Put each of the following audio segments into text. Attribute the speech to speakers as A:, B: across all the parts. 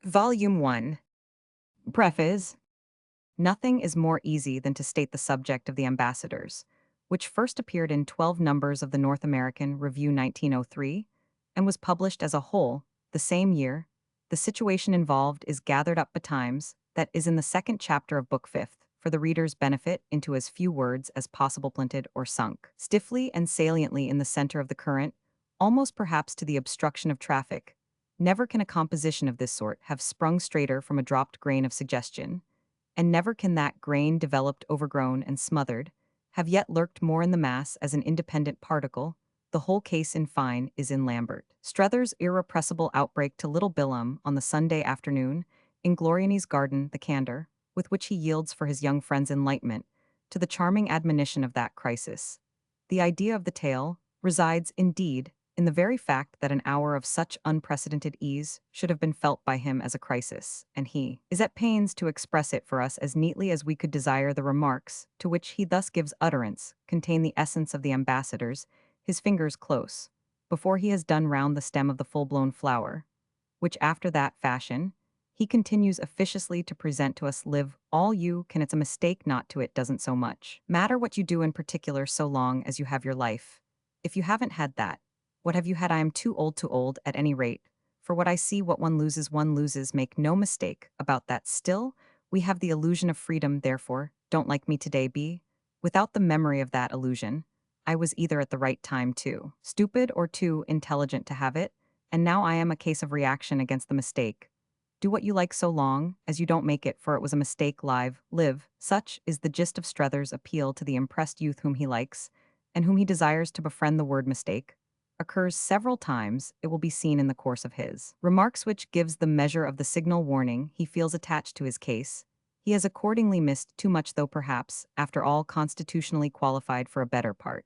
A: Volume 1. Preface. Nothing is more easy than to state the subject of the ambassadors, which first appeared in 12 numbers of the North American Review 1903 and was published as a whole the same year. The situation involved is gathered up betimes, that is in the second chapter of Book Fifth, for the reader's benefit into as few words as possible planted or sunk, stiffly and saliently in the center of the current, almost perhaps to the obstruction of traffic. Never can a composition of this sort have sprung straighter from a dropped grain of suggestion, and never can that grain developed overgrown and smothered have yet lurked more in the mass as an independent particle. The whole case, in fine, is in Lambert Strether's irrepressible outbreak to little Bilham on the Sunday afternoon, in Gloriani's garden, the candor, with which he yields for his young friend's enlightenment, to the charming admonition of that crisis. The idea of the tale resides, indeed, in the very fact that an hour of such unprecedented ease should have been felt by him as a crisis, and he is at pains to express it for us as neatly as we could desire. The remarks, to which he thus gives utterance, contain the essence of the ambassadors, his fingers close, before he has done round the stem of the full-blown flower, which after that fashion, he continues officiously to present to us. Live, all you can, it's a mistake not to, it doesn't so much matter what you do in particular so long as you have your life. If you haven't had that, what have you had? I am too old, at any rate. For what I see, what one loses, make no mistake about that. Still, we have the illusion of freedom, therefore, don't like me today, be? Without the memory of that illusion, I was either at the right time too stupid or too intelligent to have it, and now I am a case of reaction against the mistake. Do what you like so long as you don't make it, for it was a mistake. Live. Such is the gist of Strether's appeal to the impressed youth whom he likes, and whom he desires to befriend. The word mistake occurs several times, it will be seen, in the course of his remarks, which gives the measure of the signal warning he feels attached to his case. He has accordingly missed too much, though perhaps, after all, constitutionally qualified for a better part.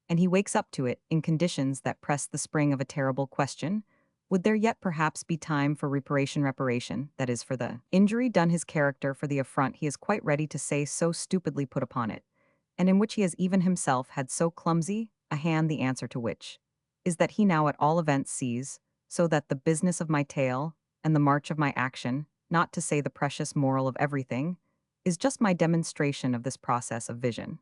A: And he wakes up to it in conditions that press the spring of a terrible question. Would there yet perhaps be time for reparation, that is, for the injury done his character, for the affront he is quite ready to say so stupidly put upon it, and in which he has even himself had so clumsy a hand? The answer to which is that he now at all events sees, so that the business of my tale, and the march of my action, not to say the precious moral of everything, is just my demonstration of this process of vision.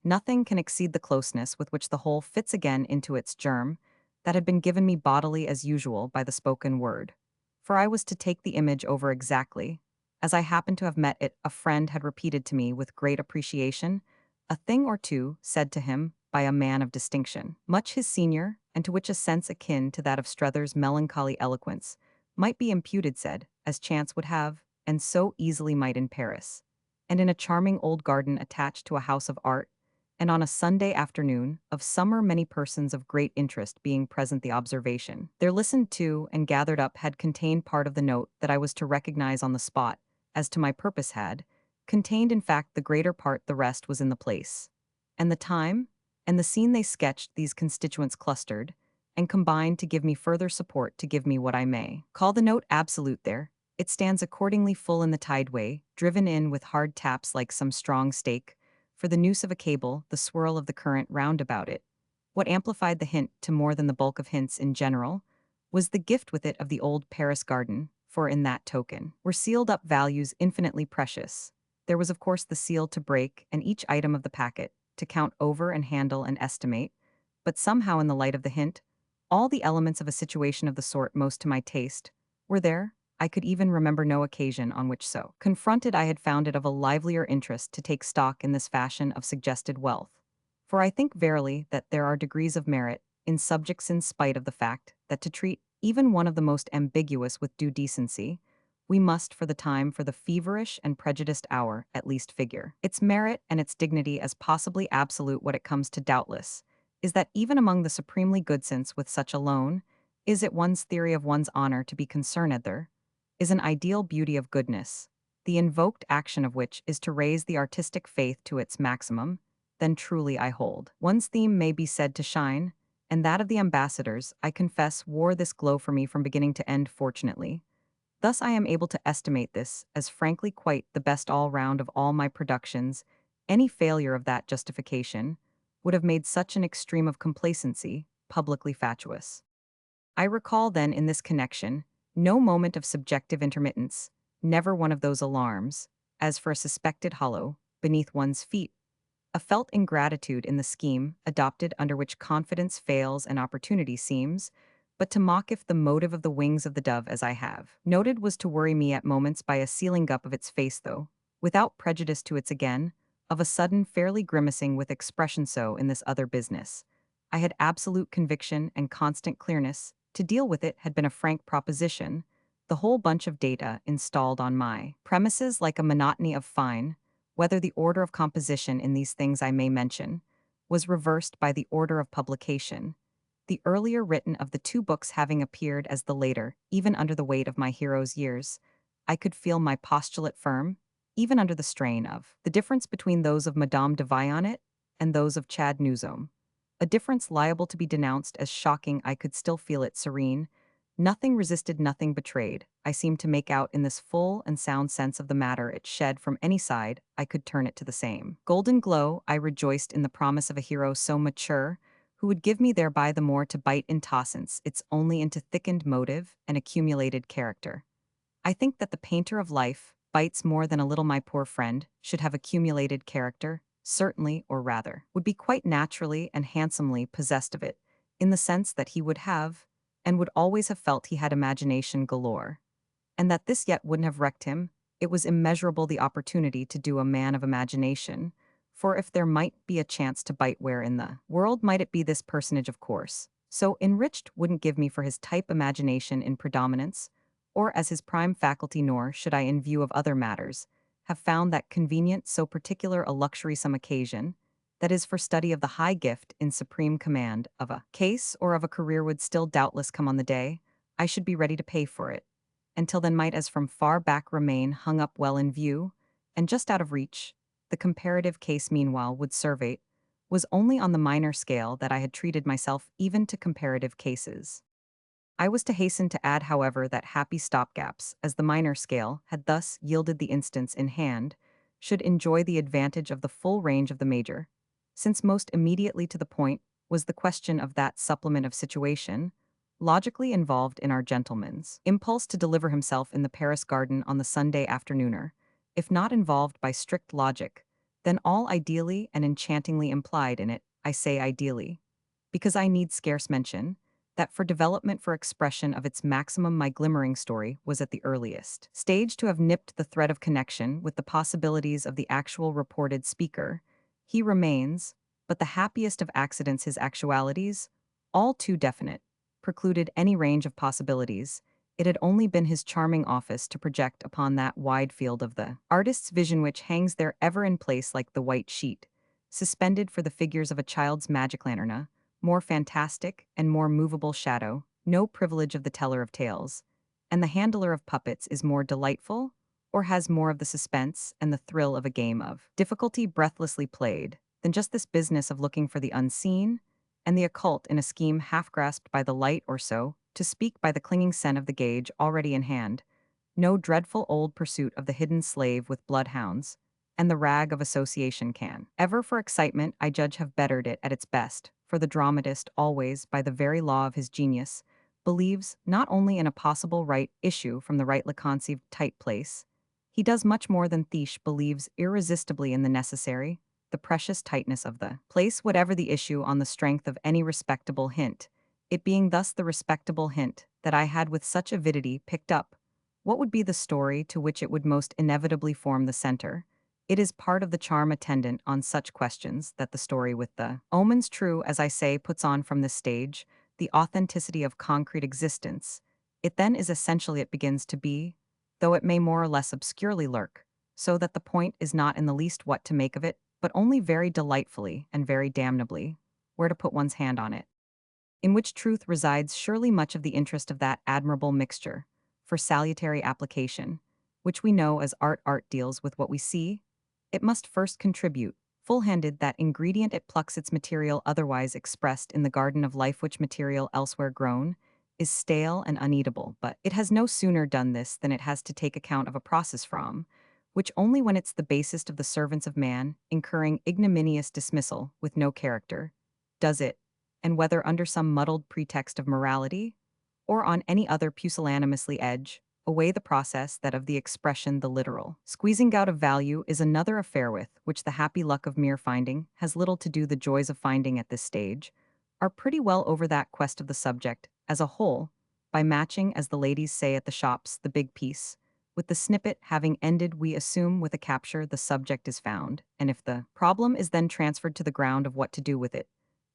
A: Nothing can exceed the closeness with which the whole fits again into its germ that had been given me bodily as usual by the spoken word. For I was to take the image over exactly, as I happened to have met it. A friend had repeated to me with great appreciation a thing or two said to him by a man of distinction, much his senior, and to which a sense akin to that of Strether's melancholy eloquence might be imputed, said, as chance would have, and so easily might in Paris, and in a charming old garden attached to a house of art, and on a Sunday afternoon of summer, many persons of great interest being present. The observation there listened to and gathered up had contained part of the note that I was to recognize on the spot, as to my purpose had contained, in fact, the greater part. The rest was in the place, and the time, and the scene they sketched. These constituents clustered and combined to give me further support, to give me what I may call the note absolute. There it stands accordingly, full in the tideway, driven in with hard taps like some strong stake, for the noose of a cable, the swirl of the current round about it. What amplified the hint to more than the bulk of hints in general was the gift with it of the old Paris garden, for in that token were sealed up values infinitely precious. There was of course the seal to break, and each item of the packet to count over and handle and estimate, but somehow in the light of the hint, all the elements of a situation of the sort most to my taste were there. I could even remember no occasion on which, so confronted, I had found it of a livelier interest to take stock in this fashion of suggested wealth. For I think verily that there are degrees of merit in subjects, in spite of the fact that to treat even one of the most ambiguous with due decency, we must, for the time, for the feverish and prejudiced hour, at least figure its merit and its dignity as possibly absolute. What it comes to, doubtless, is that even among the supremely good, since with such alone is it one's theory of one's honor to be concerned, there is an ideal beauty of goodness, the invoked action of which is to raise the artistic faith to its maximum. Then truly I hold one's theme may be said to shine, and that of the ambassadors, I confess, wore this glow for me from beginning to end. Fortunately, thus I am able to estimate this as frankly quite the best all round of all my productions. Any failure of that justification would have made such an extreme of complacency publicly fatuous. I recall then in this connection No moment of subjective intermittence, never one of those alarms, as for a suspected hollow, beneath one's feet, a felt ingratitude in the scheme adopted under which confidence fails and opportunity seems, but to mock if the motive of the wings of the dove as I have noted was to worry me at moments by a sealing up of its face though, without prejudice to its again, of a sudden fairly grimacing with expression so in this other business. I had absolute conviction and constant clearness, to deal with it had been a frank proposition, the whole bunch of data installed on my premises like a monotony of fine, whether the order of composition in these things I may mention, was reversed by the order of publication, the earlier written of the two books having appeared as the later, even under the weight of my hero's years, I could feel my postulate firm, even under the strain of the difference between those of Madame de Vionnet and those of Chad Newsome. A difference liable to be denounced as shocking, I could still feel it serene. Nothing resisted, nothing betrayed. I seemed to make out in this full and sound sense of the matter it shed from any side, I could turn it to the same golden glow. I rejoiced in the promise of a hero so mature, who would give me thereby the more to bite in tossance its only into thickened motive and accumulated character. I think that the painter of life bites more than a little my poor friend should have accumulated character, certainly, or rather, would be quite naturally and handsomely possessed of it, in the sense that he would have, and would always have felt he had imagination galore, and that this yet wouldn't have wrecked him. It was immeasurable the opportunity to do a man of imagination, for if there might be a chance to bite where in the world might it be this personage of course, so enriched wouldn't give me for his type imagination in predominance, or as his prime faculty, nor should I in view of other matters, have found that convenient so particular a luxury some occasion, that is for study of the high gift in supreme command of a case or of a career would still doubtless come on the day, I should be ready to pay for it, until then might as from far back remain hung up well in view, and just out of reach, the comparative case meanwhile would survey, was only on the minor scale that I had treated myself even to comparative cases. I was to hasten to add, however, that happy stopgaps, as the minor scale had thus yielded the instance in hand, should enjoy the advantage of the full range of the major, since most immediately to the point was the question of that supplement of situation, logically involved in our gentleman's impulse to deliver himself in the Paris garden on the Sunday afternooner, if not involved by strict logic, then all ideally and enchantingly implied in it. I say ideally, because I need scarce mention that for development, for expression of its maximum, my glimmering story was at the earliest stage to have nipped the thread of connection with the possibilities of the actual reported speaker. He remains, but the happiest of accidents, his actualities, all too definite, precluded any range of possibilities. It had only been his charming office to project upon that wide field of the artist's vision which hangs there ever in place like the white sheet, suspended for the figures of a child's magic lanterna, more fantastic and more movable shadow, no privilege of the teller of tales, and the handler of puppets is more delightful, or has more of the suspense and the thrill of a game of difficulty breathlessly played, than just this business of looking for the unseen and the occult in a scheme half grasped by the light or so, to speak by the clinging scent of the gauge already in hand, no dreadful old pursuit of the hidden slave with bloodhounds, and the rag of association can ever for excitement I judge have bettered it at its best, for the dramatist always, by the very law of his genius, believes not only in a possible right issue from the rightly conceived tight place, he does much more than Thiesch believes irresistibly in the necessary, the precious tightness of the place whatever the issue on the strength of any respectable hint, it being thus the respectable hint that I had with such avidity picked up, what would be the story to which it would most inevitably form the center. It is part of the charm attendant on such questions that the story with the omens true, as I say, puts on from this stage the authenticity of concrete existence. It then is essentially it begins to be, though it may more or less obscurely lurk, so that the point is not in the least what to make of it, but only very delightfully and very damnably where to put one's hand on it. In which truth resides surely much of the interest of that admirable mixture, for salutary application, which we know as art. Art deals with what we see. It must first contribute, full-handed, that ingredient it plucks its material otherwise expressed in the garden of life, which material elsewhere grown is stale and uneatable, but it has no sooner done this than it has to take account of a process from, which only when it's the basest of the servants of man, incurring ignominious dismissal with no character, does it, and whether under some muddled pretext of morality, or on any other pusillanimously edge, away the process that of the expression the literal. Squeezing out of value is another affair with which the happy luck of mere finding has little to do. The joys of finding at this stage are pretty well over that quest of the subject as a whole, by matching, as the ladies say at the shops, the big piece. With the snippet having ended, we assume with a capture the subject is found, and if the problem is then transferred to the ground of what to do with it,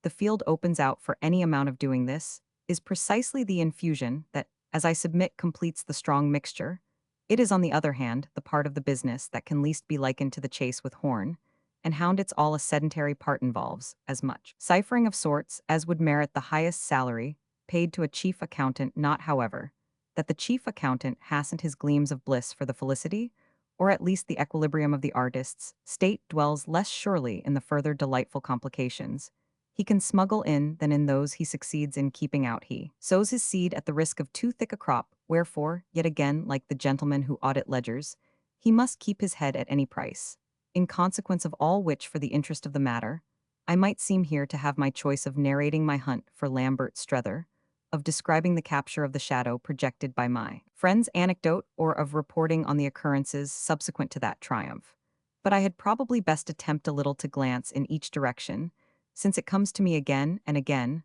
A: the field opens out for any amount of doing this, is precisely the infusion that, as I submit, completes the strong mixture. It is, on the other hand, the part of the business that can least be likened to the chase with horn, and hound it's all a sedentary part involves, as much ciphering of sorts as would merit the highest salary, paid to a chief accountant, not, however, that the chief accountant hasn't his gleams of bliss for the felicity, or at least the equilibrium of the artist's state dwells less surely in the further delightful complications he can smuggle in than in those he succeeds in keeping out. He sows his seed at the risk of too thick a crop, wherefore, yet again, like the gentleman who audit ledgers, he must keep his head at any price. In consequence of all which, for the interest of the matter, I might seem here to have my choice of narrating my hunt for Lambert Strether, of describing the capture of the shadow projected by my friend's anecdote, or of reporting on the occurrences subsequent to that triumph. But I had probably best attempt a little to glance in each direction, since it comes to me again and again,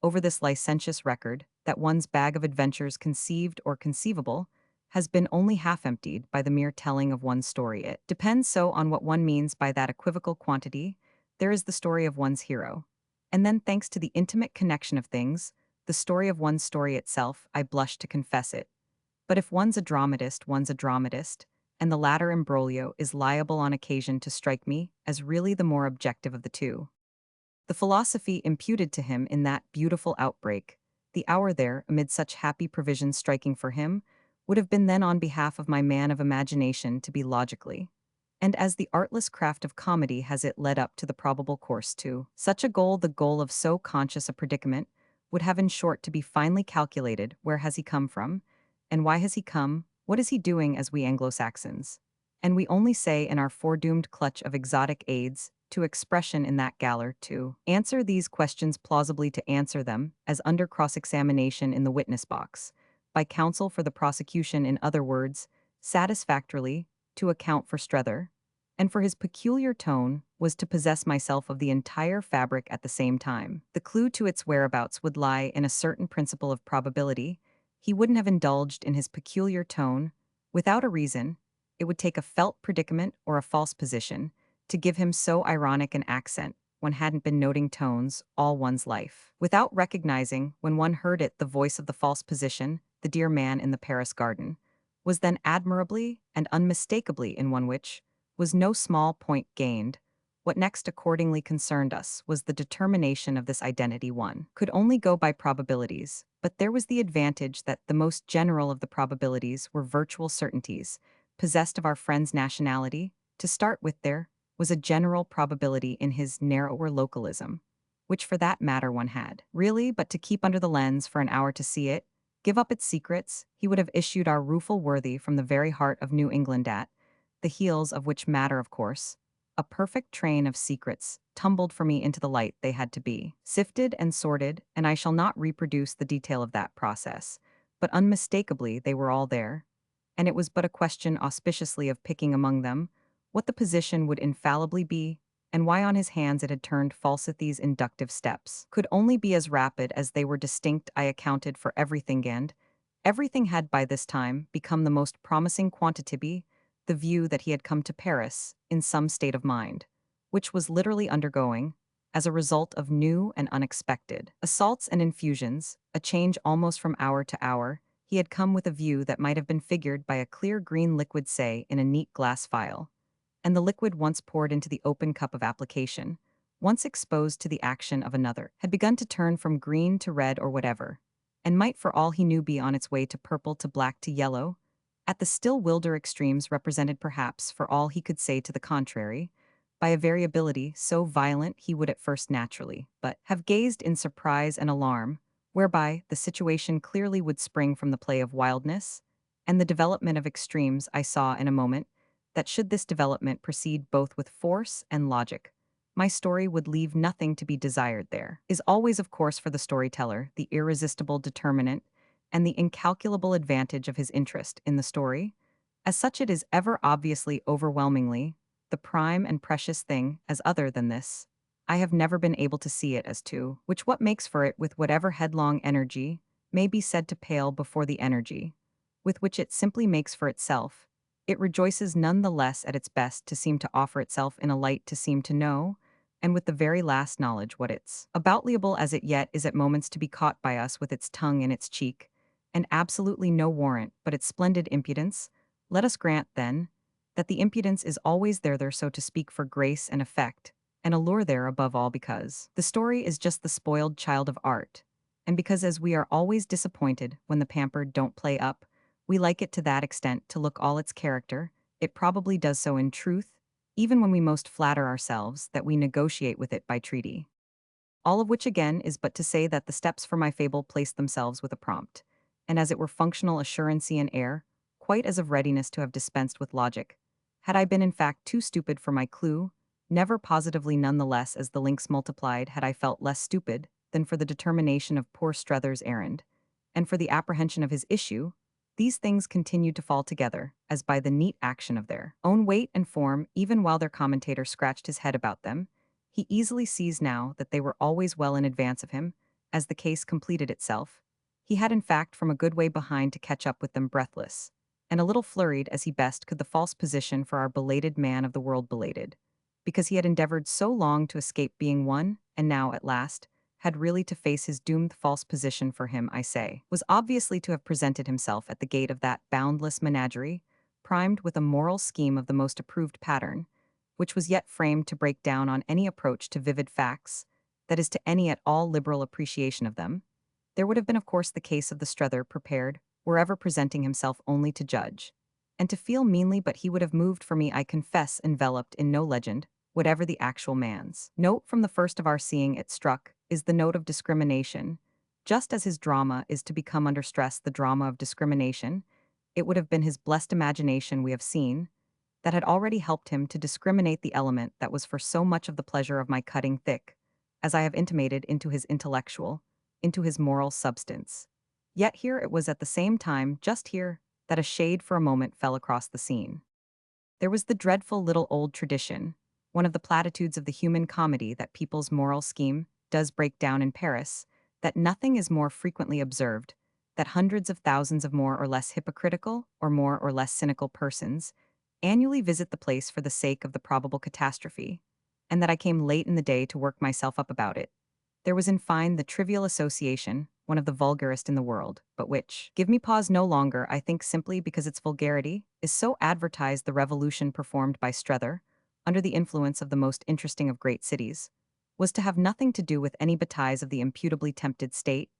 A: over this licentious record, that one's bag of adventures, conceived or conceivable, has been only half emptied by the mere telling of one's story. It depends so on what one means by that equivocal quantity. There is the story of one's hero. And then, thanks to the intimate connection of things, the story of one's story itself. I blush to confess it. But if one's a dramatist, and the latter imbroglio is liable on occasion to strike me as really the more objective of the two. The philosophy imputed to him in that beautiful outbreak, the hour there, amid such happy provisions striking for him, would have been then on behalf of my man of imagination to be logically. And as the artless craft of comedy has it led up to the probable course to such a goal, the goal of so conscious a predicament, would have in short to be finely calculated. Where has he come from? And why has he come? What is he doing, as we Anglo-Saxons? And we only say in our foredoomed clutch of exotic aids, to expression in that galler, to answer these questions plausibly, to answer them, as under cross-examination in the witness box, by counsel for the prosecution, in other words, satisfactorily, to account for Strether, and for his peculiar tone, was to possess myself of the entire fabric at the same time. The clue to its whereabouts would lie in a certain principle of probability. He wouldn't have indulged in his peculiar tone without a reason. It would take a felt predicament or a false position to give him so ironic an accent. One hadn't been noting tones all one's life, without recognizing, when one heard it, the voice of the false position, the dear man in the Paris garden, was then admirably and unmistakably in one, which was no small point gained. What next accordingly concerned us was the determination of this identity. One could only go by probabilities, but there was the advantage that the most general of the probabilities were virtual certainties, possessed of our friend's nationality. To start with, there was a general probability in his narrower localism, which for that matter one had really but to keep under the lens for an hour to see it, give up its secrets. He would have issued our rueful worthy from the very heart of New England, at the heels of which matter, of course, a perfect train of secrets tumbled for me into the light. They had to be sifted and sorted, and I shall not reproduce the detail of that process, but unmistakably they were all there, and it was but a question auspiciously of picking among them what the position would infallibly be, and why on his hands it had turned. Falsithy's inductive steps could only be as rapid as they were distinct. I accounted for everything, and everything had by this time become the most promising quantity. The view that he had come to Paris in some state of mind, which was literally undergoing, as a result of new and unexpected assaults and infusions, a change almost from hour to hour. He had come with a view that might have been figured by a clear green liquid, say, in a neat glass phial, and the liquid, once poured into the open cup of application, once exposed to the action of another, had begun to turn from green to red or whatever, and might for all he knew be on its way to purple, to black, to yellow, at the still wilder extremes, represented perhaps, for all he could say to the contrary, by a variability so violent he would at first naturally but have gazed in surprise and alarm, whereby the situation clearly would spring from the play of wildness and the development of extremes. I saw in a moment that should this development proceed both with force and logic, my story would leave nothing to be desired. There is always, of course, for the storyteller, the irresistible determinant, and the incalculable advantage of his interest in the story. As such, it is ever obviously overwhelmingly the prime and precious thing as other than this. I have never been able to see it as two, which what makes for it with whatever headlong energy may be said to pale before the energy, with which it simply makes for itself. It rejoices none the less at its best to seem to offer itself in a light to seem to know, and with the very last knowledge what it's aboutlyable as it yet is at moments to be caught by us with its tongue in its cheek, and absolutely no warrant but its splendid impudence. Let us grant, then, that the impudence is always there so to speak for grace and effect, and allure there above all because the story is just the spoiled child of art, and because as we are always disappointed when the pampered don't play up, we like it to that extent to look all its character, it probably does so in truth, even when we most flatter ourselves that we negotiate with it by treaty. All of which again is but to say that the steps for my fable place themselves with a prompt, and as it were functional assurancy and air, quite as of readiness to have dispensed with logic. Had I been in fact too stupid for my clue, never positively none the less as the links multiplied had I felt less stupid than for the determination of poor Strether's errand, and for the apprehension of his issue, these things continued to fall together, as by the neat action of their own weight and form, even while their commentator scratched his head about them. He easily sees now that they were always well in advance of him, as the case completed itself. He had in fact from a good way behind to catch up with them breathless, and a little flurried as he best could the false position for our belated man of the world belated, because he had endeavored so long to escape being one, and now, at last, had really to face his doomed false position for him, I say, was obviously to have presented himself at the gate of that boundless menagerie, primed with a moral scheme of the most approved pattern, which was yet framed to break down on any approach to vivid facts, that is to any at all liberal appreciation of them. There would have been of course the case of the Strether prepared, wherever presenting himself only to judge, and to feel meanly, but he would have moved for me, I confess, enveloped in no legend, whatever the actual man's. Note from the first of our seeing it struck is the note of discrimination. Just as his drama is to become under stress the drama of discrimination, it would have been his blessed imagination we have seen, that had already helped him to discriminate the element that was for so much of the pleasure of my cutting thick, as I have intimated, into his intellectual, into his moral substance. Yet here it was at the same time, just here, that a shade for a moment fell across the scene. There was the dreadful little old tradition, one of the platitudes of the human comedy that people's moral scheme does break down in Paris, that nothing is more frequently observed, that hundreds of thousands of more or less hypocritical or more or less cynical persons annually visit the place for the sake of the probable catastrophe, and that I came late in the day to work myself up about it. There was in fine the trivial association, one of the vulgarest in the world, but which, give me pause no longer, I think simply because its vulgarity is so advertised the revolution performed by Strether, under the influence of the most interesting of great cities, was to have nothing to do with any betize of the imputably tempted state.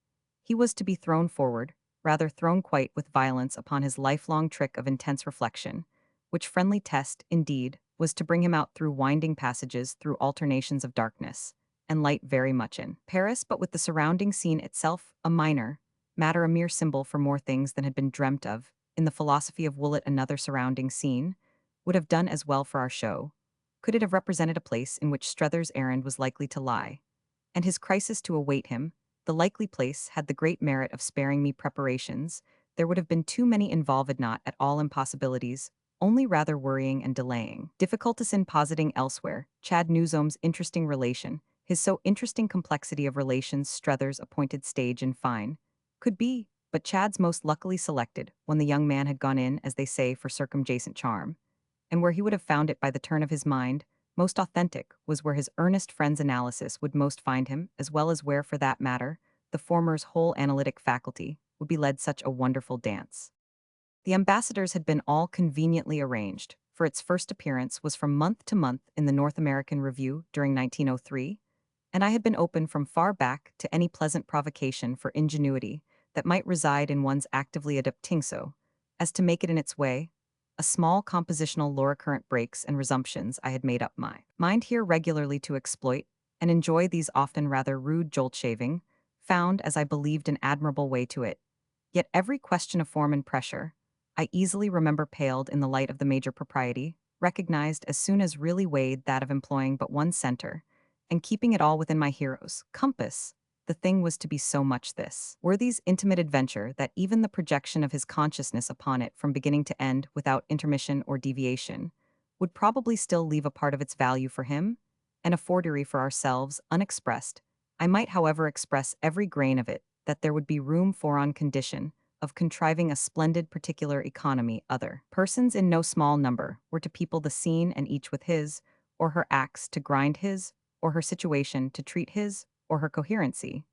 A: He was to be thrown forward, rather thrown quite with violence upon his lifelong trick of intense reflection, which friendly test, indeed, was to bring him out through winding passages, through alternations of darkness and light very much in Paris, but with the surrounding scene itself a minor matter, a mere symbol for more things than had been dreamt of. In the philosophy of Woollett, another surrounding scene would have done as well for our show, could it have represented a place in which Strether's errand was likely to lie, and his crisis to await him. The likely place had the great merit of sparing me preparations. There would have been too many involved, not at all impossibilities, only rather worrying and delaying. Difficulties in positing elsewhere, Chad Newsome's interesting relation, his so interesting complexity of relations, Strether's appointed stage in fine, could be, but Chad's most luckily selected, when the young man had gone in, as they say, for circumjacent charm, and where he would have found it by the turn of his mind, most authentic, was where his earnest friend's analysis would most find him, as well as where, for that matter, the former's whole analytic faculty would be led such a wonderful dance. The ambassadors had been all conveniently arranged, for its first appearance was from month to month in the North American Review during 1903, and I had been open from far back to any pleasant provocation for ingenuity that might reside in one's actively adapting so, as to make it in its way. A small compositional loricurrent breaks and resumptions I had made up my mind here regularly to exploit, and enjoy these often rather rude jolt-shaving, found, as I believed, an admirable way to it. Yet every question of form and pressure, I easily remember paled in the light of the major propriety, recognized as soon as really weighed that of employing but one center, and keeping it all within my hero's compass, the thing was to be so much this worthy's intimate adventure that even the projection of his consciousness upon it from beginning to end without intermission or deviation would probably still leave a part of its value for him, and a forgery for ourselves unexpressed. I might, however, express every grain of it, that there would be room for on condition of contriving a splendid particular economy other persons in no small number were to people the scene and each with his, or her acts to grind his, or her situation to treat his, or her coherency,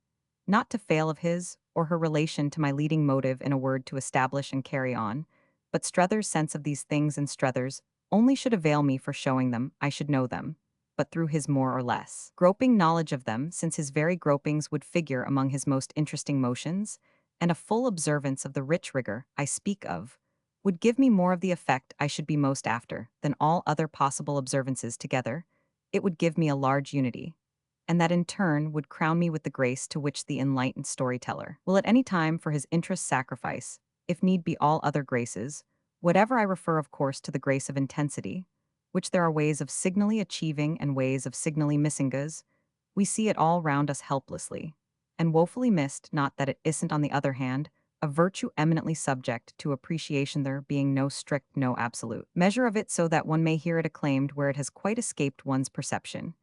A: not to fail of his, or her relation to my leading motive in a word to establish and carry on, but Strether's sense of these things and Strether's only should avail me for showing them, I should know them, but through his more or less groping knowledge of them, since his very gropings would figure among his most interesting motions, and a full observance of the rich rigor I speak of, would give me more of the effect I should be most after than all other possible observances together. It would give me a large unity, and that in turn would crown me with the grace to which the enlightened storyteller will at any time for his interest sacrifice, if need be all other graces, whatever I refer of course to the grace of intensity, which there are ways of signally achieving and ways of signally missingas. We see it all round us helplessly, and woefully missed, not that it isn't on the other hand, a virtue eminently subject to appreciation, there being no strict, no absolute measure of it, so that one may hear it acclaimed where it has quite escaped one's perception,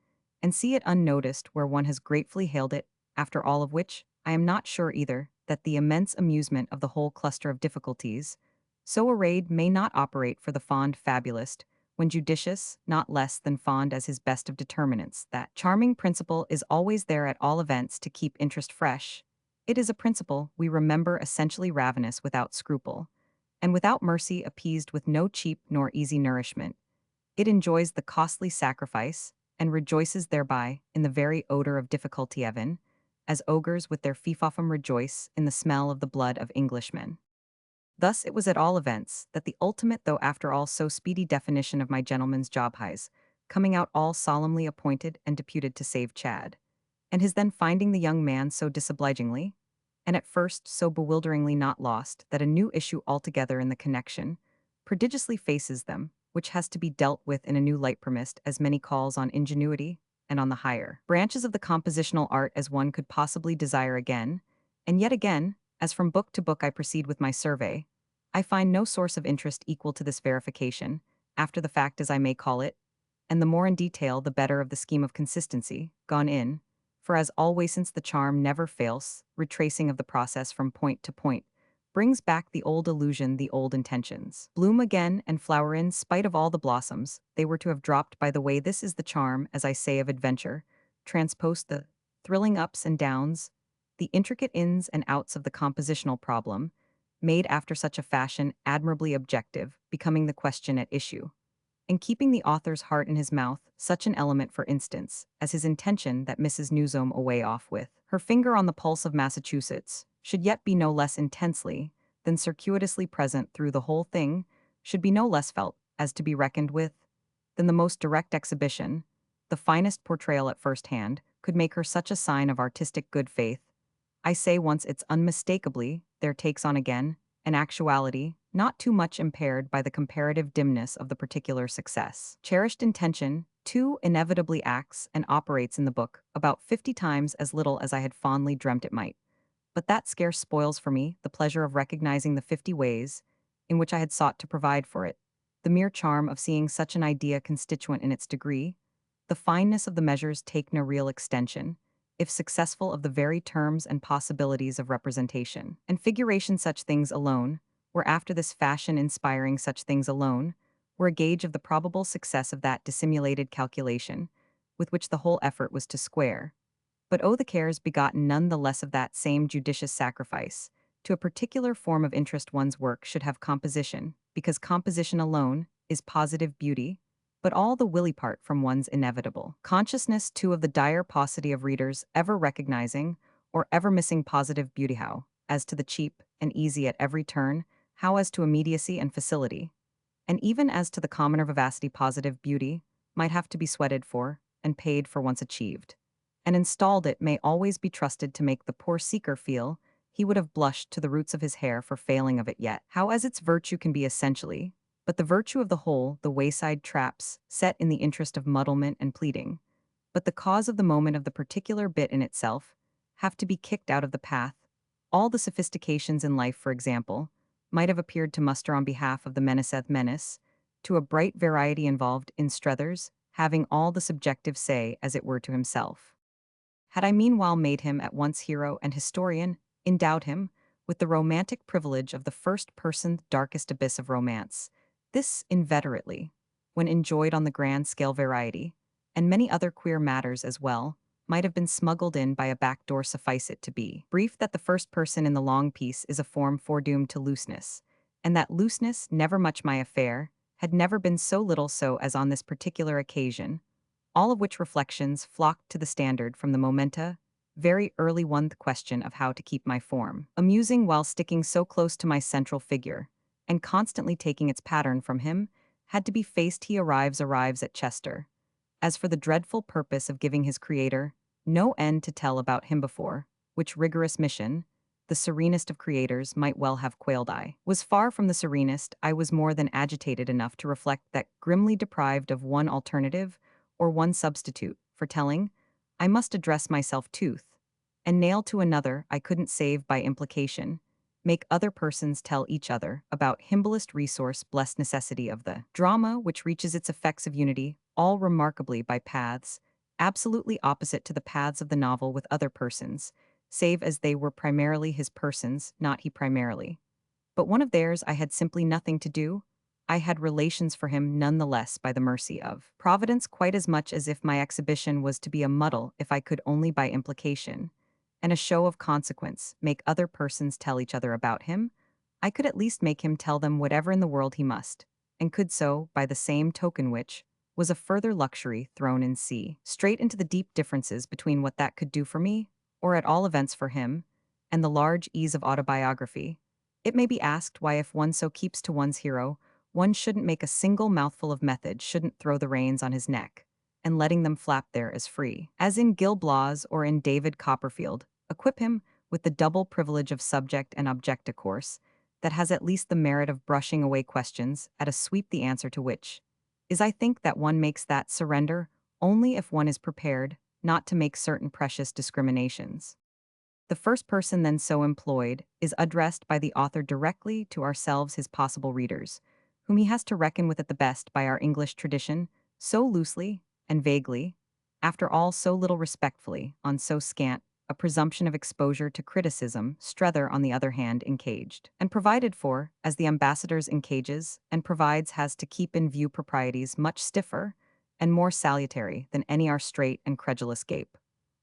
A: and see it unnoticed where one has gratefully hailed it, after all of which, I am not sure either that the immense amusement of the whole cluster of difficulties, so arrayed, may not operate for the fond fabulist, when judicious, not less than fond as his best of determinants. That charming principle is always there at all events to keep interest fresh. It is a principle, we remember, essentially ravenous without scruple, and without mercy appeased with no cheap nor easy nourishment. It enjoys the costly sacrifice, and rejoices thereby in the very odor of difficulty even, as ogres with their fiefofum rejoice in the smell of the blood of Englishmen. Thus it was at all events that the ultimate, though after all so speedy, definition of my gentleman's job highs, coming out all solemnly appointed and deputed to save Chad, and his then finding the young man so disobligingly, and at first so bewilderingly not lost, that a new issue altogether in the connection prodigiously faces them, which has to be dealt with in a new light permissed as many calls on ingenuity, and on the higher branches of the compositional art as one could possibly desire again, and yet again, as from book to book I proceed with my survey, I find no source of interest equal to this verification, after the fact as I may call it, and the more in detail the better of the scheme of consistency, gone in, for as always since the charm never fails, retracing of the process from point to point, brings back the old illusion, the old intentions bloom again and flower in spite of all the blossoms they were to have dropped by the way. This is the charm, as I say, of adventure, transposed the thrilling ups and downs, the intricate ins and outs of the compositional problem, made after such a fashion admirably objective, becoming the question at issue, and keeping the author's heart in his mouth, such an element, for instance, as his intention that Mrs. Newsome, away off with her finger on the pulse of Massachusetts, should yet be no less intensely than circuitously present through the whole thing, should be no less felt as to be reckoned with than the most direct exhibition, the finest portrayal at first hand, could make her such a sign of artistic good faith. I say once it's unmistakably, there takes on again, an actuality, not too much impaired by the comparative dimness of the particular success. Cherished intention, too, inevitably acts and operates in the book about 50 times as little as I had fondly dreamt it might. But that scarce spoils for me the pleasure of recognizing the 50 ways in which I had sought to provide for it, the mere charm of seeing such an idea constituent in its degree, the fineness of the measures take no real extension, if successful, of the very terms and possibilities of representation and figuration. Such things alone were after this fashion inspiring, such things alone were a gauge of the probable success of that dissimulated calculation with which the whole effort was to square. But oh, the cares begotten none the less of that same judicious sacrifice. To a particular form of interest one's work should have composition, because composition alone is positive beauty, but all the willy part from one's inevitable consciousness too of the dire paucity of readers ever recognizing or ever missing positive beauty. How as to the cheap and easy at every turn, how as to immediacy and facility, and even as to the commoner vivacity, positive beauty might have to be sweated for and paid for once achieved. And installed, it may always be trusted to make the poor seeker feel he would have blushed to the roots of his hair for failing of it yet. How as its virtue can be essentially, but the virtue of the whole, the wayside traps, set in the interest of muddlement and pleading, but the cause of the moment of the particular bit in itself, have to be kicked out of the path. All the sophistications in life, for example, might have appeared to muster on behalf of the menaceth menace, to a bright variety involved in Strethers, having all the subjective say, as it were, to himself. Had I meanwhile made him at once hero and historian, endowed him with the romantic privilege of the first-person darkest abyss of romance, this inveterately, when enjoyed on the grand scale variety, and many other queer matters as well, might have been smuggled in by a back door. Suffice it to be brief that the first person in the long piece is a form foredoomed to looseness, and that looseness, never much my affair, had never been so little so as on this particular occasion, all of which reflections flocked to the standard from the momenta, very early one the question of how to keep my form amusing while sticking so close to my central figure, and constantly taking its pattern from him, had to be faced. He arrives at Chester. As for the dreadful purpose of giving his creator no end to tell about him before, which rigorous mission, the serenest of creators might well have quailed. I was far from the serenest. I was more than agitated enough to reflect that, grimly deprived of one alternative, or one substitute, for telling, I must address myself tooth and nail to another I couldn't save by implication, make other persons tell each other about humblest resource blessed necessity of the drama which reaches its effects of unity, all remarkably by paths, absolutely opposite to the paths of the novel with other persons, save as they were primarily his persons, not he primarily. But one of theirs I had simply nothing to do. I had relations for him none the less by the mercy of Providence, quite as much as if my exhibition was to be a muddle if I could only by implication, and a show of consequence, make other persons tell each other about him. I could at least make him tell them whatever in the world he must, and could so, by the same token which was a further luxury thrown in sea, straight into the deep differences between what that could do for me, or at all events for him, and the large ease of autobiography. It may be asked why, if one so keeps to one's hero, one shouldn't make a single mouthful of method, shouldn't throw the reins on his neck, and letting them flap there as free as in Gil Blas or in David Copperfield, equip him with the double privilege of subject and object a course that has at least the merit of brushing away questions at a sweep, the answer to which is, I think, that one makes that surrender only if one is prepared not to make certain precious discriminations. The first person then so employed is addressed by the author directly to ourselves, his possible readers, whom he has to reckon with at the best by our English tradition, so loosely and vaguely, after all so little respectfully, on so scant a presumption of exposure to criticism. Strether, on the other hand, encaged and provided for, as the ambassadors encages and provides, has to keep in view proprieties much stiffer and more salutary than any our straight and credulous gape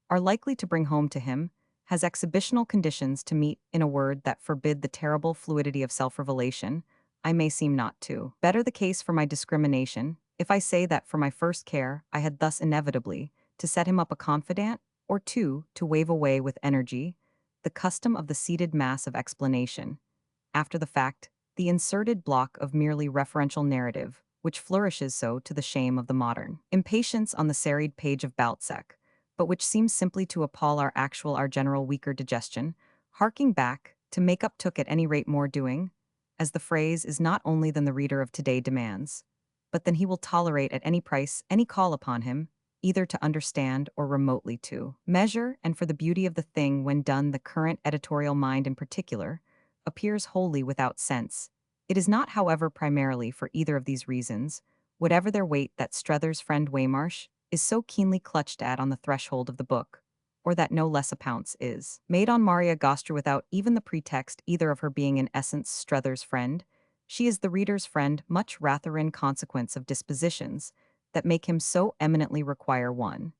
A: are likely to bring home to him, has exhibitional conditions to meet, in a word, that forbid the terrible fluidity of self-revelation. I may seem not to better the case for my discrimination if I say that for my first care I had thus inevitably to set him up a confidant, or two, to wave away with energy the custom of the seated mass of explanation, after the fact, the inserted block of merely referential narrative, which flourishes so to the shame of the modern impatience on the serried page of Balzac, but which seems simply to appall our general weaker digestion, harking back to make up took at any rate more doing, as the phrase is not only than the reader of today demands, but than he will tolerate at any price any call upon him, either to understand or remotely to measure. And for the beauty of the thing when done, the current editorial mind in particular appears wholly without sense. It is not, however, primarily for either of these reasons, whatever their weight, that Strether's friend Waymarsh is so keenly clutched at on the threshold of the book, or that no less a pounce is made on Maria Gostra without even the pretext either of her being in essence Strether's friend. She is the reader's friend much rather in consequence of dispositions that make him so eminently require one,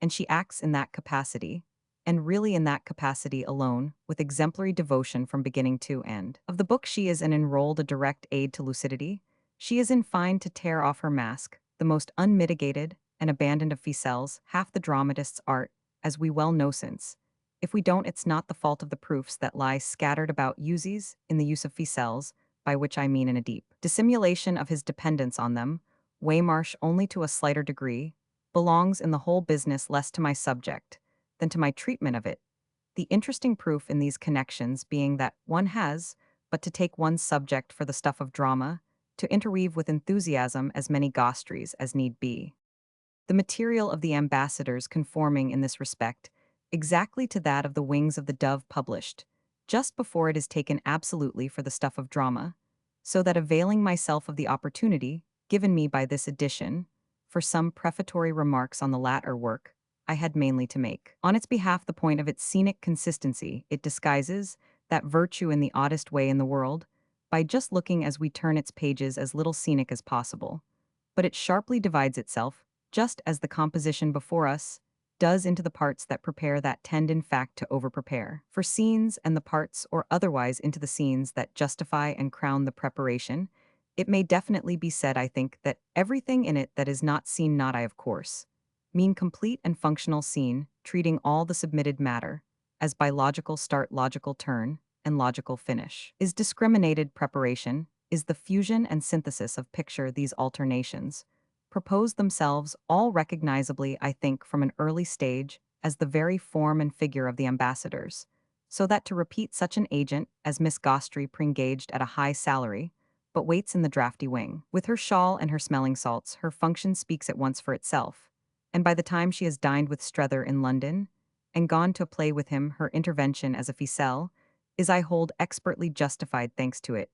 A: and she acts in that capacity, and really in that capacity alone, with exemplary devotion from beginning to end. Of the book she is an enrolled, a direct aid to lucidity. She is in fine to tear off her mask, the most unmitigated and abandoned of ficelles, half the dramatist's art, as we well know, since, if we don't, it's not the fault of the proofs that lie scattered about uses in the use of ficelles, by which I mean in a deep dissimulation of his dependence on them. Waymarsh, only to a slighter degree, belongs in the whole business less to my subject than to my treatment of it, the interesting proof in these connections being that one has but to take one's subject for the stuff of drama, to interweave with enthusiasm as many gostries as need be. The material of the ambassadors conforming in this respect exactly to that of the wings of the dove published, just before it is taken absolutely for the stuff of drama, so that availing myself of the opportunity, given me by this edition, for some prefatory remarks on the latter work, I had mainly to make. On its behalf, the point of its scenic consistency, it disguises that virtue in the oddest way in the world, by just looking as we turn its pages as little scenic as possible. But it sharply divides itself, just as the composition before us does, into the parts that prepare that tend in fact to over-prepare. For scenes and the parts, or otherwise into the scenes that justify and crown the preparation, it may definitely be said, I think, that everything in it that is not scene, not I, of course, mean complete and functional scene, treating all the submitted matter, as by logical start, logical turn, and logical finish. Is discriminated preparation, is the fusion and synthesis of picture these alternations, propose themselves all recognizably, I think, from an early stage, as the very form and figure of the ambassadors, so that to repeat such an agent as Miss Gostry pre-engaged at a high salary, but waits in the drafty wing. With her shawl and her smelling salts, her function speaks at once for itself, and by the time she has dined with Strether in London, and gone to play with him, her intervention as a ficelle is, I hold, expertly justified thanks to it.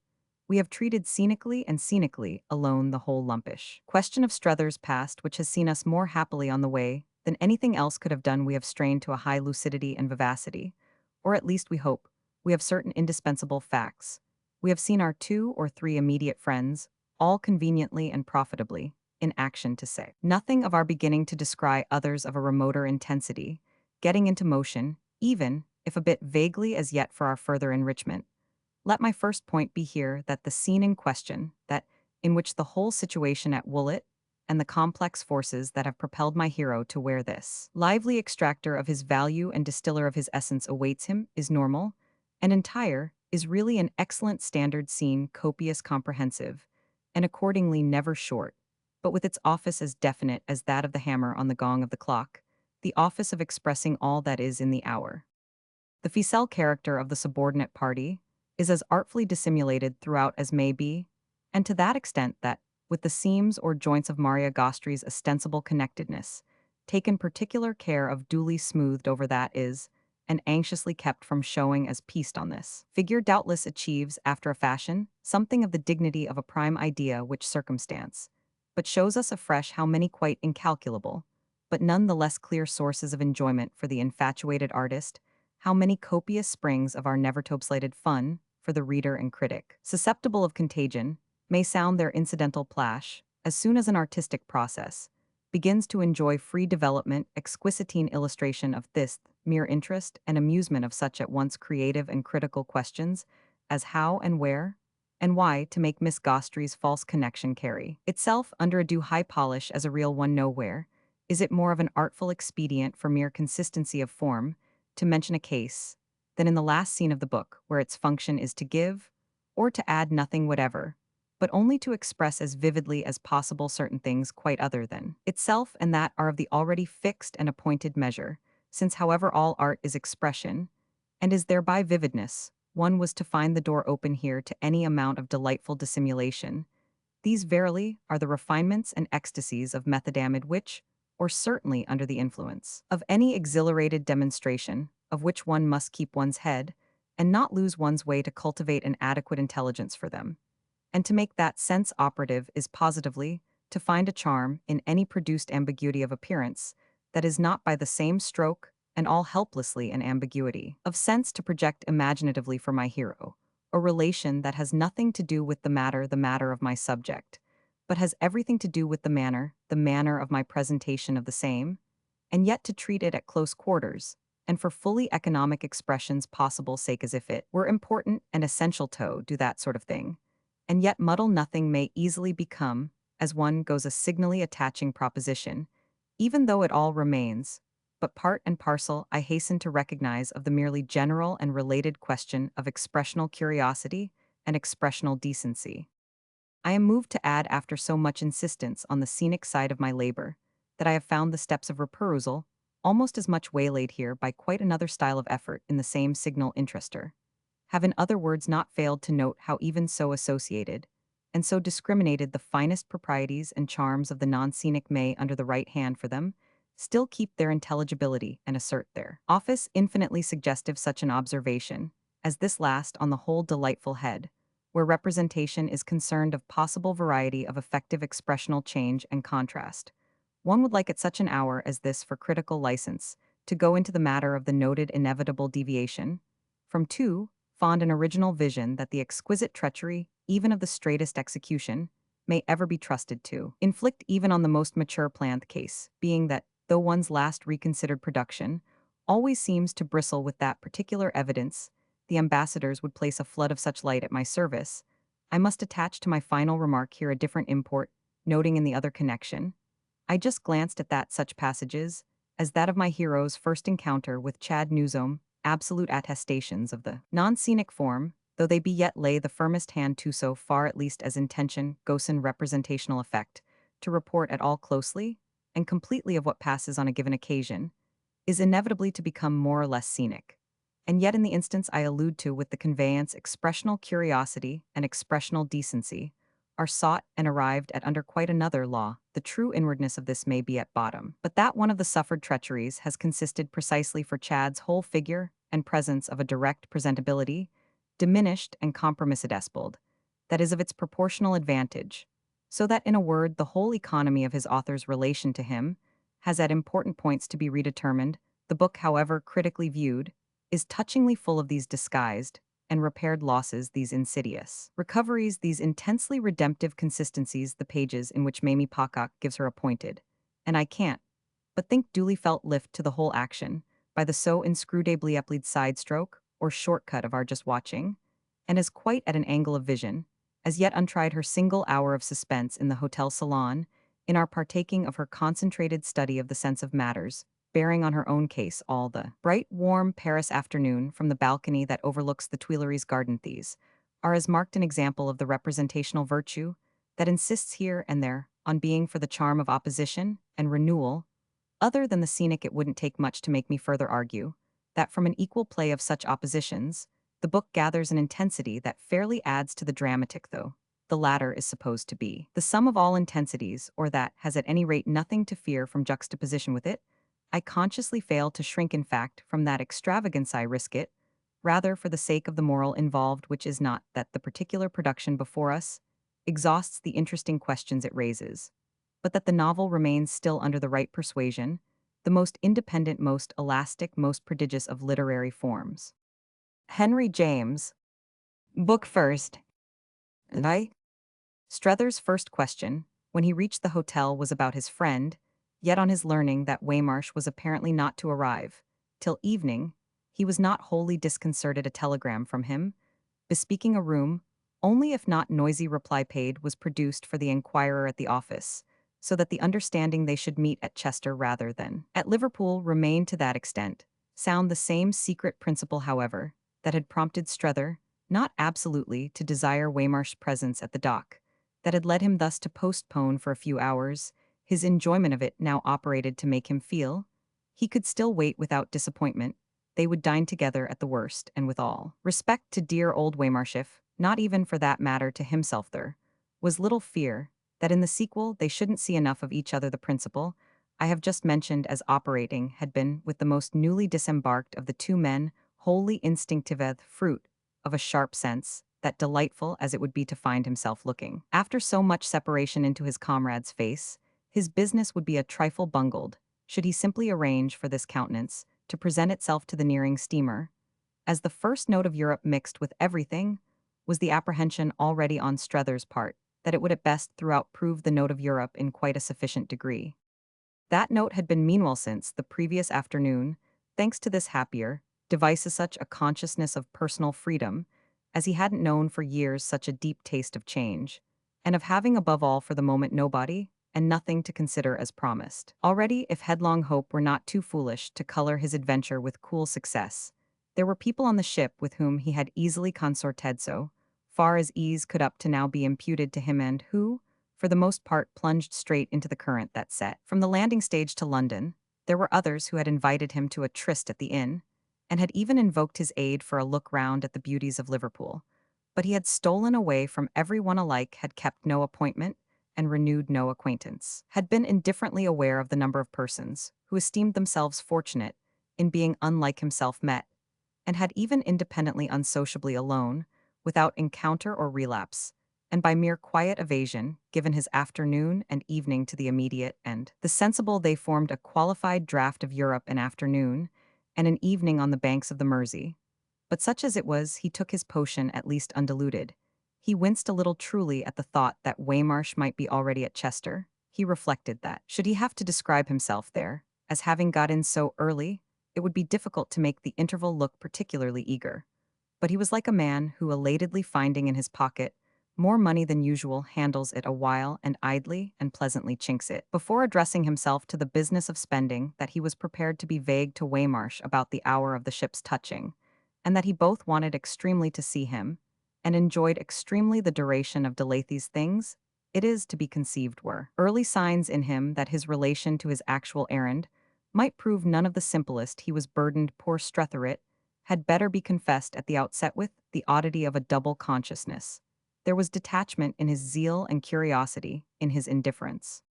A: We have treated scenically and scenically alone the whole lumpish question of Strether's past, which has seen us more happily on the way than anything else could have done. We have strained to a high lucidity and vivacity, or at least we hope. We have certain indispensable facts. We have seen our 2 or 3 immediate friends, all conveniently and profitably, in action to say. Nothing of our beginning to descry others of a remoter intensity, getting into motion, even, if a bit vaguely as yet for our further enrichment. Let my first point be here that the scene in question, that in which the whole situation at Woolwich and the complex forces that have propelled my hero to where this lively extractor of his value and distiller of his essence awaits him, is normal and entire, is really an excellent standard scene, copious, comprehensive, and accordingly never short, but with its office as definite as that of the hammer on the gong of the clock, the office of expressing all that is in the hour. The ficelle character of the subordinate party is as artfully dissimulated throughout as may be, and to that extent that, with the seams or joints of Maria Gostry's ostensible connectedness, taken particular care of, duly smoothed over, that is, and anxiously kept from showing as pieced on this figure, doubtless achieves, after a fashion, something of the dignity of a prime idea which circumstance, but shows us afresh how many quite incalculable, but none the less clear sources of enjoyment for the infatuated artist, how many copious springs of our never-to-obslated fun for the reader and critic, susceptible of contagion, may sound their incidental plash, as soon as an artistic process begins to enjoy free development, exquisitine illustration of this, mere interest and amusement of such at once creative and critical questions as how and where and why to make Miss Gostry's false connection carry itself under a due high polish as a real one. Nowhere is it more of an artful expedient for mere consistency of form, to mention a case, than in the last scene of the book, where its function is to give, or to add nothing whatever, but only to express as vividly as possible certain things quite other than itself, and that are of the already fixed and appointed measure, since however all art is expression, and is thereby vividness, one was to find the door open here to any amount of delightful dissimulation. These verily are the refinements and ecstasies of methodamid which, or certainly under the influence of any exhilarated demonstration, of which one must keep one's head, and not lose one's way to cultivate an adequate intelligence for them. And to make that sense operative is positively to find a charm in any produced ambiguity of appearance that is not by the same stroke and all helplessly an ambiguity of sense to project imaginatively for my hero, a relation that has nothing to do with the matter of my subject, but has everything to do with the manner of my presentation of the same, and yet to treat it at close quarters, and for fully economic expression's possible sake, as if it were important and essential to do that sort of thing, and yet muddle nothing may easily become, as one goes, a signally attaching proposition, even though it all remains, but part and parcel, I hasten to recognize, of the merely general and related question of expressional curiosity and expressional decency. I am moved to add, after so much insistence on the scenic side of my labor, that I have found the steps of reperusal almost as much waylaid here by quite another style of effort in the same signal interester, have in other words not failed to note how even so associated, and so discriminated the finest proprieties and charms of the non-scenic may, under the right hand for them, still keep their intelligibility and assert their office infinitely suggestive such an observation, as this last on the whole delightful head, where representation is concerned of possible variety of effective expressional change and contrast. One would like at such an hour as this for critical license, to go into the matter of the noted inevitable deviation, from two, fond an original vision that the exquisite treachery, even of the straightest execution, may ever be trusted to inflict even on the most mature planned case, being that, though one's last reconsidered production always seems to bristle with that particular evidence, the ambassadors would place a flood of such light at my service, I must attach to my final remark here a different import, noting in the other connection. I just glanced at that such passages, as that of my hero's first encounter with Chad Newsome, absolute attestations of the non-scenic form, though they be yet lay the firmest hand to so far at least as intention, Gosson representational effect, to report at all closely and completely of what passes on a given occasion, is inevitably to become more or less scenic. And yet in the instance I allude to with the conveyance expressional curiosity and expressional decency, are sought and arrived at under quite another law. The true inwardness of this may be at bottom, but that one of the suffered treacheries has consisted precisely for Chad's whole figure and presence of a direct presentability, diminished and compromised, that is of its proportional advantage, so that in a word the whole economy of his author's relation to him has at important points to be redetermined. The book, however critically viewed, is touchingly full of these disguised and repaired losses, these insidious recoveries, these intensely redemptive consistencies, the pages in which Mamie Pocock gives her a pointed, and I can't but think duly felt lift to the whole action, by the so inscrutably applied side stroke, or shortcut of our just watching, and is quite at an angle of vision, as yet untried her single hour of suspense in the hotel salon, in our partaking of her concentrated study of the sense of matters, bearing on her own case all the bright, warm Paris afternoon from the balcony that overlooks the Tuileries garden. These are as marked an example of the representational virtue that insists here and there on being for the charm of opposition and renewal. Other than the scenic, it wouldn't take much to make me further argue that from an equal play of such oppositions, the book gathers an intensity that fairly adds to the dramatic, though the latter is supposed to be the sum of all intensities, or that has at any rate nothing to fear from juxtaposition with it. I consciously fail to shrink, in fact, from that extravagance. I risk it, rather for the sake of the moral involved, which is not that the particular production before us exhausts the interesting questions it raises, but that the novel remains still under the right persuasion, the most independent, most elastic, most prodigious of literary forms. Henry James. Book first. And I? Strether's first question, when he reached the hotel, was about his friend, yet on his learning that Waymarsh was apparently not to arrive till evening, he was not wholly disconcerted. A telegram from him, bespeaking a room, only if not noisy reply paid, was produced for the inquirer at the office, so that the understanding they should meet at Chester rather than at Liverpool remained to that extent. Sound the same secret principle, however, that had prompted Strether, not absolutely to desire Waymarsh's presence at the dock, that had led him thus to postpone for a few hours his enjoyment of it, now operated to make him feel he could still wait without disappointment. They would dine together at the worst, and with all respect to dear old Waymarsh, if not even for that matter to himself, there was little fear that in the sequel they shouldn't see enough of each other. The principle I have just mentioned as operating had been, with the most newly disembarked of the two men, wholly instinctive, fruit of a sharp sense, that delightful as it would be to find himself looking, after so much separation, into his comrade's face, his business would be a trifle bungled, should he simply arrange for this countenance to present itself to the nearing steamer. As the first note of Europe mixed with everything, was the apprehension already on Strether's part that it would at best throughout prove the note of Europe in quite a sufficient degree. That note had been meanwhile since the previous afternoon, thanks to this happier device, such a consciousness of personal freedom, as he hadn't known for years, such a deep taste of change, and of having above all for the moment nobody and nothing to consider as promised. Already, if headlong hope were not too foolish to color his adventure with cool success, there were people on the ship with whom he had easily consorted, so far as ease could up to now be imputed to him, and who, for the most part, plunged straight into the current that set from the landing stage to London. There were others who had invited him to a tryst at the inn, and had even invoked his aid for a look round at the beauties of Liverpool. But he had stolen away from every one alike, had kept no appointment, and renewed no acquaintance, had been indifferently aware of the number of persons who esteemed themselves fortunate in being unlike himself met, and had even independently unsociably alone, without encounter or relapse, and by mere quiet evasion, given his afternoon and evening to the immediate end. The sensible they formed a qualified draught of Europe an afternoon, and an evening on the banks of the Mersey. But such as it was, he took his potion at least undiluted. He winced a little truly at the thought that Waymarsh might be already at Chester. He reflected that, should he have to describe himself there, as having got in so early, it would be difficult to make the interval look particularly eager. But he was like a man who, elatedly finding in his pocket more money than usual, handles it a while and idly and pleasantly chinks it, before addressing himself to the business of spending, that he was prepared to be vague to Waymarsh about the hour of the ship's touching, and that he both wanted extremely to see him, and enjoyed extremely the duration of Delathy's things, it is to be conceived were early signs in him that his relation to his actual errand might prove none of the simplest. He was burdened, poor Stretheret, had better be confessed at the outset, with the oddity of a double consciousness. There was detachment in his zeal and curiosity in his indifference.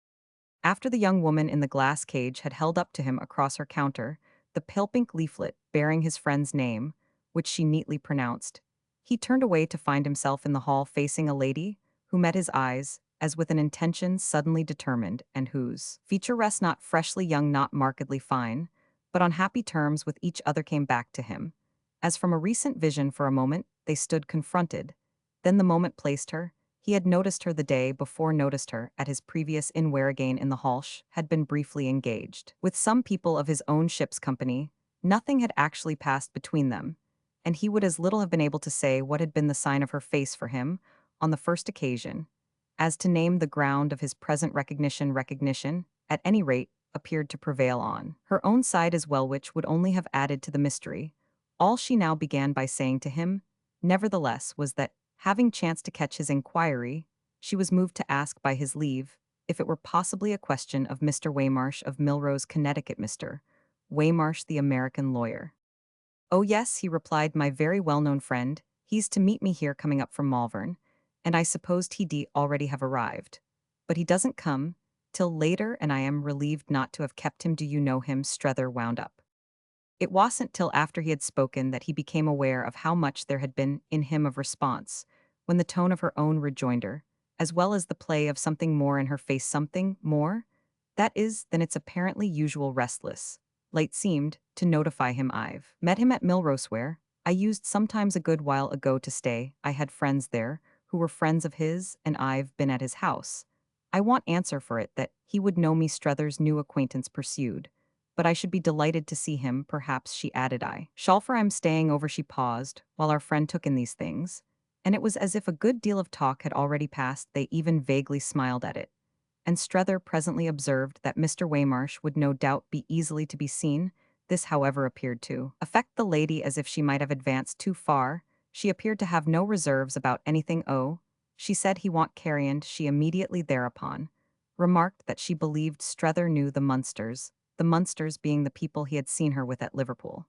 A: After the young woman in the glass cage had held up to him across her counter the pale pink leaflet bearing his friend's name, which she neatly pronounced, he turned away to find himself in the hall facing a lady who met his eyes as with an intention suddenly determined, and whose feature rests not freshly young, not markedly fine, but on happy terms with each other, came back to him. As from a recent vision, for a moment they stood confronted. Then the moment placed her. He had noticed her the day before, noticed her at his previous in Warragain in the Halsh, had been briefly engaged with some people of his own ship's company. Nothing had actually passed between them, and he would as little have been able to say what had been the sign of her face for him on the first occasion, as to name the ground of his present recognition. Recognition, at any rate, appeared to prevail on her own side as well, which would only have added to the mystery. All she now began by saying to him, nevertheless, was that, having chanced to catch his inquiry, she was moved to ask by his leave if it were possibly a question of Mr. Waymarsh of Milrose, Connecticut. Mr. Waymarsh, the American lawyer. Oh yes, he replied, my very well-known friend. He's to meet me here coming up from Malvern, and I supposed he'd already have arrived. But he doesn't come till later, and I am relieved not to have kept him. Do you know him? Strether wound up. It wasn't till after he had spoken that he became aware of how much there had been in him of response, when the tone of her own rejoinder, as well as the play of something more in her face, something more, that is, than its apparently usual restless light, seemed to notify him. I've met him at Milrose, where I used sometimes a good while ago to stay. I had friends there who were friends of his, and I've been at his house. I want answer for it that he would know me. Strether's new acquaintance pursued. But I should be delighted to see him, perhaps, she added. I shall, for I'm staying over. She paused, while our friend took in these things, and it was as if a good deal of talk had already passed. They even vaguely smiled at it, and Strether presently observed that Mr. Waymarsh would no doubt be easily to be seen. This, however, appeared to affect the lady as if she might have advanced too far. She appeared to have no reserves about anything. Oh, she said, he want carrion. She immediately thereupon remarked that she believed Strether knew the Munsters being the people he had seen her with at Liverpool.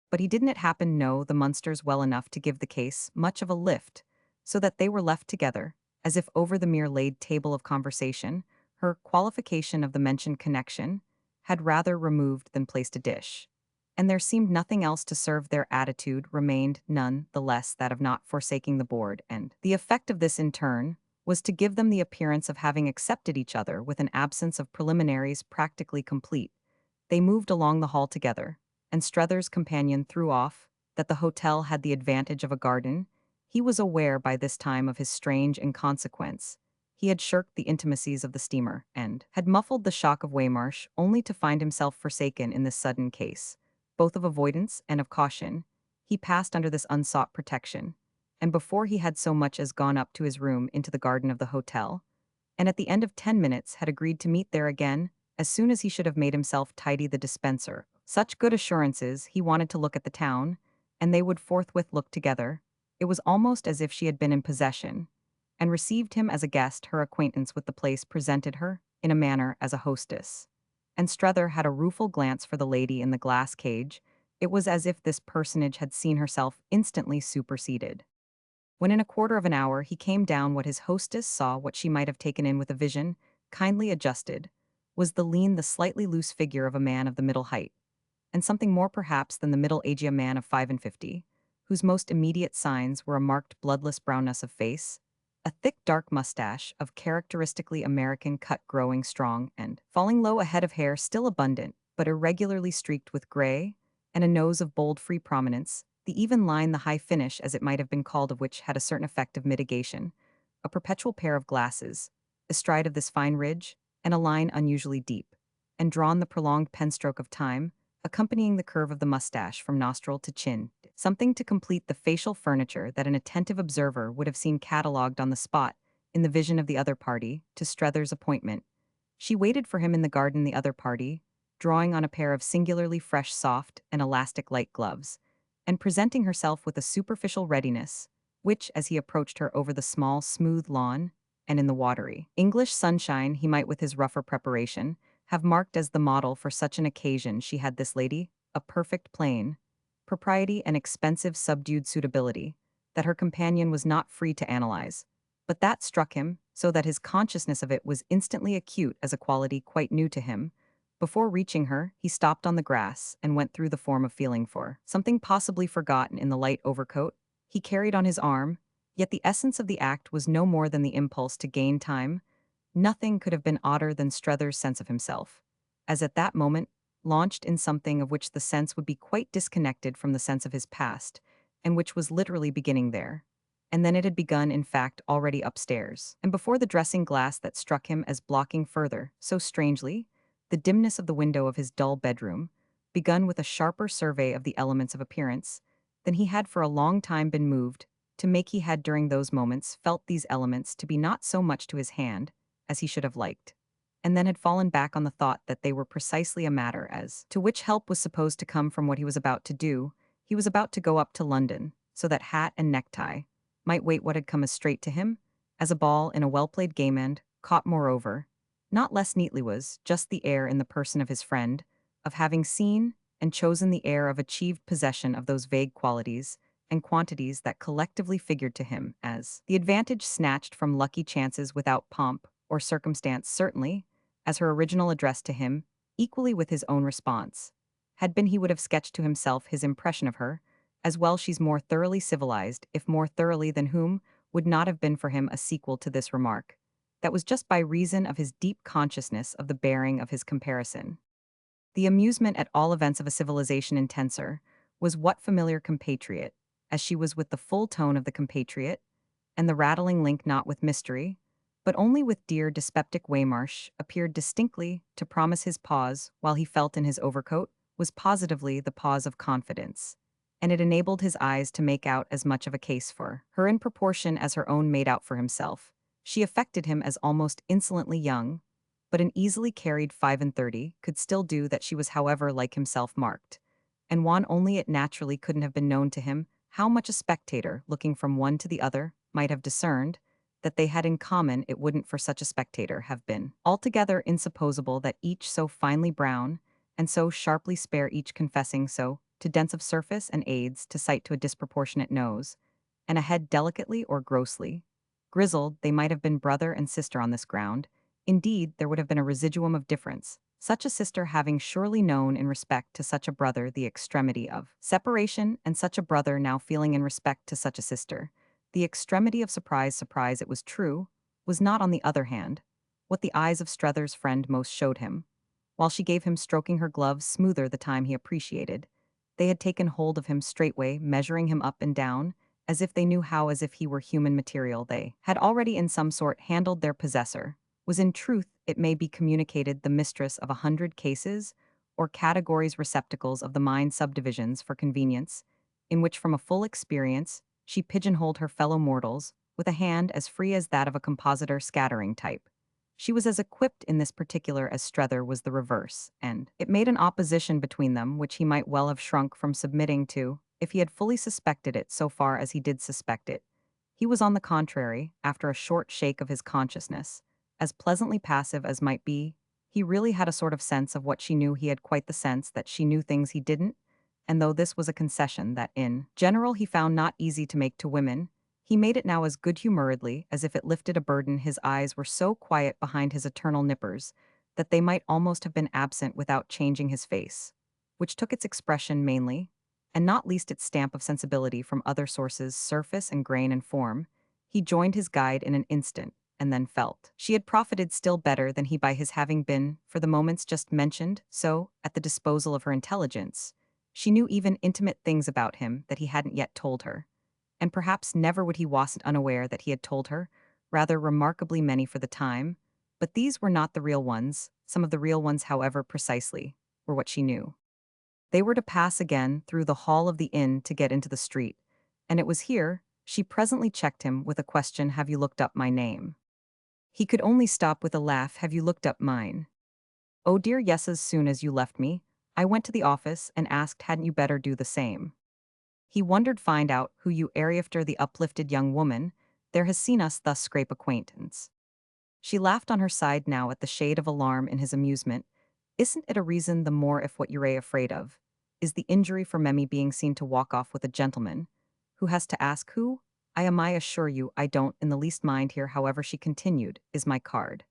A: But he didn't happen know the Munsters well enough to give the case much of a lift, so that they were left together, as if over the mere laid table of conversation. Her qualification of the mentioned connection had rather removed than placed a dish, and there seemed nothing else to serve. Their attitude remained none the less that of not forsaking the board, and the effect of this in turn was to give them the appearance of having accepted each other with an absence of preliminaries practically complete. They moved along the hall together, and Strether's companion threw off that the hotel had the advantage of a garden. He was aware by this time of his strange inconsequence. He had shirked the intimacies of the steamer, and had muffled the shock of Waymarsh, only to find himself forsaken in this sudden case, both of avoidance and of caution. He passed under this unsought protection, and before he had so much as gone up to his room into the garden of the hotel, and at the end of 10 minutes had agreed to meet there again, as soon as he should have made himself tidy the dispenser. Such good assurances. He wanted to look at the town, and they would forthwith look together. It was almost as if she had been in possession, and received him as a guest. Her acquaintance with the place presented her, in a manner, as a hostess. And Strether had a rueful glance for the lady in the glass cage. It was as if this personage had seen herself instantly superseded. When in a quarter of an hour he came down, what his hostess saw, what she might have taken in with a vision, kindly adjusted, was the slightly loose figure of a man of the middle height, and something more perhaps than the middle-aged man of 55, whose most immediate signs were a marked bloodless brownness of face, a thick dark mustache of characteristically American cut growing strong and falling low, a head of hair still abundant, but irregularly streaked with gray, and a nose of bold free prominence, the even line, the high finish as it might have been called, of which had a certain effect of mitigation, a perpetual pair of glasses, astride of this fine ridge, and a line unusually deep, and drawn the prolonged penstroke of time, accompanying the curve of the mustache from nostril to chin, something to complete the facial furniture that an attentive observer would have seen catalogued on the spot, in the vision of the other party, to Strether's appointment. She waited for him in the garden, the other party, drawing on a pair of singularly fresh, soft, and elastic light gloves, and presenting herself with a superficial readiness, which, as he approached her over the small, smooth lawn, and in the watery English sunshine, he might, with his rougher preparation, have marked as the model for such an occasion. She had, this lady, a perfect plain propriety and expensive subdued suitability, that her companion was not free to analyze. But that struck him, so that his consciousness of it was instantly acute as a quality quite new to him. Before reaching her, he stopped on the grass and went through the form of feeling for something possibly forgotten in the light overcoat he carried on his arm, yet the essence of the act was no more than the impulse to gain time. Nothing could have been odder than Strether's sense of himself, as at that moment, launched in something of which the sense would be quite disconnected from the sense of his past, and which was literally beginning there. And then it had begun, in fact, already upstairs, and before the dressing glass that struck him as blocking further, so strangely, the dimness of the window of his dull bedroom, begun with a sharper survey of the elements of appearance, than he had for a long time been moved to make. He had during those moments felt these elements to be not so much to his hand, as he should have liked, and then had fallen back on the thought that they were precisely a matter as to which help was supposed to come from what he was about to do. He was about to go up to London, so that hat and necktie might wait what had come as straight to him, as a ball in a well-played game, and caught moreover, not less neatly, was just the air in the person of his friend, of having seen and chosen the air of achieved possession of those vague qualities and quantities that collectively figured to him as the advantage snatched from lucky chances, without pomp or circumstance, certainly, as her original address to him, equally with his own response, had been. He would have sketched to himself his impression of her, as well. She's more thoroughly civilized, if more thoroughly than whom, would not have been for him a sequel to this remark. That was just by reason of his deep consciousness of the bearing of his comparison. The amusement, at all events, of a civilization intenser, was what familiar compatriot, as she was with the full tone of the compatriot, and the rattling link not with mystery, but only with dear dyspeptic Waymarsh, appeared distinctly to promise. His pause, while he felt in his overcoat, was positively the pause of confidence, and it enabled his eyes to make out as much of a case for her in proportion as her own made out for himself. She affected him as almost insolently young, but an easily carried 35 could still do that. She was, however, like himself, marked, and one only it naturally couldn't have been known to him how much a spectator, looking from one to the other, might have discerned that they had in common. It wouldn't for such a spectator have been altogether insupposable that each so finely brown and so sharply spare, each confessing so to dents of surface and aids to sight, to a disproportionate nose, and a head delicately or grossly grizzled, they might have been brother and sister on this ground. Indeed, there would have been a residuum of difference, such a sister having surely known in respect to such a brother the extremity of separation, and such a brother now feeling in respect to such a sister the extremity of surprise. Surprise, it was true, was not, on the other hand, what the eyes of Strether's friend most showed him. While she gave him stroking her gloves smoother the time he appreciated, they had taken hold of him straightway, measuring him up and down, as if they knew how, as if he were human material. They had already in some sort handled their possessor, was in truth, it may be communicated, the mistress of 100 cases, or categories, receptacles of the mind, subdivisions for convenience, in which from a full experience she pigeonholed her fellow mortals with a hand as free as that of a compositor scattering type. She was as equipped in this particular as Strether was the reverse, and it made an opposition between them which he might well have shrunk from submitting to if he had fully suspected it. So far as he did suspect it, he was, on the contrary, after a short shake of his consciousness, as pleasantly passive as might be. He really had a sort of sense of what she knew. He had quite the sense that she knew things he didn't, and though this was a concession that in general he found not easy to make to women, he made it now as good-humoredly as if it lifted a burden. His eyes were so quiet behind his eternal nippers that they might almost have been absent without changing his face, which took its expression mainly, and not least its stamp of sensibility from other sources, surface and grain and form. He joined his guide in an instant, and then felt. She had profited still better than he by his having been, for the moments just mentioned, so, at the disposal of her intelligence. She knew even intimate things about him that he hadn't yet told her. And perhaps never would he wasn't unaware that he had told her, rather remarkably many for the time, but these were not the real ones, some of the real ones, however, precisely, were what she knew. They were to pass again through the hall of the inn to get into the street, and it was here she presently checked him with a question, "Have you looked up my name?" He could only stop with a laugh, "Have you looked up mine?" "Oh dear, yes, as soon as you left me. I went to the office and asked hadn't you better do the same. He wondered find out who you are after the uplifted young woman, there has seen us thus scrape acquaintance." She laughed on her side now at the shade of alarm in his amusement. "Isn't it a reason the more if what you're afraid of is the injury for Memmy being seen to walk off with a gentleman who has to ask who? I assure you I don't in the least mind here, however," she continued, "is my card.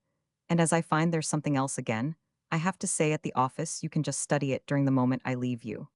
A: And as I find there's something else again, I have to say at the office you can just study it during the moment I leave you."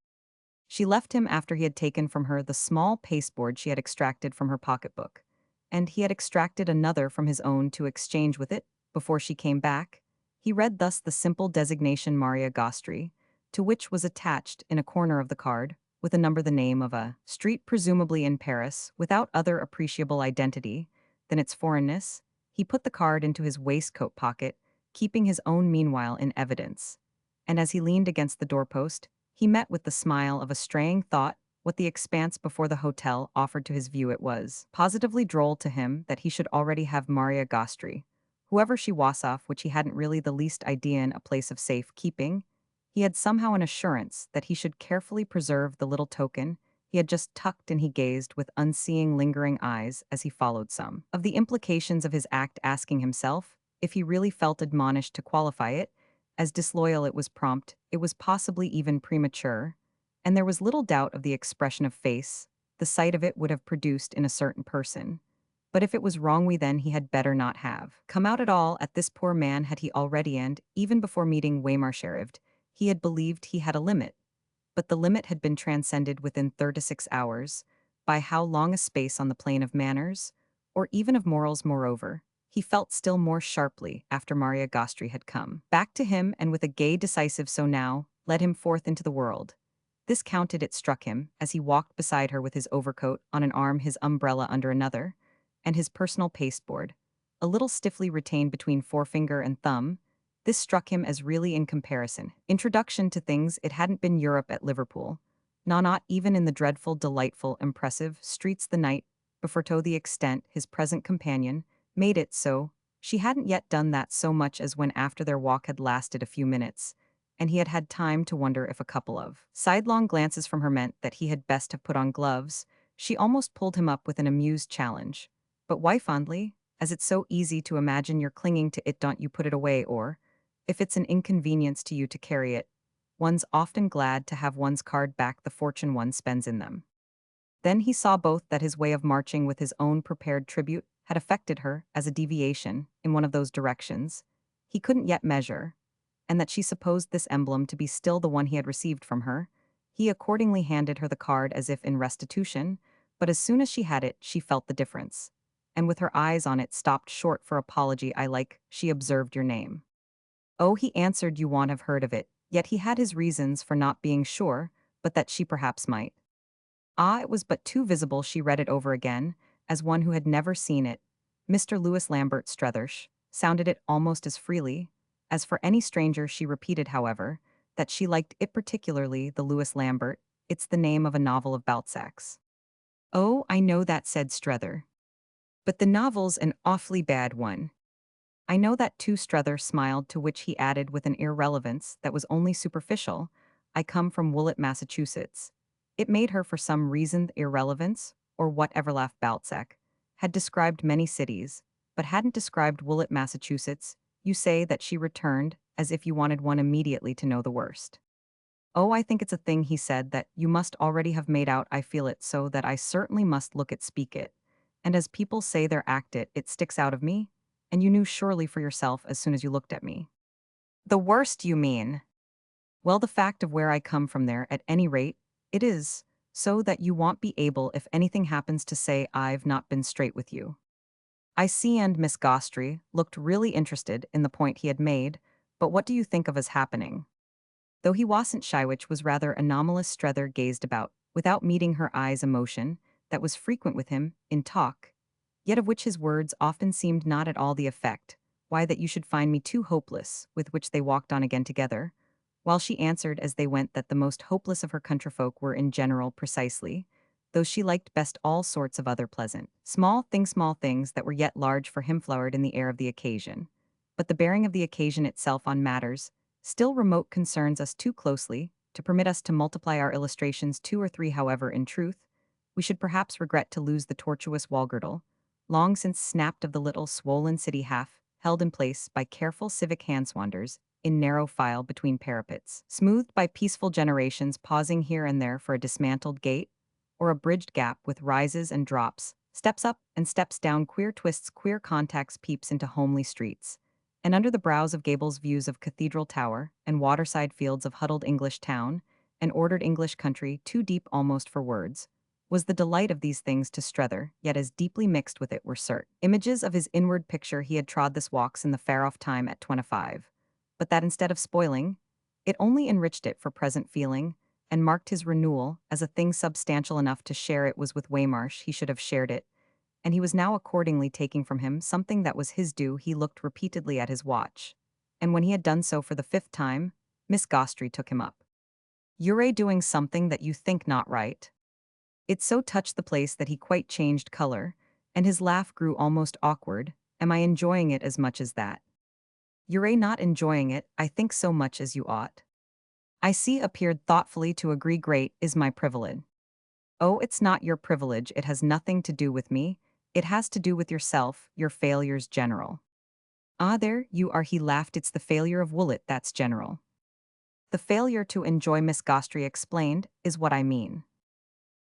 A: She left him after he had taken from her the small pasteboard she had extracted from her pocketbook, and he had extracted another from his own to exchange with it before she came back. He read thus the simple designation Maria Gostri, to which was attached in a corner of the card, with a number, the name of a street presumably in Paris, without other appreciable identity than its foreignness. He put the card into his waistcoat pocket, keeping his own meanwhile in evidence. And as he leaned against the doorpost, he met with the smile of a straying thought what the expanse before the hotel offered to his view. It was positively droll to him that he should already have Maria Gostri, whoever she was off, which he hadn't really the least idea in a place of safe keeping. He had somehow an assurance that he should carefully preserve the little token he had just tucked, and he gazed with unseeing lingering eyes as he followed some of the implications of his act, asking himself if he really felt admonished to qualify it as disloyal. It was prompt, it was possibly even premature, and there was little doubt of the expression of face the sight of it would have produced in a certain person. But if it was wrongly, then he had better not have come out at all. At this poor man had he already, and even before meeting Waymarsheriffed, he had believed he had a limit, but the limit had been transcended within 36 hours. By how long a space on the plane of manners, or even of morals, moreover? He felt still more sharply after Maria Gostri had come back to him, and with a gay decisive so now, led him forth into the world. This counted, it struck him, as he walked beside her with his overcoat on an arm, his umbrella under another, and his personal pasteboard, a little stiffly retained between forefinger and thumb. This struck him as really, in comparison, introduction to things, it hadn't been Europe at Liverpool. Not even in the dreadful, delightful, impressive streets the night before, to the extent his present companion made it so. She hadn't yet done that so much as when, after their walk had lasted a few minutes, and he had had time to wonder if a couple of sidelong glances from her meant that he had best have put on gloves, she almost pulled him up with an amused challenge. "But why fondly? As it's so easy to imagine you're clinging to it, don't you put it away, or if it's an inconvenience to you to carry it, one's often glad to have one's card back the fortune one spends in them." Then he saw both that his way of marching with his own prepared tribute had affected her as a deviation in one of those directions he couldn't yet measure, and that she supposed this emblem to be still the one he had received from her. He accordingly handed her the card as if in restitution, but as soon as she had it, she felt the difference, and with her eyes on it, stopped short for apology. She observed your name." "Oh," he answered, "you won't have heard of it." Yet he had his reasons for not being sure, but that she perhaps might. Ah, it was but too visible. She read it over again, as one who had never seen it. Mr. Louis Lambert Strethersh sounded it almost as freely as for any stranger. She repeated, however, that she liked it particularly, the Louis Lambert. "It's the name of a novel of Balzac's." "Oh, I know that," said Strether. "But the novel's an awfully bad one." "I know that too." Strether smiled, to which he added with an irrelevance that was only superficial, "I come from Woollet, Massachusetts." It made her, for some reason, the irrelevance, or whatever, laugh. Balzac had described many cities, but hadn't described Woollet, Massachusetts. "You say that," she returned, as if you wanted one immediately to know the worst. "Oh, I think it's a thing," he said, "that you must already have made out. I feel it so that I certainly must look it, speak it. And as people say they're act it, it sticks out of me. And you knew surely for yourself as soon as you looked at me." The worst, you mean? Well, the fact of where I come from there, at any rate, it is, so that you won't be able if anything happens to say I've not been straight with you. I see, and Miss Gostry looked really interested in the point he had made, but what do you think of as happening? Though he wasn't shy, which was rather anomalous, Strether gazed about, without meeting her eyes, emotion that was frequent with him in talk, yet of which his words often seemed not at all the effect. Why, that you should find me too hopeless, with which they walked on again together, while she answered as they went that the most hopeless of her countryfolk were in general precisely, though she liked best all sorts of other pleasant, small things that were yet large for him, flowered in the air of the occasion. But the bearing of the occasion itself on matters still remote concerns us too closely to permit us to multiply our illustrations two or three. However, in truth, we should perhaps regret to lose the tortuous wall-girdle, long since snapped, of the little swollen city, half held in place by careful civic handswanders in narrow file between parapets, smoothed by peaceful generations pausing here and there for a dismantled gate, or a bridged gap with rises and drops, steps up and steps down, queer twists, queer contacts, peeps into homely streets. And under the brows of gables, views of cathedral tower and waterside fields of huddled English town and ordered English country, too deep almost for words, was the delight of these things to Strether, yet as deeply mixed with it were cert images of his inward picture. He had trod this walks in the far-off time at 25, but that instead of spoiling, it only enriched it for present feeling, and marked his renewal as a thing substantial enough to share it. Was with Waymarsh he should have shared it, and he was now accordingly taking from him something that was his due. He looked repeatedly at his watch, and when he had done so for the fifth time, Miss Gostry took him up. "You're doing something that you think not right." It so touched the place that he quite changed color, and his laugh grew almost awkward. "Am I enjoying it as much as that?" "You're not enjoying it, I think, so much as you ought." I see, appeared thoughtfully to agree. "Great is my privilege." "Oh, it's not your privilege, it has nothing to do with me, it has to do with yourself, your failures general." "Ah, there you are," he laughed. "It's the failure of Woollett that's general." "The failure to enjoy," Miss Gostry explained, "is what I mean."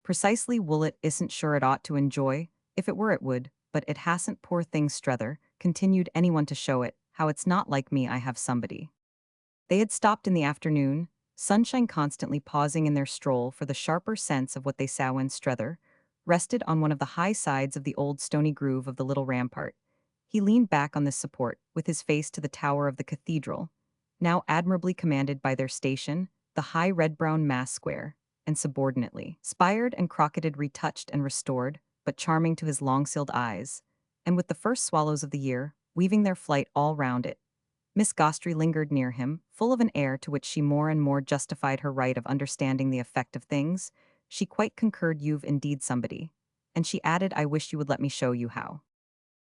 A: "Precisely. Woollett isn't sure it ought to enjoy, if it were it would, but it hasn't, poor thing, Strether," continued, "anyone to show it, how it's not like me. I have somebody." They had stopped in the afternoon, sunshine constantly pausing in their stroll for the sharper sense of what they saw when Strether rested on one of the high sides of the old stony groove of the little rampart. He leaned back on this support, with his face to the tower of the cathedral, now admirably commanded by their station, the high red-brown mass, square and subordinately spired and crocketed, retouched and restored, but charming to his long-sealed eyes, and with the first swallows of the year weaving their flight all round it. Miss Gostry lingered near him, full of an air to which she more and more justified her right of understanding the effect of things. She quite concurred. "You've indeed somebody." And she added, "I wish you would let me show you how."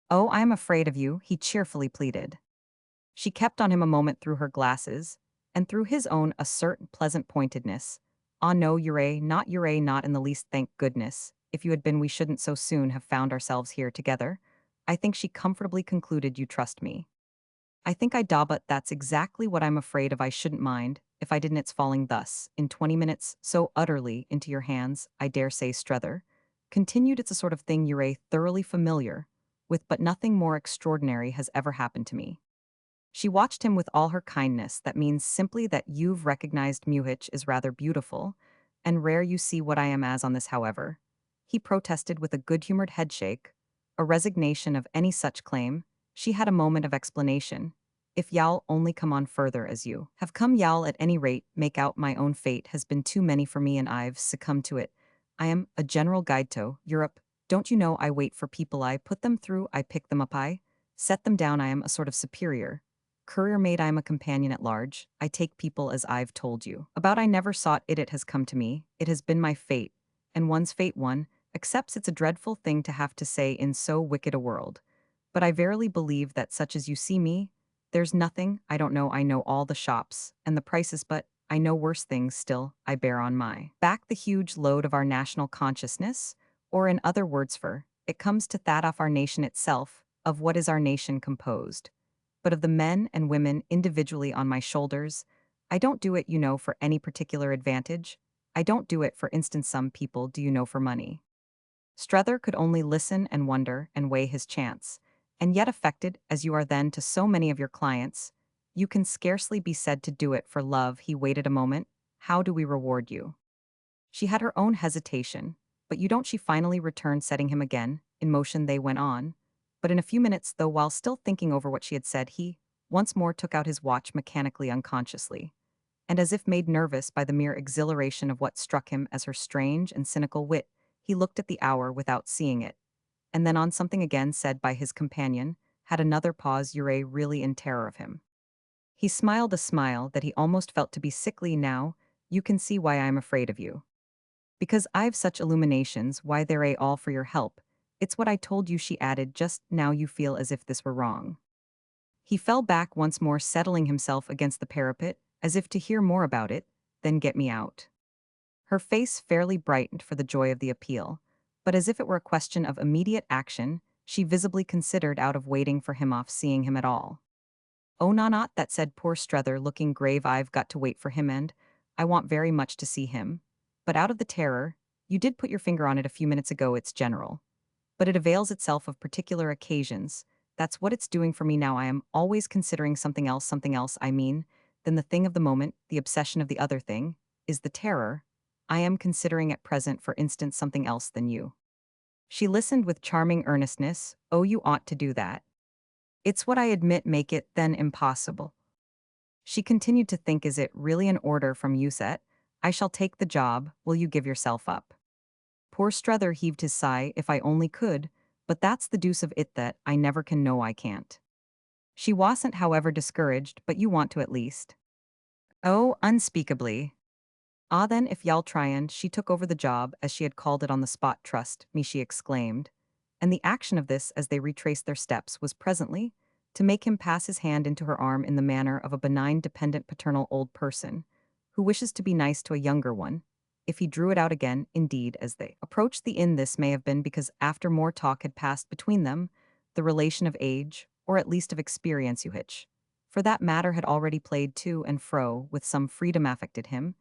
A: "Oh, I am afraid of you," he cheerfully pleaded. She kept on him a moment through her glasses, and through his own a certain pleasant pointedness. "Ah, no, you're not in the least, thank goodness. If you had been, we shouldn't so soon have found ourselves here together. I think," she comfortably concluded, "you trust me." "I think I do, but that's exactly what I'm afraid of. I shouldn't mind, if I didn't. It's falling thus, in 20 minutes, so utterly into your hands, I dare say, Strether," continued. "It's a sort of thing you're thoroughly familiar with, but nothing more extraordinary has ever happened to me." She watched him with all her kindness. "That means simply that you've recognized Muhich is rather beautiful, and rare. You see what I am as on this, however," he protested with a good-humored headshake, "a resignation of any such claim." She had a moment of explanation. "If y'all only come on further as you have come, y'all at any rate make out my own fate has been too many for me, and I've succumbed to it. I am a general guide to Europe. Don't you know, I wait for people, I put them through, I pick them up, I set them down. I am a sort of superior courier maid. I am a companion at large. I take people as I've told you about. I never sought it, it has come to me. It has been my fate, and one's fate one accepts. It's a dreadful thing to have to say in so wicked a world, but I verily believe that such as you see me, there's nothing I don't know. I know all the shops and the prices, but I know worse things still. I bear on my back the huge load of our national consciousness, or in other words, for it comes to that of our nation itself, of what is our nation composed, but of the men and women individually on my shoulders. I don't do it, you know, for any particular advantage. I don't do it, for instance, some people do, you know, for money." Strether could only listen and wonder and weigh his chance. "And yet affected, as you are then to so many of your clients, You can scarcely be said to do it for love. He waited a moment. How do we reward you? She had her own hesitation, but you don't. She finally returned, setting him again. In motion they went on. But in a few minutes, though, while still thinking over what she had said, he once more took out his watch mechanically, unconsciously, and as if made nervous by the mere exhilaration of what struck him as her strange and cynical wit, he looked at the hour without seeing it, and then on something again said by his companion, had another pause, Ure really in terror of him. He smiled a smile that he almost felt to be sickly. Now, you can see why I am afraid of you. Because I've such illuminations, why they're all for your help. It's what I told you, she added, just now you feel as if this were wrong. He fell back once more, settling himself against the parapet, as if to hear more about it, then get me out. Her face fairly brightened for the joy of the appeal, but as if it were a question of immediate action, she visibly considered out of waiting for him off seeing him at all. Oh, no, not that, said poor Strether, looking grave. I've got to wait for him, and I want very much to see him. But out of the terror, you did put your finger on it a few minutes ago, it's general. But it avails itself of particular occasions. That's what it's doing for me now. I am always considering something else, I mean, than the thing of the moment, the obsession of the other thing, is the terror. I am considering at present, for instance, something else than you. She listened with charming earnestness. Oh, you ought to do that. It's what I admit make it, then, impossible. She continued to think, is it really an order from you set? I shall take the job, will you give yourself up? Poor Strether heaved his sigh. If I only could, but that's the deuce of it that I never can. No, I can't. She wasn't, however, discouraged, but you want to at least. Oh, unspeakably. Ah, then, if y'all try, and she took over the job, as she had called it on the spot. Trust me, she exclaimed. And the action of this, as they retraced their steps, was presently to make him pass his hand into her arm in the manner of a benign, dependent, paternal old person who wishes to be nice to a younger one. If he drew it out again, indeed, as they approached the inn, this may have been because after more talk had passed between them, the relation of age, or at least of experience, which, for that matter, had already played to and fro with some freedom, affected him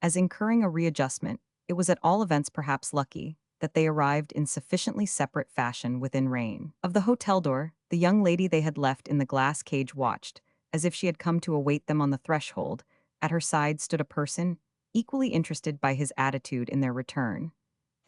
A: as incurring a readjustment. It was at all events perhaps lucky that they arrived in sufficiently separate fashion within range of the hotel door. The young lady they had left in the glass cage watched, as if she had come to await them on the threshold. At her side stood a person, equally interested by his attitude in their return,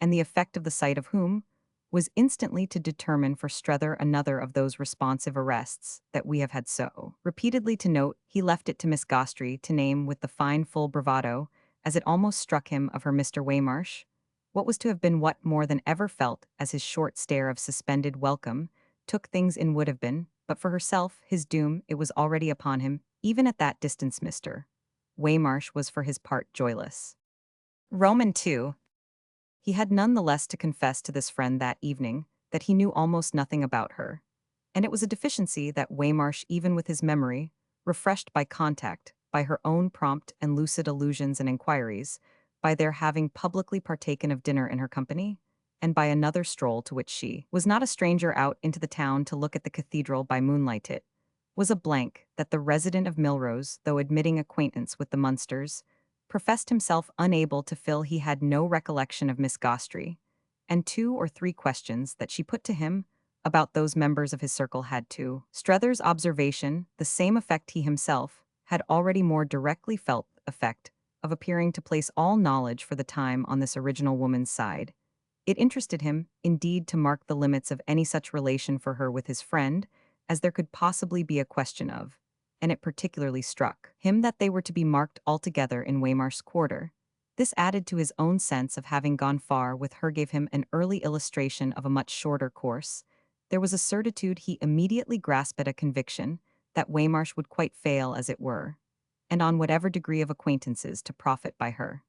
A: and the effect of the sight of whom was instantly to determine for Strether another of those responsive arrests that we have had so repeatedly to note. He left it to Miss Gostry to name with the fine full bravado, as it almost struck him of her, Mr. Waymarsh, what was to have been what more than ever felt as his short stare of suspended welcome took things in. Would have been, but for herself, his doom, it was already upon him. Even at that distance Mr. Waymarsh was for his part joyless. Roman 2. He had none the less to confess to this friend that evening that he knew almost nothing about her. And it was a deficiency that Waymarsh, even with his memory, refreshed by contact, by her own prompt and lucid allusions and inquiries, by their having publicly partaken of dinner in her company, and by another stroll to which she was not a stranger out into the town to look at the cathedral by moonlight. It was a blank that the resident of Milrose, though admitting acquaintance with the Munsters, professed himself unable to fill. He had no recollection of Miss Gostry, and 2 or 3 questions that she put to him about those members of his circle had, to Strether's observation, the same effect he himself had already more directly felt, effect of appearing to place all knowledge for the time on this original woman's side. It interested him, indeed, to mark the limits of any such relation for her with his friend as there could possibly be a question of, and it particularly struck him that they were to be marked altogether in Waymarsh's quarter. This, added to his own sense of having gone far with her, gave him an early illustration of a much shorter course. There was a certitude he immediately grasped at, a conviction that Waymarsh would quite fail, as it were, and on whatever degree of acquaintances, to profit by her.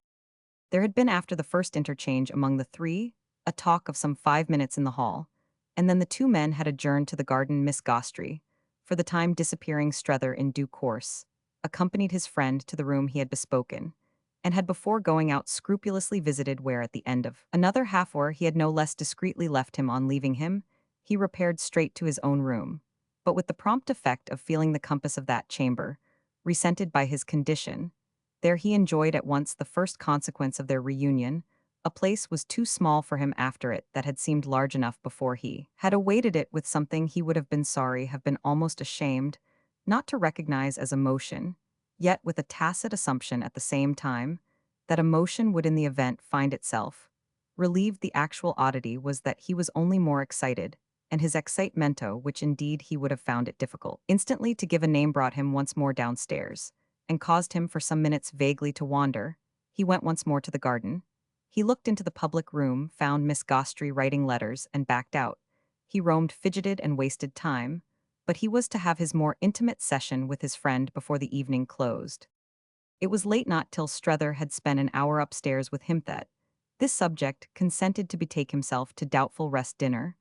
A: There had been, after the first interchange among the 3, a talk of some 5 minutes in the hall, and then the 2 men had adjourned to the garden. Miss Gostry, for the time disappearing, Strether in due course accompanied his friend to the room he had bespoken, and had before going out scrupulously visited where, at the end of another half-hour, he had no less discreetly left him. On leaving him, he repaired straight to his own room, but with the prompt effect of feeling the compass of that chamber resented by his condition. There he enjoyed at once the first consequence of their reunion. A place was too small for him after it that had seemed large enough before. He had awaited it with something he would have been sorry, have been almost ashamed, not to recognize as emotion, yet with a tacit assumption at the same time that emotion would in the event find itself. Relieved the actual oddity was that he was only more excited, and his excitemento, which indeed he would have found it difficult, instantly to give a name brought him once more downstairs, and caused him for some minutes vaguely to wander. He went once more to the garden. He looked into the public room, found Miss Gostry writing letters, and backed out. He roamed, fidgeted, and wasted time, but he was to have his more intimate session with his friend before the evening closed. It was late not till Strether had spent an hour upstairs with him that this subject consented to betake himself to doubtful rest dinner,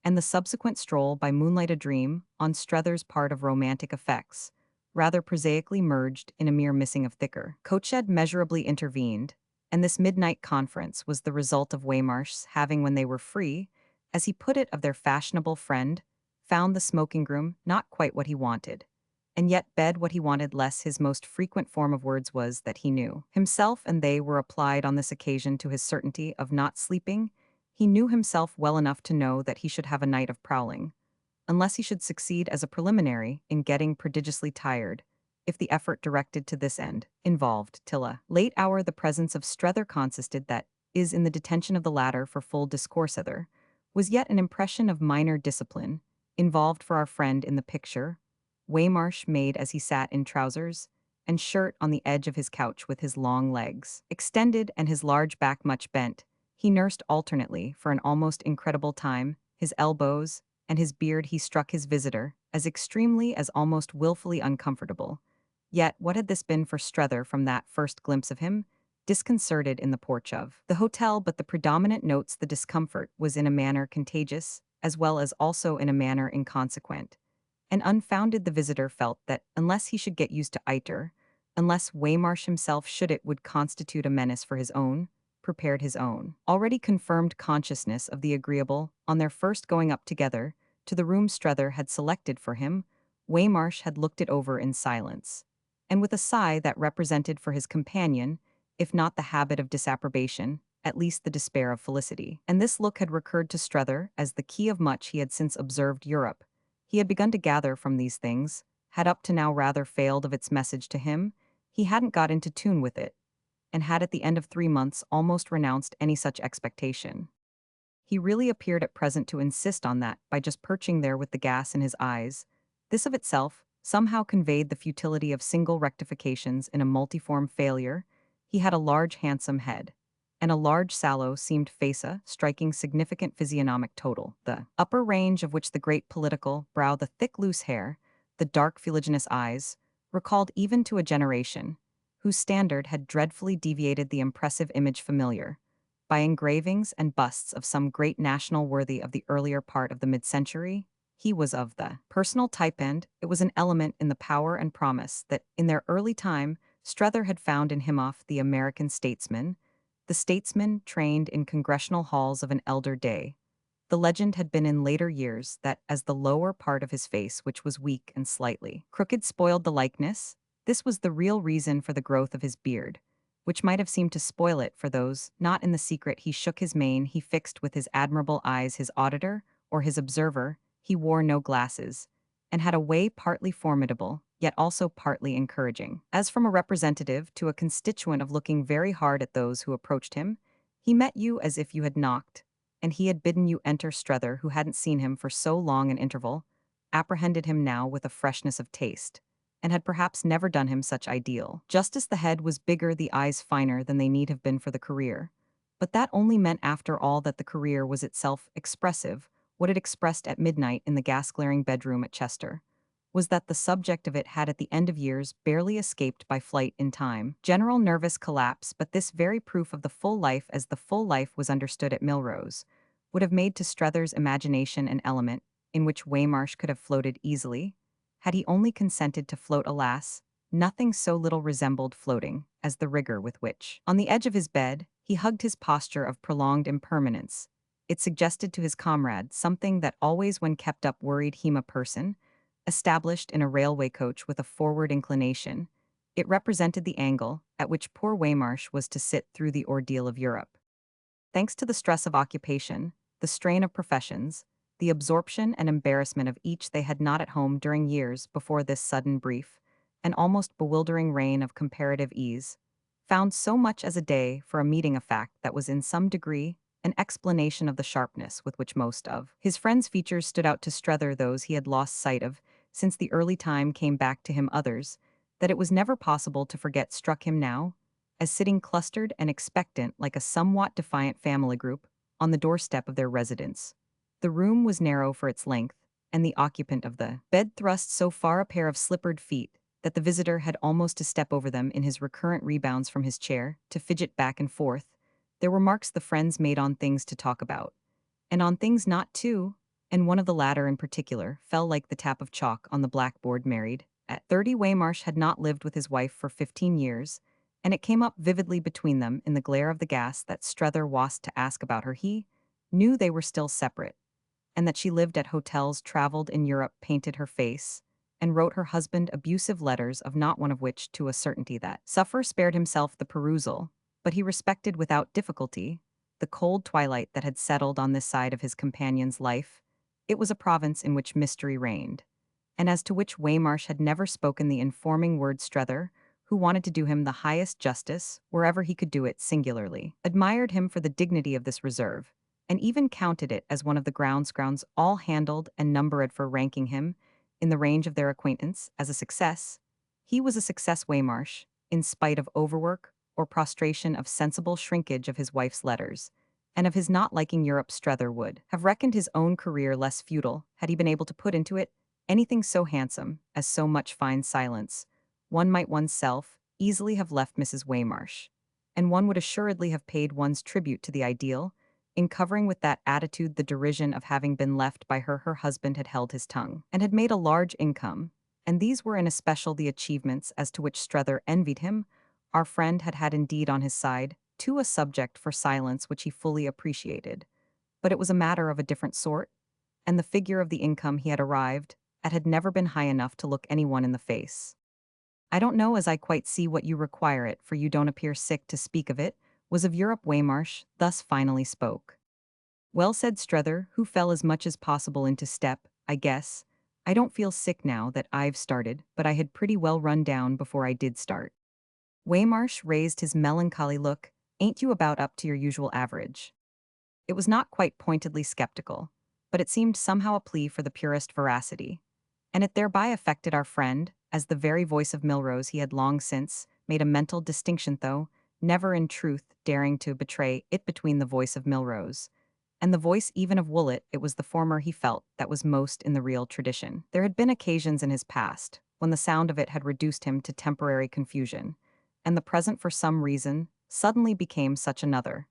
A: and the subsequent stroll by moonlight a dream on Strether's part of romantic effects, rather prosaically merged in a mere missing of thicker. Coachshed measurably intervened, and this midnight conference was the result of Waymarsh's having, when they were free, as he put it of their fashionable friend, found the smoking room not quite what he wanted, and yet bed what he wanted less. His most frequent form of words was that he knew. Himself and they were applied on this occasion to his certainty of not sleeping. He knew himself well enough to know that he should have a night of prowling, unless he should succeed as a preliminary in getting prodigiously tired, if the effort directed to this end involved, till a late hour, the presence of Strether consisted that is in the detention of the latter for full discourse other, was yet an impression of minor discipline, involved for our friend in the picture, Waymarsh made as he sat in trousers and shirt on the edge of his couch with his long legs extended and his large back much bent. He nursed alternately, for an almost incredible time, his elbows and his beard. He struck his visitor as extremely as almost willfully uncomfortable. Yet what had this been for Strether from that first glimpse of him? Disconcerted in the porch of the hotel, but the predominant notes the discomfort was in a manner contagious, as well as also in a manner inconsequent. And unfounded the visitor felt that unless he should get used to iter, unless Waymarsh himself should, it would constitute a menace for his own, prepared his own already confirmed consciousness of the agreeable. On their first going up together to the room Strether had selected for him, Waymarsh had looked it over in silence, and with a sigh that represented for his companion, if not the habit of disapprobation, at least the despair of felicity. And this look had recurred to Strether as the key of much he had since observed Europe. He had begun to gather from these things, had up to now rather failed of its message to him. He hadn't got into tune with it, and had at the end of 3 months almost renounced any such expectation. He really appeared at present to insist on that by just perching there with the gas in his eyes. This of itself somehow conveyed the futility of single rectifications in a multiform failure. He had a large handsome head, and a large sallow seamed face, a striking significant physiognomic total, the upper range of which the great political brow, the thick loose hair, the dark fuliginous eyes, recalled even to a generation whose standard had dreadfully deviated the impressive image familiar by engravings and busts of some great national worthy of the earlier part of the mid-century. He was of the personal type, and it was an element in the power and promise that, in their early time, Strether had found in him off the American statesman, the statesman trained in congressional halls of an elder day. The legend had been in later years that, as the lower part of his face, which was weak and slightly crooked, spoiled the likeness, this was the real reason for the growth of his beard, which might have seemed to spoil it for those not in the secret. He shook his mane, he fixed with his admirable eyes his auditor or his observer. He wore no glasses, and had a way partly formidable, yet also partly encouraging. As from a representative to a constituent of looking very hard at those who approached him, he met you as if you had knocked, and he had bidden you enter. Strether, who hadn't seen him for so long an interval, apprehended him now with a freshness of taste, and had perhaps never done him such ideal justice. The head was bigger, the eyes finer than they need have been for the career, but that only meant after all that the career was itself expressive. What it expressed at midnight in the gas-glaring bedroom at Chester was that the subject of it had at the end of years barely escaped by flight in time. General nervous collapse, but this very proof of the full life as the full life was understood at Milrose would have made to Strether's imagination an element in which Waymarsh could have floated easily, had he only consented to float. Alas, nothing so little resembled floating as the rigor with which, on the edge of his bed, he hugged his posture of prolonged impermanence. It suggested to his comrade something that always, when kept up, worried him. A person established in a railway coach with a forward inclination, it represented the angle at which poor Waymarsh was to sit through the ordeal of Europe. Thanks to the stress of occupation, the strain of professions, the absorption and embarrassment of each they had not at home during years before this sudden brief, and almost bewildering reign of comparative ease, found so much as a day for a meeting a fact that was in some degree an explanation of the sharpness with which most of his friends' features stood out to Strether, those he had lost sight of since the early time came back to him, others that it was never possible to forget struck him now, as sitting clustered and expectant like a somewhat defiant family group on the doorstep of their residence. The room was narrow for its length, and the occupant of the bed thrust so far a pair of slippered feet that the visitor had almost to step over them in his recurrent rebounds from his chair to fidget back and forth. There were marks the friends made on things to talk about, and on things not to, and one of the latter in particular fell like the tap of chalk on the blackboard. Married at 30, Waymarsh had not lived with his wife for 15 years, and it came up vividly between them in the glare of the gas that Strether was to ask about her. He knew they were still separate, and that she lived at hotels, traveled in Europe, painted her face, and wrote her husband abusive letters, of not one of which, to a certainty, that suffer spared himself the perusal, but he respected without difficulty the cold twilight that had settled on this side of his companion's life. It was a province in which mystery reigned, and as to which Waymarsh had never spoken the informing word. Strether, who wanted to do him the highest justice wherever he could do it singularly, admired him for the dignity of this reserve, and even counted it as one of the grounds all handled and numbered for ranking him, in the range of their acquaintance, as a success. He was a success, Waymarsh, in spite of overwork or prostration of sensible shrinkage of his wife's letters, and of his not liking Europe. Strether would have reckoned his own career less futile had he been able to put into it anything so handsome as so much fine silence. One might oneself easily have left Mrs. Waymarsh, and one would assuredly have paid one's tribute to the ideal, in covering with that attitude the derision of having been left by her. Her husband had held his tongue, and had made a large income, and these were in especial the achievements as to which Strether envied him. Our friend had had indeed on his side, too, a subject for silence which he fully appreciated, but it was a matter of a different sort, and the figure of the income he had arrived at had never been high enough to look anyone in the face. "I don't know as I quite see what you require it, for you don't appear sick to speak of it," was of Europe. Waymarsh thus finally spoke. "Well," said Strether, who fell as much as possible into step, "I guess I don't feel sick now that I've started, but I had pretty well run down before I did start." Waymarsh raised his melancholy look. "Ain't you about up to your usual average?" It was not quite pointedly skeptical, but it seemed somehow a plea for the purest veracity, and it thereby affected our friend, as the very voice of Milrose he had long since made a mental distinction, though never in truth daring to betray it, between the voice of Milrose and the voice even of Woollett. It was the former he felt that was most in the real tradition. There had been occasions in his past when the sound of it had reduced him to temporary confusion, and the present, for some reason, suddenly became such another.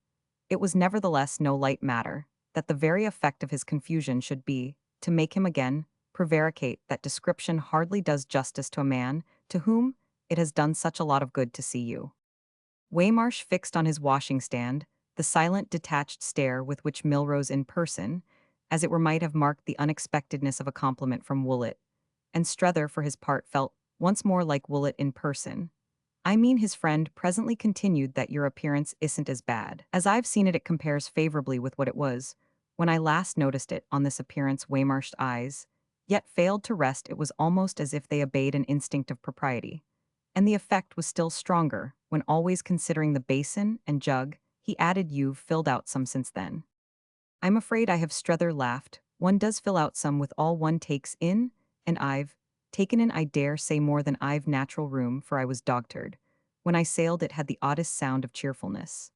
A: It was nevertheless no light matter that the very effect of his confusion should be to make him again prevaricate. That description hardly does justice to a man to whom it has done such a lot of good to see you. Waymarsh fixed on his washing stand the silent, detached stare with which Milrose in person, as it were, might have marked the unexpectedness of a compliment from Woollett, and Strether for his part felt once more like Woollett in person. "I mean," his friend presently continued, "that your appearance isn't as bad as I've seen it. It compares favorably with what it was when I last noticed it." On this appearance Waymarsh's eyes yet failed to rest. It was almost as if they obeyed an instinct of propriety, and the effect was still stronger when, always considering the basin and jug, he added, "You've filled out some since then." "I'm afraid I have." Strether laughed. "One does fill out some with all one takes in, and I've taken in, I dare say, more than I've natural room for. I was dogtired when I sailed." It had the oddest sound of cheerfulness.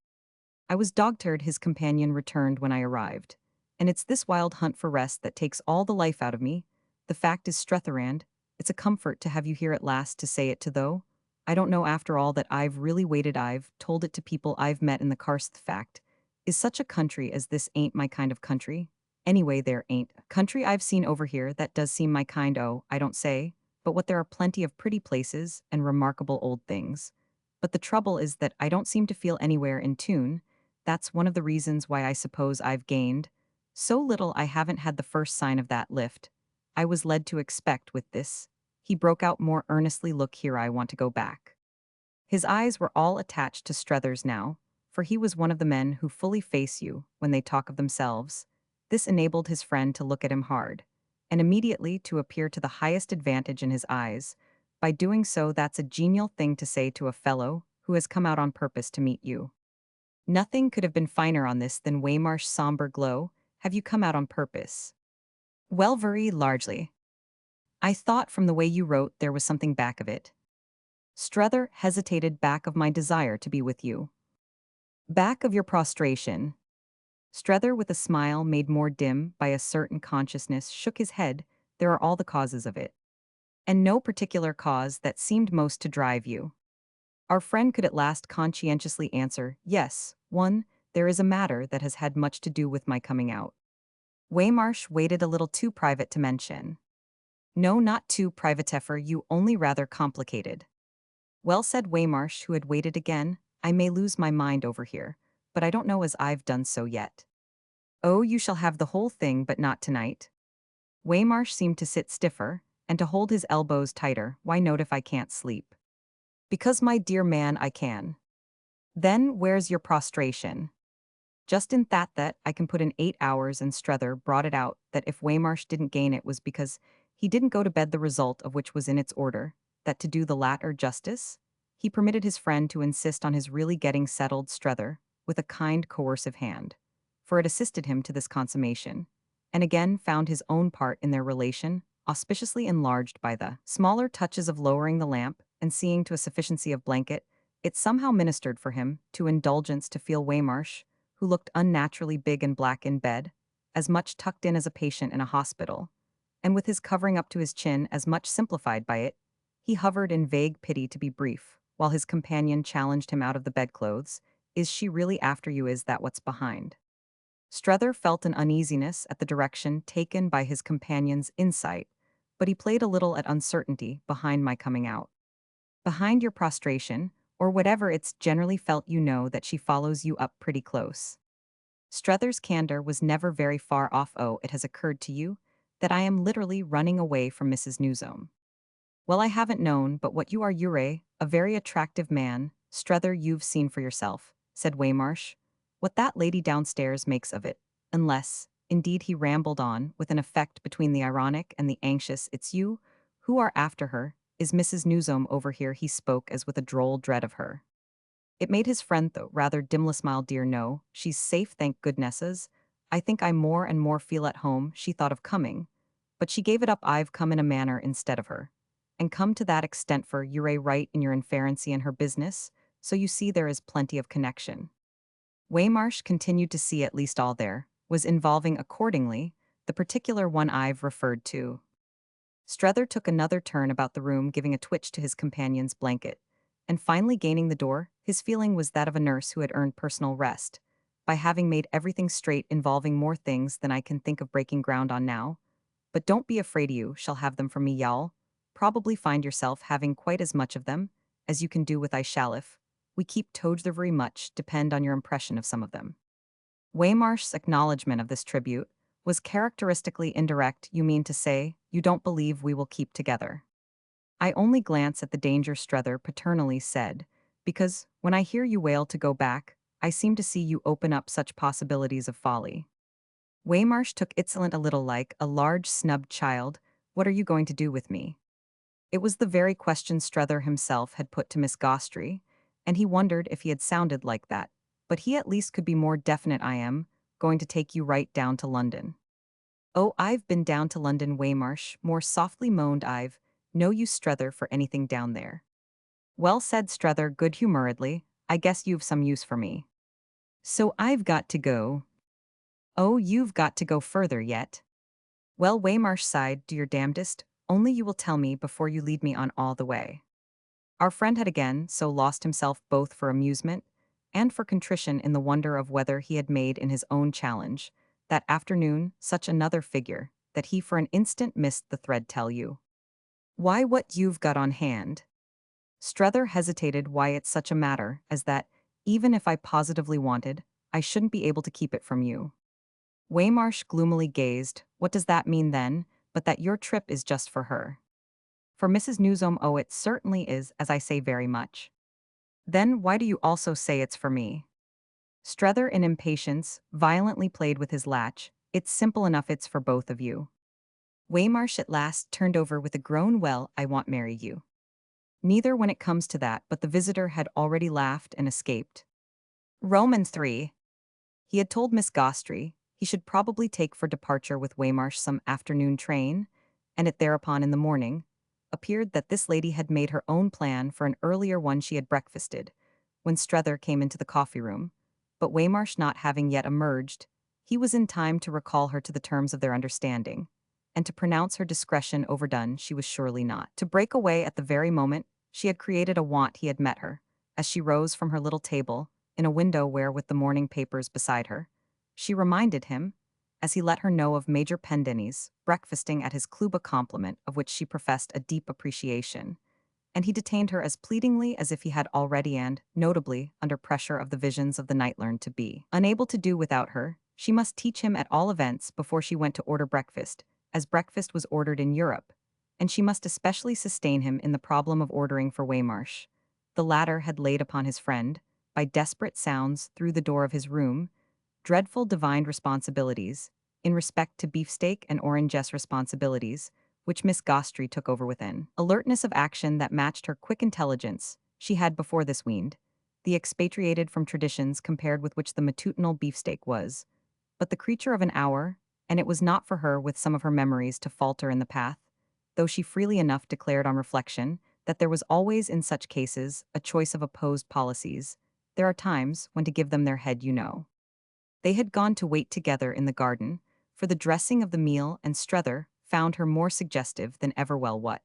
A: "I was dogtired," his companion returned, "when I arrived, and it's this wild hunt for rest that takes all the life out of me. The fact is, Stretherand, it's a comfort to have you here at last to say it to, though I don't know after all that I've really waited. I've told it to people I've met in the cars. The fact is, such a country as this ain't my kind of country. Anyway, there ain't a country I've seen over here that does seem my kind. Oh, I don't say but what there are plenty of pretty places and remarkable old things. But the trouble is that I don't seem to feel anywhere in tune. That's one of the reasons why I suppose I've gained so little. I haven't had the first sign of that lift I was led to expect with this." He broke out more earnestly. "Look here, I want to go back." His eyes were all attached to Strether's now, for he was one of the men who fully face you when they talk of themselves. This enabled his friend to look at him hard, and immediately to appear to the highest advantage in his eyes. By doing so, that's a genial thing to say to a fellow who has come out on purpose to meet you. Nothing could have been finer on this than Waymarsh's somber glow. Have you come out on purpose? Well, very largely. I thought from the way you wrote there was something back of it. Strether hesitated back of my desire to be with you. Back of your prostration. Strether, with a smile made more dim by a certain consciousness, shook his head. There are all the causes of it. And no particular cause that seemed most to drive you. Our friend could at last conscientiously answer, yes, one, there is a matter that has had much to do with my coming out. Waymarsh waited a little too private to mention. No, not too private, Effer, you only rather complicated. Well said, Waymarsh, who had waited again. I may lose my mind over here, but I don't know as I've done so yet. Oh, you shall have the whole thing, but not tonight. Waymarsh seemed to sit stiffer, and to hold his elbows tighter. Why not if I can't sleep? Because, my dear man, I can. Then where's your prostration? Just in that I can put in 8 hours, and Strether brought it out that if Waymarsh didn't gain it was because he didn't go to bed, the result of which was in its order, that to do the latter justice, he permitted his friend to insist on his really getting settled Strether with a kind coercive hand, for it assisted him to this consummation, and again found his own part in their relation auspiciously enlarged by the smaller touches of lowering the lamp and seeing to a sufficiency of blanket. It somehow ministered for him to indulgence to feel Waymarsh, who looked unnaturally big and black in bed, as much tucked in as a patient in a hospital, and with his covering up to his chin as much simplified by it, he hovered in vague pity to be brief, while his companion challenged him out of the bedclothes. Is she really after you? Is that what's behind? Strether felt an uneasiness at the direction taken by his companion's insight, but he played a little at uncertainty. Behind my coming out. Behind your prostration, or whatever it's generally felt, you know that she follows you up pretty close. Strether's candor was never very far off. Oh, it has occurred to you that I am literally running away from Mrs. Newsome. Well, I haven't known but what you are, Ure, a very attractive man. Strether, you've seen for yourself, said Waymarsh, what that lady downstairs makes of it, unless, indeed, he rambled on, with an effect between the ironic and the anxious, it's you who are after her. Is Mrs. Newsome over here? He spoke as with a droll dread of her. It made his friend, though, rather dimly smile. Dear no, she's safe, thank goodnesses. I think I more and more feel at home. She thought of coming, but she gave it up. I've come in a manner instead of her. And come to that extent, for you're right in your inferency and her business, so you see there is plenty of connection. Waymarsh continued to see at least all there was involving accordingly the particular one I've referred to. Strether took another turn about the room, giving a twitch to his companion's blanket, and finally gaining the door. His feeling was that of a nurse who had earned personal rest by having made everything straight, involving more things than I can think of breaking ground on now. But don't be afraid, you shall have them from me. Y'all probably find yourself having quite as much of them as you can do with I shall if we keep toads. They're very much depend on your impression of some of them. Waymarsh's acknowledgement of this tribute was characteristically indirect. You mean to say, you don't believe we will keep together? I only glance at the danger, Strether paternally said, because, when I hear you wail to go back, I seem to see you open up such possibilities of folly. Waymarsh took insolent, a little like a large snubbed child. What are you going to do with me? It was the very question Strether himself had put to Miss Gostry, and he wondered if he had sounded like that, but he at least could be more definite. I am going to take you right down to London. Oh, I've been down to London, Waymarsh more softly moaned. I've no use, Strether, for anything down there. Well, said Strether good-humoredly, I guess you've some use for me. So I've got to go. Oh, you've got to go further yet? Well, Waymarsh sighed, do your damnedest, only you will tell me before you lead me on all the way. Our friend had again so lost himself both for amusement and for contrition in the wonder of whether he had made in his own challenge that afternoon such another figure that he for an instant missed the thread. Tell you. Why, what you've got on hand. Strether hesitated. Why, it's such a matter as that, even if I positively wanted, I shouldn't be able to keep it from you. Waymarsh gloomily gazed. What does that mean then, but that your trip is just for her? For Mrs. Newsome? Oh, it certainly is, as I say, very much. Then why do you also say it's for me? Strether, in impatience, violently played with his latch, It's simple enough, it's for both of you. Waymarsh at last turned over with a groan. Well, I won't marry you. Neither when it comes to that, but the visitor had already laughed and escaped. Romans 3. He had told Miss Gostry he should probably take for departure with Waymarsh some afternoon train, and it thereupon in the morning appeared that this lady had made her own plan for an earlier one. She had breakfasted, when Strether came into the coffee room, but Waymarsh not having yet emerged, he was in time to recall her to the terms of their understanding, and to pronounce her discretion overdone she was surely not. To break away at the very moment she had created a want he had met her, as she rose from her little table, in a window where, with the morning papers beside her, she reminded him, as he let her know of Major Pendennis breakfasting at his Cluba compliment of which she professed a deep appreciation, and he detained her as pleadingly as if he had already and, notably, under pressure of the visions of the night learned to be unable to do without her. She must teach him at all events before she went to order breakfast, as breakfast was ordered in Europe, and she must especially sustain him in the problem of ordering for Waymarsh. The latter had laid upon his friend, by desperate sounds through the door of his room, dreadful divined responsibilities, in respect to beefsteak and oranges responsibilities, which Miss Gostry took over with an alertness of action that matched her quick intelligence. She had before this weaned the expatriated from traditions compared with which the matutinal beefsteak was, but the creature of an hour, and it was not for her with some of her memories to falter in the path, though she freely enough declared on reflection that there was always in such cases a choice of opposed policies. There are times when to give them their head, you know. They had gone to wait together in the garden for the dressing of the meal, and Strether found her more suggestive than ever. Well, what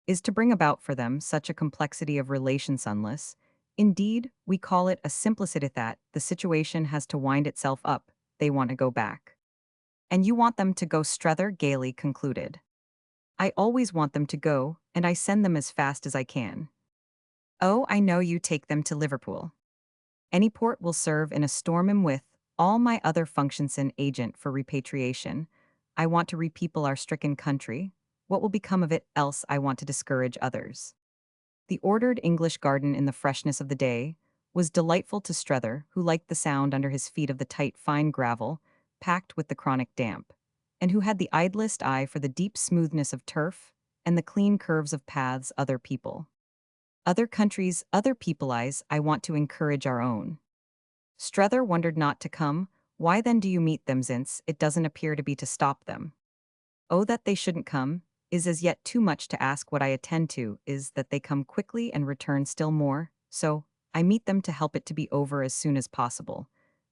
A: is to bring about for them such a complexity of relations unless, indeed, we call it a simplicity that the situation has to wind itself up. They want to go back. And you want them to go, Strether gaily concluded. I always want them to go, and I send them as fast as I can. Oh, I know you take them to Liverpool. Any port will serve in a storm. And with all my other functions an agent for repatriation, I want to repeople our stricken country. What will become of it else? I want to discourage others. The ordered English garden in the freshness of the day was delightful to Strether, who liked the sound under his feet of the tight, fine gravel, packed with the chronic damp, and who had the idlest eye for the deep smoothness of turf and the clean curves of paths. Other people. Other countries, other people eyes, I want to encourage our own. Strether wondered not to come. Why then do you meet them, since it doesn't appear to be to stop them? Oh, that they shouldn't come is as yet too much to ask. What I attend to is that they come quickly and return still more, so I meet them to help it to be over as soon as possible.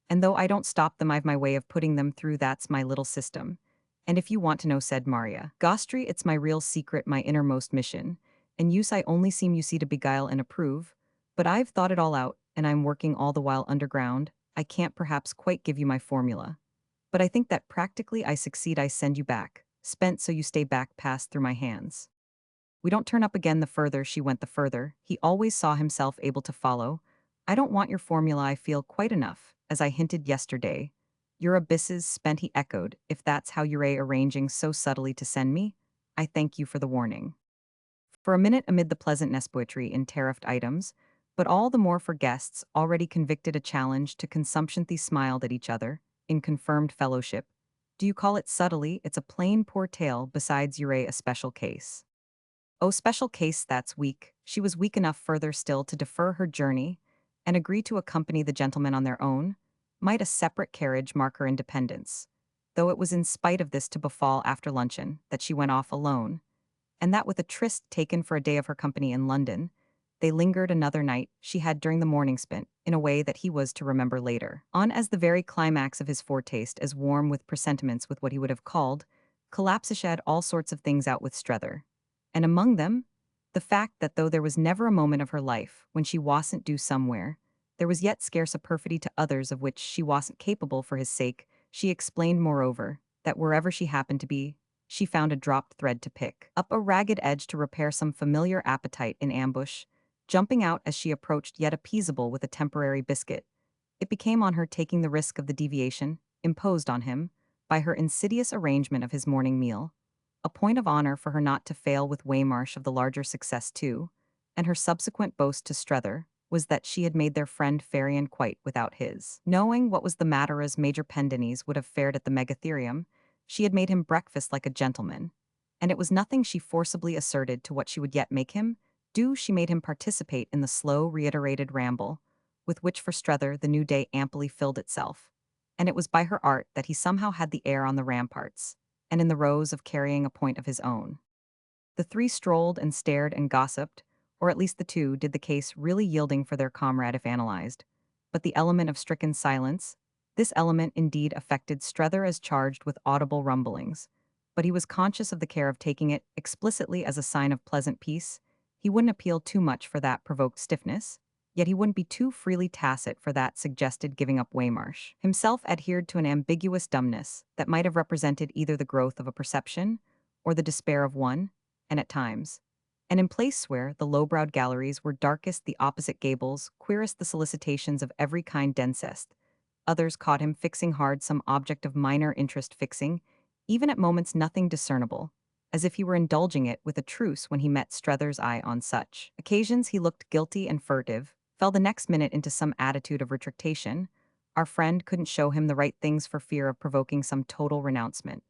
A: And though I don't stop them, I've my way of putting them through. That's my little system. And if you want to know, said Maria Gostry, it's my real secret, my innermost mission, and use I only seem, you see, to beguile and approve, but I've thought it all out, and I'm working all the while underground. I can't perhaps quite give you my formula, but I think that practically I succeed. I send you back, spent, so you stay back, passed through my hands. We don't turn up again. The further she went, the further he always saw himself able to follow. I don't want your formula, I feel quite enough, as I hinted yesterday. Your abysses spent, he echoed, if that's how you're arranging so subtly to send me. I thank you for the warning. For a minute, amid the pleasantness poetry in tariffed items, but all the more for guests already convicted a challenge to consumption, they smiled at each other, in confirmed fellowship. Do you call it subtly? It's a plain poor tale. Besides, you're a special case. Oh, special case, that's weak. She was weak enough further still to defer her journey and agree to accompany the gentlemen on their own. Might a separate carriage mark her independence? Though it was in spite of this to befall after luncheon that she went off alone, and that with a tryst taken for a day of her company in London, they lingered another night she had during the morning spent in a way that he was to remember later on as the very climax of his foretaste, as warm with presentiments with what he would have called collapsishad all sorts of things out with Strether, and among them the fact that though there was never a moment of her life when she wasn't due somewhere, there was yet scarce a perfidy to others of which she wasn't capable for his sake. She explained moreover that wherever she happened to be, she found a dropped thread to pick up a ragged edge to repair some familiar appetite in ambush, jumping out as she approached, yet appeasable with a temporary biscuit. It became on her taking the risk of the deviation imposed on him by her insidious arrangement of his morning meal, a point of honor for her not to fail with Waymarsh of the larger success too, and her subsequent boast to Strether was that she had made their friend Farian quite without his. Knowing what was the matter as Major Pendennis would have fared at the Megatherium, she had made him breakfast like a gentleman, and it was nothing she forcibly asserted to what she would yet make him do. She made him participate in the slow, reiterated ramble, with which for Strether the new day amply filled itself, and it was by her art that he somehow had the air on the ramparts, and in the rows of carrying a point of his own. The three strolled and stared and gossiped, or at least the two did, the case really yielding for their comrade if analyzed. But the element of stricken silence, this element indeed affected Strether as charged with audible rumblings, but he was conscious of the care of taking it explicitly as a sign of pleasant peace. He wouldn't appeal too much for that provoked stiffness, yet he wouldn't be too freely tacit for that suggested giving up. Waymarsh himself adhered to an ambiguous dumbness that might have represented either the growth of a perception or the despair of one, and at times, and in place where the low-browed galleries were darkest, the opposite gables, queerest the solicitations of every kind densest, others caught him fixing hard some object of minor interest, fixing, even at moments nothing discernible, as if he were indulging it with a truce. When he met Strether's eye on such occasions he looked guilty and furtive, fell the next minute into some attitude of retractation. Our friend couldn't show him the right things for fear of provoking some total renouncement,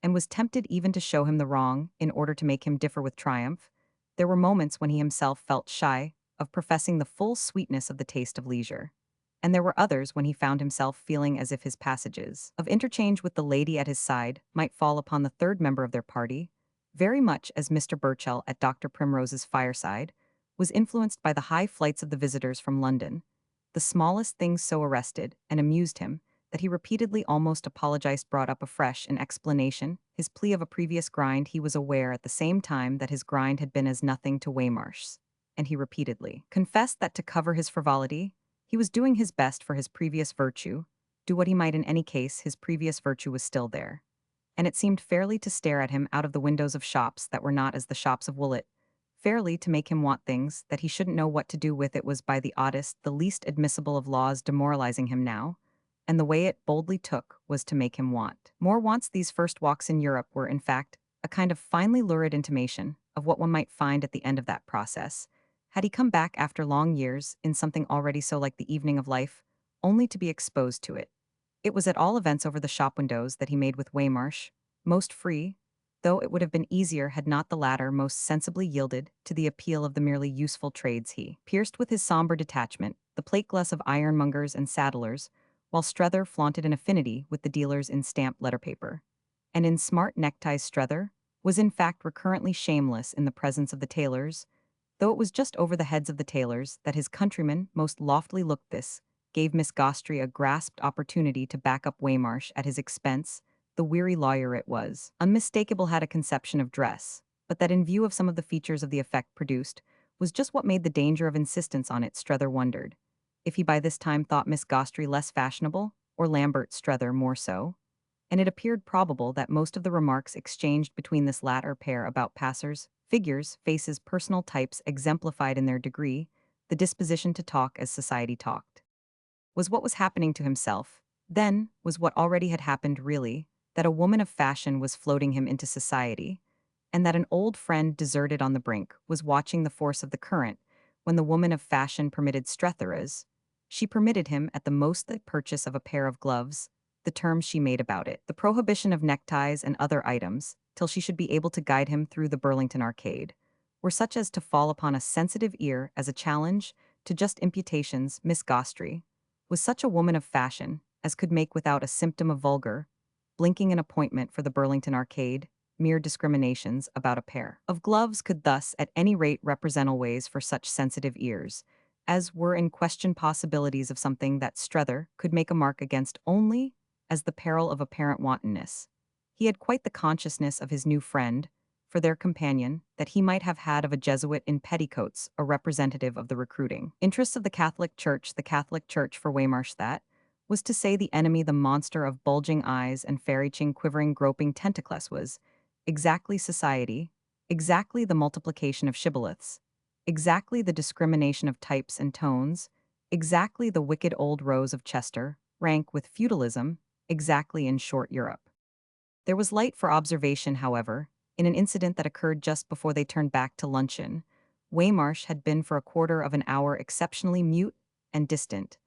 A: and was tempted even to show him the wrong in order to make him differ with triumph. There were moments when he himself felt shy of professing the full sweetness of the taste of leisure, and there were others when he found himself feeling as if his passages of interchange with the lady at his side might fall upon the third member of their party, very much as Mr. Burchell at Dr. Primrose's fireside was influenced by the high flights of the visitors from London. The smallest things so arrested and amused him that he repeatedly almost apologized, brought up afresh in explanation his plea of a previous grind. He was aware at the same time that his grind had been as nothing to Waymarsh's, and he repeatedly confessed that to cover his frivolity, he was doing his best for his previous virtue. Do what he might in any case, his previous virtue was still there, and it seemed fairly to stare at him out of the windows of shops that were not as the shops of Woollet, fairly to make him want things that he shouldn't know what to do with. It was by the oddest, the least admissible of laws demoralizing him now, and the way it boldly took was to make him want more wants. These first walks in Europe were, in fact, a kind of finely lurid intimation of what one might find at the end of that process, had he come back after long years in something already so like the evening of life, only to be exposed to it. It was at all events over the shop windows that he made with Waymarsh, most free, though it would have been easier had not the latter most sensibly yielded to the appeal of the merely useful trades. He pierced with his somber detachment the plate glass of ironmongers and saddlers, while Strether flaunted an affinity with the dealers in stamped letterpaper. And in smart neckties Strether was in fact recurrently shameless in the presence of the tailors, though it was just over the heads of the tailors that his countrymen most loftily looked. This gave Miss Gostry a grasped opportunity to back up Waymarsh at his expense. The weary lawyer, it was unmistakable, had a conception of dress, but that in view of some of the features of the effect produced was just what made the danger of insistence on it. Strether wondered if he by this time thought Miss Gostry less fashionable, or Lambert Strether more so, and it appeared probable that most of the remarks exchanged between this latter pair about passers, figures, faces, personal types exemplified in their degree the disposition to talk as society talked. Was what was happening to himself, then, was what already had happened really, that a woman of fashion was floating him into society, and that an old friend deserted on the brink was watching the force of the current when the woman of fashion permitted Strether as she permitted him at the most the purchase of a pair of gloves, the terms she made about it, the prohibition of neckties and other items, till she should be able to guide him through the Burlington Arcade, were such as to fall upon a sensitive ear as a challenge to just imputations. Miss Gostry was such a woman of fashion as could make without a symptom of vulgar, blinking an appointment for the Burlington Arcade. Mere discriminations about a pair of gloves could thus at any rate represent ways for such sensitive ears, as were in question possibilities of something that Strether could make a mark against only as the peril of apparent wantonness. He had quite the consciousness of his new friend, for their companion, that he might have had of a Jesuit in petticoats, a representative of the recruiting interests of the Catholic Church for Waymarsh, that was to say the enemy, the monster of bulging eyes and fairy-ching quivering groping tentacles, was exactly society, exactly the multiplication of shibboleths, exactly the discrimination of types and tones, exactly the wicked old rose of Chester, rank with feudalism, exactly in short Europe. There was light for observation, however, in an incident that occurred just before they turned back to luncheon, Waymarsh had been for a quarter of an hour exceptionally mute and distant,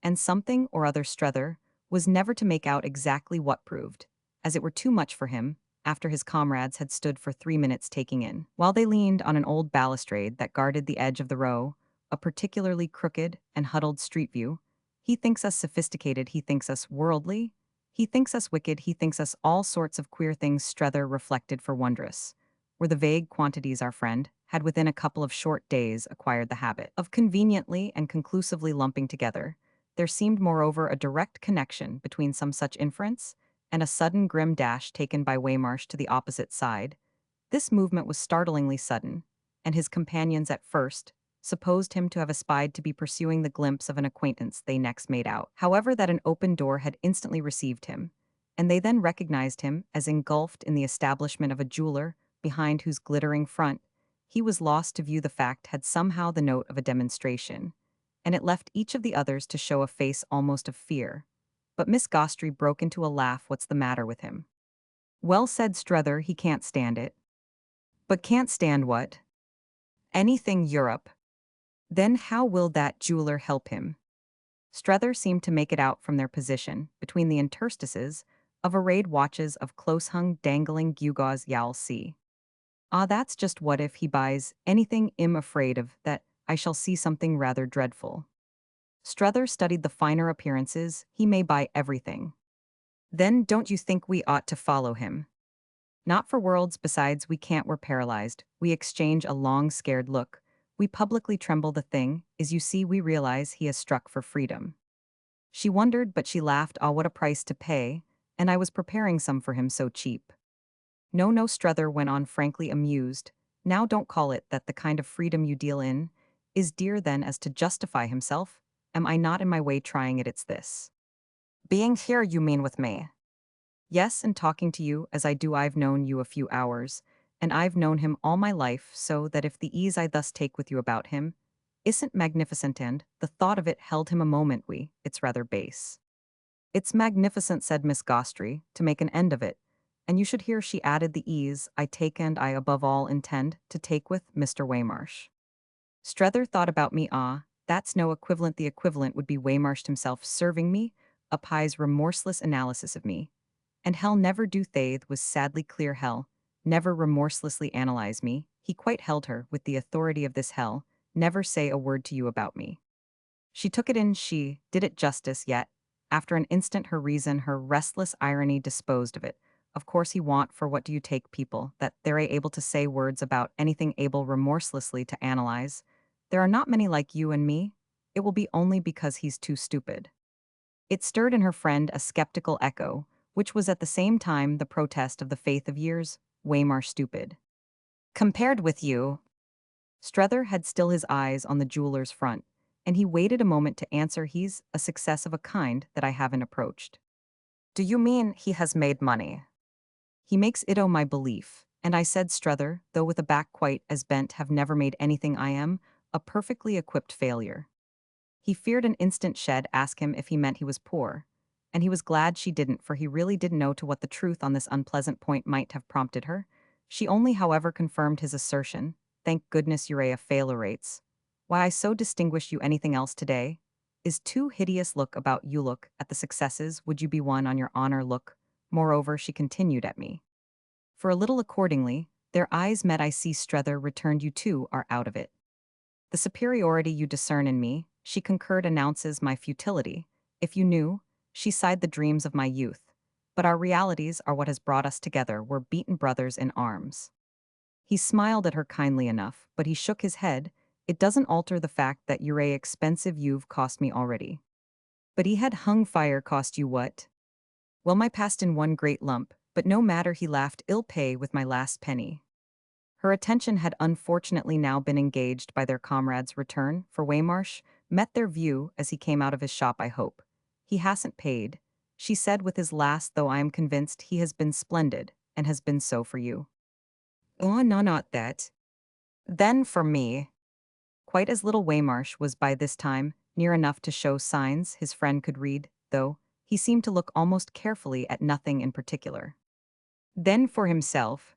A: and something or other Strether was never to make out exactly what proved, as it were too much for him, after his comrades had stood for 3 minutes taking in. While they leaned on an old balustrade that guarded the edge of the row, a particularly crooked and huddled street view, he thinks us sophisticated, he thinks us worldly, he thinks us wicked, he thinks us all sorts of queer things. Strether reflected for wondrous. Were the vague quantities our friend had within a couple of short days acquired the habit of conveniently and conclusively lumping together. There seemed moreover a direct connection between some such inference and a sudden grim dash taken by Waymarsh to the opposite side. This movement was startlingly sudden, and his companions at first supposed him to have espied to be pursuing the glimpse of an acquaintance they next made out. However, that an open door had instantly received him, and they then recognized him as engulfed in the establishment of a jeweler behind whose glittering front he was lost to view. The fact had somehow the note of a demonstration, and it left each of the others to show a face almost of fear. But Miss Gostry broke into a laugh. "What's the matter with him?" "Well," said Strether, "he can't stand it." "But can't stand what?" "Anything Europe." "Then how will that jeweler help him?" Strether seemed to make it out from their position, between the interstices of arrayed watches of close-hung dangling gewgaws. "You'll see." "Ah, that's just what if he buys anything. I'm afraid of that I shall see something rather dreadful." Strether studied the finer appearances. "He may buy everything." "Then don't you think we ought to follow him?" "Not for worlds. Besides, we can't. We're paralyzed." We exchange a long, scared look. We publicly tremble. "The thing is, you see, we realize he has struck for freedom." She wondered, but she laughed. "Ah, what a price to pay, and I was preparing some for him so cheap." "No, no," Strether went on, frankly amused. "Now don't call it that. The kind of freedom you deal in is dear then as to justify himself. Am I not in my way trying it? It's this. Being here, you mean, with me?" "Yes, and talking to you as I do. I've known you a few hours, and I've known him all my life, so that if the ease I thus take with you about him isn't magnificent, and the thought of it held him a moment, it's rather base." "It's magnificent," said Miss Gostry, "to make an end of it. And you should hear," she added, "the ease I take and I above all intend to take with Mr. Waymarsh." Strether thought. "About me? Ah, that's no equivalent. The equivalent would be Waymarsh himself serving me up his remorseless analysis of me. And hell never do Thathe was sadly clear. Hell never remorselessly analyze me." He quite held her with the authority of this hell. "Never say a word to you about me." She took it in. She did it justice, yet, after an instant, her reason, her restless irony disposed of it. "Of course he want, for what do you take people, that they're able to say words about anything, able remorselessly to analyze? There are not many like you and me. It will be only because he's too stupid." It stirred in her friend a skeptical echo, which was at the same time the protest of the faith of years. Waymarsh stupid. "Compared with you." Strether had still his eyes on the jeweler's front, and he waited a moment to answer. "He's a success of a kind that I haven't approached." "Do you mean he has made money?" "He makes it my belief." And I said, Strether, though with a back quite as bent, "Have never made anything. I am a perfectly equipped failure." He feared an instant she'd ask him if he meant he was poor, and he was glad she didn't, for he really didn't know to what the truth on this unpleasant point might have prompted her. She only, however, confirmed his assertion. "Thank goodness you're a failure rates. Why I so distinguish you anything else today is too hideous. Look about you, look at the successes. Would you be one on your honor? Look." Moreover, she continued at me. For a little accordingly, their eyes met. "I see," Strether returned, "you two are out of it. The superiority you discern in me," she concurred, "announces my futility. If you knew," she sighed, "the dreams of my youth. But our realities are what has brought us together. We're beaten brothers in arms." He smiled at her kindly enough, but he shook his head. "It doesn't alter the fact that you're expensive. You've cost me already." "But he had hung fire. Cost you what?" "Well, my past in one great lump, but no matter," he laughed, "ill pay with my last penny." Her attention had unfortunately now been engaged by their comrade's return, for Waymarsh met their view as he came out of his shop. "I hope he hasn't paid," she said with his last, "though I am convinced he has been splendid, and has been so for you." "Oh, no, not that." "Then for me." Quite as little. Waymarsh was by this time near enough to show signs his friend could read, though he seemed to look almost carefully at nothing in particular. "Then for himself."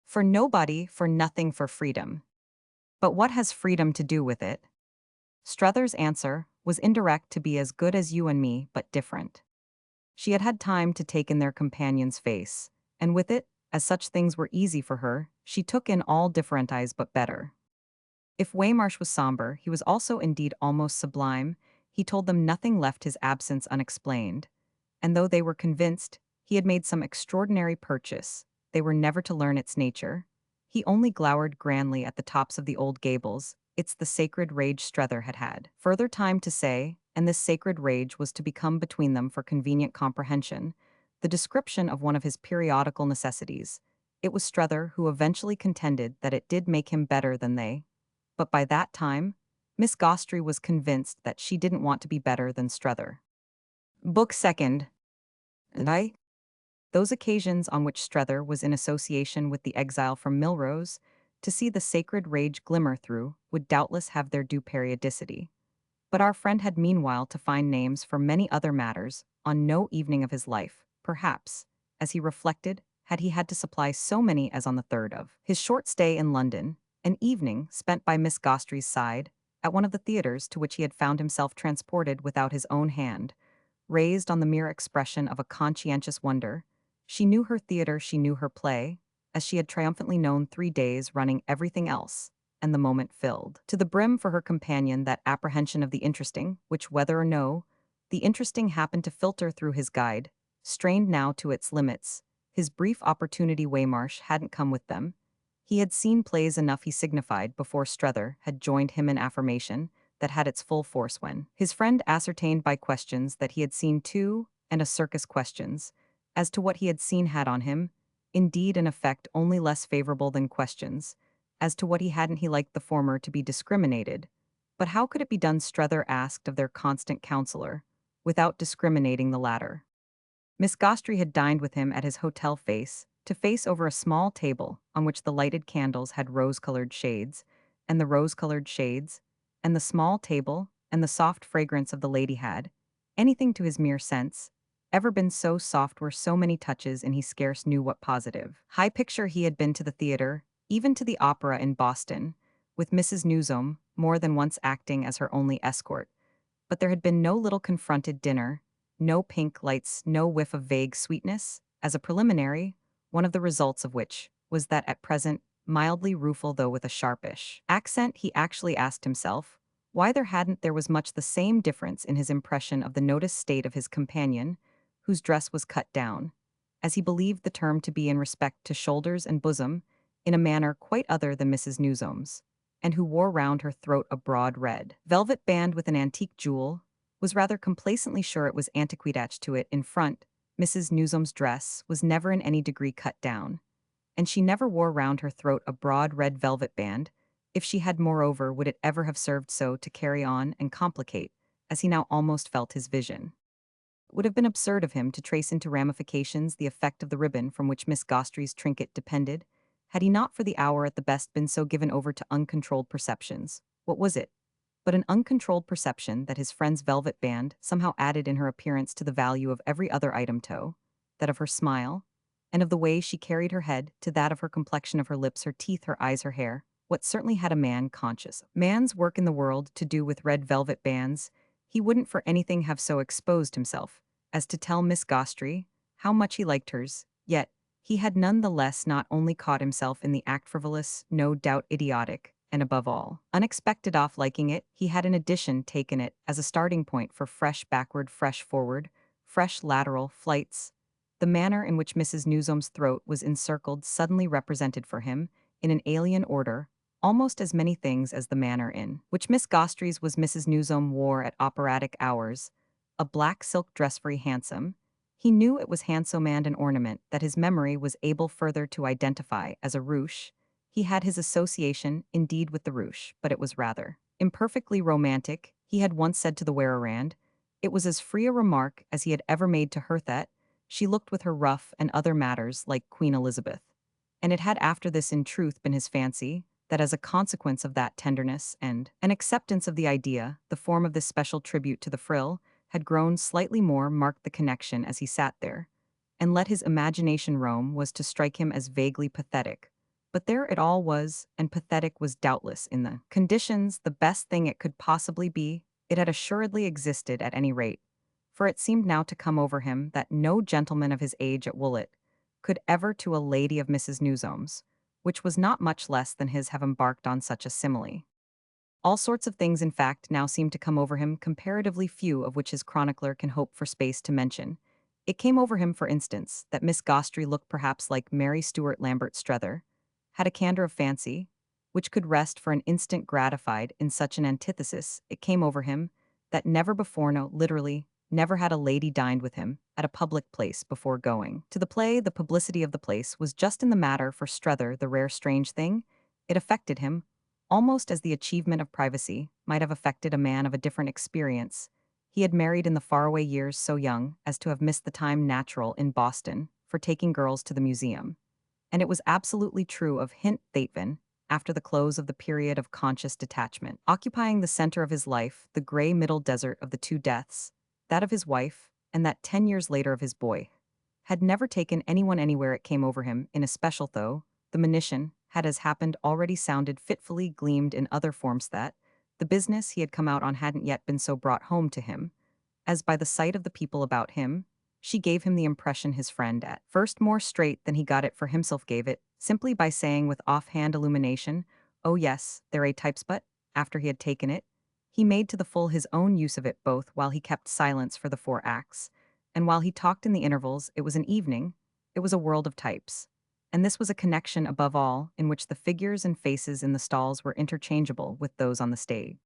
A: "For nobody, for nothing, for freedom." But what has freedom to do with it? Strether's answer was indirect, to be as good as you and me, but different. She had had time to take in their companion's face, and with it, as such things were easy for her, she took in all different eyes but better. If Waymarsh was somber, he was also indeed almost sublime. He told them nothing left his absence unexplained, and though they were convinced he had made some extraordinary purchase, they were never to learn its nature. He only glowered grandly at the tops of the old gables. It's the sacred rage Strether had had further time to say, and this sacred rage was to become between them for convenient comprehension the description of one of his periodical necessities. It was Strether who eventually contended that it did make him better than they. But by that time, Miss Gostry was convinced that she didn't want to be better than Strether. Book second. And those occasions on which Strether was in association with the exile from Milrose, to see the sacred rage glimmer through, would doubtless have their due periodicity. But our friend had meanwhile to find names for many other matters, on no evening of his life, perhaps, as he reflected, had he had to supply so many as on the third of his short stay in London, an evening spent by Miss Gostry's side, at one of the theatres to which he had found himself transported without his own hand, raised on the mere expression of a conscientious wonder. She knew her theatre, she knew her play, as she had triumphantly known 3 days running everything else, and the moment filled to the brim for her companion that apprehension of the interesting, which, whether or no, the interesting happened to filter through his guide, strained now to its limits. His brief opportunity Waymarsh hadn't come with them. He had seen plays enough, he signified, before Strether had joined him in affirmation that had its full force when his friend ascertained by questions that he had seen two, and a circus questions, as to what he had seen had on him, indeed an effect only less favorable than questions. As to what he hadn't, he liked the former to be discriminated. But how could it be done, Strether asked of their constant counselor, without discriminating the latter? Miss Gostry had dined with him at his hotel face to face over a small table on which the lighted candles had rose-colored shades, and the rose-colored shades, and the small table, and the soft fragrance of the lady had, anything to his mere sense, ever been so soft were so many touches and he scarce knew what positive. High picture he had been to the theatre, even to the opera in Boston, with Mrs. Newsome more than once acting as her only escort. But there had been no little confronted dinner, no pink lights, no whiff of vague sweetness, as a preliminary, one of the results of which was that at present, mildly rueful though with a sharpish accent, he actually asked himself why there was much the same difference in his impression of the noticed state of his companion, whose dress was cut down, as he believed the term to be in respect to shoulders and bosom, in a manner quite other than Mrs. Newsome's, and who wore round her throat a broad red velvet band with an antique jewel, was rather complacently sure it was antiquated attached to it in front. Mrs. Newsome's dress was never in any degree cut down, and she never wore round her throat a broad red velvet band. If she had, moreover, would it ever have served so to carry on and complicate, as he now almost felt his vision? It would have been absurd of him to trace into ramifications the effect of the ribbon from which Miss Gostry's trinket depended, had he not for the hour at the best been so given over to uncontrolled perceptions. What was it but an uncontrolled perception that his friend's velvet band somehow added in her appearance to the value of every other item, to that of her smile, and of the way she carried her head, to that of her complexion, of her lips, her teeth, her eyes, her hair? What certainly had a man conscious man's work in the world to do with red velvet bands, he wouldn't for anything have so exposed himself as to tell Miss Gostry how much he liked hers, yet he had none the less not only caught himself in the act frivolous, no doubt idiotic, and above all, unexpected off liking it, he had in addition taken it as a starting point for fresh backward, fresh forward, fresh lateral flights. The manner in which Mrs. Newsome's throat was encircled suddenly represented for him, in an alien order, almost as many things as the manner in which Miss Gostry's was. Mrs. Newsome wore at operatic hours a black silk dress, very handsome. He knew it was handsome, and an ornament that his memory was able further to identify as a ruche. He had his association, indeed, with the ruche, but it was rather imperfectly romantic. He had once said to the wearerand, it was as free a remark as he had ever made to her, that she looked with her ruff and other matters like Queen Elizabeth. And it had after this in truth been his fancy, that as a consequence of that tenderness and an acceptance of the idea, the form of this special tribute to the frill had grown slightly more marked. The connection, as he sat there and let his imagination roam, was to strike him as vaguely pathetic, But there it all was, and pathetic was doubtless in the conditions the best thing it could possibly be. It had assuredly existed at any rate, for it seemed now to come over him that no gentleman of his age at Woolwich could ever to a lady of Mrs. Newsome's, which was not much less than his, have embarked on such a simile. All sorts of things, in fact, now seemed to come over him, comparatively few of which his chronicler can hope for space to mention. It came over him, for instance, that Miss Gostry looked perhaps like Mary Stuart Lambert Strether, had a candour of fancy, which could rest for an instant gratified in such an antithesis. It came over him that never before, no, literally, never had a lady dined with him at a public place before going to the play. The publicity of the place was just in the matter for Strether, the rare strange thing. It affected him, almost as the achievement of privacy might have affected a man of a different experience. He had married in the faraway years so young as to have missed the time natural in Boston for taking girls to the museum. And it was absolutely true of Hint Thatvin after the close of the period of conscious detachment, occupying the center of his life, the gray middle desert of the two deaths, that of his wife, and that 10 years later of his boy. Had never taken anyone anywhere. It came over him, in especial though, the monition had as happened already sounded fitfully gleamed in other forms that, the business he had come out on hadn't yet been so brought home to him, as by the sight of the people about him, she gave him the impression his friend at first more straight than he got it for himself gave it, simply by saying with offhand illumination, "Oh yes, there are types," but, after he had taken it, he made to the full his own use of it both while he kept silence for the 4 acts, and while he talked in the intervals. It was an evening, it was a world of types. And this was a connection, above all, in which the figures and faces in the stalls were interchangeable with those on the stage.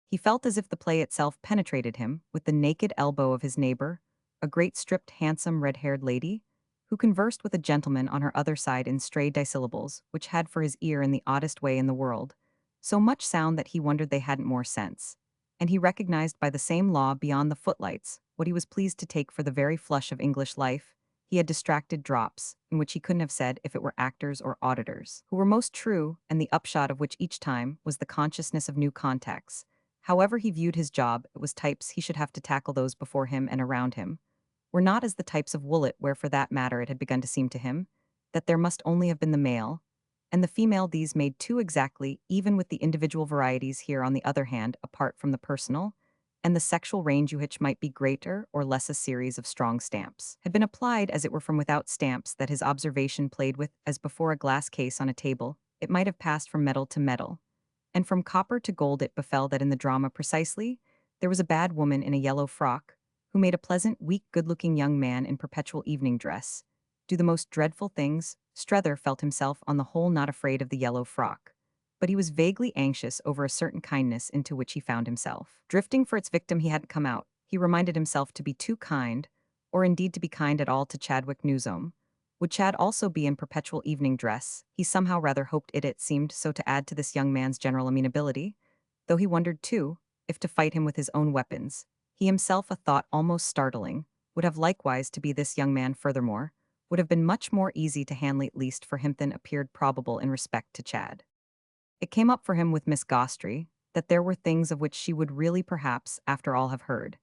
A: He felt as if the play itself penetrated him with the naked elbow of his neighbor, a great stripped, handsome, red-haired lady, who conversed with a gentleman on her other side in stray dissyllables, which had for his ear in the oddest way in the world so much sound that he wondered they hadn't more sense. And he recognized by the same law beyond the footlights what he was pleased to take for the very flush of English life. He had distracted drops, in which he couldn't have said if it were actors or auditors, who were most true, and the upshot of which each time was the consciousness of new contacts. However he viewed his job, it was types he should have to tackle. Those before him and around him were not as the types of Woolwich, where for that matter it had begun to seem to him that there must only have been the male, and the female. These made two exactly, even with the individual varieties here on the other hand, apart from the personal, and the sexual range which might be greater or less. A series of strong stamps had been applied as it were from without, stamps that his observation played with as before a glass case on a table. It might have passed from metal to metal, and from copper to gold. It befell that in the drama precisely, there was a bad woman in a yellow frock, who made a pleasant, weak, good-looking young man in perpetual evening dress do the most dreadful things. Strether felt himself on the whole not afraid of the yellow frock, but he was vaguely anxious over a certain kindness into which he found himself drifting. For its victim he hadn't come out. He reminded himself to be too kind, or indeed to be kind at all, to Chadwick Newsome. Would Chad also be in perpetual evening dress? He somehow rather hoped it seemed so to add to this young man's general amenability, though he wondered too, if to fight him with his own weapons, he himself, a thought almost startling, would have likewise to be this young man. Furthermore, would have been much more easy to handle, at least for him, than appeared probable in respect to Chad. It came up for him with Miss Gostry that there were things of which she would really perhaps, after all, have heard.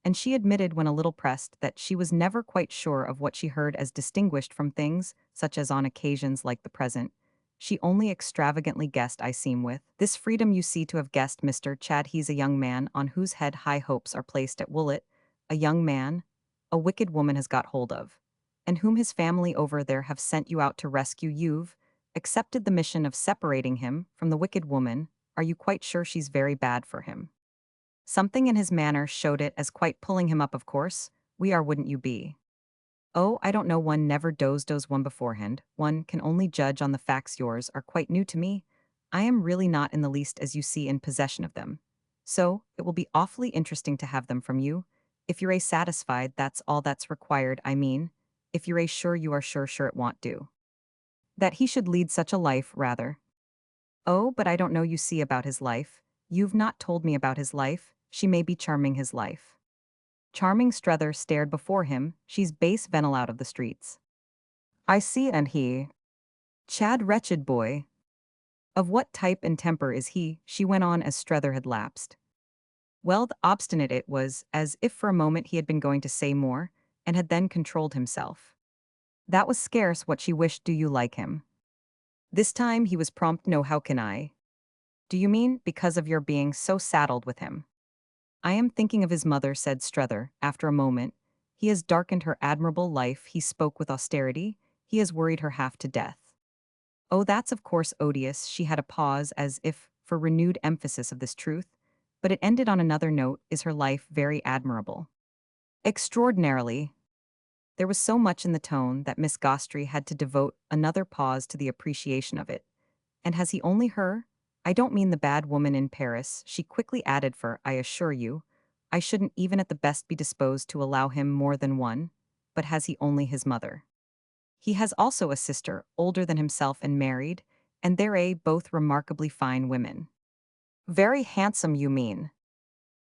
A: And she admitted when a little pressed that she was never quite sure of what she heard as distinguished from things, such as on occasions like the present, she only extravagantly guessed. I seem with this freedom you see to have guessed, Mr. Chad. He's a young man on whose head high hopes are placed at Woolwich, a young man a wicked woman has got hold of, and whom his family over there have sent you out to rescue. You've accepted the mission of separating him from the wicked woman. Are you quite sure she's very bad for him? Something in his manner showed it as quite pulling him up. Of course, we are, wouldn't you be? Oh, I don't know, one never does one beforehand, one can only judge on the facts. Yours are quite new to me. I am really not in the least, as you see, in possession of them. So, it will be awfully interesting to have them from you. If you're satisfied, that's all that's required. I mean, if you're sure, you are sure it won't do. That he should lead such a life, rather. Oh, but I don't know, you see, about his life. You've not told me about his life. She may be charming. His life. Charming. Strether stared before him. She's base venal out of the streets. I see, and he. Chad, wretched boy. Of what type and temper is he? She went on as Strether had lapsed. Well, the obstinate. It was as if for a moment he had been going to say more, and had then controlled himself. That was scarce what she wished. Do you like him? This time he was prompt, no, how can I? Do you mean because of your being so saddled with him? I am thinking of his mother, said Strether, after a moment. He has darkened her admirable life, he spoke with austerity, he has worried her half to death. Oh, that's of course odious, she had a pause as if for renewed emphasis of this truth, but it ended on another note, is her life very admirable? Extraordinarily. There was so much in the tone that Miss Gostry had to devote another pause to the appreciation of it. And has he only her? I don't mean the bad woman in Paris, she quickly added, for, I assure you, I shouldn't even at the best be disposed to allow him more than one, but has he only his mother? He has also a sister, older than himself and married, and they're both remarkably fine women. Very handsome, you mean?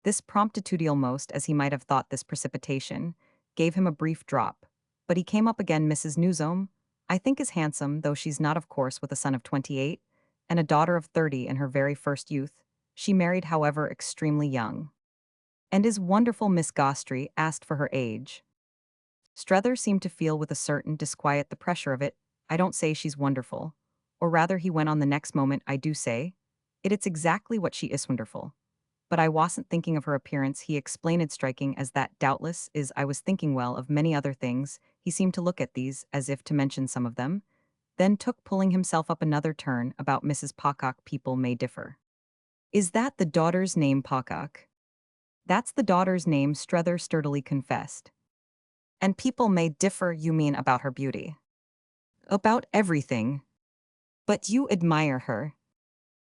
A: This promptitude, almost as he might have thought this precipitation, gave him a brief drop. But he came up again, Mrs. Newsome, I think is handsome, though she's not, of course, with a son of 28, and a daughter of 30 in her very first youth. She married, however, extremely young. And is wonderful, Miss Gostry asked for her age. Strether seemed to feel with a certain disquiet the pressure of it. I don't say she's wonderful. Or rather, he went on the next moment, I do say. It's exactly what she is wonderful. But I wasn't thinking of her appearance, he explained, it striking as that doubtless is I was thinking well of many other things. He seemed to look at these, as if to mention some of them, then took pulling himself up another turn about Mrs. Pocock. People may differ. Is that the daughter's name, Pocock? That's the daughter's name, Strether sturdily confessed. And people may differ, you mean about her beauty? About everything. But you admire her.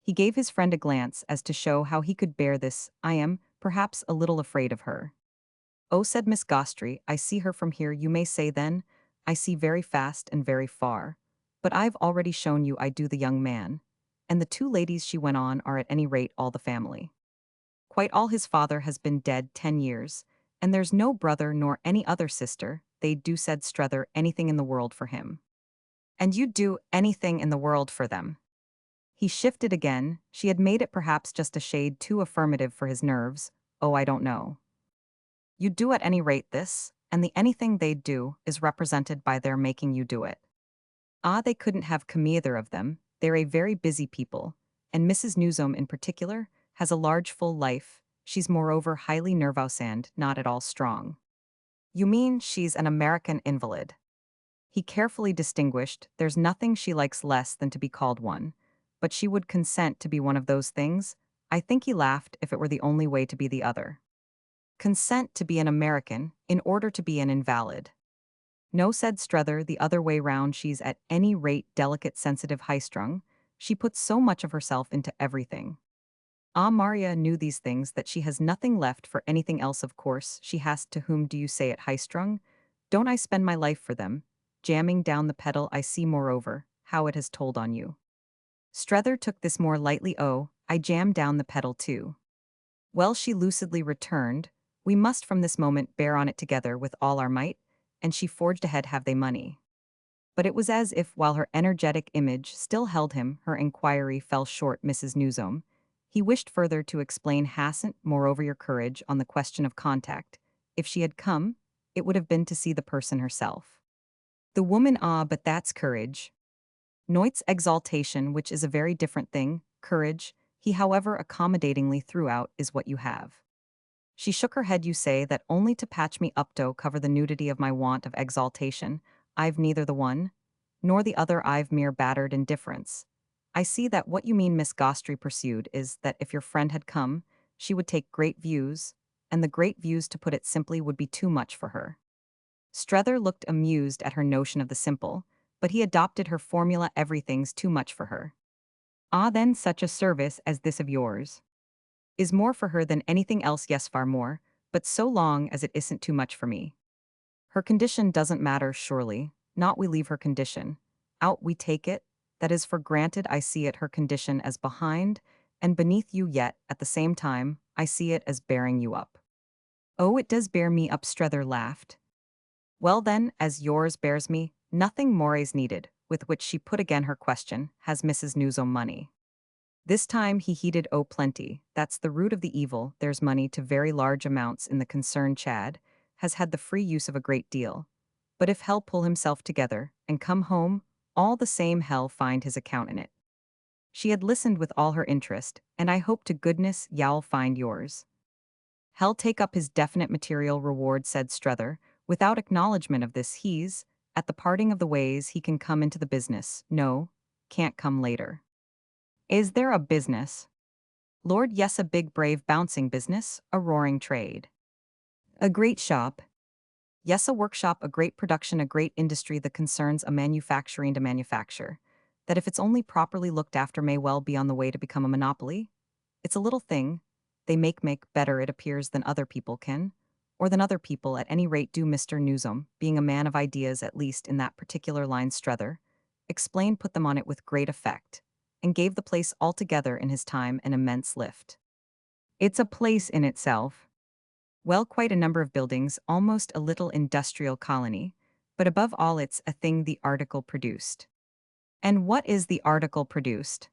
A: He gave his friend a glance as to show how he could bear this. I am, perhaps, a little afraid of her. Oh, said Miss Gostry, I see her from here, you may say then. I see very fast and very far. But I've already shown you I do the young man. And the two ladies, she went on, are at any rate all the family. Quite all his father has been dead 10 years, and there's no brother nor any other sister, they do, said Strether, anything in the world for him. And you'd do anything in the world for them. He shifted again, she had made it perhaps just a shade too affirmative for his nerves. Oh, I don't know. You do at any rate this, and the anything they'd do is represented by their making you do it. Ah, they couldn't have come either of them, they're a very busy people, and Mrs. Newsome in particular has a large full life, she's moreover highly nervous and not at all strong. You mean she's an American invalid? He carefully distinguished, there's nothing she likes less than to be called one, but she would consent to be one of those things. I think he laughed if it were the only way to be the other. Consent to be an American, in order to be an invalid. No, said Strether, the other way round, she's at any rate delicate, sensitive, high-strung. She puts so much of herself into everything. Ah, Maria knew these things, that she has nothing left for anything else, of course. She has, to whom do you say it, high-strung? Don't I spend my life for them? Jamming down the pedal, I see, moreover, how it has told on you. Strether took this more lightly. Oh, I jam down the pedal too. Well, she lucidly returned, we must from this moment bear on it together with all our might, and she forged ahead, have they money? But it was as if, while her energetic image still held him, her inquiry fell short, Mrs. Newsome. He wished further to explain, hasn't, moreover, your courage on the question of contact. If she had come, it would have been to see the person herself. The woman, ah, but that's courage. Neut's exaltation, which is a very different thing, courage, he however accommodatingly threw out, is what you have. She shook her head. You say that only to patch me up to cover the nudity of my want of exaltation. I've neither the one, nor the other, I've mere battered indifference. I see that what you mean, Miss Gostry pursued, is that if your friend had come, she would take great views, and the great views, to put it simply, would be too much for her. Strether looked amused at her notion of the simple, but he adopted her formula, everything's too much for her. Ah, then such a service as this of yours is more for her than anything else, yes, far more, but so long as it isn't too much for me. Her condition doesn't matter, surely, not we leave her condition. Out we take it, that is for granted, I see it, her condition, as behind and beneath you, yet, at the same time, I see it as bearing you up. Oh, it does bear me up, Strether laughed. Well then, as yours bears me, nothing more is needed, with which she put again her question, has Mrs. Newsome money? This time he heeded, oh, plenty, that's the root of the evil, there's money to very large amounts in the concern. Chad has had the free use of a great deal. But if he'll pull himself together and come home, all the same hell find his account in it. She had listened with all her interest, and I hope to goodness y'all find yours. Hell take up his definite material reward, said Strether. Without acknowledgement of this, he's, at the parting of the ways, he can come into the business. No, can't come later. Is there a business? Lord, yes, a big, brave, bouncing business, a roaring trade. A great shop. Yes, a workshop, a great production, a great industry that concerns a manufacturing to manufacture. That if it's only properly looked after may well be on the way to become a monopoly. It's a little thing. They make better, it appears, than other people can. Or than other people, at any rate, do. Mr. Newsom, being a man of ideas, at least in that particular line, Strether, explained, put them on it with great effect, and gave the place altogether in his time an immense lift. It's a place in itself. Well, quite a number of buildings, almost a little industrial colony, but above all it's a thing the article produced. And what is the article produced?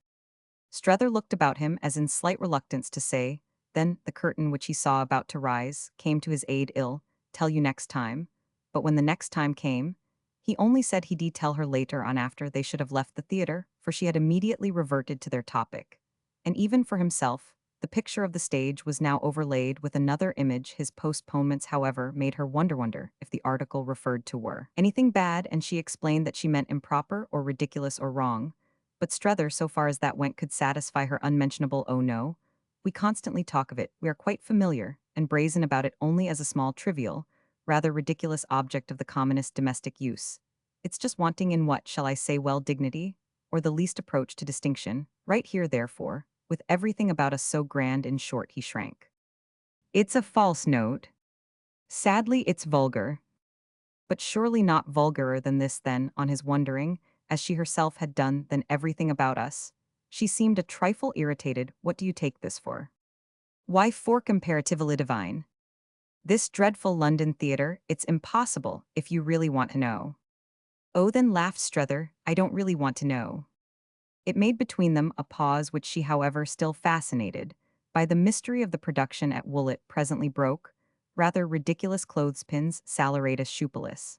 A: Strether looked about him as in slight reluctance to say, then the curtain which he saw about to rise came to his aid. Ill, tell you next time. But when the next time came, he only said he'd tell her later on after they should have left the theater, for she had immediately reverted to their topic. And even for himself, the picture of the stage was now overlaid with another image. His postponements, however, made her wonder if the article referred to were anything bad, and she explained that she meant improper or ridiculous or wrong. But Strether, so far as that went, could satisfy her unmentionable "oh no. We constantly talk of it, we are quite familiar, and brazen about it only as a small trivial, rather ridiculous object of the commonest domestic use. It's just wanting in what, shall I say, well, dignity, or the least approach to distinction, right here therefore, with everything about us so grand. In short, he shrank. It's a false note. Sadly, it's vulgar. But surely not vulgarer than this then, on his wondering, as she herself had done, than everything about us. She seemed a trifle irritated. What do you take this for? Why, for comparatively divine. This dreadful London theatre, it's impossible, if you really want to know. Oh, then, laughed Strether, I don't really want to know. It made between them a pause which she, however, still fascinated by the mystery of the production at Woollet, presently broke, rather ridiculous clothespins, saleratus schupalis.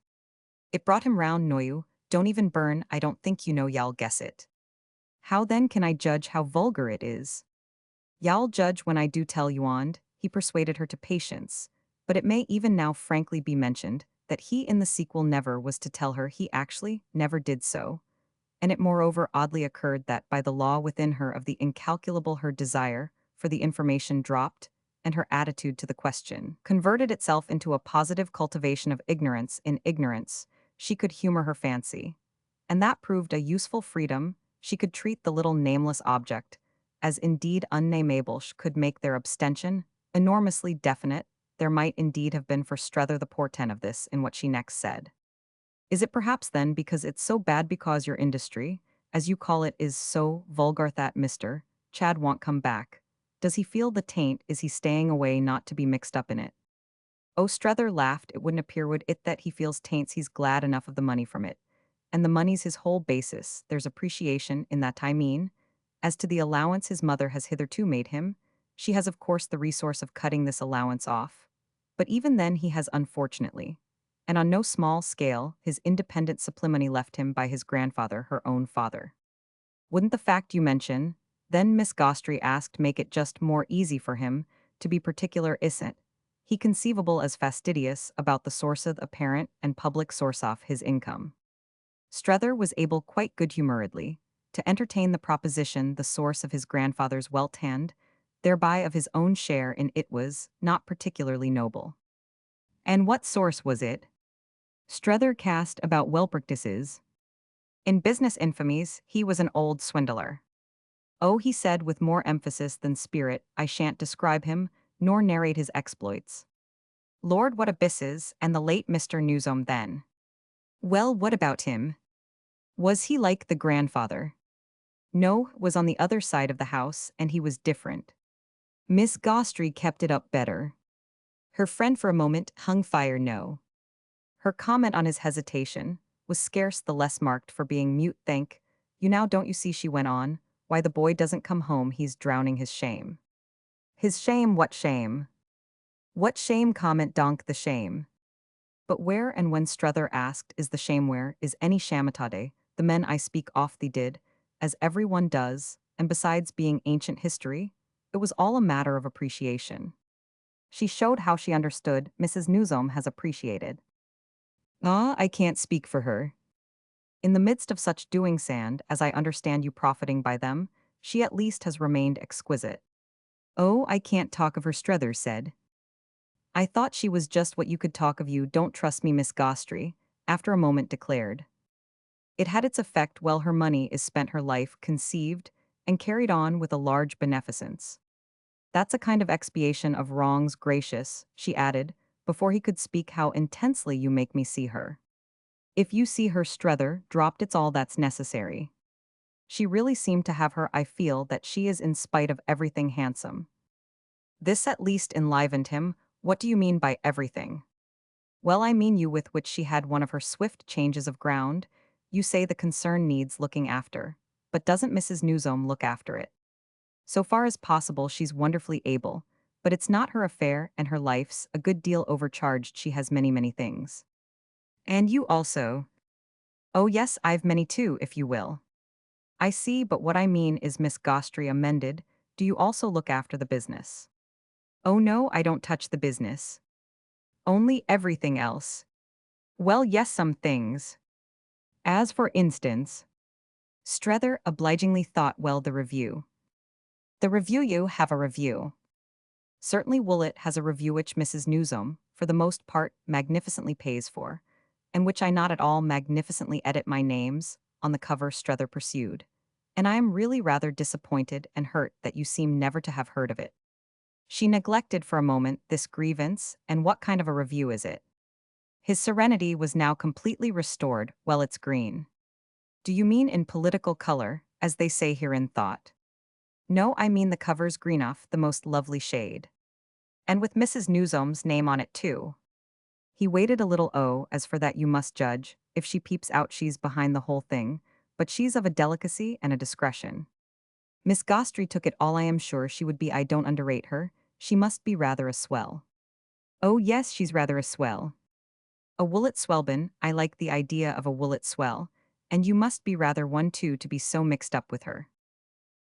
A: It brought him round. No, you don't even burn, I don't think you know. Y'all guess it. How then can I judge how vulgar it is? Y'all judge when I do tell you on. He persuaded her to patience, but it may even now frankly be mentioned that he in the sequel never was to tell her. He actually never did so, and it moreover oddly occurred that by the law within her of the incalculable her desire for the information dropped, and her attitude to the question converted itself into a positive cultivation of ignorance. In ignorance, she could humor her fancy, and that proved a useful freedom. She could treat the little nameless object as indeed unnameable could make their abstention enormously definite. There might indeed have been for Strether the portent of this in what she next said. Is it perhaps then because it's so bad because your industry, as you call it, is so vulgar that Mr. Chad won't come back? Does he feel the taint? Is he staying away not to be mixed up in it? Oh, Strether laughed. It wouldn't appear, would it, that he feels taints? He's glad enough of the money from it. And the money's his whole basis. There's appreciation in that, I mean. As to the allowance his mother has hitherto made him, she has of course the resource of cutting this allowance off. But even then he has, unfortunately, and on no small scale, his independent supplementary left him by his grandfather, her own father. Wouldn't the fact you mention, then Miss Gostry asked, make it just more easy for him to be particular? Isn't he conceivable as fastidious about the source of apparent and public source of his income? Strether was able quite good-humoredly to entertain the proposition the source of his grandfather's wealth and, thereby of his own share in it, was not particularly noble. And what source was it? Strether cast about well practices. In business infamies, he was an old swindler. Oh, he said with more emphasis than spirit, I shan't describe him, nor narrate his exploits. Lord, what abysses, and the late Mr. Newsom then. Well, what about him? Was he like the grandfather? No, was on the other side of the house, and he was different. Miss Gostry kept it up better. Her friend for a moment hung fire. No. Her comment on his hesitation was scarce the less marked for being mute. Thank you now, don't you see, she went on, why the boy doesn't come home? He's drowning his shame. His shame? What shame? What shame? Comment donk the shame. But where and when, Strether asked, is the shame? Where is any shamatade? the men I speak oft thee did, as everyone does, and besides being ancient history, it was all a matter of appreciation. She showed how she understood Mrs. Newsome has appreciated. Ah, I can't speak for her. In the midst of such doing sand, as I understand you profiting by them, she at least has remained exquisite. Oh, I can't talk of her, Strether said. I thought she was just what you could talk of you, don't trust me, Miss Gostry, after a moment declared. It had its effect well her money is spent her life conceived and carried on with a large beneficence. That's a kind of expiation of wrongs gracious, she added, before he could speak how intensely you make me see her. If you see her Strether, dropped it's all that's necessary. She really seemed to have her I feel that she is in spite of everything handsome. This at least enlivened him. What do you mean by everything? Well, I mean you with which she had one of her swift changes of ground. You say the concern needs looking after. But doesn't Mrs. Newsome look after it? So far as possible she's wonderfully able, but it's not her affair and her life's a good deal overcharged she has many many things. And you also. Oh yes, I've many too, if you will. I see, but what I mean is Miss Gostry amended, do you also look after the business? Oh no, I don't touch the business. Only everything else. Well yes, some things. As for instance, Strether obligingly thought well the review. The review you have a review. Certainly Woollett has a review which Mrs. Newsome, for the most part, magnificently pays for, and which I not at all magnificently edit my names, on the cover Strether pursued. And I am really rather disappointed and hurt that you seem never to have heard of it. She neglected for a moment this grievance, and what kind of a review is it? His serenity was now completely restored, well it's green. Do you mean in political color, as they say here in thought? No, I mean the cover's green off, the most lovely shade. And with Mrs. Newsome's name on it too. He waited a little. Oh, as for that you must judge, if she peeps out she's behind the whole thing, but she's of a delicacy and a discretion. Miss Gostry took it all I am sure she would be I don't underrate her, she must be rather a swell. Oh yes, she's rather a swell. A Woollett swellbin, I like the idea of a Woollett swell, and you must be rather one too to be so mixed up with her.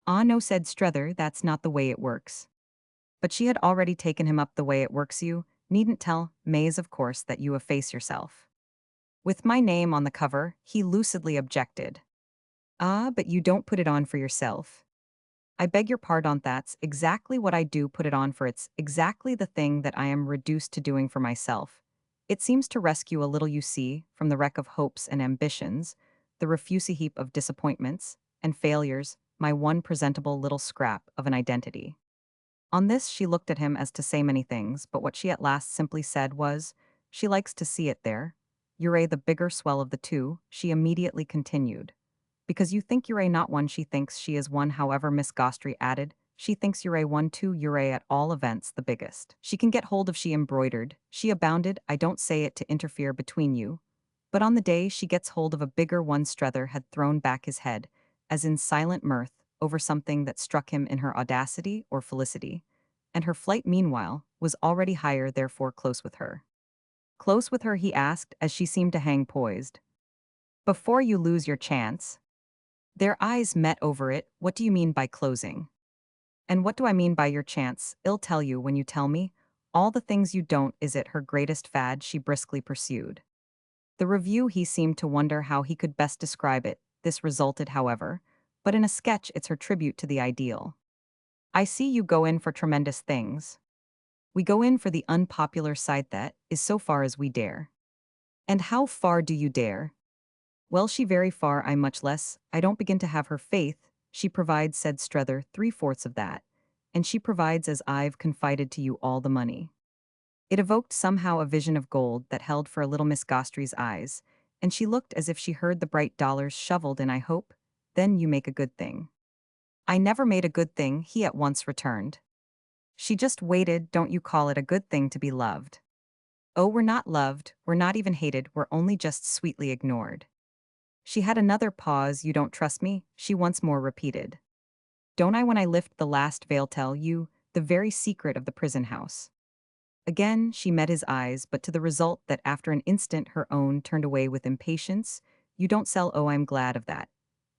A: Ah no, said Strether, that's not the way it works. But she had already taken him up the way it works you, needn't tell Mays of course that you efface yourself. With my name on the cover, he lucidly objected. Ah, but you don't put it on for yourself. I beg your pardon, that's exactly what I do put it on for, it's exactly the thing that I am reduced to doing for myself. It seems to rescue a little you see, from the wreck of hopes and ambitions, the refuse heap of disappointments and failures, my one presentable little scrap of an identity. On this she looked at him as to say many things, but what she at last simply said was, she likes to see it there. You're the bigger swell of the two, she immediately continued. Because you think you're not one, she thinks she is one, however, Miss Gostry added. She thinks you're one too, you're at all events the biggest. She can get hold of, she embroidered, she abounded, I don't say it to interfere between you. But on the day she gets hold of a bigger one, Strether had thrown back his head, as in silent mirth, over something that struck him in her audacity or felicity, and her flight meanwhile was already higher, therefore close with her. Close with her, he asked, as she seemed to hang poised. Before you lose your chance. Their eyes met over it. What do you mean by closing? And what do I mean by your chance? I'll tell you when you tell me. All the things you don't, is it her greatest fad, she briskly pursued. The review, he seemed to wonder how he could best describe it. This resulted, however, but in a sketch it's her tribute to the ideal. I see you go in for tremendous things. We go in for the unpopular side, that is so far as we dare. And how far do you dare? Well, she very far, I much less. I don't begin to have her faith. She provides, said Strether, 3/4 of that. And she provides, as I've confided to you, all the money. It evoked somehow a vision of gold that held for a little Miss Gostry's eyes, and she looked as if she heard the bright dollars shoveled in. I hope, then you make a good thing. I never made a good thing, he at once returned. She just waited. Don't you call it a good thing to be loved? Oh, we're not loved, we're not even hated, we're only just sweetly ignored. She had another pause. You don't trust me, she once more repeated. Don't I when I lift the last veil tell you, the very secret of the prison house? Again she met his eyes, but to the result that after an instant her own turned away with impatience. You don't sell, oh, I'm glad of that.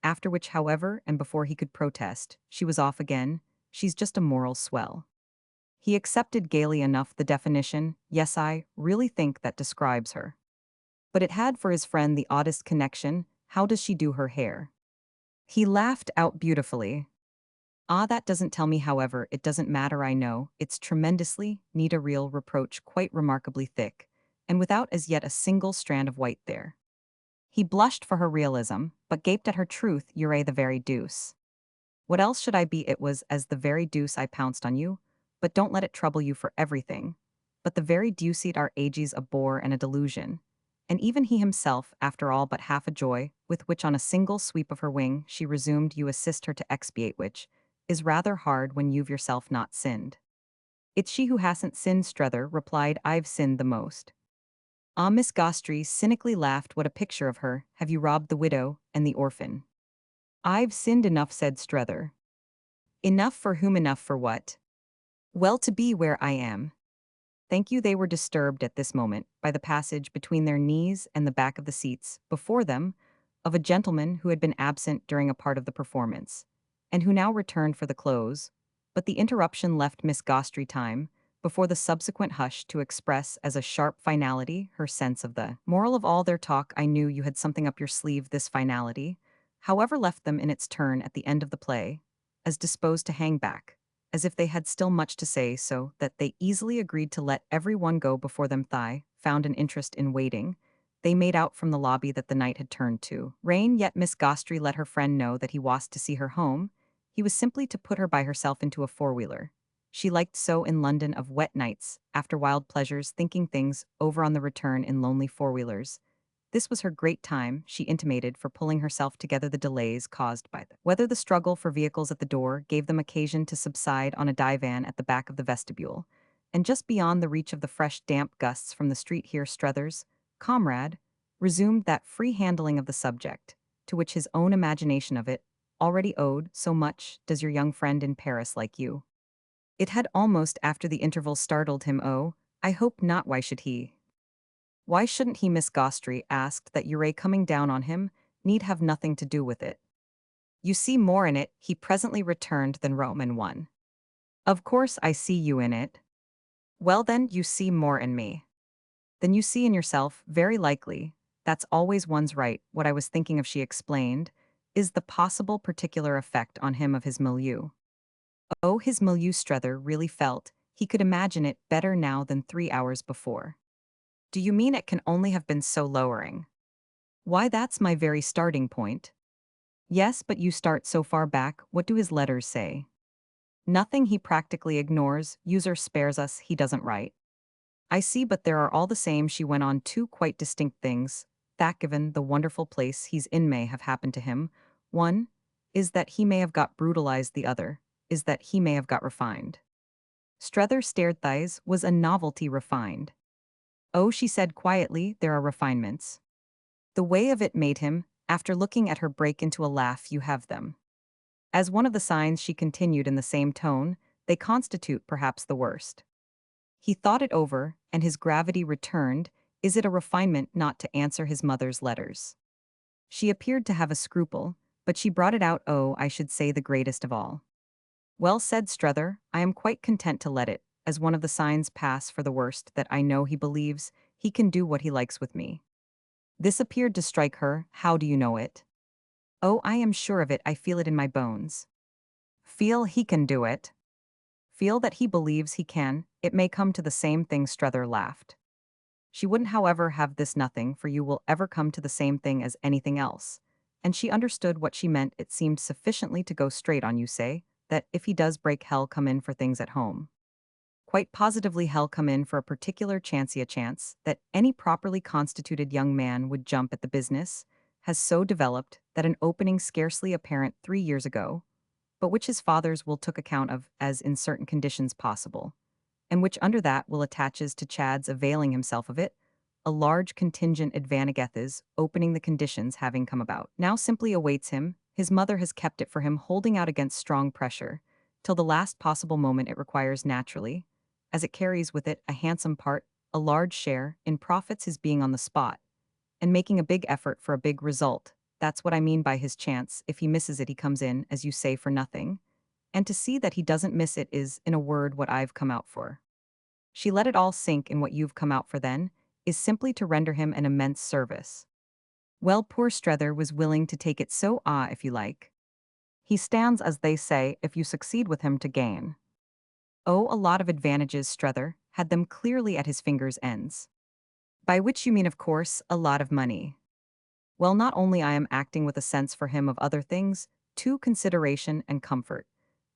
A: After which, however, and before he could protest, she was off again. She's just a moral swell. He accepted gaily enough the definition, yes, I really think that describes her. But it had for his friend the oddest connection, how does she do her hair? He laughed out beautifully. Ah, that doesn't tell me, however, it doesn't matter, I know, it's tremendously, neat, a real reproach, quite remarkably thick, and without as yet a single strand of white there. He blushed for her realism, but gaped at her truth, you're the very deuce. What else should I be? It was as the very deuce I pounced on you, but don't let it trouble you for everything. But the very deuced our ages a bore and a delusion. And even he himself, after all, but half a joy, with which on a single sweep of her wing she resumed you assist her to expiate, which is rather hard when you've yourself not sinned. It's she who hasn't sinned, Strether replied, I've sinned the most. Ah, Miss Gostry cynically laughed, what a picture of her, have you robbed the widow and the orphan? I've sinned enough, said Strether. Enough for whom, enough for what? Well, to be where I am. Thank you. They were disturbed at this moment by the passage between their knees and the back of the seats, before them, of a gentleman who had been absent during a part of the performance, and who now returned for the close, but the interruption left Miss Gostry time, before the subsequent hush, to express as a sharp finality her sense of the moral of all their talk. I knew you had something up your sleeve. This finality, however, left them in its turn at the end of the play, as disposed to hang back, as if they had still much to say, so that they easily agreed to let every one go before them. Found an interest in waiting. They made out from the lobby that the night had turned to rain, yet Miss Gostry let her friend know that he was to see her home. He was simply to put her by herself into a four-wheeler. She liked so in London of wet nights, after wild pleasures, thinking things over on the return in lonely four-wheelers. This was her great time, she intimated, for pulling herself together. The delays caused by whether the struggle for vehicles at the door gave them occasion to subside on a divan at the back of the vestibule, and just beyond the reach of the fresh damp gusts from the street. Here Strether's comrade resumed that free handling of the subject, to which his own imagination of it already owed so much. Does your young friend in Paris like you? It had almost, after the interval, startled him. Oh, I hope not. Why should he? Why shouldn't he? Miss Gostry asked. That Uray coming down on him need have nothing to do with it. You see more in it, he presently returned, than Roman one. Of course I see you in it. Well then, you see more in me than you see in yourself, very likely. That's always one's right. What I was thinking of, she explained, is the possible particular effect on him of his milieu. Oh, his milieu. Strether really felt he could imagine it better now than 3 hours before. Do you mean it can only have been so lowering? Why, that's my very starting point. Yes, but you start so far back. What do his letters say? Nothing. He practically ignores, user spares us, he doesn't write. I see, but there are all the same, she went on, two quite distinct things. That given the wonderful place he's in may have happened to him. One is that he may have got brutalized, the other is that he may have got refined. Strether stared. Thighs was a novelty. Refined. Oh, she said quietly, there are refinements. The way of it made him, after looking at her, break into a laugh. You have them. As one of the signs, she continued in the same tone, they constitute perhaps the worst. He thought it over, and his gravity returned. Is it a refinement not to answer his mother's letters? She appeared to have a scruple, but she brought it out. Oh, I should say the greatest of all. Well, said Strether, I am quite content to let it, as one of the signs, pass for the worst. That I know he believes he can do what he likes with me. This appeared to strike her. How do you know it? Oh, I am sure of it, I feel it in my bones. Feel he can do it? Feel that he believes he can, it may come to the same thing. Strether laughed. She wouldn't, however, have this. Nothing for you will ever come to the same thing as anything else. And she understood what she meant. It seemed sufficiently to go straight on. You say, that if he does break, hell come in for things at home. Quite positively hell come in for a particular chancey. A chance that any properly constituted young man would jump at the business has so developed that an opening scarcely apparent 3 years ago, but which his fathers will took account of as in certain conditions possible, and which under that will attaches to Chad's availing himself of it, a large contingent advantagethes opening the conditions having come about, now simply awaits him. His mother has kept it for him, holding out against strong pressure, till the last possible moment. It requires naturally, as it carries with it a handsome part, a large share, in profits, his being on the spot, and making a big effort for a big result. That's what I mean by his chance. If he misses it, he comes in, as you say, for nothing. And to see that he doesn't miss it is, in a word, what I've come out for. She let it all sink in what you've come out for then, is simply to render him an immense service. Well, poor Strether was willing to take it so if you like. He stands, as they say, if you succeed with him to gain. Oh, a lot of advantages, Strether had them clearly at his fingers' ends. By which you mean, of course, a lot of money. Well, not only I am acting with a sense for him of other things, too, consideration and comfort,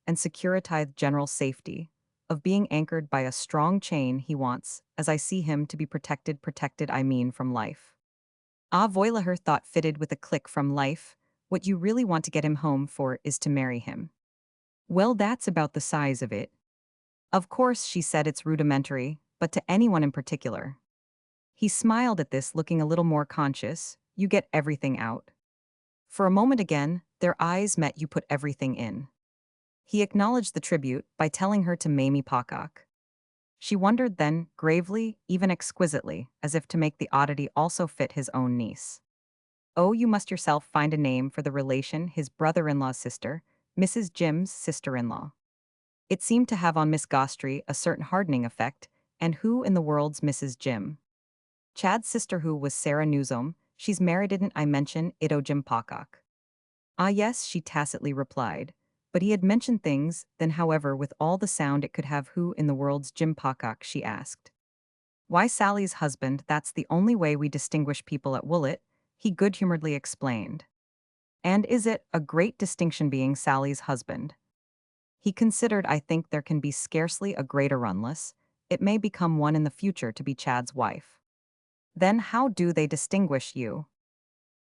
A: and securitized general safety, of being anchored by a strong chain he wants, as I see him, to be protected I mean from life. Ah, voila, her thought fitted with a click, from life. What you really want to get him home for is to marry him. Well, that's about the size of it. Of course, she said, it's rudimentary, but to anyone in particular. He smiled at this, looking a little more conscious. You get everything out. For a moment again, their eyes met. You put everything in. He acknowledged the tribute by telling her to Mamie Pocock. She wondered then, gravely, even exquisitely, as if to make the oddity also fit his own niece. Oh, you must yourself find a name for the relation, his brother-in-law's sister, Mrs. Jim's sister-in-law. It seemed to have on Miss Gostry a certain hardening effect, and who in the world's Mrs. Jim? Chad's sister, who was Sarah Newsom. She's married, didn't I mention it, Jim Pocock? Ah yes, she tacitly replied. But he had mentioned things, then however with all the sound it could have, who in the world's Jim Pocock, she asked. Why, Sally's husband, that's the only way we distinguish people at Woollet, he good-humoredly explained. And is it a great distinction being Sally's husband? He considered, I think there can be scarcely a greater unless it may become one in the future to be Chad's wife. Then how do they distinguish you?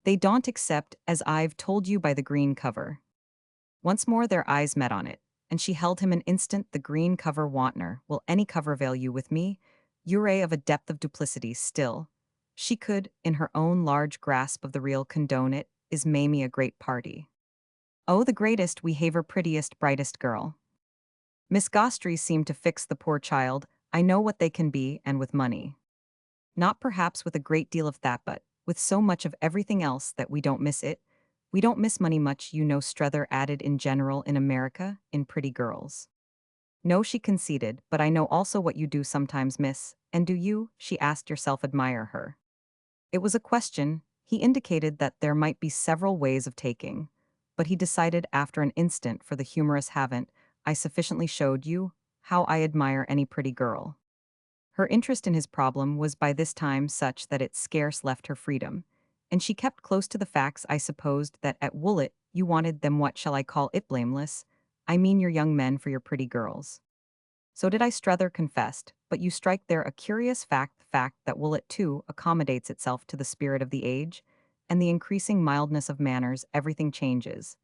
A: They don't, except, as I've told you, by the green cover. Once more their eyes met on it, and she held him an instant. The green cover, Wantner, will any cover avail you with me? Ure of a depth of duplicity still. She could, in her own large grasp of the real, condone it. Is Mamie a great party? Oh, the greatest. We have her prettiest, brightest girl. Miss Gostry seemed to fix the poor child. I know what they can be, and with money. Not perhaps with a great deal of that, but with so much of everything else that we don't miss it. We don't miss money much, you know, Strether added, in general in America, in pretty girls. No, she conceded, but I know also what you do sometimes miss. And do you, she asked yourself, admire her? It was a question. He indicated that there might be several ways of taking, but he decided after an instant for the humorous haven't I sufficiently showed you how I admire any pretty girl. Her interest in his problem was by this time such that it scarce left her freedom, and she kept close to the facts. I supposed that at Woollet you wanted them, what shall I call it, blameless? I mean your young men for your pretty girls. So did I, Strether confessed, but you strike there a curious fact, the fact that Woollet too accommodates itself to the spirit of the age, and the increasing mildness of manners. Everything changes.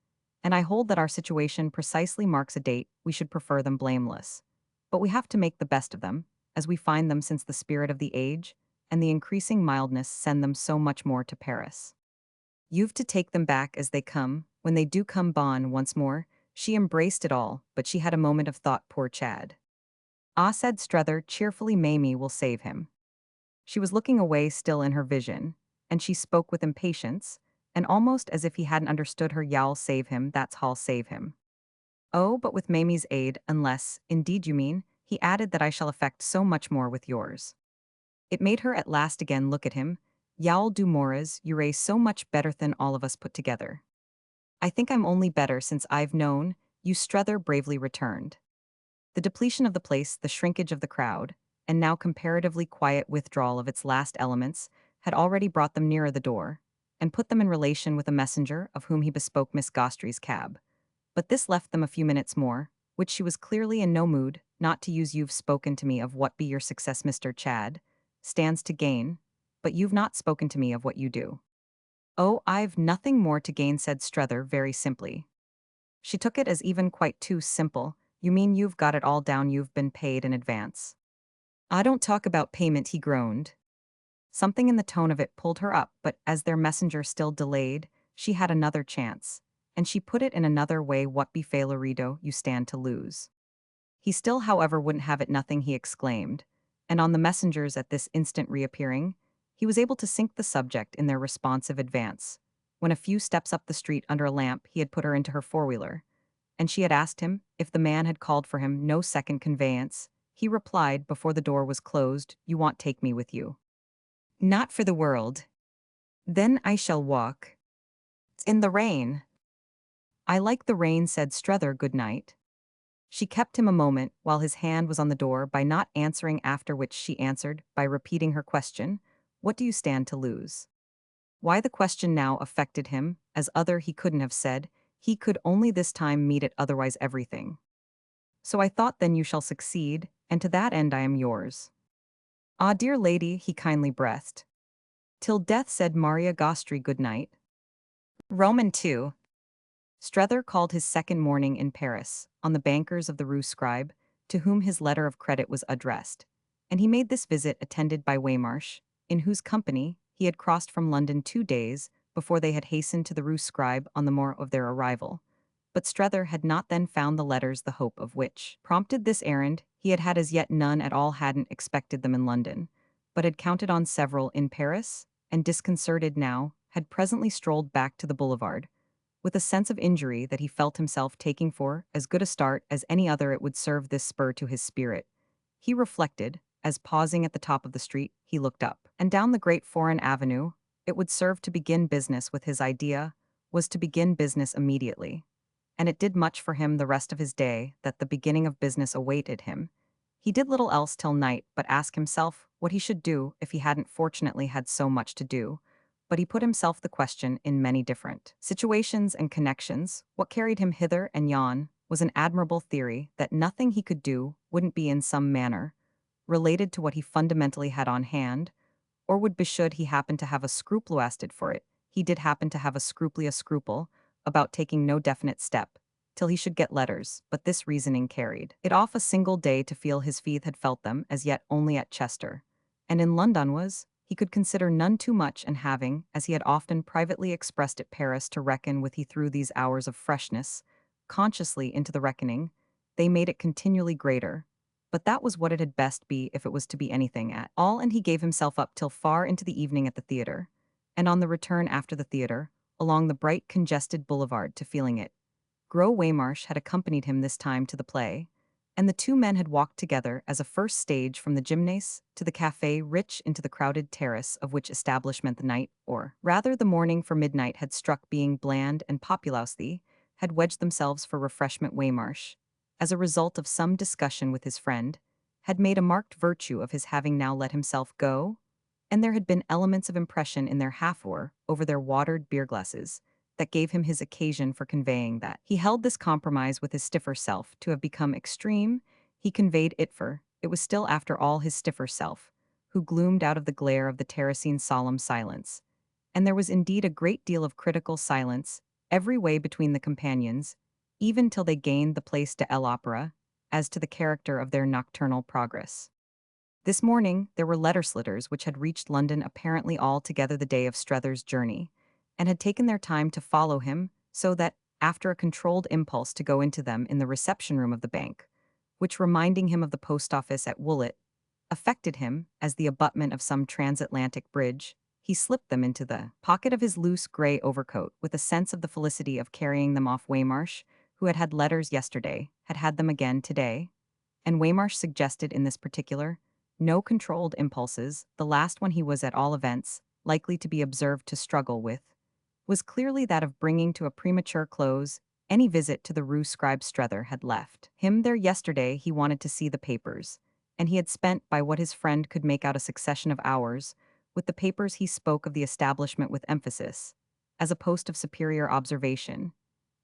A: And I hold that our situation precisely marks a date. We should prefer them blameless. But we have to make the best of them, as we find them, since the spirit of the age and the increasing mildness send them so much more to Paris. You've to take them back as they come. When they do come, bon, once more. She embraced it all, but she had a moment of thought. Poor Chad. Ah, said Strether cheerfully, Mamie will save him. She was looking away still in her vision, and she spoke with impatience, and almost as if he hadn't understood her. Y'all save him, that's hall save him. Oh, but with Mamie's aid, unless, indeed you mean, he added, that I shall effect so much more with yours. It made her at last again look at him. Y'all do moras, you're so much better than all of us put together. I think I'm only better since I've known you, Strether bravely returned. The depletion of the place, the shrinkage of the crowd, and now comparatively quiet withdrawal of its last elements, had already brought them nearer the door, and put them in relation with a messenger of whom he bespoke Miss Gostry's cab. But this left them a few minutes more, which she was clearly in no mood, not to use. You've spoken to me of what be your success, Mr. Chad stands to gain, but you've not spoken to me of what you do. Oh, I've nothing more to gain, said Strether very simply. She took it as even quite too simple. You mean you've got it all down, you've been paid in advance. I don't talk about payment, he groaned. Something in the tone of it pulled her up, but as their messenger still delayed, she had another chance, and she put it in another way. What be Failorido, you stand to lose. He still, however, wouldn't have it. Nothing, he exclaimed, and on the messengers at this instant reappearing, He was able to sink the subject in their responsive advance. When a few steps up the street under a lamp, he had put her into her four-wheeler, and she had asked him if the man had called for him no second conveyance. He replied before the door was closed, "You want take me with you." "Not for the world." "Then I shall walk." "In the rain." "I like the rain," said Strether. "Good night." She kept him a moment while his hand was on the door by not answering, after which she answered by repeating her question, "What do you stand to lose?" Why the question now affected him, as other he couldn't have said, he could only this time meet it, otherwise everything. "So I thought then you shall succeed, and to that end I am yours." "Ah, dear lady," he kindly breathed. "Till death," said Maria Gostri. "Good night." Roman 2. Strether called his second morning in Paris, on the bankers of the Rue Scribe, to whom his letter of credit was addressed, and he made this visit attended by Waymarsh, in whose company he had crossed from London 2 days before they had hastened to the Rue Scribe on the morrow of their arrival. But Strether had not then found the letters, the hope of which prompted this errand. He had had as yet none at all, hadn't expected them in London, but had counted on several in Paris, and disconcerted now, had presently strolled back to the boulevard, with a sense of injury that he felt himself taking for as good a start as any other it would serve this spur to his spirit. He reflected, as pausing at the top of the street, he looked up, and down the great foreign avenue, it would serve to begin business with his idea, was to begin business immediately. And it did much for him the rest of his day that the beginning of business awaited him. He did little else till night but ask himself what he should do if he hadn't fortunately had so much to do. But he put himself the question in many different situations and connections. What carried him hither and yon was an admirable theory that nothing he could do wouldn't be in some manner related to what he fundamentally had on hand, or would be should he happen to have a scrupuloused for it. He did happen to have a scruple about taking no definite step till he should get letters, but this reasoning carried it off a single day to feel his feet had felt them as yet only at Chester, and in London was, he could consider none too much, and having, as he had often privately expressed at Paris, to reckon with, he threw these hours of freshness consciously into the reckoning. They made it continually greater, but that was what it had best be if it was to be anything at all, and he gave himself up till far into the evening at the theatre, and on the return after the theatre, along the bright congested boulevard, to feeling it grow. Waymarsh had accompanied him this time to the play, and the two men had walked together as a first stage from the gymnase to the café, rich into the crowded terrace of which establishment the night, or rather the morning, for midnight had struck, being bland and populausly, had wedged themselves for refreshment. Waymarsh, as a result of some discussion with his friend, had made a marked virtue of his having now let himself go, and there had been elements of impression in their half-hour over their watered beer glasses that gave him his occasion for conveying that he held this compromise with his stiffer self to have become extreme. He conveyed it, for it was still after all his stiffer self, who gloomed out of the glare of the terracine solemn silence. And there was indeed a great deal of critical silence every way between the companions, even till they gained the Place de l'Opera, as to the character of their nocturnal progress. This morning there were letter-slitters which had reached London apparently all together the day of Strether's journey, and had taken their time to follow him, so that, after a controlled impulse to go into them in the reception-room of the bank, which, reminding him of the post-office at Woolwich, affected him as the abutment of some transatlantic bridge, he slipped them into the pocket of his loose grey overcoat with a sense of the felicity of carrying them off. Waymarsh, who had had letters yesterday, had had them again today, and Waymarsh suggested in this particular no controlled impulses. The last one he was, at all events, likely to be observed to struggle with was clearly that of bringing to a premature close any visit to the Rue Scribe. Strether had left him there yesterday. He wanted to see the papers, and he had spent, by what his friend could make out, a succession of hours with the papers. He spoke of the establishment with emphasis, as a post of superior observation,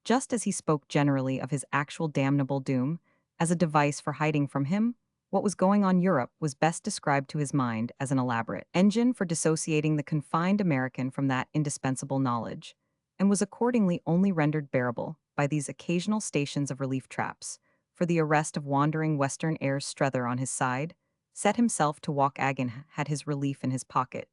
A: just as he spoke generally of his actual damnable doom as a device for hiding from him what was going on. Europe was best described to his mind as an elaborate engine for dissociating the confined American from that indispensable knowledge, and was accordingly only rendered bearable by these occasional stations of relief traps for the arrest of wandering Western airs. Strether, on his side, set himself to walk again, had his relief in his pocket,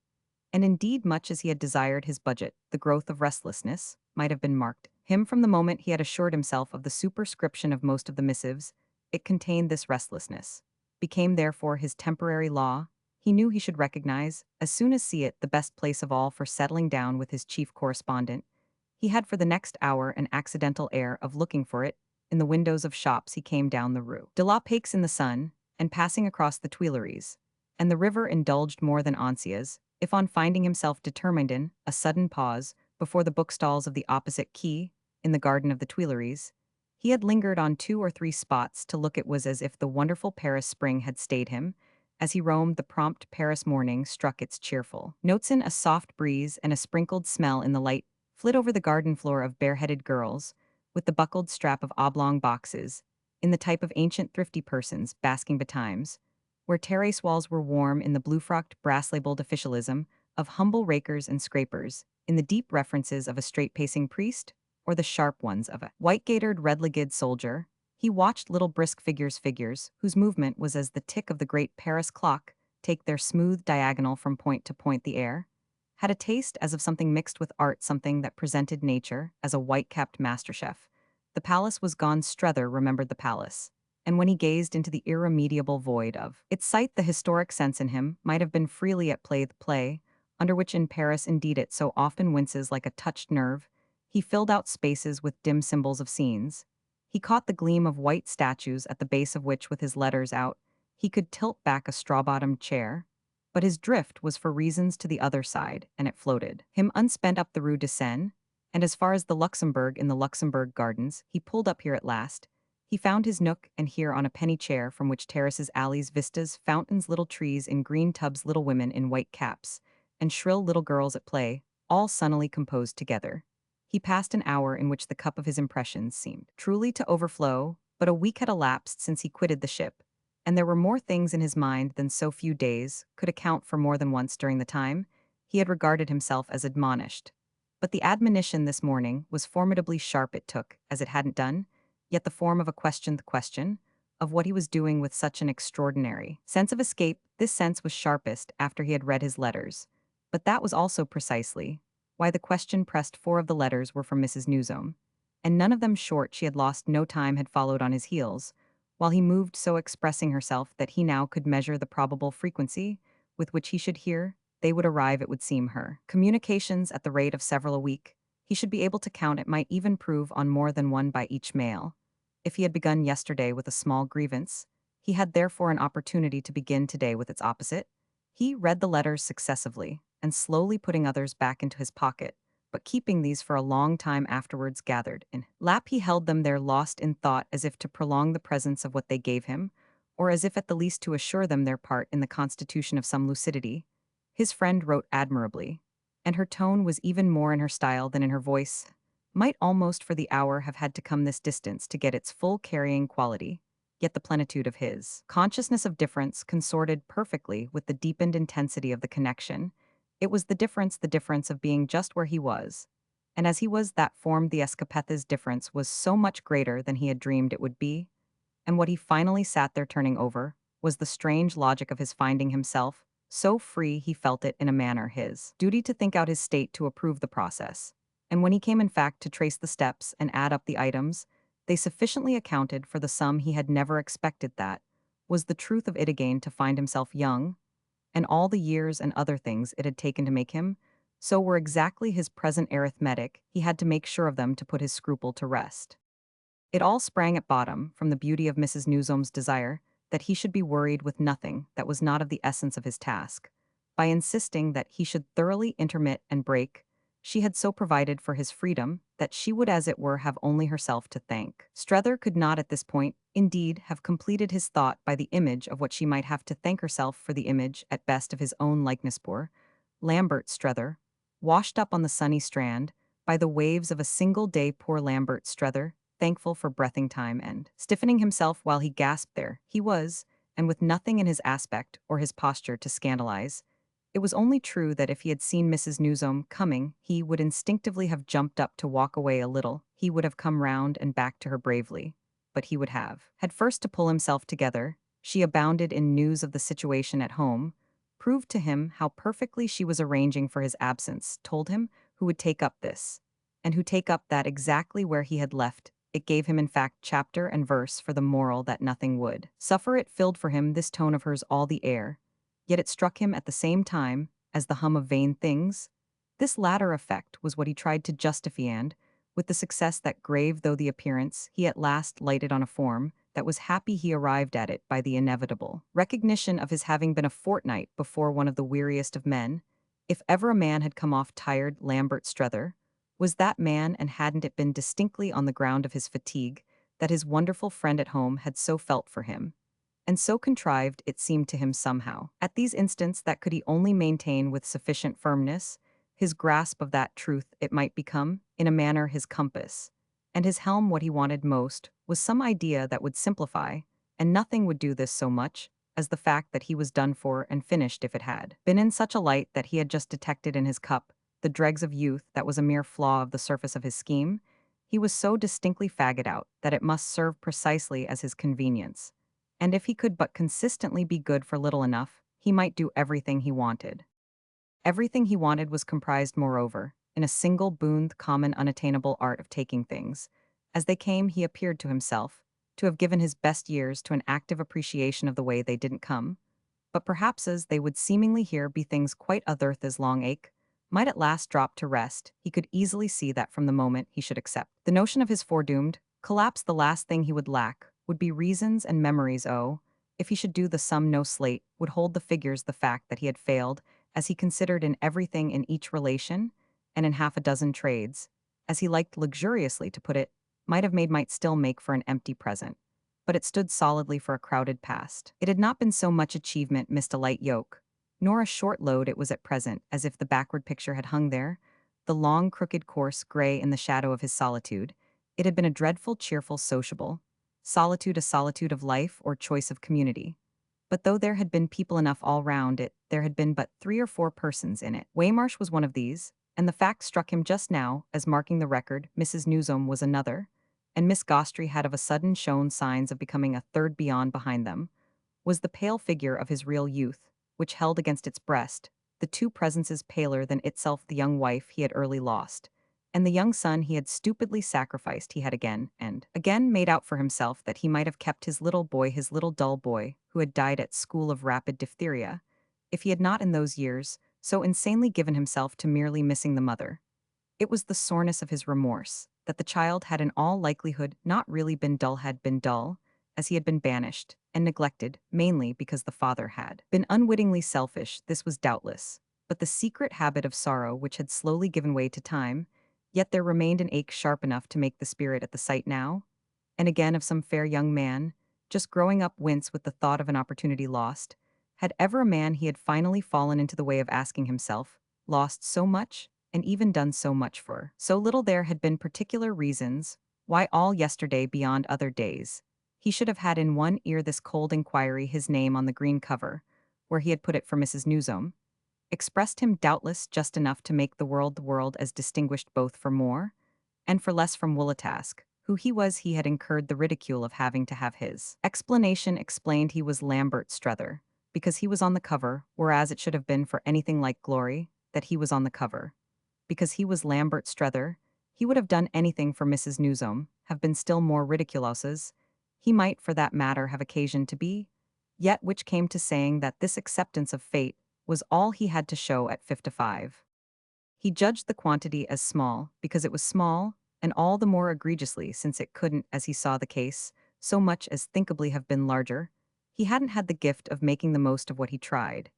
A: and indeed, much as he had desired his budget, the growth of restlessness might have been marked him from the moment he had assured himself of the superscription of most of the missives. It contained this restlessness, became therefore his temporary law. he knew he should recognize, as soon as see it, the best place of all for settling down with his chief correspondent. He had for the next hour an accidental air of looking for it in the windows of shops he came down the rue de la Paix in the sun, and passing across the Tuileries. And the river indulged more than Ancias, if on finding himself determined in a sudden pause before the bookstalls of the opposite quay, in the garden of the Tuileries, he had lingered on 2 or 3 spots to look. It was as if the wonderful Paris spring had stayed him. As he roamed, the prompt Paris morning struck its cheerful notes in a soft breeze, and a sprinkled smell in the light flit over the garden floor of bareheaded girls, with the buckled strap of oblong boxes, in the type of ancient thrifty persons basking betimes, where terrace walls were warm in the blue-frocked brass-labeled officialism of humble rakers and scrapers, in the deep references of a straight-pacing priest, or the sharp ones of a white-gaitered, red-legged soldier. He watched little brisk figures whose movement was as the tick of the great Paris clock take their smooth diagonal from point to point. The air had a taste as of something mixed with art, something that presented nature as a white-capped master chef. The palace was gone. Strether remembered the palace, and when he gazed into the irremediable void of its sight, the historic sense in him might have been freely at play. The play, under which in Paris indeed it so often winces like a touched nerve, he filled out spaces with dim symbols of scenes. He caught the gleam of white statues at the base of which, with his letters out, he could tilt back a straw-bottomed chair. But his drift was for reasons to the other side, and it floated him unspent up the Rue de Seine, and as far as the Luxembourg. In the Luxembourg Gardens, he pulled up here at last. He found his nook, and here on a penny chair from which terraces, alleys, vistas, fountains, little trees in green tubs, little women in white caps, and shrill little girls at play, all sunnily composed together. He passed an hour in which the cup of his impressions seemed truly to overflow, but a week had elapsed since he quitted the ship, and there were more things in his mind than so few days could account for. More than once during the time, he had regarded himself as admonished. But the admonition this morning was formidably sharp. It took, as it hadn't done, yet the form of a question, the question of what he was doing with such an extraordinary sense of escape. This sense was sharpest after he had read his letters, but that was also precisely why the question pressed. 4 of the letters were from Mrs. Newsome, and none of them short. She had lost no time, had followed on his heels, while he moved, so expressing herself that he now could measure the probable frequency with which he should hear. They would arrive, it would seem, her communications at the rate of several a week. He should be able to count. It might even prove on more than one by each mail. If he had begun yesterday with a small grievance, he had therefore an opportunity to begin today with its opposite. He read the letters successively, and slowly putting others back into his pocket, but keeping these for a long time afterwards gathered in lap. He held them there, lost in thought, as if to prolong the presence of what they gave him, or as if at the least to assure them their part in the constitution of some lucidity. His friend wrote admirably, and her tone was even more in her style than in her voice. Might almost for the hour have had to come this distance to get its full carrying quality, yet the plenitude of his consciousness of difference consorted perfectly with the deepened intensity of the connection. It was the difference of being just where he was, and as he was, that formed the escapetha's difference was so much greater than he had dreamed it would be, and what he finally sat there turning over was the strange logic of his finding himself so free. He felt it in a manner his duty to think out his state, to approve the process, and when he came in fact to trace the steps and add up the items, they sufficiently accounted for the sum he had never expected. That was the truth of it again, to find himself young, and all the years and other things it had taken to make him so were exactly his present arithmetic. He had to make sure of them to put his scruple to rest. It all sprang at bottom from the beauty of Mrs. Newsome's desire that he should be worried with nothing that was not of the essence of his task. By insisting that he should thoroughly intermit and break, she had so provided for his freedom that she would, as it were, have only herself to thank. Strether could not at this point, indeed, have completed his thought by the image of what she might have to thank herself for, the image, at best, of his own likeness. Poor Lambert Strether, washed up on the sunny strand by the waves of a single day. Poor Lambert Strether, thankful for breathing time, and stiffening himself while he gasped. There he was, and with nothing in his aspect or his posture to scandalize. It was only true that if he had seen Mrs. Newsome coming, he would instinctively have jumped up to walk away a little. He would have come round and back to her bravely, but he would have had first to pull himself together. She abounded in news of the situation at home, proved to him how perfectly she was arranging for his absence, told him who would take up this, and who take up that, exactly where he had left. It gave him, in fact, chapter and verse for the moral that nothing would suffer. It filled for him, this tone of hers, all the air, yet it struck him at the same time as the hum of vain things. This latter effect was what he tried to justify, and, with the success that grave though the appearance, he at last lighted on a form that was happy he arrived at it by the inevitable recognition of his having been a fortnight before one of the weariest of men. If ever a man had come off tired, Lambert Strether was that man, and hadn't it been distinctly on the ground of his fatigue that his wonderful friend at home had so felt for him, and so contrived, it seemed to him somehow, at these instants that could he only maintain with sufficient firmness, his grasp of that truth it might become, in a manner, his compass. And his helm what he wanted most was some idea that would simplify, and nothing would do this so much as the fact that he was done for and finished if it had been in such a light that he had just detected in his cup the dregs of youth that was a mere flaw of the surface of his scheme. He was so distinctly fagged out that it must serve precisely as his convenience, and if he could but consistently be good for little enough, he might do everything he wanted. Everything he wanted was comprised, moreover, in a single boon, the common unattainable art of taking things. As they came, he appeared to himself to have given his best years to an active appreciation of the way they didn't come, but perhaps as they would seemingly here be things quite other as long ache, might at last drop to rest, he could easily see that from the moment he should accept the notion of his foredoomed collapse, the last thing he would lack would be reasons and memories. Oh, if he should do the sum, no slate would hold the figures, the fact that he had failed, as he considered, in everything, in each relation, and in half a dozen trades, as he liked luxuriously to put it, might still make for an empty present, but it stood solidly for a crowded past. It had not been so much achievement missed a light yoke, nor a short load it was at present, as if the backward picture had hung there, the long crooked course gray in the shadow of his solitude. It had been a dreadful, cheerful, sociable solitude, a solitude of life or choice of community. But though there had been people enough all round it, there had been but 3 or 4 persons in it. Waymarsh was one of these, and the fact struck him just now as marking the record. Mrs. Newsome was another, and Miss Gostry had of a sudden shown signs of becoming a third beyond behind them, was the pale figure of his real youth, which held against its breast the two presences paler than itself, the young wife he had early lost, and the young son he had stupidly sacrificed. He had again and again made out for himself that he might have kept his little boy, his little dull boy, who had died at school of rapid diphtheria, if he had not in those years so insanely given himself to merely missing the mother. It was the soreness of his remorse that the child had in all likelihood not really been dull, had been dull, as he had been banished and neglected, mainly because the father had been unwittingly selfish. This was doubtless but the secret habit of sorrow which had slowly given way to time, yet there remained an ache sharp enough to make the spirit at the sight now and again of some fair young man, just growing up, wince with the thought of an opportunity lost. Had ever a man he had finally fallen into the way of asking himself, lost so much, and even done so much for so little? There had been particular reasons why all yesterday beyond other days he should have had in one ear this cold inquiry, his name on the green cover, where he had put it for Mrs. Newsome, expressed him doubtless just enough to make the world as distinguished both for more and for less from Woolatask, who he was. He had incurred the ridicule of having to have his explanation explained. He was Lambert Strether, because he was on the cover, whereas it should have been for anything like glory that he was on the cover. Because he was Lambert Strether, he would have done anything for Mrs. Newsome, have been still more ridiculous. He might, for that matter, have occasion to be, yet which came to saying that this acceptance of fate was all he had to show at 55. He judged the quantity as small because it was small, and all the more egregiously since it couldn't, as he saw the case, so much as thinkably have been larger. He hadn't had the gift of making the most of what he tried,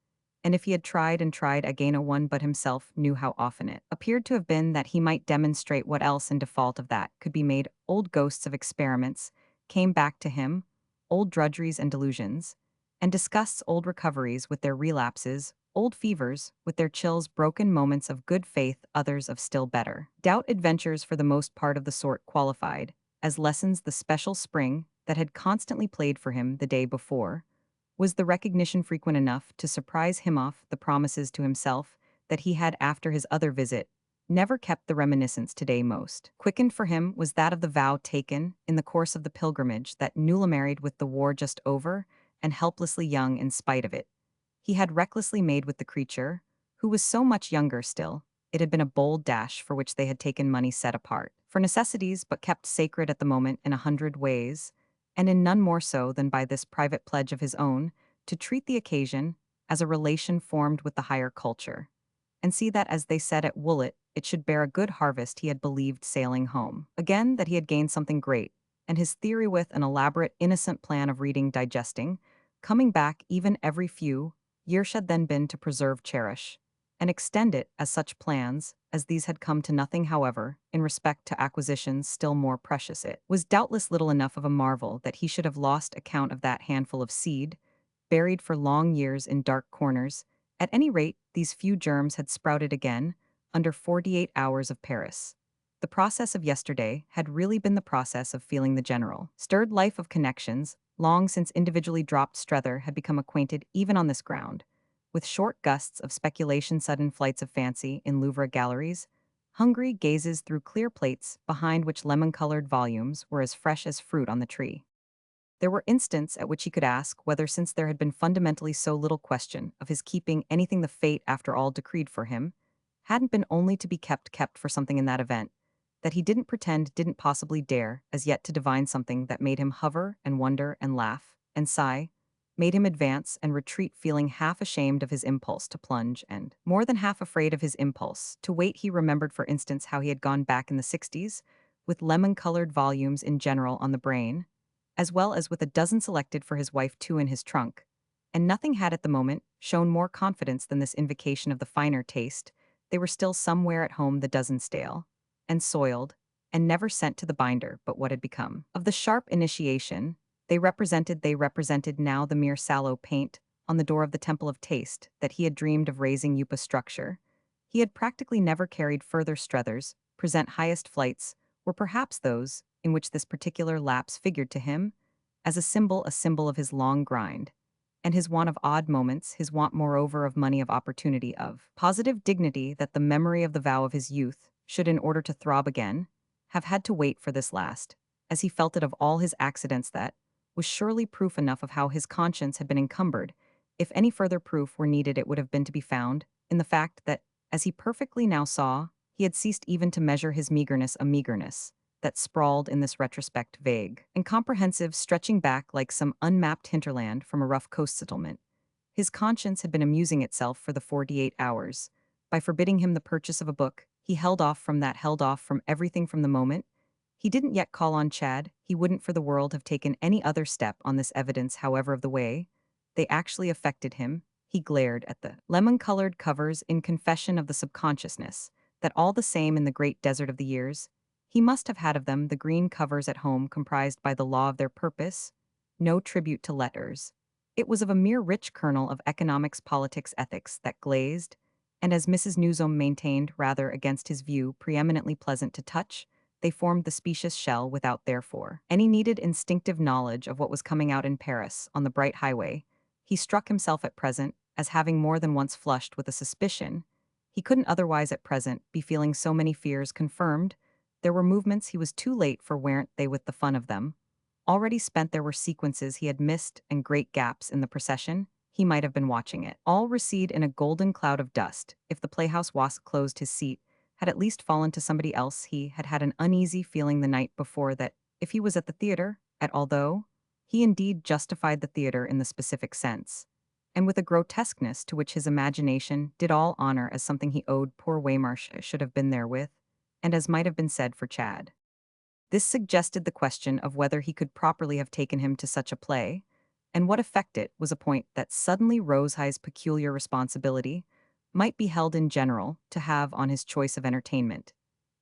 A: and if he had tried and tried again, no one but himself knew how often it appeared to have been that he might demonstrate what else in default of that could be made. Old ghosts of experiments came back to him, old drudgeries and delusions, and disgusts, old recoveries with their relapses, old fevers with their chills, broken moments of good faith, others of still better doubt, adventures for the most part of the sort qualified as lessons. The special spring that had constantly played for him the day before was the recognition frequent enough to surprise him off the promises to himself that he had after his other visit never kept. The reminiscence today most quickened for him was that of the vow taken in the course of the pilgrimage, that newly married with the war just over and helplessly young in spite of it, he had recklessly made with the creature, who was so much younger still. It had been a bold dash for which they had taken money set apart for necessities but kept sacred at the moment in 100 ways, and in none more so than by this private pledge of his own, to treat the occasion as a relation formed with the higher culture, and see that, as they said at Woollet, it should bear a good harvest. He had believed sailing home. Again, that he had gained something great, and his theory with an elaborate, innocent plan of reading, digesting, coming back even every few years had then been to preserve, cherish, and extend it as such plans, as these had come to nothing, however, in respect to acquisitions still more precious. It was doubtless little enough of a marvel that he should have lost account of that handful of seed, buried for long years in dark corners. At any rate, these few germs had sprouted again, under 48 hours of Paris. The process of yesterday had really been the process of feeling the general, stirred life of connections. Long since individually dropped Strether had become acquainted even on this ground, with short gusts of speculation, sudden flights of fancy in Louvre galleries, hungry gazes through clear plates behind which lemon-colored volumes were as fresh as fruit on the tree. There were instants at which he could ask whether, since there had been fundamentally so little question of his keeping anything, the fate after all decreed for him hadn't been only to be kept for something in that event, that he didn't pretend, didn't possibly dare, as yet, to divine something that made him hover and wonder and laugh and sigh, made him advance and retreat, feeling half ashamed of his impulse to plunge and more than half afraid of his impulse to wait. He remembered, for instance, how he had gone back in the 60s, with lemon-colored volumes in general on the brain, as well as with a dozen selected for his wife too in his trunk, and nothing had at the moment shown more confidence than this invocation of the finer taste. They were still somewhere at home, the dozen stale and soiled, and never sent to the binder. But what had become of the sharp initiation? They represented now the mere sallow paint on the door of the temple of taste that he had dreamed of raising. Upa structure he had practically never carried further. Struthers present highest flights were perhaps those in which this particular lapse figured to him as a symbol of his long grind, and his want of odd moments, his want moreover of money, of opportunity, of positive dignity, that the memory of the vow of his youth should, in order to throb again, have had to wait for this last, as he felt it of all his accidents. That was surely proof enough of how his conscience had been encumbered. If any further proof were needed, it would have been to be found in the fact that, as he perfectly now saw, he had ceased even to measure his meagerness, a meagerness that sprawled in this retrospect, vague, incomprehensive, stretching back like some unmapped hinterland from a rough coast settlement. His conscience had been amusing itself for the 48 hours. By forbidding him the purchase of a book, he held off from that, held off from everything from the moment. He didn't yet call on Chad. He wouldn't for the world have taken any other step on this evidence, however, of the way they actually affected him. He glared at the lemon-colored covers in confession of the subconsciousness that, all the same, in the great desert of the years, he must have had of them, the green covers at home, comprised by the law of their purpose, no tribute to letters. It was of a mere rich kernel of economics, politics, ethics, that glazed, and, as Mrs. Newsome maintained, rather against his view, preeminently pleasant to touch, they formed the specious shell without, therefore, any needed instinctive knowledge of what was coming out in Paris on the bright highway. He struck himself at present as having more than once flushed with a suspicion. He couldn't otherwise at present be feeling so many fears confirmed. There were movements he was too late for, weren't they, with the fun of them already spent. There were sequences he had missed and great gaps in the procession. He might have been watching it all recede in a golden cloud of dust. If the playhouse wasp closed his seat had at least fallen to somebody else, he had had an uneasy feeling the night before that, if he was at the theater at all, though he indeed justified the theater in the specific sense, and with a grotesqueness to which his imagination did all honor, as something he owed, poor Waymarsh should have been there with, and as might have been said for Chad. This suggested the question of whether he could properly have taken him to such a play, and what effect it was, a point that suddenly rose high. His peculiar responsibility might be held in general to have on his choice of entertainment.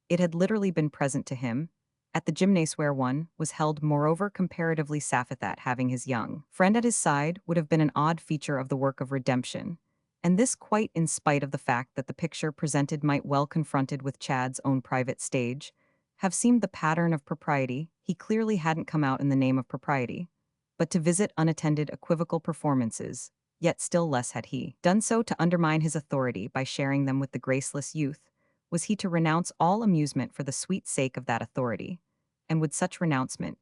A: It had literally been present to him at the gymnase, where one was held, moreover, comparatively safe. That having his young friend at his side would have been an odd feature of the work of redemption, and this quite in spite of the fact that the picture presented might well, confronted with Chad's own private stage, have seemed the pattern of propriety. He clearly hadn't come out in the name of propriety, but to visit unattended equivocal performances, yet still less had he done so to undermine his authority by sharing them with the graceless youth. Was he to renounce all amusement for the sweet sake of that authority? And would such renouncement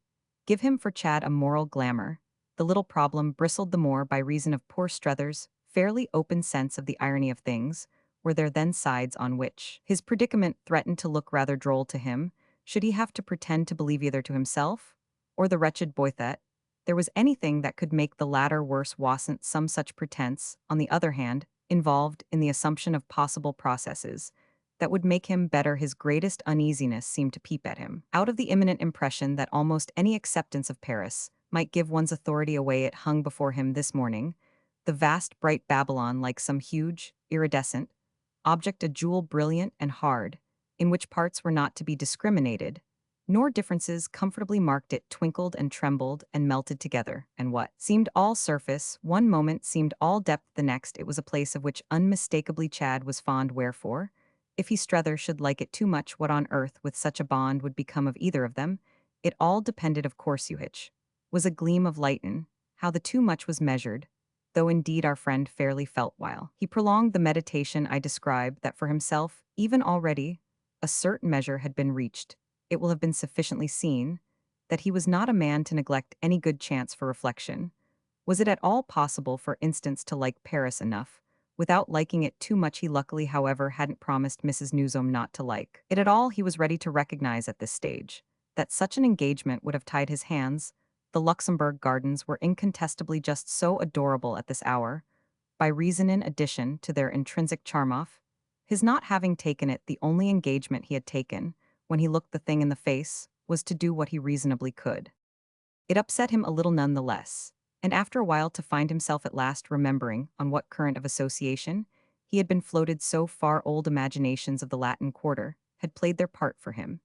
A: give him for Chad a moral glamour? The little problem bristled the more by reason of poor Strether's fairly open sense of the irony of things. Were there then sides on which his predicament threatened to look rather droll to him? Should he have to pretend to believe either to himself or the wretched boy that, there was anything that could make the latter worse wasn't some such pretense, on the other hand, involved in the assumption of possible processes that would make him better. His greatest uneasiness seemed to peep at him. Out of the imminent impression that almost any acceptance of Paris might give one's authority away, it hung before him this morning, the vast bright Babylon like some huge, iridescent object, a jewel brilliant and hard, in which parts were not to be discriminated, nor differences comfortably marked. It twinkled and trembled and melted together, and what seemed all surface one moment seemed all depth the next. It was a place of which unmistakably Chad was fond. Wherefore, if he Strether should like it too much, what on earth with such a bond would become of either of them? It all depended, of course. Which was a gleam of light in how the too much was measured, though indeed our friend fairly felt while he prolonged the meditation I described that for himself, even already, a certain measure had been reached. It will have been sufficiently seen that he was not a man to neglect any good chance for reflection. Was it at all possible, for instance, to like Paris enough, without liking it too much? He luckily, however, hadn't promised Mrs. Newsome not to like it at all. He was ready to recognize at this stage that such an engagement would have tied his hands. The Luxembourg Gardens were incontestably just so adorable at this hour, by reason in addition to their intrinsic charm of his not having taken it. The only engagement he had taken, when he looked the thing in the face, was to do what he reasonably could. It upset him a little none the less, and after a while to find himself at last remembering on what current of association he had been floated so far. Old imaginations of the Latin Quarter had played their part for him,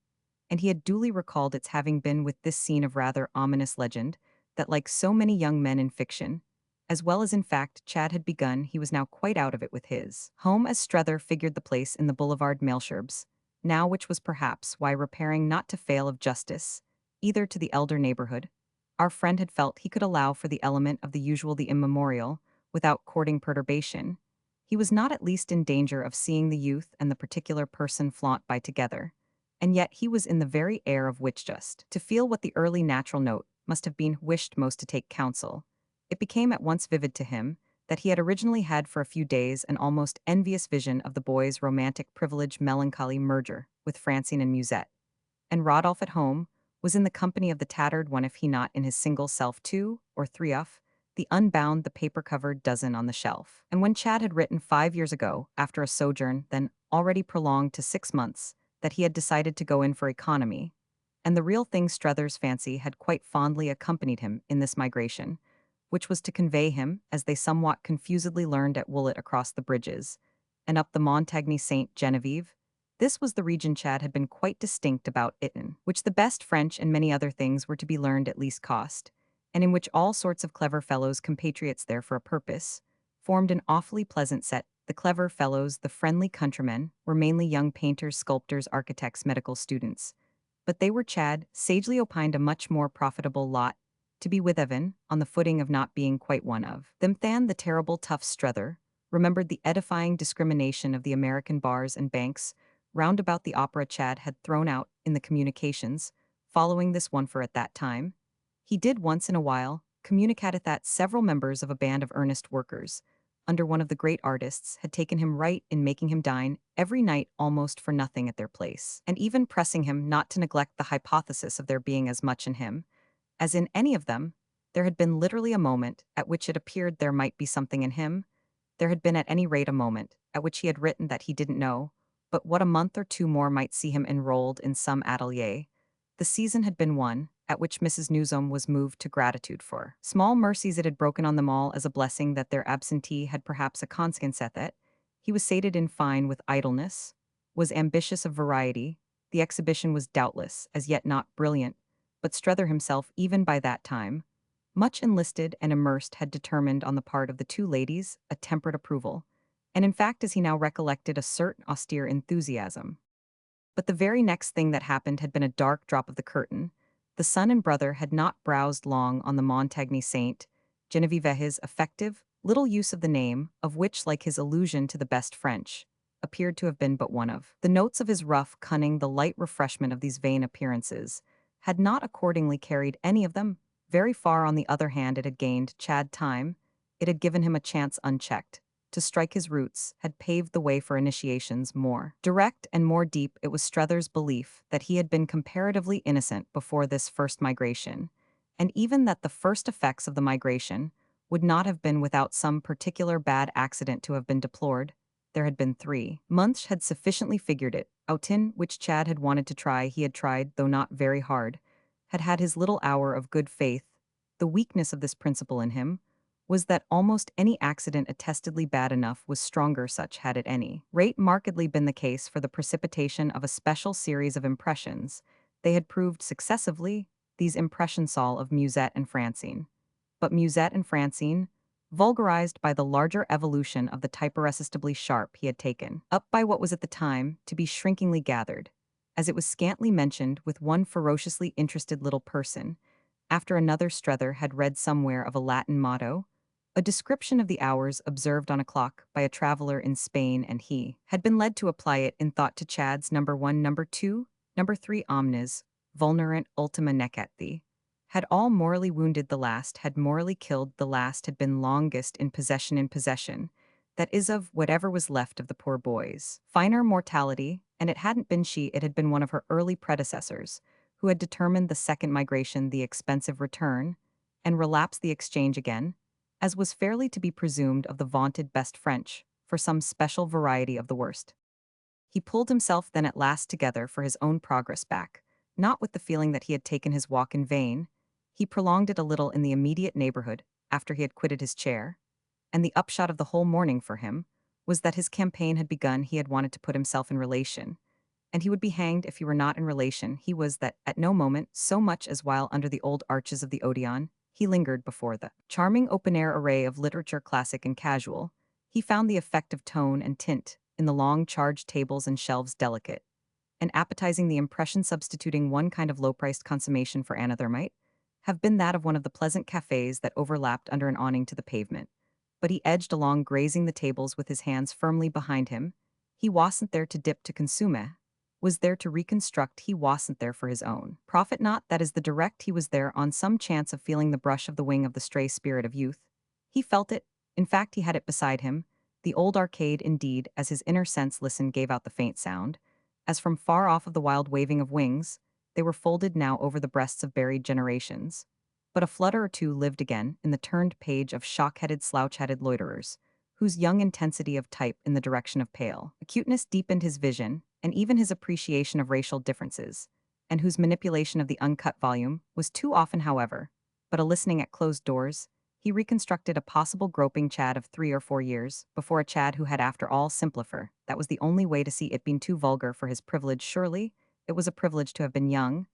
A: and he had duly recalled its having been with this scene of rather ominous legend that, like so many young men in fiction, as well as in fact, Chad had begun. He was now quite out of it with his home, as Strether figured the place in the Boulevard Malesherbes, now, which was perhaps why, repairing not to fail of justice, either to the elder neighborhood, our friend had felt he could allow for the element of the usual, the immemorial, without courting perturbation. He was not at least in danger of seeing the youth and the particular person flaunt by together, and yet he was in the very air of which just to feel what the early natural note must have been wished most to take counsel. It became at once vivid to him that he had originally had for a few days an almost envious vision of the boy's romantic privilege melancholy merger with Francine and Musette, and Rodolphe at home was in the company of the tattered one, if he not in his single self, two or three of the unbound, the paper-covered dozen on the shelf. And when Chad had written 5 years ago, after a sojourn then already prolonged to 6 months, that he had decided to go in for economy, and the real thing, Strether's fancy had quite fondly accompanied him in this migration, which was to convey him, as they somewhat confusedly learned at Woollet, across the bridges, and up the Montagne Saint Genevieve. This was the region Chad had been quite distinct about it in, which the best French and many other things were to be learned at least cost, and in which all sorts of clever fellows, compatriots there for a purpose, formed an awfully pleasant set. The clever fellows, the friendly countrymen, were mainly young painters, sculptors, architects, medical students. But they were, Chad sagely opined, a much more profitable lot to be with Evan, on the footing of not being quite one of them. Than the terrible tough Strether remembered the edifying discrimination of the American bars and banks round about the opera. Chad had thrown out in the communications following this one, for at that time he did once in a while communicateth that several members of a band of earnest workers under one of the great artists had taken him right in making him dine every night almost for nothing at their place, and even pressing him not to neglect the hypothesis of there being as much in him as in any of them. There had been literally a moment at which it appeared there might be something in him. There had been at any rate a moment at which he had written that he didn't know, but what a month or two more might see him enrolled in some atelier. The season had been one at which Mrs. Newsome was moved to gratitude for small mercies. It had broken on them all as a blessing that their absentee had perhaps a conscience at that. He was sated in fine with idleness, was ambitious of variety. The exhibition was doubtless as yet not brilliant, but Strether himself, even by that time, much enlisted and immersed, had determined on the part of the two ladies a temperate approval, and in fact, as he now recollected, a certain austere enthusiasm. But the very next thing that happened had been a dark drop of the curtain. The son and brother had not browsed long on the Montagne Saint Genevieve. His effective little use of the name, of which, like his allusion to the best French, appeared to have been but one of the notes of his rough cunning. The light refreshment of these vain appearances had not accordingly carried any of them very far. On the other hand, it had gained Chad time. It had given him a chance unchecked to strike his roots, had paved the way for initiations more direct and more deep. It was Strether's belief that he had been comparatively innocent before this first migration, and even that the first effects of the migration would not have been without some particular bad accident to have been deplored. There had been 3 months had sufficiently figured it out in which Chad had wanted to try, he had tried, though not very hard, had had his little hour of good faith. The weakness of this principle in him was that almost any accident attestedly bad enough was stronger, such had at any rate markedly been the case for the precipitation of a special series of impressions. They had proved successively these impressions all of Musette and Francine. But Musette and Francine, vulgarized by the larger evolution of the type irresistibly sharp he had taken, up by what was at the time to be shrinkingly gathered, as it was scantly mentioned with one ferociously interested little person, after another Strether had read somewhere of a Latin motto, a description of the hours observed on a clock by a traveler in Spain, and he had been led to apply it in thought to Chad's number 1, number 2, number 3 omnes, vulnerant ultima necat thee, had all morally wounded the last, had morally killed the last, had been longest in possession, that is of whatever was left of the poor boy's finer mortality, and it hadn't been she, it had been one of her early predecessors, who had determined the second migration the expensive return, and relapsed the exchange again, as was fairly to be presumed of the vaunted best French, for some special variety of the worst. He pulled himself then at last together for his own progress back, not with the feeling that he had taken his walk in vain. He prolonged it a little in the immediate neighborhood, after he had quitted his chair, and the upshot of the whole morning for him was that his campaign had begun. He had wanted to put himself in relation, and he would be hanged if he were not in relation. He was that at no moment, so much as while under the old arches of the Odeon, he lingered before the charming open-air array of literature, classic and casual. He found the effect of tone and tint in the long charged tables and shelves delicate and appetizing. The impression substituting one kind of low-priced consummation for another might have been that of one of the pleasant cafes that overlapped under an awning to the pavement. But he edged along, grazing the tables with his hands firmly behind him. He wasn't there to dip to consume, was there to reconstruct. He wasn't there for his own profit, not that is the direct. He was there on some chance of feeling the brush of the wing of the stray spirit of youth. He felt it, in fact he had it beside him, the old arcade indeed, as his inner sense listened gave out the faint sound, as from far off of the wild waving of wings. They were folded now over the breasts of buried generations. But a flutter or two lived again in the turned page of shock-headed, slouch-headed loiterers, whose young intensity of type in the direction of pale acuteness deepened his vision and even his appreciation of racial differences, and whose manipulation of the uncut volume was too often, however, but a listening at closed doors. He reconstructed a possible groping Chad of 3 or 4 years, before a Chad who had after all simplifer. That was the only way to see it, being too vulgar for his privilege. Surely, it was a privilege to have been young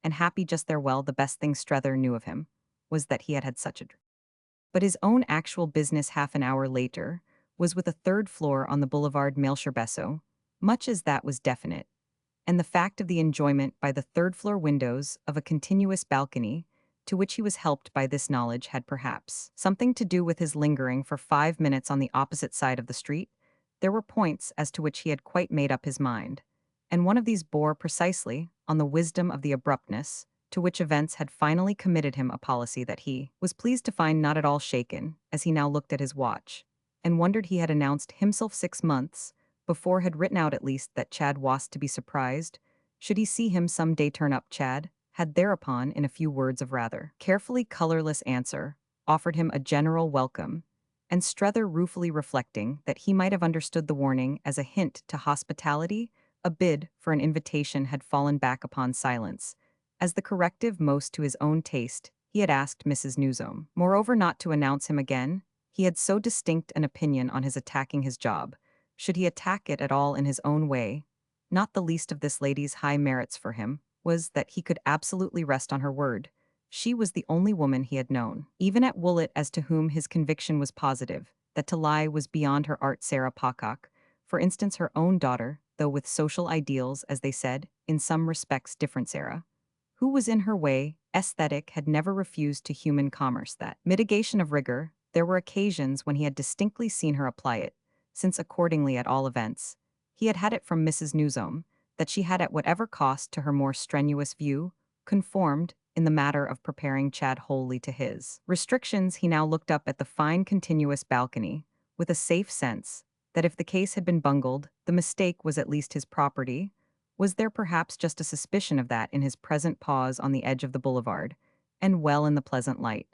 A: and happy just there. Well, the best thing Strether knew of him was that he had had such a but his own actual business half an hour later was with a third floor on the boulevard Melchior, much as that was definite, and the fact of the enjoyment by the third-floor windows of a continuous balcony, to which he was helped by this knowledge, had perhaps something to do with his lingering for 5 minutes on the opposite side of the street. There were points as to which he had quite made up his mind, and one of these bore precisely on the wisdom of the abruptness to which events had finally committed him, a policy that he was pleased to find not at all shaken, as he now looked at his watch, and wondered he had announced himself 6 months before, had written out at least that Chad was to be surprised, should he see him some day turn up. Chad had thereupon, in a few words of rather carefully colorless answer, offered him a general welcome, and Strether, ruefully reflecting that he might have understood the warning as a hint to hospitality, a bid for an invitation, had fallen back upon silence, as the corrective most to his own taste. He had asked Mrs. Newsome, moreover, not to announce him again. He had so distinct an opinion on his attacking his job, should he attack it at all in his own way. Not the least of this lady's high merits for him was that he could absolutely rest on her word. She was the only woman he had known, even at Woolwich, as to whom his conviction was positive, that to lie was beyond her art. Sarah Pocock, for instance, her own daughter, though with social ideals, as they said, in some respects different. Sarah, who was in her way aesthetic, had never refused to human commerce that mitigation of rigor. There were occasions when he had distinctly seen her apply it, since accordingly, at all events, he had had it from Mrs. Newsome, that she had, at whatever cost to her more strenuous view, conformed, in the matter of preparing Chad wholly to his restrictions. He now looked up at the fine continuous balcony, with a safe sense that if the case had been bungled, the mistake was at least his property. Was there perhaps just a suspicion of that in his present pause on the edge of the boulevard, and well in the pleasant light.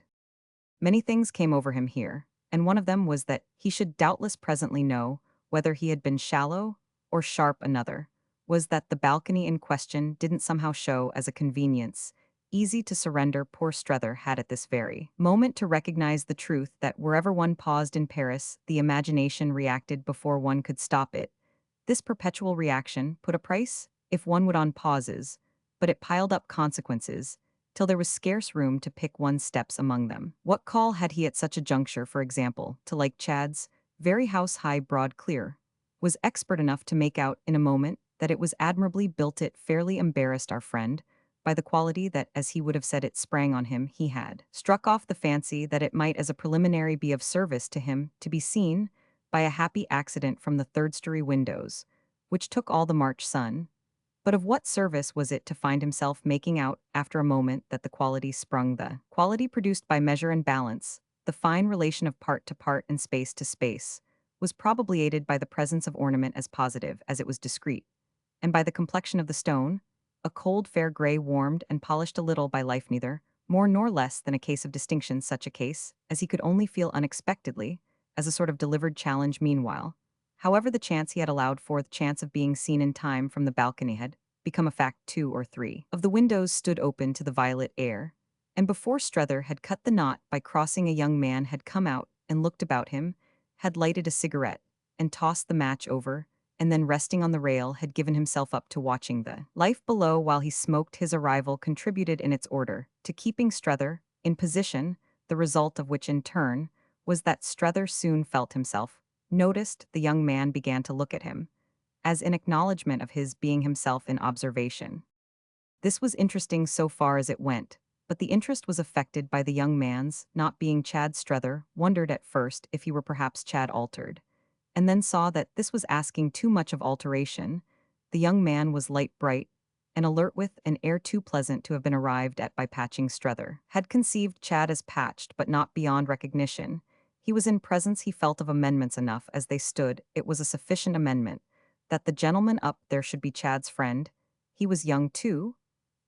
A: Many things came over him here, and one of them was that he should doubtless presently know whether he had been shallow or sharp. Another was that the balcony in question didn't somehow show as a convenience easy to surrender. Poor Strether had at this very moment to recognize the truth that wherever one paused in Paris, the imagination reacted before one could stop it. This perpetual reaction put a price, if one would, on pauses, but it piled up consequences, till there was scarce room to pick one's steps among them. What call had he at such a juncture, for example, to like Chad's very house high broad clear? Was expert enough to make out in a moment that it was admirably built. It fairly embarrassed our friend by the quality that, as he would have said, it sprang on him. He had struck off the fancy that it might as a preliminary be of service to him to be seen by a happy accident from the third-story windows, which took all the March sun. But of what service was it to find himself making out, after a moment, that the quality sprung the quality produced by measure and balance, the fine relation of part to part and space to space, was probably aided by the presence of ornament as positive as it was discreet, and by the complexion of the stone, a cold fair gray warmed and polished a little by life, neither more nor less than a case of distinction, such a case as he could only feel unexpectedly, as a sort of delivered challenge. Meanwhile, however, the chance he had allowed for, the chance of being seen in time from the balcony, had become a fact. Two or three of the windows stood open to the violet air, and before Strether had cut the knot by crossing, a young man had come out and looked about him, had lighted a cigarette, and tossed the match over, and then, resting on the rail, had given himself up to watching the life below while he smoked. His arrival contributed in its order to keeping Strether in position, the result of which in turn was that Strether soon felt himself noticed. The young man began to look at him, as in acknowledgement of his being himself in observation. This was interesting so far as it went, but the interest was affected by the young man's not being Chad. Strether wondered at first if he were perhaps Chad altered, and then saw that this was asking too much of alteration. The young man was light bright and alert, with an air too pleasant to have been arrived at by patching. Strether had conceived Chad as patched, but not beyond recognition. He was in presence, he felt, of amendments enough. As they stood, it was a sufficient amendment that the gentleman up there should be Chad's friend. He was young too.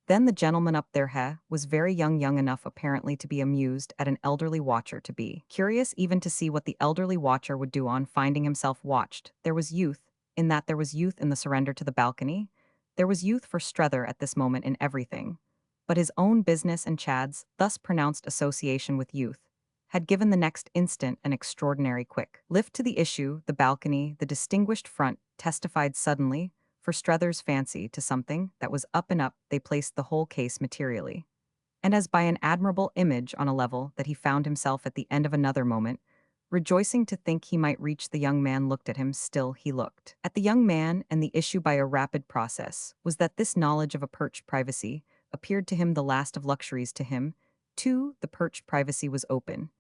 A: Then the gentleman up there was very young enough apparently to be amused at an elderly watcher, to be curious even to see what the elderly watcher would do on finding himself watched. There was youth, in that there was youth in the surrender to the balcony. There was youth for Strether at this moment in everything. But his own business and Chad's thus pronounced association with youth had given the next instant an extraordinary quick lift to the issue. The balcony, the distinguished front, testified suddenly for Strether's fancy to something that was up and up. They placed the whole case materially, and as by an admirable image, on a level that he found himself at the end of another moment, rejoicing to think he might reach. The young man looked at him. Still he looked at the young man, and the issue by a rapid process was that this knowledge of a perched privacy appeared to him the last of luxuries. To him, too, the perched privacy was open,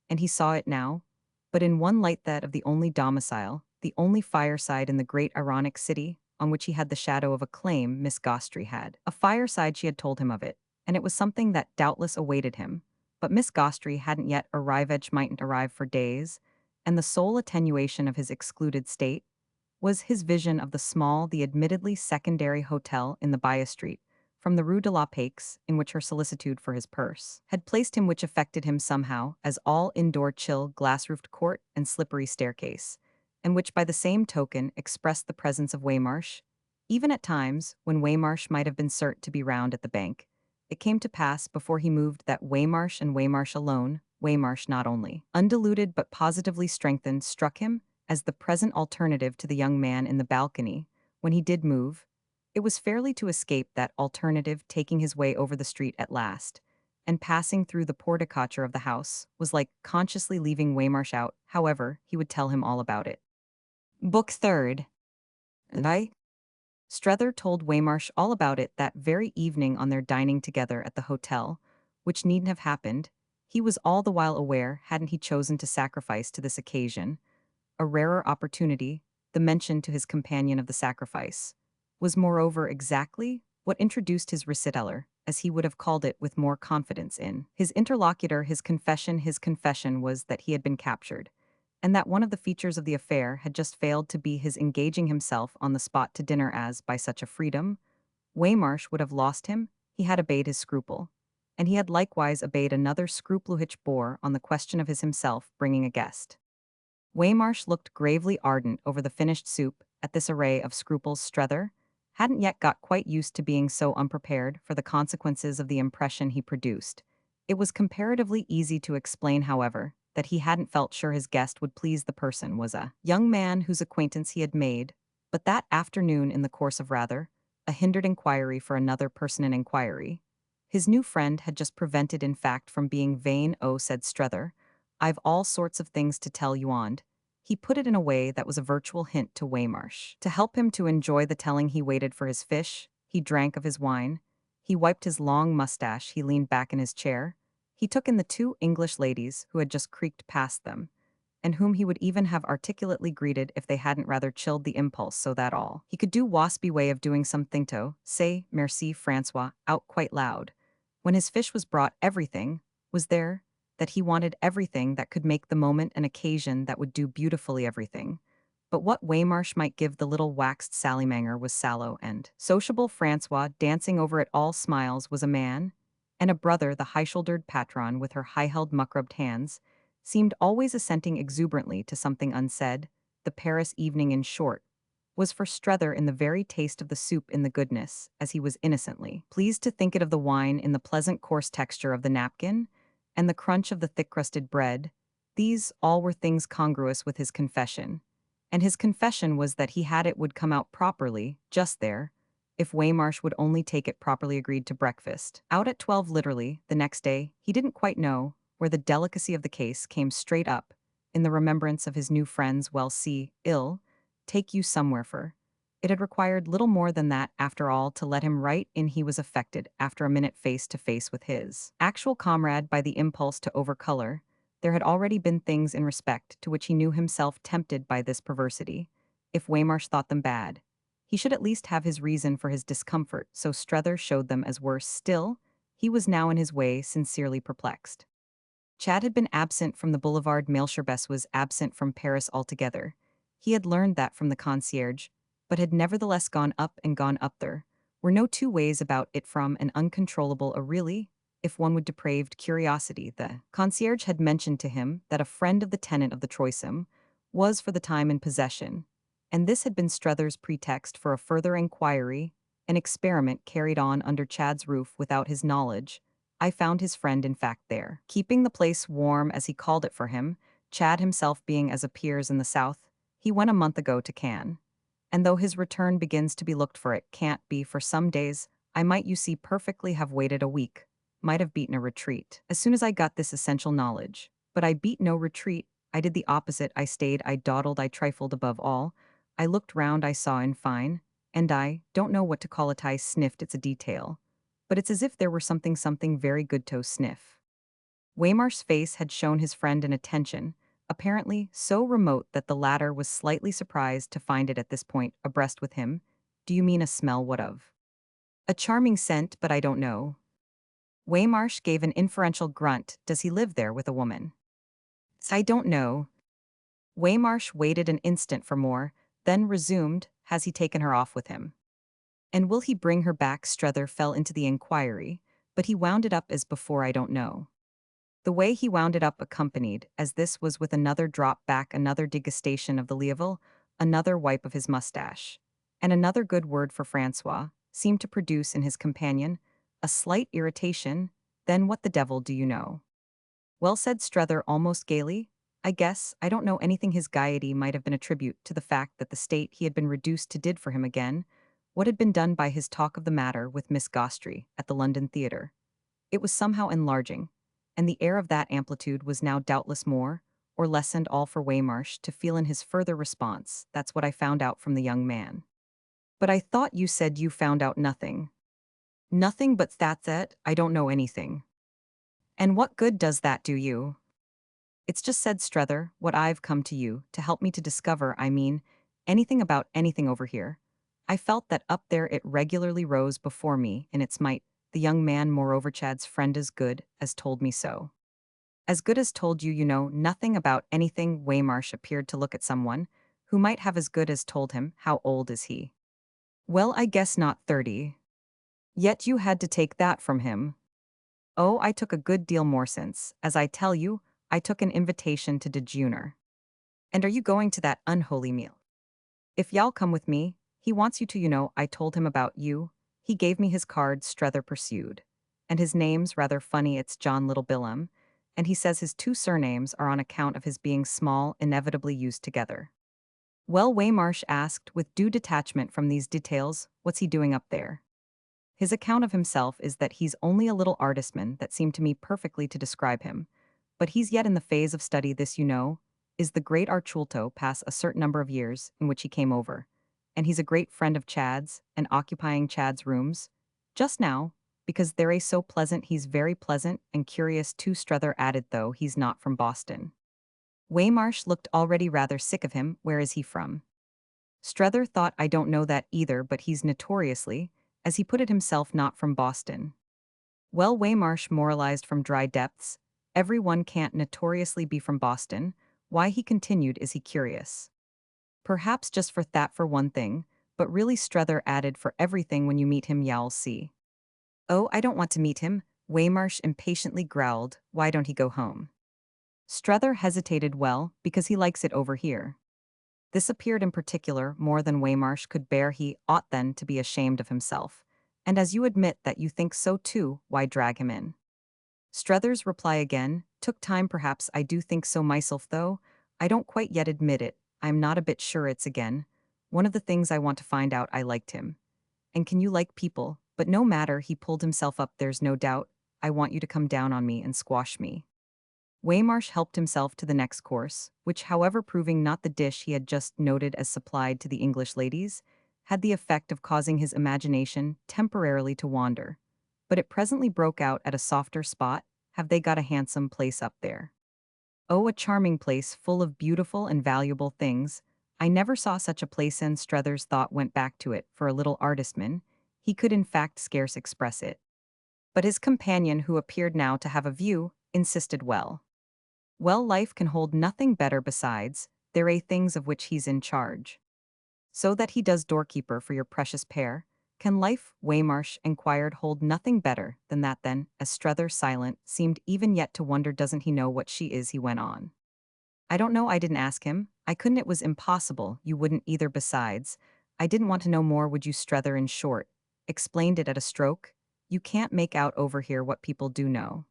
A: and he saw it now, but in one light, that of the only domicile, the only fireside in the great ironic city on which he had the shadow of a claim. Miss Gostry had a fireside, she had told him of it, and it was something that doubtless awaited him. But Miss Gostry hadn't yet arrived, mightn't arrive for days, and the sole attenuation of his excluded state was his vision of the small, the admittedly secondary hotel in the by street from the Rue de la Paix, in which her solicitude for his purse had placed him, which affected him somehow as all indoor, chill, glass-roofed court and slippery staircase, and which by the same token expressed the presence of Waymarsh. Even at times, when Waymarsh might have been certain to be round at the bank, it came to pass before he moved that Waymarsh, and Waymarsh alone, Waymarsh not only undiluted but positively strengthened, struck him as the present alternative to the young man in the balcony. When he did move, it was fairly to escape that alternative. Taking his way over the street at last, and passing through the porticature of the house, was like consciously leaving Waymarsh out. However, he would tell him all about it. Book third. And Strether told Waymarsh all about it that very evening on their dining together at the hotel, which needn't have happened. He was all the while aware, hadn't he chosen to sacrifice to this occasion a rarer opportunity, the mention to his companion of the sacrifice was moreover exactly what introduced his reciteller, as he would have called it with more confidence, in his interlocutor. His confession was that he had been captured, and that one of the features of the affair had just failed to be his engaging himself on the spot to dinner, as, by such a freedom, Waymarsh would have lost him. He had obeyed his scruple, and he had likewise obeyed another scruple which bore on the question of his himself bringing a guest. Waymarsh looked gravely ardent over the finished soup at this array of scruples. Strether hadn't yet got quite used to being so unprepared for the consequences of the impression he produced. It was comparatively easy to explain, however, that he hadn't felt sure his guest would please. The person was a young man whose acquaintance he had made, but that afternoon in the course of rather a hindered inquiry for another person in inquiry. His new friend had just prevented in fact from being vain. Oh, said Strether, I've all sorts of things to tell you on. He put it in a way that was a virtual hint to Waymarsh. To help him to enjoy the telling, he waited for his fish, he drank of his wine, he wiped his long mustache, he leaned back in his chair, he took in the two English ladies who had just creaked past them, and whom he would even have articulately greeted if they hadn't rather chilled the impulse so that all he could do waspy way of doing something to say merci Francois out quite loud. When his fish was brought, everything was there that he wanted, everything that could make the moment an occasion that would do beautifully everything. But what Waymarsh might give the little waxed sallymanger was sallow and sociable. Francois, dancing over it all smiles, was a man, and a brother, the high-shouldered patron with her high-held muck-rubbed hands, seemed always assenting exuberantly to something unsaid. The Paris evening, in short, was for Strether in the very taste of the soup, in the goodness, as he was innocently pleased to think it, of the wine, in the pleasant coarse texture of the napkin, and the crunch of the thick-crusted bread. These all were things congruous with his confession. And his confession was that he had it would come out properly, just there, if Waymarsh would only take it properly. Agreed to breakfast out at 12 literally, the next day. He didn't quite know where the delicacy of the case came straight up, in the remembrance of his new friend's well see, ill, take you somewhere for. It had required little more than that, after all, to let him right in. He was affected, after a minute face to face with his actual comrade, by the impulse to overcolor. There had already been things in respect to which he knew himself tempted by this perversity. If Waymarsh thought them bad, he should at least have his reason for his discomfort, so Strether showed them as worse still. He was now in his way sincerely perplexed. Chad had been absent from the boulevard. Malesherbes was absent from Paris altogether. He had learned that from the concierge, but had nevertheless gone up, and gone up there were no two ways about it, from an uncontrollable a really, if one would, depraved curiosity. The concierge had mentioned to him that a friend of the tenant of the Troism was for the time in possession, and this had been Strether's pretext for a further inquiry, an experiment carried on under Chad's roof without his knowledge. I found his friend in fact there, keeping the place warm as he called it for him, Chad himself being, as appears, in the south. He went a month ago to Cannes, and though his return begins to be looked for, it can't be for some days. I might, you see, perfectly have waited a week, might have beaten a retreat, as soon as I got this essential knowledge. But I beat no retreat, I did the opposite. I stayed, I dawdled, I trifled. Above all, I looked round, I saw, in fine, and I don't know what to call it. I sniffed, it's a detail, but it's as if there were something very good to sniff. Waymarsh's face had shown his friend an attention, apparently so remote that the latter was slightly surprised to find it at this point abreast with him. Do you mean a smell? What of? A charming scent, but I don't know. Waymarsh gave an inferential grunt. Does he live there with a woman? I don't know. Waymarsh waited an instant for more, then resumed. Has he taken her off with him? And will he bring her back? Strether fell into the inquiry, but he wound it up as before. I don't know. The way he wound it up, accompanied, as this was, with another drop back, another degustation of the Leavel, another wipe of his mustache, and another good word for Francois, seemed to produce in his companion a slight irritation. Then what the devil do you know? Well, said Strether almost gaily, I guess I don't know anything. His gaiety might have been a tribute to the fact that the state he had been reduced to did for him again what had been done by his talk of the matter with Miss Gostry at the London Theatre. It was somehow enlarging, and the air of that amplitude was now doubtless more or lessened all for Waymarsh to feel in his further response. That's what I found out from the young man. But I thought you said you found out nothing. Nothing, but that's it, I don't know anything. And what good does that do you? It's just, said Strether, what I've come to you to help me to discover. I mean, anything about anything over here. I felt that up there it regularly rose before me in its might. The young man, moreover, Chad's friend, as good as told me so. As good as told you know nothing about anything? Waymarsh appeared to look at someone who might have as good as told him. How old is he? Well, I guess not 30. Yet you had to take that from him. Oh, I took a good deal more since. As I tell you, I took an invitation to dejeuner. And are you going to that unholy meal? If y'all come with me, he wants you to, I told him about you. He gave me his card, Strether pursued. And his name's rather funny, it's John Little Billum. And he says his two surnames are on account of his being small, inevitably used together. Well, Waymarsh asked, with due detachment from these details, what's he doing up there? His account of himself is that he's only a little artistman that seemed to me perfectly to describe him. But he's yet in the phase of study this, is the great Archulto past a certain number of years in which he came over. And he's a great friend of Chad's and occupying Chad's rooms. Just now, because they're so pleasant he's very pleasant and curious too, Strether added, though he's not from Boston. Waymarsh looked already rather sick of him. Where is he from? Strether thought, I don't know that either, but he's notoriously, as he put it himself, not from Boston. Well, Waymarsh moralized from dry depths. Everyone can't notoriously be from Boston. Why, he continued, is he curious? Perhaps just for that for one thing, but really, Strether added, for everything when you meet him y'all see. Oh, I don't want to meet him, Waymarsh impatiently growled. Why don't he go home? Strether hesitated. Well, because he likes it over here. This appeared in particular more than Waymarsh could bear. He ought then to be ashamed of himself. And as you admit that you think so too, why drag him in? Strether's reply again took time. Perhaps I do think so myself, though I don't quite yet admit it. I'm not a bit sure it's again one of the things I want to find out. I liked him. And can you like people? But no matter, he pulled himself up. There's no doubt. I want you to come down on me and squash me. Waymarsh helped himself to the next course, which, however, proving not the dish he had just noted as supplied to the English ladies, had the effect of causing his imagination temporarily to wander. But it presently broke out at a softer spot. Have they got a handsome place up there? Oh, a charming place full of beautiful and valuable things. I never saw such a place. And Strether's thought went back to it. For a little artistman, he could in fact scarce express it. But his companion, who appeared now to have a view, insisted. Well, life can hold nothing better besides, there are things of which he's in charge. So that he does doorkeeper for your precious pair. Can life, Waymarsh inquired, hold nothing better than that then? As Strether, silent, seemed even yet to wonder. Doesn't he know what she is? He went on. I don't know, I didn't ask him. I couldn't, it was impossible, you wouldn't either. Besides, I didn't want to know more, would you? Strether, in short, explained it at a stroke. You can't make out over here what people do know.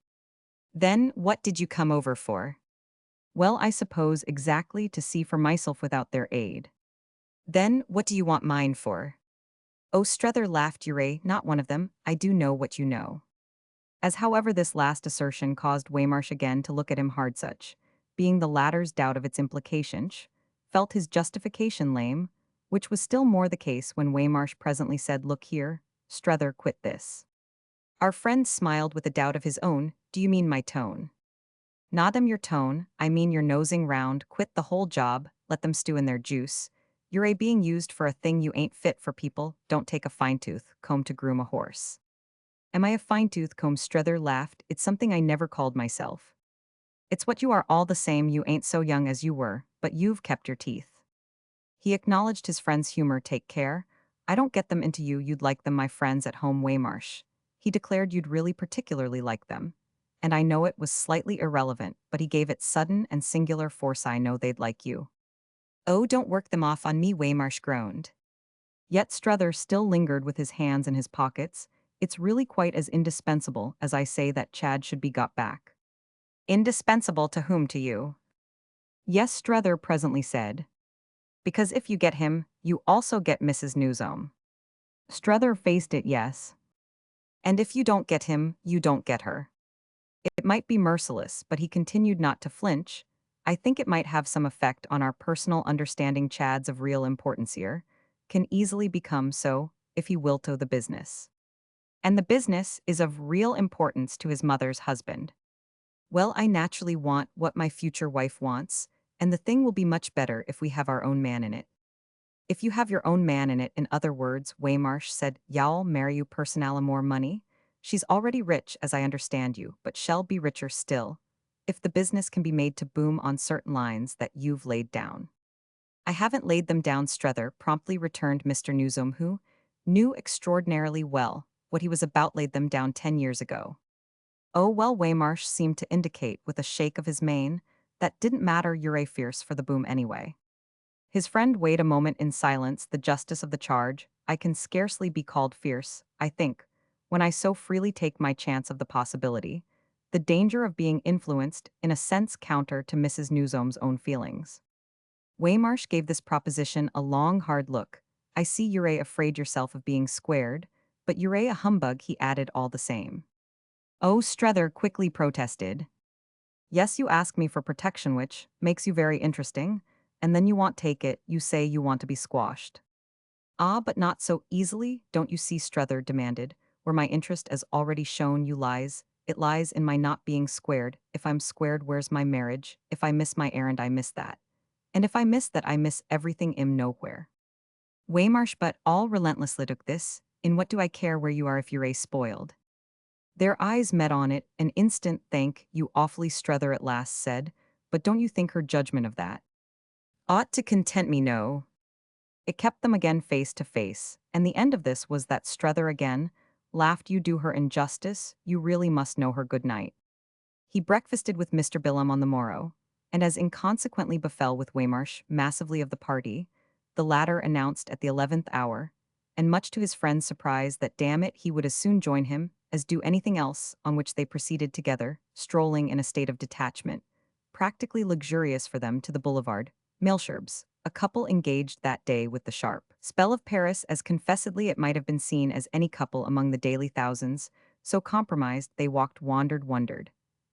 A: Then, what did you come over for? Well, I suppose exactly to see for myself without their aid. Then, what do you want mine for? Oh, Strether laughed. You're not one of them. I do know what you know. As however this last assertion caused Waymarsh again to look at him hard, such, being the latter's doubt of its implications, felt his justification lame, which was still more the case when Waymarsh presently said, Look here, Strether, quit this. Our friend smiled with a doubt of his own. Do you mean my tone? Not your tone, I mean your nosing round. Quit the whole job, let them stew in their juice. You're being used for a thing you ain't fit for. People don't take a fine-tooth comb to groom a horse. Am I a fine-tooth comb? Strether laughed. It's something I never called myself. It's what you are all the same. You ain't so young as you were, but you've kept your teeth. He acknowledged his friend's humor. Take care. I don't get them into you. You'd like them, my friends at home, Waymarsh. He declared you'd really particularly like them. And I know it was slightly irrelevant, but he gave it sudden and singular force. I know they'd like you. Oh, don't work them off on me, Waymarsh groaned. Yet Strether still lingered with his hands in his pockets. It's really quite as indispensable as I say that Chad should be got back. Indispensable to whom? To you? Yes, Strether presently said. Because if you get him, you also get Mrs. Newsome. Strether faced it. Yes. And if you don't get him, you don't get her. It might be merciless, but he continued not to flinch. I think it might have some effect on our personal understanding. Chad's of real importance here can easily become so, if he will to the business. And the business is of real importance to his mother's husband. Well, I naturally want what my future wife wants, and the thing will be much better if we have our own man in it. If you have your own man in it, in other words, Waymarsh said, Y'all marry you personally more money? She's already rich, as I understand you, but shall be richer still, if the business can be made to boom on certain lines that you've laid down. I haven't laid them down, Strether promptly returned Mr. Newsome, who knew extraordinarily well what he was about. Laid them down 10 years ago. Oh well, Waymarsh seemed to indicate with a shake of his mane that didn't matter, you're fierce for the boom anyway. His friend weighed a moment in silence the justice of the charge. I can scarcely be called fierce, I think, when I so freely take my chance of the possibility, the danger of being influenced in a sense counter to Mrs. Newsome's own feelings. Waymarsh gave this proposition a long, hard look. I see you're afraid yourself of being squared, but you're a humbug, he added all the same. Oh, Strether quickly protested. Yes, you ask me for protection, which makes you very interesting, and then you won't take it, you say you want to be squashed. Ah, but not so easily, don't you see, Strether demanded, where my interest as already shown you lies. It lies in my not being squared. If I'm squared, where's my marriage? If I miss my errand, I miss that. And if I miss that, I miss everything im nowhere. Waymarsh but all relentlessly took this, in what do I care where you are if you're spoiled? Their eyes met on it, an instant. Thank you awfully, Strether at last said, but don't you think her judgment of that ought to content me? No. It kept them again face to face, and the end of this was that Strether again laughed. You do her injustice, you really must know her. Good night. He breakfasted with Mr. Billam on the morrow, and as inconsequently befell with Waymarsh massively of the party, the latter announced at the 11th hour, and much to his friend's surprise that damn it he would as soon join him as do anything else, on which they proceeded together, strolling in a state of detachment, practically luxurious for them, to the boulevard, Milsherbs, a couple engaged that day with the sharp spell of Paris, as confessedly it might have been seen as any couple among the daily thousands, so compromised they walked, wandered, wondered,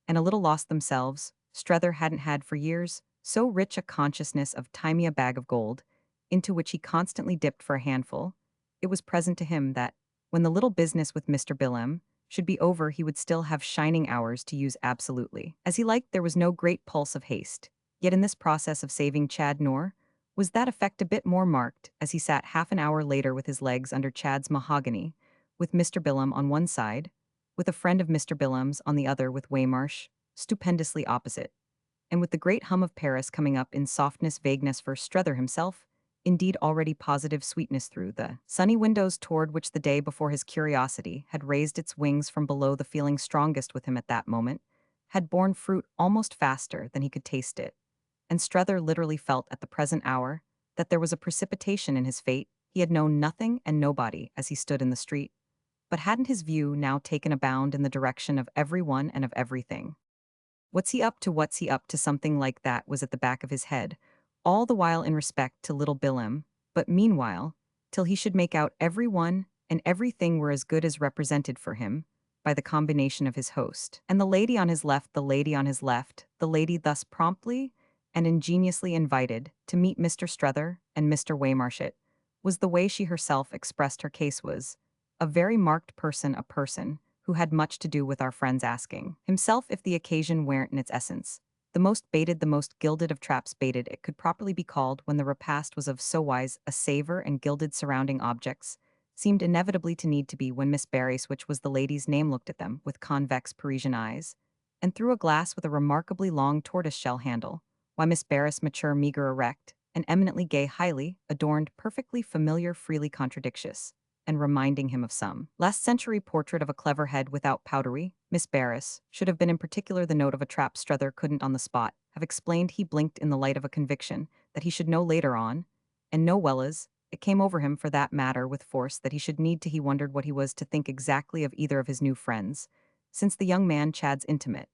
A: and a little lost themselves. Strether hadn't had for years so rich a consciousness of timey a bag of gold, into which he constantly dipped for a handful. It was present to him that, when the little business with Mr. Billam should be over, he would still have shining hours to use absolutely as he liked. There was no great pulse of haste. Yet in this process of saving Chad, nor was that effect a bit more marked as he sat half an hour later with his legs under Chad's mahogany, with Mr. Billam on one side, with a friend of Mr. Billam's on the other, with Waymarsh stupendously opposite, and with the great hum of Paris coming up in softness, vagueness for Strether himself, indeed already positive sweetness through the sunny windows toward which the day before his curiosity had raised its wings from below. The feeling strongest with him at that moment had borne fruit almost faster than he could taste it, and Strether literally felt at the present hour that there was a precipitation in his fate. He had known nothing and nobody as he stood in the street, but hadn't his view now taken a bound in the direction of everyone and of everything? What's he up to? What's he up to? Something like that was at the back of his head, all the while in respect to little Billam, but meanwhile, till he should make out every one and everything were as good as represented for him by the combination of his host and the lady on his left, the lady on his left, the lady thus promptly and ingeniously invited to meet Mr. Strether and Mr. Waymarsh. It was the way she herself expressed her case, was a very marked person, a person who had much to do with our friend's asking himself if the occasion weren't in its essence the most baited, the most gilded of traps. Baited it could properly be called when the repast was of so wise a savor, and gilded surrounding objects seemed inevitably to need to be, when Miss Barrys, which was the lady's name, looked at them with convex Parisian eyes, and through a glass with a remarkably long tortoise-shell handle, while Miss Barrys, mature, meager, erect, and eminently gay, highly adorned, perfectly familiar, freely contradictious, and reminding him of some last century portrait of a clever head without powdery. Miss Barris should have been in particular the note of a trap. Strether couldn't on the spot have explained. He blinked in the light of a conviction that he should know later on, and know well as it came over him for that matter with force that he should need to. He wondered what he was to think exactly of either of his new friends, since the young man, Chad's intimate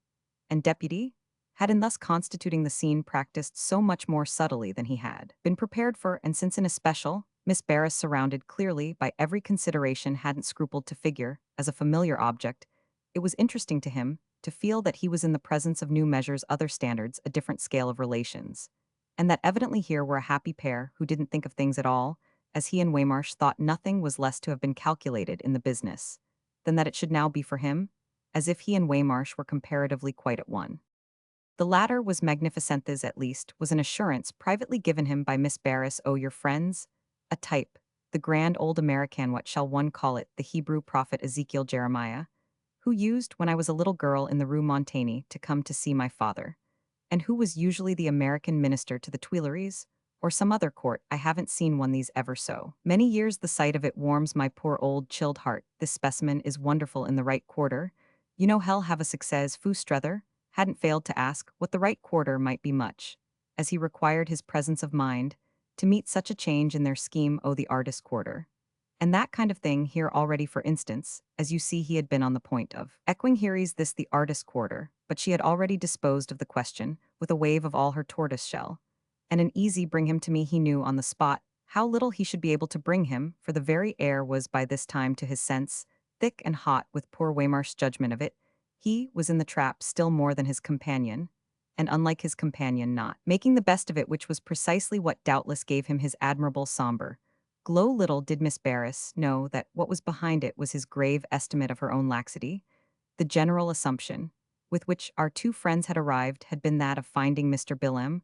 A: and deputy, had in thus constituting the scene practiced so much more subtly than he had been prepared for, and since in especial Miss Barris, surrounded clearly by every consideration, hadn't scrupled to figure as a familiar object, it was interesting to him to feel that he was in the presence of new measures, other standards, a different scale of relations, and that evidently here were a happy pair who didn't think of things at all, as he and Waymarsh thought. Nothing was less to have been calculated in the business than that it should now be for him, as if he and Waymarsh were comparatively quite at one. The latter was magnificent. This, at least, was an assurance privately given him by Miss Barris. Oh, your friends? A type, the grand old American, what shall one call it, the Hebrew prophet Ezekiel Jeremiah, who used, when I was a little girl in the Rue Montaigne, to come to see my father, and who was usually the American minister to the Tuileries, or some other court. I haven't seen one these ever so many years. The sight of it warms my poor old chilled heart. This specimen is wonderful in the right quarter. You know hell have a success, Foo Strether hadn't failed to ask what the right quarter might be much, as he required his presence of mind to meet such a change in their scheme the artist quarter. And that kind of thing here already for instance, as you see he had been on the point of. Echoing Here's this the artist quarter, but she had already disposed of the question with a wave of all her tortoise shell. And an easy bring him to me he knew on the spot how little he should be able to bring him, for the very air was by this time to his sense, thick and hot with poor Waymarsh's judgment of it. He was in the trap still more than his companion, and unlike his companion not making the best of it, which was precisely what doubtless gave him his admirable sombre glow. Little did Miss Barris know that what was behind it was his grave estimate of her own laxity. The general assumption, with which our two friends had arrived, had been that of finding Mr. Billam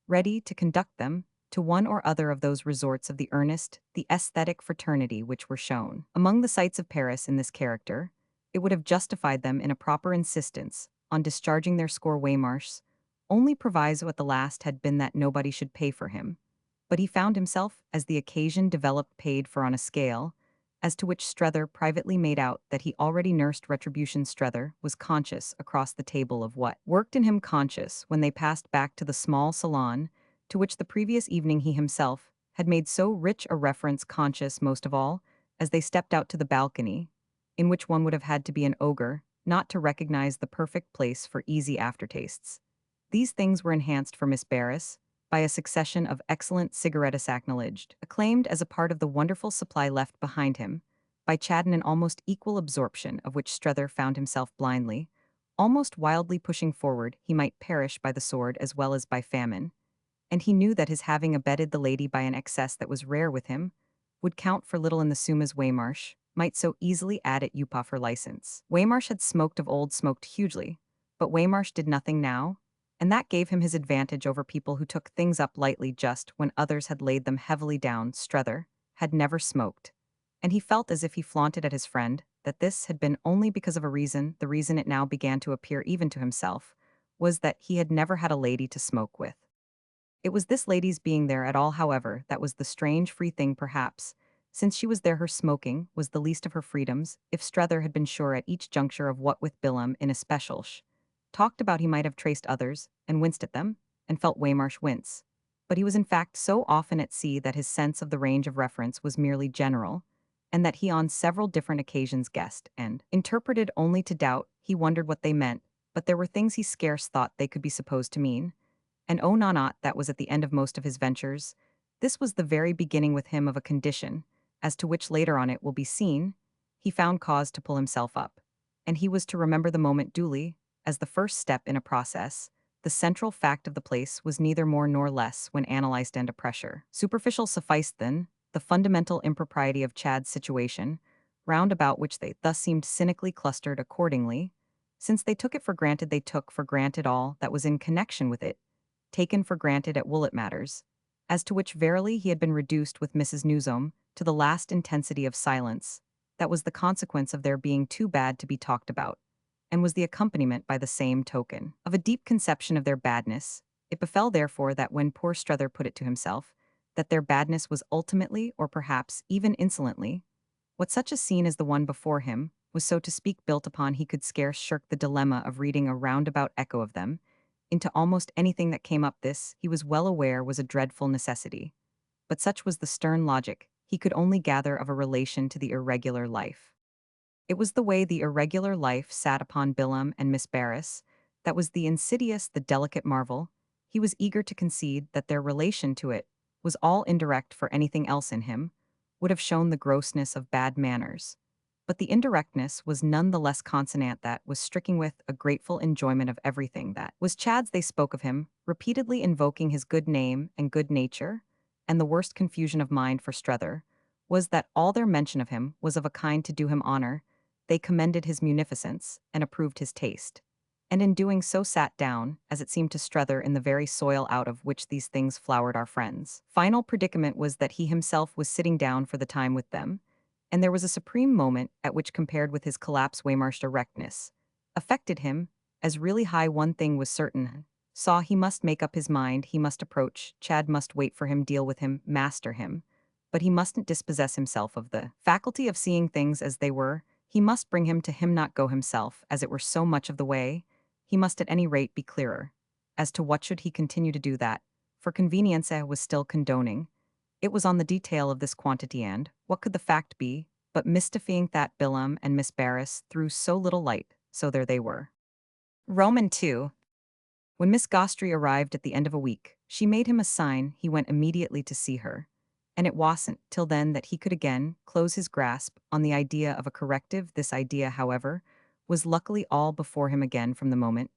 A: ready to conduct them to one or other of those resorts of the earnest, the aesthetic fraternity which were shown among the sights of Paris in this character. It would have justified them in a proper insistence on discharging their score. Waymarsh's only proviso at the last had been that nobody should pay for him, but he found himself, as the occasion developed, paid for on a scale as to which Strether privately made out that he already nursed retribution. Strether was conscious across the table of what worked in him, conscious when they passed back to the small salon to which the previous evening he himself had made so rich a reference, conscious most of all as they stepped out to the balcony, in which one would have had to be an ogre not to recognize the perfect place for easy aftertastes. These things were enhanced for Miss Barris by a succession of excellent cigarettes acknowledged, acclaimed as a part of the wonderful supply left behind him, by Chad, an almost equal absorption of which Strether found himself blindly, almost wildly pushing forward. He might perish by the sword as well as by famine, and he knew that his having abetted the lady by an excess that was rare with him would count for little in the sum, as Waymarsh might so easily add it up her license. Waymarsh had smoked of old, smoked hugely, but Waymarsh did nothing now, and that gave him his advantage over people who took things up lightly just when others had laid them heavily down. Strether had never smoked, and he felt as if he flaunted at his friend that this had been only because of a reason. The reason, it now began to appear even to himself, was that he had never had a lady to smoke with. It was this lady's being there at all, however, that was the strange free thing perhaps. Since she was there, her smoking was the least of her freedoms. If Strether had been sure at each juncture of what with Billam in especial talked about, he might have traced others, and winced at them, and felt Waymarsh wince. But he was in fact so often at sea that his sense of the range of reference was merely general, and that he on several different occasions guessed and interpreted only to doubt. He wondered what they meant, but there were things he scarce thought they could be supposed to mean. And oh, not that was at the end of most of his ventures. This was the very beginning with him of a condition, as to which later on it will be seen, he found cause to pull himself up. And he was to remember the moment duly, as the first step in a process. The central fact of the place was neither more nor less, when analyzed and a pressure superficial sufficed, than the fundamental impropriety of Chad's situation, round about which they thus seemed cynically clustered. Accordingly, since they took it for granted, they took for granted all that was in connection with it, taken for granted at Woollet matters, as to which verily he had been reduced with Mrs. Newsome to the last intensity of silence. That was the consequence of their being too bad to be talked about, and was the accompaniment by the same token of a deep conception of their badness. It befell therefore that when poor Strether put it to himself that their badness was ultimately, or perhaps even insolently, what such a scene as the one before him was, so to speak, built upon, he could scarce shirk the dilemma of reading a roundabout echo of them into almost anything that came up. This, he was well aware, was a dreadful necessity, but such was the stern logic he could only gather of a relation to the irregular life. It was the way the irregular life sat upon Billam and Miss Barris that was the insidious, the delicate marvel. He was eager to concede that their relation to it was all indirect, for anything else in him would have shown the grossness of bad manners. But the indirectness was none the less consonant, that was stricken with a grateful enjoyment of everything that was Chad's. They spoke of him, repeatedly invoking his good name and good nature, and the worst confusion of mind for Strether was that all their mention of him was of a kind to do him honor. They commended his munificence and approved his taste, and in doing so sat down, as it seemed to Strether, in the very soil out of which these things flowered. Our friend's final predicament was that he himself was sitting down for the time with them, and there was a supreme moment at which, compared with his collapse, Waymarsh's erectness affected him as really high. One thing was certain: saw he must make up his mind, he must approach Chad, must wait for him, deal with him, master him, but he mustn't dispossess himself of the faculty of seeing things as they were. He must bring him to him, not go himself, as it were so much of the way. He must at any rate be clearer. As to what should he continue to do that, for convenience was still condoning. It was on the detail of this quantity and, what could the fact be, but mystifying that Bilam and Miss Barris threw so little light, so there they were. Roman 2. When Miss Gostry arrived at the end of a week, she made him a sign he went immediately to see her. And it wasn't till then that he could again close his grasp on the idea of a corrective. This idea, however, was luckily all before him again from the moment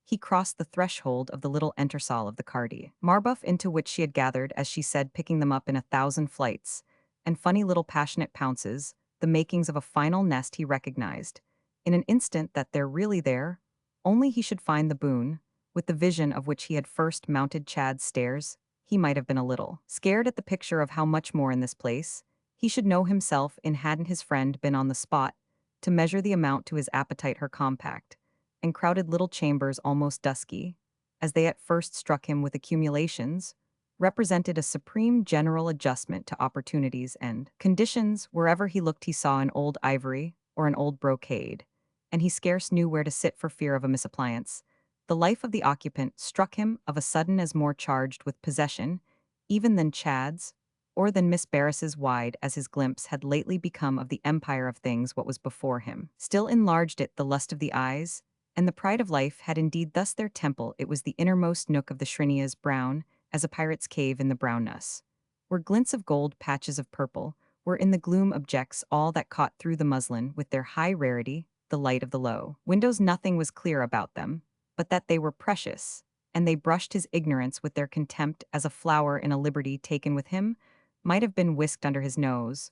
A: he crossed the threshold of the little entresol of the Cardi Marbuff, into which she had gathered, as she said, picking them up in 1,000 flights, and funny little passionate pounces, the makings of a final nest. He recognized, in an instant, that they're really there, only he should find the boon, with the vision of which he had first mounted Chad's stairs. He might have been a little scared at the picture of how much more in this place he should know himself in hadn't his friend been on the spot to measure the amount to his appetite. Her compact and crowded little chambers, almost dusky, as they at first struck him with accumulations, represented a supreme general adjustment to opportunities and conditions. Wherever he looked he saw an old ivory or an old brocade, and he scarce knew where to sit for fear of a misappliance. The life of the occupant struck him of a sudden as more charged with possession, even than Chad's, or than Miss Barris's, wide as his glimpse had lately become of the empire of things. What was before him still enlarged it. The lust of the eyes and the pride of life had indeed thus their temple. It was the innermost nook of the Shrinia's, brown as a pirate's cave in the brownness, where glints of gold, patches of purple, were in the gloom objects all that caught through the muslin with their high rarity, the light of the low windows. Nothing was clear about them, but that they were precious, and they brushed his ignorance with their contempt, as a flower in a liberty taken with him might have been whisked under his nose.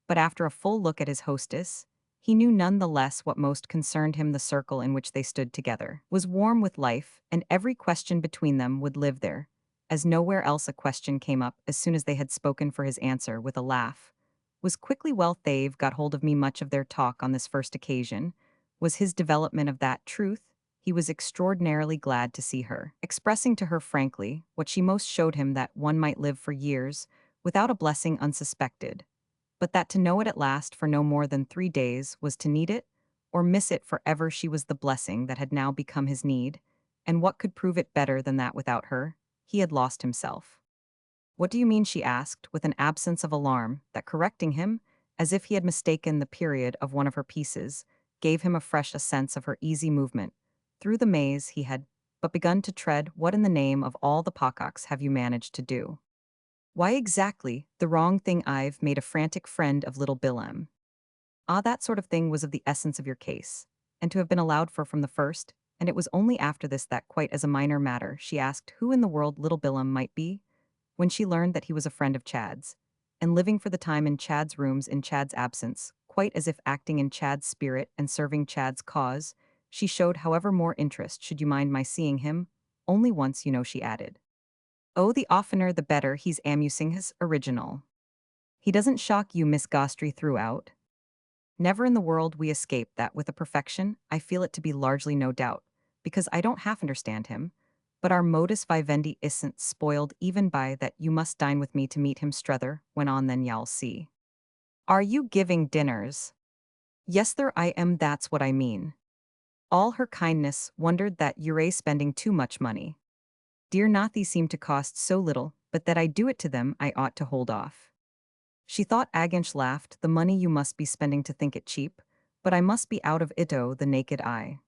A: But after a full look at his hostess, he knew none the less what most concerned him. The circle in which they stood together was warm with life, and every question between them would live there, as nowhere else. A question came up as soon as they had spoken, for his answer, with a laugh, was quickly, "Well, they've got hold of me." Much of their talk on this first occasion was his development of that truth. He was extraordinarily glad to see her, expressing to her frankly what she most showed him, that one might live for years without a blessing unsuspected, but that to know it at last for no more than 3 days was to need it, or miss it forever. She was the blessing that had now become his need, and what could prove it better than that without her he had lost himself? "What do you mean?" she asked, with an absence of alarm that, correcting him, as if he had mistaken the period of one of her pieces, gave him afresh a sense of her easy movement through the maze he had but begun to tread. "What in the name of all the pockocks have you managed to do?" "Why, exactly the wrong thing. I've made a frantic friend of little Bilam." "Ah, that sort of thing was of the essence of your case, and to have been allowed for from the first, and it was only after this that, quite as a minor matter, she asked who in the world little Bilam might be, when she learned that he was a friend of Chad's, and living for the time in Chad's rooms in Chad's absence, quite as if acting in Chad's spirit and serving Chad's cause. She showed, however, more interest. "Should you mind my seeing him? Only once, you know," she added. "Oh, the oftener the better. He's amusing, his original." "He doesn't shock you?" Miss Gostry threw out. "Never in the world. We escape that with a perfection. I feel it to be largely, no doubt, because I don't half understand him, but our modus vivendi isn't spoiled even by that. You must dine with me to meet him," Strether went on, "then you'll see." "Are you giving dinners?" "Yes, there I am. That's what I mean." All her kindness wondered that you're spending too much money. "Dear, not these seem to cost so little, but that I do it to them I ought to hold off." She thought Aginch laughed. "The money you must be spending to think it cheap, but I must be out of it the naked eye."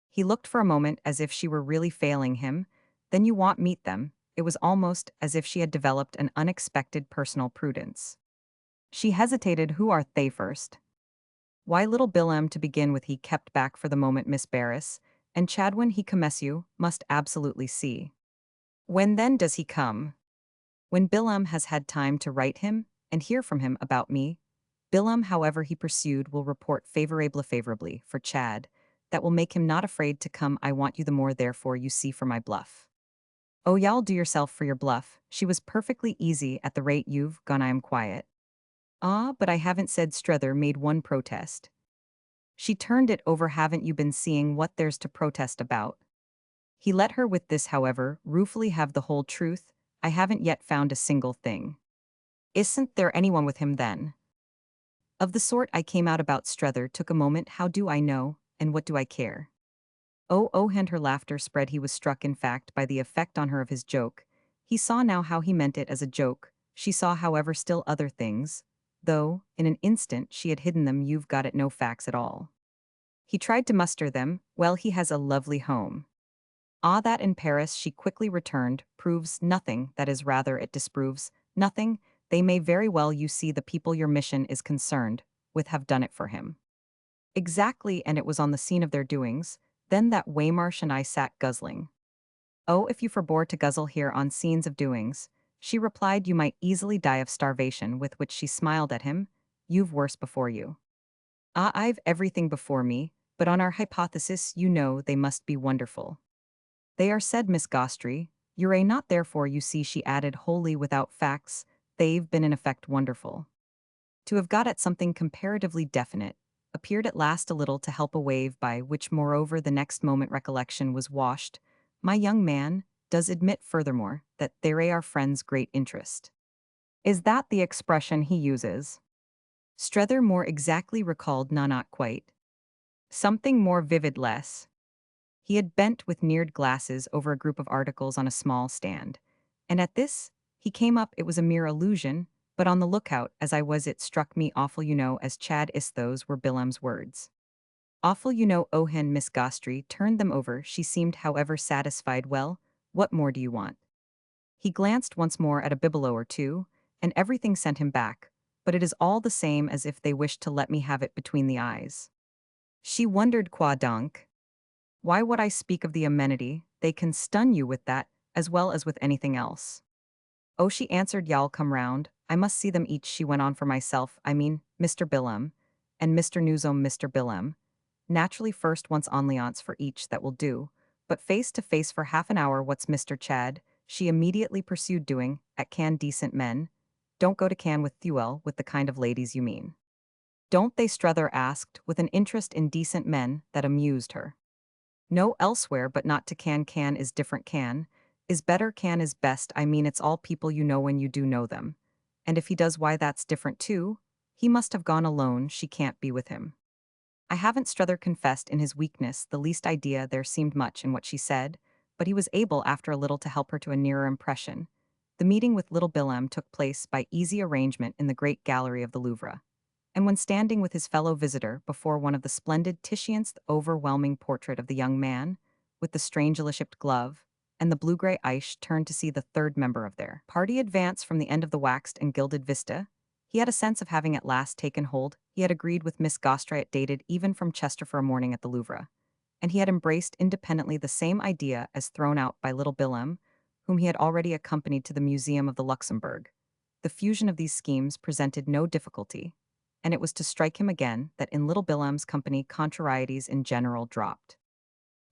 A: He looked for a moment as if she were really failing him. "Then you want meet them?" It was almost as if she had developed an unexpected personal prudence. She hesitated. "Who are they first?" "Why, little Bilam to begin with." He kept back for the moment Miss Barris, "and Chadwin he you must absolutely see." "When then does he come?" "When Bilam has had time to write him and hear from him about me. Bilam, however," he pursued, "will report favorably for Chad. That will make him not afraid to come. I want you the more, therefore, you see, for my bluff." "Oh, y'all do yourself for your bluff." She was perfectly easy. "At the rate you've gone I am quiet." "Ah, but I haven't," said Strether, made one protest. She turned it over. "Haven't you been seeing what there's to protest about?" He let her with this, however, ruefully have the whole truth. "I haven't yet found a single thing." "Isn't there anyone with him then?" Of the sort I came out about. Strether took a moment. How do I know, and what do I care? Oh, and her laughter spread. He was struck, in fact, by the effect on her of his joke. He saw now how he meant it as a joke. She saw, however, still other things, though, in an instant, she had hidden them. You've got it, no facts at all. He tried to muster them. Well, he has a lovely home. Ah, that in Paris, she quickly returned, proves nothing, that is, rather, it disproves nothing. They may very well, you see, the people your mission is concerned with have done it for him. Exactly, and it was on the scene of their doings, then that Waymarsh and I sat guzzling. Oh, if you forbore to guzzle here on scenes of doings, she replied, you might easily die of starvation, with which she smiled at him. You've worse before you. Ah, I've everything before me, but on our hypothesis, you know, they must be wonderful. They are, said Miss Gostry. You're not, therefore, you see, she added, wholly without facts, they've been in effect wonderful. To have got at something comparatively definite, appeared at last a little to help a wave by which moreover the next moment recollection was washed. My young man does admit furthermore that there are friends' great interest. Is that the expression he uses? Strether more exactly recalled, not quite. Something more vivid, less. He had bent with neared glasses over a group of articles on a small stand. And at this, he came up. It was a mere illusion, but on the lookout as I was, it struck me awful, you know, as Chad is, those were Billem's words. Awful, you know. Ohen. Miss Gostry turned them over. She seemed, however, satisfied. Well, what more do you want? He glanced once more at a bibelot or two, and everything sent him back, but it is all the same as if they wished to let me have it between the eyes. She wondered, quoi donc? Why would I speak of the amenity? They can stun you with that, as well as with anything else. Oh, she answered, y'all come round. I must see them each, she went on, for myself, I mean, Mr. Billem, and Mr. Newsome. Mr. Billem. Naturally, first once onlyance for each, that will do, but face to face for half an hour. What's Mr. Chad? She immediately pursued, doing, at Cannes decent men. Don't go to Cannes with Thuel, with the kind of ladies you mean. Don't they? Strether asked, with an interest in decent men that amused her. No, elsewhere, but not to Cannes. Cannes is different. Cannes is better. Cannes is best. I mean, it's all people you know when you do know them. And if he does, why, that's different too. He must have gone alone. She can't be with him. I haven't. Strether confessed in his weakness the least idea there seemed much in what she said, but he was able after a little to help her to a nearer impression. The meeting with little Billem took place by easy arrangement in the great gallery of the Louvre. And when standing with his fellow visitor before one of the splendid Titian's, the overwhelming portrait of the young man, with the strangely-shaped glove, and the blue-gray eyes, turned to see the third member of their party advance from the end of the waxed and gilded vista, he had a sense of having at last taken hold. He had agreed with Miss Gostry, it dated even from Chester, for a morning at the Louvre, and he had embraced independently the same idea as thrown out by little Billem, whom he had already accompanied to the Museum of the Luxembourg. The fusion of these schemes presented no difficulty, and it was to strike him again that in little Billem's company contrarieties in general dropped.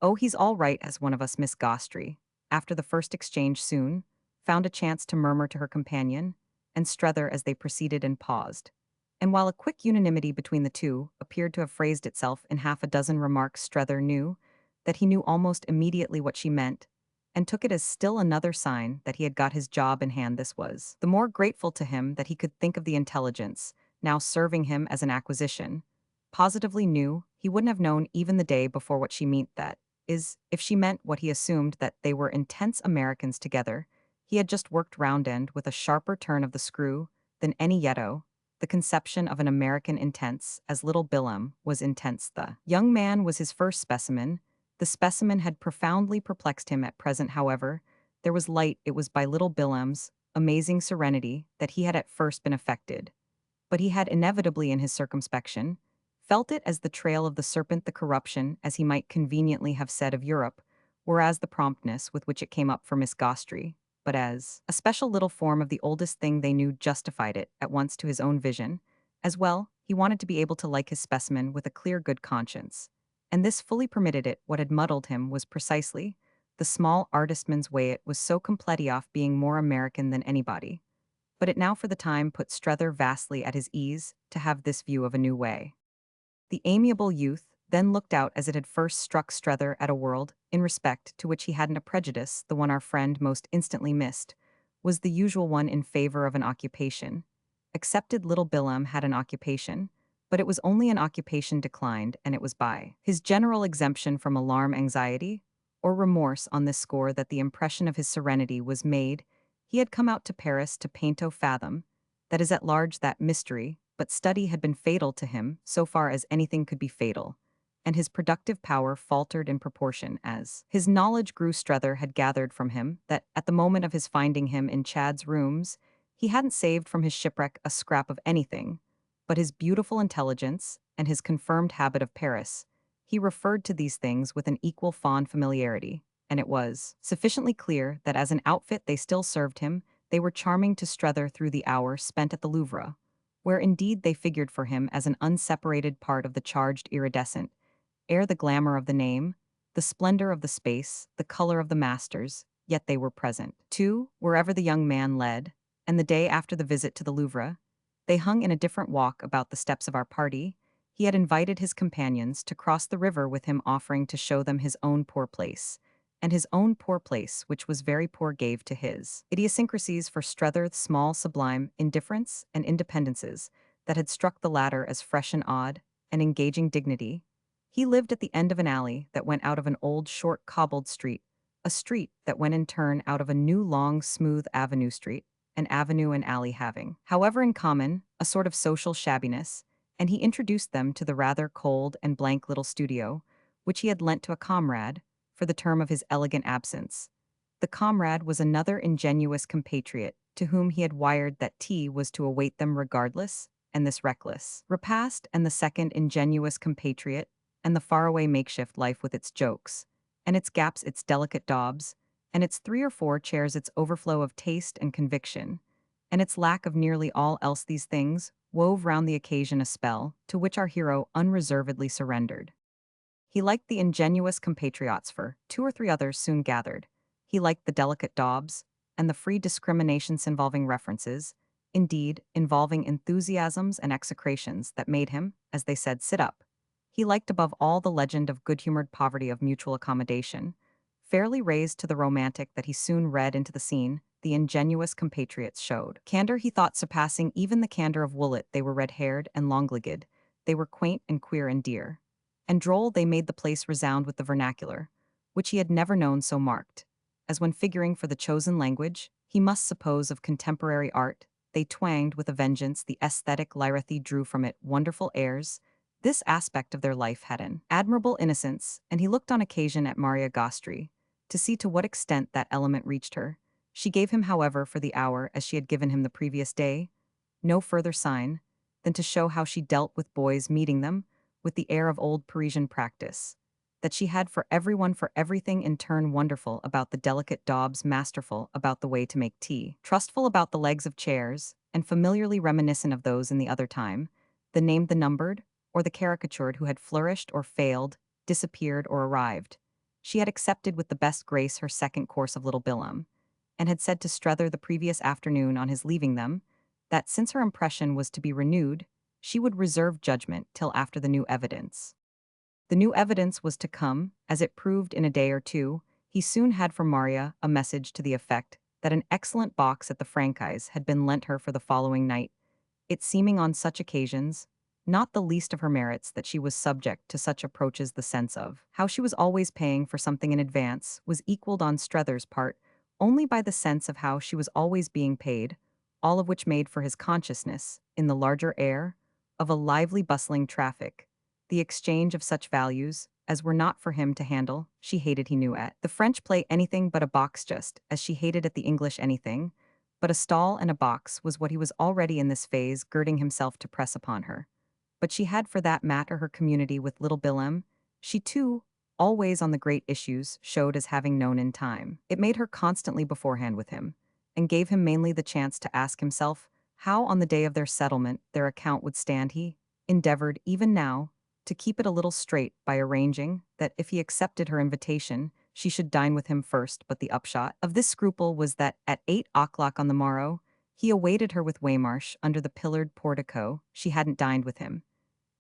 A: Oh, he's all right as one of us. Miss Gostry, after the first exchange, soon found a chance to murmur to her companion, and Strether as they proceeded and paused. And while a quick unanimity between the two appeared to have phrased itself in half a dozen remarks, Strether knew that he knew almost immediately what she meant, and took it as still another sign that he had got his job in hand. This was the more grateful to him that he could think of the intelligence now serving him as an acquisition. Positively knew he wouldn't have known even the day before what she meant, that is, if she meant what he assumed, that they were intense Americans together. He had just worked round end with a sharper turn of the screw than any yetto, the conception of an American intense, as little Billem was intense. The young man was his first specimen. The specimen had profoundly perplexed him at present, however. There was light. It was by little Billem's amazing serenity that he had at first been affected, but he had inevitably in his circumspection felt it as the trail of the serpent, the corruption, as he might conveniently have said, of Europe, whereas the promptness with which it came up for Miss Gostry, but as a special little form of the oldest thing they knew, justified it at once to his own vision. As well, he wanted to be able to like his specimen with a clear good conscience, and this fully permitted it. What had muddled him was precisely the small artistman's way. It was so completely off being more American than anybody, but it now for the time put Strether vastly at his ease to have this view of a new way. The amiable youth then looked out as it had first struck Strether at a world, in respect to which he hadn't a prejudice. The one our friend most instantly missed was the usual one in favor of an occupation, accepted little Bilam had an occupation, but it was only an occupation declined, and it was by his general exemption from alarm anxiety or remorse on this score that the impression of his serenity was made. He had come out to Paris to painto fathom, that is at large that mystery, but study had been fatal to him, so far as anything could be fatal, and his productive power faltered in proportion as his knowledge grew. Strether had gathered from him that, at the moment of his finding him in Chad's rooms, he hadn't saved from his shipwreck a scrap of anything, but his beautiful intelligence and his confirmed habit of Paris. He referred to these things with an equal fond familiarity, and it was sufficiently clear that as an outfit they still served him. They were charming to Strether through the hour spent at the Louvre, where indeed they figured for him as an unseparated part of the charged iridescent, ere the glamour of the name, the splendor of the space, the color of the masters, yet they were present, too, wherever the young man led, and the day after the visit to the Louvre, they hung in a different walk about the steps of our party. He had invited his companions to cross the river with him, offering to show them his own poor place, and his own poor place, which was very poor, gave to his idiosyncrasies for Strether the small sublime indifference and independences that had struck the latter as fresh and odd, and engaging dignity. He lived at the end of an alley that went out of an old short cobbled street, a street that went in turn out of a new long smooth avenue street, an avenue and alley having, however in common, a sort of social shabbiness, and he introduced them to the rather cold and blank little studio, which he had lent to a comrade, for the term of his elegant absence. The comrade was another ingenuous compatriot, to whom he had wired that tea was to await them regardless, and this reckless repast, and the second ingenuous compatriot, and the faraway makeshift life with its jokes, and its gaps, its delicate daubs, and its 3 or 4 chairs, its overflow of taste and conviction, and its lack of nearly all else. These things wove round the occasion a spell to which our hero unreservedly surrendered. He liked the ingenuous compatriots, for 2 or 3 others soon gathered. He liked the delicate daubs, and the free discriminations involving references, indeed, involving enthusiasms and execrations that made him, as they said, sit up. He liked above all the legend of good-humored poverty of mutual accommodation, fairly raised to the romantic that he soon read into the scene. The ingenuous compatriots showed candor, he thought, surpassing even the candor of Woollett. They were red-haired and long-legged. They were quaint and queer and dear. And droll, they made the place resound with the vernacular, which he had never known so marked, as when figuring for the chosen language, he must suppose of contemporary art, they twanged with a vengeance the aesthetic lyre. He drew from it wonderful airs. This aspect of their life had an admirable innocence, and he looked on occasion at Maria Gostri, to see to what extent that element reached her. She gave him, however, for the hour, as she had given him the previous day, no further sign than to show how she dealt with boys, meeting them with the air of old Parisian practice, that she had for everyone, for everything in turn, wonderful about the delicate daubs, masterful about the way to make tea, trustful about the legs of chairs, and familiarly reminiscent of those in the other time, the named, the numbered, or the caricatured, who had flourished or failed, disappeared or arrived. She had accepted with the best grace her second course of little Bilam, and had said to Strether the previous afternoon on his leaving them, that since her impression was to be renewed, she would reserve judgment till after the new evidence. The new evidence was to come, as it proved, in a day or two. He soon had from Maria a message to the effect that an excellent box at the Franchise had been lent her for the following night, it seeming on such occasions, not the least of her merits, that she was subject to such approaches. The sense of how she was always paying for something in advance was equaled on Strether's part only by the sense of how she was always being paid, all of which made for his consciousness, in the larger air, of a lively bustling traffic, the exchange of such values as were not for him to handle. She hated, he knew, at the French play anything but a box, just as she hated at the English anything but a stall, and a box was what he was already in this phase girding himself to press upon her. But she had for that matter her community with little Bilam. She too, always on the great issues, showed as having known in time. It made her constantly beforehand with him, and gave him mainly the chance to ask himself how on the day of their settlement their account would stand. He endeavored, even now, to keep it a little straight by arranging that if he accepted her invitation, she should dine with him first. But the upshot of this scruple was that at 8 o'clock on the morrow, he awaited her with Waymarsh under the pillared portico. She hadn't dined with him,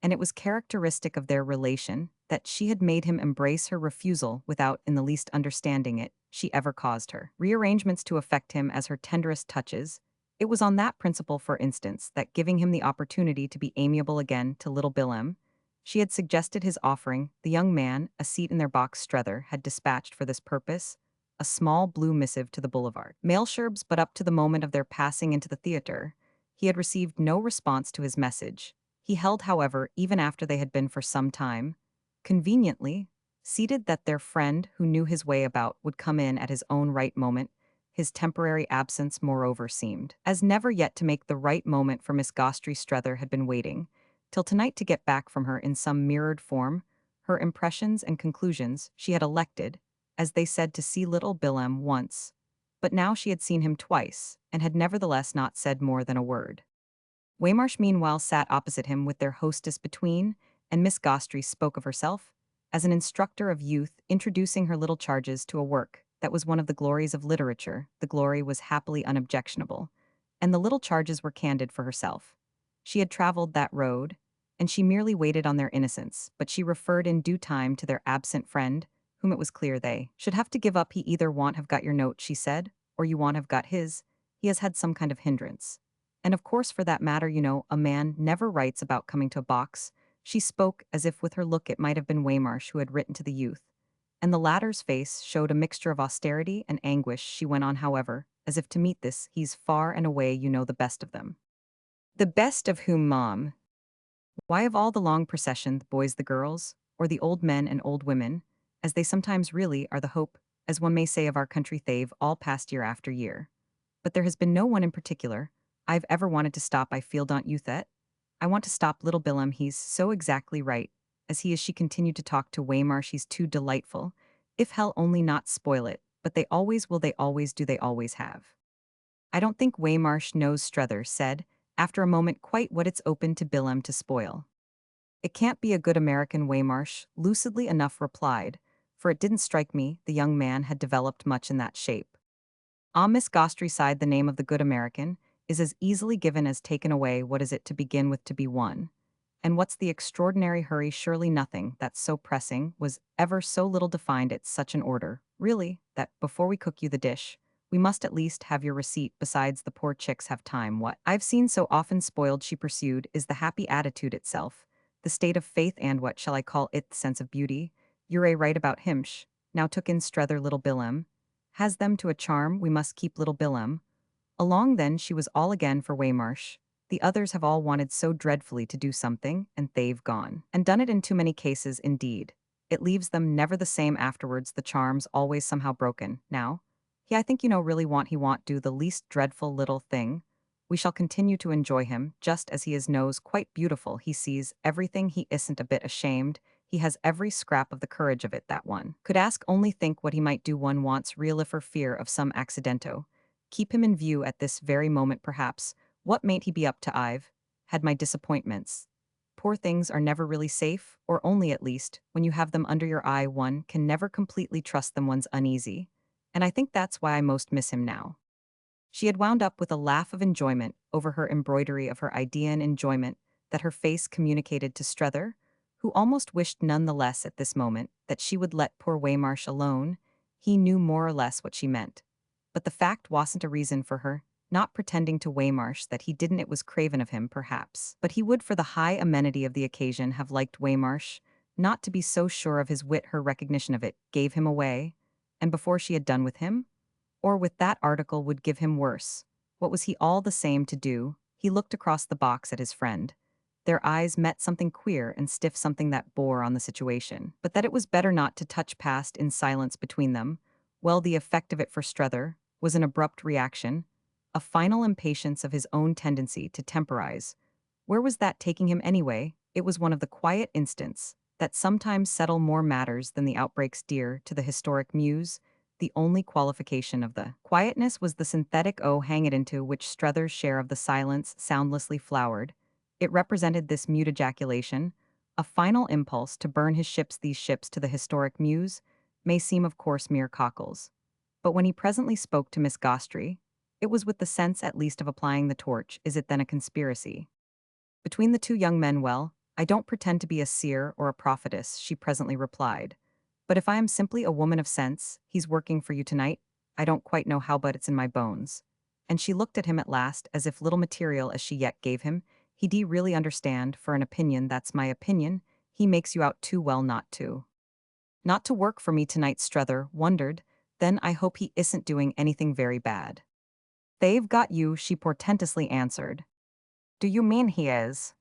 A: and it was characteristic of their relation that she had made him embrace her refusal without in the least understanding it. She ever caused her rearrangements to affect him as her tenderest touches. It was on that principle, for instance, that giving him the opportunity to be amiable again to little Bilhem, she had suggested his offering the young man a seat in their box. Strether had dispatched for this purpose a small blue missive to the boulevard. Mailsherbs, but up to the moment of their passing into the theater, he had received no response to his message. He held, however, even after they had been for some time, conveniently, seated that their friend who knew his way about would come in at his own right moment. His temporary absence, moreover, seemed, as never yet, to make the right moment for Miss Gostry. Strether had been waiting till tonight to get back from her in some mirrored form her impressions and conclusions. She had elected, as they said, to see little Bilhem once, but now she had seen him twice, and had nevertheless not said more than a word. Waymarsh meanwhile sat opposite him with their hostess between, and Miss Gostry spoke of herself as an instructor of youth, introducing her little charges to a work that was one of the glories of literature. The glory was happily unobjectionable, and the little charges were candid for herself. She had traveled that road, and she merely waited on their innocence, but she referred in due time to their absent friend, whom it was clear they should have to give up. He either want have got your note, she said, or you want have got his. He has had some kind of hindrance. And of course, for that matter, a man never writes about coming to a box. She spoke as if with her look it might have been Waymarsh who had written to the youth, and the latter's face showed a mixture of austerity and anguish. She went on, however, as if to meet this, he's far and away, the best of them. The best of whom, Mom? Why, of all the long procession, the boys, the girls, or the old men and old women, as they sometimes really are the hope, as one may say, of our country. They've all passed year after year. But there has been no one in particular I've ever wanted to stop. I feel, don't you, Thet? I want to stop little Bilhem. He's so exactly right, as he is. She continued to talk to Waymarsh. He's too delightful. If hell only not spoil it, but they always will, they always do, they always have. I don't think Waymarsh knows, Strether said, after a moment, quite what it's open to Bilhem to spoil. It can't be a good American, Waymarsh lucidly enough replied, for it didn't strike me the young man had developed much in that shape. Ah, Miss Gostry sighed. The name of the good American is as easily given as taken away. What is it to begin with, to be one? And what's the extraordinary hurry? Surely nothing that's so pressing was ever so little defined. It's such an order, really, that before we cook you the dish, we must at least have your receipt. Besides, the poor chicks have time. What I've seen so often spoiled, she pursued, is the happy attitude itself, the state of faith, and what shall I call it, the sense of beauty. You're a right about himsh. Now took in Strether. Little Bilhem has them to a charm. We must keep little Bilhem along. Then she was all again for Waymarsh. The others have all wanted so dreadfully to do something, and they've gone and done it in too many cases, indeed. It leaves them never the same afterwards, the charm's always somehow broken. Now, I think really he want do the least dreadful little thing. We shall continue to enjoy him, just as he is knows quite beautiful. He sees everything, he isn't a bit ashamed, he has every scrap of the courage of it that one could ask. Only think what he might do. One wants real for fear of some accidento. Keep him in view at this very moment, perhaps. What mayn't he be up to? I've had my disappointments. Poor things are never really safe, or only, at least, when you have them under your eye, one can never completely trust them. One's uneasy. And I think that's why I most miss him now. She had wound up with a laugh of enjoyment over her embroidery of her idea, and enjoyment that her face communicated to Strether, who almost wished none the less at this moment that she would let poor Waymarsh alone. He knew more or less what she meant. But the fact wasn't a reason for her not pretending to Waymarsh that he didn't. It was craven of him, perhaps, but he would, for the high amenity of the occasion, have liked Waymarsh not to be so sure of his wit. Her recognition of it gave him away, and before she had done with him, or with that article, would give him worse. What was he all the same to do? He looked across the box at his friend. Their eyes met, something queer and stiff, something that bore on the situation, but that it was better not to touch past in silence between them. Well, the effect of it for Strether was an abrupt reaction, a final impatience of his own tendency to temporize. Where was that taking him anyway? It was one of the quiet instants that sometimes settle more matters than the outbreaks dear to the historic muse. The only qualification of the quietness was the synthetic hang it into which Strether's share of the silence soundlessly flowered. It represented this mute ejaculation, a final impulse to burn his ships. These ships, to the historic muse, may seem of course mere cockles. But when he presently spoke to Miss Gostry, it was with the sense at least of applying the torch. Is it then a conspiracy between the two young men? Well, I don't pretend to be a seer or a prophetess, she presently replied. But if I am simply a woman of sense, he's working for you tonight. I don't quite know how, but it's in my bones. And she looked at him at last as if little material as she yet gave him. He do really understand, for an opinion that's my opinion, he makes you out too well not to. Not to work for me tonight, Strether wondered, then I hope he isn't doing anything very bad. They've got you, she portentously answered. Do you mean he is?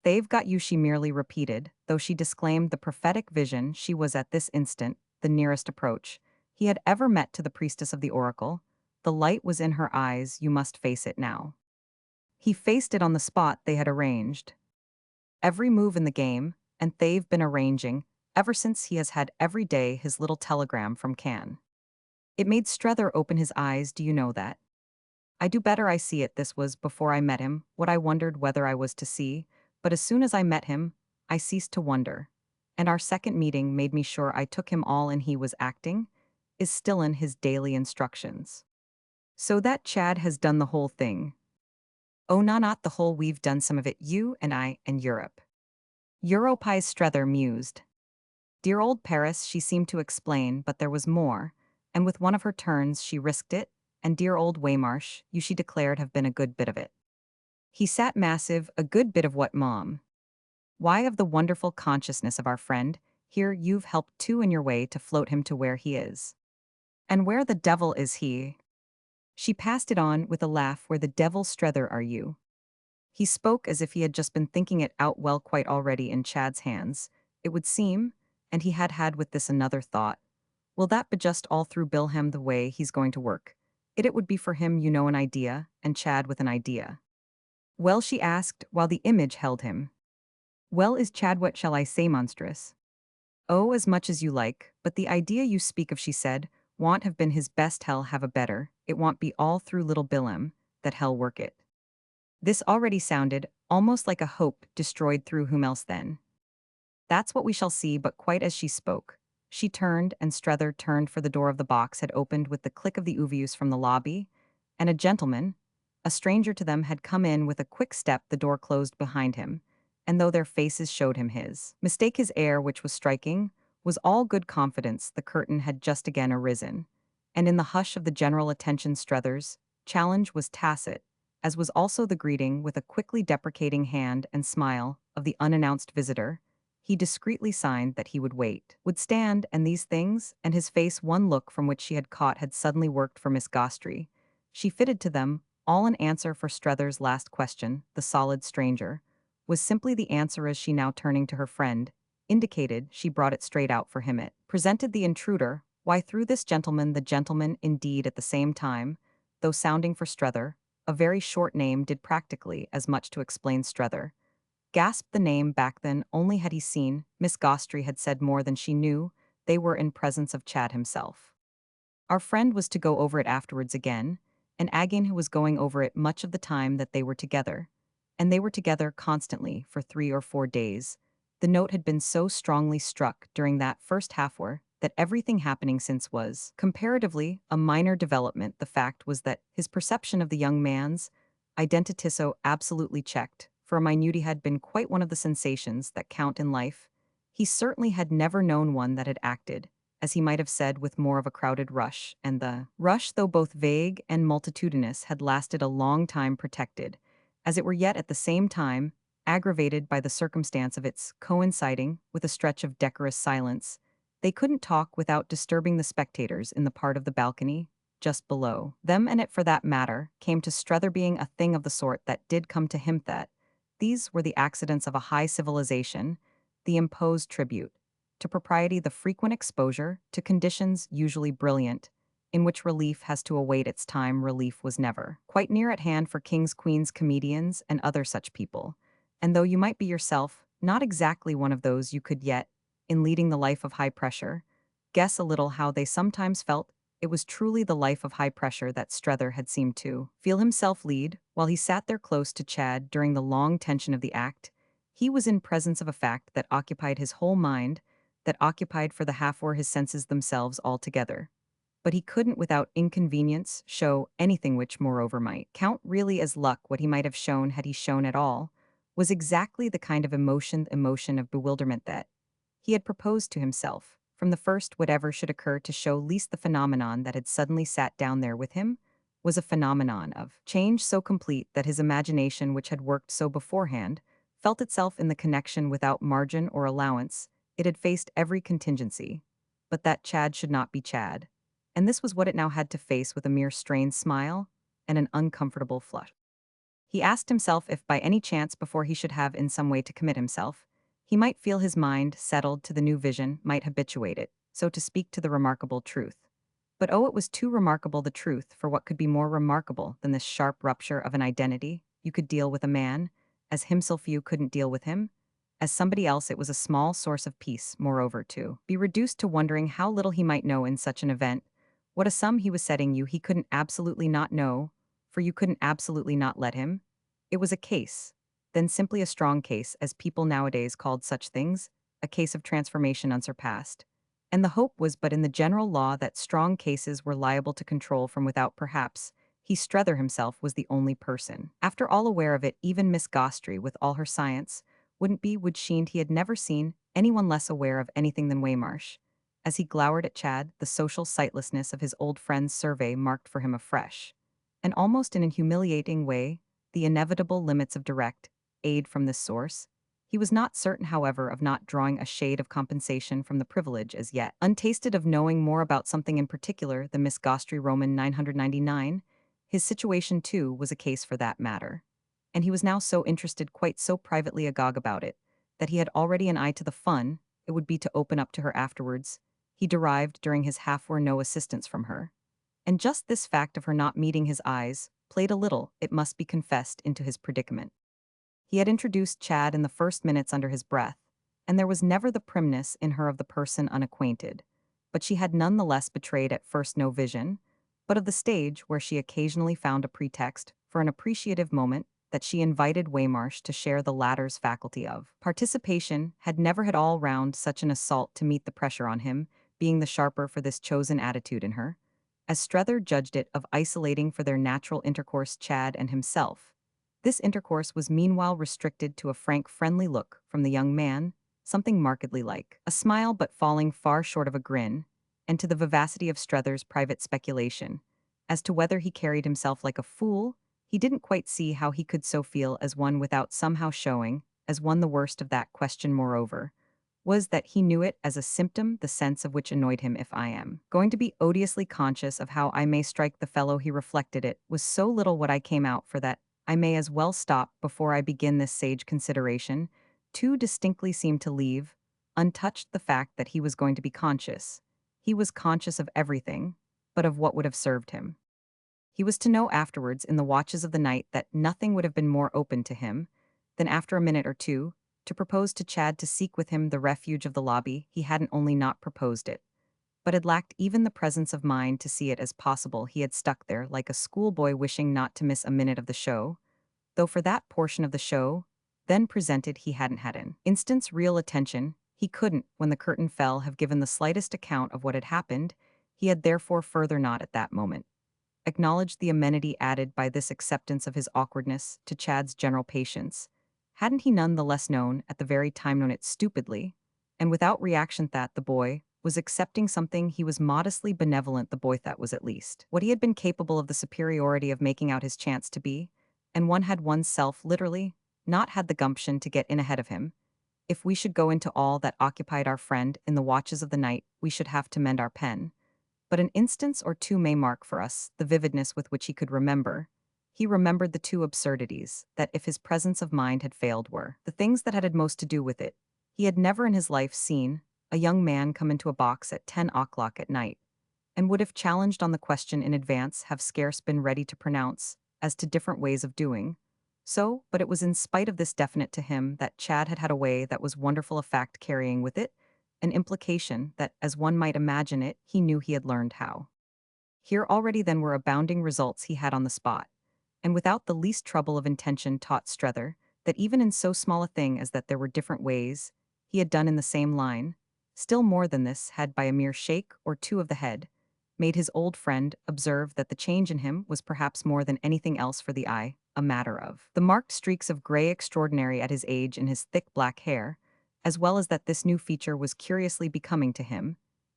A: They've got you, she merely repeated, though she disclaimed the prophetic vision she was at this instant, the nearest approach he had ever met to the priestess of the oracle. The light was in her eyes, you must face it now. He faced it on the spot they had arranged. Every move in the game, and they've been arranging, ever since he has had every day his little telegram from Cannes. It made Strether open his eyes, do you know that? I do better I see it. This was before I met him, what I wondered whether I was to see, but as soon as I met him, I ceased to wonder. And our second meeting made me sure I took him all and he was acting, is still in his daily instructions. So that Chad has done the whole thing. Oh, no, not the whole, we've done some of it, you and I and Europe. Europies, Strether mused. Dear old Paris, she seemed to explain, but there was more, and with one of her turns she risked it, and dear old Waymarsh, you she declared have been a good bit of it. He sat massive, a good bit of what, Mom? Why, of the wonderful consciousness of our friend, here you've helped too in your way to float him to where he is. And where the devil is he? She passed it on with a laugh, where the devil, Strether, are you? He spoke as if he had just been thinking it out, well, quite already in Chad's hands, it would seem, and he had had with this another thought. Will that be just all through Bilham the way he's going to work? It would be for him, you know, an idea, and Chad with an idea. Well, she asked, while the image held him. Well, is Chad, what shall I say, monstrous? Oh, as much as you like, but the idea you speak of, she said, won't have been his best, hell have a better, it won't be all through little Bilham, that hell work it. This already sounded almost like a hope destroyed through whom else then? That's what we shall see, but quite as she spoke, she turned and Strether turned, for the door of the box had opened with the click of the ovius from the lobby, and a gentleman, a stranger to them, had come in with a quick step. The door closed behind him, and though their faces showed him his mistake, his air, which was striking, was all good confidence. The curtain had just again arisen, and in the hush of the general attention Strether's challenge was tacit, as was also the greeting, with a quickly deprecating hand and smile, of the unannounced visitor. He discreetly signed that he would wait, would stand, and these things, and his face, one look from which she had caught had suddenly worked for Miss Gostry. She fitted to them, all an answer for Strether's last question, the solid stranger, was simply the answer, as she, now turning to her friend, indicated. She brought it straight out for him. It presented the intruder, why through this gentleman, the gentleman indeed at the same time, though sounding for Strether, a very short name, did practically as much to explain Strether. Gasped the name back then, only had he seen, Miss Gostry had said more than she knew, they were in presence of Chad himself. Our friend was to go over it afterwards again, and Agin who was going over it much of the time that they were together. And they were together constantly for 3 or 4 days. The note had been so strongly struck during that first half-hour that everything happening since was, comparatively, a minor development. The fact was that his perception of the young man's identity so absolutely checked, for a minute had been quite one of the sensations that count in life. He certainly had never known one that had acted, as he might have said, with more of a crowded rush, and the rush, though both vague and multitudinous, had lasted a long time, protected, as it were, yet at the same time, aggravated by the circumstance of its coinciding with a stretch of decorous silence. They couldn't talk without disturbing the spectators in the part of the balcony just below them, and it, for that matter, came to Strether being a thing of the sort that did come to him, that these were the accidents of a high civilization, the imposed tribute to propriety, the frequent exposure to conditions usually brilliant, in which relief has to await its time. Relief was never quite near at hand for kings, queens, comedians, and other such people, and though you might be yourself not exactly one of those, you could yet, in leading the life of high pressure, guess a little how they sometimes felt. It was truly the life of high pressure that Strether had seemed to feel himself lead, while he sat there close to Chad during the long tension of the act. He was in presence of a fact that occupied his whole mind, that occupied for the half-hour his senses themselves altogether. But he couldn't without inconvenience show anything which moreover might count really as luck. What he might have shown, had he shown at all, was exactly the kind of emotion of bewilderment that he had proposed to himself from the first. Whatever should occur to show least the phenomenon that had suddenly sat down there with him was a phenomenon of change so complete that his imagination, which had worked so beforehand, felt itself in the connection without margin or allowance. It had faced every contingency. But that Chad should not be Chad. And this was what it now had to face with a mere strained smile and an uncomfortable flush. He asked himself if by any chance before he should have in some way to commit himself, he might feel his mind settled to the new vision, might habituate it, so to speak, to the remarkable truth. But oh, it was too remarkable the truth for what could be more remarkable than this sharp rupture of an identity. You could deal with a man, as himself you couldn't deal with him. As somebody else, it was a small source of peace, moreover, to be reduced to wondering how little he might know in such an event, what a sum he was setting you he couldn't absolutely not know, for you couldn't absolutely not let him. It was a case, then simply a strong case, as people nowadays called such things, a case of transformation unsurpassed. And the hope was but in the general law that strong cases were liable to control from without. Perhaps he Strether himself was the only person. After all aware of it, even Miss Gostry, with all her science, would sheened he had never seen anyone less aware of anything than Waymarsh. As he glowered at Chad, the social sightlessness of his old friend's survey marked for him afresh. And almost in a humiliating way, the inevitable limits of direct aid from this source. He was not certain, however, of not drawing a shade of compensation from the privilege as yet untasted of knowing more about something in particular than Miss Gostry Roman 999. His situation, too, was a case for that matter. And he was now so interested, quite so privately agog about it, that he had already an eye to the fun it would be to open up to her afterwards. He derived during his half or no assistance from her. And just this fact of her not meeting his eyes played a little, it must be confessed, into his predicament. He had introduced Chad in the first minutes under his breath, and there was never the primness in her of the person unacquainted, but she had none the less betrayed at first no vision, but of the stage where she occasionally found a pretext for an appreciative moment that she invited Waymarsh to share the latter's faculty of. Participation had never had all round such an assault to meet the pressure on him, being the sharper for this chosen attitude in her, as Strether judged it, of isolating for their natural intercourse Chad and himself. This intercourse was meanwhile restricted to a frank, friendly look from the young man, something markedly like a smile but falling far short of a grin, and to the vivacity of Strether's private speculation. As to whether he carried himself like a fool, he didn't quite see how he could so feel as one without somehow showing, as one. The worst of that question, moreover, was that he knew it as a symptom, the sense of which annoyed him. If I am going to be odiously conscious of how I may strike the fellow, he reflected, it was so little what I came out for that I may as well stop before I begin this sage consideration. Too distinctly seemed to leave untouched the fact that he was going to be conscious. He was conscious of everything, but of what would have served him. He was to know afterwards, in the watches of the night, that nothing would have been more open to him than, after a minute or two, to propose to Chad to seek with him the refuge of the lobby. He hadn't only not proposed it, but had lacked even the presence of mind to see it as possible. He had stuck there like a schoolboy wishing not to miss a minute of the show, though for that portion of the show then presented he hadn't had an instant's real attention. He couldn't, when the curtain fell, have given the slightest account of what had happened. He had therefore further not at that moment acknowledged the amenity added by this acceptance of his awkwardness to Chad's general patience. Hadn't he none the less known, at the very time known it stupidly, and without reaction, that the boy was accepting something he was modestly benevolent, the boy that was at least what he had been capable of the superiority of making out his chance to be, and one had one's self literally not had the gumption to get in ahead of him. If we should go into all that occupied our friend in the watches of the night, we should have to mend our pen. But an instance or two may mark for us the vividness with which he could remember. He remembered the two absurdities that, if his presence of mind had failed, were the things that had most to do with it. He had never in his life seen a young man come into a box at 10 o'clock at night, and would, if challenged on the question in advance, have scarce been ready to pronounce as to different ways of doing so. But it was in spite of this definite to him that Chad had had a way that was wonderful, a fact carrying with it an implication that, as one might imagine it, he knew he had learned how. Here already then were abounding results he had on the spot, and without the least trouble of intention taught Strether that even in so small a thing as that there were different ways he had done in the same line. Still more than this, had, by a mere shake or two of the head, made his old friend observe that the change in him was perhaps more than anything else for the eye a matter of the marked streaks of gray extraordinary at his age in his thick black hair, as well as that this new feature was curiously becoming to him,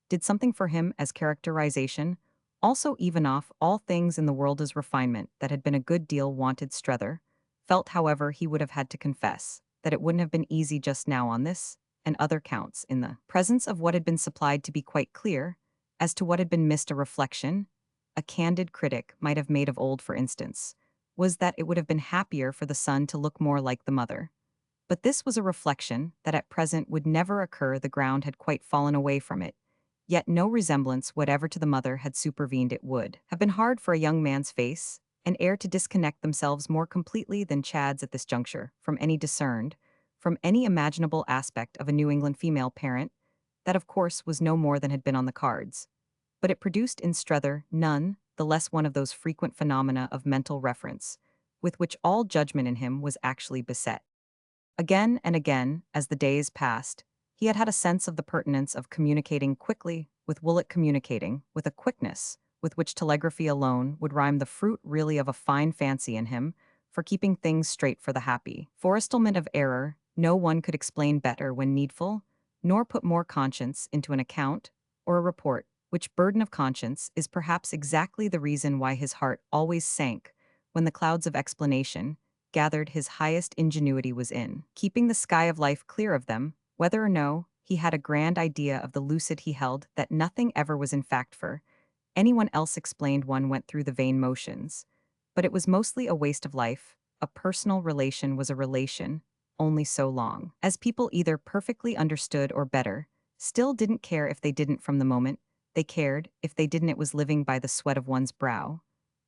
A: did something for him as characterization, Also, even off all things in the world as refinement that had been a good deal wanted Strether, felt, however, he would have had to confess that it wouldn't have been easy just now on this and other counts in the presence of what had been supplied to be quite clear as to what had been missed. A reflection a candid critic might have made of old, for instance, was that it would have been happier for the son to look more like the mother. But this was a reflection that at present would never occur. The ground had quite fallen away from it. Yet no resemblance whatever to the mother had supervened. It would have been hard for a young man's face and air to disconnect themselves more completely than Chad's at this juncture from any imaginable aspect of a New England female parent. That, of course, was no more than had been on the cards. But it produced in Strether none the less one of those frequent phenomena of mental reference with which all judgment in him was actually beset. Again and again, as the days passed, he had had a sense of the pertinence of communicating quickly with Willett, communicating with a quickness with which telegraphy alone would rhyme, the fruit really of a fine fancy in him for keeping things straight for the happy forestalment of error. No one could explain better when needful, nor put more conscience into an account or a report, which burden of conscience is perhaps exactly the reason why his heart always sank when the clouds of explanation gathered. His highest ingenuity was in keeping the sky of life clear of them, whether or no he had a grand idea of the lucid. He held that nothing ever was in fact for anyone else explained. One went through the vain motions, but it was mostly a waste of life. A personal relation was a relation only so long as people either perfectly understood or, better still, didn't care. If they didn't from the moment they cared, if they didn't, it was living by the sweat of one's brow,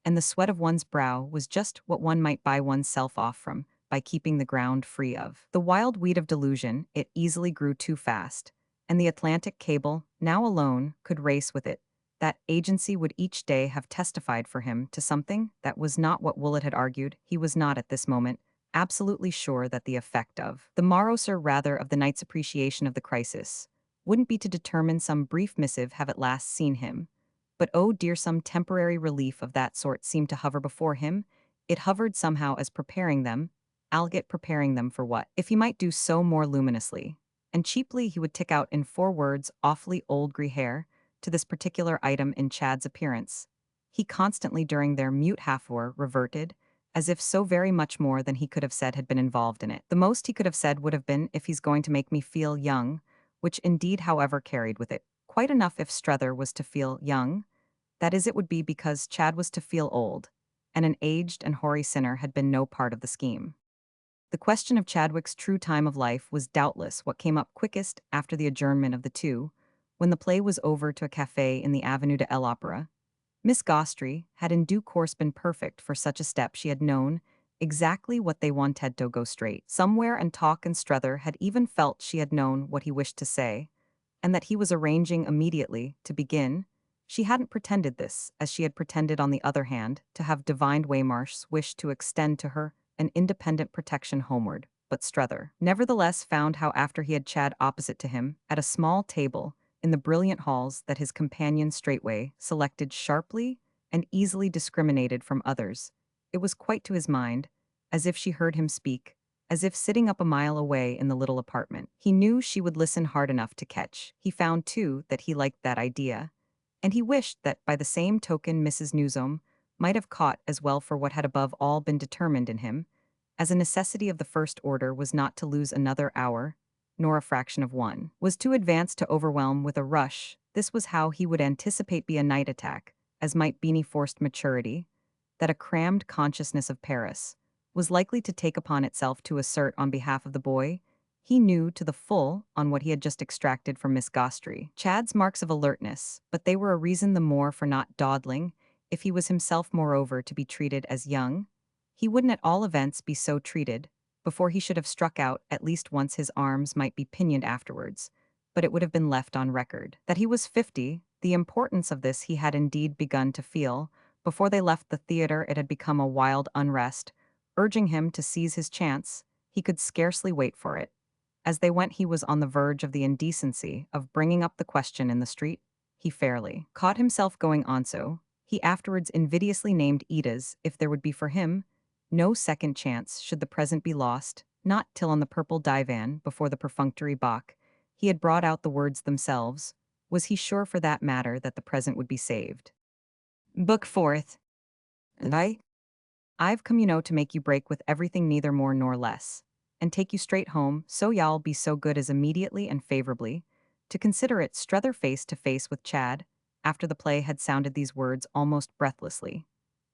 A: and the sweat of one's brow was just what one might buy oneself off from by keeping the ground free of the wild weed of delusion. It easily grew too fast, and the Atlantic cable, now alone, could race with it. That agency would each day have testified for him to something that was not what Willett had argued. He was not at this moment absolutely sure that the effect of the morrows, or rather of the night's appreciation of the crisis, wouldn't be to determine some brief missive have at last seen him. But oh dear, some temporary relief of that sort seemed to hover before him. It hovered somehow as preparing them. Alget preparing them for what? If he might do so more luminously and cheaply, he would tick out in 4 words, awfully old grey hair, to this particular item in Chad's appearance. He constantly during their mute half-hour reverted, as if so very much more than he could have said had been involved in it. The most he could have said would have been, if he's going to make me feel young, which indeed, however, carried with it quite enough. If Strether was to feel young, that is, it would be because Chad was to feel old, and an aged and hoary sinner had been no part of the scheme. The question of Chadwick's true time of life was doubtless what came up quickest after the adjournment of the two, when the play was over to a café in the Avenue de l'Opera. Miss Gostry had in due course been perfect for such a step. She had known exactly what they wanted to go straight somewhere and talk, and Strether had even felt she had known what he wished to say, and that he was arranging immediately to begin. She hadn't pretended this, as she had pretended, on the other hand, to have divined Waymarsh's wish to extend to her an independent protection homeward. But Strether nevertheless found how, after he had Chad opposite to him at a small table in the brilliant halls that his companion straightway selected sharply and easily discriminated from others, it was quite to his mind, as if she heard him speak, as if sitting up a mile away in the little apartment. He knew she would listen hard enough to catch. He found, too, that he liked that idea, and he wished that by the same token Mrs. Newsome might have caught as well, for what had above all been determined in him, as a necessity of the first order, was not to lose another hour, nor a fraction of one, was too advanced to overwhelm with a rush. This was how he would anticipate be a night attack, as might be forced maturity, that a crammed consciousness of Paris was likely to take upon itself to assert on behalf of the boy. He knew to the full on what he had just extracted from Miss Gostry. Chad's marks of alertness, but they were a reason the more for not dawdling. If he was himself, moreover, to be treated as young, he wouldn't at all events be so treated before he should have struck out. At least once his arms might be pinioned afterwards, but it would have been left on record that he was 50. The importance of this he had indeed begun to feel. Before they left the theater it had become a wild unrest, urging him to seize his chance. He could scarcely wait for it. As they went he was on the verge of the indecency of bringing up the question in the street. He fairly caught himself going on so. He afterwards invidiously named Ida's, if there would be for him no second chance should the present be lost, not till on the purple divan before the perfunctory Bach he had brought out the words themselves, was he sure for that matter that the present would be saved. Book fourth. And I've come, to make you break with everything, neither more nor less, and take you straight home, so y'all be so good as immediately and favorably to consider it. Strether face to face with Chad, after the play had sounded these words almost breathlessly,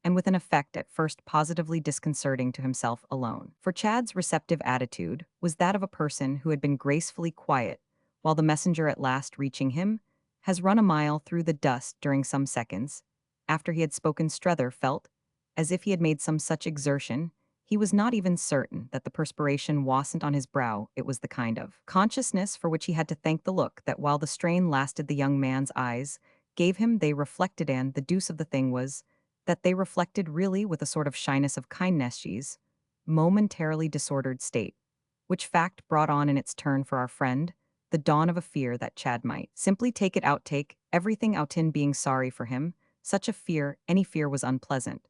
A: and with an effect at first positively disconcerting to himself alone. For Chad's receptive attitude was that of a person who had been gracefully quiet, while the messenger at last reaching him has run a mile through the dust during some seconds. After he had spoken, Strether felt as if he had made some such exertion, he was not even certain that the perspiration wasn't on his brow. It was the kind of consciousness for which he had to thank the look that, while the strain lasted, the young man's eyes gave him. They reflected, and the deuce of the thing was that they reflected really with a sort of shyness of kindness's momentarily disordered state, which fact brought on in its turn for our friend the dawn of a fear that Chad might simply take it out, take everything out, in being sorry for him. Such a fear, any fear, was unpleasant.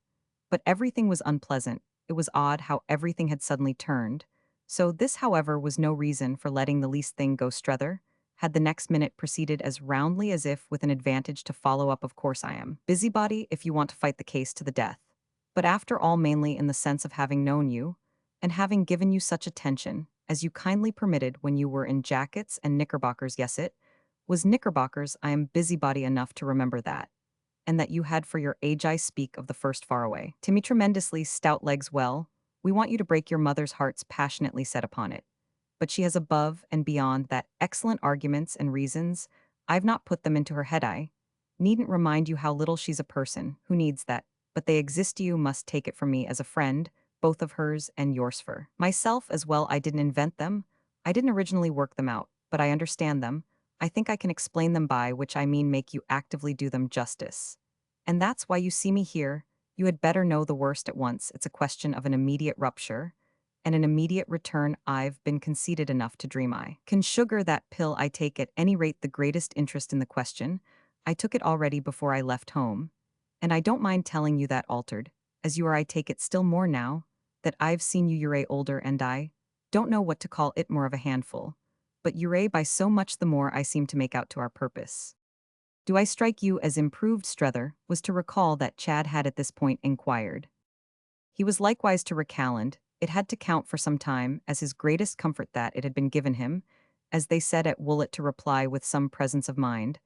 A: But everything was unpleasant. It was odd how everything had suddenly turned. So this, however, was no reason for letting the least thing go. Strether had the next minute proceeded as roundly as if with an advantage to follow up. Of course I am busybody if you want to fight the case to the death. But after all, mainly in the sense of having known you, and having given you such attention as you kindly permitted when you were in jackets and knickerbockers. Yes, it was knickerbockers. I am busybody enough to remember that, and that you had for your age. I speak of the first far away. Timmy tremendously stout legs. Well, we want you to break your mother's hearts passionately set upon it. But she has above and beyond that excellent arguments and reasons. I've not put them into her head. I needn't remind you how little she's a person who needs that, but they exist. You must take it from me as a friend, both of hers and yours for myself as well. I didn't invent them. I didn't originally work them out, but I understand them. I think I can explain them, by which I mean make you actively do them justice. And that's why you see me here. You had better know the worst at once. It's a question of an immediate rupture and an immediate return. I've been conceited enough to dream I can sugar that pill. I take at any rate the greatest interest in the question. I took it already before I left home, and I don't mind telling you that altered, as you are. I take it still more now that I've seen you. You're older, and I don't know what to call it, more of a handful. But you're by so much the more I seem to make out to our purpose. Do I strike you as improved? Strether was to recall that Chad had at this point inquired. He was likewise to recalend. It had to count for some time as his greatest comfort that it had been given him, as they said at Woollet, to reply with some presence of mind.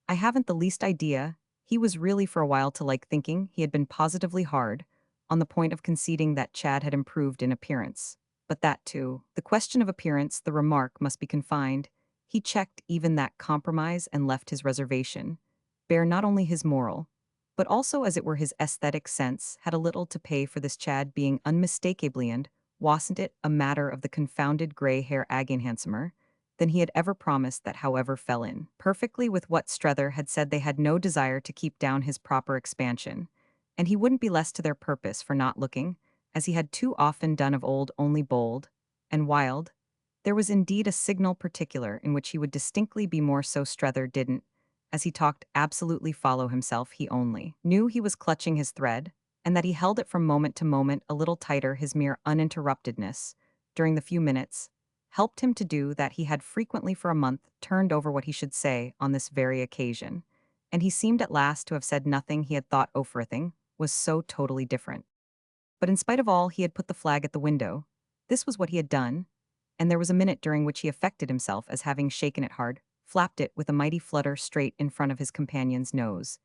A: I haven't the least idea. He was really for a while to like thinking he had been positively hard on the point of conceding that Chad had improved in appearance. But that too, the question of appearance, the remark must be confined. He checked even that compromise and left his reservation bare. Not only his moral, but also as it were his aesthetic sense, had a little to pay for this. Chad being unmistakably, and wasn't it a matter of the confounded grey hair again handsomer than he had ever promised, that however fell in perfectly with what Strether had said. They had no desire to keep down his proper expansion, and he wouldn't be less to their purpose for not looking, as he had too often done of old, only bold and wild. There was indeed a signal particular in which he would distinctly be more so. Strether didn't, as he talked, absolutely follow himself. He only knew he was clutching his thread, and that he held it from moment to moment a little tighter. His mere uninterruptedness, during the few minutes, helped him to do that. He had frequently for a month turned over what he should say on this very occasion, and he seemed at last to have said nothing he had thought overthing was so totally different. But in spite of all, he had put the flag at the window. This was what he had done, and there was a minute during which he affected himself as having shaken it hard, flapped it with a mighty flutter straight in front of his companion's nose.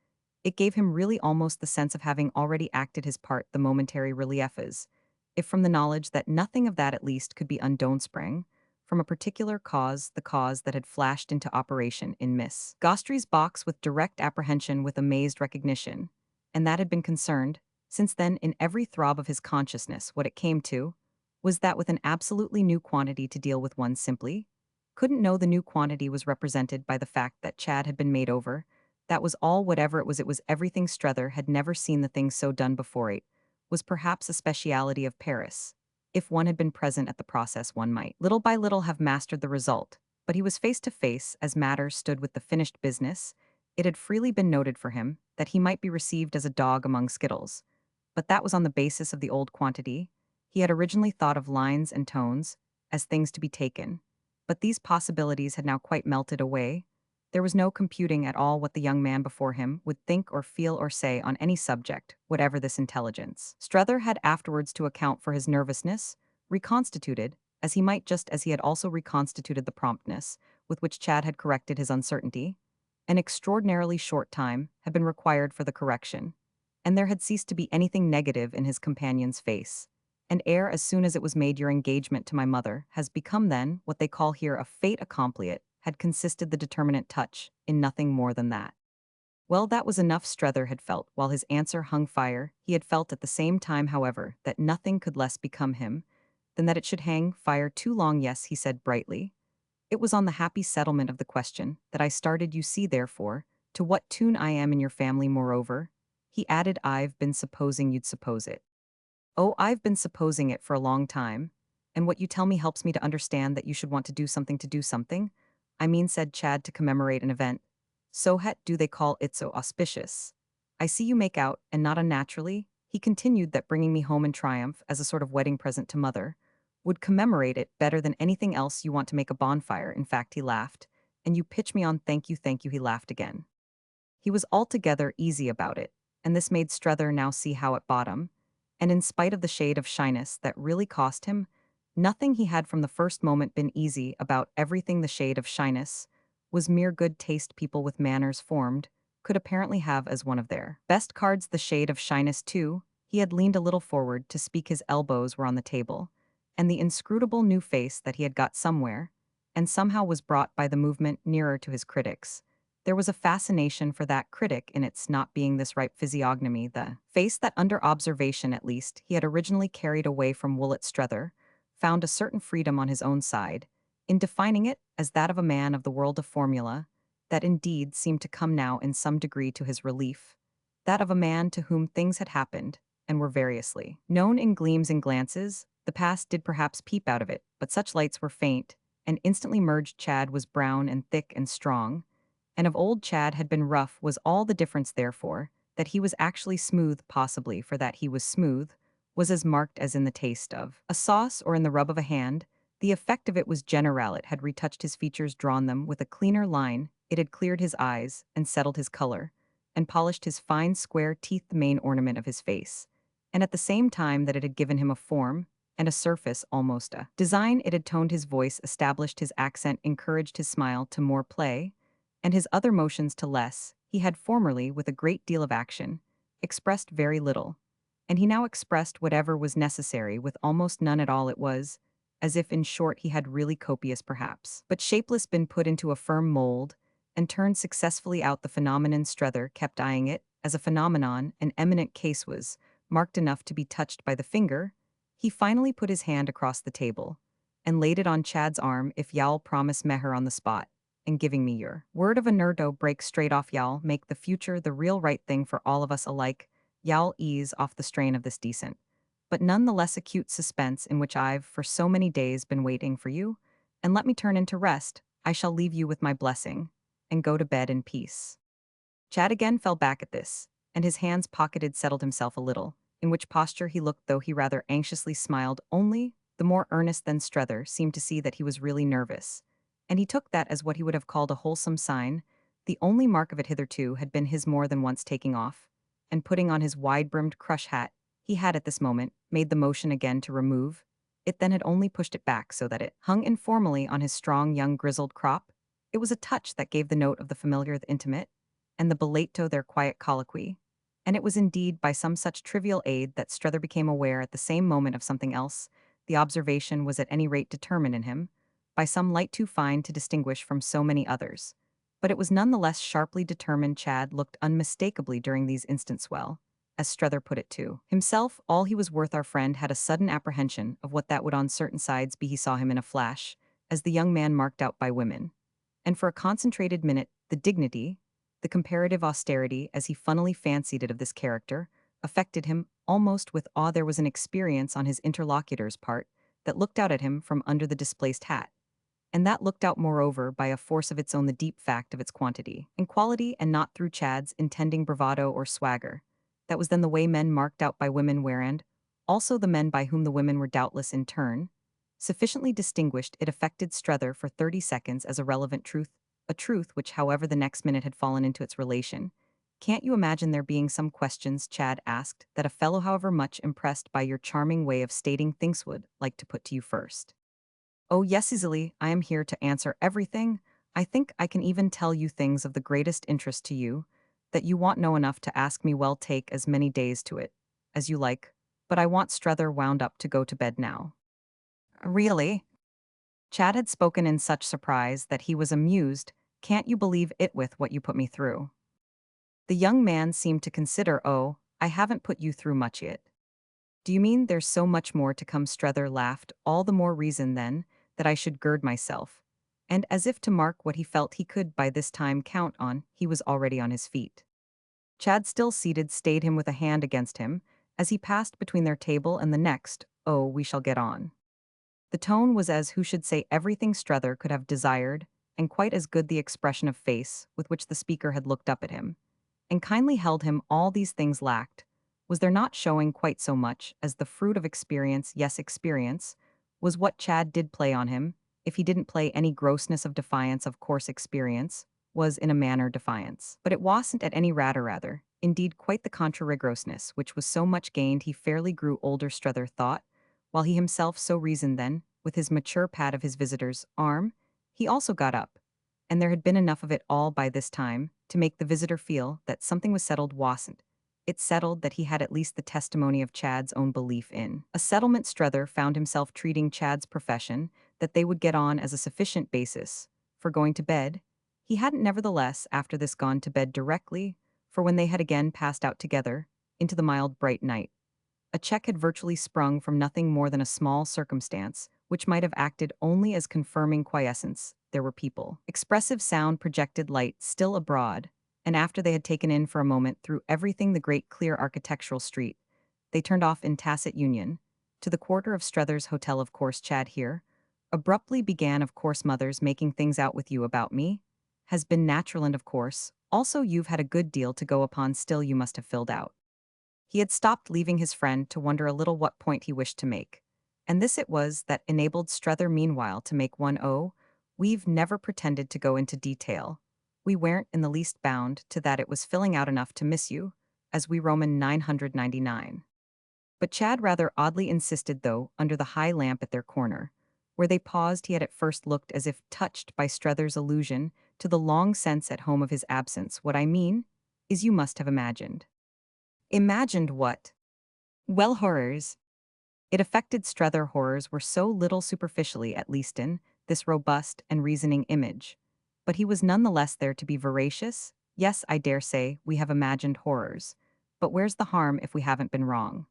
A: It gave him really almost the sense of having already acted his part. The momentary relief is, if from the knowledge that nothing of that at least could be undone, sprang from a particular cause, the cause that had flashed into operation in Miss Gostry's box with direct apprehension, with amazed recognition, and that had been concerned, since then, in every throb of his consciousness. What it came to was that with an absolutely new quantity to deal with, one simply couldn't know. The new quantity was represented by the fact that Chad had been made over. That was all. Whatever it was everything. Strether had never seen the thing so done before. It was perhaps a speciality of Paris. If one had been present at the process, one might, little by little, have mastered the result. But he was face to face, as matters stood, with the finished business. It had freely been noted for him that he might be received as a dog among skittles. But that was on the basis of the old quantity. He had originally thought of lines and tones as things to be taken. But these possibilities had now quite melted away. There was no computing at all what the young man before him would think or feel or say on any subject, whatever this intelligence. Strether had afterwards to account for his nervousness, reconstituted, as he might just as he had also reconstituted the promptness with which Chad had corrected his uncertainty. An extraordinarily short time had been required for the correction, and there had ceased to be anything negative in his companion's face. And ere as soon as it was made your engagement to my mother has become then what they call here a fait accompli, had consisted the determinate touch, in nothing more than that. Well, that was enough. Strether had felt, while his answer hung fire. He had felt at the same time, however, that nothing could less become him than that it should hang fire too long. Yes, he said brightly. It was on the happy settlement of the question that I started. You see, therefore, to what tune I am in your family. Moreover, he added, I've been supposing you'd suppose it. Oh, I've been supposing it for a long time, and what you tell me helps me to understand that you should want to do something to do something. I mean, said Chad, to commemorate an event. So het do they call it so auspicious. I see you make out, and not unnaturally, he continued, that bringing me home in triumph as a sort of wedding present to mother would commemorate it better than anything else. You want to make a bonfire. In fact, he laughed, and you pitch me on. Thank you, he laughed again. He was altogether easy about it, and this made Strether now see how at bottom, and in spite of the shade of shyness that really cost him, nothing he had from the first moment been easy about. Everything the shade of shyness was mere good taste people with manners formed could apparently have as one of their best cards. The shade of shyness, too, he had leaned a little forward to speak, his elbows were on the table, and the inscrutable new face that he had got somewhere, and somehow was brought by the movement nearer to his critics. There was a fascination for that critic in its not being this ripe physiognomy, the face that, under observation at least, he had originally carried away from Woollett. Strether found a certain freedom on his own side in defining it as that of a man of the world, of formula that indeed seemed to come now in some degree to his relief, that of a man to whom things had happened and were variously known in gleams and glances. The past did perhaps peep out of it, but such lights were faint and instantly merged. Chad was brown and thick and strong, and of old Chad had been rough. Was all the difference, therefore, that he was actually smooth? Possibly, for that he was smooth was as marked as in the taste of a sauce or in the rub of a hand. The effect of it was general. It had retouched his features, drawn them with a cleaner line, it had cleared his eyes, and settled his color, and polished his fine square teeth, the main ornament of his face. And at the same time that it had given him a form and a surface, almost a design, it had toned his voice, established his accent, encouraged his smile to more play, and his other motions to less. He had formerly, with a great deal of action, expressed very little, and he now expressed whatever was necessary with almost none at all. It was as if, in short, he had really copious, perhaps, but shapeless, been put into a firm mold and turned successfully out. The phenomenon. Strether kept eyeing it as a phenomenon. An eminent case was marked enough to be touched by the finger. He finally put his hand across the table and laid it on Chad's arm. If y'all promise meher on the spot, and giving me your word of honor, do break straight off, y'all make the future the real right thing for all of us alike, y'all ease off the strain of this decent but none the less acute suspense in which I've for so many days been waiting for you, and let me turn in to rest. I shall leave you with my blessing and go to bed in peace. Chad again fell back at this, and his hands pocketed, settled himself a little, in which posture he looked, though he rather anxiously smiled. Only the more earnest than Strether seemed to see that he was really nervous, and he took that as what he would have called a wholesome sign. The only mark of it hitherto had been his more than once taking off and putting on his wide-brimmed crush hat. He had at this moment made the motion again to remove it, then had only pushed it back so that it hung informally on his strong young grizzled crop. It was a touch that gave the note of the familiar, the intimate, and the belato their quiet colloquy, and it was indeed by some such trivial aid that Strether became aware at the same moment of something else. The observation was at any rate determined in him, by some light too fine to distinguish from so many others. But it was none the less sharply determined. Chad looked unmistakably during these instants well, as Strether put it to himself, all he was worth. Our friend had a sudden apprehension of what that would on certain sides be. He saw him in a flash, as the young man marked out by women, and for a concentrated minute, the dignity, the comparative austerity, as he funnily fancied it, of this character, affected him almost with awe. There was an experience on his interlocutor's part that looked out at him from under the displaced hat, and that looked out moreover by a force of its own, the deep fact of its quantity and quality, and not through Chad's intending bravado or swagger. That was then the way men marked out by women, whereand also the men by whom the women were doubtless in turn sufficiently distinguished. It affected Strether for 30 seconds as a relevant truth. a truth which, however, the next minute had fallen into its relation. Can't you imagine there being some questions, Chad asked, that a fellow, however much impressed by your charming way of stating things, would like to put to you first? Oh, yes, easily. I am here to answer everything. I think I can even tell you things of the greatest interest to you, that you want know enough to ask me. Well, take as many days to it as you like, but I want Strether wound up to go to bed now. Really? Chad had spoken in such surprise that he was amused. Can't you believe it with what you put me through? The young man seemed to consider. Oh, I haven't put you through much yet. Do you mean there's so much more to come? Strether laughed. All the more reason, then, that I should gird myself. And as if to mark what he felt he could by this time count on, he was already on his feet. Chad, still seated, stayed him with a hand against him, as he passed between their table and the next. Oh, we shall get on. The tone was as who should say everything Strether could have desired, and quite as good the expression of face with which the speaker had looked up at him, and kindly held him. All these things lacked. Was there not showing quite so much as the fruit of experience? Yes, experience was what Chad did play on him. If he didn't play any grossness of defiance, of course experience was in a manner defiance. But it wasn't at any rather, indeed quite the contrary, grossness, which was so much gained he fairly grew older, Strether thought, while he himself so reasoned. Then, with his mature pat of his visitor's arm, he also got up, and there had been enough of it all by this time to make the visitor feel that something was settled. Wasn't it settled that he had at least the testimony of Chad's own belief in a settlement? Strether found himself treating Chad's profession that they would get on as a sufficient basis for going to bed. He hadn't nevertheless after this gone to bed directly, for when they had again passed out together into the mild bright night, a check had virtually sprung from nothing more than a small circumstance, which might have acted only as confirming quiescence. There were people. Expressive sound projected light still abroad, and after they had taken in for a moment through everything the great clear architectural street, they turned off in tacit union to the quarter of Strether's hotel. Of course, Chad here abruptly began. Of course, mother's making things out with you about me has been natural, and of course, also you've had a good deal to go upon still you must have filled out. He had stopped, leaving his friend to wonder a little what point he wished to make. And this it was that enabled Strether meanwhile to make one. Oh, we've never pretended to go into detail. We weren't in the least bound to that. It was filling out enough to miss you, as we Roman 999. But Chad rather oddly insisted, though, under the high lamp at their corner. Where they paused, he had at first looked as if touched by Strether's allusion to the long sense at home of his absence. What I mean is you must have imagined. Imagined what? Well, horrors. It affected Strether. Horrors were so little, superficially at least, in this robust and reasoning image. But he was none the less there to be veracious. Yes, I dare say we have imagined horrors. But where's the harm if we haven't been wrong?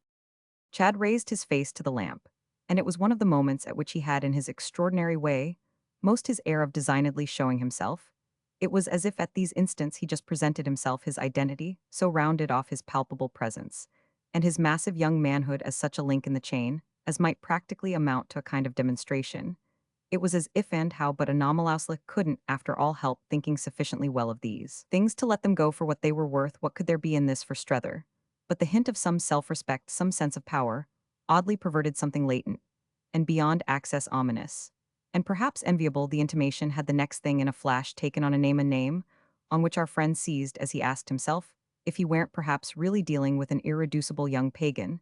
A: Chad raised his face to the lamp, and it was one of the moments at which he had, in his extraordinary way, most his air of designedly showing himself. It was as if at these instants he just presented himself, his identity, so rounded off his palpable presence, and his massive young manhood as such a link in the chain, as might practically amount to a kind of demonstration. It was as if and how but Anomalously couldn't, after all, help thinking sufficiently well of these things to let them go for what they were worth. What could there be in this for Strether? But the hint of some self-respect, some sense of power, oddly perverted, something latent, and beyond access ominous. And perhaps enviable. The intimation had the next thing in a flash taken on a name, on which our friend seized as he asked himself if he weren't perhaps really dealing with an irreducible young pagan.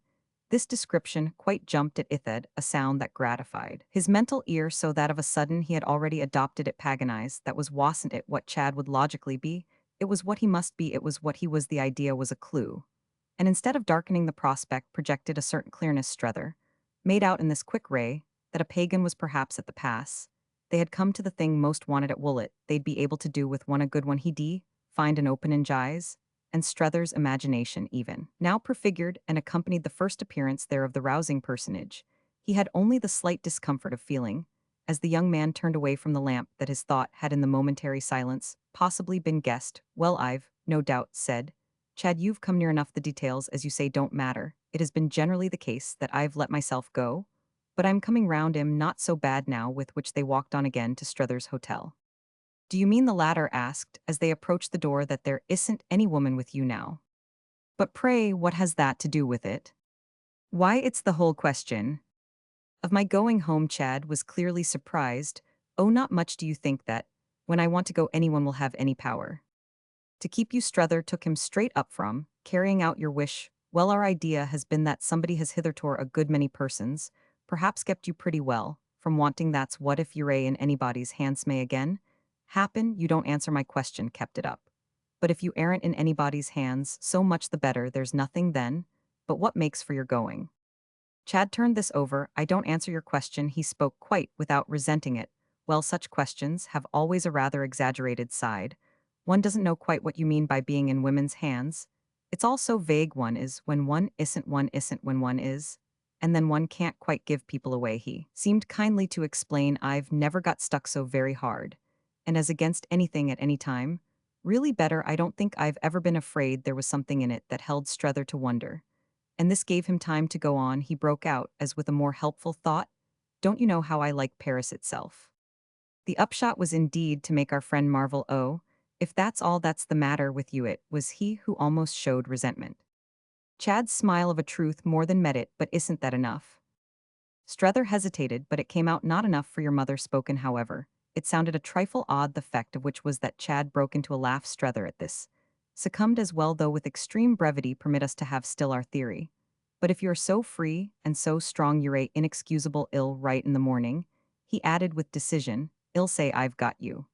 A: This description quite jumped at Ithad, a sound that gratified his mental ear so that of a sudden he had already adopted it. Paganized, that wasn't it what Chad would logically be, it was what he must be, it was what he was. The idea was a clue. And instead of darkening the prospect, projected a certain clearness. Strether made out in this quick ray that a pagan was perhaps at the pass. They had come to the thing most wanted at Woollet. They'd be able to do with one a good one. He'd find an open in Gies, and Strether's imagination even now prefigured and accompanied the first appearance there of the rousing personage. He had only the slight discomfort of feeling, as the young man turned away from the lamp, that his thought had in the momentary silence possibly been guessed. Well, I've, no doubt, said, Chad, you've come near enough. The details, as you say, don't matter. It has been generally the case that I've let myself go, but I'm coming round him. Not so bad now. With which they walked on again to Strether's hotel. Do you mean, the latter asked, as they approached the door, that there isn't any woman with you now? But pray, what has that to do with it? Why, it's the whole question of my going home. Chad was clearly surprised. Oh, not much. Do you think that When I want to go, anyone will have any power. To keep you, Strether took him straight up from, carrying out your wish. Well, our idea has been that somebody has hitherto a good many persons, perhaps kept you pretty well, from wanting. That's what if you're in anybody's hands may again happen. You don't answer my question, kept it up. But if you aren't in anybody's hands, so much the better, there's nothing then, but what makes for your going? Chad turned this over. I don't answer your question, he spoke quite without resenting it. Well, such questions have always a rather exaggerated side. One doesn't know quite what you mean by being in women's hands. It's all so vague. One is when one isn't when one is. And then one can't quite give people away. He seemed kindly to explain, I've never got stuck so very hard. And as against anything at any time. Really better, I don't think I've ever been afraid. There was something in it that held Strether to wonder. And this gave him time to go on. He broke out, as with a more helpful thought. Don't you know how I like Paris itself? The upshot was indeed to make our friend marvel. Oh, if that's all that's the matter with you, it was he who almost showed resentment. Chad's smile of a truth more than met it, but isn't that enough? Strether hesitated, but it came out not enough for your mother spoken, however. It sounded a trifle odd, the effect of which was that Chad broke into a laugh. Strether at this succumbed as well, though with extreme brevity. Permit us to have still our theory. But if you're so free and so strong, you're a inexcusable ill right in the morning, he added with decision, I'll say I've got you.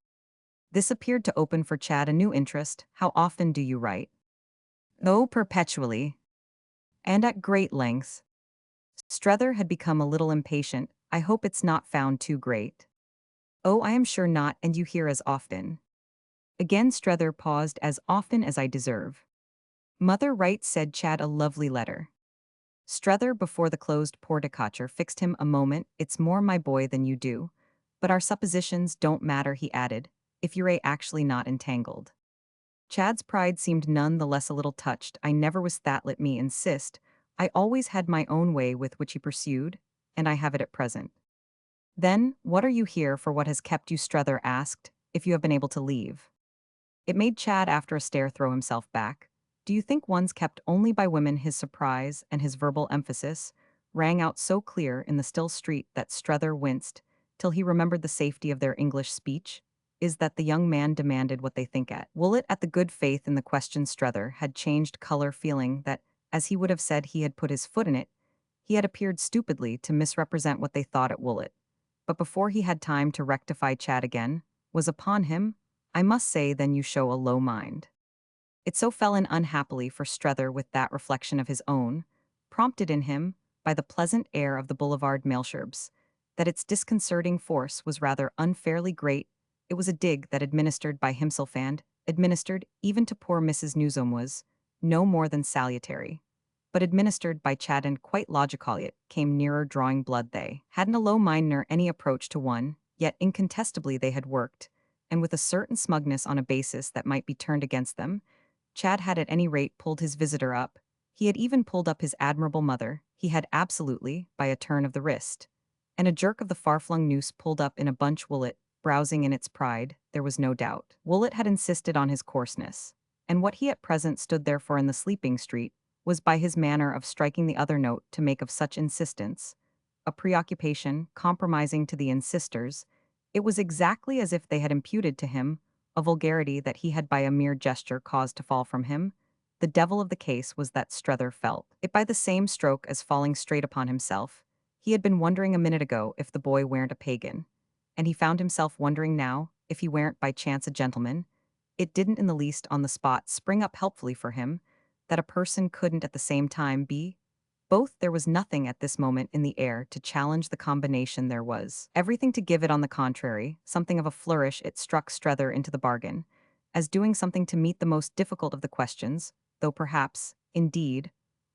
A: This appeared to open for Chad a new interest. How often do you write? Oh, perpetually. And at great lengths. Strether had become a little impatient. I hope it's not found too great. Oh, I am sure not, and you hear as often. Again Strether paused. As often as I deserve. Mother writes, said Chad, a lovely letter. Strether, before the closed porticature, fixed him a moment. It's more, my boy, than you do. But our suppositions don't matter, he added, if you're actually not entangled. Chad's pride seemed none the less a little touched. I never was that, let me insist. I always had my own way, with which he pursued, and I have it at present. Then, what are you here for? What has kept you? Strether asked, if you have been able to leave. It made Chad, after a stare, throw himself back. Do you think one's kept only by women? His surprise and his verbal emphasis rang out so clear in the still street that Strether winced, till he remembered the safety of their English speech. Is that the young man demanded what they think at Woollett at the good faith in the question. Strether had changed color, feeling that, as he would have said he had put his foot in it, he had appeared stupidly to misrepresent what they thought at Woollett. But before he had time to rectify, Chad again was upon him. I must say, then you show a low mind. It so fell in unhappily for Strether with that reflection of his own, prompted in him by the pleasant air of the boulevard Malesherbes, that its disconcerting force was rather unfairly great. It was a dig that, administered by himself and administered even to poor Mrs. Newsome, was no more than salutary. But administered by Chad, and quite logically, it came nearer drawing blood. They hadn't a low mind nor any approach to one, yet incontestably they had worked, and with a certain smugness on a basis that might be turned against them. Chad had at any rate pulled his visitor up. He had even pulled up his admirable mother. He had absolutely, by a turn of the wrist and a jerk of the far-flung noose, pulled up in a bunch Woollett, browsing in its pride. There was no doubt Woollett had insisted on his coarseness, and what he at present stood there for in the sleeping street was, by his manner of striking the other note, to make of such insistence a preoccupation compromising to the insisters. It was exactly as if they had imputed to him a vulgarity that he had by a mere gesture caused to fall from him. The devil of the case was that Strether felt it by the same stroke as falling straight upon himself. He had been wondering a minute ago if the boy weren't a pagan, and he found himself wondering now if he weren't by chance a gentleman. It didn't in the least on the spot spring up helpfully for him that a person couldn't at the same time be both. There was nothing at this moment in the air to challenge the combination. There was everything to give it, on the contrary, something of a flourish. It struck Strether into the bargain as doing something to meet the most difficult of the questions, though perhaps, indeed,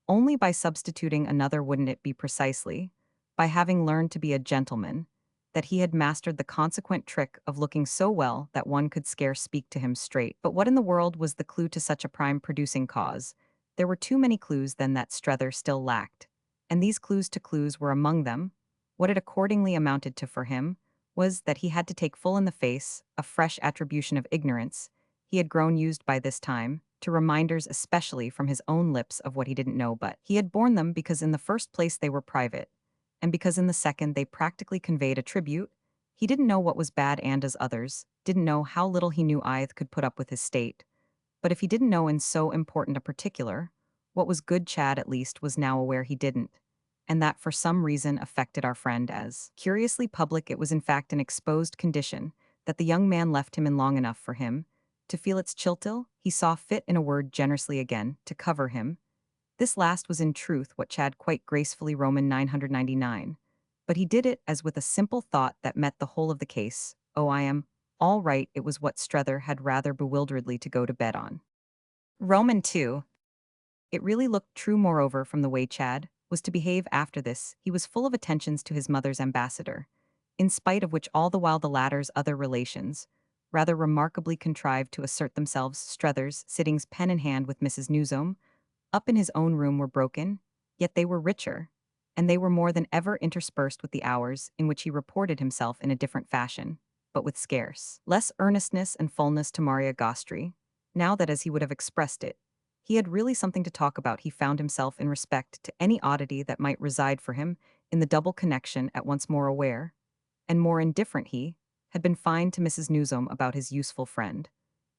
A: only by substituting another. Wouldn't it be precisely by having learned to be a gentleman that he had mastered the consequent trick of looking so well that one could scarce speak to him straight? But what in the world was the clue to such a prime-producing cause? There were too many clues then that Strether still lacked, and these clues to clues were among them. What it accordingly amounted to for him was that he had to take full in the face a fresh attribution of ignorance. He had grown used by this time to reminders, especially from his own lips, of what he didn't know, but he had borne them because in the first place they were private, and because in the second they practically conveyed a tribute, He didn't know what was bad and as others, didn't know how little he knew Ith could put up with his state. But if he didn't know in so important a particular, what was good Chad at least was now aware he didn't, and that for some reason affected our friend as curiously public. It was in fact an exposed condition that the young man left him in long enough for him to feel its chiltil. He saw fit, in a word, generously again, to cover him. This last was in truth what Chad quite gracefully Roman 999. But he did it as with a simple thought that met the whole of the case. Oh, I am all right. It was what Strether had rather bewilderedly to go to bed on. Roman 2. It really looked true, moreover, from the way Chad was to behave after this. He was full of attentions to his mother's ambassador, in spite of which all the while the latter's other relations rather remarkably contrived to assert themselves. Strether's sittings pen in hand with Mrs. Newsome up in his own room were broken, yet they were richer, and they were more than ever interspersed with the hours in which he reported himself in a different fashion, but with scarce less earnestness and fullness to Maria Gostri, now that, as he would have expressed it, he had really something to talk about. He found himself, in respect to any oddity that might reside for him in the double connection, at once more aware and more indifferent. He had been fine to Mrs. Newsome about his useful friend,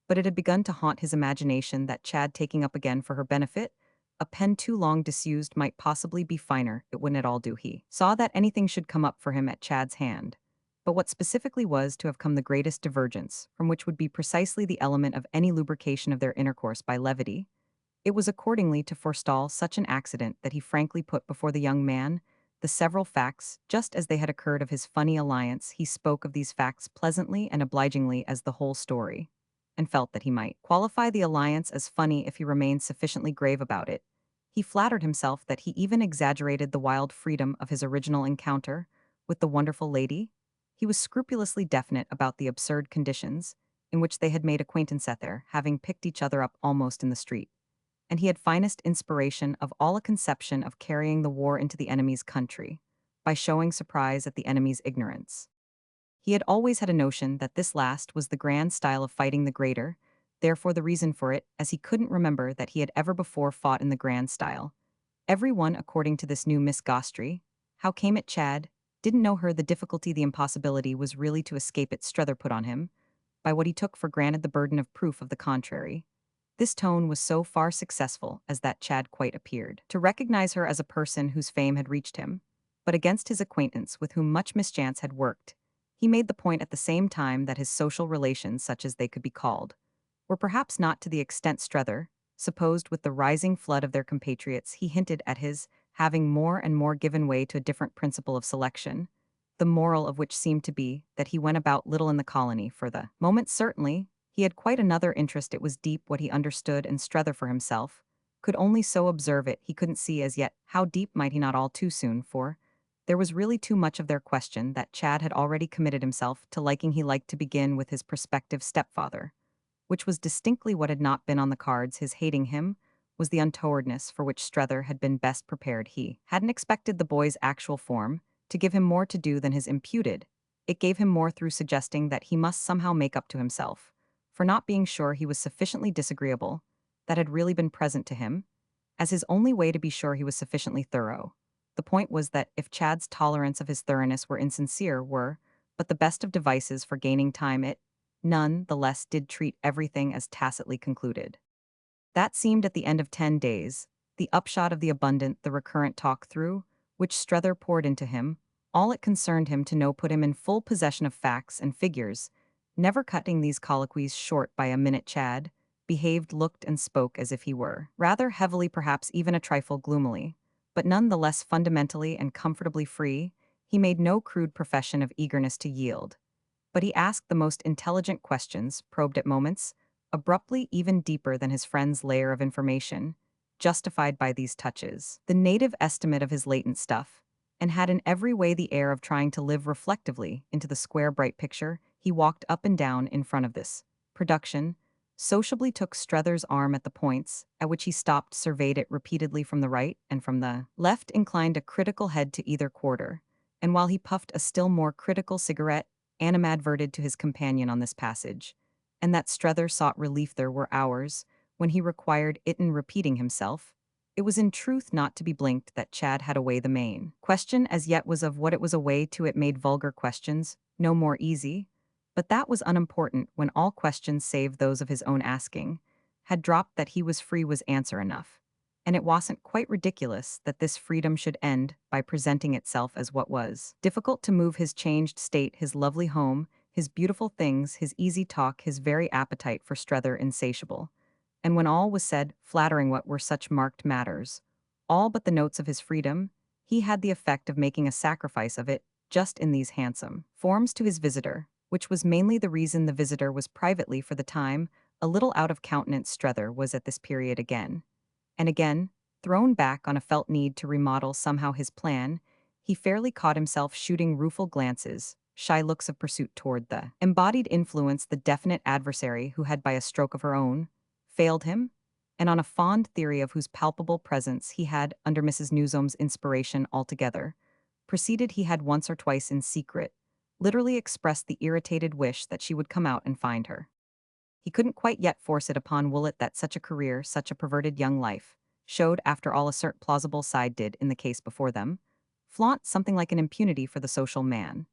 A: but it had begun to haunt his imagination that Chad taking up again for her benefit a pen too long disused might possibly be finer. It wouldn't at all do. He saw that anything should come up for him at Chad's hand. But what specifically was to have come the greatest divergence, from which would be precisely the element of any lubrication of their intercourse by levity, it was accordingly to forestall such an accident that he frankly put before the young man the several facts, just as they had occurred, of his funny alliance. He spoke of these facts pleasantly and obligingly as the whole story, and felt that he might qualify the alliance as funny if he remained sufficiently grave about it. He flattered himself that he even exaggerated the wild freedom of his original encounter with the wonderful lady. He was scrupulously definite about the absurd conditions in which they had made acquaintance at there, having picked each other up almost in the street. And he had finest inspiration of all a conception of carrying the war into the enemy's country, by showing surprise at the enemy's ignorance. He had always had a notion that this last was the grand style of fighting, the greater, therefore the reason for it, as he couldn't remember that he had ever before fought in the grand style. Every one, according to this new Miss Gostri, how came it Chad didn't know her, the difficulty, the impossibility was really to escape it. Strether put on him, by what he took for granted, the burden of proof of the contrary. This tone was so far successful as that Chad quite appeared to recognize her as a person whose fame had reached him, but against his acquaintance with whom much mischance had worked. He made the point at the same time that his social relations, such as they could be called, were perhaps not to the extent Strether supposed. With the rising flood of their compatriots, he hinted at his having more and more given way to a different principle of selection, the moral of which seemed to be that he went about little in the colony. For the moment, certainly, he had quite another interest. It was deep, what he understood, and Strether for himself could only so observe it. He couldn't see as yet how deep might he not all too soon, for there was really too much of their question that Chad had already committed himself to liking. He liked to begin with his prospective stepfather, which was distinctly what had not been on the cards. His hating him was the untowardness for which Strether had been best prepared. He hadn't expected the boy's actual form to give him more to do than his imputed. It gave him more through suggesting that he must somehow make up to himself for not being sure he was sufficiently disagreeable, that had really been present to him, as his only way to be sure he was sufficiently thorough. The point was that if Chad's tolerance of his thoroughness were insincere, were but the best of devices for gaining time, it none the less did treat everything as tacitly concluded. That seemed, at the end of 10 days, the upshot of the abundant, the recurrent talk through, which Strether poured into him. All it concerned him to know put him in full possession of facts and figures, never cutting these colloquies short by a minute. Chad behaved, looked, and spoke as if he were rather heavily, perhaps even a trifle gloomily, but none the less fundamentally and comfortably free. He made no crude profession of eagerness to yield, but he asked the most intelligent questions, probed at moments, abruptly, even deeper than his friend's layer of information, justified by these touches the native estimate of his latent stuff, and had in every way the air of trying to live reflectively into the square bright picture. He walked up and down in front of this production, sociably took Strether's arm at the points at which he stopped, surveyed it repeatedly from the right and from the left, inclined a critical head to either quarter, and while he puffed a still more critical cigarette, animadverted to his companion on this passage, and that Strether sought relief. There were hours when he required it in repeating himself. It was in truth not to be blinked that Chad had away. The main question as yet was of what it was away to. It made vulgar questions no more easy, but that was unimportant when all questions save those of his own asking had dropped that he was free was answer enough. And it wasn't quite ridiculous that this freedom should end by presenting itself as what was. Difficult to move his changed state, his lovely home, his beautiful things, his easy talk, his very appetite for Strether insatiable. And when all was said, flattering what were such marked matters, all but the notes of his freedom, he had the effect of making a sacrifice of it just in these handsome forms to his visitor, which was mainly the reason the visitor was privately for the time a little out of countenance. Strether was at this period again and again, thrown back on a felt need to remodel somehow his plan. He fairly caught himself shooting rueful glances, shy looks of pursuit toward the embodied influence, the definite adversary who had by a stroke of her own failed him, and on a fond theory of whose palpable presence he had, under Mrs. Newsome's inspiration altogether, proceeded he had once or twice in secret, literally expressed the irritated wish that she would come out and find her. He couldn't quite yet force it upon Woollett that such a career, such a perverted young life, showed, after all a cert plausible side did in the case before them, flaunt something like an impunity for the social man.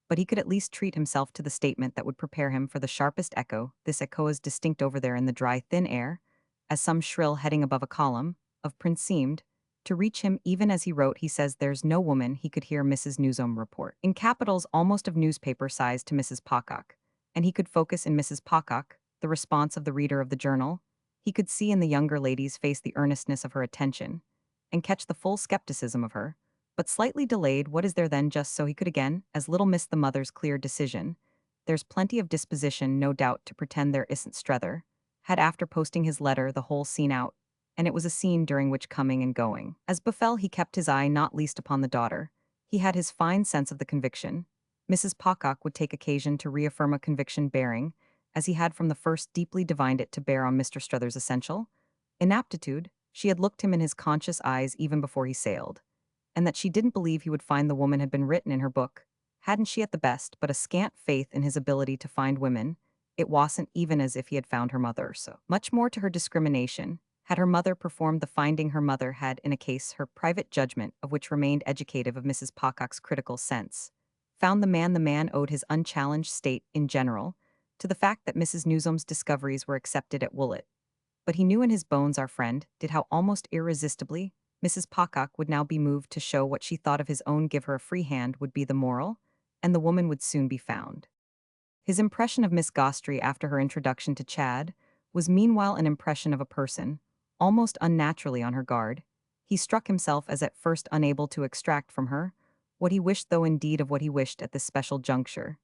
A: But he could at least treat himself to the statement that would prepare him for the sharpest echo, this echo as distinct over there in the dry, thin air, as some shrill heading above a column, of print seemed, to reach him even as he wrote. He says there's no woman, he could hear Mrs. Newsome report, in capitals almost of newspaper size, to Mrs. Pocock, and he could focus in Mrs. Pocock the response of the reader of the journal. He could see in the younger lady's face the earnestness of her attention, and catch the full skepticism of her, but slightly delayed. What is there then? Just so he could again, as little miss the mother's clear decision. There's plenty of disposition, no doubt, to pretend there isn't. Strether had, after posting his letter, the whole scene out, and it was a scene during which, coming and going as befell, he kept his eye not least upon the daughter. He had his fine sense of the conviction. Mrs. Pocock would take occasion to reaffirm a conviction bearing, as he had from the first deeply divined it, to bear on Mr. Strether's essential inaptitude. She had looked him in his conscious eyes even before he sailed, and that she didn't believe he would find the woman had been written in her book. Hadn't she at the best but a scant faith in his ability to find women? It wasn't even as if he had found her mother, so much more to her discrimination had her mother performed the finding. Her mother had, in a case, her private judgment of which remained educative of Mrs. Pocock's critical sense, found the man. The man owed his unchallenged state, in general, to the fact that Mrs. Newsome's discoveries were accepted at Woollett. But he knew in his bones, our friend did, how almost irresistibly Mrs. Pocock would now be moved to show what she thought of his own. Give her a free hand would be the moral, and the woman would soon be found. His impression of Miss Gostry after her introduction to Chad was meanwhile an impression of a person, almost unnaturally on her guard. He struck himself as at first unable to extract from her what he wished, though indeed of what he wished at this special juncture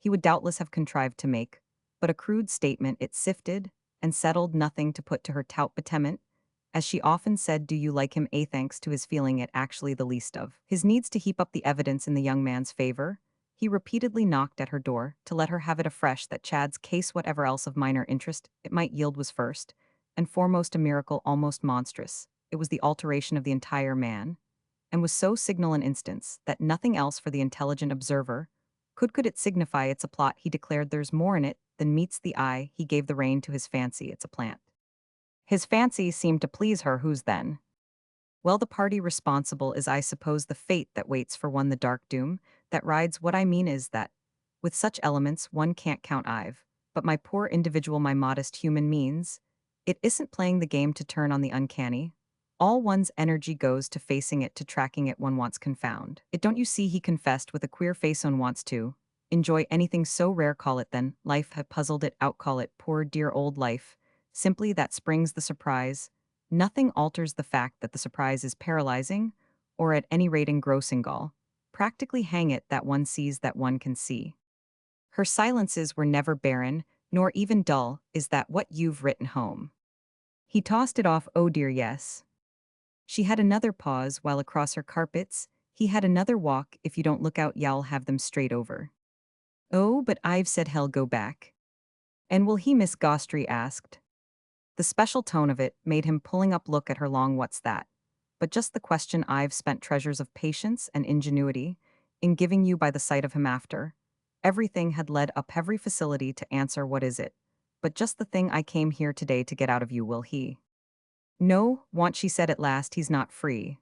A: he would doubtless have contrived to make, but a crude statement. It sifted and settled nothing to put to her tout bâtiment, as she often said, do you like him? A thanks to his feeling it actually the least of his needs to heap up the evidence in the young man's favor. He repeatedly knocked at her door to let her have it afresh that Chad's case, whatever else of minor interest it might yield, was first and foremost a miracle almost monstrous. It was the alteration of the entire man, and was so signal an instance that nothing else for the intelligent observer could it signify. It's a plot, he declared. There's more in it than meets the eye. He gave the rein to his fancy. It's a plant. His fancy seemed to please her. Who's then? Well, the party responsible is, I suppose, the fate that waits for one, the dark doom that rides. What I mean is that, with such elements, one can't count I've, but my poor individual, my modest human means. It isn't playing the game to turn on the uncanny. All one's energy goes to facing it, to tracking it. One wants confound it. Don't you see, he confessed with a queer face, one wants to enjoy anything so rare. Call it then life. Have puzzled it out. Call it poor dear old life. Simply that springs the surprise. Nothing alters the fact that the surprise is paralyzing, or at any rate engrossing. Gall. Practically hang it that one sees that one can see. Her silences were never barren, nor even dull. Is that what you've written home? He tossed it off. Oh dear, yes. She had another pause while across her carpets he had another walk. If you don't look out, y'all have them straight over. Oh, but I've said hell go back. And will he? Miss Gostry asked. The special tone of it made him pulling up look at her long. What's that? But just the question I've spent treasures of patience and ingenuity in giving you by the sight of him after. Everything had led up every facility to answer what is it? But just the thing I came here today to get out of you. Will he? No, want, she said at last. He's not free.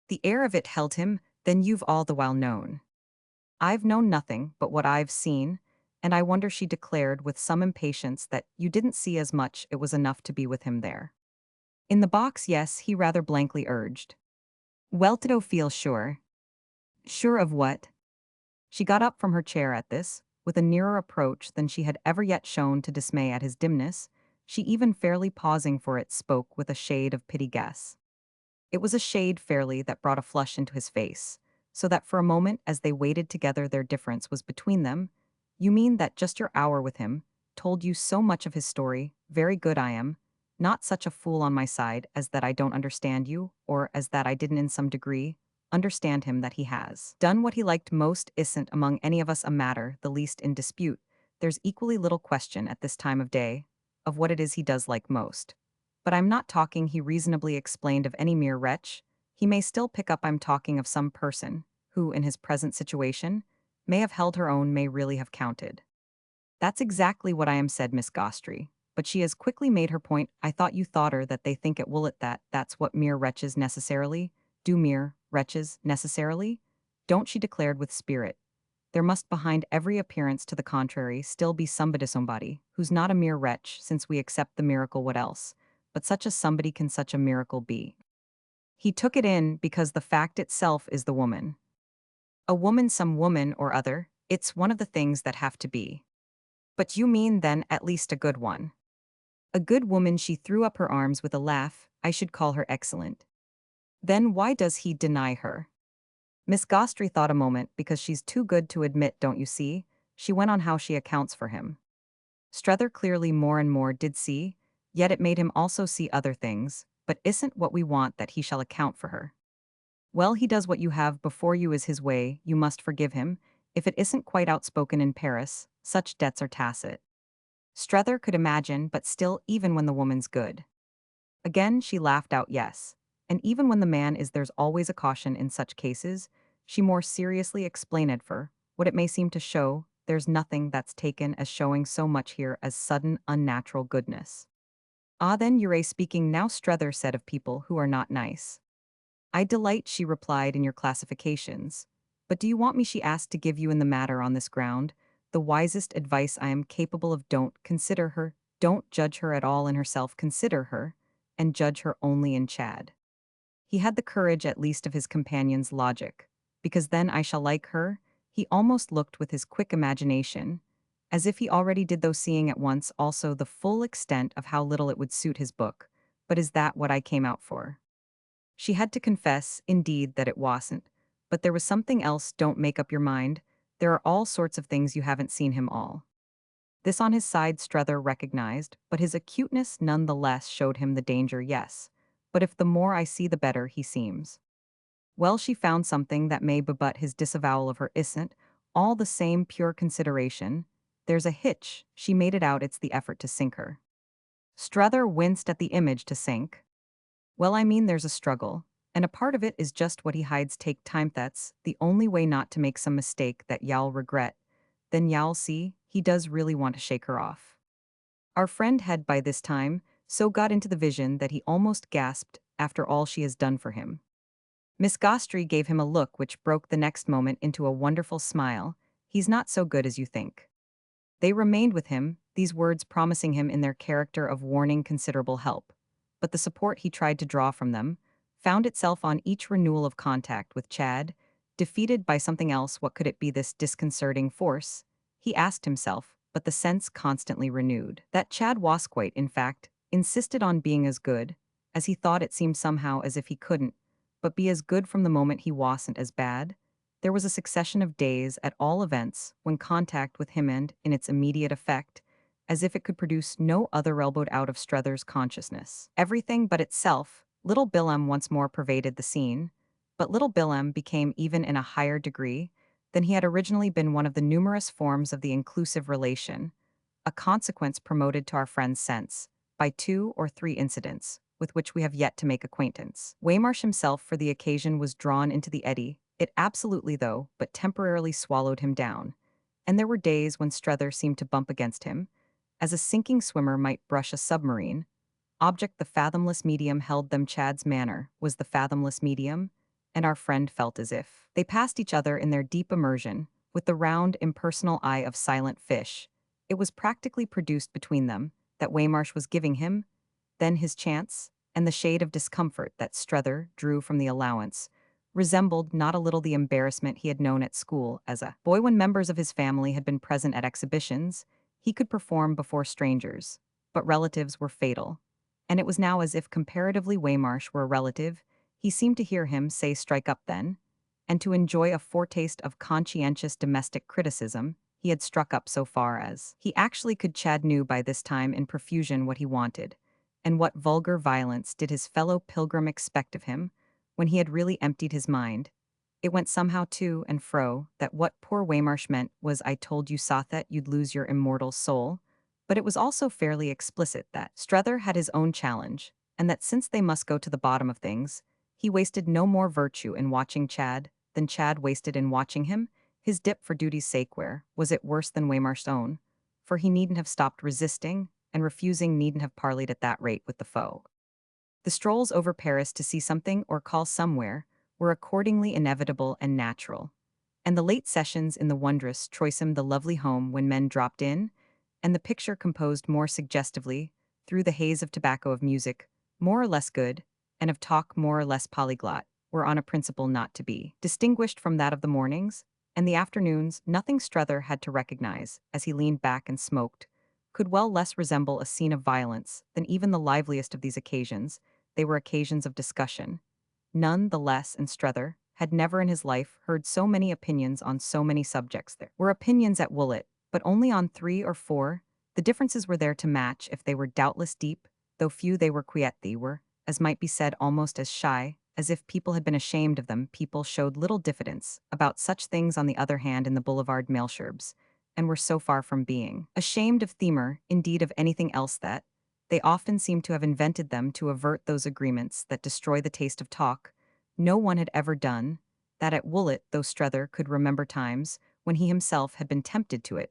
A: The air of it held him. Then you've all the while known. I've known nothing but what I've seen, and I wonder, she declared with some impatience, that you didn't see as much, it was enough to be with him there. In the box, yes, he rather blankly urged. Well, to feel sure. Sure of what? She got up from her chair at this, with a nearer approach than she had ever yet shown to dismay at his dimness. She, even fairly pausing for it, spoke with a shade of pity. Guess. It was a shade fairly that brought a flush into his face, so that for a moment, as they waited together, their difference was between them. You mean that just your hour with him told you so much of his story? Very good, I am. Not such a fool on my side as that I don't understand you, or as that I didn't in some degree understand him, that he has done what he liked most isn't among any of us a matter the least in dispute. There's equally little question at this time of day of what it is he does like most. But I'm not talking, he reasonably explained, of any mere wretch. He may still pick up, I'm talking of some person who, in his present situation, may have held her own, may really have counted. That's exactly what I am, said Miss Gostry. But she has quickly made her point. I thought you thought her that they think at Woollet that's what mere wretches necessarily do, mere wretches necessarily? Don't, she declared with spirit. There must behind every appearance to the contrary still be somebody who's not a mere wretch, since we accept the miracle. What else? But such a somebody can such a miracle be? He took it in because the fact itself is the woman. A woman, some woman or other, it's one of the things that have to be. But you mean then at least a good one. A good woman, she threw up her arms with a laugh, I should call her excellent. Then why does he deny her? Miss Gostry thought a moment. Because she's too good to admit, don't you see? She went on how she accounts for him. Strether clearly more and more did see, yet it made him also see other things. But isn't what we want that he shall account for her? Well, he does what you have before you is his way, you must forgive him. If it isn't quite outspoken in Paris, such debts are tacit. Strether could imagine, but still, even when the woman's good. Again she laughed out, yes. And even when the man is, there's always a caution in such cases. She more seriously explained, for what it may seem to show, there's nothing that's taken as showing so much here as sudden, unnatural goodness. Ah, then you're speaking now, Strether said, of people who are not nice. I delight, she replied, in your classifications. But do you want me, she asked, to give you in the matter on this ground the wisest advice I am capable of? Don't consider her, don't judge her at all in herself, consider her, and judge her only in Chad. He had the courage at least of his companion's logic, because then I shall like her. He almost looked with his quick imagination, as if he already did, though seeing at once also the full extent of how little it would suit his book. But is that what I came out for? She had to confess, indeed, that it wasn't. But there was something else. Don't make up your mind. There are all sorts of things you haven't seen him all. This on his side Strether recognized, but his acuteness none the less showed him the danger. Yes, but if the more I see the better he seems. Well, she found something that may be, but his disavowal of her isn't all the same pure consideration. There's a hitch, she made it out, it's the effort to sink her. Strether winced at the image, to sink. Well, I mean, there's a struggle, and a part of it is just what he hides. Take time, that's the only way not to make some mistake that y'all regret. Then y'all see, he does really want to shake her off. Our friend had by this time so got into the vision that he almost gasped after all she has done for him. Miss Gostry gave him a look which broke the next moment into a wonderful smile. He's not so good as you think. They remained with him, these words promising him in their character of warning considerable help. But the support he tried to draw from them found itself on each renewal of contact with Chad, defeated by something else. What could it be, this disconcerting force? He asked himself, but the sense constantly renewed that Chad Wasquite, in fact, insisted on being as good as he thought. It seemed somehow as if he couldn't but be as good from the moment he wasn't as bad. There was a succession of days, at all events, when contact with him and, in its immediate effect, as if it could produce no other, elbowed out of Strether's consciousness everything but itself. Little Bilhem once more pervaded the scene, but little Bilhem became, even in a higher degree than he had originally been, one of the numerous forms of the inclusive relation, a consequence promoted to our friend's sense by 2 or 3 incidents with which we have yet to make acquaintance. Waymarsh himself for the occasion was drawn into the eddy. It absolutely, though, but temporarily swallowed him down. And there were days when Strether seemed to bump against him, as a sinking swimmer might brush a submarine. Object the fathomless medium held them. Chad's manner was the fathomless medium, and our friend felt as if they passed each other in their deep immersion, with the round, impersonal eye of silent fish. It was practically produced between them, that Waymarsh was giving him, then his chance, and the shade of discomfort that Strether drew from the allowance resembled not a little the embarrassment he had known at school as a boy when members of his family had been present at exhibitions. He could perform before strangers, but relatives were fatal. And it was now as if comparatively Waymarsh were a relative. He seemed to hear him say strike up then, and to enjoy a foretaste of conscientious domestic criticism. He had struck up so far as he actually could. Chad knew by this time in profusion what he wanted, and what vulgar violence did his fellow pilgrim expect of him when he had really emptied his mind. It went somehow to and fro that what poor Waymarsh meant was I told you Sothet you'd lose your immortal soul, but it was also fairly explicit that Strether had his own challenge, and that since they must go to the bottom of things, he wasted no more virtue in watching Chad than Chad wasted in watching him. His dip for duty's sake, where was it worse than Waymarsh's own? For he needn't have stopped resisting, and refusing needn't have parleyed at that rate with the foe. The strolls over Paris to see something or call somewhere were accordingly inevitable and natural, and the late sessions in the wondrous Troisem, the lovely home when men dropped in, and the picture composed more suggestively, through the haze of tobacco, of music, more or less good, and of talk more or less polyglot, were on a principle not to be distinguished from that of the mornings, and the afternoons. Nothing Strether had to recognize, as he leaned back and smoked, could well less resemble a scene of violence than even the liveliest of these occasions. They were occasions of discussion. None the less, and Strether had never in his life heard so many opinions on so many subjects. There were opinions at Woollet, but only on 3 or 4. The differences were there to match if they were doubtless deep, though few they were quiet. They were, as might be said, almost as shy, as if people had been ashamed of them. People showed little diffidence about such things on the other hand in the boulevard Malesherbes, and were so far from being ashamed of Themer, indeed of anything else, that they often seemed to have invented them to avert those agreements that destroy the taste of talk. No one had ever done that at Woollet, though Strether could remember times when he himself had been tempted to it,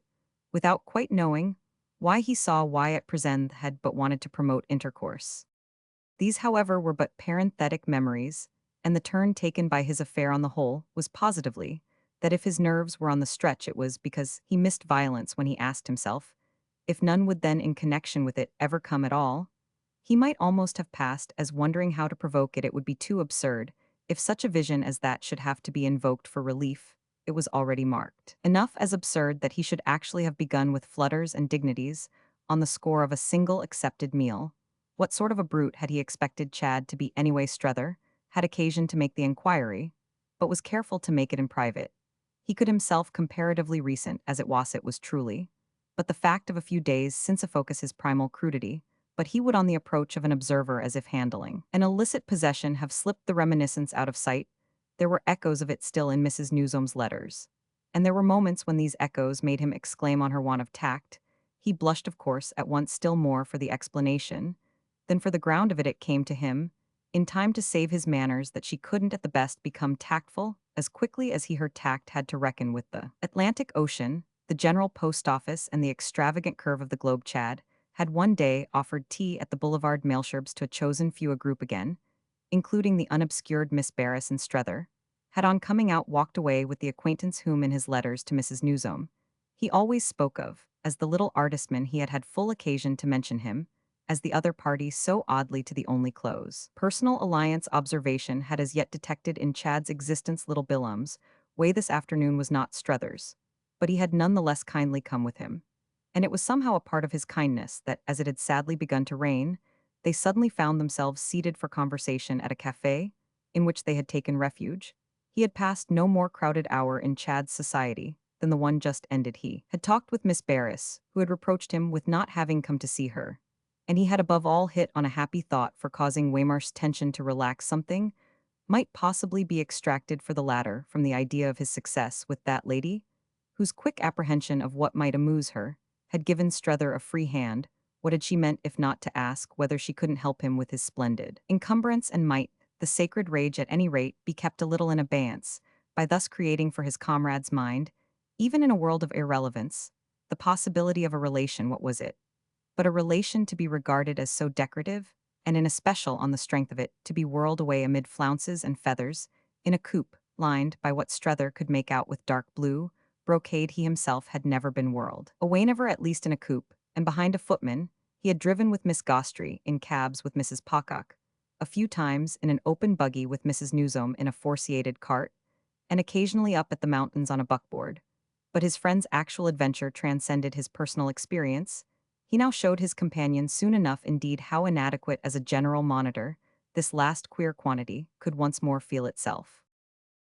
A: without quite knowing why. He saw why at present had but wanted to promote intercourse. These, however, were but parenthetic memories, and the turn taken by his affair on the whole was positively that if his nerves were on the stretch it was because he missed violence when he asked himself if none would then in connection with it ever come at all. He might almost have passed as wondering how to provoke it. It would be too absurd if such a vision as that should have to be invoked for relief. It was already marked enough as absurd that he should actually have begun with flutters and dignities on the score of a single accepted meal. What sort of a brute had he expected Chad to be anyway? Strether had occasion to make the inquiry, but was careful to make it in private. He could himself comparatively recent as it was truly, but the fact of a few days since focus his primal crudity, but he would on the approach of an observer as if handling an illicit possession have slipped the reminiscence out of sight. There were echoes of it still in Mrs. Newsome's letters, and there were moments when these echoes made him exclaim on her want of tact. He blushed, of course, at once still more for the explanation than for the ground of it. It came to him, in time to save his manners, that she couldn't at the best become tactful as quickly as her tact had to reckon with the Atlantic Ocean, the General Post Office, and the extravagant curve of the globe. Chad had one day offered tea at the Boulevard Malesherbes to a chosen few, a group again, including the unobscured Miss Barris and Strether, had on coming out walked away with the acquaintance whom in his letters to Mrs. Newsome he always spoke of as the little artistman. He had had full occasion to mention him as the other party so oddly to the only close personal alliance observation had as yet detected in Chad's existence. Little Billum's way this afternoon was not Strether's, but he had none the less kindly come with him. And it was somehow a part of his kindness that, as it had sadly begun to rain, they suddenly found themselves seated for conversation at a café in which they had taken refuge. He had passed no more crowded hour in Chad's society than the one just ended. He had talked with Miss Barris, who had reproached him with not having come to see her, and he had above all hit on a happy thought for causing Waymarsh's tension to relax. Something might possibly be extracted for the latter from the idea of his success with that lady, whose quick apprehension of what might amuse her had given Strether a free hand. What had she meant if not to ask whether she couldn't help him with his splendid encumbrance, and might the sacred rage at any rate be kept a little in abeyance by thus creating for his comrade's mind, even in a world of irrelevance, the possibility of a relation? What was it but a relation to be regarded as so decorative, and in especial on the strength of it to be whirled away amid flounces and feathers in a coupe lined by what Strether could make out with dark blue, brocade he himself had never been whirled. Away never at least in a coupe, and behind a footman, he had driven with Miss Gostry in cabs with Mrs. Pocock, a few times in an open buggy with Mrs. Newsome in a four-seated cart, and occasionally up at the mountains on a buckboard. But his friend's actual adventure transcended his personal experience. He now showed his companion soon enough indeed how inadequate as a general monitor this last queer quantity could once more feel itself.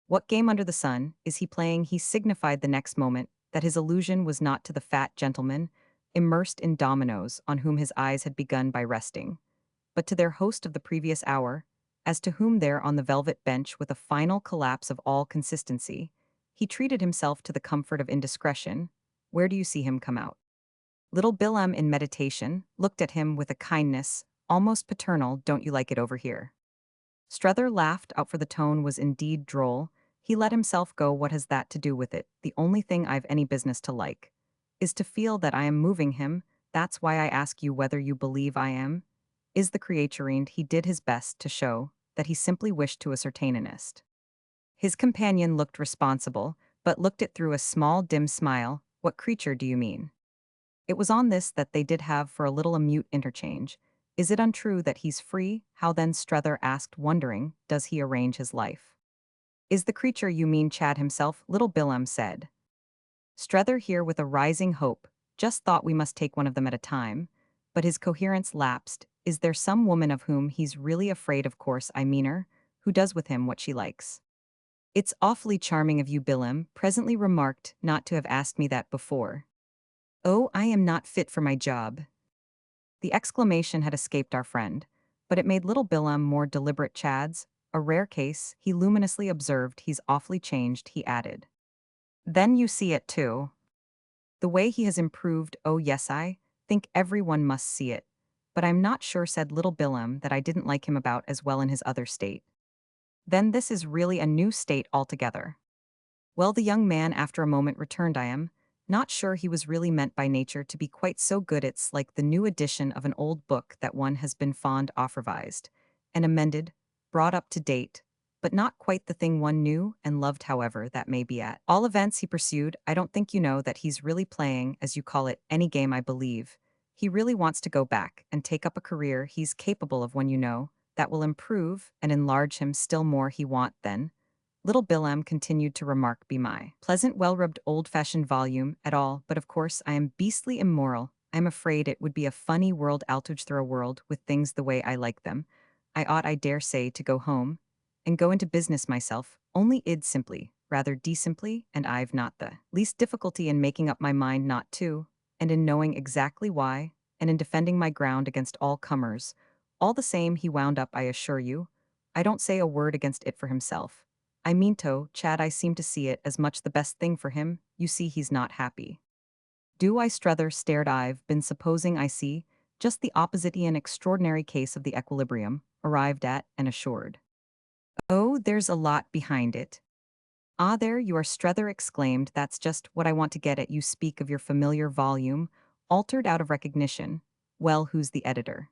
A: What game under the sun is he playing? He signified the next moment that his allusion was not to the fat gentleman immersed in dominoes on whom his eyes had begun by resting, but to their host of the previous hour, as to whom there on the velvet bench with a final collapse of all consistency, he treated himself to the comfort of indiscretion. Where do you see him come out? Little Bilham in meditation looked at him with a kindness, almost paternal, don't you like it over here? Strether laughed out for the tone was indeed droll. He let himself go. What has that to do with it? The only thing I've any business to like is to feel that I am moving him. That's why I ask you whether you believe I am. Is the creaturine he did his best to show that he simply wished to ascertain honest. His companion looked responsible, but looked it through a small dim smile. What creature do you mean? It was on this that they did have for a little a mute interchange. Is it untrue that he's free? How then? Strether asked, wondering, does he arrange his life? Is the creature you mean Chad himself? Little Bilham said. Strether here with a rising hope, just thought we must take one of them at a time, but his coherence lapsed. Is there some woman of whom he's really afraid? Of course I mean her, who does with him what she likes. It's awfully charming of you, Bilham presently remarked, not to have asked me that before. Oh, I am not fit for my job. The exclamation had escaped our friend, but it made little Bilham more deliberate. Chad's a rare case, he luminously observed. He's awfully changed, he added. Then you see it too. The way he has improved. Oh yes, I think everyone must see it. But I'm not sure, said little Bilham, that I didn't like him about as well in his other state. Then this is really a new state altogether. Well, the young man after a moment returned, I am not sure he was really meant by nature to be quite so good. It's like the new edition of an old book that one has been fond of, revised and amended, brought up to date, but not quite the thing one knew and loved. However that may be, at all events, he pursued, I don't think you know that he's really playing, as you call it, any game. I believe he really wants to go back and take up a career he's capable of, when you know that will improve and enlarge him still more. He want then, little Bilham continued to remark, be my pleasant, well-rubbed, old-fashioned volume at all, but of course I am beastly immoral. I'm afraid it would be a funny world outage through a world with things the way I like them. I ought, I dare say, to go home and go into business myself, only id simply, rather de-simply, and I've not the least difficulty in making up my mind not to, and in knowing exactly why, and in defending my ground against all comers. All the same, he wound up, I assure you, I don't say a word against it for himself. I mean to, Chad, I seem to see it as much the best thing for him. You see he's not happy. Do I? Strether stared. I've been supposing I see just the opposite, an extraordinary case of the equilibrium, arrived at and assured. Oh, there's a lot behind it. Ah, there you are, Strether exclaimed, that's just what I want to get at. You speak of your familiar volume, altered out of recognition. Well, who's the editor?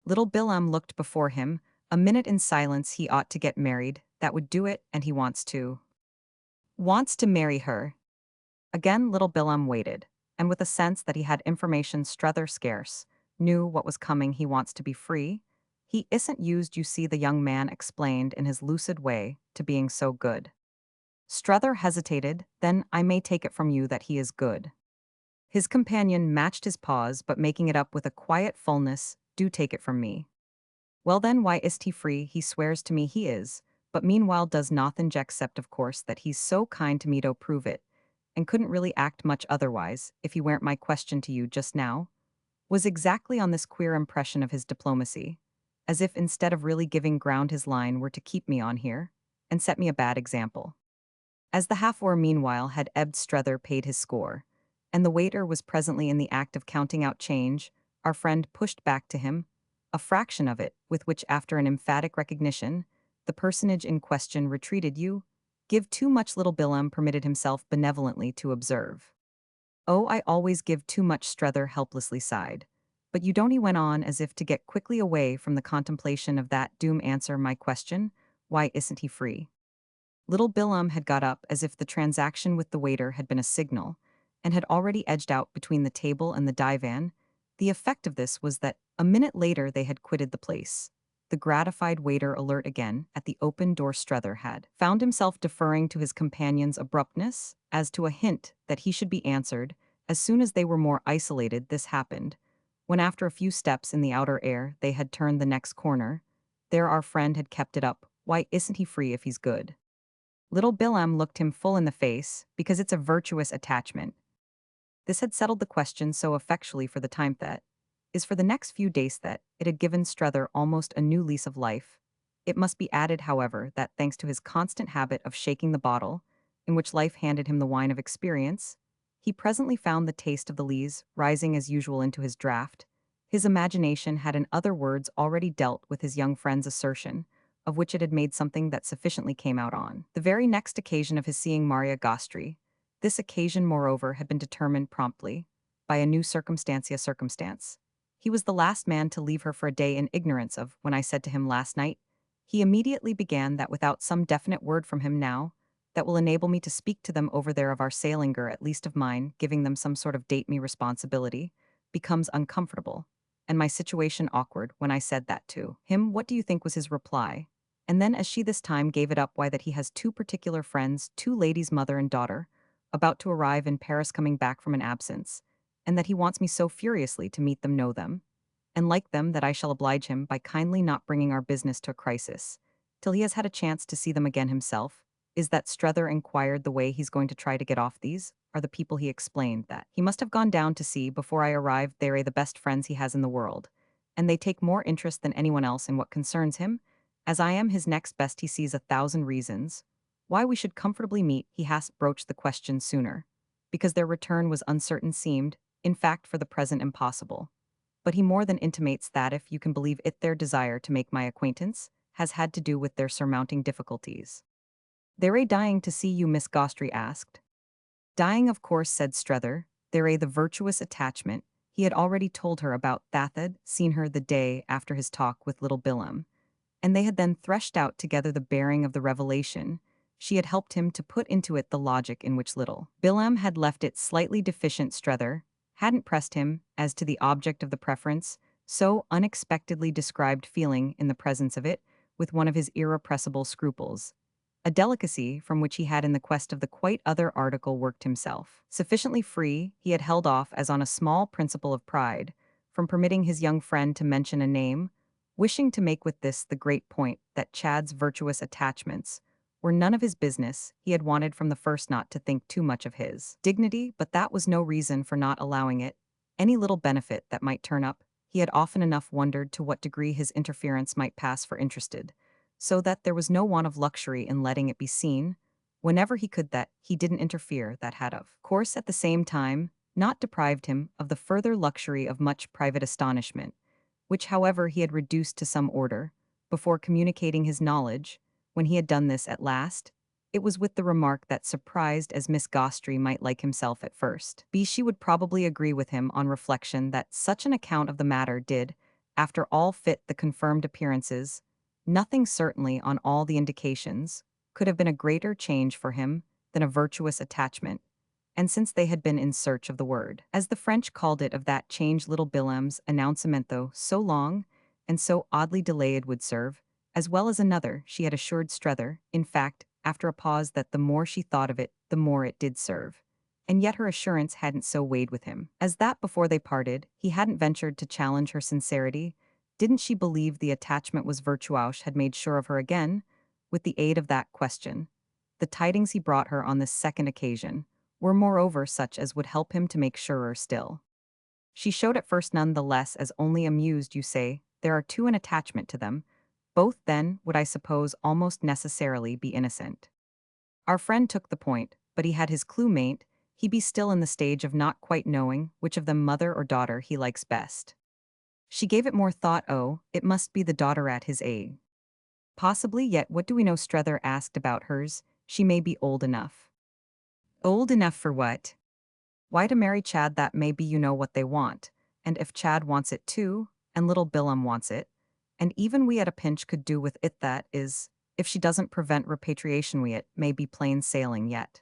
A: Little Bilham looked before him, a minute in silence. He ought to get married, that would do it, and he wants to. Wants to marry her. Again little Bilham waited, and with a sense that he had information Strether scarce, knew what was coming. He wants to be free. He isn't used, you see, the young man explained in his lucid way, to being so good. Strether hesitated, then I may take it from you that he is good. His companion matched his pause, but making it up with a quiet fullness, do take it from me. Well then, why is't he free? He swears to me he is, but meanwhile does nothin' except of course that he's so kind to me to prove it, and couldn't really act much otherwise, if he weren't. My question to you just now was exactly on this queer impression of his diplomacy, as if instead of really giving ground his line were to keep me on here, and set me a bad example. As the half-hour meanwhile had ebbed, Strether paid his score, and the waiter was presently in the act of counting out change. Our friend pushed back to him a fraction of it, with which, after an emphatic recognition, the personage in question retreated. You give too much, little Bilham permitted himself benevolently to observe. Oh, I always give too much, Strether helplessly sighed. But you don't, he went on as if to get quickly away from the contemplation of that doom. Answer my question, why isn't he free? Little Billam had got up as if the transaction with the waiter had been a signal, and had already edged out between the table and the divan. The effect of this was that, a minute later, they had quitted the place. The gratified waiter, alert again at the open door, Strether had found himself deferring to his companion's abruptness, as to a hint that he should be answered. As soon as they were more isolated, this happened, when after a few steps in the outer air they had turned the next corner. There our friend had kept it up. Why isn't he free if he's good? Little Billam looked him full in the face, because it's a virtuous attachment. This had settled the question so effectually for the time that, is for the next few days that, it had given Strether almost a new lease of life. It must be added, however, that thanks to his constant habit of shaking the bottle, in which life handed him the wine of experience, he presently found the taste of the lees rising as usual into his draught. His imagination had in other words already dealt with his young friend's assertion, of which it had made something that sufficiently came out on the very next occasion of his seeing Maria Gostri. This occasion, moreover, had been determined promptly, by a new circumstance. He was the last man to leave her for a day in ignorance of, when I said to him last night, he immediately began that without some definite word from him now, that will enable me to speak to them over there of our Salinger, at least of mine, giving them some sort of date me responsibility, becomes uncomfortable, and my situation awkward. When I said that to him, what do you think was his reply? And then, as she this time gave it up, why, that he has two particular friends, two ladies, mother and daughter, about to arrive in Paris coming back from an absence, and that he wants me so furiously to meet them, know them, and like them, that I shall oblige him by kindly not bringing our business to a crisis, till he has had a chance to see them again himself. Is that, Strether inquired, the way he's going to try to get off these? Are the people he explained that he must have gone down to see before I arrived, they're the best friends he has in the world, and they take more interest than anyone else in what concerns him? As I am his next best, he sees 1,000 reasons why we should comfortably meet. He has broached the question sooner, because their return was uncertain, seemed, in fact, for the present impossible. But he more than intimates that, if you can believe it, their desire to make my acquaintance has had to do with their surmounting difficulties. They're dying to see you, Miss Gostri asked. Dying, of course, said Strether. They're the virtuous attachment. He had already told her about that, had seen her the day after his talk with little Billam, and they had then threshed out together the bearing of the revelation. She had helped him to put into it the logic in which little Billam had left it slightly deficient. Strether hadn't pressed him as to the object of the preference, so unexpectedly described feeling in the presence of it, with one of his irrepressible scruples, a delicacy from which he had in the quest of the quite other article worked himself sufficiently free. He had held off, as on a small principle of pride, from permitting his young friend to mention a name, wishing to make with this the great point that Chad's virtuous attachments were none of his business. He had wanted from the first not to think too much of his dignity, but that was no reason for not allowing it any little benefit that might turn up. He had often enough wondered to what degree his interference might pass for interested, so that there was no want of luxury in letting it be seen, whenever he could, that he didn't interfere. That had, of course, at the same time, not deprived him of the further luxury of much private astonishment, which, however, he had reduced to some order, before communicating his knowledge. When he had done this at last, it was with the remark that, surprised as Miss Gostri might like himself at first, she would probably agree with him on reflection that such an account of the matter did, after all, fit the confirmed appearances. Nothing, certainly, on all the indications, could have been a greater change for him than a virtuous attachment. And since they had been in search of the word, as the French called it, of that change, little Billam's announcement, so long and so oddly delayed, would serve, as well as another, she had assured Strether, in fact, after a pause, that the more she thought of it, the more it did serve. And yet her assurance hadn't so weighed with him, as that before they parted, he hadn't ventured to challenge her sincerity. Didn't she believe the attachment was virtuous? Had made sure of her again, with the aid of that question. The tidings he brought her on this second occasion were moreover such as would help him to make surer still. She showed at first none the less as only amused. You say, there are two in attachment to them. Both then would, I suppose, almost necessarily be innocent. Our friend took the point, but he had his clue, mayn't he be still in the stage of not quite knowing which of them, mother or daughter, he likes best. She gave it more thought. Oh, it must be the daughter at his age. Possibly, yet what do we know? Strether asked about hers. She may be old enough. Old enough for what? Why, to marry Chad. That may be, you know what they want, and if Chad wants it too, and little Billam wants it, and even we at a pinch could do with it, that is, If she doesn't prevent repatriation, we it may be plain sailing yet.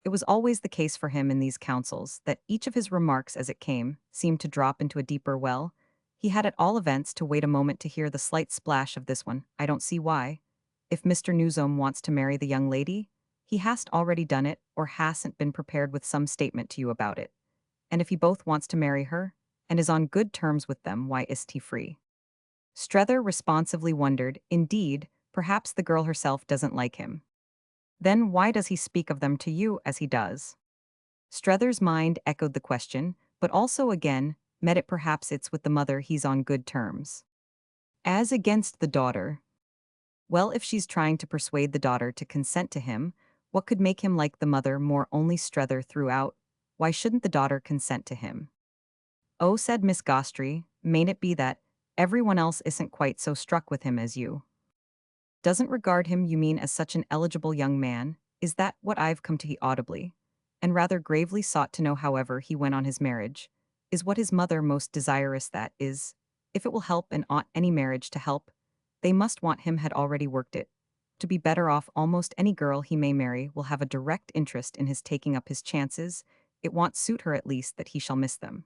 A: It was always the case for him in these councils that each of his remarks as it came seemed to drop into a deeper well. He had at all events to wait a moment to hear the slight splash of this one. I don't see why. If Mr. Newsome wants to marry the young lady, he hasn't already done it or hasn't been prepared with some statement to you about it. And if he both wants to marry her and is on good terms with them, why isn't he free? Strether responsively wondered, indeed, perhaps the girl herself doesn't like him. Then why does he speak of them to you as he does? Strether's mind echoed the question, but also again met it perhaps it's with the mother he's on good terms. As against the daughter, well, if she's trying to persuade the daughter to consent to him, what could make him like the mother more? Only Strether threw out, why shouldn't the daughter consent to him? Oh, said Miss Gostry, mayn't it be that everyone else isn't quite so struck with him as you? Doesn't regard him, you mean, as such an eligible young man? Is that what I've come to he audibly? And rather gravely sought to know however he went on his marriage. Is what his mother most desirous that is, if it will help and ought any marriage to help, they must want him had already worked it. To be better off almost any girl he may marry will have a direct interest in his taking up his chances, it won't suit her at least that he shall miss them.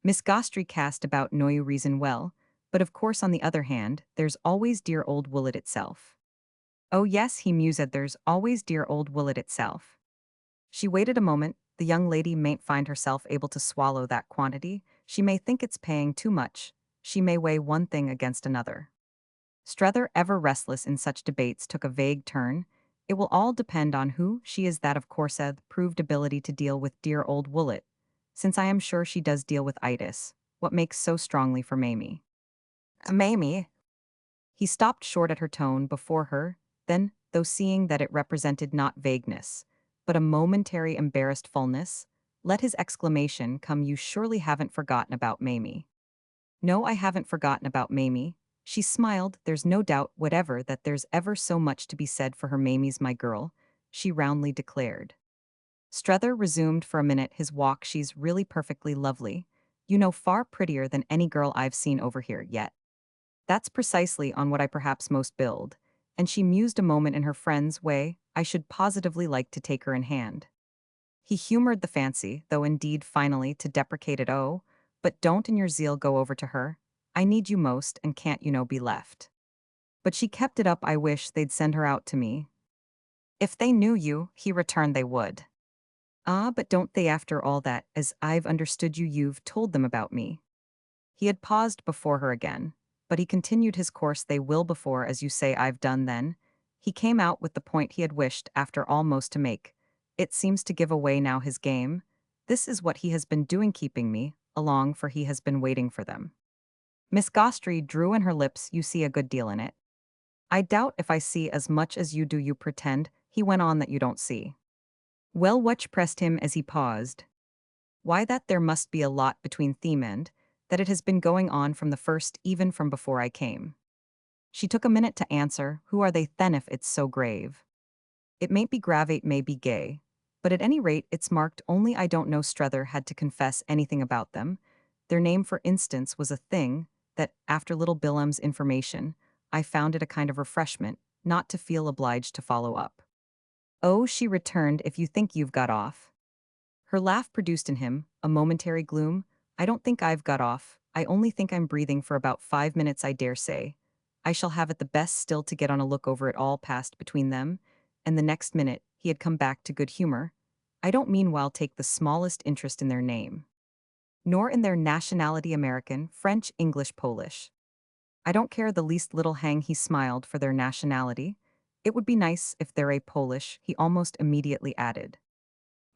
A: Miss Gostry cast about know you reason well, but of course on the other hand, there's always dear old Woollet itself. Oh yes, he mused, there's always dear old Woollet itself. She waited a moment, the young lady mayn't find herself able to swallow that quantity, she may think it's paying too much, she may weigh one thing against another. Strether, ever restless in such debates, took a vague turn. It will all depend on who she is, that of course hath proved ability to deal with dear old Woollet, since I am sure she does deal with itis, what makes so strongly for Mamie. Mamie? He stopped short at her tone before her, then, though seeing that it represented not vagueness, but a momentary embarrassed fullness, let his exclamation come, you surely haven't forgotten about Mamie. No, I haven't forgotten about Mamie. She smiled, there's no doubt whatever that there's ever so much to be said for her. Mamie's my girl, she roundly declared. Strether resumed for a minute his walk. She's really perfectly lovely. You know, far prettier than any girl I've seen over here yet. That's precisely on what I perhaps most build. And she mused a moment in her friend's way, I should positively like to take her in hand. He humored the fancy, though indeed finally to deprecate it. Oh, but don't in your zeal go over to her. I need you most and can't, you know, be left. But she kept it up. I wish they'd send her out to me. If they knew you, he returned, they would. Ah, but don't they after all that, as I've understood you, you've told them about me. He had paused before her again, but he continued his course. They will before, as you say, I've done then. He came out with the point he had wished after almost to make. It seems to give away now his game. This is what he has been doing, keeping me along, for he has been waiting for them. Miss Gostry drew in her lips. You see a good deal in it. I doubt if I see as much as you do. You pretend, he went on, that you don't see. Well, what pressed him as he paused? Why, that there must be a lot between them and that it has been going on from the first, even from before I came. She took a minute to answer, who are they then if it's so grave? It mayn't be grave, it may be gay, but at any rate it's marked. Only I don't know. Strether had to confess anything about them. Their name, for instance, was a thing that, after little Billem's information, I found it a kind of refreshment not to feel obliged to follow up. Oh, she returned, if you think you've got off. Her laugh produced in him a momentary gloom. I don't think I've got off, I only think I'm breathing for about 5 minutes, I dare say. I shall have it the best still to get on a look over it all passed between them, and the next minute he had come back to good humor. I don't meanwhile take the smallest interest in their name, nor in their nationality, American, French, English, Polish. I don't care the least little hang. He smiled, for their nationality. It would be nice if they're a Polish, he almost immediately added.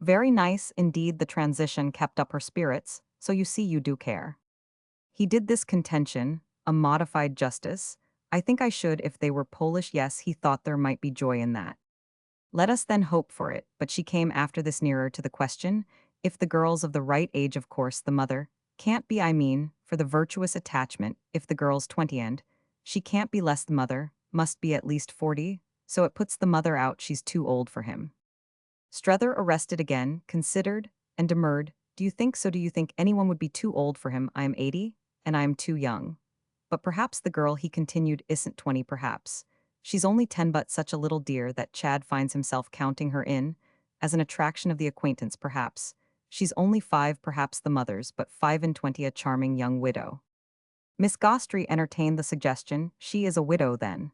A: Very nice indeed. The transition kept up her spirits, so you see you do care. He did this contention a modified justice. I think I should if they were Polish. Yes, he thought there might be joy in that. Let us then hope for it. But she came after this nearer to the question, if the girl's of the right age, of course the mother can't be, I mean, for the virtuous attachment. If the girl's 20 and she can't be less, the mother must be at least 40, so it puts the mother out, she's too old for him. Strether arrested again, considered, and demurred. Do you think so? Do you think anyone would be too old for him? I am 80, and I am too young. But perhaps the girl, he continued, isn't 20 perhaps. She's only 10 but such a little dear that Chad finds himself counting her in, as an attraction of the acquaintance perhaps. She's only 5 perhaps the mother's, but 5 and 20 a charming young widow. Miss Gostry entertained the suggestion, she is a widow then.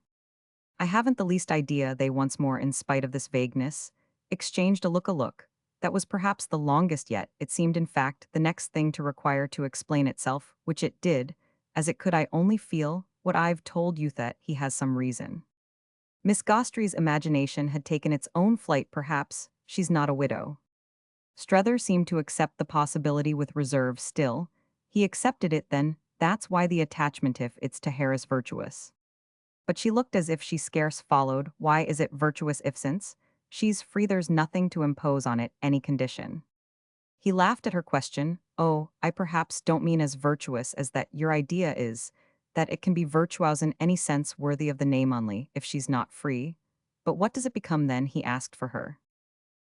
A: I haven't the least idea they once more in spite of this vagueness, exchanged a look. That was perhaps the longest yet, it seemed in fact the next thing to require to explain itself, which it did, as it could I only feel, what I've told you that he has some reason. Miss Gostry's imagination had taken its own flight perhaps, she's not a widow. Strether seemed to accept the possibility with reserve still. He accepted it then, that's why the attachment if it's to her is virtuous. But she looked as if she scarce followed, why is it virtuous if since she's free there's nothing to impose on it, any condition. He laughed at her question, oh, I perhaps don't mean as virtuous as that your idea is, that it can be virtuous in any sense worthy of the name only, if she's not free. But what does it become then, he asked for her.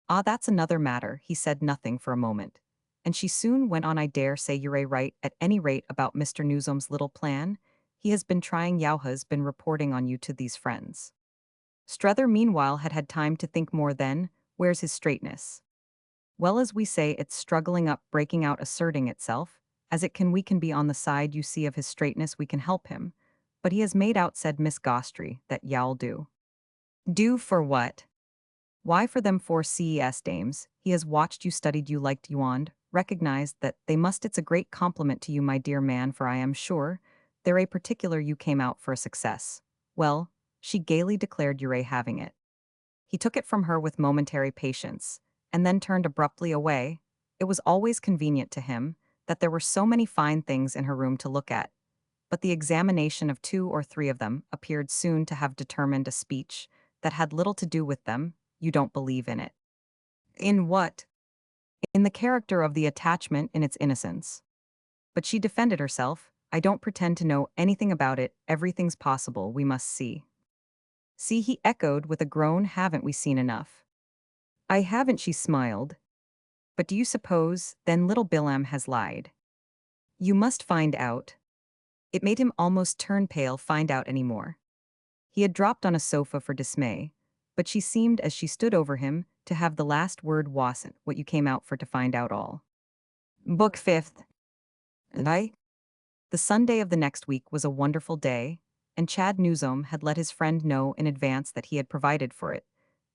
A: Ah, that's another matter, he said nothing for a moment. And she soon went on I dare say you're right, at any rate about Mr. Newsom's little plan. He has been trying Yowha's been reporting on you to these friends. Strether meanwhile had had time to think more then, where's his straightness? Well as we say it's struggling up, breaking out, asserting itself, as it can we can be on the side you see of his straightness we can help him. But he has made out said Miss Gostry, that y'all do. Do for what? Why for them 4 CES dames, he has watched you studied you liked you and recognized that they must it's a great compliment to you my dear man for I am sure, they're a particular you came out for a success. Well, she gaily declared you're having it. He took it from her with momentary patience, and then turned abruptly away. It was always convenient to him that there were so many fine things in her room to look at, but the examination of 2 or 3 of them appeared soon to have determined a speech that had little to do with them. You don't believe in it. In what? In the character of the attachment in its innocence. But she defended herself. I don't pretend to know anything about it, everything's possible, we must see. See, he echoed with a groan, haven't we seen enough? I haven't, she smiled. But do you suppose, then little Bilam has lied? You must find out. It made him almost turn pale find out any more. He had dropped on a sofa for dismay, but she seemed as she stood over him to have the last word wasn't what you came out for to find out all. Book 5th. I? The Sunday of the next week was a wonderful day, and Chad Newsom had let his friend know in advance that he had provided for it.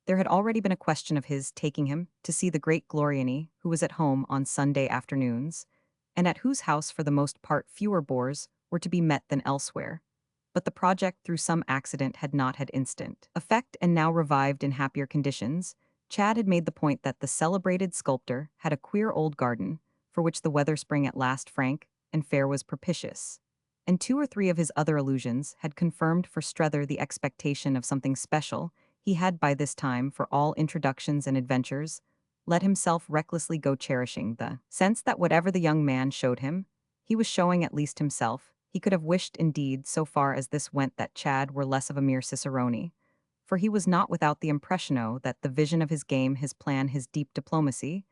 A: There had already been a question of his taking him to see the great Gloriani, who was at home on Sunday afternoons, and at whose house for the most part fewer bores were to be met than elsewhere. But the project through some accident had not had instant effect and now revived in happier conditions. Chad had made the point that the celebrated sculptor had a queer old garden, for which the weather spring at last frank and fair was propitious. And 2 or 3 of his other allusions had confirmed for Strether the expectation of something special. He had by this time, for all introductions and adventures, let himself recklessly go cherishing the sense that whatever the young man showed him, he was showing at least himself. He could have wished indeed, so far as this went, that Chad were less of a mere cicerone, for he was not without the impressiono that the vision of his game, his plan, his deep diplomacy,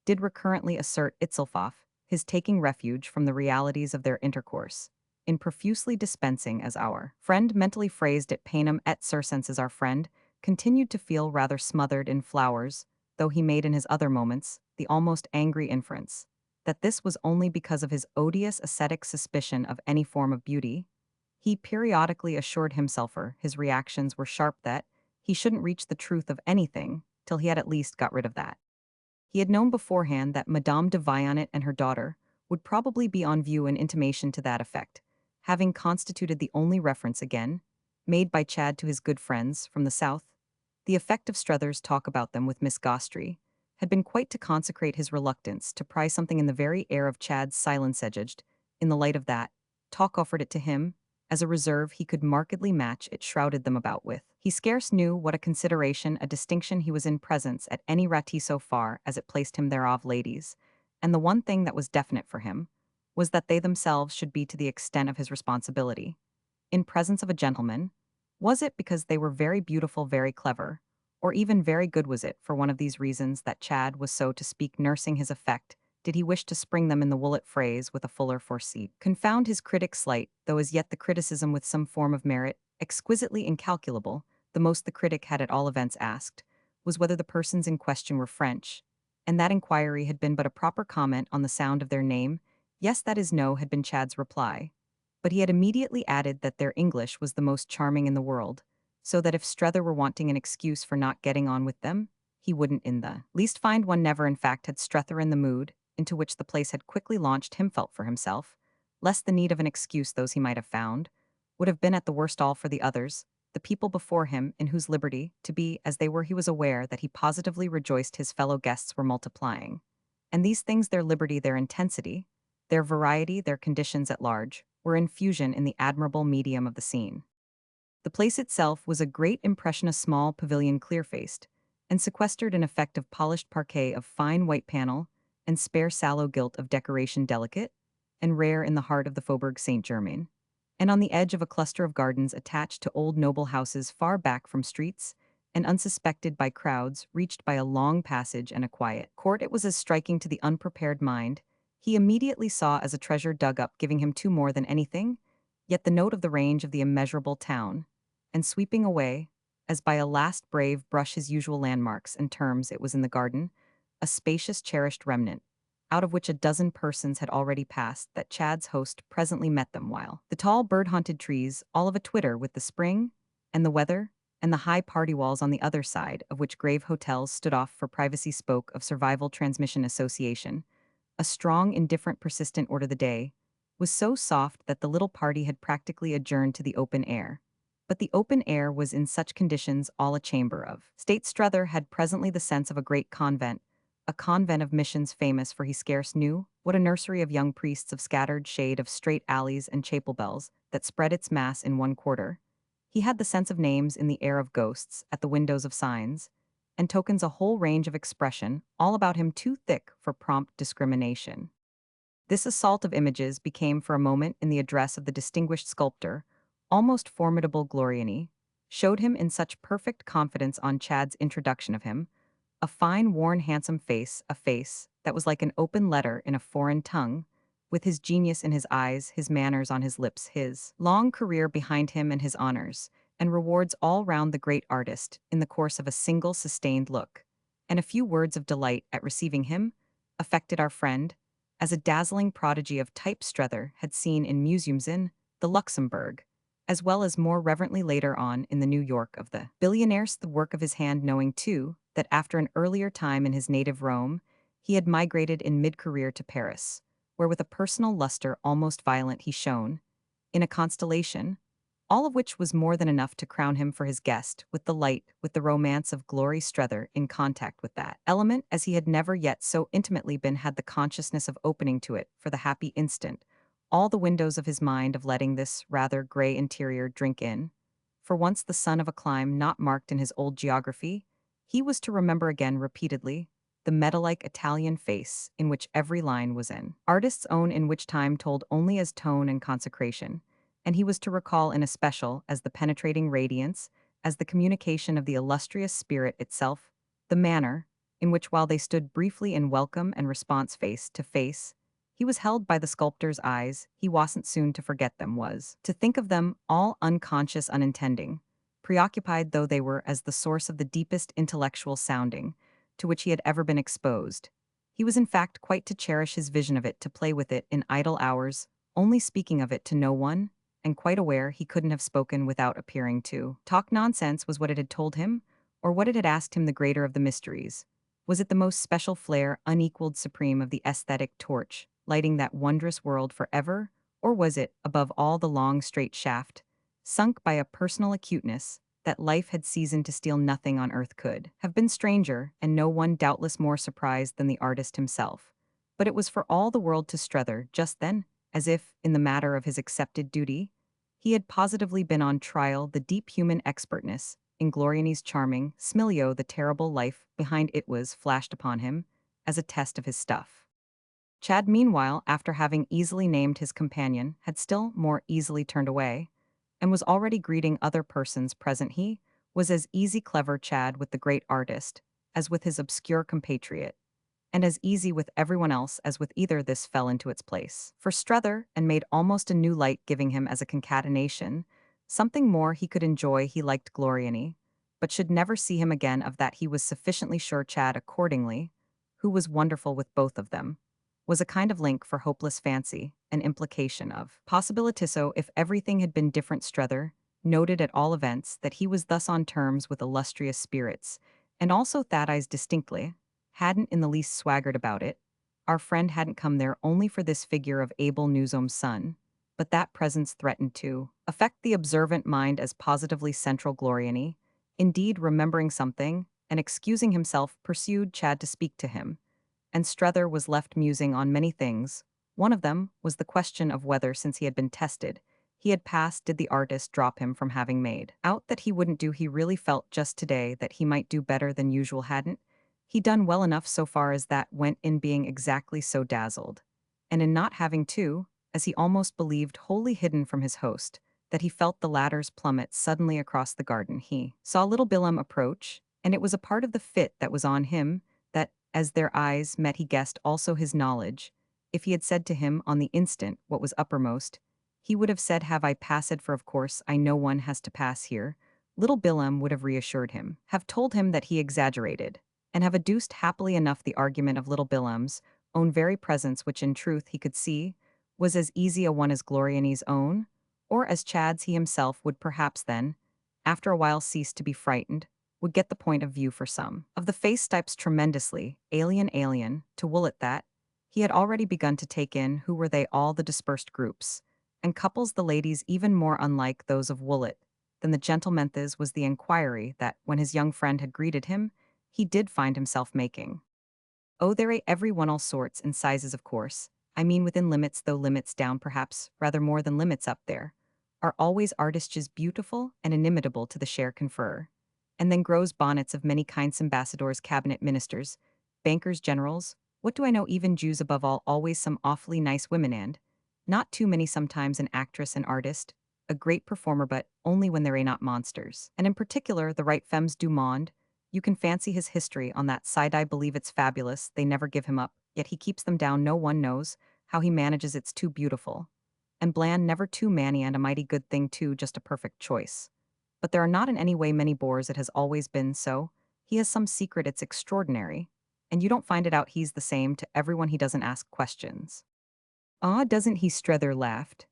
A: did recurrently assert itself off, his taking refuge from the realities of their intercourse, in profusely dispensing as our friend mentally phrased it panem et circenses our friend, continued to feel rather smothered in flowers, though he made in his other moments the almost angry inference that this was only because of his odious ascetic suspicion of any form of beauty. He periodically assured himself his reactions were sharp that he shouldn't reach the truth of anything till he had at least got rid of that. He had known beforehand that Madame de Vionnet and her daughter would probably be on view, an intimation to that effect, having constituted the only reference again made by Chad to his good friends from the south. The effect of Strether's talk about them with Miss Gostry had been quite to consecrate his reluctance to pry something in the very air of Chad's silence edged. In the light of that, talk offered it to him, as a reserve he could markedly match it shrouded them about with. He scarce knew what a consideration, a distinction he was in presence at any rati so far as it placed him thereof ladies, and the one thing that was definite for him was that they themselves should be to the extent of his responsibility. In presence of a gentleman, was it because they were very beautiful, very clever, or even very good was it for one of these reasons that Chad was so to speak nursing his effect, did he wish to spring them in the woolet phrase with a fuller foresee, confound his critic slight, though as yet the criticism with some form of merit, exquisitely incalculable, the most the critic had at all events asked, was whether the persons in question were French, and that inquiry had been but a proper comment on the sound of their name. Yes, that is no, had been Chad's reply. But he had immediately added that their English was the most charming in the world, so that if Strether were wanting an excuse for not getting on with them, he wouldn't in the least find one. Never in fact had Strether in the mood, into which the place had quickly launched him felt for himself, less the need of an excuse those he might have found, would have been at the worst all for the others, the people before him in whose liberty, to be as they were he was aware that he positively rejoiced his fellow guests were multiplying. And these things their liberty, their intensity, their variety, their conditions at large, were in fusion in the admirable medium of the scene. The place itself was a great impression, a small pavilion clear-faced, and sequestered an effect of polished parquet of fine white panel, and spare sallow gilt of decoration delicate, and rare in the heart of the Faubourg Saint-Germain, and on the edge of a cluster of gardens attached to old noble houses far back from streets, and unsuspected by crowds, reached by a long passage and a quiet court. It was as striking to the unprepared mind, he immediately saw as a treasure dug up, giving him too more than anything, yet the note of the range of the immeasurable town, and sweeping away, as by a last brave brush his usual landmarks and terms. It was in the garden, a spacious cherished remnant, out of which a dozen persons had already passed, that Chad's host presently met them, while the tall bird-haunted trees, all of a twitter with the spring, and the weather, and the high party walls on the other side, of which grave hotels stood off for privacy, spoke of survival, transmission, association, a strong, indifferent, persistent order. The day was so soft that the little party had practically adjourned to the open air. But the open air was in such conditions all a chamber of state. Strether had presently the sense of a great convent, a convent of missions famous for he scarce knew what, a nursery of young priests of scattered shade of straight alleys and chapel bells that spread its mass in one quarter. He had the sense of names in the air, of ghosts at the windows, of signs and tokens, a whole range of expression all about him too thick for prompt discrimination. This assault of images became for a moment, in the address of the distinguished sculptor, almost formidable. Gloriani showed him in such perfect confidence on Chad's introduction of him, a fine, worn, handsome face, a face that was like an open letter in a foreign tongue, with his genius in his eyes, his manners on his lips, his long career behind him, and his honors and rewards all round the great artist in the course of a single sustained look, and a few words of delight at receiving him, affected our friend, as a dazzling prodigy of type Strether had seen in museums in the Luxembourg, as well as more reverently later on in the New York of the billionaires, the work of his hand, knowing too that after an earlier time in his native Rome, he had migrated in mid-career to Paris, where with a personal luster almost violent he shone, in a constellation, all of which was more than enough to crown him for his guest with the light, with the romance of glory. Strether, in contact with that element as he had never yet so intimately been, had the consciousness of opening to it, for the happy instant, all the windows of his mind, of letting this rather gray interior drink in. For once the son of a clime not marked in his old geography, he was to remember again repeatedly the metal-like Italian face in which every line was an artist's own, in which time told only as tone and consecration, and he was to recall in especial as the penetrating radiance, as the communication of the illustrious spirit itself, the manner in which, while they stood briefly in welcome and response face to face, he was held by the sculptor's eyes. He wasn't soon to forget them, was to think of them, all unconscious, unintending, preoccupied though they were, as the source of the deepest intellectual sounding to which he had ever been exposed. He was in fact quite to cherish his vision of it, to play with it in idle hours, only speaking of it to no one, and quite aware he couldn't have spoken without appearing to talk nonsense. Was what it had told him, or what it had asked him, the greater of the mysteries? Was it the most special flare, unequaled, supreme of the aesthetic torch, lighting that wondrous world forever, or was it, above all, the long straight shaft, sunk by a personal acuteness, that life had seasoned to steal? Nothing on earth could have been stranger, and no one doubtless more surprised than the artist himself. But it was for all the world to Strether, just then, as if, in the matter of his accepted duty, he had positively been on trial. The deep human expertness in Gloriani's charming Smilio, the terrible life behind it, was flashed upon him as a test of his stuff. Chad, meanwhile, after having easily named his companion, had still more easily turned away, and was already greeting other persons present. He was as easy, clever Chad, with the great artist as with his obscure compatriot, and as easy with everyone else as with either. This fell into its place for Strether and made almost a new light, giving him as a concatenation Something more he could enjoy he liked Gloriani, but should never see him again of that he was sufficiently sure Chad accordingly, who was wonderful with both of them, was a kind of link for hopeless fancy, an implication of possibilitiso if everything had been different. Strether noted at all events that he was thus on terms with illustrious spirits, and also Thaddeus distinctly, hadn't in the least swaggered about it. Our friend hadn't come there only for this figure of Abel Newsome's son, but that presence threatened to affect the observant mind as positively central. Gloriani, indeed remembering something, and excusing himself, pursued Chad to speak to him, and Strether was left musing on many things. One of them was the question of whether, since he had been tested, he had passed, did the artist drop him from having made out that he wouldn't do. He really felt just today that he might do better than usual. Hadn't he done well enough so far as that went in being exactly so dazzled? And in not having to, as he almost believed wholly hidden from his host, that he felt the latter's plummet suddenly across the garden. He saw little Bilham approach, and it was a part of the fit that was on him that, as their eyes met, he guessed also his knowledge. If he had said to him on the instant what was uppermost, he would have said, "Have I passed? For of course I know one has to pass here." Little Bilham would have reassured him, have told him that he exaggerated, and have adduced happily enough the argument of little Bilham's own very presence, which in truth he could see was as easy a one as Gloriani's own, or as Chad's. He himself would perhaps then, after a while, cease to be frightened, would get the point of view for some of the face types tremendously alien to Woollett that he had already begun to take in. Who were they all, the dispersed groups and couples, the ladies even more unlike those of Woollett than the gentlemen's, was the inquiry that, when his young friend had greeted him, he did find himself making. Oh, there are every one, all sorts and sizes, of course. I mean within limits, though limits down perhaps rather more than limits up there. Are always artists beautiful and inimitable to the share confer. And then grows bonnets of many kinds, ambassadors, cabinet ministers, bankers, generals, what do I know, even Jews above all, always some awfully nice women, and not too many sometimes, an actress, an artist, a great performer, but only when they're not monsters. And in particular, the right femmes du monde. You can fancy his history on that side. I believe it's fabulous. They never give him up, yet he keeps them down. No one knows how he manages. It's too beautiful. And bland, never too manny, and a mighty good thing too, just a perfect choice. But there are not in any way many bores. It has always been so. He has some secret, it's extraordinary. And you don't find it out. He's the same to everyone. He doesn't ask questions. Ah, doesn't he? Strether laughed.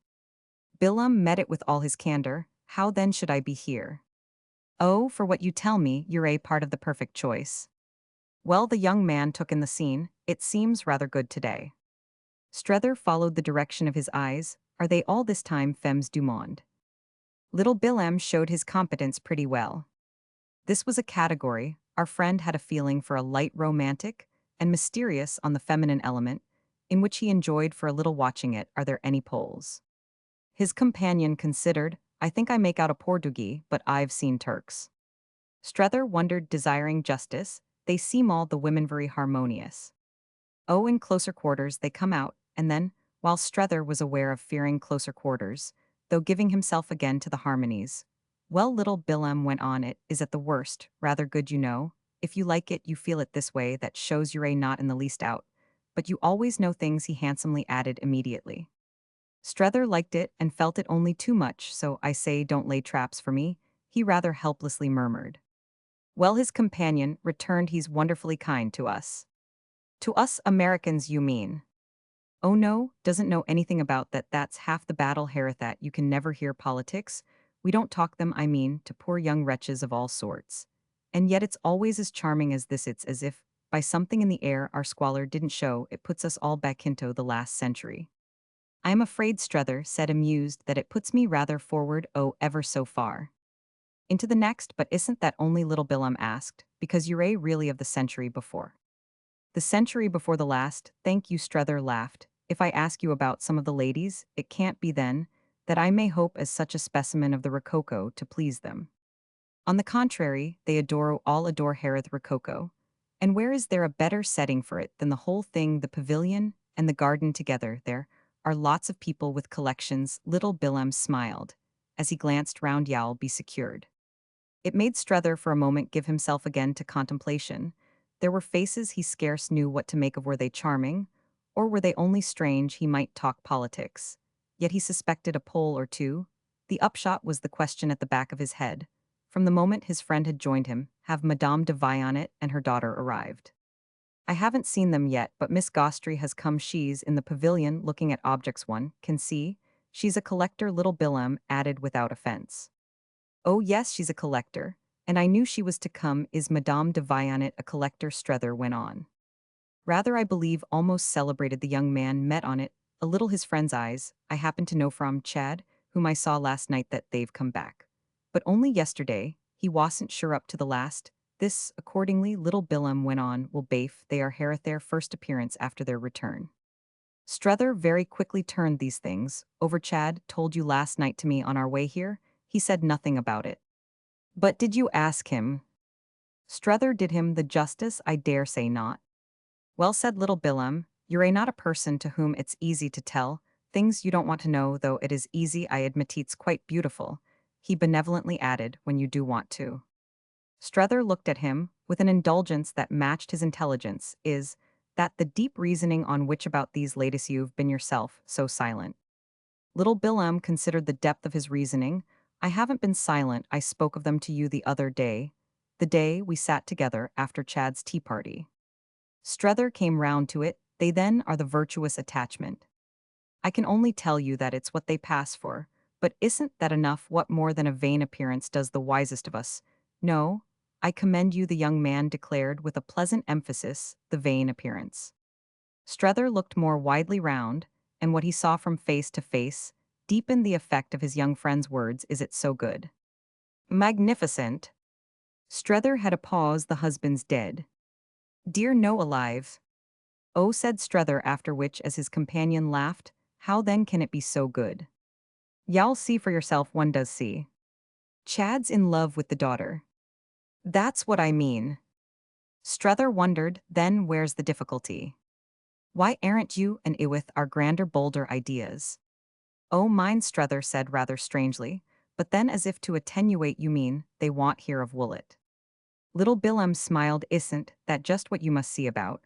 A: Bilham met it with all his candor. How then should I be here? Oh, for what you tell me, you're a part of the perfect choice. Well, the young man took in the scene. It seems rather good today. Strether followed the direction of his eyes. Are they all this time femmes du monde? Little Bilham showed his competence pretty well. This was a category. Our friend had a feeling for a light romantic and mysterious on the feminine element, in which he enjoyed for a little watching it. Are there any Poles? His companion considered. I think I make out a Portuguese, but I've seen Turks. Strether wondered, desiring justice. They seem all the women very harmonious. Oh, in closer quarters they come out, and then, while Strether was aware of fearing closer quarters, though giving himself again to the harmonies. Well, little Bilham went on, it is at the worst rather good, you know. If you like it, you feel it this way, that shows you're not in the least out. But you always know things, he handsomely added immediately. Strether liked it and felt it only too much, so I say, don't lay traps for me, he rather helplessly murmured. Well, his companion returned, he's wonderfully kind to us. To us Americans, you mean? Oh no, doesn't know anything about that. That's half the battle, Harathat. You can never hear politics. We don't talk them, I mean, to poor young wretches of all sorts. And yet it's always as charming as this. It's as if, by something in the air our squalor didn't show, it puts us all back into the last century. I am afraid, Strether said, amused, that it puts me rather forward, oh, ever so far. Into the next, but isn't that only? Little Bilham asked, because you're really of the century before. The century before the last, thank you, Strether laughed. If I ask you about some of the ladies, it can't be then that I may hope as such a specimen of the Rococo to please them. On the contrary, they all adore Harith Rococo. And where is there a better setting for it than the whole thing, the pavilion and the garden together? There are lots of people with collections. Little Bilham smiled as he glanced round. You'll be secured. It made Strether for a moment give himself again to contemplation. There were faces he scarce knew what to make of. Were they charming, or were they only strange? He might talk politics. Yet he suspected a Pole or two. The upshot was the question at the back of his head. From the moment his friend had joined him, have Madame de Vionnet and her daughter arrived? I haven't seen them yet, but Miss Gostry has come. She's in the pavilion looking at objects one can see. She's a collector, little Billam added without offense. Oh yes, she's a collector, and I knew she was to come. Is Madame de Vionnet a collector? Strether went on. Rather, I believe, almost celebrated. The young man met on it, a little his friend's eyes. I happen to know from Chad, whom I saw last night, that they've come back. But only yesterday, he wasn't sure up to the last. This, accordingly, little Billam went on, will bafe, they are here at their first appearance after their return. Strether very quickly turned these things over. Chad told you last night to me on our way here. He said nothing about it. But did you ask him? Strether did him the justice. I dare say not. Well said, little Billam, you're not a person to whom it's easy to tell things you don't want to know, though it is easy, I admit. It's quite beautiful, he benevolently added, when you do want to. Strether looked at him with an indulgence that matched his intelligence. Is that the deep reasoning on which about these latest you've been yourself so silent? Little Billam considered the depth of his reasoning. I haven't been silent. I spoke of them to you the other day, the day we sat together after Chad's tea party. Strether came round to it. They then are the virtuous attachment. I can only tell you that it's what they pass for. But isn't that enough? What more than a vain appearance does the wisest of us? No, I commend you, the young man declared with a pleasant emphasis, the vain appearance. Strether looked more widely round, and what he saw from face to face deepened the effect of his young friend's words. Is it so good? Magnificent. Strether had a pause. The husband's dead. Dear, no, alive. Oh, said Strether, after which, as his companion laughed, how then can it be so good? Y'all see for yourself. One does see. Chad's in love with the daughter. That's what I mean. Strether wondered, then where's the difficulty? Why aren't you and Iwith our grander, bolder ideas? Oh, mine, Strether said rather strangely, but then as if to attenuate. You mean, they want here of Woollett. Little Billam smiled. Isn't that just what you must see about?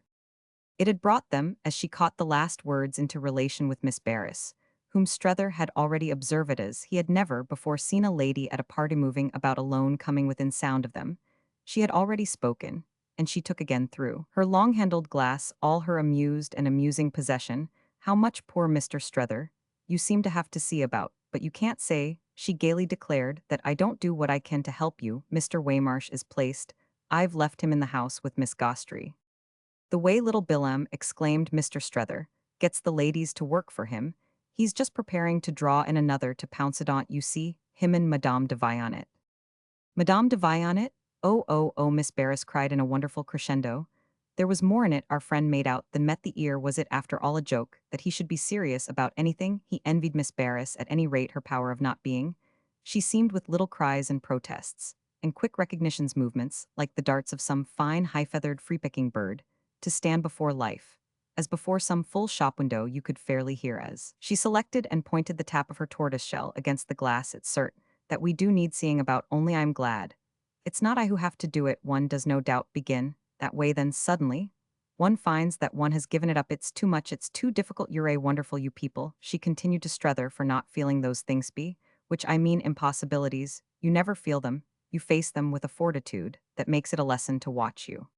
A: It had brought them, as she caught the last words, into relation with Miss Barris, whom Strether had already observed as he had never before seen a lady at a party moving about alone coming within sound of them. She had already spoken, and she took again through her long-handled glass all her amused and amusing possession. How much, poor Mr. Strether, you seem to have to see about, but you can't say, she gaily declared, that I don't do what I can to help you. Mr. Waymarsh is placed. I've left him in the house with Miss Gostry. The way, little Billam, exclaimed Mr. Strether, gets the ladies to work for him. He's just preparing to draw in another to pounce it on, you see, him and Madame de Vionnet. Madame de Vionnet? Oh, oh, oh, Miss Barris cried in a wonderful crescendo. There was more in it, our friend made out, than met the ear. Was it after all a joke, that he should be serious about anything? He envied Miss Barris, at any rate, her power of not being. She seemed, with little cries and protests, and quick recognitions movements, like the darts of some fine high-feathered free-picking bird, to stand before life, as before some full shop window. You could fairly hear as she selected and pointed the tap of her tortoise shell against the glass. It's cert that we do need seeing about, only I'm glad. It's not I who have to do it. One does no doubt begin that way, then suddenly one finds that one has given it up. It's too much, it's too difficult. You're a wonderful, you people, she continued to Strether, for not feeling those things be, which I mean impossibilities. You never feel them, you face them with a fortitude that makes it a lesson to watch you.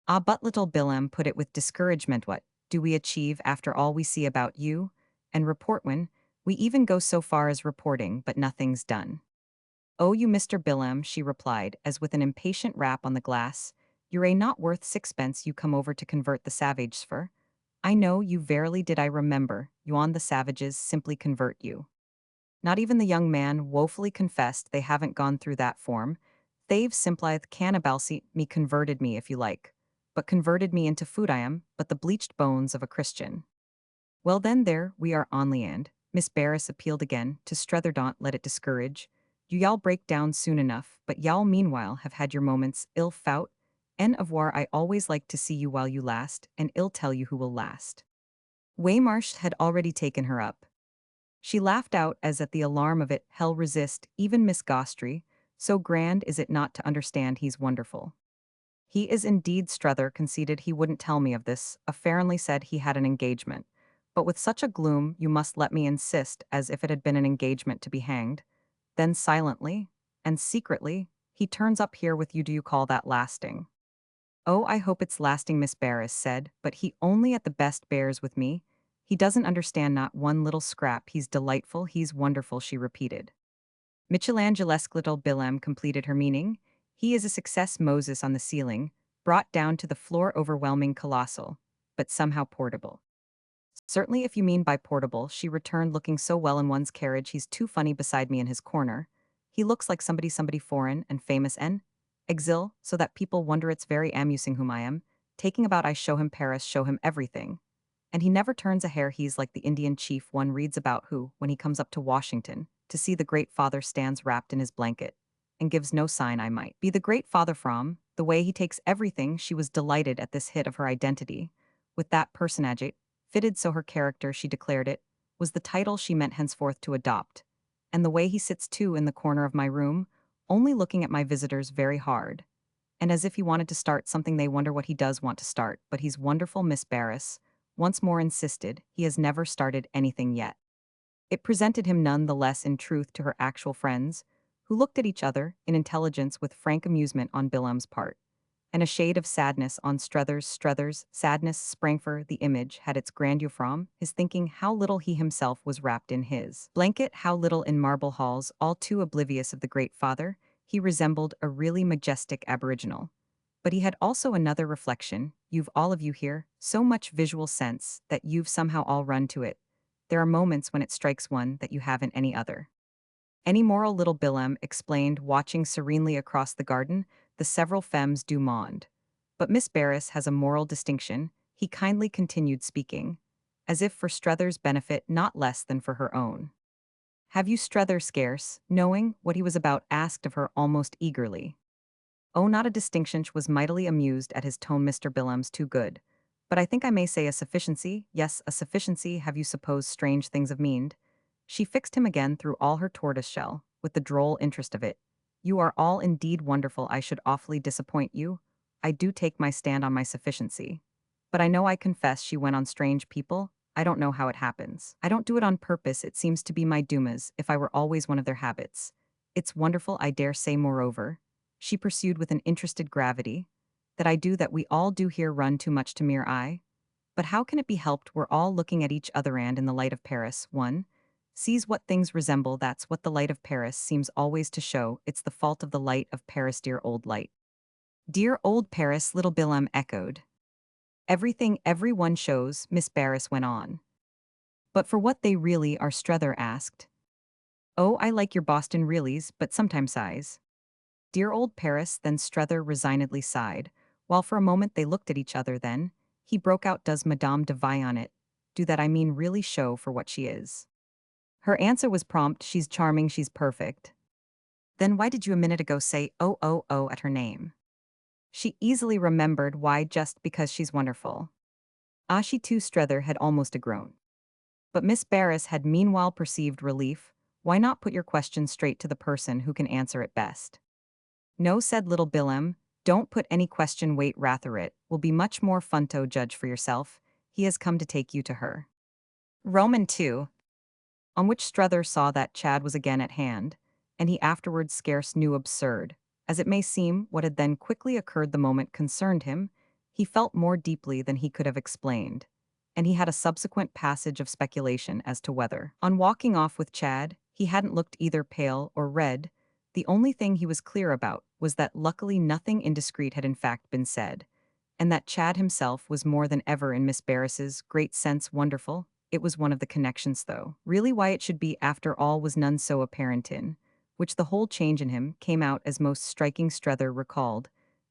A: Ah, but little Billam put it with discouragement, what do we achieve after all we see about you? And report when? We even go so far as reporting, but nothing's done. Oh, you Mr. Billam, she replied, as with an impatient rap on the glass, you're not worth sixpence. You come over to convert the savages for? I know you, verily did I remember, you on the savages simply convert you. Not even the young man woefully confessed they haven't gone through that form. They've simply cannibalsy me, converted me if you like, but converted me into food I am, but the bleached bones of a Christian. Well then, there we are on land. Miss Barris appealed again to Strether. Don't let it discourage you. Y'all break down soon enough, but y'all meanwhile have had your moments. Ill faut en avoir. I always like to see you while you last, and ill tell you who will last. Waymarsh had already taken her up. She laughed out as at the alarm of it. Hell resist, even Miss Gostry, so grand is it not to understand he's wonderful. He is indeed. Strether conceded. He wouldn't tell me of this. Affairly said he had an engagement. But with such a gloom, you must let me insist, as if it had been an engagement to be hanged. Then silently, and secretly, he turns up here with you. Do you call that lasting? Oh, I hope it's lasting, Miss Barris said, but he only at the best bears with me. He doesn't understand not one little scrap. He's delightful, he's wonderful, she repeated. Michelangelesque little Bilem completed her meaning. He is a success Moses on the ceiling, brought down to the floor overwhelming colossal, but somehow portable. Certainly if you mean by portable, she returned looking so well in one's carriage he's too funny beside me in his corner. He looks like somebody foreign and famous and exil, so that people wonder it's very amusing whom I am. Taking about I show him Paris, show him everything. And he never turns a hair. He's like the Indian chief one reads about who, when he comes up to Washington, to see the great father stands wrapped in his blanket, and gives no sign I might be the great father from, the way he takes everything. She was delighted at this hit of her identity. With that personage, fitted so her character, she declared it, was the title she meant henceforth to adopt. And the way he sits too in the corner of my room, only looking at my visitors very hard. And as if he wanted to start something, they wonder what he does want to start, but he's wonderful, Miss Barris once more insisted, he has never started anything yet. It presented him none the less in truth to her actual friends, who looked at each other in intelligence with frank amusement on Bilem's part, and a shade of sadness on Strether's sadness sprang for the image had its grandeur from his thinking how little he himself was wrapped in his blanket, how little in marble halls, all too oblivious of the great father, he resembled a really majestic aboriginal. But he had also another reflection. You've all of you here so much visual sense that you've somehow all run to it. There are moments when it strikes one that you haven't any other. Any moral, little Bilem explained, watching serenely across the garden the several femmes du monde. But Miss Barris has a moral distinction, he kindly continued speaking, as if for Strether's benefit not less than for her own. Have you Strether, scarce, knowing what he was about, asked of her almost eagerly. Oh, not a distinction. She was mightily amused at his tone. Mr. Billem's too good. But I think I may say a sufficiency. Yes, a sufficiency. Have you supposed strange things have meaned? She fixed him again through all her tortoise shell, with the droll interest of it. You are all indeed wonderful. I should awfully disappoint you. I do take my stand on my sufficiency. But I know, I confess, she went on, strange people. I don't know how it happens. I don't do it on purpose. It seems to be my doomas, if I were always one of their habits. It's wonderful, I dare say, moreover, she pursued with an interested gravity, that we all do here run too much to mere eye. But how can it be helped? We're all looking at each other, and in the light of Paris, one sees what things resemble. That's what the light of Paris seems always to show. It's the fault of the light of Paris, dear old light. Dear old Paris, little Bilem echoed. Everything everyone shows, Miss Barris went on. But for what they really are, Strether asked. Oh, I like your Boston reallys, but sometimes sighs. Dear old Paris, then Strether resignedly sighed, while for a moment they looked at each other. Then he broke out, does Madame de Vionnet do that, I mean, really show for what she is? Her answer was prompt, she's charming, she's perfect. Then why did you a minute ago say oh at her name? She easily remembered why, just because she's wonderful. Ah, she too, Strether had almost a groan. But Miss Barris had meanwhile perceived relief. Why not put your question straight to the person who can answer it best? No, said little Bilem, don't put any question, wait rather, it will be much more fun to judge for yourself. He has come to take you to her. Roman 2. On which Strether saw that Chad was again at hand, and he afterwards scarce knew, absurd as it may seem, what had then quickly occurred the moment concerned him, he felt more deeply than he could have explained, and he had a subsequent passage of speculation as to whether, on walking off with Chad, he hadn't looked either pale or red. The only thing he was clear about was that luckily nothing indiscreet had in fact been said, and that Chad himself was more than ever in Miss Barris's great sense wonderful. It was one of the connections, though. Really why it should be, after all, was none so apparent in which the whole change in him came out as most striking. Strether recalled,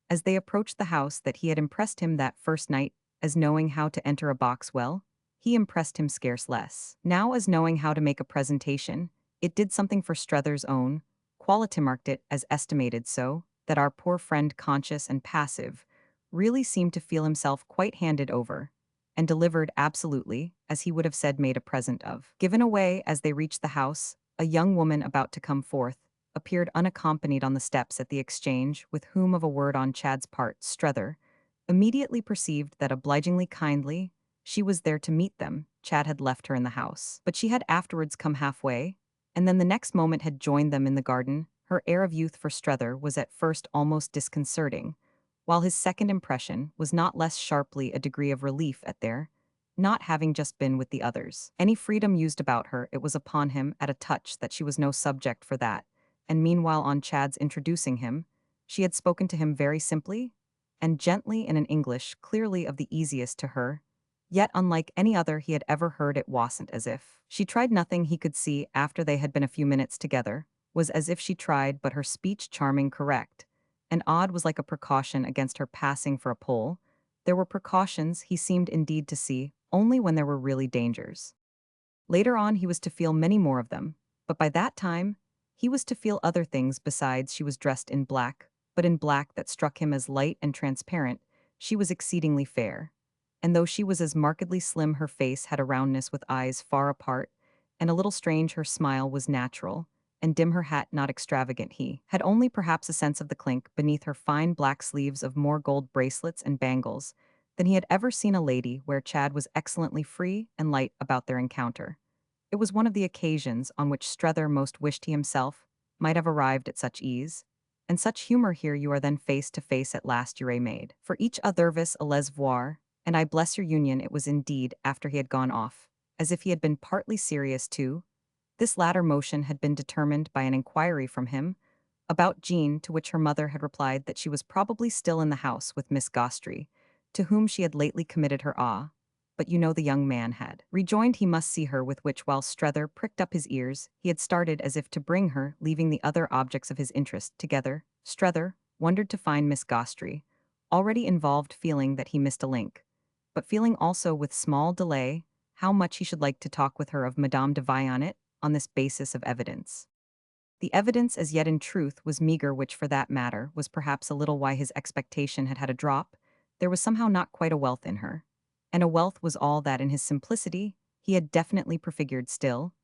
A: as they approached the house, that he had impressed him that first night as knowing how to enter a box well. He impressed him scarce less now as knowing how to make a presentation. It did something for Strether's own quality, marked it as estimated, so that our poor friend, conscious and passive, really seemed to feel himself quite handed over and delivered absolutely, as he would have said, made a present of. Given away. As they reached the house, a young woman about to come forth appeared unaccompanied on the steps at the exchange, with whom of a word on Chad's part, Strether immediately perceived that, obligingly kindly, she was there to meet them. Chad had left her in the house, but she had afterwards come halfway, and then the next moment had joined them in the garden. Her air of youth for Strether was at first almost disconcerting, while his second impression was not less sharply a degree of relief at their not having just been with the others. Any freedom used about her, it was upon him at a touch that she was no subject for that, and meanwhile on Chad's introducing him, she had spoken to him very simply and gently in an English clearly of the easiest to her, yet unlike any other he had ever heard. It wasn't as if she tried. Nothing he could see after they had been a few minutes together was as if she tried, but her speech charming correct, and odd was like a precaution against her passing for a Pole. There were precautions he seemed indeed to see only when there were really dangers. Later on he was to feel many more of them, but by that time he was to feel other things besides. She was dressed in black, but in black that struck him as light and transparent. She was exceedingly fair, and though she was as markedly slim, her face had a roundness with eyes far apart, and a little strange. Her smile was natural, and dim, her hat not extravagant. He had only perhaps a sense of the clink beneath her fine black sleeves of more gold bracelets and bangles than he had ever seen a lady wear. Chad was excellently free and light about their encounter. It was one of the occasions on which Strether most wished he himself might have arrived at such ease, and such humor. Here you are then face to face at last. You're made for each othervis a les voir, and I bless your union. It was indeed, after he had gone off, as if he had been partly serious too. This latter motion had been determined by an inquiry from him about Jean, to which her mother had replied that she was probably still in the house with Miss Gostry, to whom she had lately committed her awe. But you know the young man had rejoined he must see her, with which, while Strether pricked up his ears, he had started as if to bring her, leaving the other objects of his interest, together. Strether wondered to find Miss Gostry already involved, feeling that he missed a link, but feeling also with small delay how much he should like to talk with her of Madame de Vionnet on this basis of evidence. The evidence as yet in truth was meager, which for that matter was perhaps a little why his expectation had had a drop. There was somehow not quite a wealth in her, and a wealth was all that in his simplicity he had definitely prefigured. Still,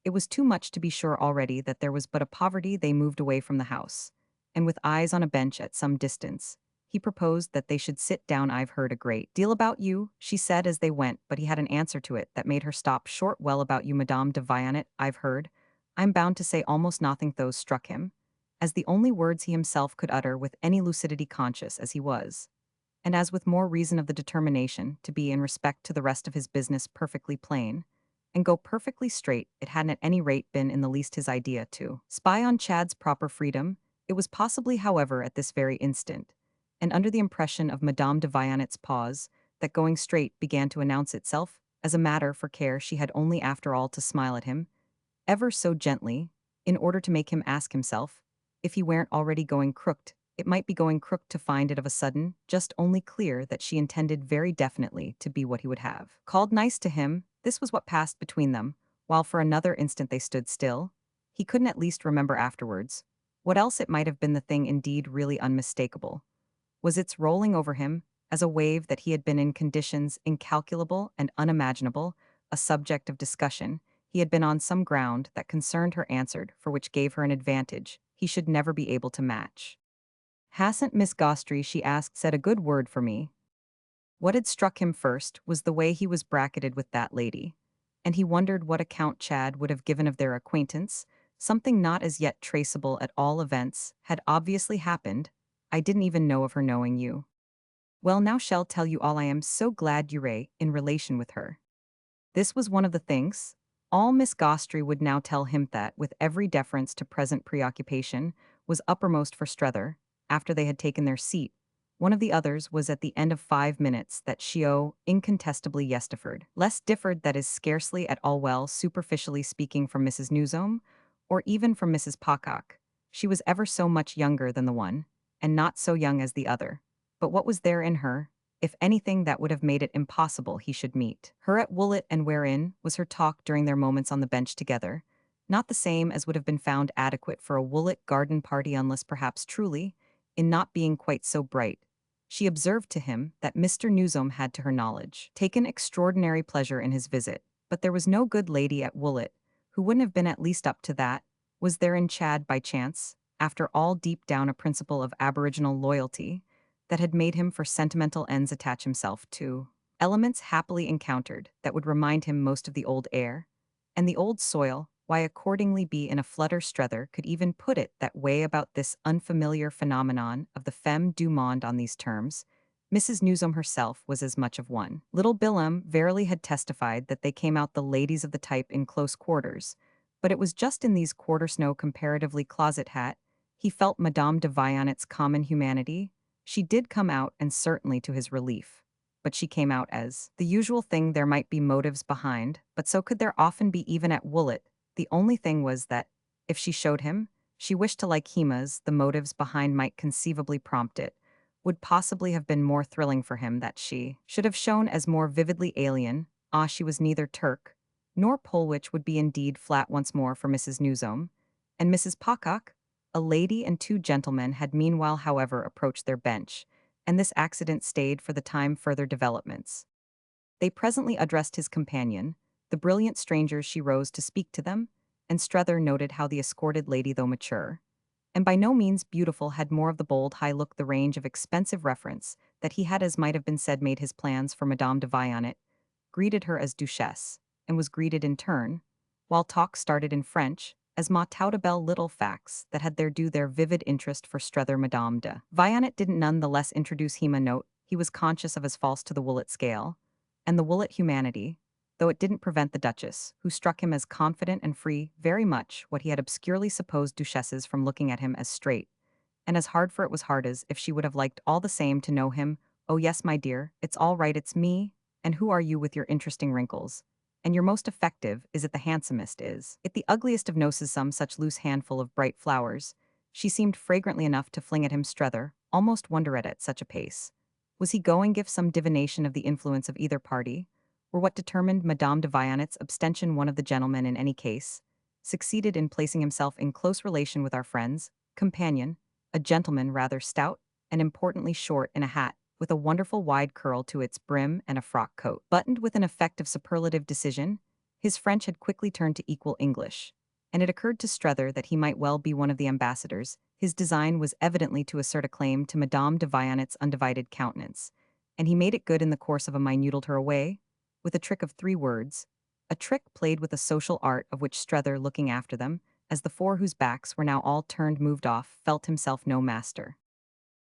A: it was too much to be sure already that there was but a poverty. They moved away from the house, and with eyes on a bench at some distance, he proposed that they should sit down. I've heard a great deal about you, she said as they went, but he had an answer to it that made her stop short. Well, about you, Madame de Vionnet, I've heard, I'm bound to say, almost nothing. Those struck him as the only words he himself could utter with any lucidity, conscious as he was, and as with more reason of the determination to be, in respect to the rest of his business, perfectly plain, and go perfectly straight. It hadn't at any rate been in the least his idea to spy on Chad's proper freedom. It was possibly, however, at this very instant, and under the impression of Madame de Vionet's pause, that going straight began to announce itself as a matter for care. She had only after all to smile at him, ever so gently, in order to make him ask himself if he weren't already going crooked. It might be going crooked to find it of a sudden, just only clear that she intended very definitely to be what he would have called nice to him. This was what passed between them, while for another instant they stood still. He couldn't at least remember afterwards what else it might have been. The thing indeed really unmistakable was its rolling over him as a wave that he had been in conditions incalculable and unimaginable, a subject of discussion. He had been on some ground that concerned her, answered for which gave her an advantage he should never be able to match. Hasn't Miss Gostry, she asked, said a good word for me? What had struck him first was the way he was bracketed with that lady, and he wondered what account Chad would have given of their acquaintance. Something not as yet traceable at all events had obviously happened. I didn't even know of her knowing you. Well, now shall tell you all. I am so glad you're in relation with her. This was one of the things. All Miss Gostry would now tell him that, with every deference to present preoccupation, was uppermost for Strether. After they had taken their seat, one of the others was at the end of 5 minutes that incontestably yes differed. Less differed, that is scarcely at all, well, superficially speaking, from Mrs. Newsome, or even from Mrs. Pocock. She was ever so much younger than the one, and not so young as the other. But what was there in her, if anything, that would have made it impossible he should meet her at Woollet? And wherein was her talk during their moments on the bench together? Not the same as would have been found adequate for a Woollet garden party, unless perhaps truly, in not being quite so bright. She observed to him that Mr. Newsome had, to her knowledge, taken extraordinary pleasure in his visit, but there was no good lady at Woollet who wouldn't have been at least up to that. Was there in Chad, by chance, after all, deep down, a principle of aboriginal loyalty that had made him for sentimental ends attach himself to elements happily encountered that would remind him most of the old air and the old soil why accordingly be in a flutter Strether could even put it that way about this unfamiliar phenomenon of the femme du monde on these terms. Mrs. Newsome herself was as much of one. Little Billum verily had testified that they came out the ladies of the type in close quarters, but it was just in these quarter-snow comparatively closet hat he felt Madame de Vionet's common humanity. She did come out, and certainly to his relief. But she came out as the usual thing. There might be motives behind, but so could there often be even at Woollet. The only thing was that, if she showed him, she wished to like Hima's, the motives behind might conceivably prompt it, would possibly have been more thrilling for him that she should have shown as more vividly alien. She was neither Turk nor Pole, which would be indeed flat once more for Mrs. Newsome. And Mrs. Pocock, a lady and two gentlemen had meanwhile however approached their bench, and this accident stayed for the time further developments. They presently addressed his companion, the brilliant strangers. She rose to speak to them, and Strether noted how the escorted lady, though mature, and by no means beautiful, had more of the bold high look, the range of expensive reference that he had, as might have been said, made his plans for Madame de Vionnet, greeted her as Duchesse, and was greeted in turn, while talk started in French, as ma Taudabelle, little facts that had their due their vivid interest for Strether. Madame de Vionnet didn't none the less introduce him a note. He was conscious of his false to the Woollet scale, and the Woollet humanity, though it didn't prevent the Duchess, who struck him as confident and free, very much what he had obscurely supposed duchesses, from looking at him as straight and as hard. For it was hard as if she would have liked all the same to know him. Oh yes, my dear, it's all right, it's me. And who are you with your interesting wrinkles? And your most effective, is it the handsomest, is it the ugliest of noses, some such loose handful of bright flowers? She seemed fragrantly enough to fling at him. Strether almost wondered at such a pace. Was he going give some divination of the influence of either party? Or what determined Madame de Vionet's abstention? One of the gentlemen, in any case, succeeded in placing himself in close relation with our friend's companion, a gentleman rather stout and importantly short, in a hat with a wonderful wide curl to its brim and a frock coat buttoned with an effect of superlative decision. His French had quickly turned to equal English, and it occurred to Strether that he might well be one of the ambassadors. His design was evidently to assert a claim to Madame de Vionet's undivided countenance, and he made it good in the course of a minutely her away, with a trick of 3 words, a trick played with a social art of which Strether, looking after them, as the four whose backs were now all turned moved off, felt himself no master.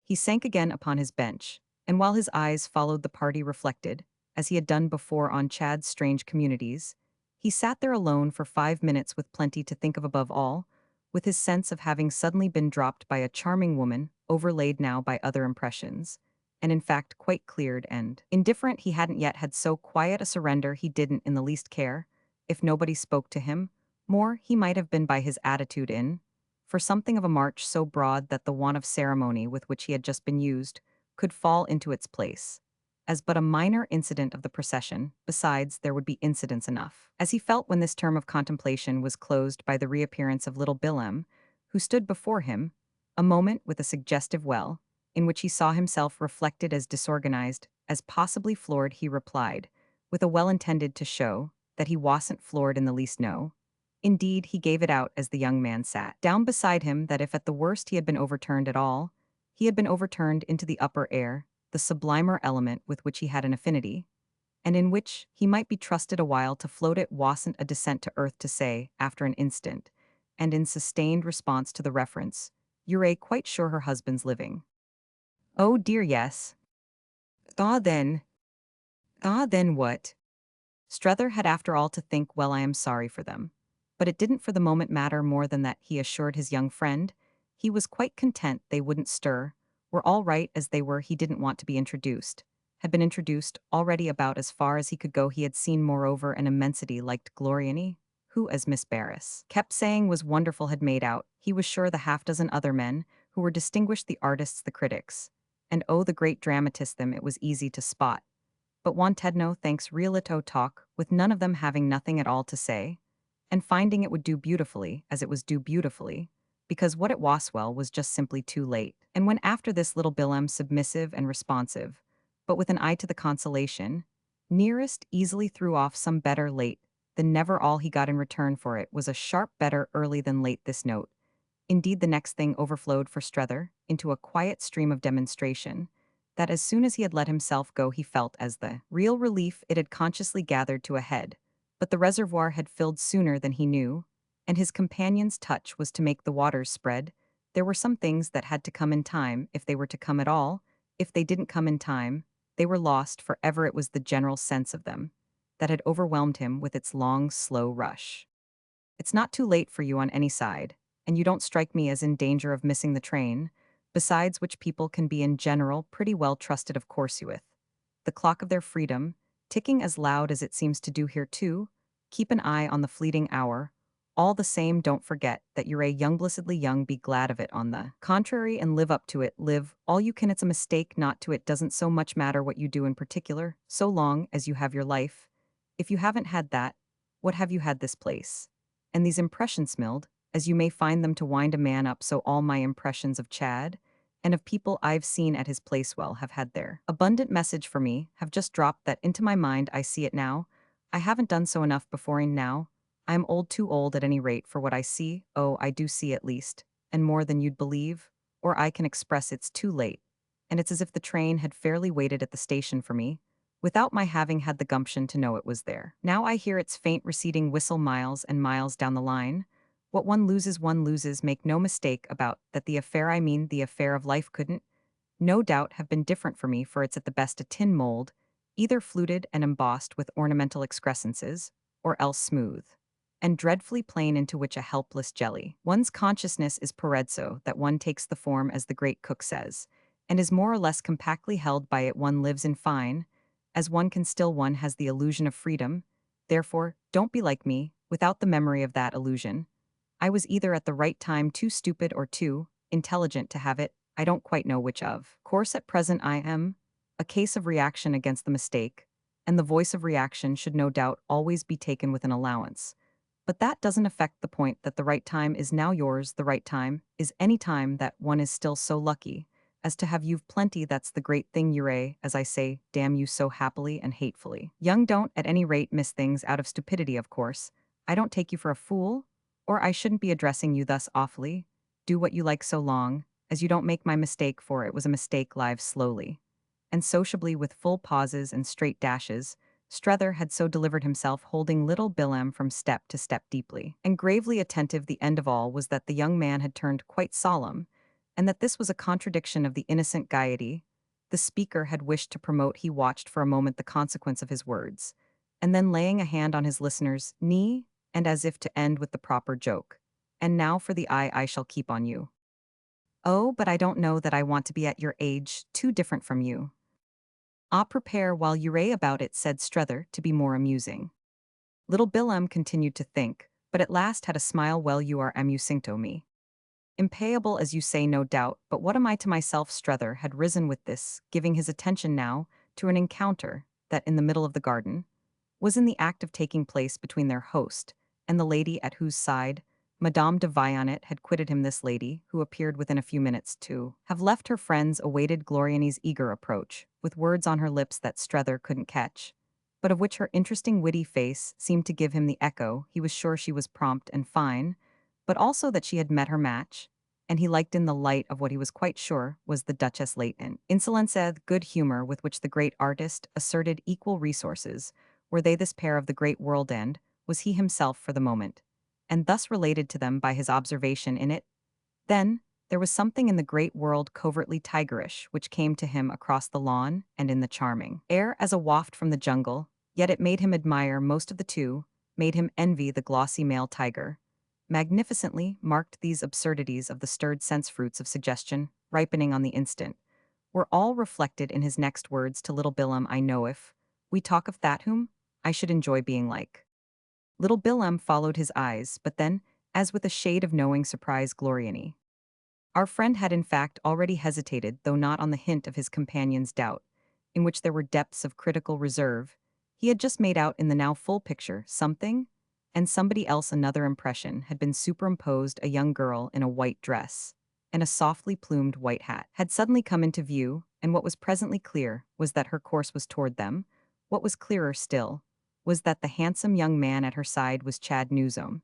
A: He sank again upon his bench, and while his eyes followed the party, reflected, as he had done before on Chad's strange communities, he sat there alone for 5 minutes with plenty to think of. Above all, with his sense of having suddenly been dropped by a charming woman, overlaid now by other impressions, and in fact quite cleared and indifferent. He hadn't yet had so quiet a surrender. He didn't in the least care if nobody spoke to him. More he might have been by his attitude in, for something of a march so broad that the want of ceremony with which he had just been used could fall into its place, as but a minor incident of the procession. Besides, there would be incidents enough, as he felt when this term of contemplation was closed by the reappearance of little Billem, who stood before him, a moment with a suggestive well, in which he saw himself reflected as disorganized, as possibly floored. He replied, with a well-intended to show that he wasn't floored in the least. No. Indeed, he gave it out as the young man sat down beside him, that if at the worst he had been overturned at all, he had been overturned into the upper air, the sublimer element with which he had an affinity, and in which he might be trusted a while to float. It wasn't a descent to earth to say, after an instant, and in sustained response to the reference, "You're quite sure her husband's living?" "Oh dear, yes." "Ah then. Ah then what?" Strether had after all to think, "Well, I am sorry for them." But it didn't for the moment matter more than that, he assured his young friend. He was quite content they wouldn't stir, were all right as they were. He didn't want to be introduced. Had been introduced already about as far as he could go. He had seen moreover an immensity liked Gloriani, who, as Miss Barris kept saying, was wonderful, had made out, he was sure, the half-dozen other men who were distinguished, the artists, the critics, and oh, the great dramatists. Them it was easy to spot. But wanted no thanks, realito talk, with none of them having nothing at all to say, and finding it would do beautifully, as it was do beautifully, because what it was well was just simply too late. And when after this little Billem, submissive and responsive, but with an eye to the consolation, nearest easily threw off some better late than never, all he got in return for it was a sharp better early than late. This note, indeed, the next thing overflowed for Strether into a quiet stream of demonstration, that as soon as he had let himself go he felt as the real relief it had consciously gathered to a head, but the reservoir had filled sooner than he knew, and his companion's touch was to make the waters spread, there were some things that had to come in time if they were to come at all. If they didn't come in time, they were lost forever. It was the general sense of them that had overwhelmed him with its long, slow rush. It's not too late for you on any side, and you don't strike me as in danger of missing the train, besides which people can be in general pretty well trusted of course you with. The clock of their freedom, ticking as loud as it seems to do here too, keep an eye on the fleeting hour. All the same, don't forget that you're a young blessedly young, be glad of it on the contrary and live up to it, live all you can. It's a mistake not to. It doesn't so much matter what you do in particular, so long as you have your life. If you haven't had that, what have you had? This place and these impressions, Mild, as you may find them to wind a man up. So all my impressions of Chad and of people I've seen at his place well have had their abundant message for me, have just dropped that into my mind. I see it now. I haven't done so enough before and now. I am old, too old at any rate for what I see. Oh, I do see at least, and more than you'd believe, or I can express. It's too late. And it's as if the train had fairly waited at the station for me, without my having had the gumption to know it was there. Now I hear its faint receding whistle miles and miles down the line. What one loses, make no mistake about that. The affair, I mean the affair of life, couldn't, no doubt, have been different for me, for it's at the best a tin mold, either fluted and embossed with ornamental excrescences, or else smooth and dreadfully plain, into which a helpless jelly. One's consciousness is parezzo, that one takes the form as the great cook says, and is more or less compactly held by it. One lives in fine, as one can still, one has the illusion of freedom. Therefore, don't be like me, without the memory of that illusion. I was either at the right time too stupid or too intelligent to have it. I don't quite know which of. Course at present I am a case of reaction against the mistake, and the voice of reaction should no doubt always be taken with an allowance. But that doesn't affect the point that the right time is now yours. The right time is any time that one is still so lucky as to have you've plenty. That's the great thing. You're, as I say, damn you so happily and hatefully. Young, don't at any rate miss things out of stupidity, of course. I don't take you for a fool, or I shouldn't be addressing you thus awfully. Do what you like so long as you don't make my mistake, for it was a mistake. Live slowly and sociably, with full pauses and straight dashes, Strether had so delivered himself, holding little Bilham from step to step, deeply and gravely attentive. The end of all was that the young man had turned quite solemn, and that this was a contradiction of the innocent gaiety the speaker had wished to promote. He watched for a moment the consequence of his words, and then, laying a hand on his listener's knee, and as if to end with the proper joke, "And now for the eye I shall keep on you. Oh, but I don't know that I want to be at your age, too different from you." "Ah, prepare while you ray about it," said Strether, to be more amusing. Little Bilham continued to think, but at last had a smile. "Well, you are amusing to me. Impayable as you say, no doubt, but what am I to myself?" Strether had risen with this, giving his attention now to an encounter that, in the middle of the garden, was in the act of taking place between their host and the lady at whose side Madame de Vionnet had quitted him. This lady, who appeared within a few minutes to have left her friends, awaited Gloriani's eager approach, with words on her lips that Strether couldn't catch, but of which her interesting witty face seemed to give him the echo. He was sure she was prompt and fine, but also that she had met her match, and he liked, in the light of what he was quite sure was the Duchess latent insolence, and good humor with which the great artist asserted equal resources. Were they this pair of the great world, and was he himself for the moment, and thus related to them by his observation in it? Then, there was something in the great world covertly tigerish which came to him across the lawn and in the charming air as a waft from the jungle, yet it made him admire most of the two, made him envy the glossy male tiger. Magnificently marked these absurdities of the stirred sense fruits of suggestion, ripening on the instant, were all reflected in his next words to little Bilham. "I know if we talk of that whom I should enjoy being like." Little Bilham followed his eyes, but then, as with a shade of knowing surprise, Gloriani. Our friend had in fact already hesitated, though not on the hint of his companion's doubt, in which there were depths of critical reserve. He had just made out in the now full picture something, and somebody else. Another impression had been superimposed. A young girl in a white dress and a softly plumed white hat had suddenly come into view, and what was presently clear was that her course was toward them. What was clearer still was that the handsome young man at her side was Chad Newsome,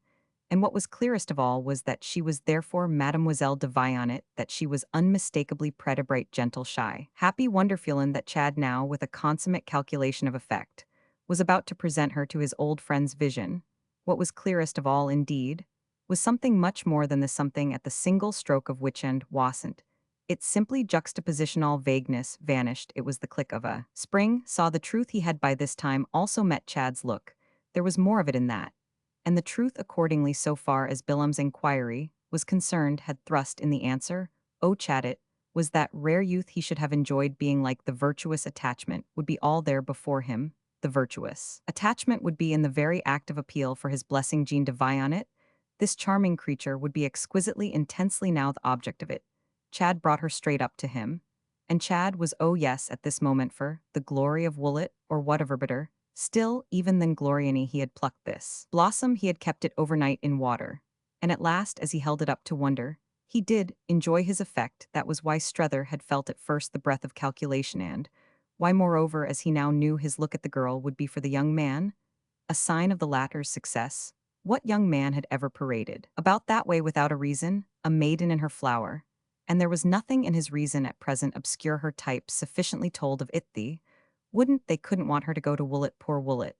A: and what was clearest of all was that she was therefore Mademoiselle de Vionnet, that she was unmistakably Preta, bright, gentle, shy, happy, wonderfeeling, that Chad now, with a consummate calculation of effect, was about to present her to his old friend's vision. What was clearest of all, indeed, was something much more than the something at the single stroke of which end wasn't. Its simply juxtapositional vagueness vanished. It was the click of a spring, saw the truth he had by this time also met Chad's look. There was more of it in that. And the truth accordingly so far as Billem's inquiry was concerned had thrust in the answer, oh Chad it, was that rare youth he should have enjoyed being like the virtuous attachment would be all there before him, the virtuous. Attachment would be in the very act of appeal for his blessing Jean to vie on it. This charming creature would be exquisitely intensely now the object of it. Chad brought her straight up to him. And Chad was oh yes at this moment for the glory of Woollett or whatever bitter. Still, even than Gloriany he had plucked this blossom he had kept it overnight in water. And at last, as he held it up to wonder, he did enjoy his effect. That was why Strether had felt at first the breath of calculation and why moreover as he now knew his look at the girl would be for the young man, a sign of the latter's success. What young man had ever paraded about that way without a reason, a maiden in her flower? And there was nothing in his reason at present obscure her type sufficiently told of it thee. Wouldn't they couldn't want her to go to Woollett poor Woollett.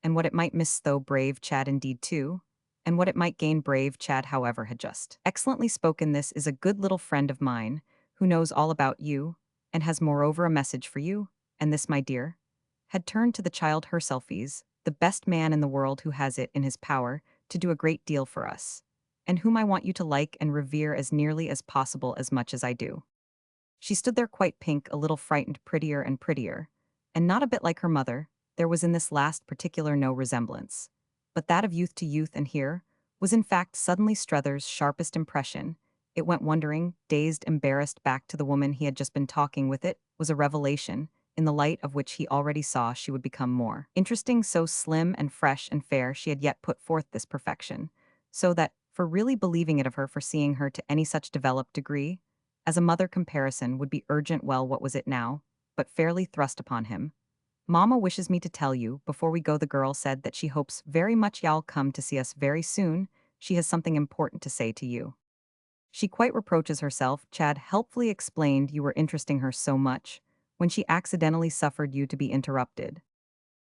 A: And what it might miss though brave Chad indeed too. And what it might gain brave Chad however had just excellently spoken. This is a good little friend of mine, who knows all about you, and has moreover a message for you, and this my dear, had turned to the child herself is the best man in the world who has it in his power to do a great deal for us, and whom I want you to like and revere as nearly as possible as much as I do. She stood there quite pink, a little frightened, prettier and prettier, and not a bit like her mother. There was in this last particular no resemblance, but that of youth to youth, and here was in fact suddenly Strether's sharpest impression. It went wondering, dazed, embarrassed back to the woman he had just been talking with. It was a revelation, in the light of which he already saw she would become more interesting, so slim and fresh and fair she had yet put forth this perfection, so that, for really believing it of her, for seeing her to any such developed degree, as a mother comparison would be urgent. Well, what was it now, but fairly thrust upon him? Mamma wishes me to tell you, before we go, the girl said that she hopes very much y'all come to see us very soon. She has something important to say to you. She quite reproaches herself, Chad helpfully explained, you were interesting her so much, when she accidentally suffered you to be interrupted.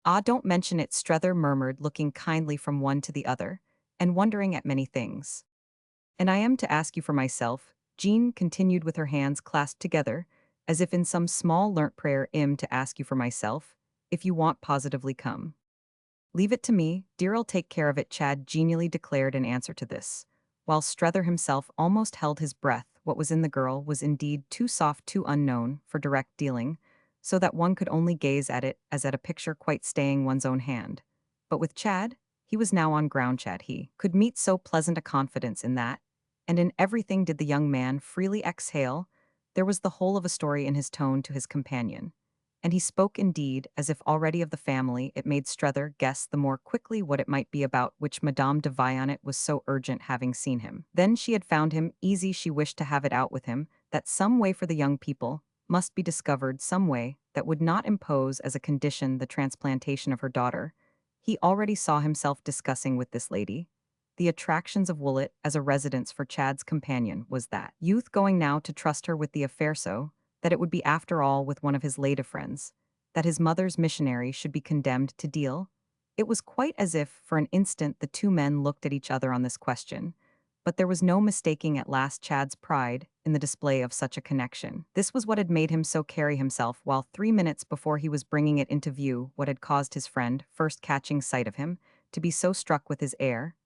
A: Ah, don't mention it, Strether murmured, looking kindly from one to the other, and wondering at many things. And I am to ask you for myself, Jean continued with her hands clasped together, as if in some small learnt prayer, to ask you for myself, if you want positively come. Leave it to me, dear'll take care of it, Chad genially declared in answer to this, while Strether himself almost held his breath. What was in the girl was indeed too soft, too unknown, for direct dealing, so that one could only gaze at it as at a picture quite staying one's own hand. But with Chad, he was now on ground. Chad he could meet so pleasant a confidence in that, and in everything did the young man freely exhale. There was the whole of a story in his tone to his companion, and he spoke indeed as if already of the family. It made Strether guess the more quickly what it might be about which Madame de Vionnet was so urgent, having seen him. Then she had found him easy, she wished to have it out with him, that some way for the young people must be discovered, some way that would not impose as a condition the transplantation of her daughter. He already saw himself discussing with this lady the attractions of Woollett as a residence for Chad's companion. Was that youth going now to trust her with the affair, so that it would be after all with one of his later friends, that his mother's missionary should be condemned to deal? It was quite as if, for an instant, the two men looked at each other on this question, but there was no mistaking at last Chad's pride in the display of such a connection. This was what had made him so carry himself, while 3 minutes before he was bringing it into view, what had caused his friend, first catching sight of him, to be so struck with his air.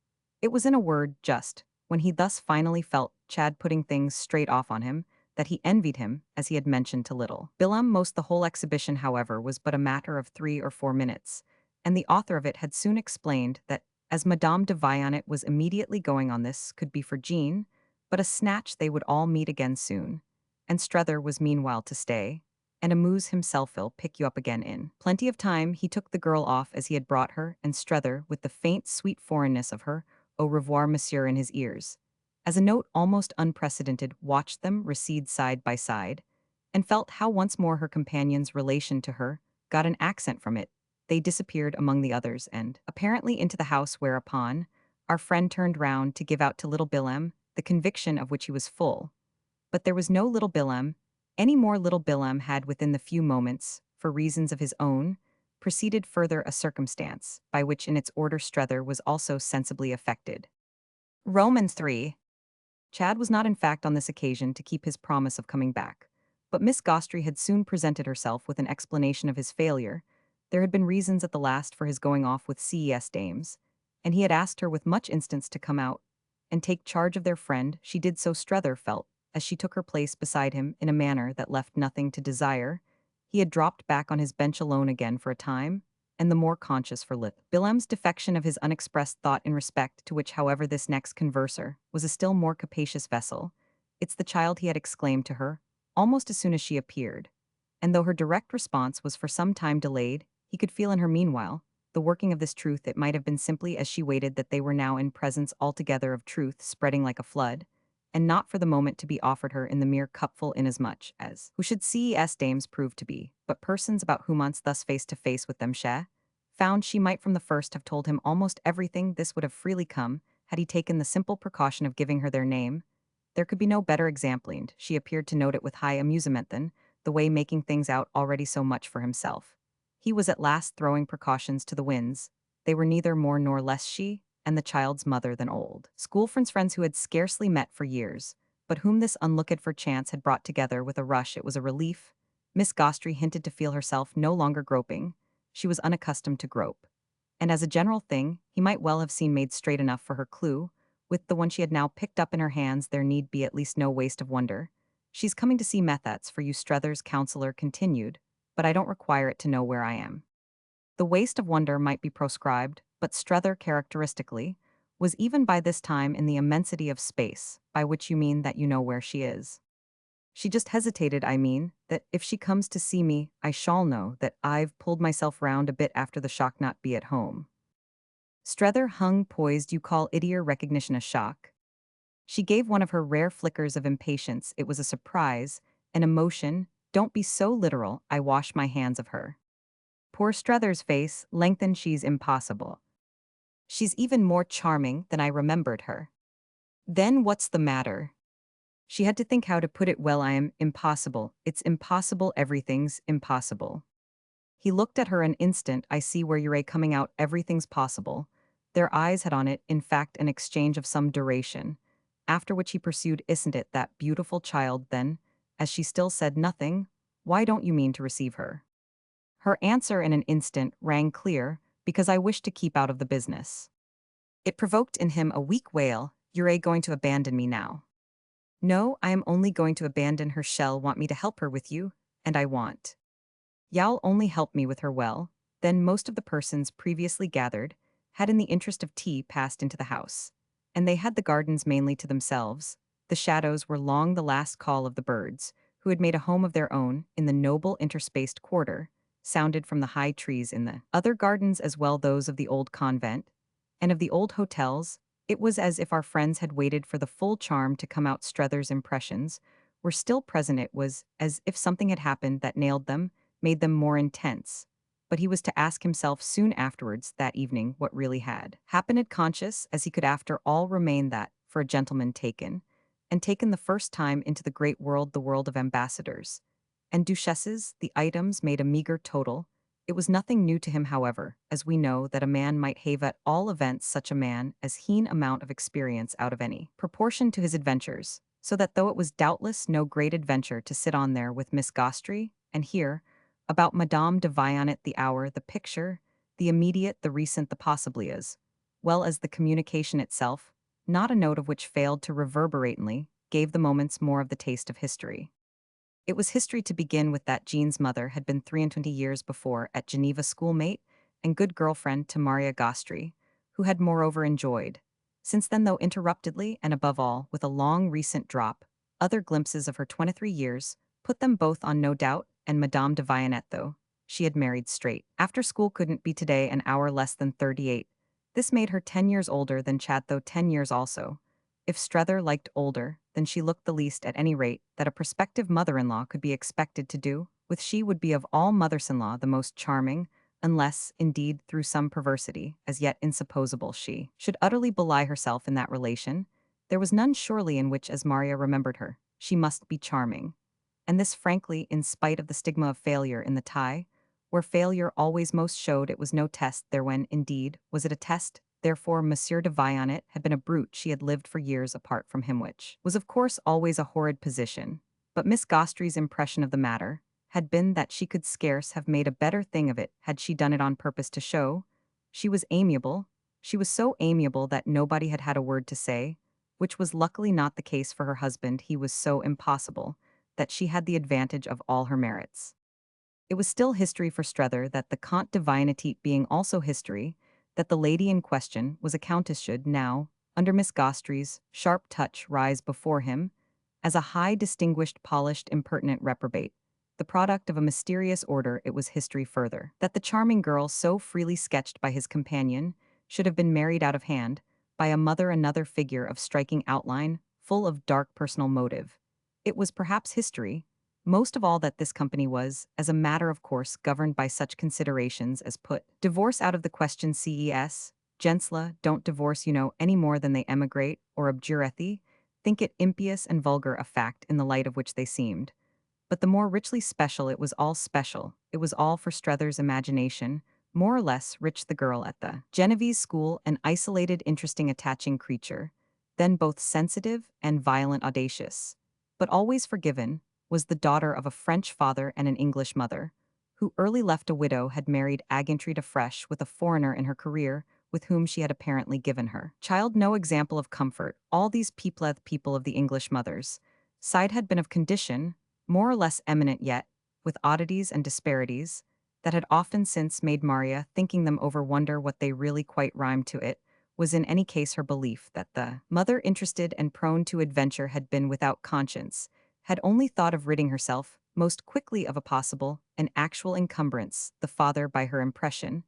A: It was, in a word, just when he thus finally felt Chad putting things straight off on him, that he envied him, as he had mentioned to little Billem. Most the whole exhibition, however, was but a matter of 3 or 4 minutes, and the author of it had soon explained that, as Madame de Vionnet was immediately going on, this could be for Jean, but a snatch they would all meet again soon, and Strether was meanwhile to stay, and amuse himself. He'll pick you up again in plenty of time. He took the girl off as he had brought her, and Strether, with the faint, sweet foreignness of her au revoir, monsieur, in his ears, as a note almost unprecedented, watched them recede side by side, and felt how once more her companion's relation to her got an accent from it. They disappeared among the others and, apparently, into the house, whereupon our friend turned round to give out to little Billem the conviction of which he was full. But there was no little Billem, any more. Little Billem had, within the few moments, for reasons of his own, proceeded further, a circumstance by which in its order Strether was also sensibly affected. Romans 3. Chad was not in fact on this occasion to keep his promise of coming back. But Miss Gostry had soon presented herself with an explanation of his failure. There had been reasons at the last for his going off with CES dames, and he had asked her with much instance to come out and take charge of their friend. She did so, Strether felt, as she took her place beside him in a manner that left nothing to desire. He had dropped back on his bench alone again for a time, and the more conscious for Willem's defection of his unexpressed thought in respect to which, however, this next converser was a still more capacious vessel. It's the child, he had exclaimed to her, almost as soon as she appeared. And though her direct response was for some time delayed, he could feel in her meanwhile the working of this truth. It might have been simply as she waited that they were now in presence altogether of truth spreading like a flood, and not for the moment to be offered her in the mere cupful, inasmuch as who should CES dames prove to be, but persons about whom once thus face to face with them found she might from the first have told him almost everything. This would have freely come, had he taken the simple precaution of giving her their name. There could be no better exampled. She appeared to note it with high amusement than, the way making things out already so much for himself. He was at last throwing precautions to the winds. They were neither more nor less she and the child's mother than old friends who had scarcely met for years, but whom this unlooked-for chance had brought together with a rush. It was a relief. Miss Gostry hinted to feel herself no longer groping. She was unaccustomed to grope. And as a general thing, he might well have seen made straight enough for her clue. With the one she had now picked up in her hands, there need be at least no waste of wonder. She's coming to see methods for you, Strether's counselor continued, but I don't require it to know where I am. The waste of wonder might be proscribed, but Strether characteristically was even by this time in the immensity of space, by which you mean that you know where she is. She just hesitated. I mean, that if she comes to see me, I shall know that I've pulled myself round a bit after the shock not be at home. Strether hung poised. You call idiot recognition a shock? She gave one of her rare flickers of impatience. It was a surprise, an emotion. Don't be so literal. I wash my hands of her. Poor Strether's face lengthened. She's impossible. She's even more charming than I remembered her. Then what's the matter? She had to think how to put it. Well, I am impossible. It's impossible. Everything's impossible. He looked at her an instant. I see where you're coming out. Everything's possible. Their eyes had on it, in fact, an exchange of some duration. After which he pursued, isn't it that beautiful child then? As she still said nothing, why don't you mean to receive her? Her answer in an instant rang clear, because I wish to keep out of the business. It provoked in him a weak wail. You're going to abandon me now. No, I am only going to abandon her. Shall want me to help her with you, and I want. You'll only help me with her. Well, then most of the persons previously gathered had in the interest of tea passed into the house, and they had the gardens mainly to themselves. The shadows were long the last call of the birds, who had made a home of their own in the noble interspaced quarter, sounded from the high trees in the other gardens as well those of the old convent, and of the old hotels. It was as if our friends had waited for the full charm to come out. Strether's impressions were still present. It was as if something had happened that nailed them, made them more intense. But he was to ask himself soon afterwards, that evening, what really had happened, conscious as he could after all remain that, for a gentleman taken, and taken the first time into the great world, the world of ambassadors and duchesses, the items made a meager total. It was nothing new to him, however, as we know that a man might have at all events such a man as keen amount of experience out of any proportion to his adventures, so that though it was doubtless no great adventure to sit on there with Miss Gostry, and hear about Madame de Vionnet, the hour, the picture, the immediate, the recent, the possibly is, well as the communication itself, not a note of which failed to reverberately, gave the moments more of the taste of history. It was history to begin with that Jean's mother had been 23 years before at Geneva schoolmate and good girlfriend to Maria Gostry, who had moreover enjoyed, since then though interruptedly and above all with a long recent drop, other glimpses of her 23 years, put them both on no doubt, and Madame de Vionnet though she had married straight. After school couldn't be today an hour less than 38. This made her 10 years older than Chad, though 10 years also. If Strether liked older, then she looked the least at any rate that a prospective mother-in-law could be expected to do, with she would be of all mothers-in-law the most charming, unless, indeed, through some perversity, as yet insupposable, she should utterly belie herself in that relation. There was none surely in which, as Maria remembered her, she must be charming. And this frankly, in spite of the stigma of failure in the tie, where failure always most showed. It was no test there when, indeed, was it a test? Therefore, Monsieur de Vionnet had been a brute she had lived for years apart from him, which was of course always a horrid position. But Miss Gostry's impression of the matter had been that she could scarce have made a better thing of it had she done it on purpose to show. She was amiable. She was so amiable that nobody had had a word to say, which was luckily not the case for her husband. He was so impossible that she had the advantage of all her merits. It was still history for Strether that the Comte de Vionetit being also history, that the lady in question was a countess should now, under Miss Gostry's sharp touch, rise before him as a high, distinguished, polished, impertinent reprobate, the product of a mysterious order. It was history further that the charming girl so freely sketched by his companion should have been married out of hand by a mother, another figure of striking outline, full of dark personal motive. It was perhaps history, most of all that this company was, as a matter of course, governed by such considerations as put divorce out of the question. Gensla don't divorce, any more than they emigrate, or abjurethi, think it impious and vulgar a fact in the light of which they seemed. But the more richly special it was all special, it was all for Strether's imagination, more or less rich the girl at the Genovese school, an isolated, interesting, attaching creature, then both sensitive and violent, audacious, but always forgiven, was the daughter of a French father and an English mother, who early left a widow, had married Agantrid afresh with a foreigner in her career, with whom she had apparently given her child no example of comfort. All these people of the English mothers' side had been of condition, more or less eminent, yet with oddities and disparities, that had often since made Maria, thinking them over, wonder what they really quite rhymed to. It was in any case her belief that the mother, interested and prone to adventure, had been without conscience, had only thought of ridding herself most quickly of a possible and actual encumbrance. The father, by her impression,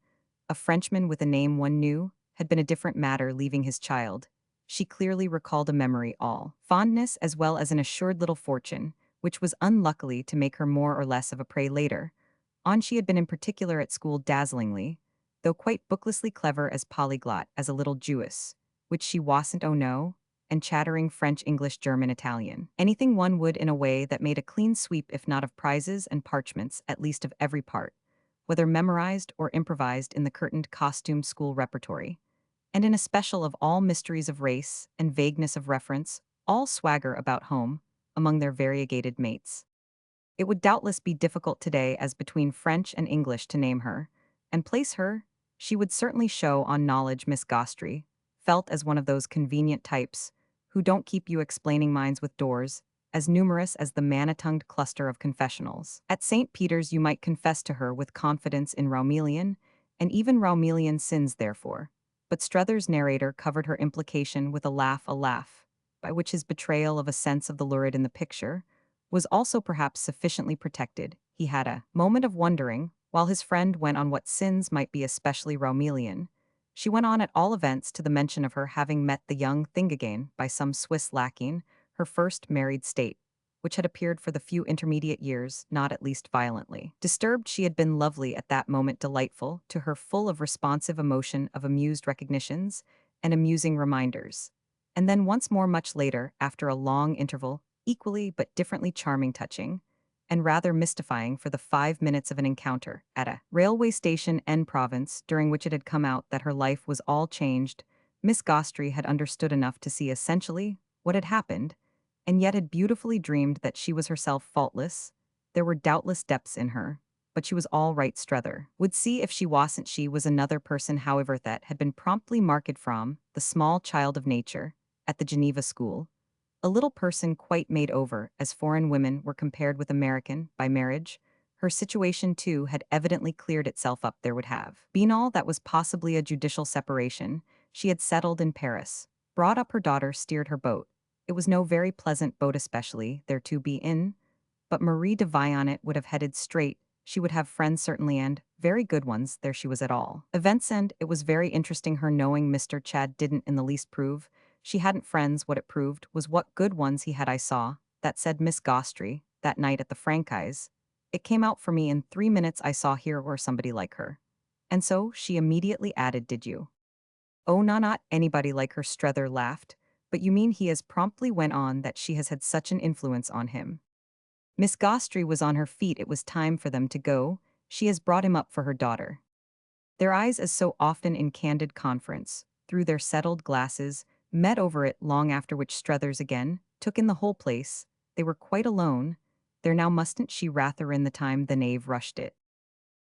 A: a Frenchman with a name one knew, had been a different matter, leaving his child. She clearly recalled a memory all fondness as well as an assured little fortune, which was unluckily to make her more or less of a prey later on. She had been in particular at school dazzlingly, though quite booklessly clever as polyglot as a little Jewess, which she wasn't, oh no, and chattering French, English, German, Italian, anything one would, in a way that made a clean sweep, if not of prizes and parchments, at least of every part, whether memorized or improvised, in the curtained costume school repertory, and in especial of all mysteries of race and vagueness of reference, all swagger about home among their variegated mates. It would doubtless be difficult today, as between French and English, to name her and place her. She would certainly show on knowledge. Miss Gostry felt as one of those convenient types who don't keep you explaining minds with doors, as numerous as the manna-tongued cluster of confessionals. At St. Peter's you might confess to her with confidence in Raumelian, and even Raumelian sins therefore. But Strether's narrator covered her implication with a laugh, by which his betrayal of a sense of the lurid in the picture was also perhaps sufficiently protected. He had a moment of wondering, while his friend went on what sins might be especially Raumelian. She went on at all events to the mention of her having met the young thing again by some Swiss lacking, her first married state, which had appeared for the few intermediate years, not at least violently disturbed. She had been lovely at that moment, delightful to her, full of responsive emotion, of amused recognitions and amusing reminders. And then once more much later, after a long interval, equally but differently charming, touching, and rather mystifying, for the 5 minutes of an encounter at a railway station en province, during which it had come out that her life was all changed. Miss Gostry had understood enough to see essentially what had happened, and yet had beautifully dreamed that she was herself faultless. There were doubtless depths in her, but she was all right. Strether would see if she wasn't. She was another person, however, that had been promptly marked from the small child of nature at the Geneva school, a little person quite made over, as foreign women were compared with American, by marriage. Her situation, too, had evidently cleared itself up. There would have been all that was possibly a judicial separation. She had settled in Paris, brought up her daughter, steered her boat. It was no very pleasant boat especially, there to be in, but Marie de Vionnet would have headed straight. She would have friends certainly, and very good ones, there she was at all events, and it was very interesting her knowing Mr. Chad didn't in the least prove she hadn't friends. What it proved was what good ones he had. I saw that, said Miss Gostry, that night at the Franchise. It came out for me in 3 minutes. I saw here were somebody like her. And so she immediately added, did you? Oh, no, not anybody like her. Strether laughed. But you mean, he as promptly went on, that she has had such an influence on him. Miss Gostry was on her feet. It was time for them to go. She has brought him up for her daughter. Their eyes, as so often in candid conference, through their settled glasses, met over it long after which Struthers again took in the whole place. They were quite alone. There now mustn't she rather in the time the knave rushed it.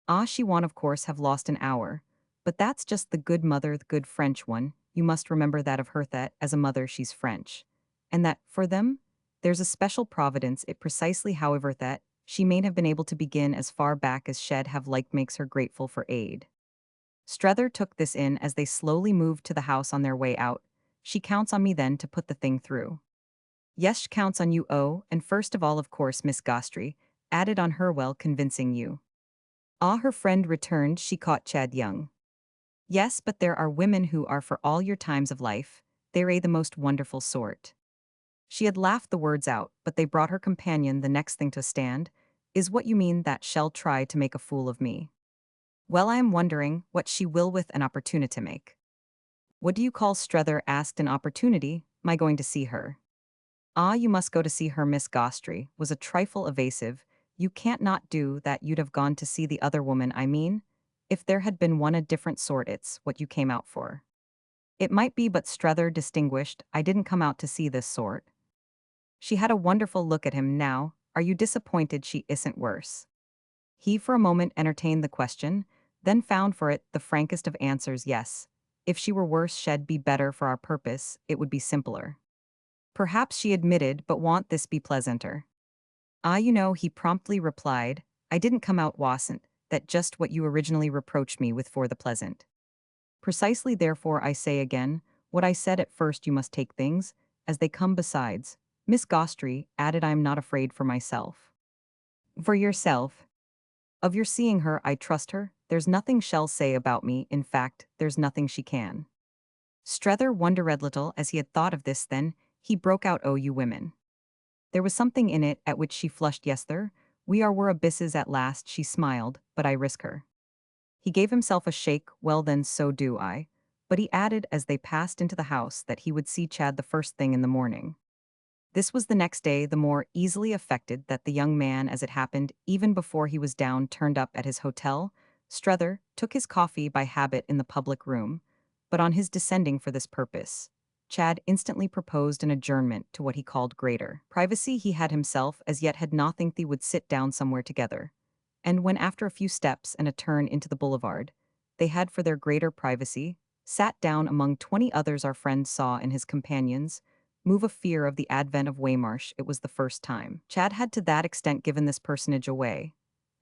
A: Ah, she won of course have lost an hour. But that's just the good mother, the good French one. You must remember that of her that, as a mother, she's French. And that, for them, there's a special providence it precisely however that she may have been able to begin as far back as shed have like makes her grateful for aid. Strether took this in as they slowly moved to the house on their way out. She counts on me then to put the thing through. Yes, she counts on you, oh, and first of all of course Miss Gostry, added on her well convincing you. Ah, her friend returned, she caught Chad Young. Yes, but there are women who are for all your times of life, they're the most wonderful sort. She had laughed the words out, but they brought her companion the next thing to stand. Is what you mean that shall try to make a fool of me? Well, I am wondering what she will with an opportunity make. What do you call Strether asked an opportunity, my going to see her? Ah, you must go to see her, Miss Gostry, was a trifle evasive. You can't not do that, you'd have gone to see the other woman, I mean. If there had been one a different sort, it's what you came out for. It might be, but Strether distinguished, I didn't come out to see this sort. She had a wonderful look at him now. Are you disappointed she isn't worse? He for a moment entertained the question, then found for it the frankest of answers, yes. If she were worse, she'd be better for our purpose, it would be simpler. Perhaps she admitted, but won't this be pleasanter? Ah, you know, he promptly replied, I didn't come out wasn't, that just what you originally reproached me with for the pleasant. Precisely therefore I say again, what I said at first you must take things, as they come besides. Miss Gostry added I am not afraid for myself. For yourself? Of your seeing her I trust her, there's nothing she'll say about me, in fact, there's nothing she can. Strether wondered little as he had thought of this then, he broke out oh you women. There was something in it at which she flushed yes there, we are were abysses at last she smiled, but I risk her. He gave himself a shake, well then so do I, but he added as they passed into the house that he would see Chad the first thing in the morning. This was the next day, the more easily affected that the young man, as it happened, even before he was down, turned up at his hotel. Strether took his coffee by habit in the public room, but on his descending for this purpose, Chad instantly proposed an adjournment to what he called greater privacy. He had himself as yet had not think they would sit down somewhere together, and when after a few steps and a turn into the boulevard, they had for their greater privacy sat down among 20 others our friend saw in his companions move a fear of the advent of Waymarsh. It was the first time Chad had to that extent given this personage away,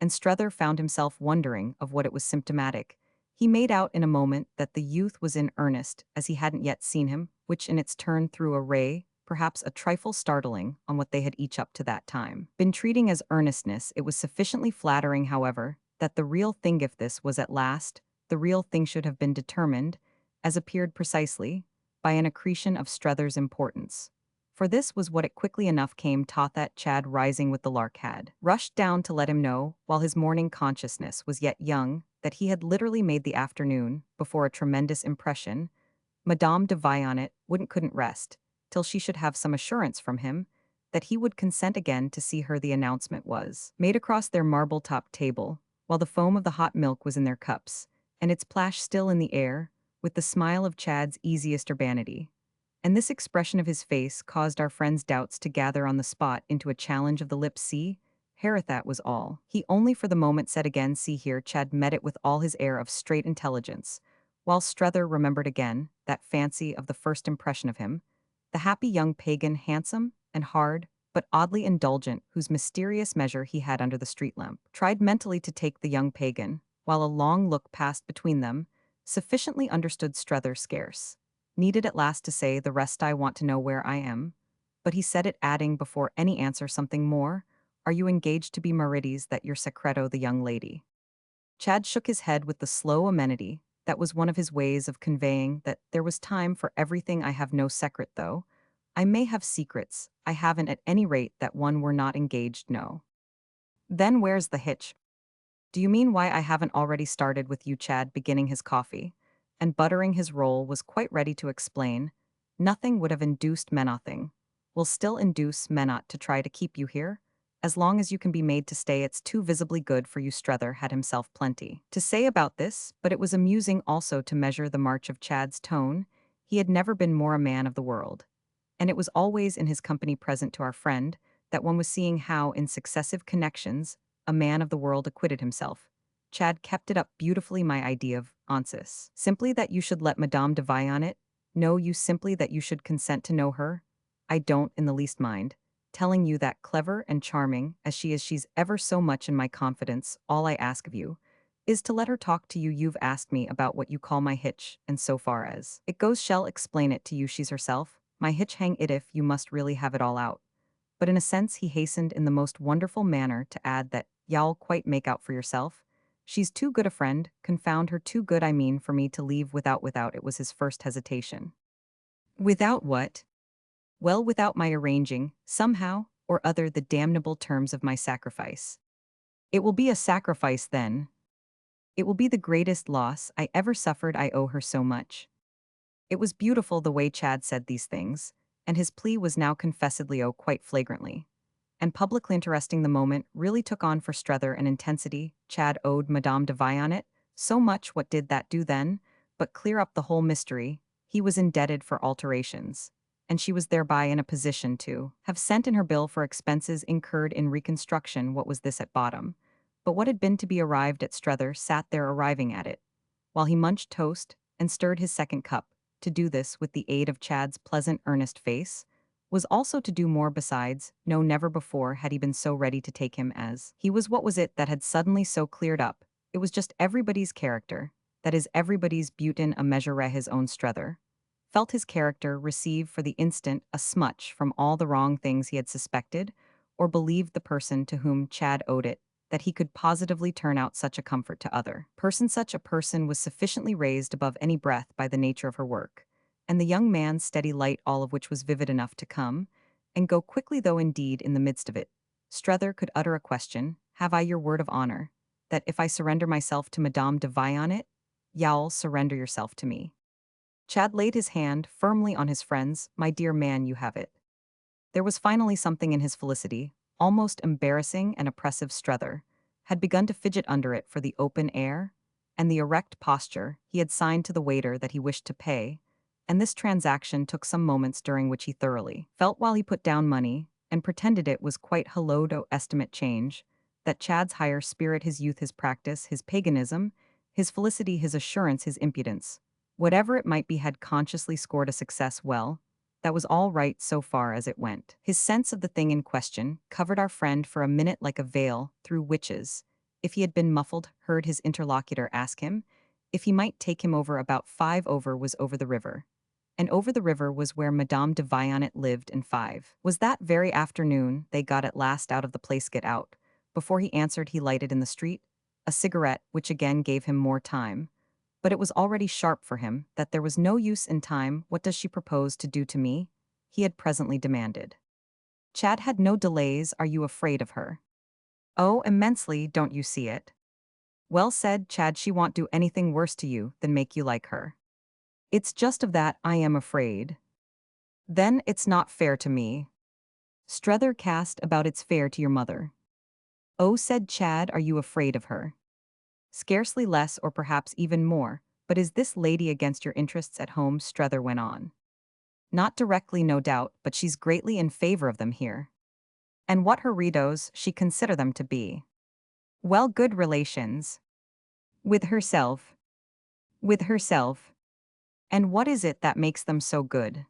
A: and Strether found himself wondering of what it was symptomatic. He made out in a moment that the youth was in earnest, as he hadn't yet seen him, which in its turn threw a ray, perhaps a trifle startling, on what they had each up to that time been treating as earnestness. It was sufficiently flattering, however, that the real thing, if this was at last, the real thing should have been determined, as appeared precisely, by an accretion of Strether's importance. For this was what it quickly enough came taught that Chad, rising with the lark, had rushed down to let him know, while his morning consciousness was yet young, that he had literally made the afternoon, before a tremendous impression. Madame de Vionnet couldn't rest, till she should have some assurance from him, that he would consent again to see her. The announcement was made across their marble-topped table, while the foam of the hot milk was in their cups, and its plash still in the air, with the smile of Chad's easiest urbanity. And this expression of his face caused our friend's doubts to gather on the spot into a challenge of the lips. See, Harith, that was all. He only for the moment said again, see here. Chad met it with all his air of straight intelligence, while Strether remembered again that fancy of the first impression of him, the happy young pagan, handsome and hard, but oddly indulgent, whose mysterious measure he had under the street lamp. Tried mentally to take the young pagan, while a long look passed between them, sufficiently understood Strether scarce. Needed at last to say, the rest I want to know where I am. But he said it, adding before any answer something more, are you engaged to be Merides, that your secreto the young lady? Chad shook his head with the slow amenity that was one of his ways of conveying that there was time for everything. I have no secret, though. I may have secrets, I haven't at any rate that one were not engaged, no. Then where's the hitch? Do you mean why I haven't already started with you? Chad, beginning his coffee and buttering his roll, was quite ready to explain. Nothing would have induced Menothing, will still induce Menot to try to keep you here. As long as you can be made to stay, it's too visibly good for you. Strether had himself plenty to say about this, but it was amusing also to measure the march of Chad's tone. He had never been more a man of the world. And it was always in his company present to our friend that one was seeing how, in successive connections, a man of the world acquitted himself. Chad kept it up beautifully, my idea of onsis. Simply that you should let Madame devise on it? No, you simply that you should consent to know her? I don't in the least mind. Telling you that clever and charming as she is, she's ever so much in my confidence. All I ask of you is to let her talk to you. You've asked me about what you call my hitch, and so far as it goes, shall explain it to you. She's herself. My hitch, hang it if you must really have it all out. But in a sense, he hastened in the most wonderful manner to add that y'all quite make out for yourself. She's too good a friend, confound her, too good, I mean, for me to leave without. It was his first hesitation. Without what? Well, without my arranging, somehow or other, the damnable terms of my sacrifice. It will be a sacrifice then. It will be the greatest loss I ever suffered. I owe her so much. It was beautiful the way Chad said these things, and his plea was now confessedly quite flagrantly. And publicly interesting, the moment really took on for Strether an intensity. Chad owed Madame de Vionnet so much. What did that do then? But clear up the whole mystery. He was indebted for alterations, and she was thereby in a position to have sent in her bill for expenses incurred in reconstruction. What was this at bottom? But what had been to be arrived at? Strether sat there arriving at it, while he munched toast and stirred his second cup. To do this with the aid of Chad's pleasant, earnest face was also to do more besides. No, never before had he been so ready to take him as he was. What was it that had suddenly so cleared up? It was just everybody's character, that is, everybody's Butin a measure. His own Strether felt his character receive for the instant a smutch from all the wrong things he had suspected or believed the person to whom Chad owed it, that he could positively turn out such a comfort to other person. Such a person was sufficiently raised above any breath by the nature of her work, and the young man's steady light, all of which was vivid enough to come and go quickly, though indeed in the midst of it, Strether could utter a question. Have I your word of honor that if I surrender myself to Madame de Vionnet, y'all surrender yourself to me? Chad laid his hand firmly on his friend's. My dear man, you have it. There was finally something in his felicity, almost embarrassing and oppressive. Strether had begun to fidget under it for the open air and the erect posture. He had signed to the waiter that he wished to pay, and this transaction took some moments, during which he thoroughly felt, while he put down money and pretended it was quite hallowed estimate change, that Chad's higher spirit, his youth, his practice, his paganism, his felicity, his assurance, his impudence, whatever it might be, had consciously scored a success. Well, that was all right so far as it went. His sense of the thing in question covered our friend for a minute like a veil through witches. If he had been muffled, heard his interlocutor ask him if he might take him over. About 5 over was over the river, and over the river was where Madame de Vionnet lived, and 5 was that very afternoon they got at last out of the place. Get out. Before he answered, he lighted in the street a cigarette, which again gave him more time. But it was already sharp for him that there was no use in time. What does she propose to do to me? He had presently demanded. Chad had no delays. Are you afraid of her? Oh, immensely, don't you see it? Well said, Chad, she won't do anything worse to you than make you like her. It's just of that I am afraid. Then it's not fair to me. Strether cast about. It's fair to your mother. Oh, said Chad, are you afraid of her? Scarcely less, or perhaps even more. But is this lady against your interests at home? Strether went on. Not directly, no doubt, but she's greatly in favor of them here. And what her redos she consider them to be? Well, good relations. With herself. With herself. And what is it that makes them so good?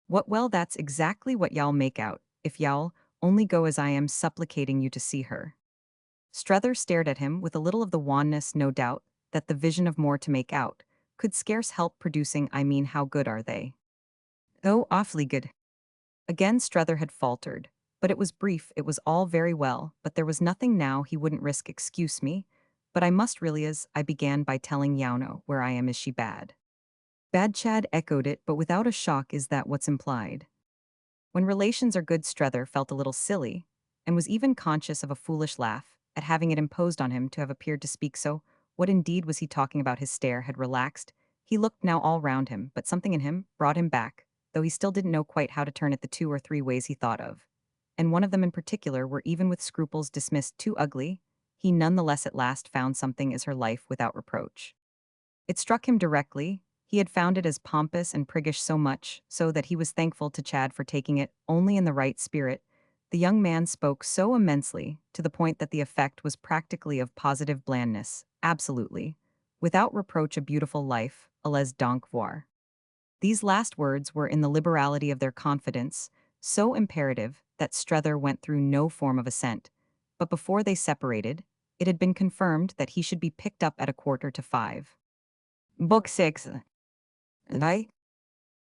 A: What? Well, that's exactly what y'all make out, if y'all only go as I am supplicating you to see her. Strether stared at him with a little of the wanness, no doubt, that the vision of more to make out could scarce help producing. I mean, how good are they? Oh, awfully good. Again Strether had faltered, but it was brief. It was all very well, but there was nothing now he wouldn't risk. Excuse me, but I must really, as I began by telling Yauno where I am. Is she bad? Bad, Chad echoed it, but without a shock. Is that what's implied? When relations are good, Strether felt a little silly, and was even conscious of a foolish laugh at having it imposed on him to have appeared to speak so. What indeed was he talking about? His stare had relaxed. He looked now all round him, but something in him brought him back, though he still didn't know quite how to turn it. The 2 or 3 ways he thought of, and one of them in particular, were even with scruples dismissed too ugly. He none the less at last found something as her life without reproach. It struck him directly He had found it as pompous and priggish so much so that he was thankful to Chad for taking it only in the right spirit. The young man spoke so immensely, to the point that the effect was practically of positive blandness, absolutely. Without reproach a beautiful life, a les donc voir. These last words were in the liberality of their confidence, so imperative that Strether went through no form of assent. But before they separated, it had been confirmed that he should be picked up at 4:45. Book 6. I?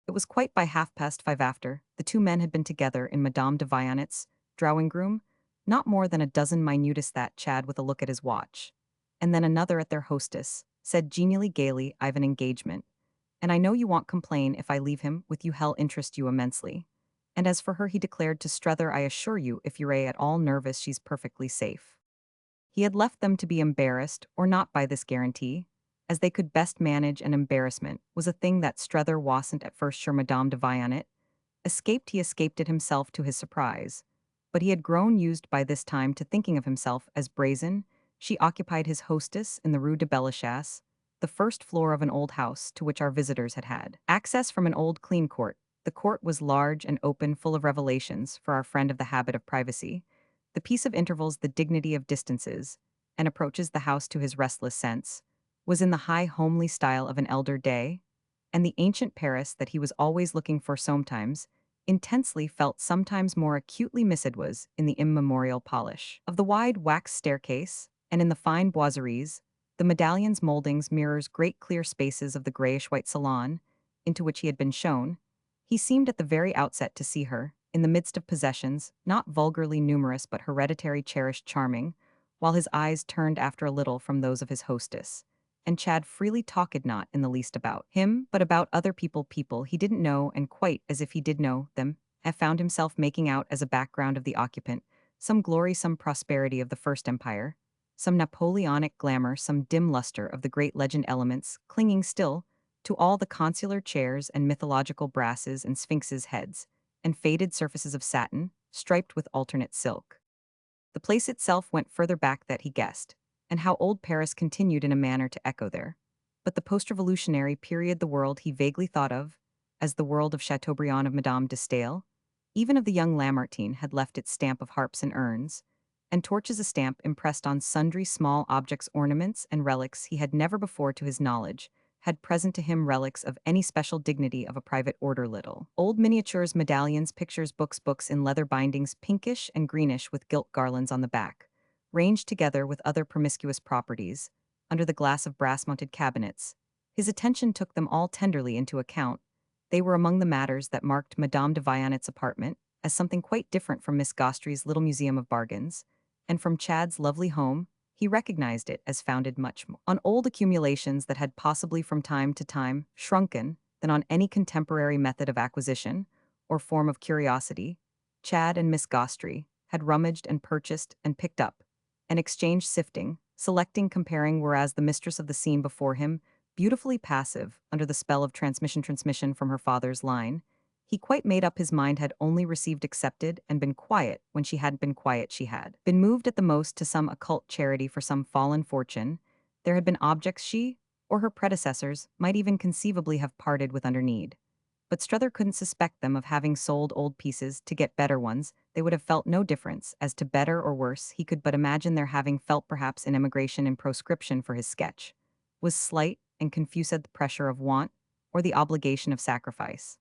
A: It was quite by 5:30 after the two men had been together in Madame de Vianet's drawing room, not more than a dozen minutest that Chad with a look at his watch. And then another at their hostess, said genially gaily, "I've an engagement. And I know you won't complain if I leave him with you hell interest you immensely." And as for her, he declared to Strether, "I assure you, if you're at all nervous, she's perfectly safe." He had left them to be embarrassed or not by this guarantee, as they could best manage, and embarrassment was a thing that Strether wasn't at first sure Madame de Vianet. He escaped it himself to his surprise. But he had grown used by this time to thinking of himself as brazen. She occupied his hostess in the Rue de Bellechasse, the first floor of an old house to which our visitors had had access from an old clean court. The court was large and open, full of revelations for our friend of the habit of privacy. The peace of intervals, the dignity of distances, and approaches the house to his restless sense, was in the high homely style of an elder day, and the ancient Paris that he was always looking for sometimes, intensely felt sometimes more acutely missed, was in the immemorial polish of the wide wax staircase, and in the fine boiseries, the medallions, moldings, mirrors, great clear spaces of the grayish-white salon, into which he had been shown. He seemed at the very outset to see her, in the midst of possessions, not vulgarly numerous but hereditary, cherished, charming, while his eyes turned after a little from those of his hostess. And Chad freely talked not in the least about him, but about other people he didn't know, and quite as if he did know them, found himself making out as a background of the occupant, some glory, some prosperity of the First Empire, some Napoleonic glamour, some dim luster of the great legend elements, clinging still to all the consular chairs and mythological brasses and sphinxes' heads, and faded surfaces of satin, striped with alternate silk. The place itself went further back that he guessed, and how old Paris continued in a manner to echo there. But the post-revolutionary period, the world he vaguely thought of as the world of Chateaubriand, of Madame de Staël, even of the young Lamartine, had left its stamp of harps and urns, and torches, a stamp impressed on sundry small objects, ornaments, and relics he had never before, to his knowledge, had present to him relics of any special dignity of a private order, little old miniatures, medallions, pictures, books in leather bindings, pinkish and greenish with gilt garlands on the back, ranged together with other promiscuous properties, under the glass of brass-mounted cabinets. His attention took them all tenderly into account. They were among the matters that marked Madame de Vianet's apartment as something quite different from Miss Gostry's little museum of bargains, and from Chad's lovely home. He recognized it as founded much more on old accumulations that had possibly from time to time shrunken than on any contemporary method of acquisition or form of curiosity. Chad and Miss Gostry had rummaged and purchased and picked up and exchanged, sifting, selecting, comparing, whereas the mistress of the scene before him, beautifully passive under the spell of transmission from her father's line, he quite made up his mind, had only received, accepted, and been quiet when she hadn't been quiet. She had been moved at the most to some occult charity for some fallen fortune. There had been objects she, or her predecessors, might even conceivably have parted with under need. But Strether couldn't suspect them of having sold old pieces to get better ones. They would have felt no difference as to better or worse. He could but imagine their having felt perhaps in emigration. In proscription for his sketch was slight and confused the pressure of want or the obligation of sacrifice.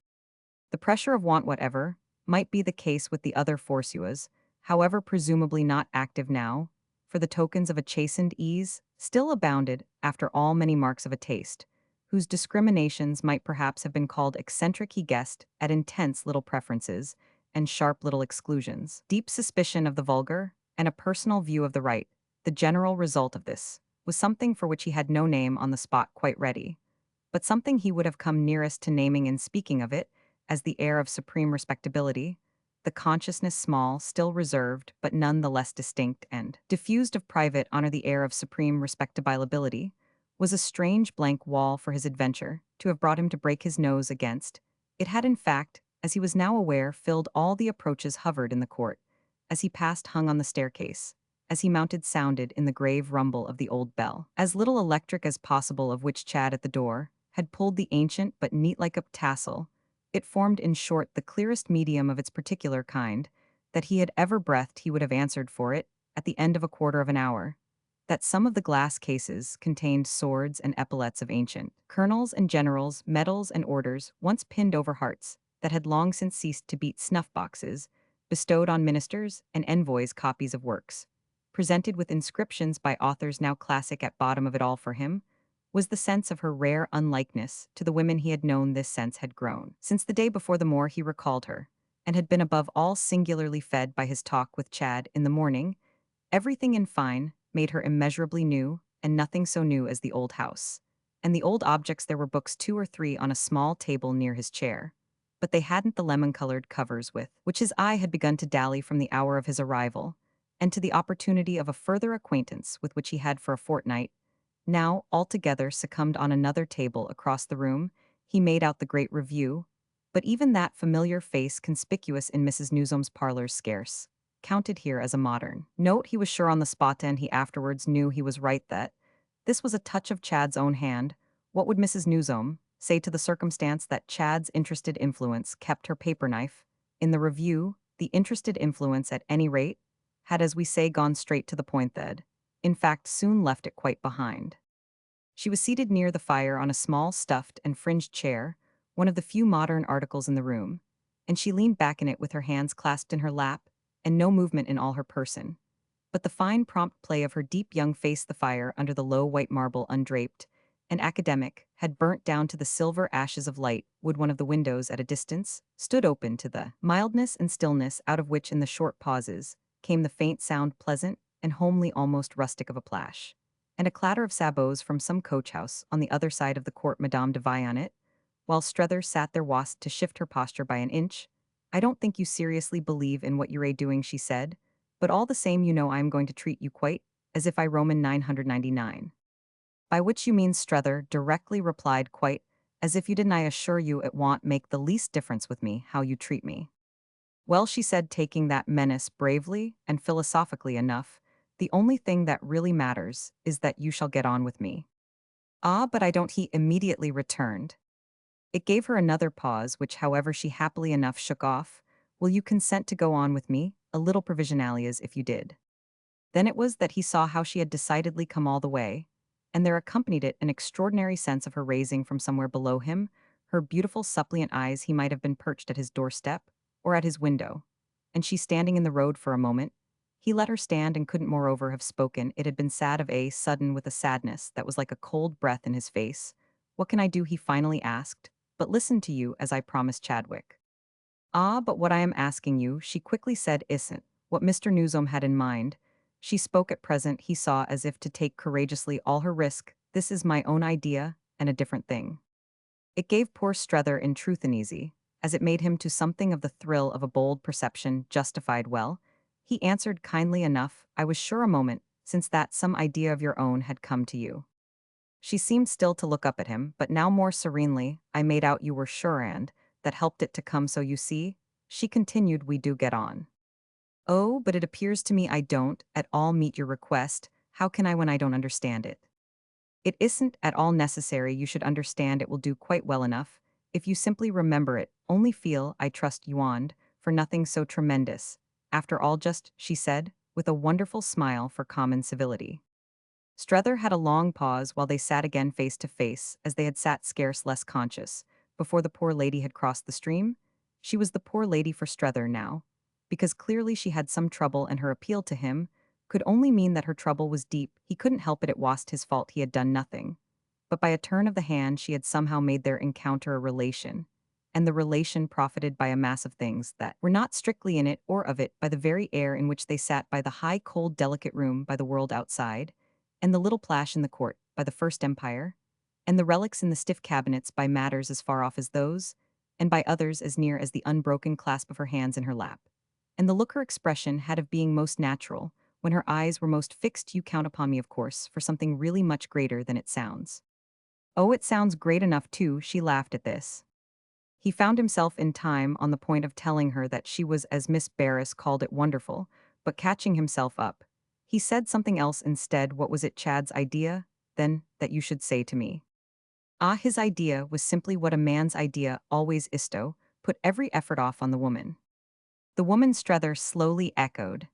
A: The pressure of want, whatever might be the case with the other forçuas, however presumably not active now, for the tokens of a chastened ease still abounded, after all, many marks of a taste, whose discriminations might perhaps have been called eccentric. He guessed at intense little preferences and sharp little exclusions, deep suspicion of the vulgar, and a personal view of the right. The general result of this was something for which he had no name on the spot quite ready, but something he would have come nearest to naming in speaking of it, as the air of supreme respectability, the consciousness, small, still reserved, but none the less distinct and diffused, of private honor. The air of supreme respectability was a strange blank wall for his adventure to have brought him to break his nose against. It had, in fact, as he was now aware, filled all the approaches, hovered in the court. As he passed, hung on the staircase. As he mounted, sounded in the grave rumble of the old bell, as little electric as possible, of which Chad at the door had pulled the ancient but neat like a tassel. It formed, in short, the clearest medium of its particular kind, that he had ever breathed he would have answered for it, at the end of a quarter of an hour. That some of the glass cases contained swords and epaulets of ancient colonels and generals, medals and orders, once pinned over hearts, that had long since ceased to beat snuff-boxes, bestowed on ministers and envoys copies of works, presented with inscriptions by authors now classic at bottom of it all for him, was the sense of her rare unlikeness to the women he had known. This sense had grown. Since the day before the moor he recalled her, and had been above all singularly fed by his talk with Chad in the morning. Everything, in fine, made her immeasurably new, and nothing so new as the old house. And the old objects, there were books 2 or 3 on a small table near his chair, but they hadn't the lemon-colored covers with which his eye had begun to dally from the hour of his arrival, and to the opportunity of a further acquaintance with which he had for a fortnight, now altogether succumbed. On another table across the room, he made out the Great Review, but even that familiar face conspicuous in Mrs. Newsome's parlors scarce counted here as a modern note. He was sure on the spot, and he afterwards knew he was right, that this was a touch of Chad's own hand. What would Mrs. Newsome say to the circumstance that Chad's interested influence kept her paper knife in the Review? The interested influence, at any rate, had, as we say, gone straight to the point, that, in fact, soon left it quite behind. She was seated near the fire on a small stuffed and fringed chair, one of the few modern articles in the room, and she leaned back in it with her hands clasped in her lap, and no movement in all her person. But the fine prompt play of her deep young face, the fire under the low white marble undraped, and academic, had burnt down to the silver ashes of light. Would one of the windows at a distance stood open to the mildness and stillness out of which, in the short pauses, came the faint sound, pleasant and homely, almost rustic, of a plash, and a clatter of sabots from some coach-house on the other side of the court. Madame de Vionnet, while Strether sat there, was to shift her posture by an inch. "I don't think you seriously believe in what you're doing," she said, "but all the same, you know I am going to treat you quite as if I Roman 999. "By which you mean," Strether directly replied, "quite as if you didn't. I assure you it won't make the least difference with me how you treat me." "Well," she said, taking that menace bravely and philosophically enough, "the only thing that really matters is that you shall get on with me." "Ah, but I don't," he immediately returned. It gave her another pause, which, however, she happily enough shook off. "Will you consent to go on with me, a little provisionally, as if you did?" Then it was that he saw how she had decidedly come all the way, and there accompanied it an extraordinary sense of her raising from somewhere below him her beautiful suppliant eyes. He might have been perched at his doorstep, or at his window, and she standing in the road for a moment. He let her stand, and couldn't moreover have spoken. It had been sad of a sudden, with a sadness that was like a cold breath in his face. "What can I do?" he finally asked, "but listen to you, as I promised Chadwick?" "Ah, but what I am asking you," she quickly said, "isn't what Mr. Newsome had in mind." She spoke at present, he saw, as if to take courageously all her risk. "This is my own idea, and a different thing." It gave poor Strether, in truth, an easy, as it made him, to something of the thrill of a bold perception justified. "Well," he answered kindly enough, "I was sure a moment since that some idea of your own had come to you." She seemed still to look up at him, but now more serenely. "I made out you were sure, and that helped it to come. So you see," she continued, "we do get on." "Oh, but it appears to me I don't at all meet your request. How can I when I don't understand it?" "It isn't at all necessary you should understand. It will do quite well enough if you simply remember it. Only feel, I trust, you want for nothing so tremendous. After all, just," she said, with a wonderful smile for common civility. Strether had a long pause while they sat again face to face, as they had sat scarce less conscious, before the poor lady had crossed the stream. She was the poor lady for Strether now, because clearly she had some trouble, and her appeal to him could only mean that her trouble was deep. He couldn't help it wasn't his fault, he had done nothing. But by a turn of the hand she had somehow made their encounter a relation, and the relation profited by a mass of things that were not strictly in it or of it, by the very air in which they sat, by the high, cold, delicate room, by the world outside, and the little plash in the court, by the First Empire, and the relics in the stiff cabinets, by matters as far off as those, and by others as near as the unbroken clasp of her hands in her lap. And the look her expression had of being most natural, when her eyes were most fixed. "You count upon me, of course, for something really much greater than it sounds." "Oh, it sounds great enough too," she laughed at this. He found himself in time on the point of telling her that she was, as Miss Barris called it, wonderful, but catching himself up, he said something else instead. "What was it Chad's idea, then, that you should say to me?" Ah, his idea was simply what a man's idea always isto, put every effort off on the woman. The woman Strether slowly echoed.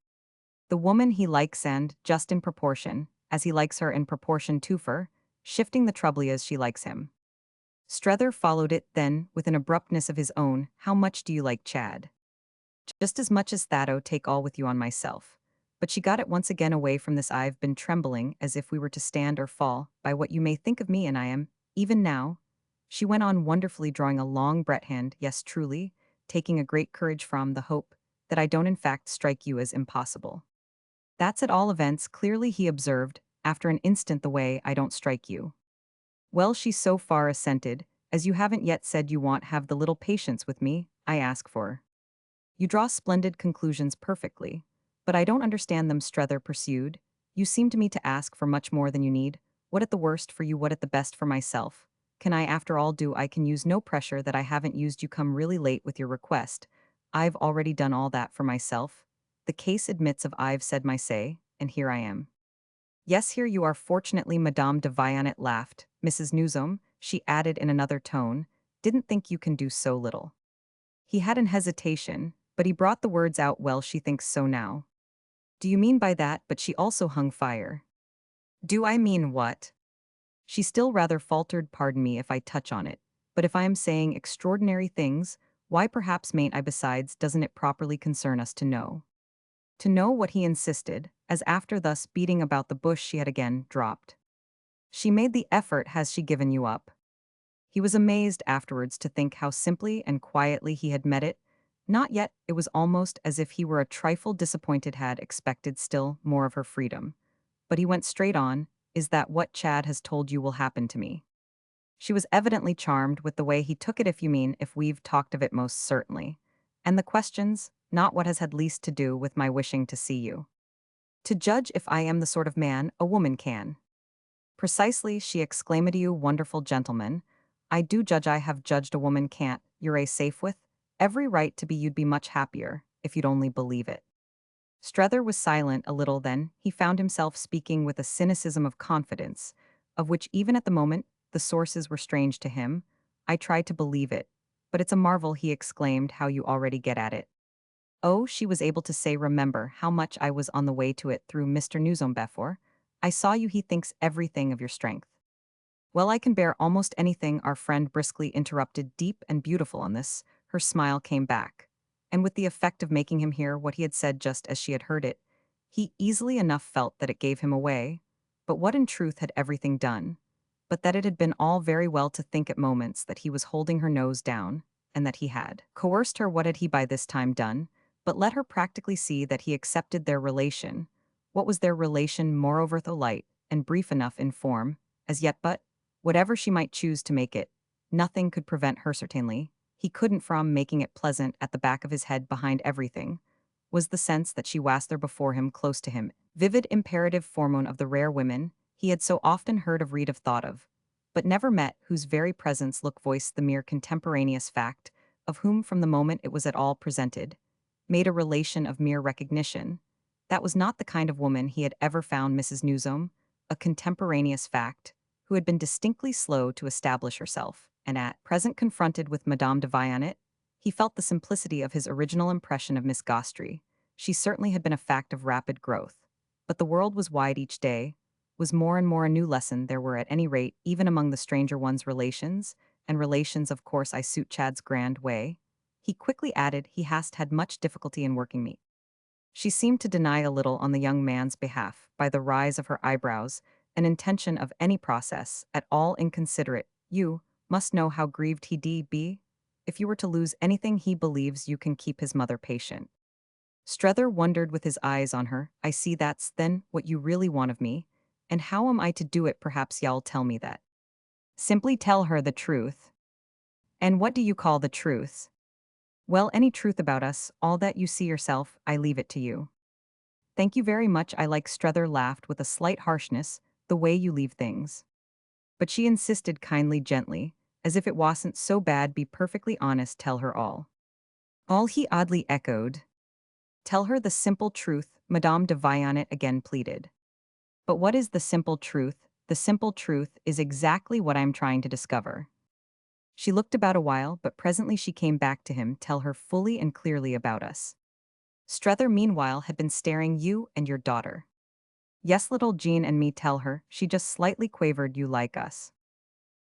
A: The woman he likes and, just in proportion, as he likes her in proportion to her, shifting the troubly as she likes him. Strether followed it then, with an abruptness of his own, how much do you like Chad? Just as much as that'o take all with you on myself. But she got it once again away from this I've been trembling as if we were to stand or fall by what you may think of me and I am, even now. She went on wonderfully drawing a long breath hand, yes truly, taking a great courage from the hope that I don't in fact strike you as impossible. That's at all events clearly he observed, after an instant the way I don't strike you. Well she so far assented, as you haven't yet said you want have the little patience with me, I ask for. You draw splendid conclusions perfectly, but I don't understand them, Strether pursued. You seem to me to ask for much more than you need. What at the worst for you, what at the best for myself? Can I after all do I can use no pressure that I haven't used you come really late with your request. I've already done all that for myself. The case admits of I've said my say, and here I am. Yes, here you are fortunately Madame de Vianet laughed. Mrs. Newsome, she added in another tone, didn't think you can do so little. He had an hesitation, but he brought the words out well she thinks so now. Do you mean by that but she also hung fire? Do I mean what? She still rather faltered pardon me if I touch on it, but if I am saying extraordinary things, why perhaps mayn't I besides doesn't it properly concern us to know? To know what he insisted, as after thus beating about the bush she had again dropped. She made the effort has she given you up? He was amazed afterwards to think how simply and quietly he had met it. Not yet, it was almost as if he were a trifle disappointed had expected still more of her freedom. But he went straight on, is that what Chad has told you will happen to me? She was evidently charmed with the way he took it if you mean if we've talked of it most certainly. And the questions, not what has had least to do with my wishing to see you. To judge if I am the sort of man a woman can. Precisely, she exclaimed, you wonderful gentleman. I do judge I have judged a woman can't, you're a safe with, every right to be you'd be much happier, if you'd only believe it. Strether was silent a little then, he found himself speaking with a cynicism of confidence, of which even at the moment, the sources were strange to him. I tried to believe it. But it's a marvel, he exclaimed, how you already get at it. Oh, she was able to say remember how much I was on the way to it through Mr. Newsome before. I saw you he thinks everything of your strength. Well, I can bear almost anything, our friend briskly interrupted, deep and beautiful on this. Her smile came back. And with the effect of making him hear what he had said just as she had heard it, he easily enough felt that it gave him away. But what in truth had everything done? But that it had been all very well to think at moments that he was holding her nose down, and that he had coerced her. What had he by this time done? But let her practically see that he accepted their relation. What was their relation, moreover, though light and brief enough in form, as yet, but whatever she might choose to make it, nothing could prevent her certainly. He couldn't from making it pleasant at the back of his head behind everything, was the sense that she was there before him, close to him, vivid imperative hormone of the rare women he had so often heard of, read of, thought of, but never met, whose very presence look voiced the mere contemporaneous fact, of whom from the moment it was at all presented, made a relation of mere recognition. That was not the kind of woman he had ever found Mrs. Newsome, a contemporaneous fact, who had been distinctly slow to establish herself, and at present confronted with Madame de Vianet, he felt the simplicity of his original impression of Miss Gostry. She certainly had been a fact of rapid growth. But the world was wide each day, was more and more a new lesson there were at any rate even among the stranger one's relations, and relations of course I suit Chad's grand way. He quickly added he hast had much difficulty in working me. She seemed to deny a little on the young man's behalf, by the rise of her eyebrows, an intention of any process, at all inconsiderate. You must know how grieved he'd be, if you were to lose anything he believes you can keep his mother patient. Strether wondered with his eyes on her. I see that's then what you really want of me, and how am I to do it? Perhaps you'll tell me that. Simply tell her the truth. And what do you call the truth? Well, any truth about us, all that you see yourself, I leave it to you. Thank you very much. I like Strether laughed with a slight harshness, the way you leave things. But she insisted kindly, gently, as if it wasn't so bad. Be perfectly honest, tell her all. All, he oddly echoed. Tell her the simple truth, Madame de Vianet again pleaded. But what is the simple truth, the simple truth is exactly what I'm trying to discover. She looked about a while, but presently she came back to him, tell her fully and clearly about us. Strether, meanwhile, had been staring you and your daughter. Yes, little Jean and me, tell her, she just slightly quavered, you like us.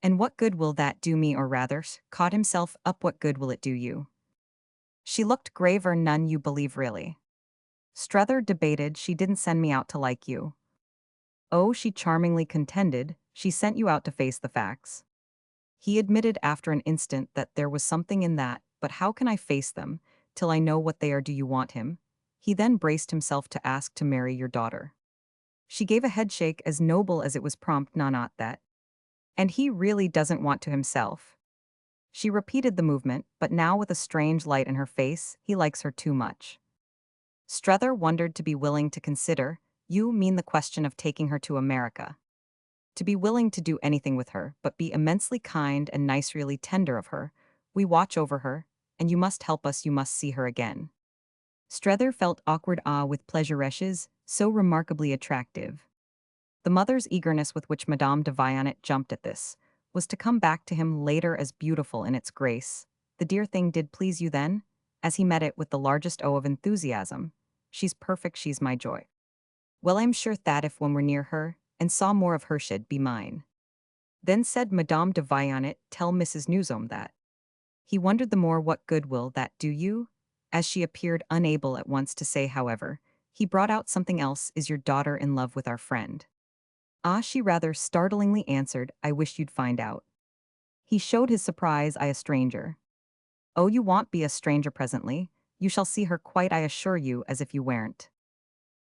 A: And what good will that do me, or rather, caught himself up, what good will it do you? She looked graver, none, you believe really. Strether debated, she didn't send me out to like you. Oh, she charmingly contended, she sent you out to face the facts. He admitted after an instant that there was something in that, but how can I face them, till I know what they are? Do you want him? He then braced himself to ask to marry your daughter. She gave a headshake as noble as it was prompt, nah, not that. And he really doesn't want to himself. She repeated the movement, but now with a strange light in her face, he likes her too much. Strether wondered, to be willing to consider, you mean the question of taking her to America. To be willing to do anything with her, but be immensely kind and nice, really tender of her. We watch over her, and you must help us, you must see her again. Strether felt awkward awe with pleasureshes, so remarkably attractive. The mother's eagerness with which Madame de Vionnet jumped at this was to come back to him later as beautiful in its grace. The dear thing did please you then? As he met it with the largest O of enthusiasm. She's perfect, she's my joy. Well, I'm sure that if one were near her, and saw more of her, she'd be mine. Then said Madame de Vionnet, tell Mrs. Newsome that. He wondered the more, what good will that do you? As she appeared unable at once to say, however, he brought out something else. Is your daughter in love with our friend? Ah, she rather startlingly answered, I wish you'd find out. He showed his surprise, I a stranger. Oh, you won't be a stranger presently. You shall see her quite, I assure you, as if you weren't.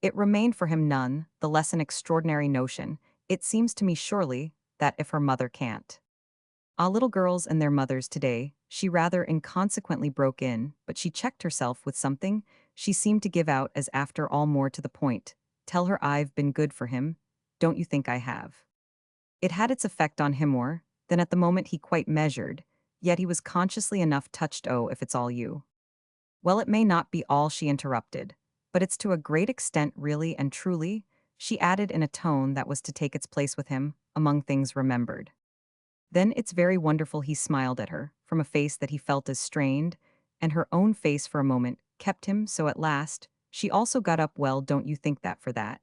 A: It remained for him none the less an extraordinary notion, it seems to me surely, that if her mother can't. Ah, little girls and their mothers today, she rather inconsequently broke in, but she checked herself with something she seemed to give out as after all more to the point. Tell her I've been good for him, don't you think I have? It had its effect on him more than at the moment he quite measured, yet he was consciously enough touched. Oh, if it's all you. Well, it may not be all, she interrupted, but it's to a great extent really and truly, she added in a tone that was to take its place with him, among things remembered. Then it's very wonderful, he smiled at her, from a face that he felt as strained, and her own face for a moment kept him so at last, she also got up. Well, don't you think that for that?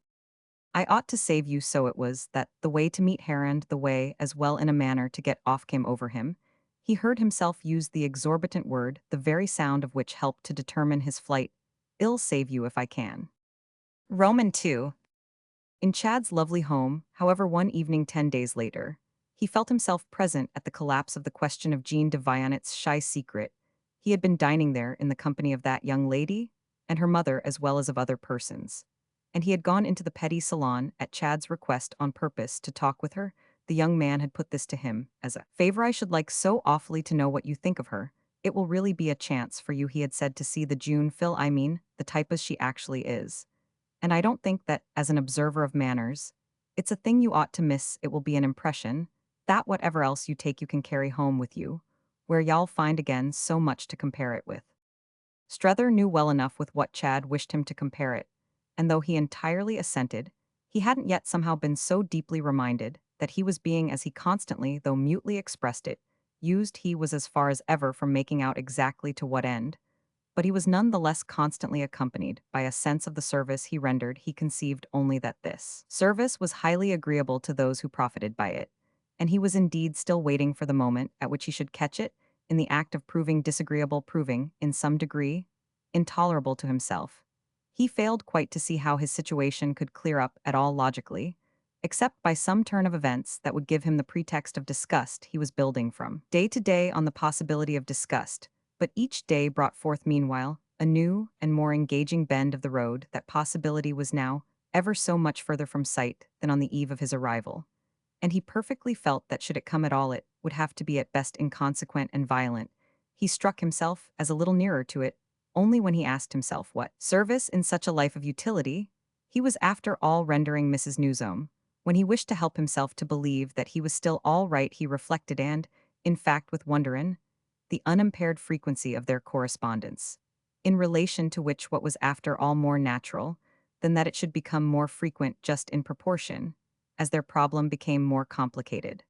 A: I ought to save you, so it was that the way to meet Harand, the way, as well in a manner to get off, came over him. He heard himself use the exorbitant word, the very sound of which helped to determine his flight. I'll save you if I can. Roman 2. In Chad's lovely home, however, one evening 10 days later, he felt himself present at the collapse of the question of Jean de Vionet's shy secret. He had been dining there in the company of that young lady, and her mother as well as of other persons. And he had gone into the petty salon at Chad's request on purpose to talk with her. The young man had put this to him as a favor. I should like so awfully to know what you think of her. It will really be a chance for you, he had said, to see the June Phil, I mean, the type as she actually is. And I don't think that, as an observer of manners, it's a thing you ought to miss. It will be an impression that whatever else you take you can carry home with you, where y'all find again so much to compare it with. Strether knew well enough with what Chad wished him to compare it, and though he entirely assented, he hadn't yet somehow been so deeply reminded that he was being, as he constantly, though mutely expressed it, used. He was as far as ever from making out exactly to what end, but he was none the less constantly accompanied by a sense of the service he rendered. He conceived only that this service was highly agreeable to those who profited by it, and he was indeed still waiting for the moment at which he should catch it, in the act of proving disagreeable, proving, in some degree, intolerable to himself. He failed quite to see how his situation could clear up at all logically, except by some turn of events that would give him the pretext of disgust he was building from day to day on the possibility of disgust, but each day brought forth meanwhile a new and more engaging bend of the road. That possibility was now ever so much further from sight than on the eve of his arrival, and he perfectly felt that should it come at all it would have to be at best inconsequent and violent. He struck himself as a little nearer to it only when he asked himself what service in such a life of utility he was after all rendering Mrs. Newsome. When he wished to help himself to believe that he was still all right, he reflected and, in fact, with wonder in the unimpaired frequency of their correspondence, in relation to which what was after all more natural than that it should become more frequent just in proportion, as their problem became more complicated.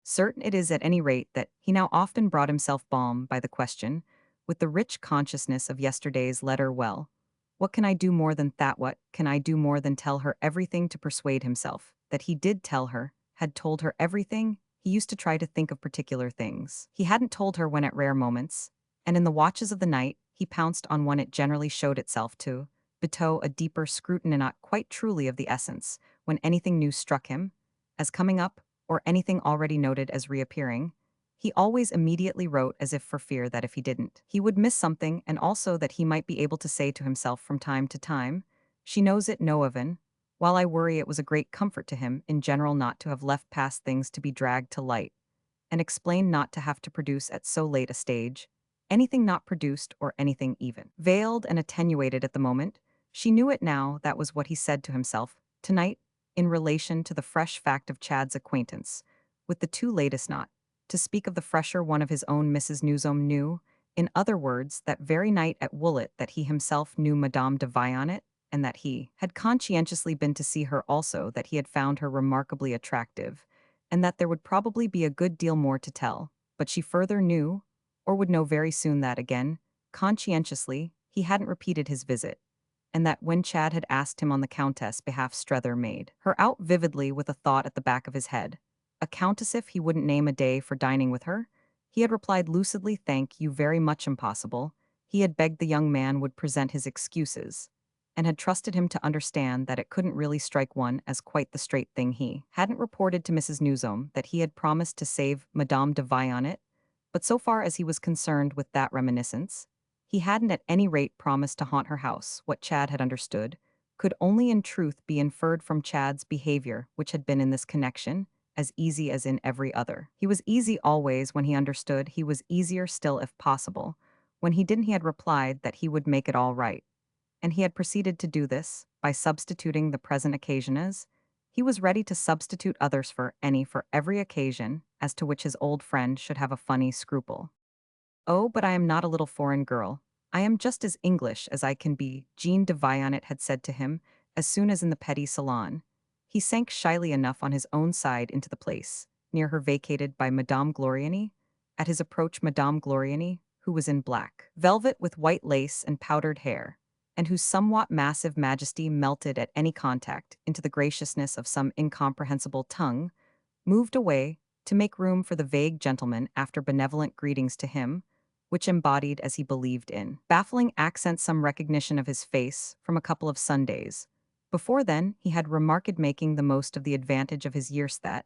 A: Certain it is at any rate that he now often brought himself balm by the question, with the rich consciousness of yesterday's letter well. What can I do more than that? What can I do more than tell her everything to persuade himself that he did tell her, had told her everything? He used to try to think of particular things. He hadn't told her when at rare moments, and in the watches of the night, he pounced on one it generally showed itself to bestow a deeper scrutiny not quite truly of the essence, when anything new struck him, as coming up, or anything already noted as reappearing, he always immediately wrote as if for fear that if he didn't, he would miss something, and also that he might be able to say to himself from time to time, "She knows it, no oven." While I worry it was a great comfort to him in general not to have left past things to be dragged to light, and explained not to have to produce at so late a stage anything not produced or anything even veiled and attenuated at the moment. She knew it now. That was what he said to himself tonight in relation to the fresh fact of Chad's acquaintance with the two latest, not to speak of the fresher one of his own. Mrs. Newsome knew, in other words, that very night at Woollet that he himself knew Madame de Vionnet, and that he had conscientiously been to see her also, that he had found her remarkably attractive, and that there would probably be a good deal more to tell, but she further knew, or would know very soon, that again, conscientiously, he hadn't repeated his visit, and that when Chad had asked him on the Countess' behalf, Strether made her out vividly with a thought at the back of his head. A countess, if he wouldn't name a day for dining with her? He had replied lucidly, "Thank you very much, impossible." He had begged the young man would present his excuses, and had trusted him to understand that it couldn't really strike one as quite the straight thing. He hadn't reported to Mrs. Newsome that he had promised to save Madame de Vionnet, but so far as he was concerned with that reminiscence, he hadn't at any rate promised to haunt her house. What Chad had understood could only in truth be inferred from Chad's behavior, which had been in this connection as easy as in every other. He was easy always when he understood. He was easier still if possible. When he didn't, he had replied that he would make it all right. And he had proceeded to do this by substituting the present occasion as he was ready to substitute others for every occasion as to which his old friend should have a funny scruple. "Oh, but I am not a little foreign girl. I am just as English as I can be," Jean de Vionnet had said to him as soon as in the petty salon. He sank shyly enough on his own side into the place, near her vacated by Madame Gloriani. At his approach, Madame Gloriani, who was in black velvet with white lace and powdered hair, and whose somewhat massive majesty melted at any contact into the graciousness of some incomprehensible tongue, moved away to make room for the vague gentleman after benevolent greetings to him, which embodied, as he believed in baffling accents, some recognition of his face from a couple of Sundays. Before then, he had remarked, making the most of the advantage of his years, that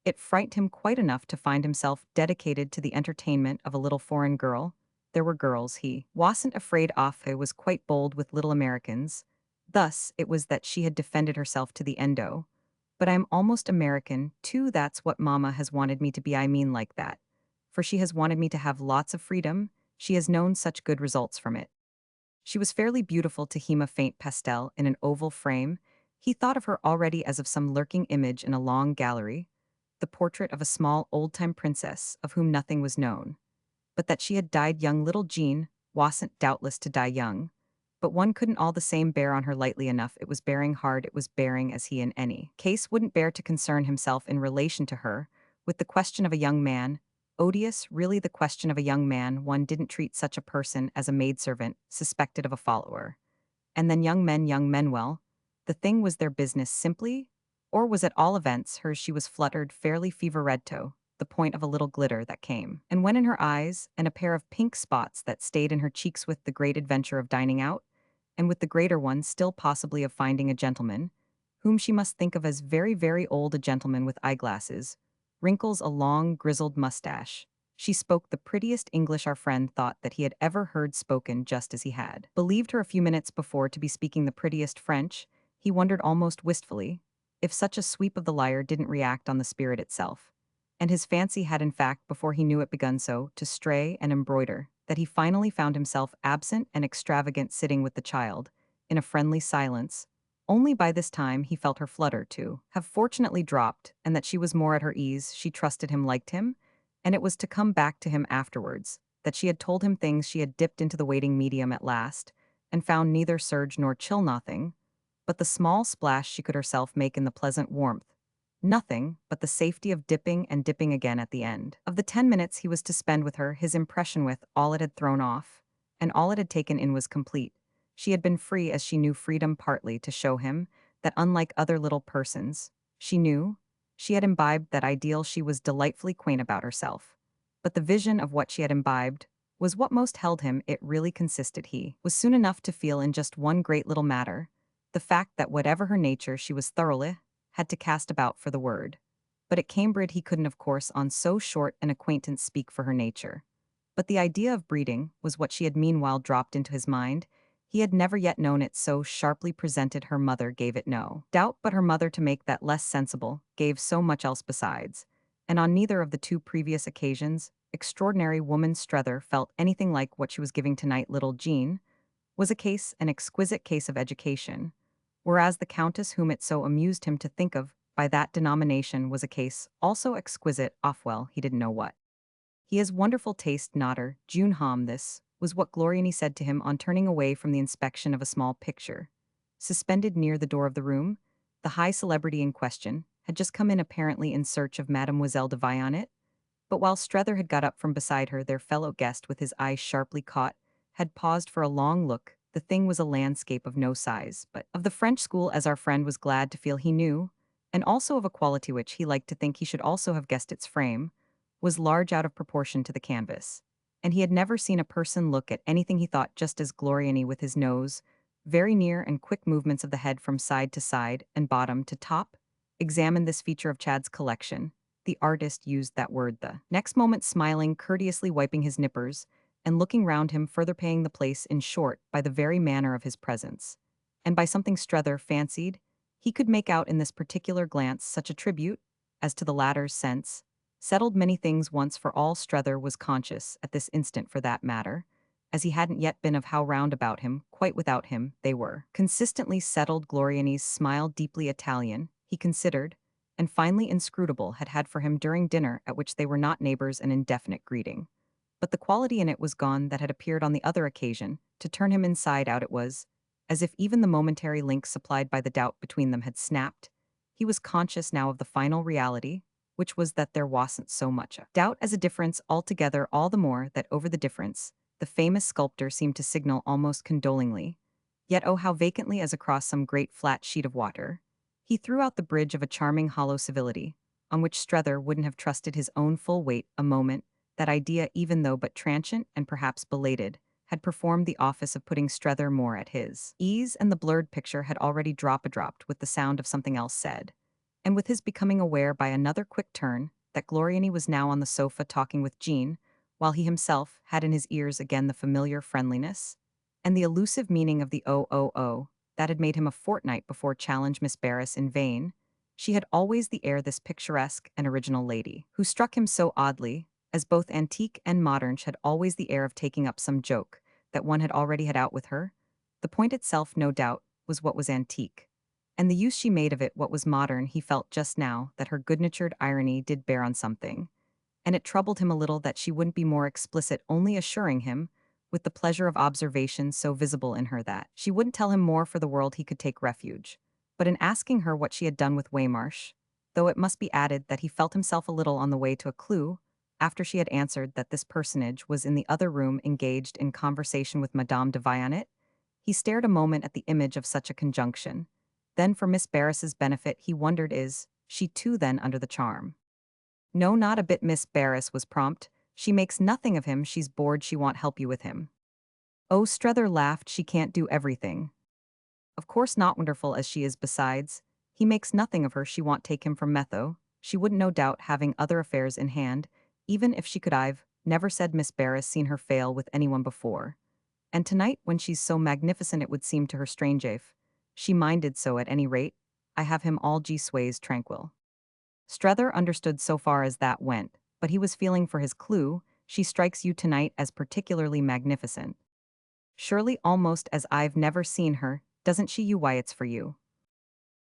A: it frightened him quite enough to find himself dedicated to the entertainment of a little foreign girl. There were girls he wasn't afraid of. He was quite bold with little Americans. Thus, it was that she had defended herself to the endo. "But I'm almost American, too. That's what Mama has wanted me to be. I mean, like that. For she has wanted me to have lots of freedom. She has known such good results from it." She was fairly beautiful to him, a faint pastel in an oval frame. He thought of her already as of some lurking image in a long gallery, the portrait of a small old-time princess of whom nothing was known. But that she had died young, little Jean wasn't doubtless to die young. But one couldn't all the same bear on her lightly enough. It was bearing hard. It was bearing as he in any case wouldn't bear to concern himself in relation to her with the question of a young man. Odious, really, the question of a young man. One didn't treat such a person as a maidservant suspected of a follower. And then young men, well, the thing was their business simply, or was at all events hers. She was fluttered, fairly fever-red the point of a little glitter that came and went in her eyes, and a pair of pink spots that stayed in her cheeks with the great adventure of dining out, and with the greater one still possibly of finding a gentleman, whom she must think of as very, very old, a gentleman with eyeglasses, wrinkles, a long, grizzled mustache. She spoke the prettiest English our friend thought that he had ever heard spoken, just as he had believed her a few minutes before to be speaking the prettiest French. He wondered almost wistfully if such a sweep of the lyre didn't react on the spirit itself. And his fancy had, in fact, before he knew it, begun so to stray and embroider that he finally found himself absent and extravagant, sitting with the child in a friendly silence. Only by this time he felt her flutter to have fortunately dropped, and that she was more at her ease. She trusted him, liked him, and it was to come back to him afterwards that she had told him things. She had dipped into the waiting medium at last, and found neither surge nor chill, nothing but the small splash she could herself make in the pleasant warmth Nothing but the safety of dipping and dipping again at the end. Of the 10 minutes he was to spend with her, his impression with all it had thrown off, and all it had taken in was complete. She had been free as she knew freedom, partly to show him that unlike other little persons, she had imbibed that ideal. She was delightfully quaint about herself. But the vision of what she had imbibed was what most held him. It really consisted, he was soon enough to feel, in just one great little matter, the fact that whatever her nature, she was thoroughly had to cast about for the word. But at Cambridge he couldn't, of course, on so short an acquaintance, speak for her nature. But the idea of breeding was what she had meanwhile dropped into his mind. He had never yet known it so sharply presented. Her mother gave it no doubt, but her mother, to make that less sensible, gave so much else besides. And on neither of the two previous occasions, extraordinary woman Strether felt anything like what she was giving tonight. Little Jean was an exquisite case of education, whereas the Countess, whom it so amused him to think of by that denomination, was a case also exquisite off, well, he didn't know what. He has wonderful taste, Nodder, June Hom. This was what Gloriani said to him on turning away from the inspection of a small picture. Suspended near the door of the room, the high celebrity in question had just come in, apparently in search of Mademoiselle de Vionnet, but while Strether had got up from beside her, their fellow guest, with his eyes sharply caught, had paused for a long look. The thing was a landscape of no size, but of the French school, as our friend was glad to feel he knew, and also of a quality which he liked to think he should also have guessed. Its frame was large out of proportion to the canvas, and he had never seen a person look at anything, he thought, just as Gloriani, with his nose very near and quick movements of the head from side to side and bottom to top, examined this feature of Chad's collection. The artist used that word the next moment, smiling, courteously wiping his nippers, and looking round him, further paying the place, in short, by the very manner of his presence, and by something Strether fancied he could make out in this particular glance. Such a tribute, as to the latter's sense, settled many things once for all. Strether was conscious, at this instant for that matter, as he hadn't yet been, of how round about him, quite without him, they were consistently settled. Gloriani's smile, deeply Italian, he considered, and finally inscrutable, had had for him during dinner, at which they were not neighbors, an indefinite greeting. But the quality in it was gone that had appeared on the other occasion, to turn him inside out. It was as if even the momentary link supplied by the doubt between them had snapped. He was conscious now of the final reality, which was that there wasn't so much a doubt as a difference altogether, all the more that over the difference, the famous sculptor seemed to signal almost condolingly, yet oh how vacantly, as across some great flat sheet of water. He threw out the bridge of a charming hollow civility, on which Strether wouldn't have trusted his own full weight a moment. That idea, even though but transient and perhaps belated, had performed the office of putting Strether more at his ease, and the blurred picture had already dropped with the sound of something else said, and with his becoming aware by another quick turn that Gloriani was now on the sofa talking with Jean, while he himself had in his ears again the familiar friendliness and the elusive meaning of the "oh" that had made him a fortnight before challenge Miss Barris in vain. She had always the air, this picturesque and original lady, who struck him so oddly, as both antique and modern, had always the air of taking up some joke that one had already had out with her. The point itself, no doubt, was what was antique, and the use she made of it what was modern. He felt just now that her good-natured irony did bear on something, and it troubled him a little that she wouldn't be more explicit, only assuring him, with the pleasure of observation so visible in her, that she wouldn't tell him more for the world he could take refuge. But in asking her what she had done with Waymarsh, though it must be added that he felt himself a little on the way to a clue, after she had answered that this personage was in the other room engaged in conversation with Madame de Vionnet, he stared a moment at the image of such a conjunction. Then, for Miss Barris's benefit, he wondered, is she too then under the charm? No, not a bit. Miss Barris was prompt. She makes nothing of him. She's bored. She won't help you with him. Oh, Strether laughed. She can't do everything. Of course not, wonderful as she is. Besides, he makes nothing of her. She won't take him from Metho. She wouldn't, no doubt, having other affairs in hand, even if she could. I've never, said Miss Barris, seen her fail with anyone before. And tonight, when she's so magnificent, it would seem to her strange if she minded so. At any rate, I have him all G sways tranquil. Strether understood so far as that went, but he was feeling for his clue. She strikes you tonight as particularly magnificent. Surely almost as I've never seen her, doesn't she? You, why, it's for you.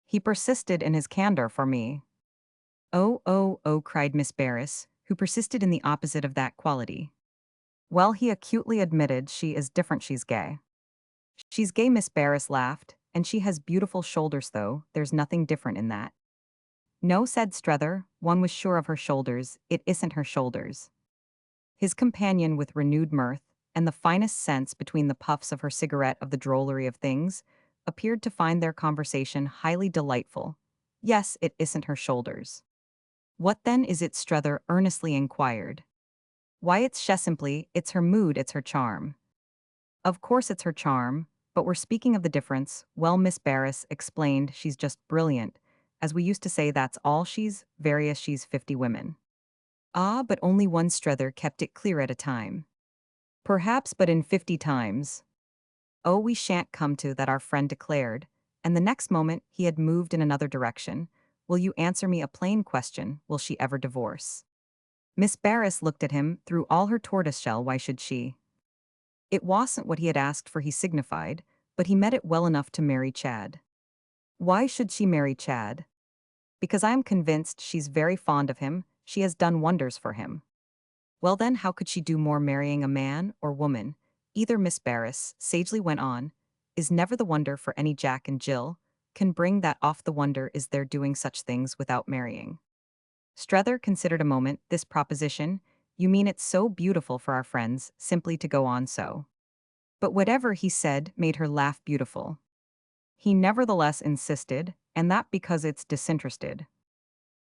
A: He persisted in his candor. For me. Oh, cried Miss Barris, who persisted in the opposite of that quality. Well, he acutely admitted, she is different. She's gay. She's gay, Miss Barris laughed, and she has beautiful shoulders, though. There's nothing different in that. No, said Strether, one was sure of her shoulders, it isn't her shoulders. His companion, with renewed mirth, and the finest sense between the puffs of her cigarette of the drollery of things, appeared to find their conversation highly delightful. Yes, it isn't her shoulders. What then is it? Strether earnestly inquired. Why, it's simply, it's her mood, it's her charm. Of course it's her charm, but we're speaking of the difference. Well, Miss Barris explained, she's just brilliant. As we used to say, that's all she's, various she's 50 women. Ah, but only one. Strether kept it clear at a time. Perhaps, but in 50 times. Oh, we shan't come to that, our friend declared, and the next moment he had moved in another direction. Will you answer me a plain question, will she ever divorce? Miss Barris looked at him through all her tortoiseshell. Why should she? It wasn't what he had asked for, he signified, but he met it well enough to marry Chad. Why should she marry Chad? Because I am convinced she's very fond of him, she has done wonders for him. Well then, how could she do more? Marrying a man or woman, either, Miss Barris sagely went on, is never the wonder for any Jack and Jill, can bring that off. The wonder is their doing such things without marrying. Strether considered a moment. This proposition, you mean it's so beautiful for our friends simply to go on so. But whatever he said made her laugh beautiful. He nevertheless insisted, and that because it's disinterested.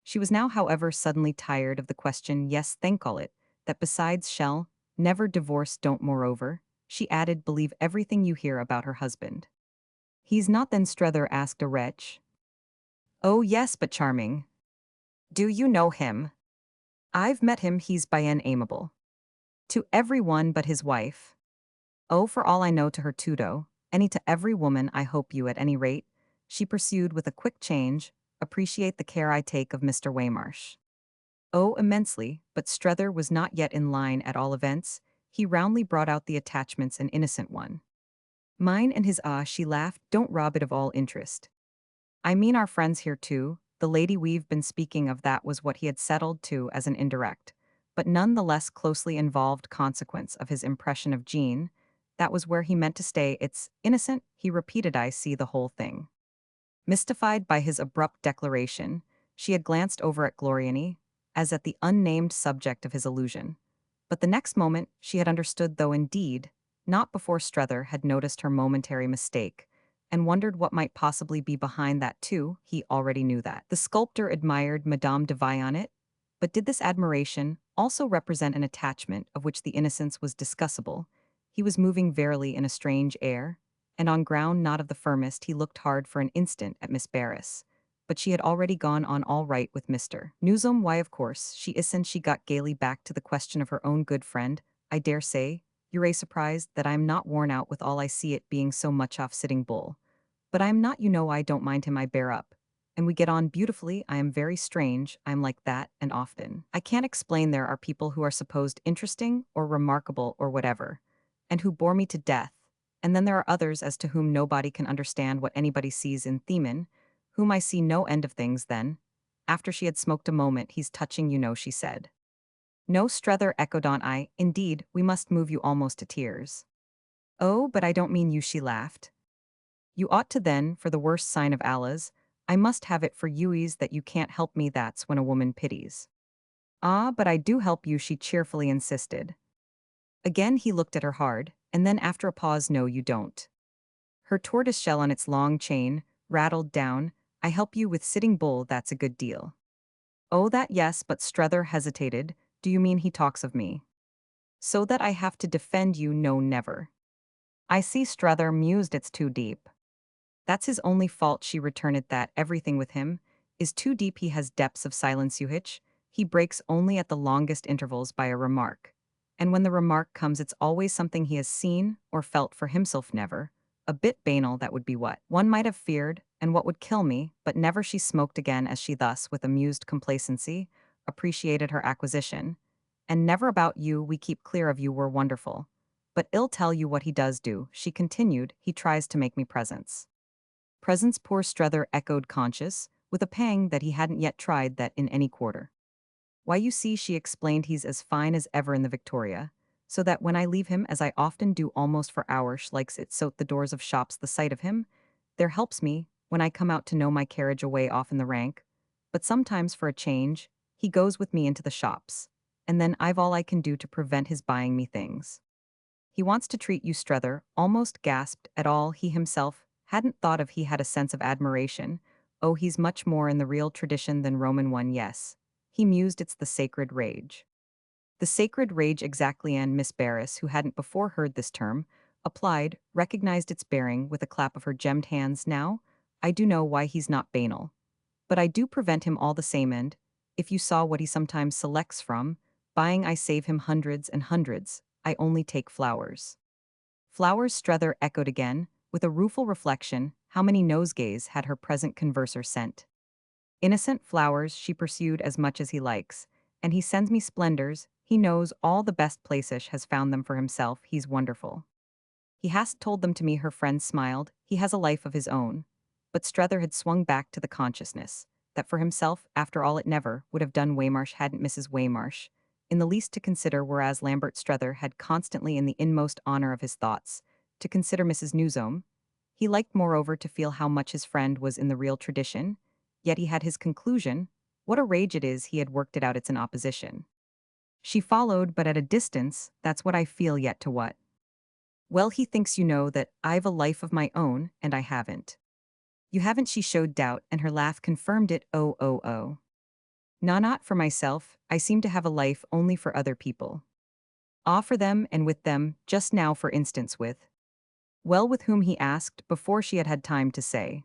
A: She was now, however, suddenly tired of the question. Yes, thank all it, that besides shall never divorce. Don't, moreover, she added, believe everything you hear about her husband. He's not then? Strether asked, a wretch. Oh yes, but charming. Do you know him? I've met him, he's bien amiable. To every one but his wife. Oh, for all I know, to her tudo, any to every woman. I hope you, at any rate, she pursued with a quick change, appreciate the care I take of Mr. Waymarsh. Oh, immensely, but Strether was not yet in line. At all events, he roundly brought out the attachment's an innocent one. Mine and his. Ah, she laughed, don't rob it of all interest. I mean our friends here too, the lady we've been speaking of. That was what he had settled to as an indirect, but none the less closely involved consequence of his impression of Jean. That was where he meant to stay. It's innocent, he repeated. I see the whole thing. Mystified by his abrupt declaration, she had glanced over at Gloriani, as at the unnamed subject of his illusion. But the next moment she had understood, though indeed not before. Strether had noticed her momentary mistake, and wondered what might possibly be behind that too. He already knew that. The sculptor admired Madame de Vionnet, but did this admiration also represent an attachment of which the innocence was discussable? He was moving verily in a strange air, and on ground not of the firmest. He looked hard for an instant at Miss Barris, but she had already gone on all right with Mr. Newsome. Why, of course, she isn't. She got gaily back to the question of her own good friend. I dare say, you're surprised that I am not worn out with all I see it being so much off Sitting Bull. But I am not, you know, I don't mind him, I bear up. And we get on beautifully. I am very strange, I am like that, and often. I can't explain. There are people who are supposed interesting, or remarkable, or whatever, and who bore me to death. And then there are others as to whom nobody can understand what anybody sees in Themin, whom I see no end of things. Then, after she had smoked a moment, he's touching, you know, she said. No, Strether echoed on. I, indeed, we must move you almost to tears. Oh, but I don't mean you, she laughed. You ought to then, for the worst sign of Allah's, I must have it for you's that you can't help me. That's when a woman pities. Ah, but I do help you, she cheerfully insisted. Again he looked at her hard, and then after a pause, no, you don't. Her tortoiseshell on its long chain rattled down. I help you with Sitting Bull, that's a good deal. Oh, that yes, but Strether hesitated. Do you mean he talks of me? So that I have to defend you? No, never. I see. Strether mused, it's too deep. That's his only fault, she returned, that everything with him is too deep. He has depths of silence, you hitch. He breaks only at the longest intervals by a remark. And when the remark comes, it's always something he has seen or felt for himself. Never a bit banal. That would be what one might have feared, and what would kill me, but never. She smoked again as she thus, with amused complacency, appreciated her acquisition. And never about you, we keep clear of you, were wonderful. But I'll tell you what he does do, she continued, he tries to make me presents. Presents? Poor Strether echoed, conscious, with a pang, that he hadn't yet tried that in any quarter. Why, you see, she explained, he's as fine as ever in the Victoria, so that when I leave him, as I often do almost for hours, likes it so the doors of shops, the sight of him, there helps me, when I come out to know my carriage away off in the rank. but sometimes for a change, he goes with me into the shops, and then I've all I can do to prevent his buying me things. He wants to treat you, Strether, almost gasped at all he himself hadn't thought of. He had a sense of admiration. Oh, he's much more in the real tradition than Roman one, yes. He mused, it's the sacred rage. The sacred rage exactly, and Miss Barris, who hadn't before heard this term, applied, recognized its bearing with a clap of her gemmed hands. Now, I do know why he's not banal. But I do prevent him all the same, and, if you saw what he sometimes selects from, buying I save him hundreds and hundreds, I only take flowers. Flowers, Strether echoed again, with a rueful reflection. How many nosegays had her present converser sent? Innocent flowers, she pursued, as much as he likes. And he sends me splendors, he knows all the best places, has found them for himself, he's wonderful. He has told them to me, her friend smiled, he has a life of his own. But Strether had swung back to the consciousness that for himself, after all, it never would have done. Waymarsh hadn't Mrs. Waymarsh in the least to consider, whereas Lambert Strether had constantly, in the inmost honor of his thoughts, to consider Mrs. Newsome. He liked, moreover, to feel how much his friend was in the real tradition, yet he had his conclusion. What a rage it is, he had worked it out, it's an opposition. She followed, but at a distance, that's what I feel, yet to what? Well, he thinks, you know, that I've a life of my own, and I haven't. You haven't, she showed doubt, and her laugh confirmed it. Oh, oh, oh. Nah, not for myself, I seem to have a life only for other people. Ah, for them and with them, just now for instance with. Well, with whom, he asked, before she had had time to say.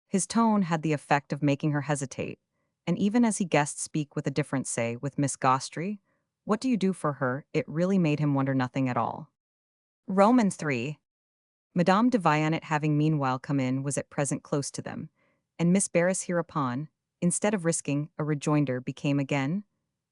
A: His tone had the effect of making her hesitate, and even as he guessed speak with a different say, with Miss Gostry. What do you do for her? It really made him wonder nothing at all. Romans 3. Madame de Vianet, having meanwhile come in, was at present close to them, and Miss Barris hereupon, instead of risking a rejoinder, became again,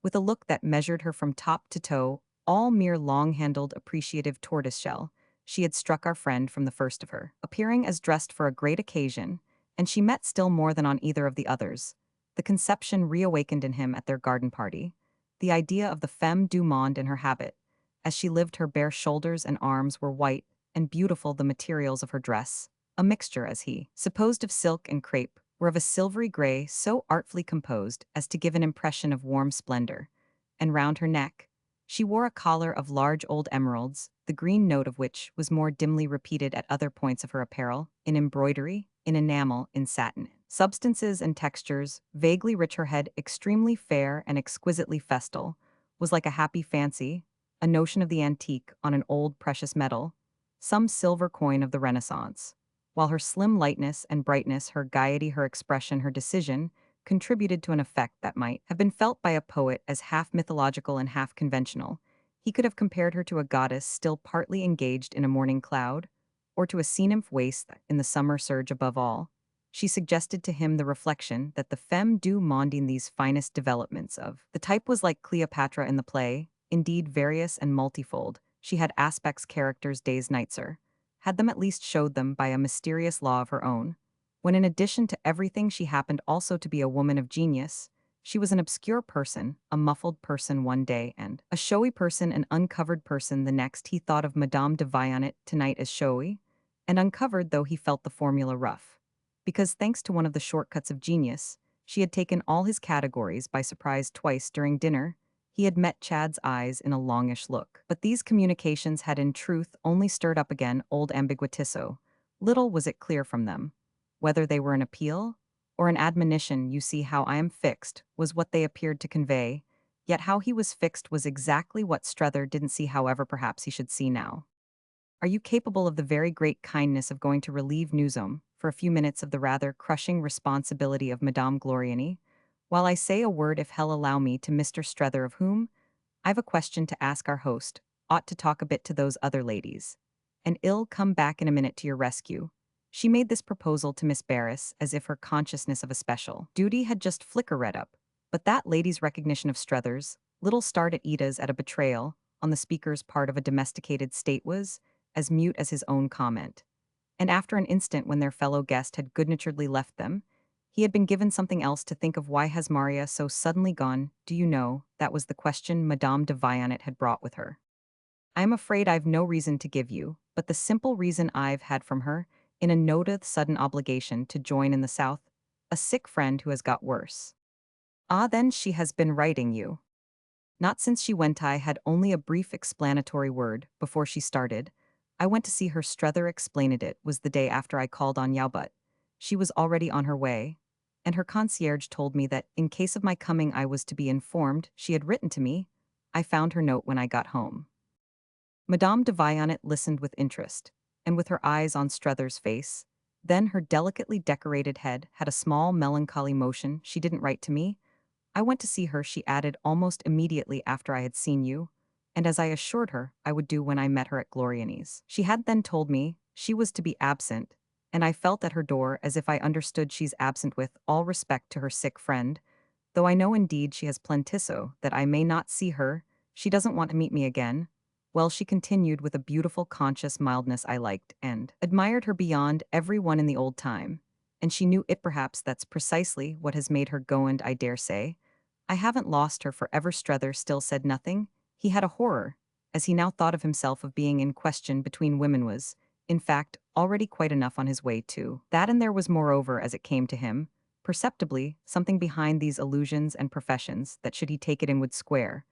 A: with a look that measured her from top to toe, all mere long-handled appreciative tortoiseshell. She had struck our friend from the first of her, appearing as dressed for a great occasion, and she met still more than on either of the others. The conception reawakened in him at their garden party, the idea of the femme du monde in her habit. As she lived, her bare shoulders and arms were white, and beautiful the materials of her dress, a mixture, as he supposed, of silk and crepe, were of a silvery gray so artfully composed as to give an impression of warm splendor. And round her neck, she wore a collar of large old emeralds, the green note of which was more dimly repeated at other points of her apparel, in embroidery, in enamel, in satin. Substances and textures, vaguely rich, her head extremely fair and exquisitely festal, was like a happy fancy, a notion of the antique on an old precious metal, some silver coin of the Renaissance, while her slim lightness and brightness, her gaiety, her expression, her decision, contributed to an effect that might have been felt by a poet as half mythological and half conventional. He could have compared her to a goddess still partly engaged in a morning cloud, or to a sea nymph waste in the summer surge. Above all, she suggested to him the reflection that the femme du monde in these finest developments of the type was like Cleopatra in the play, indeed various and multifold. She had aspects, characters, days, nightser, had them, at least showed them by a mysterious law of her own, when in addition to everything she happened also to be a woman of genius. She was an obscure person, a muffled person one day, and a showy person, an uncovered person the next. He thought of Madame de Vianet tonight as showy and uncovered, though he felt the formula rough, because thanks to one of the shortcuts of genius, she had taken all his categories by surprise. Twice during dinner, he had met Chad's eyes in a longish look. But these communications had in truth only stirred up again old ambiguitisso. Little was it clear from them whether they were an appeal or an admonition. You see how I am fixed, was what they appeared to convey, yet how he was fixed was exactly what Strether didn't see, however perhaps he should see now. Are you capable of the very great kindness of going to relieve Newsome for a few minutes of the rather crushing responsibility of Madame Gloriani, while I say a word, if hell allow me, to Mr. Strether, of whom I've a question to ask. Our host ought to talk a bit to those other ladies, and I'll come back in a minute to your rescue. She made this proposal to Miss Barris as if her consciousness of a special duty had just flickered up, but that lady's recognition of Strether's little start at Ida's at a betrayal on the speaker's part of a domesticated state was as mute as his own comment. And after an instant, when their fellow guest had good-naturedly left them, he had been given something else to think of. Why has Maria so suddenly gone, do you know? That was the question Madame de Vianet had brought with her. I am afraid I've no reason to give you, but the simple reason I've had from her, in a note of sudden obligation to join in the South, a sick friend who has got worse. Ah, then she has been writing you. Not since she went. I had only a brief explanatory word before she started. I went to see her. Strether explained it was the day after I called on Yaubut. She was already on her way, and her concierge told me that in case of my coming I was to be informed. She had written to me. I found her note when I got home. Madame de Vionnet listened with interest, and with her eyes on Strether's face. Then her delicately decorated head had a small melancholy motion. She didn't write to me. I went to see her, she added almost immediately after I had seen you, and as I assured her I would do when I met her at Gloriani's. She had then told me she was to be absent, and I felt at her door as if I understood she's absent with all respect to her sick friend, though I know indeed she has plentisso that I may not see her, she doesn't want to meet me again. Well, she continued with a beautiful conscious mildness. I liked and admired her beyond every one in the old time, and she knew it. Perhaps that's precisely what has made her go, and I dare say I haven't lost her forever. Strether still said nothing. He had a horror, as he now thought of himself, of being in question between women. Was, in fact, already quite enough on his way to that, and there was moreover, as it came to him, perceptibly, something behind these illusions and professions that, should he take it in, would square.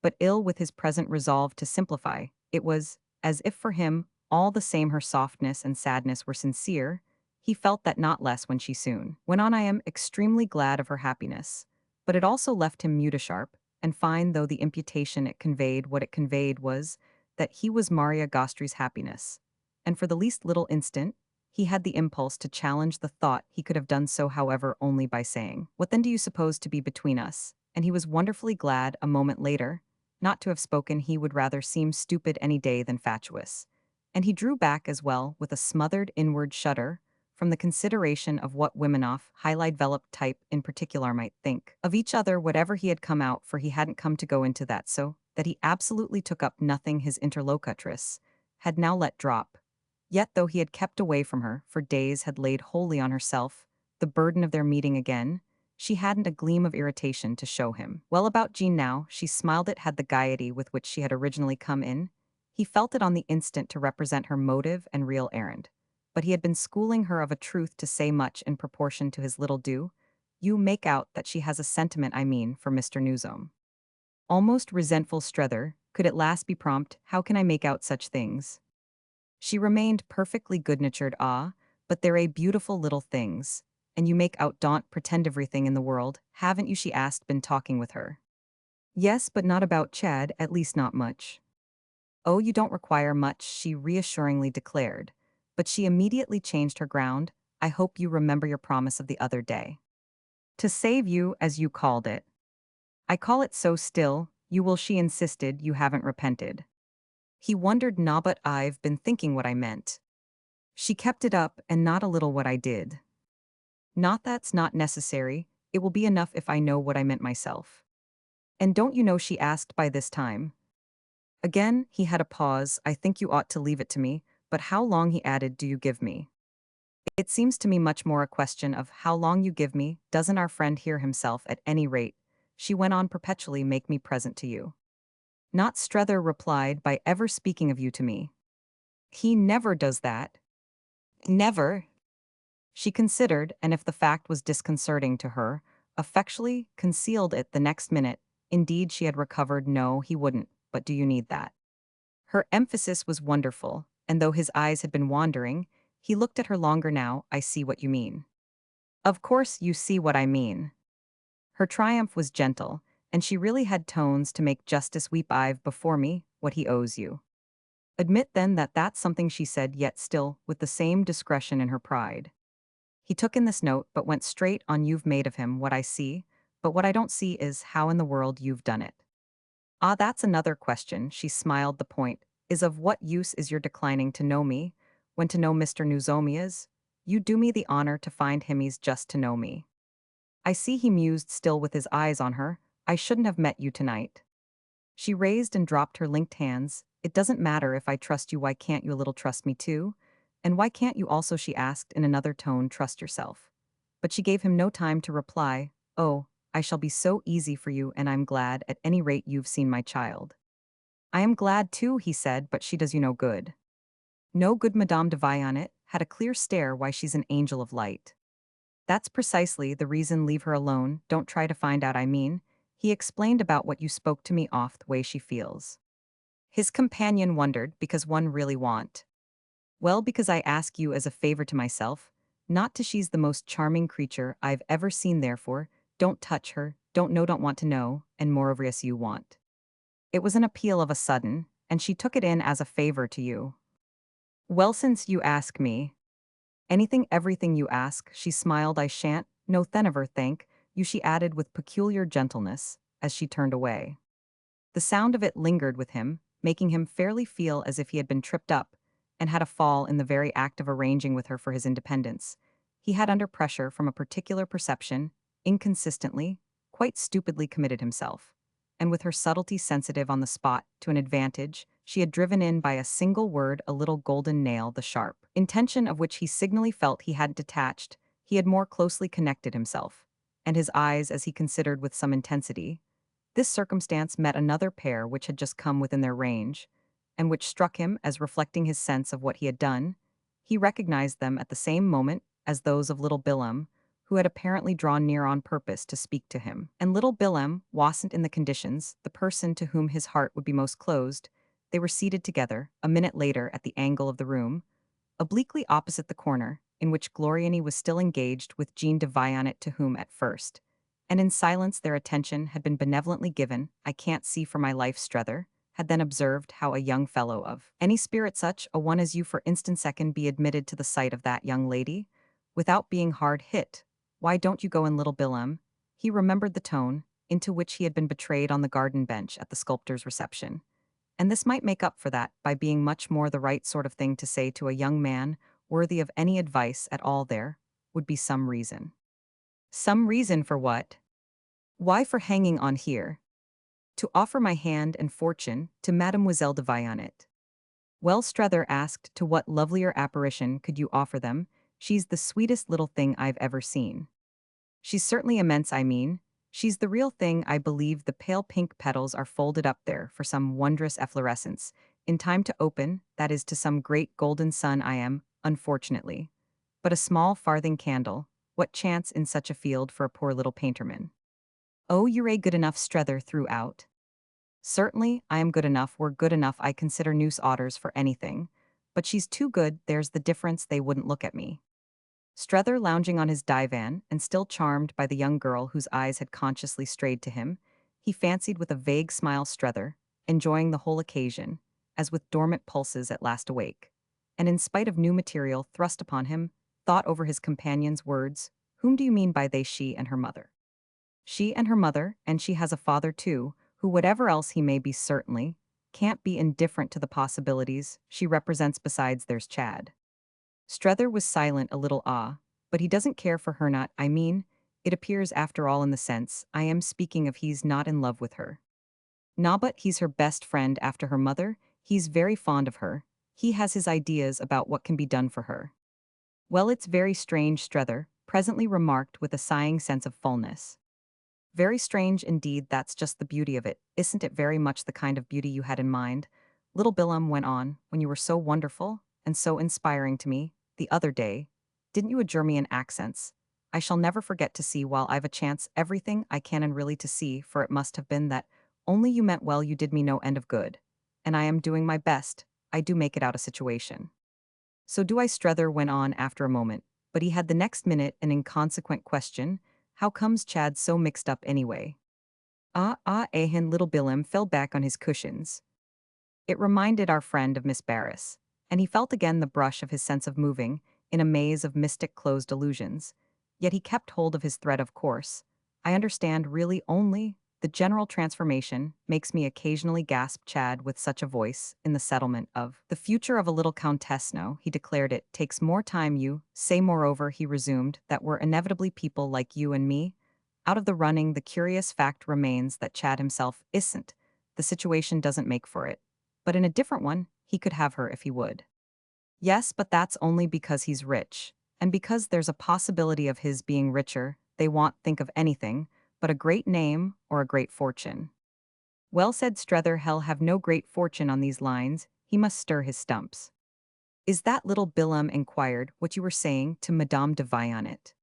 A: But ill with his present resolve to simplify, it was as if for him, all the same, her softness and sadness were sincere. He felt that not less when she soon went on. I am extremely glad of her happiness. But it also left him mute, sharp, and fine, though the imputation it conveyed, what it conveyed was that he was Maria Gostri's happiness. And for the least little instant, he had the impulse to challenge the thought. He could have done so, however, only by saying, "What then do you suppose to be between us?" And he was wonderfully glad, a moment later, not to have spoken. He would rather seem stupid any day than fatuous. And he drew back as well, with a smothered inward shudder, from the consideration of what women of highly developed type in particular might think of each other, whatever he had come out for. He hadn't come to go into that, so that he absolutely took up nothing his interlocutress had now let drop. Yet though he had kept away from her for days, had laid wholly on herself the burden of their meeting again, she hadn't a gleam of irritation to show him. Well, about Jean now, she smiled. It had the gaiety with which she had originally come in. He felt it on the instant to represent her motive and real errand. But he had been schooling her of a truth to say much in proportion to his little due. You make out that she has a sentiment, I mean, for Mr. Newsome. Almost resentful. Strether could at last be prompt. How can I make out such things? She remained perfectly good-natured. Ah, but they're a beautiful little things. And you make out, don't pretend everything in the world, haven't you? She asked. Been talking with her? Yes, but not about Chad, at least not much. Oh, you don't require much, she reassuringly declared. But she immediately changed her ground. I hope you remember your promise of the other day. To save you, as you called it. I call it so still. You will, she insisted. You haven't repented. He wondered. Nah, but I've been thinking what I meant. She kept it up, and not a little what I did. Not that's not necessary. It will be enough if I know what I meant myself. And don't you know, she asked by this time. Again, he had a pause. I think you ought to leave it to me, but how long, he added, do you give me? It seems to me much more a question of how long you give me. Doesn't our friend hear himself, at any rate? She went on perpetually. Make me present to you. Not, Strether replied, by ever speaking of you to me. He never does that. Never. She considered, and if the fact was disconcerting to her, effectually concealed it the next minute. Indeed, she had recovered. No, he wouldn't, but do you need that? Her emphasis was wonderful, and though his eyes had been wandering, he looked at her longer now. I see what you mean. Of course you see what I mean. Her triumph was gentle, and she really had tones to make justice. Weep. I've before me what he owes you. Admit then that that's something, she said, yet still with the same discretion in her pride. He took in this note, but went straight on. You've made of him what I see, but what I don't see is how in the world you've done it. Ah, that's another question. She smiled. The point is, of what use is your declining to know me, when to know Mr. Newsome is? You do me the honor to find him. He's just to know me. I see, he mused, still with his eyes on her. I shouldn't have met you tonight. She raised and dropped her linked hands. It doesn't matter if I trust you. Why can't you a little trust me too? And why can't you also, she asked in another tone, trust yourself? But she gave him no time to reply. Oh, I shall be so easy for you, and I'm glad. At any rate, you've seen my child. I am glad too, he said, but she does you no good. No good. Madame de Vionnet had a clear stare. Why, she's an angel of light. That's precisely the reason leave her alone, don't try to find out I mean. He explained about what you spoke to me off the way she feels. His companion wondered because one really want. Well, because I ask you as a favor to myself, not to she's the most charming creature I've ever seen therefore, don't touch her, don't want to know, and moreover as you want. It was an appeal of a sudden, and she took it in as a favor to you. Well, since you ask me, anything everything you ask, she smiled I shan't, no never thank, you she added with peculiar gentleness, as she turned away. The sound of it lingered with him, making him fairly feel as if he had been tripped up, and had a fall in the very act of arranging with her for his independence. He had under pressure from a particular perception, inconsistently, quite stupidly committed himself. And with her subtlety sensitive on the spot, to an advantage, she had driven in by a single word a little golden nail the sharp intention of which he signally felt he hadn't detached, he had more closely connected himself. And his eyes, as he considered with some intensity, this circumstance met another pair which had just come within their range, and which struck him as reflecting his sense of what he had done. He recognized them at the same moment as those of little Bilham, who had apparently drawn near on purpose to speak to him. And little Bilham wasn't in the conditions, the person to whom his heart would be most closed. They were seated together, a minute later at the angle of the room, obliquely opposite the corner, in which Gloriani was still engaged with Jean de Vianet to whom at first, and in silence their attention had been benevolently given. I can't see for my life, Strether had then observed how a young fellow of any spirit such a one as you for instance can be admitted to the sight of that young lady, without being hard hit. Why don't you go in, little Bilham? He remembered the tone into which he had been betrayed on the garden bench at the sculptor's reception, and this might make up for that by being much more the right sort of thing to say to a young man worthy of any advice at all. There would be some reason. Some reason for what? Why, for hanging on here. To offer my hand and fortune to Mademoiselle de Vianet. Well, Strether asked, to what lovelier apparition could you offer them? She's the sweetest little thing I've ever seen. She's certainly immense, I mean. She's the real thing. I believe the pale pink petals are folded up there for some wondrous efflorescence, in time to open, that is to some great golden sun. I am, unfortunately, but a small farthing candle. What chance in such a field for a poor little painterman? Oh, you're good enough, Strether threw out. Certainly, I am good enough. We're good enough. I consider noose otters for anything. But she's too good, there's the difference. They wouldn't look at me. Strether, lounging on his divan and still charmed by the young girl whose eyes had consciously strayed to him, he fancied with a vague smile Strether, enjoying the whole occasion, as with dormant pulses at last awake, and in spite of new material thrust upon him, thought over his companion's words. Whom do you mean by they? She and her mother. She and her mother, and she has a father too, who, whatever else he may be, certainly can't be indifferent to the possibilities she represents. Besides, there's Chad. Strether was silent, a little but he doesn't care for her. Not, I mean, it appears after all in the sense I am speaking of, he's not in love with her. Nah, but he's her best friend after her mother, he's very fond of her, he has his ideas about what can be done for her. Well, it's very strange, Strether presently remarked with a sighing sense of fullness. Very strange indeed. That's just the beauty of it, isn't it? Very much the kind of beauty you had in mind, little Bilham went on, when you were so wonderful and so inspiring to me the other day. Didn't you adjure me in accents? I shall never forget to see while I've a chance everything I can, and really to see, for it must have been that only you meant well. You did me no end of good, and I am doing my best. I do make it out a situation. So do I, Strether went on after a moment, but he had the next minute an inconsequent question. How comes Chad so mixed up anyway? Little Bilham fell back on his cushions. It reminded our friend of Miss Barris, and he felt again the brush of his sense of moving in a maze of mystic closed illusions. Yet he kept hold of his thread. Of course, I understand really only the general transformation makes me occasionally gasp. Chad, with such a voice, in the settlement of the future of a little countess. No, he declared, it takes more time. You say, moreover, he resumed, that we're inevitably people like you and me out of the running. The curious fact remains that Chad himself isn't. The situation doesn't make for it. But in a different one, he could have her if he would. Yes, but that's only because he's rich. And because there's a possibility of his being richer, they won't think of anything but a great name or a great fortune. Well, said Strether, he'll have no great fortune on these lines, he must stir his stumps. Is that, little Bilham inquired, what you were saying to Madame de Vianet?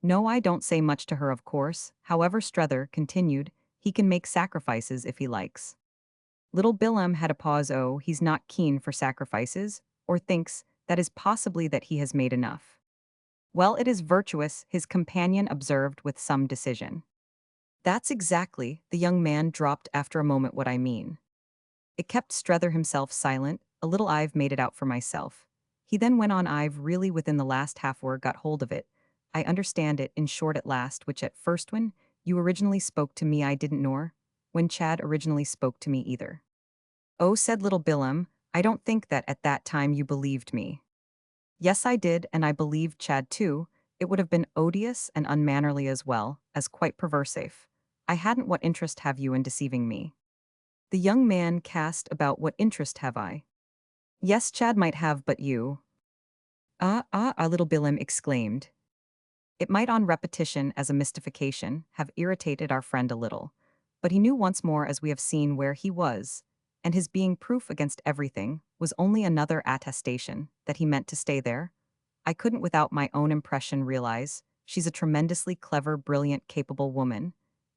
A: No, I don't say much to her, of course. However, Strether continued, he can make sacrifices if he likes. Little Billem had a pause. Oh, he's not keen for sacrifices, or thinks that is possibly that he has made enough. Well, it is virtuous, his companion observed with some decision. That's exactly, the young man dropped after a moment, what I mean. It kept Strether himself silent, a little. I've made it out for myself. He then went on. I've really within the last half hour got hold of it. I understand it, in short at last, which at first when you originally spoke to me I didn't nor, when Chad originally spoke to me either. Oh, said little Billem, I don't think that at that time you believed me. Yes, I did, and I believed Chad too. It would have been odious and unmannerly as well as quite perversive. I hadn't. What interest have you in deceiving me? The young man cast about. What interest have I? Yes, Chad might have, but you. Little Billem exclaimed. It might, on repetition as a mystification, have irritated our friend a little. But he knew once more, as we have seen, where he was, and his being proof against everything was only another attestation that he meant to stay there. I couldn't without my own impression realize she's a tremendously clever, brilliant, capable woman,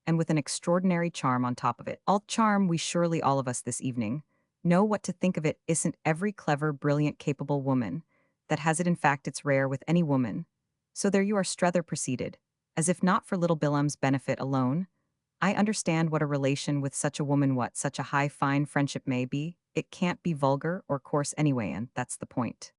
A: and with an extraordinary charm on top of it. All charm we surely all of us this evening know what to think of it. Isn't every clever, brilliant, capable woman that has it? In fact, it's rare with any woman. So there you are, Strether proceeded, as if not for little Billem's benefit alone. I understand what a relation with such a woman, what such a high, fine friendship may be. It can't be vulgar or coarse anyway, and that's the point.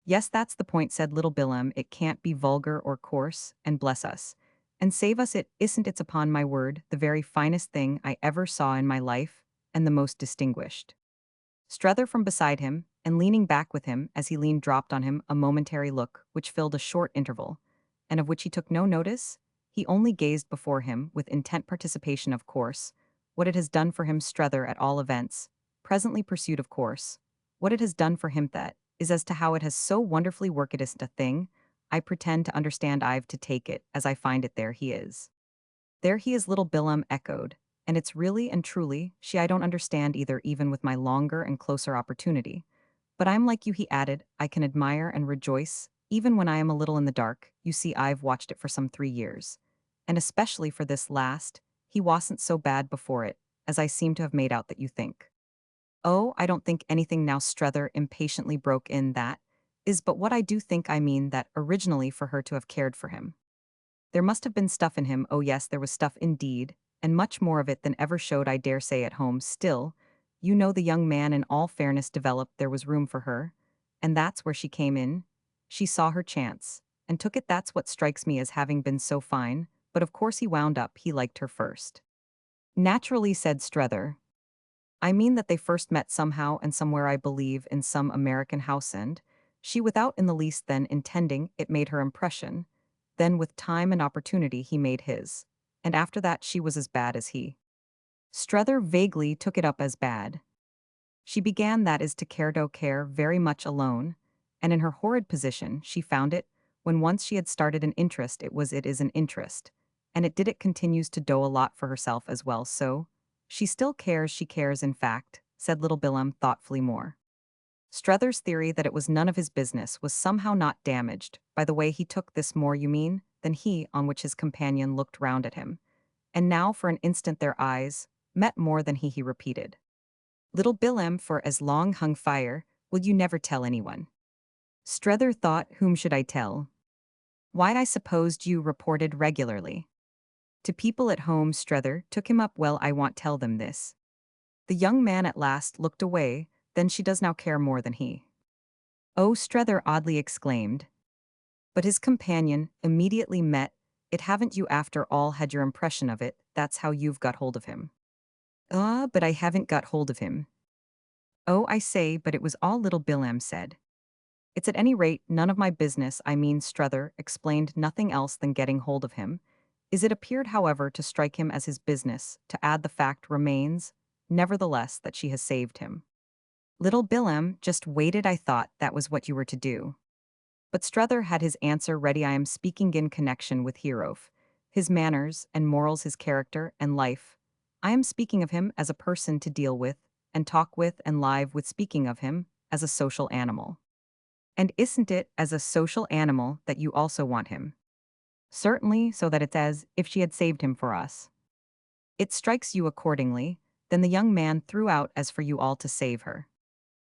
A: Yes, that's the point, said little Billem. It can't be vulgar or coarse, and bless us. And save us, it isn't. It's upon my word, the very finest thing I ever saw in my life, and the most distinguished. Strether from beside him, and leaning back with him as he leaned, dropped on him a momentary look which filled a short interval, and of which he took no notice. He only gazed before him with intent participation. Of course, what it has done for him, Strether at all events, presently pursued, of course, what it has done for him, that is as to how it has so wonderfully worked. It isn't a thing I pretend to understand. I've to take it as I find it. There he is. There he is, little Billem echoed. And it's really and truly, I don't understand either, even with my longer and closer opportunity. But I'm like you, he added, I can admire and rejoice, even when I am a little in the dark. You see, I've watched it for some 3 years. And especially for this last, he wasn't so bad before it, as I seem to have made out that you think. Oh, I don't think anything now, Strether impatiently broke in. That is but what I do think. I mean that originally for her to have cared for him, there must have been stuff in him. Oh yes, there was stuff indeed, and much more of it than ever showed, I dare say, at home. Still, you know, the young man in all fairness developed. There was room for her, and that's where she came in. She saw her chance, and took it. That's what strikes me as having been so fine, but of course he wound up, he liked her first. Naturally, said Strether. I mean that they first met somehow and somewhere, I believe, in some American house, and she, without in the least then intending it, made her impression. Then, with time and opportunity, he made his. And after that, she was as bad as he. Strether vaguely took it up as bad. She began, that is to care, do care very much alone, and in her horrid position, she found it, when once she had started an interest, it is an interest, and it did, it continues to do a lot for herself as well, so she still cares. She cares, in fact, said little Billem thoughtfully more. Strether's theory that it was none of his business was somehow not damaged by the way he took this. More, you mean, than he, on which his companion looked round at him. And now for an instant their eyes met. More than he repeated. Little Billem, for as long hung fire, will you never tell anyone? Strether thought, whom should I tell? Why, I supposed you reported regularly to people at home. Strether took him up. Well, I won't tell them this. The young man at last looked away. Then she does now care more than he. Oh, Strether oddly exclaimed. But his companion immediately met it. Haven't you after all had your impression of it? That's how you've got hold of him. But I haven't got hold of him. Oh, I say, but it was all little Billem said. It's at any rate none of my business. I mean, Strether explained nothing else than getting hold of him. Is it appeared, however, to strike him as his business to add. The fact remains, nevertheless, that she has saved him. Little Billem just waited. I thought that was what you were to do. But Strether had his answer ready. I am speaking in connection with Hierogh, his manners and morals, his character and life. I am speaking of him as a person to deal with and talk with and live with, speaking of him as a social animal. And isn't it as a social animal that you also want him? Certainly, so that it's as if she had saved him for us. It strikes you accordingly, then the young man threw out as for you all to save her.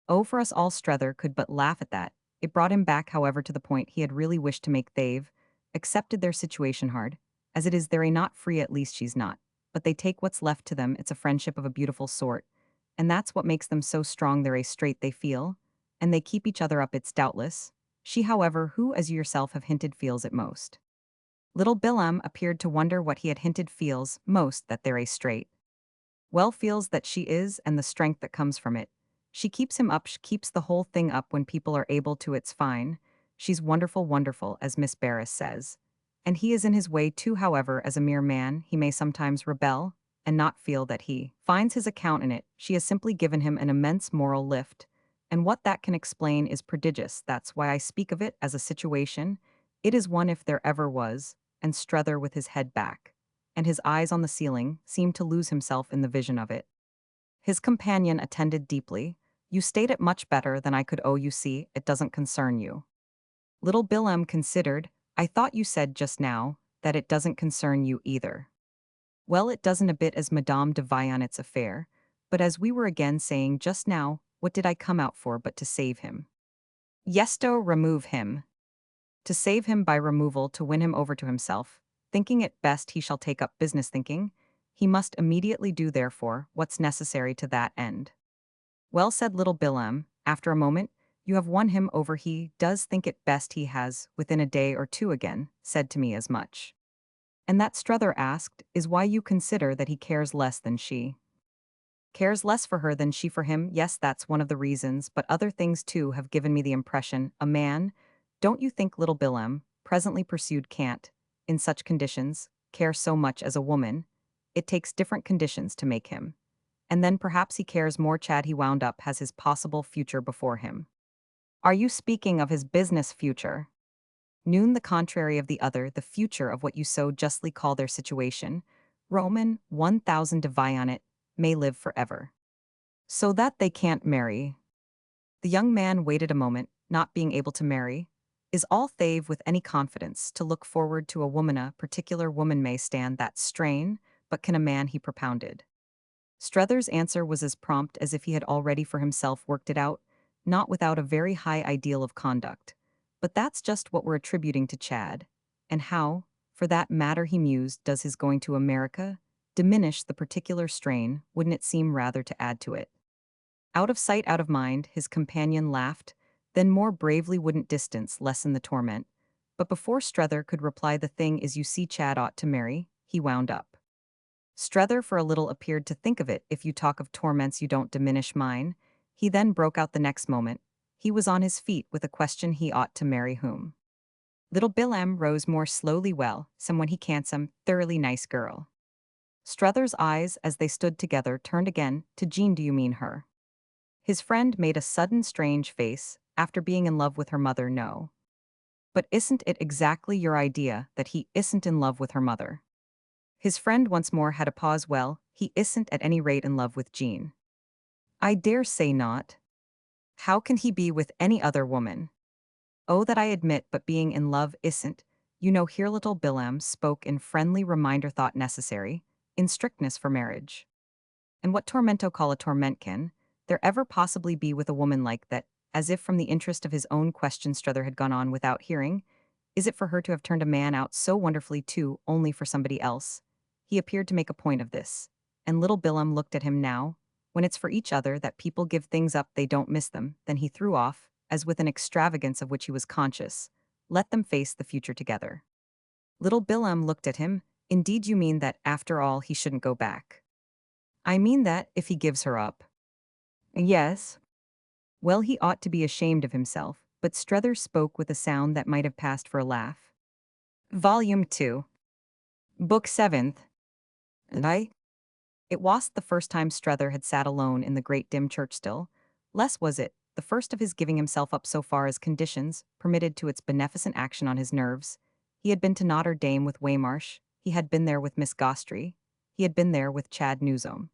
A: Oh, for us all, Strether could but laugh at that. It brought him back, however, to the point he had really wished to make. They've accepted their situation hard. As it is, they're not free, at least she's not. But they take what's left to them, it's a friendship of a beautiful sort. And that's what makes them so strong, they're a straight they feel. And they keep each other up, it's doubtless. She, however, who, as you yourself have hinted, feels it most. Little Bilam appeared to wonder what he had hinted feels most, that they're a straight. Well, feels that she is, and the strength that comes from it. She keeps him up, she keeps the whole thing up when people are able to, it's fine. She's wonderful, wonderful, as Miss Barris says. And he is in his way too, however, as a mere man, he may sometimes rebel, and not feel that he finds his account in it. She has simply given him an immense moral lift. And what that can explain is prodigious, that's why I speak of it as a situation. It is one if there ever was, and Strether with his head back and his eyes on the ceiling, seemed to lose himself in the vision of it. His companion attended deeply. You state it much better than I could. Oh, you see, it doesn't concern you. Little Bilam considered. I thought you said just now that it doesn't concern you either. Well, it doesn't a bit, as Madame de Vaillanet's affair, but as we were again saying just now, what did I come out for but to save him? Yes, to remove him. To save him by removal, to win him over to himself, thinking it best he shall take up business thinking, he must immediately do therefore what's necessary to that end. Well, said little Bilam, after a moment, you have won him over. He does think it best he has, within a day or two again, said to me as much. And that, Strether asked, is why you consider that he cares less than she. Cares less for her than she for him? Yes, that's one of the reasons, but other things too have given me the impression. A man, don't you think, little Bilam, presently pursued, can't, in such conditions, care so much as a woman? It takes different conditions to make him. And then perhaps he cares more. Chad, he wound up, has his possible future before him. Are you speaking of his business future? Noon the contrary of the other, the future of what you so justly call their situation. Roman 1000 divide on it, may live forever. So that they can't marry. The young man waited a moment, not being able to marry. Is all they've with any confidence to look forward to a woman, a particular woman may stand that strain, but can a man, he propounded. Strether's answer was as prompt as if he had already for himself worked it out, not without a very high ideal of conduct. But that's just what we're attributing to Chad. And how, for that matter, he mused, does his going to America diminish the particular strain? Wouldn't it seem rather to add to it? Out of sight, out of mind, his companion laughed, then more bravely, wouldn't distance lessen the torment? But before Strether could reply, the thing is, you see, Chad ought to marry, he wound up. Strether for a little appeared to think of it. If you talk of torments, you don't diminish mine. He then broke out the next moment. He was on his feet with a question: he ought to marry whom? Little Bilam rose more slowly. Well, someone he can't, some thoroughly nice girl. Strether's eyes, as they stood together, turned again to Jean. Do you mean her? His friend made a sudden strange face. After being in love with her mother, no. But isn't it exactly your idea that he isn't in love with her mother? His friend once more had a pause. Well, he isn't at any rate in love with Jean. I dare say not. How can he be with any other woman? Oh, that I admit, but being in love isn't, you know, here little Bilam spoke in friendly reminder, thought necessary, in strictness for marriage. And what tormento call a torment can there ever possibly be with a woman like that? As if from the interest of his own question, Strether had gone on without hearing. Is it for her to have turned a man out so wonderfully too, only for somebody else? He appeared to make a point of this. And little Bilam looked at him now. When it's for each other that people give things up, they don't miss them. Then he threw off, as with an extravagance of which he was conscious. Let them face the future together. Little Bilam looked at him. Indeed, you mean that, after all, he shouldn't go back? I mean that, if he gives her up. Yes. Well, he ought to be ashamed of himself, but Strether spoke with a sound that might have passed for a laugh. Volume 2. Book 7th. And I? It wasn't the first time Strether had sat alone in the great dim church still. Less was it, the first of his giving himself up so far as conditions permitted to its beneficent action on his nerves. He had been to Notre Dame with Waymarsh, he had been there with Miss Gostry, he had been there with Chad Newsome,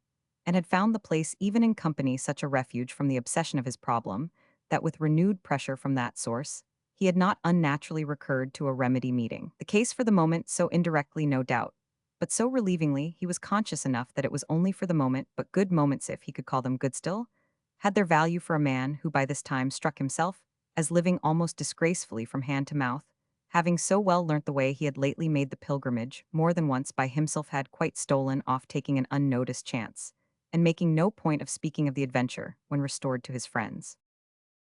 A: and had found the place even in company such a refuge from the obsession of his problem, that with renewed pressure from that source, he had not unnaturally recurred to a remedy meeting. The case for the moment so indirectly, no doubt, but so relievingly he was conscious enough that it was only for the moment, but good moments, if he could call them good still, had their value for a man who by this time struck himself as living almost disgracefully from hand to mouth, having so well learnt the way he had lately made the pilgrimage, more than once by himself had quite stolen off taking an unnoticed chance, and making no point of speaking of the adventure when restored to his friends.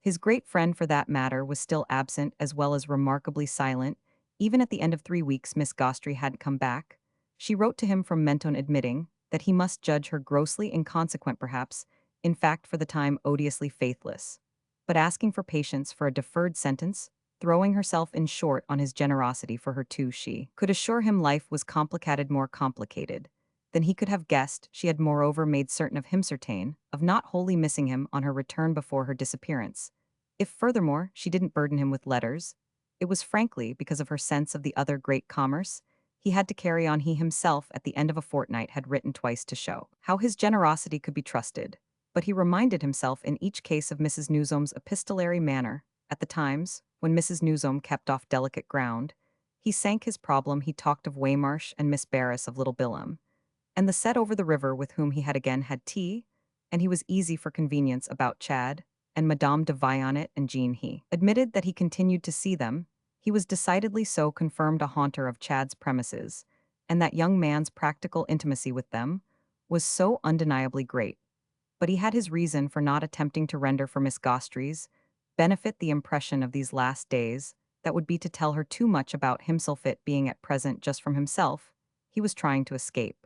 A: His great friend, for that matter, was still absent as well as remarkably silent. Even at the end of 3 weeks, Miss Gostry hadn't come back. She wrote to him from Menton admitting that he must judge her grossly inconsequent, perhaps, in fact, for the time, odiously faithless, but asking for patience for a deferred sentence, throwing herself in short on his generosity for her too. She could assure him life was complicated, more complicated than he could have guessed. She had moreover made certain of him certain, of not wholly missing him on her return before her disappearance. If furthermore she didn't burden him with letters, it was frankly because of her sense of the other great commerce he had to carry on. He himself, at the end of a fortnight, had written twice to show how his generosity could be trusted, but he reminded himself in each case of Mrs. Newsome's epistolary manner. At the times, when Mrs. Newsome kept off delicate ground, he sank his problem. He talked of Waymarsh and Miss Barris, of Little Bilham, and the set over the river with whom he had again had tea, and he was easy for convenience about Chad, and Madame de Vionnet and Jean. He admitted that he continued to see them. He was decidedly so confirmed a haunter of Chad's premises, and that young man's practical intimacy with them was so undeniably great. But he had his reason for not attempting to render for Miss Gostry's benefit the impression of these last days that would be to tell her too much about himself, it being at present just from himself he was trying to escape.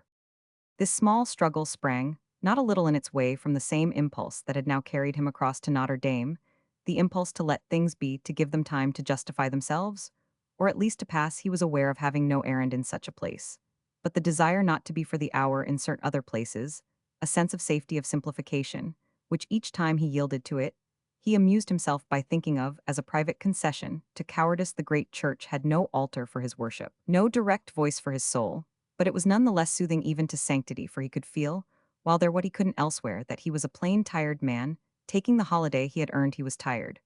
A: This small struggle sprang, not a little in its way, from the same impulse that had now carried him across to Notre Dame, the impulse to let things be, to give them time to justify themselves, or at least to pass. He was aware of having no errand in such a place, but the desire not to be for the hour in certain other places, a sense of safety, of simplification, which each time he yielded to it, he amused himself by thinking of as a private concession to cowardice. The great church had no altar for his worship, no direct voice for his soul, but it was none the less soothing even to sanctity, for he could feel, while there what he couldn't elsewhere, that he was a plain tired man, taking the holiday he had earned. He was tired,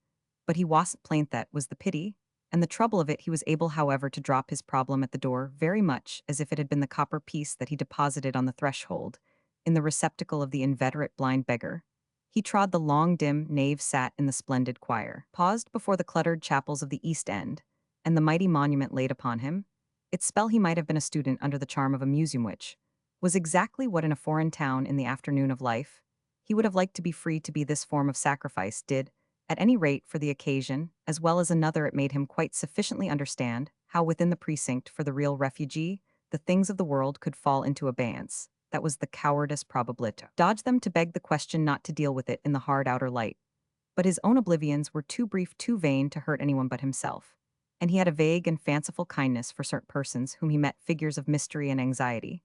A: but he wasn't plain, that was the pity, and the trouble of it. He was able, however, to drop his problem at the door very much as if it had been the copper piece that he deposited on the threshold, in the receptacle of the inveterate blind beggar. He trod the long dim nave, sat in the splendid choir, paused before the cluttered chapels of the East End, and the mighty monument laid upon him. Its spell he might have been a student under the charm of a museum, which was exactly what in a foreign town in the afternoon of life he would have liked to be free to be. This form of sacrifice did, at any rate for the occasion, as well as another, it made him quite sufficiently understand how within the precinct for the real refugee the things of the world could fall into abeyance. That was the cowardice probability. Dodge them, to beg the question, not to deal with it in the hard outer light. But his own oblivions were too brief, too vain to hurt anyone but himself, and he had a vague and fanciful kindness for certain persons whom he met, figures of mystery and anxiety,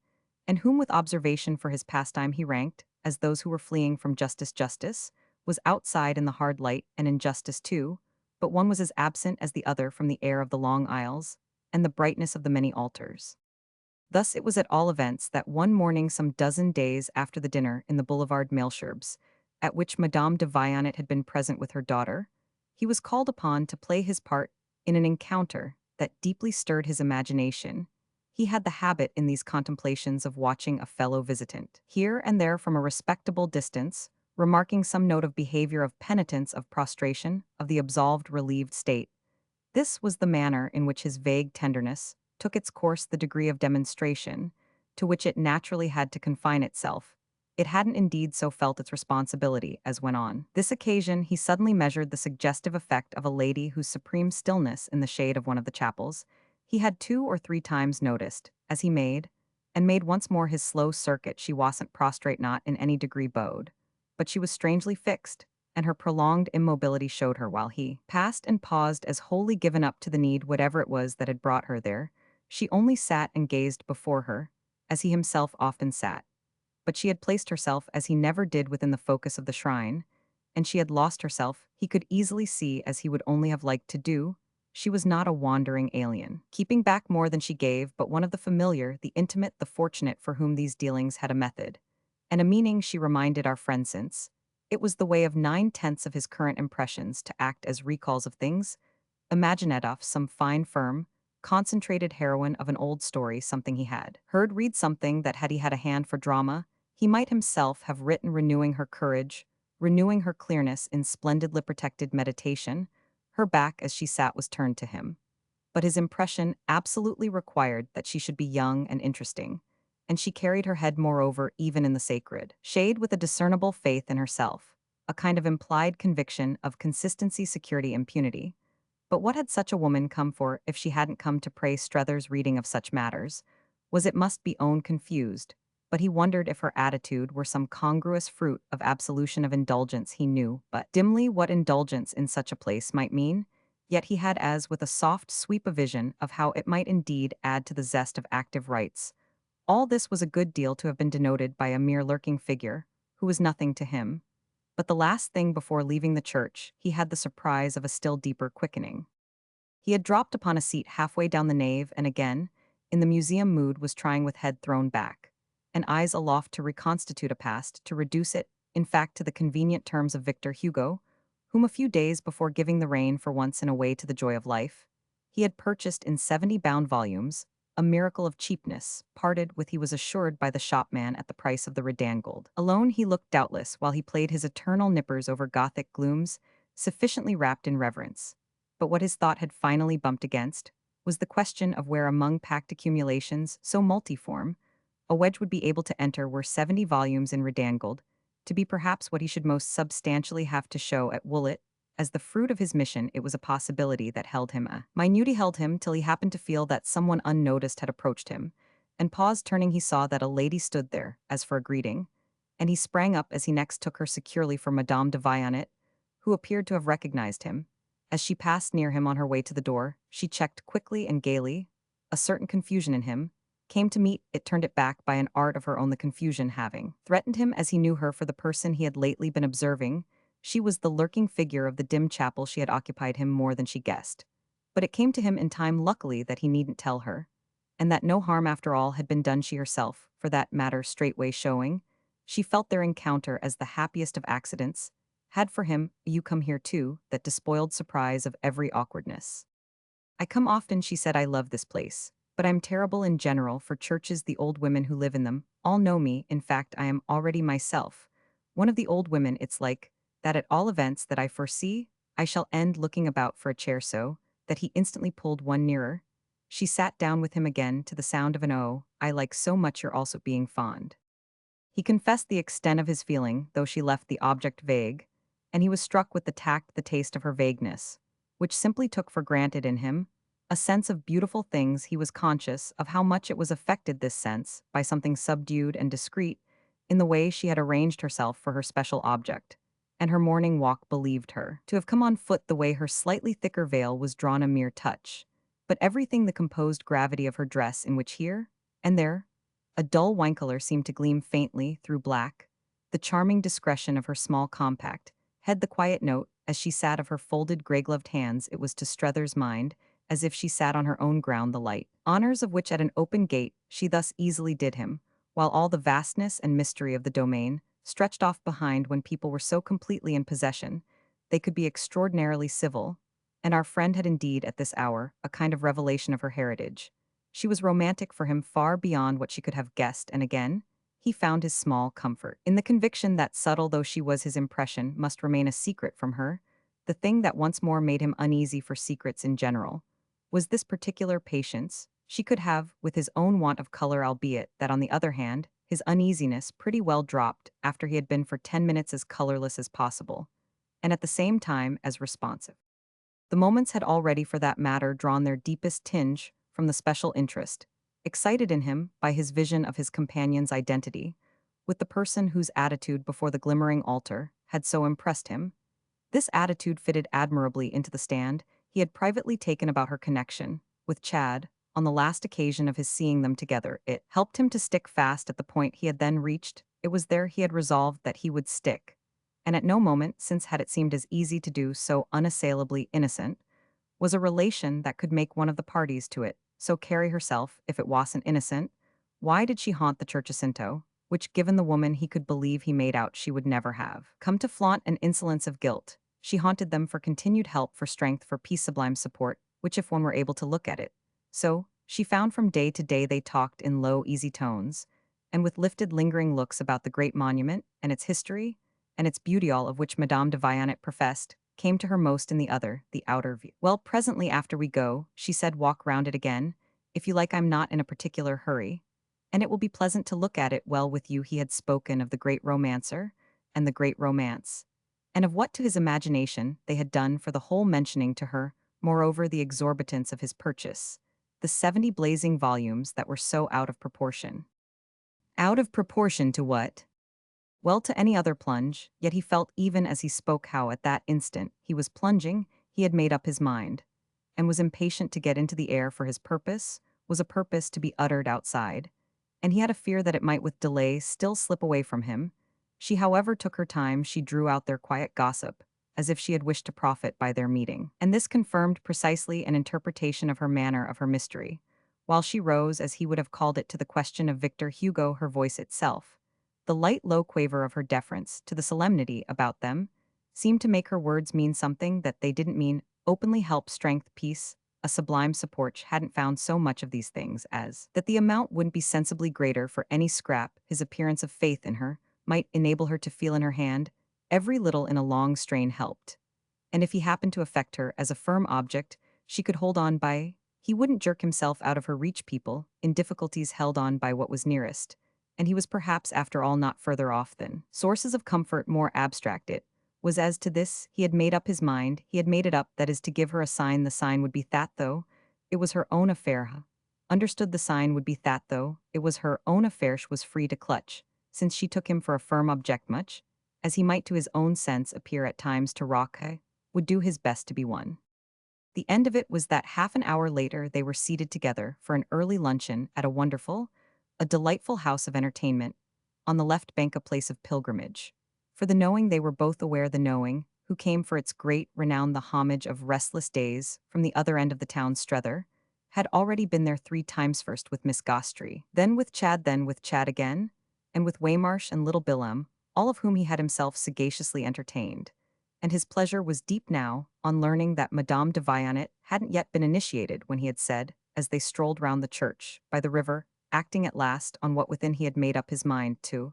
A: and whom with observation for his pastime he ranked as those who were fleeing from justice. Justice was outside in the hard light, and injustice too, but one was as absent as the other from the air of the long aisles and the brightness of the many altars. Thus it was at all events that one morning, some dozen days after the dinner in the Boulevard Malesherbes, at which Madame de Vionnet had been present with her daughter, he was called upon to play his part in an encounter that deeply stirred his imagination. He had the habit in these contemplations of watching a fellow visitant, here and there from a respectable distance, remarking some note of behavior, of penitence, of prostration, of the absolved, relieved state. This was the manner in which his vague tenderness took its course, the degree of demonstration to which it naturally had to confine itself. It hadn't indeed so felt its responsibility as when on this occasion he suddenly measured the suggestive effect of a lady whose supreme stillness in the shade of one of the chapels he had 2 or 3 times noticed, as he made, and made once more his slow circuit. She wasn't prostrate, not in any degree bowed, but she was strangely fixed, and her prolonged immobility showed her, while he passed and paused, as wholly given up to the need, whatever it was that had brought her there. She only sat and gazed before her, as he himself often sat, but she had placed herself as he never did within the focus of the shrine, and she had lost herself, he could easily see, as he would only have liked to do. She was not a wandering alien, keeping back more than she gave, but one of the familiar, the intimate, the fortunate, for whom these dealings had a method and a meaning. She reminded our friend, since it was the way of 9/10 of his current impressions to act as recalls of things Imagine Adolf, some fine, firm, concentrated heroine of an old story, something he had heard read, something that had he had a hand for drama, he might himself have written, renewing her courage, renewing her clearness in splendidly protected meditation. Her back as she sat was turned to him, but his impression absolutely required that she should be young and interesting, and she carried her head moreover even in the sacred shade with a discernible faith in herself, a kind of implied conviction of consistency, security, impunity. But what had such a woman come for if she hadn't come to praise Strether's reading of such matters? Was, it must be owned, confused, but he wondered if her attitude were some congruous fruit of absolution of indulgence. He knew but dimly what indulgence in such a place might mean, yet he had as with a soft sweep a vision of how it might indeed add to the zest of active rites. All this was a good deal to have been denoted by a mere lurking figure, who was nothing to him. But the last thing before leaving the church, he had the surprise of a still deeper quickening. He had dropped upon a seat halfway down the nave and again, in the museum mood, was trying with head thrown back, and eyes aloft to reconstitute a past, to reduce it, in fact, to the convenient terms of Victor Hugo, whom a few days before giving the rein for once in a way to the joy of life, he had purchased in 70 bound volumes, a miracle of cheapness, parted with, he was assured by the shopman, at the price of the redangled. Alone he looked, doubtless, while he played his eternal nippers over Gothic glooms, sufficiently wrapped in reverence. But what his thought had finally bumped against was the question of where among packed accumulations so multiform, a wedge would be able to enter were 70 volumes in redangled, to be perhaps what he should most substantially have to show at Woolwich. As the fruit of his mission, it was a possibility that held him a minuty held him till he happened to feel that someone unnoticed had approached him, and paused. Turning, he saw that a lady stood there, as for a greeting, and he sprang up as he next took her securely for Madame de Vionnet, who appeared to have recognized him. As she passed near him on her way to the door, she checked quickly and gaily. A certain confusion in him came to meet it, turned it back by an art of her own, the confusion having threatened him as he knew her for the person he had lately been observing. She was the lurking figure of the dim chapel. She had occupied him more than she guessed. But it came to him in time, luckily, that he needn't tell her, and that no harm after all had been done. She herself, for that matter, straightway showing, she felt their encounter as the happiest of accidents, had for him, you come here too, that despoiled surprise of every awkwardness. I come often, she said. I love this place, but I'm terrible in general for churches. The old women who live in them all know me. In fact, I am already myself one of the old women. It's like that, at all events, that I foresee I shall end looking about for a chair, so that he instantly pulled one nearer. She sat down with him again, to the sound of an "oh, I like so much your also being fond." He confessed the extent of his feeling, though she left the object vague, and he was struck with the tact, the taste of her vagueness, which simply took for granted in him a sense of beautiful things. He was conscious of how much it was affected, this sense, by something subdued and discreet in the way she had arranged herself for her special object, and her morning walk believed her to have come on foot, the way her slightly thicker veil was drawn a mere touch, but everything, the composed gravity of her dress, in which here and there a dull wine color seemed to gleam faintly through black, the charming discretion of her small compact head, the quiet note as she sat of her folded gray-gloved hands. It was to Strether's mind as if she sat on her own ground, the light honors of which at an open gate she thus easily did him, while all the vastness and mystery of the domain stretched off behind. When people were so completely in possession, they could be extraordinarily civil, and our friend had indeed at this hour a kind of revelation of her heritage. She was romantic for him far beyond what she could have guessed, and again he found his small comfort in the conviction that, subtle though she was, his impression must remain a secret from her. The thing that once more made him uneasy for secrets in general was this particular patience she could have with his own want of color, albeit that, on the other hand, his uneasiness pretty well dropped after he had been for 10 minutes as colorless as possible, and at the same time as responsive. The moments had already, for that matter, drawn their deepest tinge from the special interest excited in him by his vision of his companion's identity with the person whose attitude before the glimmering altar had so impressed him. This attitude fitted admirably into the stand he had privately taken about her connection with Chad on the last occasion of his seeing them together. It helped him to stick fast at the point he had then reached. It was there he had resolved that he would stick, and at no moment since had it seemed as easy to do so. Unassailably innocent was a relation that could make one of the parties to it so carry herself. If it wasn't innocent, why did she haunt the Churchicinto, which, given the woman he could believe, he made out she would never have come to flaunt an insolence of guilt? She haunted them for continued help, for strength, for peace, sublime support, which if one were able to look at it. So, she found from day to day they talked in low, easy tones, and with lifted, lingering looks about the great monument and its history, and its beauty, all of which Madame de Vianet professed, came to her most in the other, the outer view. Well, presently after we go, she said, walk round it again. If you like, I'm not in a particular hurry. And it will be pleasant to look at it well with you. He had spoken of the great romancer and the great romance, and of what to his imagination they had done for the whole, mentioning to her, moreover, the exorbitance of his purchase, the 70 blazing volumes that were so out of proportion. Out of proportion to what? Well, to any other plunge, yet he felt even as he spoke how at that instant he was plunging. He had made up his mind, and was impatient to get into the air, for his purpose was a purpose to be uttered outside, and he had a fear that it might with delay still slip away from him. She however took her time. She drew out their quiet gossip, as if she had wished to profit by their meeting, and this confirmed precisely an interpretation of her manner, of her mystery. While she rose, as he would have called it, to the question of Victor Hugo, her voice itself, the light low quaver of her deference to the solemnity about them, seemed to make her words mean something that they didn't mean. Openly help, strength, peace, a sublime support. She hadn't found so much of these things as that the amount wouldn't be sensibly greater for any scrap. His appearance of faith in her might enable her to feel in her hand every little in a long strain helped. And if he happened to affect her as a firm object, she could hold on by. He wouldn't jerk himself out of her reach. People, in difficulties, held on by what was nearest. And he was perhaps, after all, not further off than sources of comfort more abstract. It was as to this he had made up his mind. He had made it up, that is, to give her a sign. The sign would be that, though it was her own affair. Understood, the sign would be that, though it was her own affair. She was free to clutch, since she took him for a firm object, much as he might to his own sense appear at times to rock, would do his best to be one. The end of it was that half an hour later they were seated together for an early luncheon at a delightful house of entertainment, on the left bank, a place of pilgrimage. For the knowing they were both aware, the knowing, who came for its great renown, the homage of restless days, from the other end of the town, Strether, had already been there 3 times, first with Miss Gostry, then with Chad again, and with Waymarsh and little Bilham, all of whom he had himself sagaciously entertained. And his pleasure was deep now, on learning that Madame de Vianet hadn't yet been initiated, when he had said, as they strolled round the church, by the river, acting at last on what within he had made up his mind to,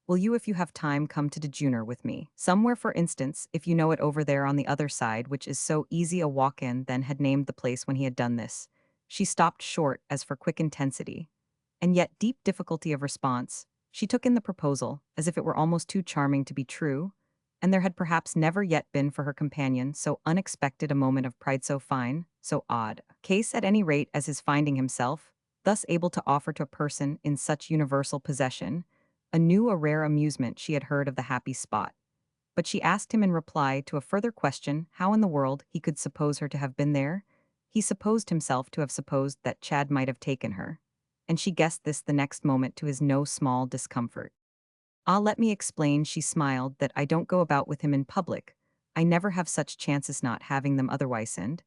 A: will you, if you have time, come to Dejeuner with me? Somewhere, for instance, if you know it, over there on the other side, which is so easy a walk in. Then had named the place when he had done this. She stopped short, as for quick intensity, and yet deep difficulty of response. She took in the proposal, as if it were almost too charming to be true, and there had perhaps never yet been for her companion so unexpected a moment of pride, so fine, so odd a case at any rate as his finding himself thus able to offer to a person in such universal possession a new, a rare amusement. She had heard of the happy spot, but she asked him in reply to a further question how in the world he could suppose her to have been there. He supposed himself to have supposed that Chad might have taken her, and she guessed this the next moment, to his no small discomfort. Ah, let me explain, she smiled, that I don't go about with him in public. I never have such chances, not having them otherwise, and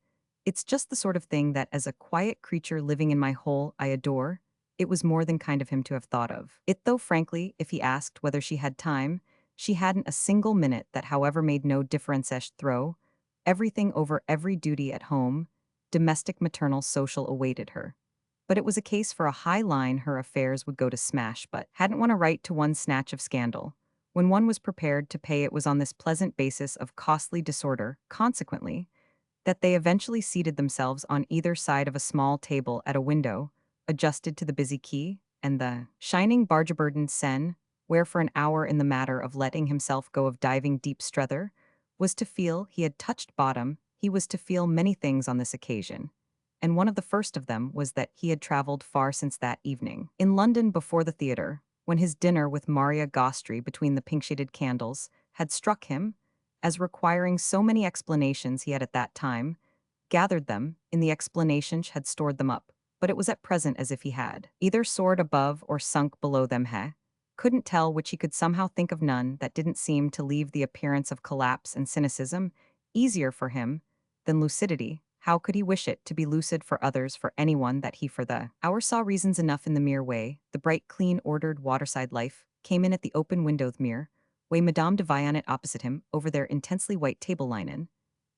A: it's just the sort of thing that, as a quiet creature living in my hole I adore, it was more than kind of him to have thought of it, though frankly, if he asked whether she had time, she hadn't a single minute. That, however, made no difference, as throw everything over, every duty at home, domestic, maternal, social, awaited her. But it was a case for a high line. Her affairs would go to smash, but hadn't one a right to one snatch of scandal? When one was prepared to pay, it was on this pleasant basis of costly disorder, consequently, that they eventually seated themselves on either side of a small table at a window, adjusted to the busy quay, and the shining barge-burdened Seine, where for an hour, in the matter of letting himself go, of diving deep, Strether was to feel he had touched bottom. He was to feel many things on this occasion, and one of the first of them was that he had traveled far since that evening in London before the theatre, when his dinner with Maria Gostry between the pink-shaded candles had struck him as requiring so many explanations. He had at that time gathered them in the explanations, had stored them up, but it was at present as if he had either soared above or sunk below them. Couldn't tell which. He could somehow think of none that didn't seem to leave the appearance of collapse and cynicism easier for him than lucidity. How could he wish it to be lucid for others, for anyone that he for the hour saw reasons enough in the mere way? The bright, clean, ordered waterside life came in at the open windowed mirror, way Madame de Vianet opposite him over their intensely white table linen,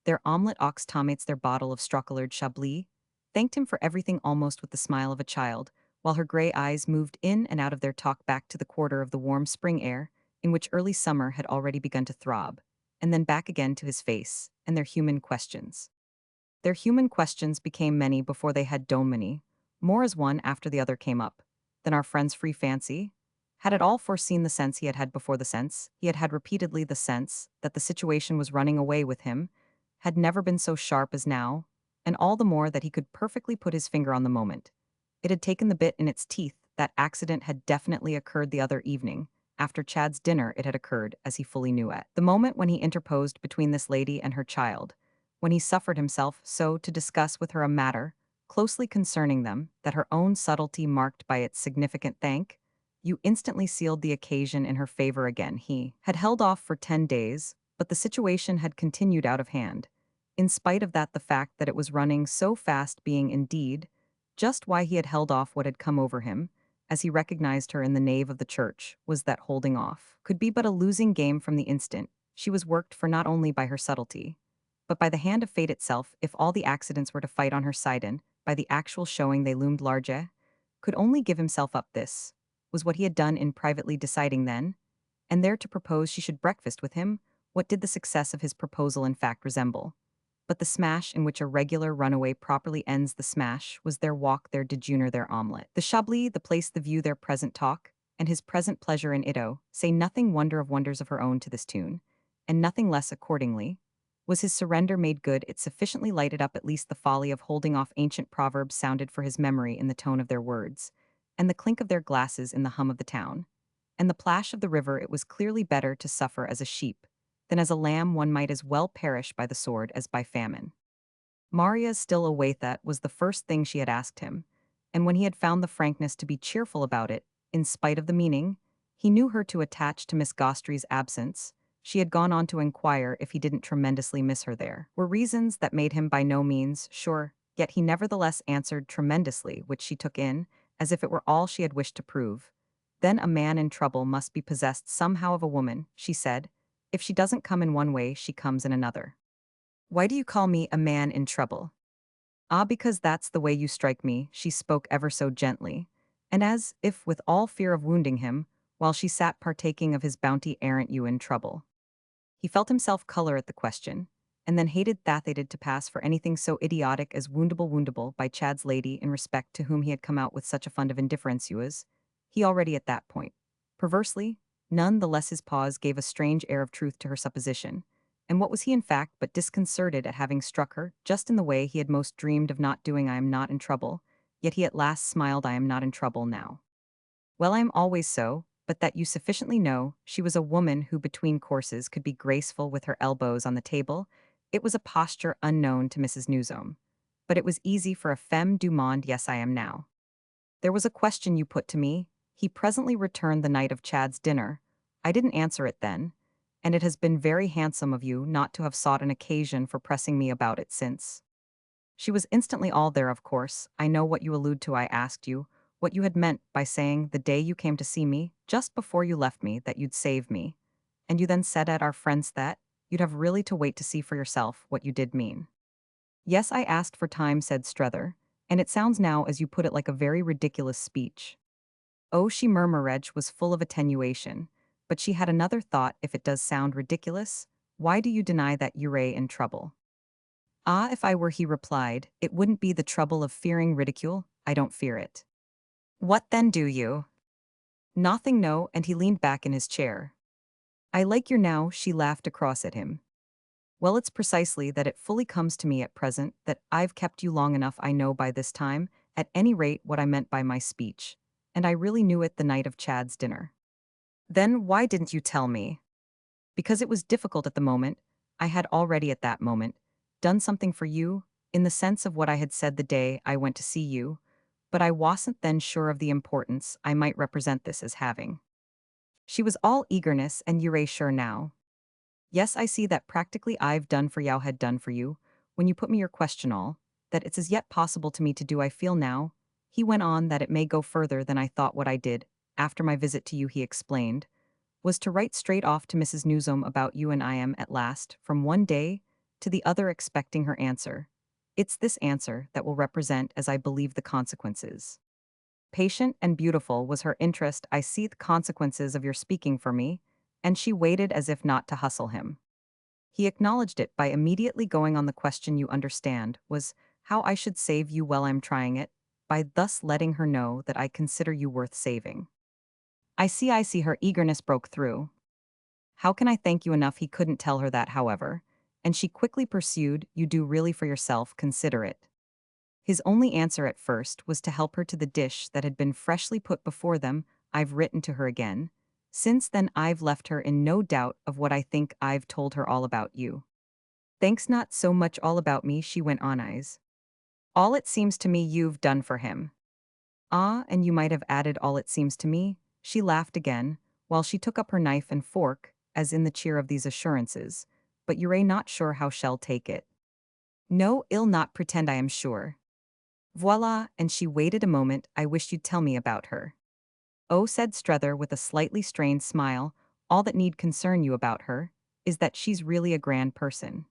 A: their omelette aux tomates, their bottle of straw-colored chablis, thanked him for everything almost with the smile of a child, while her gray eyes moved in and out of their talk back to the quarter of the warm spring air, in which early summer had already begun to throb, and then back again to his face, and their human questions. Their human questions became many before they had done many, more as one after the other came up. Then our friend's free fancy? Had it all foreseen the sense he had had before the sense? He had had repeatedly the sense that the situation was running away with him, had never been so sharp as now, and all the more that he could perfectly put his finger on the moment. It had taken the bit in its teeth. That accident had definitely occurred the other evening. After Chad's dinner it had occurred, as he fully knew it. The moment when he interposed between this lady and her child, when he suffered himself so to discuss with her a matter closely concerning them that her own subtlety marked by its significant thank, you instantly sealed the occasion in her favor again. He had held off for 10 days, but the situation had continued out of hand. In spite of that, the fact that it was running so fast being indeed just why he had held off what had come over him, as he recognized her in the nave of the church, was that holding off could be but a losing game from the instant she was worked for not only by her subtlety, but by the hand of fate itself. If all the accidents were to fight on her side and, by the actual showing they loomed large, could only give himself up. This was what he had done in privately deciding then, and there to propose she should breakfast with him. What did the success of his proposal in fact resemble? But the smash in which a regular runaway properly ends the smash was their walk, their dejeuner, their omelette. The Chablis, the place, the view, their present talk, and his present pleasure in Ito, say nothing wonder of wonders of her own to this tune, and nothing less accordingly. Was his surrender made good? It sufficiently lighted up at least the folly of holding off. Ancient proverbs sounded for his memory in the tone of their words, and the clink of their glasses in the hum of the town, and the plash of the river. It was clearly better to suffer as a sheep than as a lamb. One might as well perish by the sword as by famine. Maria's still await that was the first thing she had asked him, and when he had found the frankness to be cheerful about it, in spite of the meaning, he knew her to attach to Miss Gostrey's absence. She had gone on to inquire if he didn't tremendously miss her there. Were reasons that made him by no means sure, yet he nevertheless answered tremendously, which she took in, as if it were all she had wished to prove. Then a man in trouble must be possessed somehow of a woman, she said. If she doesn't come in one way, she comes in another. Why do you call me a man in trouble? Ah, because that's the way you strike me. She spoke ever so gently, and as if with all fear of wounding him, while she sat partaking of his bounty. Aren't you in trouble? He felt himself color at the question, and then hated that they did to pass for anything so idiotic as woundable by Chad's lady, in respect to whom he had come out with such a fund of indifference. He already at that point. Perversely, none the less his pause gave a strange air of truth to her supposition. And what was he in fact but disconcerted at having struck her, just in the way he had most dreamed of not doing? I am not in trouble. Yet he at last smiled. I am not in trouble now. Well, I am always so, but that you sufficiently know. She was a woman who between courses could be graceful with her elbows on the table. It was a posture unknown to Mrs. Newsome. But it was easy for a femme du monde. Yes, I am now. There was a question you put to me. He presently returned the night of Chad's dinner. I didn't answer it then, and it has been very handsome of you not to have sought an occasion for pressing me about it since. She was instantly all there. Of course, I know what you allude to. I asked you what you had meant by saying the day you came to see me, just before you left me, that you'd save me. And you then said at our friends that you'd have really to wait to see for yourself what you did mean. Yes, I asked for time, said Strether, and it sounds now as you put it like a very ridiculous speech. Oh, she murmured, was full of attenuation, but she had another thought. If it does sound ridiculous, why do you deny that you're in trouble? Ah, if I were, he replied, it wouldn't be the trouble of fearing ridicule. I don't fear it. What then do you? Nothing, no, and he leaned back in his chair. I like your now, she laughed across at him. Well, it's precisely that it fully comes to me at present that I've kept you long enough. I know by this time, at any rate, what I meant by my speech, and I really knew it the night of Chad's dinner. Then why didn't you tell me? Because it was difficult at the moment. I had already at that moment done something for you, in the sense of what I had said the day I went to see you, but I wasn't then sure of the importance I might represent this as having. She was all eagerness, and you're sure now. Yes, I see that practically I've done for you, had done for you, when you put me your question all, that it's as yet possible to me to do. I feel now, he went on, that it may go further than I thought what I did, after my visit to you, he explained, was to write straight off to Mrs. Newsom about you, and I am, at last, from one day to the other, expecting her answer. It's this answer that will represent, as I believe, the consequences. Patient and beautiful was her interest. I see the consequences of your speaking for me, and she waited as if not to hustle him. He acknowledged it by immediately going on. The question, you understand, was how I should save you. Well, I'm trying it, by thus letting her know that I consider you worth saving. I see, her eagerness broke through. How can I thank you enough? He couldn't tell her that, however, and she quickly pursued, you do really for yourself, consider it. His only answer at first was to help her to the dish that had been freshly put before them. I've written to her again. Since then I've left her in no doubt of what I think. I've told her all about you. Thanks, not so much all about me, she went on. Eyes. All it seems to me you've done for him. Ah, and you might have added all it seems to me. She laughed again, while she took up her knife and fork, as in the cheer of these assurances. But you're not sure how shall take it. No, I'll not pretend I am sure. Voila, and she waited a moment. I wish you'd tell me about her. Oh, said Strether with a slightly strained smile, all that need concern you about her is that she's really a grand person.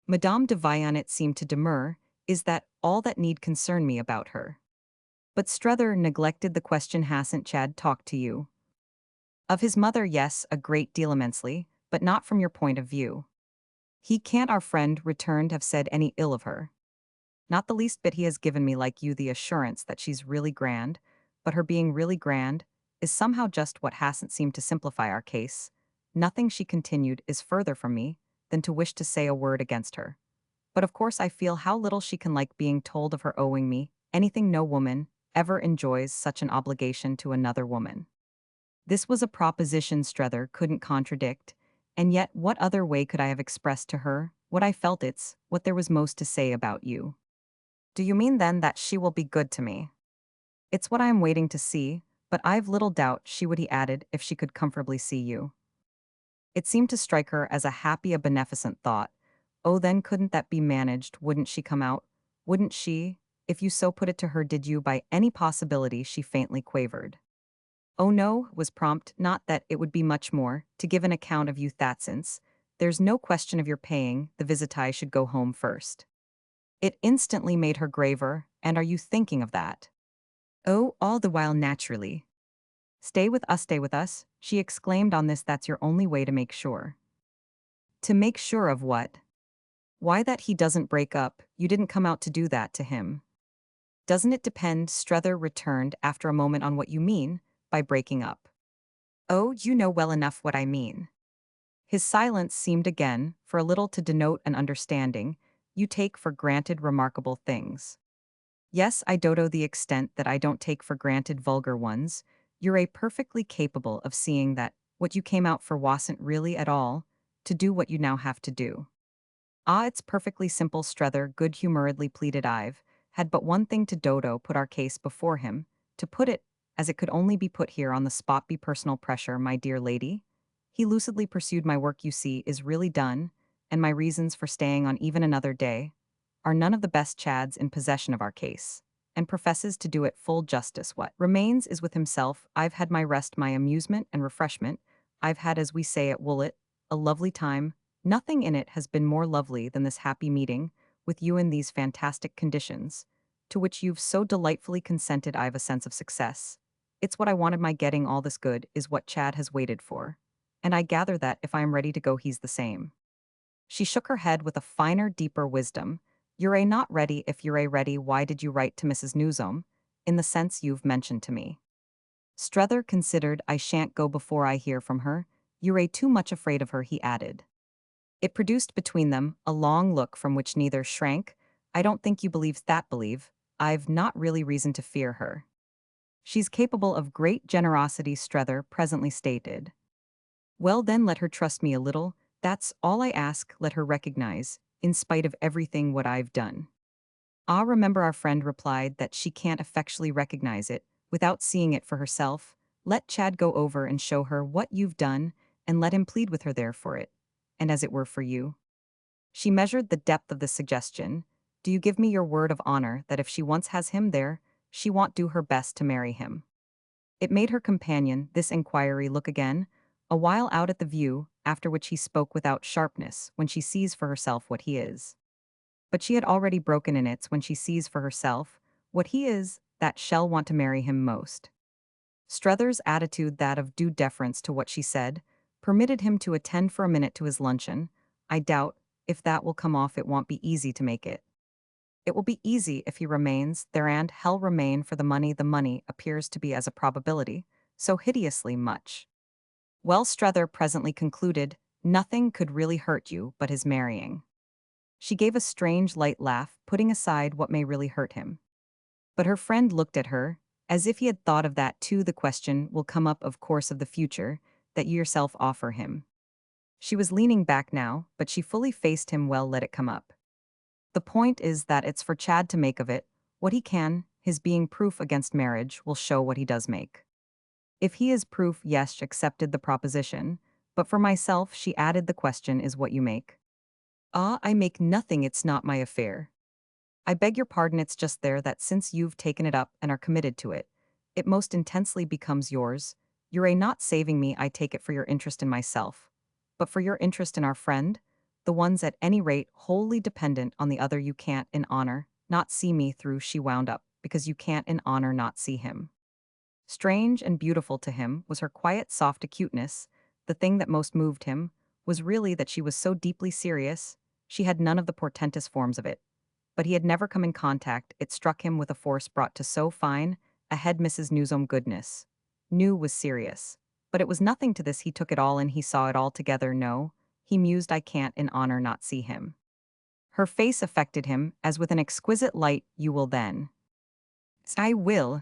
A: Madame de Vionnet seemed to demur, is that all that need concern me about her? But Strether neglected the question. Hasn't Chad talked to you? Of his mother, yes, a great deal, immensely, but not from your point of view. He can't, our friend returned, have said any ill of her. Not the least bit. He has given me, like you, the assurance that she's really grand, but her being really grand is somehow just what hasn't seemed to simplify our case. Nothing, she continued, is further from me than to wish to say a word against her. But of course I feel how little she can like being told of her owing me anything. No woman ever enjoys such an obligation to another woman. This was a proposition Strether couldn't contradict, and yet what other way could I have expressed to her what I felt? It's what there was most to say about you. Do you mean then that she will be good to me? It's what I am waiting to see, but I've little doubt she would, he added, if she could comfortably see you. It seemed to strike her as a happy, a beneficent thought. Oh, then couldn't that be managed? Wouldn't she come out? Wouldn't she, if you so put it to her? Did you by any possibility? She faintly quavered. Oh no, was prompt, not that it would be much more, to give an account of you, that since there's no question of your paying, the visit I should go home first. It instantly made her graver. And are you thinking of that? Oh, all the while, naturally. Stay with us, she exclaimed. On this, that's your only way to make sure. To make sure of what? Why, that he doesn't break up. You didn't come out to do that to him. Doesn't it depend, Strether returned after a moment, on what you mean by breaking up? Oh, you know well enough what I mean. His silence seemed again, for a little, to denote an understanding. You take for granted remarkable things. Yes, I dodo the extent that I don't take for granted vulgar ones. You're a perfectly capable of seeing that what you came out for wasn't really at all to do what you now have to do. Ah, it's perfectly simple, Strether good-humoredly pleaded. I've had but one thing to dodo, put our case before him, to put it, as it could only be put here on the spot. Be personal pressure, my dear lady. He lucidly pursued. My work, you see, is really done, and my reasons for staying on even another day are none of the best. Chad's in possession of our case, and professes to do it full justice. What remains is with himself. I've had my rest, my amusement and refreshment. I've had, as we say at Woolwich, a lovely time. Nothing in it has been more lovely than this happy meeting with you in these fantastic conditions, to which you've so delightfully consented. I've a sense of success. It's what I wanted. My getting all this good is what Chad has waited for, and I gather that if I am ready to go, he's the same. She shook her head with a finer, deeper wisdom. You're not ready. If you're ready, why did you write to Mrs. Newsom, in the sense you've mentioned to me? Strether considered. I shan't go before I hear from her. You're too much afraid of her, he added. It produced between them a long look from which neither shrank. I don't think you believe that. Believe. I've not really reason to fear her. She's capable of great generosity, Strether presently stated. Well then, let her trust me a little. That's all I ask. Let her recognize, in spite of everything, what I've done. Ah, remember, our friend replied, that she can't effectually recognize it without seeing it for herself. Let Chad go over and show her what you've done, and let him plead with her there for it, and as it were for you. She measured the depth of the suggestion. Do you give me your word of honor that if she once has him there, she won't do her best to marry him? It made her companion, this inquiry, look again. A while out at the view, after which he spoke without sharpness, when she sees for herself what he is. But she had already broken in it when she sees for herself what he is, that shall want to marry him most. Strether's attitude, that of due deference to what she said, permitted him to attend for a minute to his luncheon. I doubt, if that will come off, it won't be easy to make it. It will be easy if he remains there, and hell remain for the money appears to be as a probability, so hideously much. Well, Strether presently concluded, nothing could really hurt you but his marrying. She gave a strange light laugh, putting aside what may really hurt him. But her friend looked at her, as if he had thought of that too. The question will come up, of course, of the future, that you yourself offer him. She was leaning back now, but she fully faced him. Well, let it come up. The point is that it's for Chad to make of it what he can. His being proof against marriage will show what he does make. If he is proof, yes, she accepted the proposition, but for myself, she added, the question is what you make. Ah, I make nothing, it's not my affair. I beg your pardon, it's just there that since you've taken it up and are committed to it, it most intensely becomes yours. You're not saving me, I take it, for your interest in myself, but for your interest in our friend, the one's at any rate wholly dependent on the other. You can't, in honor, not see me through, she wound up, because you can't in honor not see him. Strange and beautiful to him was her quiet, soft acuteness. The thing that most moved him was really that she was so deeply serious. She had none of the portentous forms of it, but he had never come in contact. It struck him with a force brought to so fine a head. Mrs. Newsome goodness knew was serious, but it was nothing to this. He took it all in, he saw it all together. No, he mused, I can't in honor not see him. Her face affected him as with an exquisite light. You will then. I will.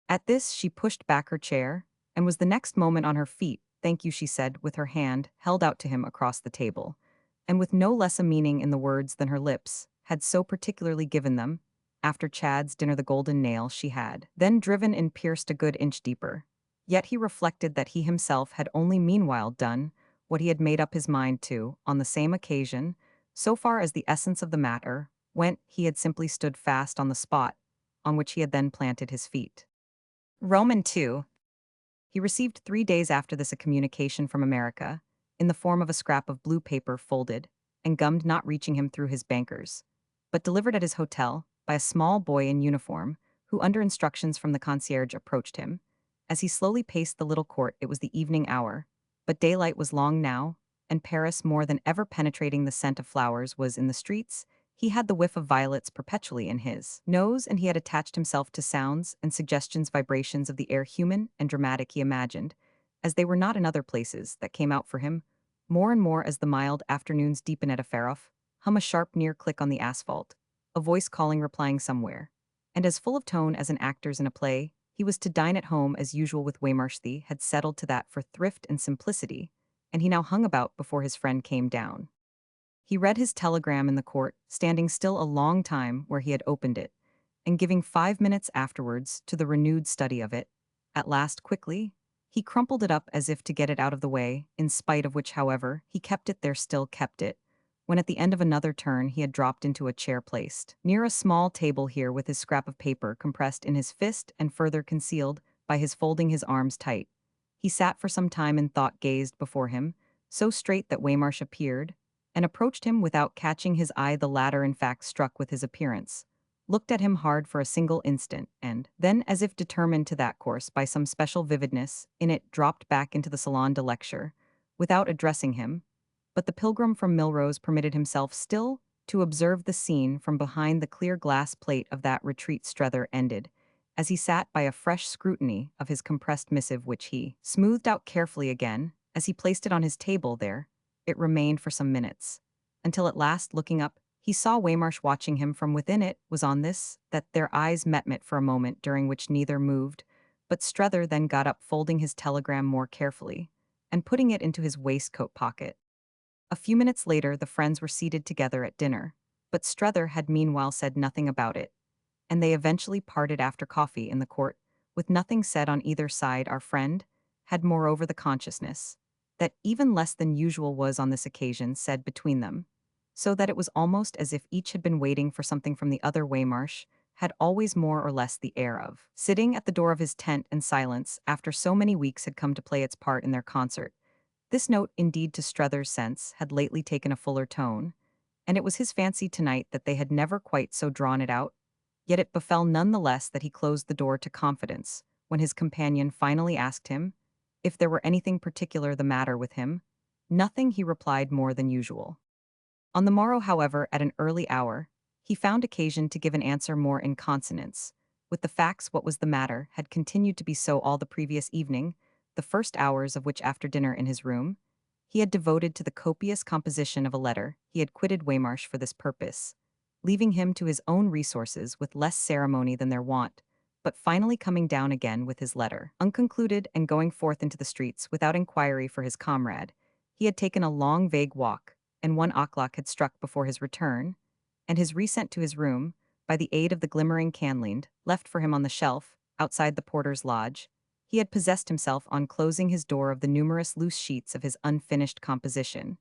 A: At this she pushed back her chair, and was the next moment on her feet. Thank you, she said, with her hand held out to him across the table, and with no less a meaning in the words than her lips had so particularly given them. After Chad's dinner, the golden nail she had then driven in pierced a good inch deeper. Yet he reflected that he himself had only meanwhile done what he had made up his mind to on the same occasion. So far as the essence of the matter went, he had simply stood fast on the spot on which he had then planted his feet. Roman 2. He received 3 days after this a communication from America, in the form of a scrap of blue paper folded and gummed, not reaching him through his bankers, but delivered at his hotel by a small boy in uniform, who under instructions from the concierge approached him. As he slowly paced the little court, it was the evening hour, but daylight was long now, and Paris, more than ever penetrating the scent of flowers, was in the streets. He had the whiff of violets perpetually in his nose, and he had attached himself to sounds and suggestions, vibrations of the air, human and dramatic, he imagined, as they were not in other places, that came out for him, more and more as the mild afternoons deepen at a farof, hum a sharp near click on the asphalt, a voice calling, replying somewhere, and as full of tone as an actor's in a play. He was to dine at home as usual with Waymarsh, had settled to that for thrift and simplicity, and he now hung about before his friend came down. He read his telegram in the court, standing still a long time where he had opened it, and giving 5 minutes afterwards to the renewed study of it. At last, quickly, he crumpled it up as if to get it out of the way, in spite of which, however, he kept it there, still kept it, when at the end of another turn he had dropped into a chair placed near a small table here, with his scrap of paper compressed in his fist and further concealed by his folding his arms tight. He sat for some time in thought, gazed before him, so straight that Waymarsh appeared, and approached him without catching his eye. The latter, in fact, struck with his appearance, looked at him hard for a single instant, and then, as if determined to that course by some special vividness in it, dropped back into the salon de lecture, without addressing him. But the pilgrim from Milrose permitted himself still to observe the scene from behind the clear glass plate of that retreat. Strether ended, as he sat by a fresh scrutiny of his compressed missive, which he smoothed out carefully again, as he placed it on his table there. It remained for some minutes, until at last, looking up, he saw Waymarsh watching him from within. It was on this that their eyes met for a moment, during which neither moved, but Strether then got up, folding his telegram more carefully, and putting it into his waistcoat pocket. A few minutes later the friends were seated together at dinner, but Strether had meanwhile said nothing about it, and they eventually parted after coffee in the court, with nothing said on either side. Our friend had moreover the consciousness that even less than usual was on this occasion said between them, so that it was almost as if each had been waiting for something from the other. Waymarsh had always more or less the air of sitting at the door of his tent in silence after so many weeks had come to play its part in their concert. This note, indeed to Strether's sense, had lately taken a fuller tone, and it was his fancy tonight that they had never quite so drawn it out. Yet it befell none the less that he closed the door to confidence when his companion finally asked him if there were anything particular the matter with him. Nothing, he replied, more than usual. On the morrow, however, at an early hour, he found occasion to give an answer more in consonance with the facts. What was the matter had continued to be so all the previous evening, the first hours of which after dinner in his room he had devoted to the copious composition of a letter. He had quitted Waymarsh for this purpose, leaving him to his own resources with less ceremony than their wont, but finally coming down again with his letter unconcluded and going forth into the streets without inquiry for his comrade. He had taken a long vague walk, and 1 o'clock had struck before his return, and his resent to his room, by the aid of the glimmering candlelight left for him on the shelf, outside the porter's lodge, he had possessed himself on closing his door of the numerous loose sheets of his unfinished composition,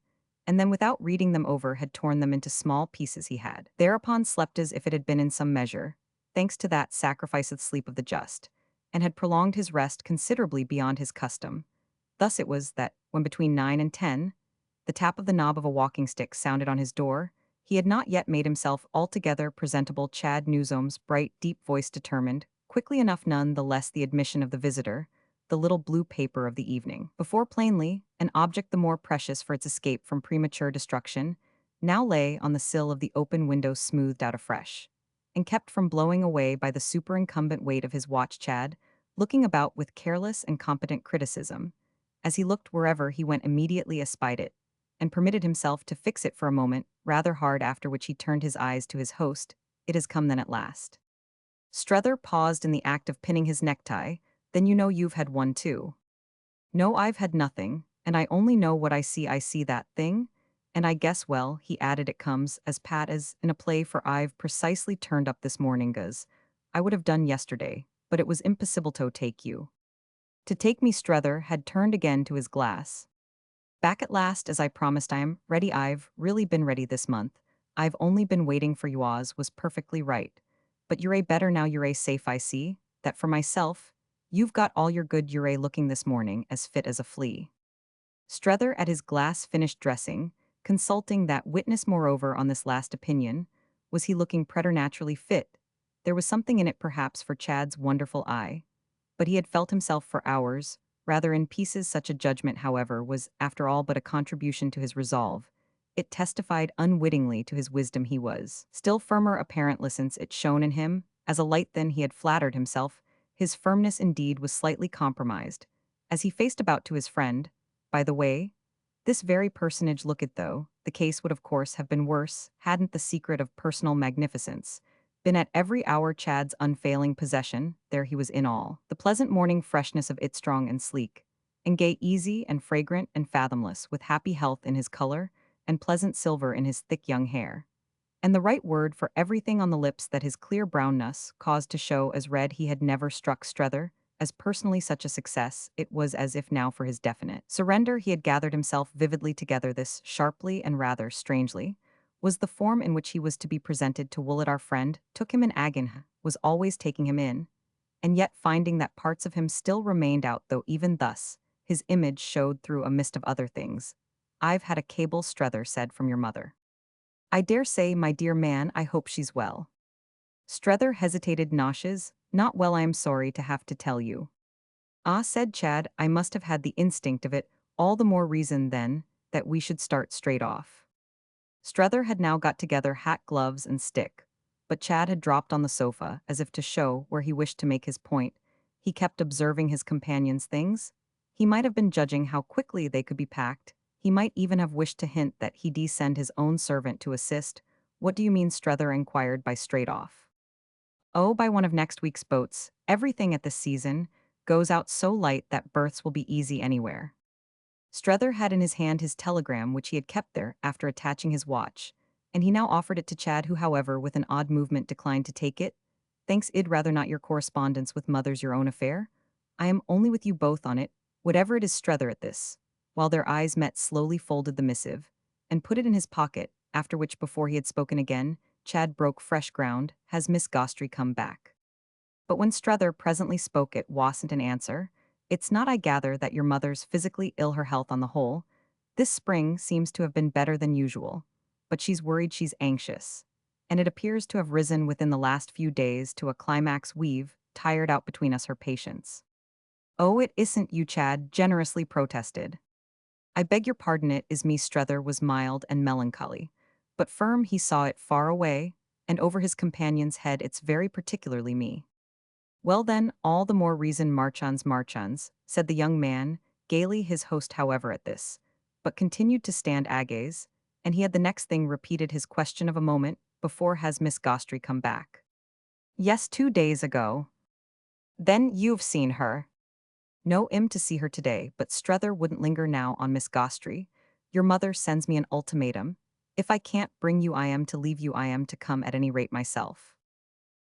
A: and then without reading them over had torn them into small pieces. He had thereupon slept as if it had been in some measure, thanks to that sacrifice of sleep of the just, and had prolonged his rest considerably beyond his custom. Thus it was that, when between 9 and 10, the tap of the knob of a walking stick sounded on his door, he had not yet made himself altogether presentable. Chad Newsome's bright, deep voice determined, quickly enough none the less, the admission of the visitor, the little blue paper of the evening. Before plainly, an object the more precious for its escape from premature destruction, now lay on the sill of the open window, smoothed out afresh, and kept from blowing away by the superincumbent weight of his watch. Chad, looking about with careless and competent criticism, as he looked wherever he went, immediately espied it, and permitted himself to fix it for a moment rather hard, after which he turned his eyes to his host. It has come then at last. Strether paused in the act of pinning his necktie. Then you know you've had one too. No, I've had nothing, and I only know what I see. I see that thing, and I guess, well, he added, it comes as pat as in a play, for I've precisely turned up this morning, as I would have done yesterday, but it was impossible to take you. To take me. Strether had turned again to his glass. Back at last, as I promised. I am ready. I've really been ready this month. I've only been waiting for you. Oz was perfectly right. But you're a better now. You're a safe. I see that for myself. You've got all your good. You're a looking this morning as fit as a flea. Strether, at his glass, finished dressing, consulting that witness moreover on this last opinion. Was he looking preternaturally fit? There was something in it perhaps for Chad's wonderful eye, but he had felt himself for hours rather in pieces. Such a judgment, however, was after all but a contribution to his resolve. It testified unwittingly to his wisdom. He was still firmer apparently since it shone in him as a light than he had flattered himself. His firmness indeed was slightly compromised as he faced about to his friend. By the way, this very personage, look it though, the case would of course have been worse hadn't the secret of personal magnificence been at every hour Chad's unfailing possession. There he was in all the pleasant morning freshness of it, strong and sleek, and gay, easy and fragrant and fathomless, with happy health in his color, and pleasant silver in his thick young hair, and the right word for everything on the lips that his clear brownness caused to show as red. He had never struck Strether as personally such a success. It was as if now, for his definite surrender, he had gathered himself vividly together. This, sharply and rather strangely, was the form in which he was to be presented to Woollett. Our friend took him in agony, was always taking him in, and yet finding that parts of him still remained out, though even thus his image showed through a mist of other things. I've had a cable, Strether said, from your mother. I dare say, my dear man, I hope she's well. Strether hesitated. Nauseous? Not well, I am sorry to have to tell you. Ah, said Chad, I must have had the instinct of it. All the more reason, then, that we should start straight off. Strether had now got together hat, gloves, and stick, but Chad had dropped on the sofa, as if to show where he wished to make his point. He kept observing his companion's things. He might have been judging how quickly they could be packed. He might even have wished to hint that he'd send his own servant to assist. What do you mean? Strether inquired. By straight off? Oh, by one of next week's boats. Everything at this season goes out so light that berths will be easy anywhere. Strether had in his hand his telegram, which he had kept there after attaching his watch, and he now offered it to Chad, who, however, with an odd movement, declined to take it. Thanks, I'd rather not. Your correspondence with mother's your own affair. I am only with you both on it, whatever it is. Strether, at this, while their eyes met, slowly folded the missive and put it in his pocket, after which, before he had spoken again, Chad broke fresh ground. Has Miss Gostry come back? But when Strether presently spoke it wasn't an answer. It's not I gather that your mother's physically ill her health on the whole. This spring seems to have been better than usual. But she's worried she's anxious. And it appears to have risen within the last few days to a climax we've tired out between us her patience. Oh, it isn't you, Chad generously protested. I beg your pardon, it is me. Strether was mild and melancholy. But firm he saw it far away, and over his companion's head it's very particularly me. Well then, all the more reason marchons, said the young man, gaily his host however at this, but continued to stand agaze, and he had the next thing repeated his question of a moment before has Miss Gostry come back. Yes, 2 days ago. Then you've seen her. No, to see her today, but Strether wouldn't linger now on Miss Gostry. Your mother sends me an ultimatum. If I can't bring you I am to leave you I am to come at any rate myself.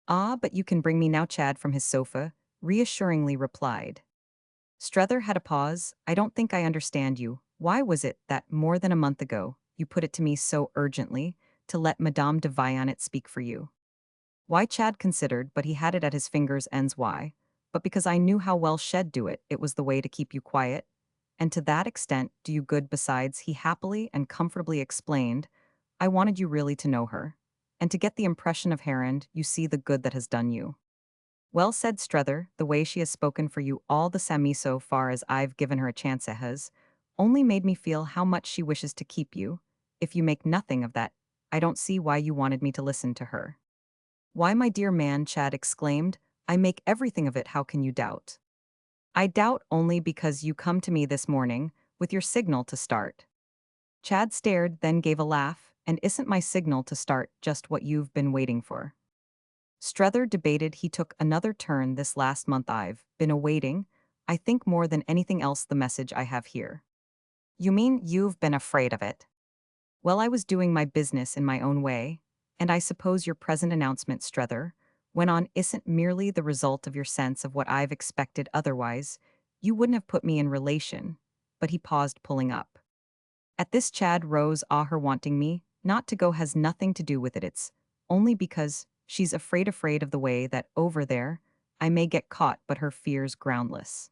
A: Ah, but you can bring me now, Chad from his sofa reassuringly replied. Strether had a pause. I don't think I understand you. Why was it that, more than a month ago, you put it to me so urgently to let Madame de Vianet speak for you? Why? Chad considered, but he had it at his fingers' ends. Why? But because I knew how well she'd do it, it was the way to keep you quiet. And to that extent do you good. Besides, he happily and comfortably explained, I wanted you really to know her. And to get the impression of Herand, you see the good that has done you. Well said, Strether, the way she has spoken for you all the same so far as I've given her a chance has only made me feel how much she wishes to keep you. If you make nothing of that, I don't see why you wanted me to listen to her. Why, my dear man, Chad exclaimed, I make everything of it. How can you doubt? I doubt only because you come to me this morning with your signal to start. Chad stared, then gave a laugh, and isn't my signal to start just what you've been waiting for? Strether debated. He took another turn this last month. I've been awaiting, I think more than anything else, the message I have here. You mean you've been afraid of it? Well, I was doing my business in my own way, and I suppose your present announcement, Strether, went on, isn't merely the result of your sense of what I've expected. Otherwise, you wouldn't have put me in relation. But he paused, pulling up. At this, Chad rose. Ah, her wanting me not to go has nothing to do with it. It's only because she's afraid of the way that, over there, I may get caught, but her fear's groundless.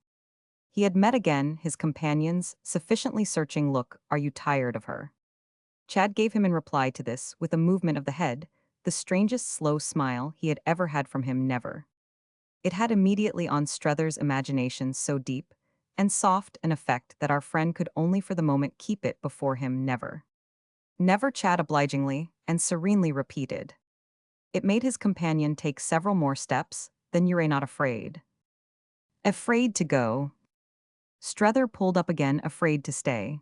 A: He had met again his companion's sufficiently searching look. Are you tired of her? Chad gave him in reply to this, with a movement of the head, the strangest slow smile he had ever had from him. Never. It had immediately on Strether's imagination so deep and soft an effect that our friend could only for the moment keep it before him. Never. Never, Chad obligingly and serenely repeated. It made his companion take several more steps. Then you're not afraid. Afraid to go. Strether pulled up again, afraid to stay.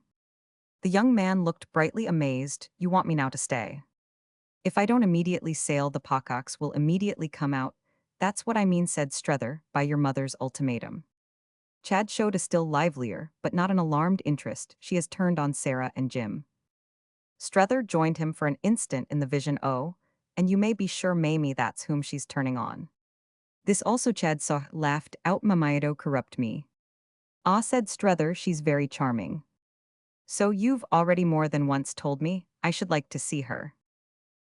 A: The young man looked brightly amazed. You want me now to stay? If I don't immediately sail, the pockocks will immediately come out. That's what I mean, said Strether, by your mother's ultimatum. Chad showed a still livelier, but not an alarmed interest. She has turned on Sarah and Jim. Strether joined him for an instant in the vision. Oh, and you may be sure, Mamie, that's whom she's turning on. This also Chad saw, laughed out. Mamaido corrupt me. Ah, said Strether, she's very charming. So you've already more than once told me. I should like to see her.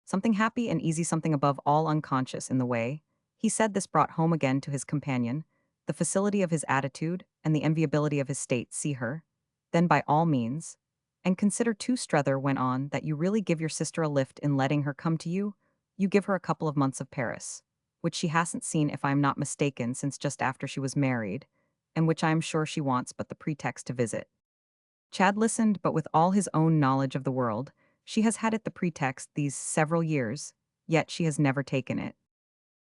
A: Something happy and easy, something above all unconscious in the way. He said this brought home again to his companion the facility of his attitude and the enviability of his state. See her? Then by all means. And consider too, Strether went on, that you really give your sister a lift in letting her come to you. You give her a couple of months of Paris, which she hasn't seen, if I'm not mistaken, since just after she was married, and which I am sure she wants but the pretext to visit. Chad listened, but with all his own knowledge of the world, she has had it the pretext these several years, yet she has never taken it.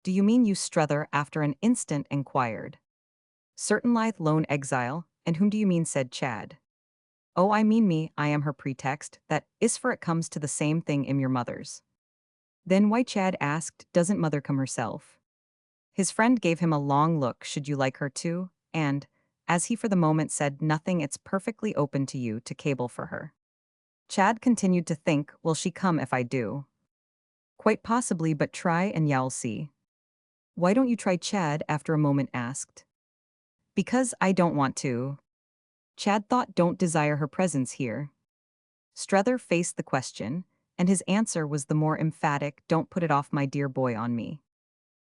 A: Do you mean you, Strether, after an instant inquired? Certain lithe lone exile, and whom do you mean, said Chad. Oh, I mean me, I am her pretext, that is, for it comes to the same thing in your mother's. Then why, Chad asked, doesn't mother come herself? His friend gave him a long look. Should you like her to? And, as he for the moment said nothing, it's perfectly open to you to cable for her. Chad continued to think, will she come if I do? Quite possibly, but try and you'll see. Why don't you try? Chad after a moment asked. Because I don't want to. Chad thought, don't desire her presence here. Strether faced the question, And his answer was the more emphatic, "Don't put it off, my dear boy, on me."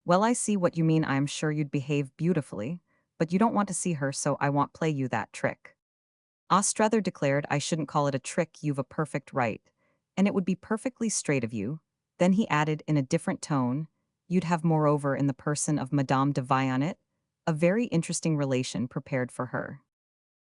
A: "Well, I see what you mean. I am sure you'd behave beautifully, but you don't want to see her, so I won't play you that trick." Strether declared, "I shouldn't call it a trick, you've a perfect right. And it would be perfectly straight of you." Then he added in a different tone, "You'd have moreover in the person of Madame de Vionnet, a very interesting relation prepared for her."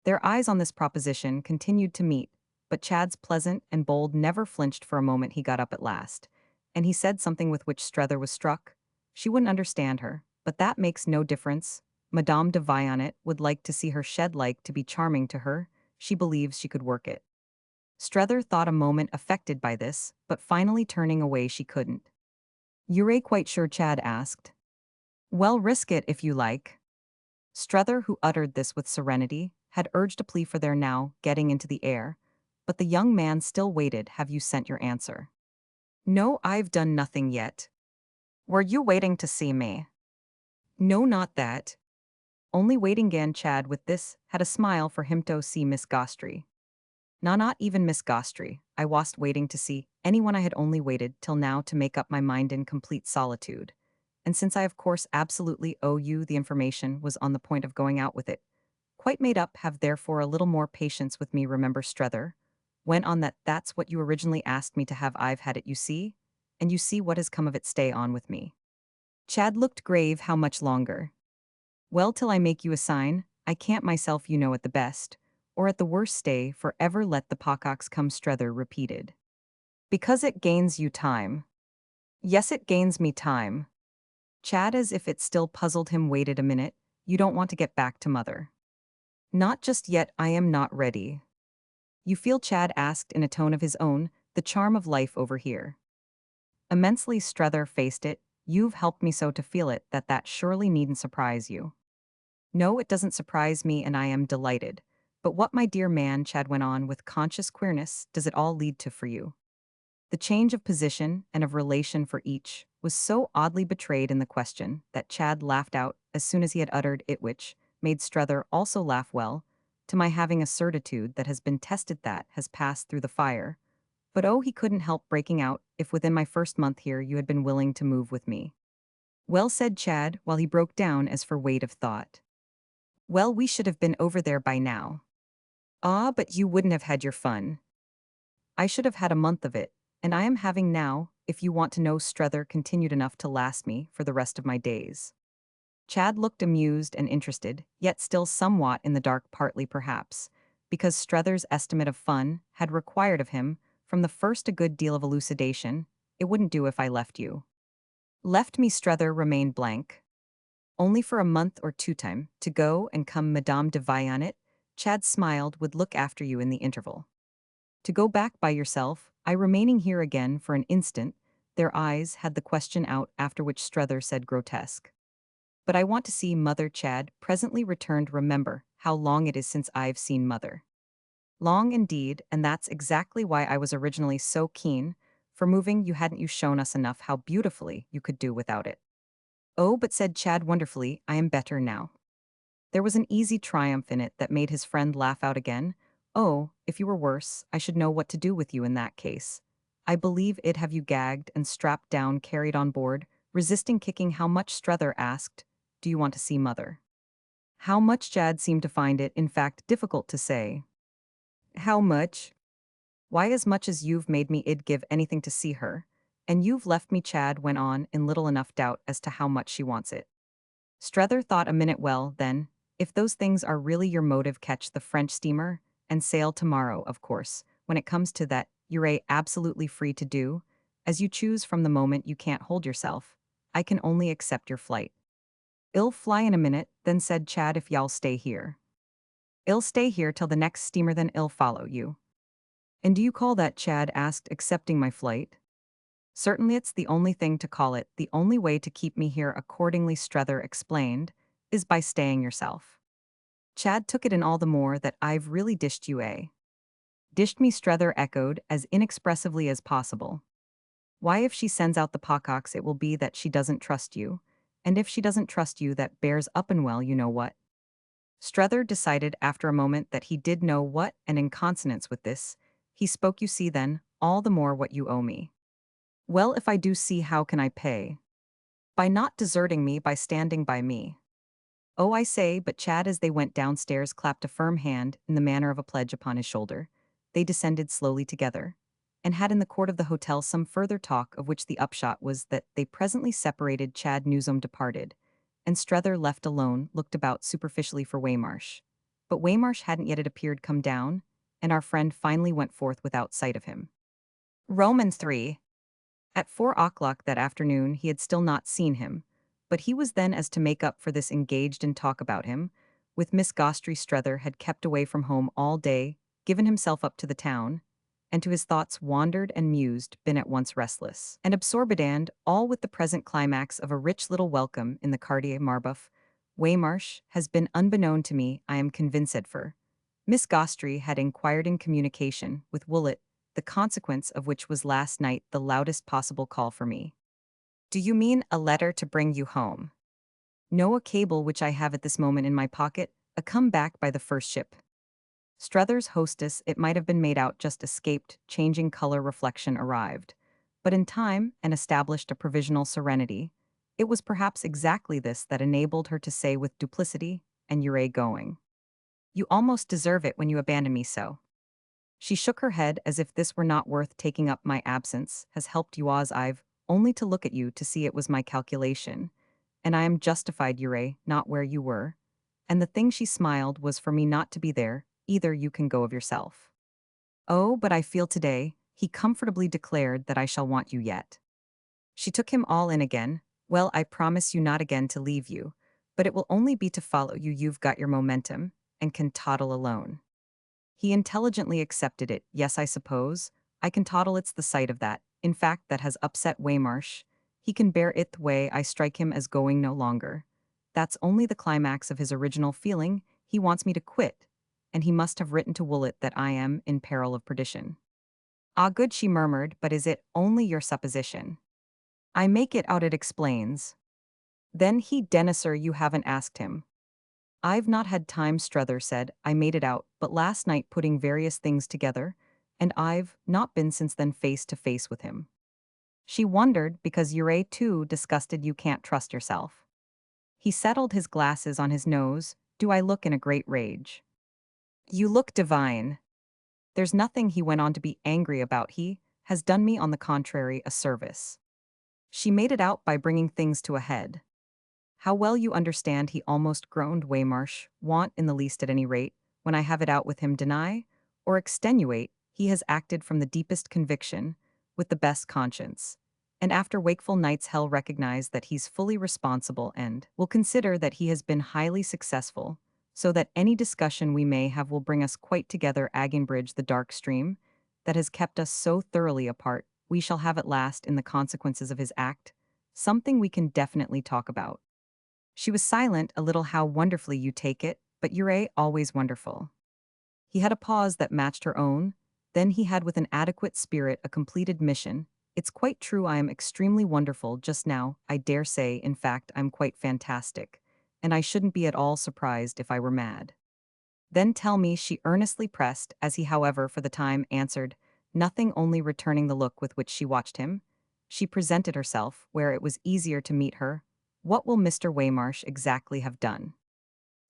A: Their eyes on this proposition continued to meet, but Chad's pleasant and bold never flinched for a moment. He got up at last, and he said something with which Strether was struck. "She wouldn't understand her, but that makes no difference. Madame de Vionnet would like to see her shed like to be charming to her. She believes she could work it." Strether thought a moment affected by this, but finally turning away she couldn't. "You're quite sure?" Chad asked. "Well, risk it if you like." Strether, who uttered this with serenity, had urged a plea for their now getting into the air, but the young man still waited. "Have you sent your answer?" "No, I've done nothing yet." "Were you waiting to see me?" "No, not that. Only waiting." Gan Chad with this had a smile for him to see Miss Gostry. "Nah, not even Miss Gostry. I wasn't waiting to see anyone. I had only waited till now to make up my mind in complete solitude. And since I of course absolutely owe you the information, was on the point of going out with it. Quite made up. Have therefore a little more patience with me. Remember," Strether went on, "that's what you originally asked me to have. I've had it, you see. And you see what has come of it. Stay on with me." Chad looked grave. "How much longer?" "Well, till I make you a sign. I can't myself, you know, at the best. Or at the worst stay for ever. Let the pocox come," Strether repeated. "Because it gains you time." "Yes, it gains me time." Chad, as if it still puzzled him, waited a minute. "You don't want to get back to mother?" "Not just yet. I am not ready." "You feel," Chad asked in a tone of his own, "the charm of life over here?" "Immensely." Strether faced it. "You've helped me so to feel it that surely needn't surprise you." "No, it doesn't surprise me, and I am delighted. But what, my dear man," Chad went on with conscious queerness, "does it all lead to for you?" The change of position and of relation for each was so oddly betrayed in the question that Chad laughed out as soon as he had uttered it, which made Strether also laugh. "Well, to my having a certitude that has been tested, that has passed through the fire. But oh," he couldn't help breaking out, "if within my first month here you had been willing to move with me." "Well," said Chad, while he broke down as for weight of thought. "Well, we should have been over there by now." "Ah, but you wouldn't have had your fun." "I should have had a month of it, and I am having now, if you want to know." Strether continued, "enough to last me for the rest of my days." Chad looked amused and interested, yet still somewhat in the dark, partly perhaps because Strether's estimate of fun had required of him, from the first, a good deal of elucidation. "It wouldn't do if I left you." "Left me?" Strether remained blank. "Only for a month or two time, to go and come. Madame de Vionnet," Chad smiled, "would look after you in the interval." "To go back by yourself, I remaining here?" Again for an instant their eyes had the question out, after which Strether said, grotesque, "But I want to see mother." Chad presently returned, "Remember how long it is since I've seen mother." "Long indeed, and that's exactly why I was originally so keen for moving. You hadn't you shown us enough how beautifully you could do without it." "Oh, but," said Chad wonderfully, "I am better now." There was an easy triumph in it that made his friend laugh out again. "Oh, if you were worse, I should know what to do with you in that case. I believe it'd have you gagged and strapped down, carried on board, resisting kicking." "How much?" Strether asked. "Do you want to see mother?" How much? Chad seemed to find it, in fact, difficult to say. "How much?" "Why, as much as you've made me. I'd give anything to see her. And you've left me," Chad went on, in little enough doubt as to how much she wants it. Strether thought a minute. "Well, then, if those things are really your motive, catch the French steamer and sail tomorrow. Of course, when it comes to that, you're absolutely free to do as you choose from the moment you can't hold yourself. I can only accept your flight." "I'll fly in a minute," then said Chad, "if y'all stay here." "I'll stay here till the next steamer, then I'll follow you." "And do you call that," Chad asked, "accepting my flight?" "Certainly, it's the only thing to call it. The only way to keep me here." Accordingly, Strether explained, "is by staying yourself." Chad took it in all the more. "That I've really dished you, eh?" "Dished me?" Strether echoed, as inexpressively as possible. "Why, if she sends out the pocox, it will be that she doesn't trust you. And if she doesn't trust you, that bears up, and well, you know what." Strether decided after a moment that he did know what, and in consonance with this, he spoke. "You see then, all the more what you owe me. Well, if I do see, how can I pay? By not deserting me, by standing by me. Oh, I say, but Chad, as they went downstairs, clapped a firm hand in the manner of a pledge upon his shoulder. They descended slowly together, and had in the court of the hotel some further talk, of which the upshot was that they presently separated. Chad Newsome departed, and Strether, left alone, looked about superficially for Waymarsh. But Waymarsh hadn't yet, it appeared, come down, and our friend finally went forth without sight of him. Romans 3. At 4 o'clock that afternoon he had still not seen him, but he was then, as to make up for this, engaged in talk about him. With Miss Gostry, Strether had kept away from home all day, given himself up to the town, and to his thoughts wandered and mused, been at once restless and absorbed, and all with the present climax of a rich little welcome in the Quartier Marbeuf. Waymarsh has been unbeknown to me, I am convinced, for Miss Gostry had inquired in communication with Woollett, the consequence of which was last night the loudest possible call for me. Do you mean a letter to bring you home? No, a cable which I have at this moment in my pocket, a come back by the first ship. Strether's hostess, it might have been made out, just escaped, changing color. Reflection arrived, but in time, and established a provisional serenity. It was perhaps exactly this that enabled her to say with duplicity, and you're going. You almost deserve it when you abandon me so. She shook her head as if this were not worth taking up. My absence has helped you, as I've only to look at you to see it was my calculation, and I am justified, you're not where you were, and the thing, she smiled, was for me not to be there, either. You can go of yourself. Oh, but I feel today, he comfortably declared, that I shall want you yet. She took him all in again. Well, I promise you not again to leave you, but it will only be to follow you. You've got your momentum, and can toddle alone. He intelligently accepted it. Yes, I suppose I can toddle. It's the sight of that, in fact, that has upset Waymarsh. He can bear it the way I strike him as going no longer. That's only the climax of his original feeling. He wants me to quit, and he must have written to Woollett that I am in peril of perdition. Ah, good, she murmured, but is it only your supposition? I make it out, it explains. Then he, Dennisser, you haven't asked him. I've not had time, Strether said. I made it out, but last night, putting various things together, and I've not been since then face to face with him. She wondered, because you're too disgusted, you can't trust yourself. He settled his glasses on his nose. Do I look in a great rage? You look divine. There's nothing, he went on, to be angry about. He has done me, on the contrary, a service. She made it out by bringing things to a head. How well you understand, he almost groaned. Waymarsh want in the least, at any rate, when I have it out with him, deny or extenuate. He has acted from the deepest conviction, with the best conscience, and after wakeful nights hell recognize that he's fully responsible, and will consider that he has been highly successful, so that any discussion we may have will bring us quite together. Bridge, the dark stream that has kept us so thoroughly apart, we shall have at last, in the consequences of his act, something we can definitely talk about. She was silent a little. How wonderfully you take it, but you're always wonderful. He had a pause that matched her own, then he had, with an adequate spirit, a complete admission. It's quite true, I am extremely wonderful just now, I dare say, in fact, I'm quite fantastic, and I shouldn't be at all surprised if I were mad. Then tell me, she earnestly pressed, as he, however, for the time, answered nothing, only returning the look with which she watched him. She presented herself where it was easier to meet her. What will Mr. Waymarsh exactly have done?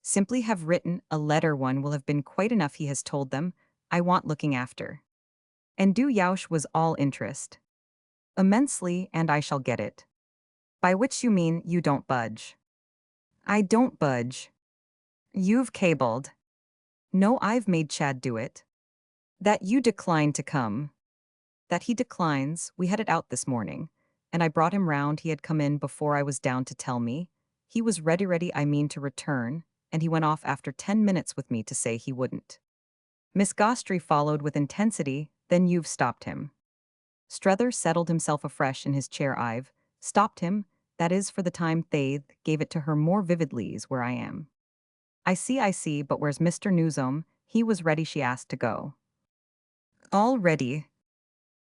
A: Simply have written a letter. One will have been quite enough, he has told them. I want looking after. And Du Yauch was all interest. Immensely, and I shall get it. By which you mean, you don't budge. I don't budge. You've cabled. No, I've made Chad do it. That you decline to come. That he declines, we had it out this morning, and I brought him round. He had come in before I was down to tell me. He was ready, I mean, to return, and he went off after 10 minutes with me to say he wouldn't. Miss Gostry followed with intensity. Then you've stopped him. Strether settled himself afresh in his chair. I've stopped him, that is, for the time. They gave it to her more vividly, where I am. I see, but where's Mr. Newsome? He was ready, she asked, to go. All ready.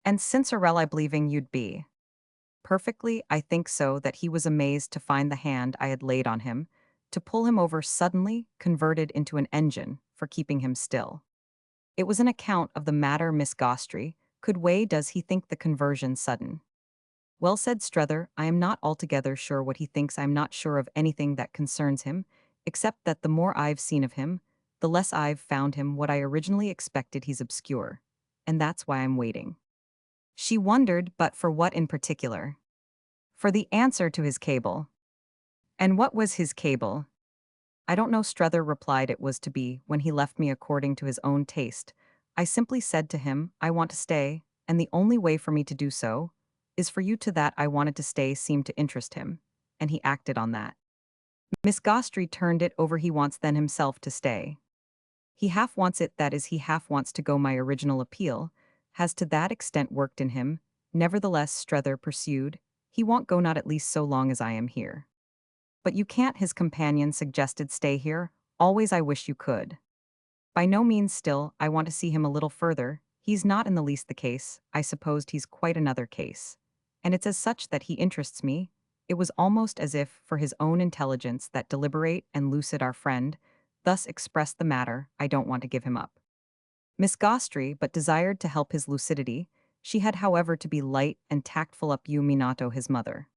A: And Cincerella, I believing you'd be. Perfectly, I think so. That he was amazed to find the hand I had laid on him, to pull him over suddenly, converted into an engine for keeping him still. It was an account of the matter Miss Gostry Could weigh does he think the conversion sudden? Well said Strether, I am not altogether sure what he thinks. I'm not sure of anything that concerns him, except that the more I've seen of him, the less I've found him what I originally expected. He's obscure. And that's why I'm waiting. She wondered, but for what in particular? For the answer to his cable. And what was his cable? I don't know, Strether replied. It was to be, when he left me according to his own taste. I simply said to him, I want to stay, and the only way for me to do so is for you to that I wanted to stay seemed to interest him, and he acted on that. Miss Gostry turned it over. He wants then himself to stay. He half wants it, that is, he half wants to go. My original appeal has to that extent worked in him. Nevertheless, Strether pursued, he won't go, not at least so long as I am here. But you can't, his companion suggested. Stay here, always. I wish you could. By no means. Still, I want to see him a little further. He's not in the least the case. I supposed he's quite another case. And it's as such that he interests me. It was almost as if, for his own intelligence, that deliberate and lucid our friend thus expressed the matter. I don't want to give him up. Miss Gostry but desired to help his lucidity. She had, however, to be light and tactful. Up you Minato, his mother.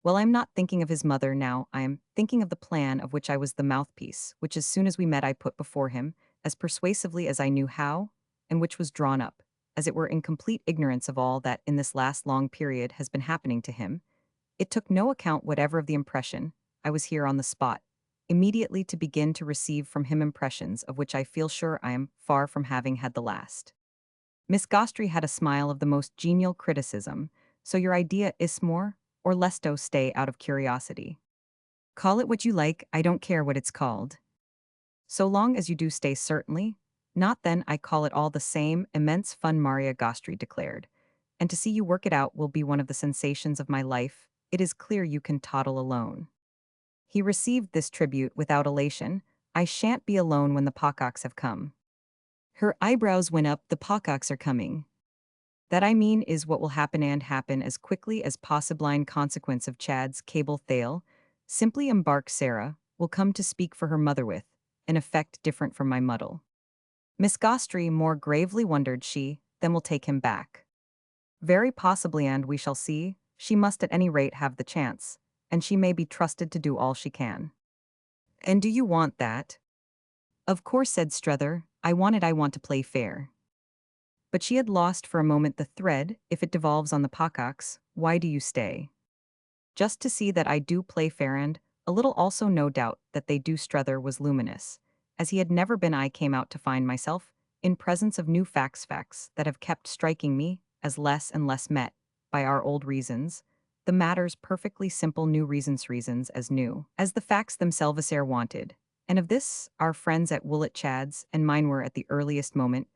A: Well, I'm not thinking of his mother now. I am thinking of the plan of which I was the mouthpiece, which as soon as we met I put before him, as persuasively as I knew how, and which was drawn up, as it were in complete ignorance of all that in this last long period has been happening to him. It took no account whatever of the impression. I was here on the spot, immediately to begin to receive from him impressions of which I feel sure I am far from having had the last. Miss Gostry had a smile of the most genial criticism. So your idea is more or less to stay out of curiosity. Call it what you like, I don't care what it's called. So long as you do stay, certainly. Not then, I call it all the same. Immense fun, Maria Gostry declared. And to see you work it out will be one of the sensations of my life. It is clear you can toddle alone. He received this tribute without elation. I shan't be alone when the Pococks have come. Her eyebrows went up. The Pococks are coming. That I mean is what will happen, and happen as quickly as possible. In consequence of Chad's cable, Thale, simply embark Sarah, will come to speak for her mother with an effect different from my muddle. Miss Gostry more gravely wondered. She then will take him back. Very possibly, and we shall see. She must at any rate have the chance, and she may be trusted to do all she can. And do you want that? Of course, said Strether. I want it. I want to play fair. But she had lost for a moment the thread. If it devolves on the Pococks, why do you stay? Just to see that I do play fair, and a little also, no doubt, that they do. Strether was luminous, as he had never been. I came out to find myself in presence of new facts that have kept striking me as less and less met by our old reasons. The matters perfectly simple, new reasons as new as the facts themselves are wanted. And of this, our friends at Woollet Chad's and mine were at the earliest moment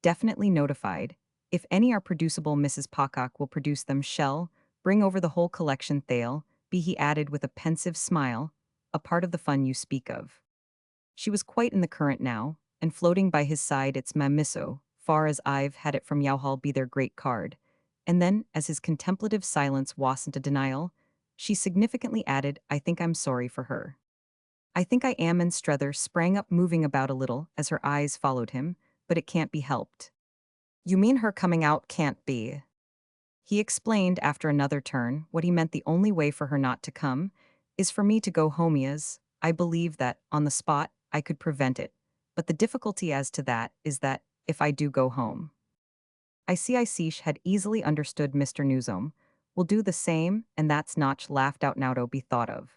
A: definitely notified. If any are producible, Mrs. Pocock will produce them. Shall bring over the whole collection. Thale, be, he added with a pensive smile, a part of the fun you speak of. She was quite in the current now, and floating by his side. It's mamisso, far as I've had it from Youghal, be their great card. And then, as his contemplative silence wasn't a denial, she significantly added, I think I'm sorry for her. I think I am. And Strether sprang up, moving about a little, as her eyes followed him. But it can't be helped. You mean her coming out can't be? He explained after another turn. What he meant, the only way for her not to come is for me to go home. I believe that, on the spot, I could prevent it. But the difficulty as to that is that, if I do go home. I see. Had easily understood. Mr. Newsome will do the same, and that's Notch laughed out. Now to be thought of.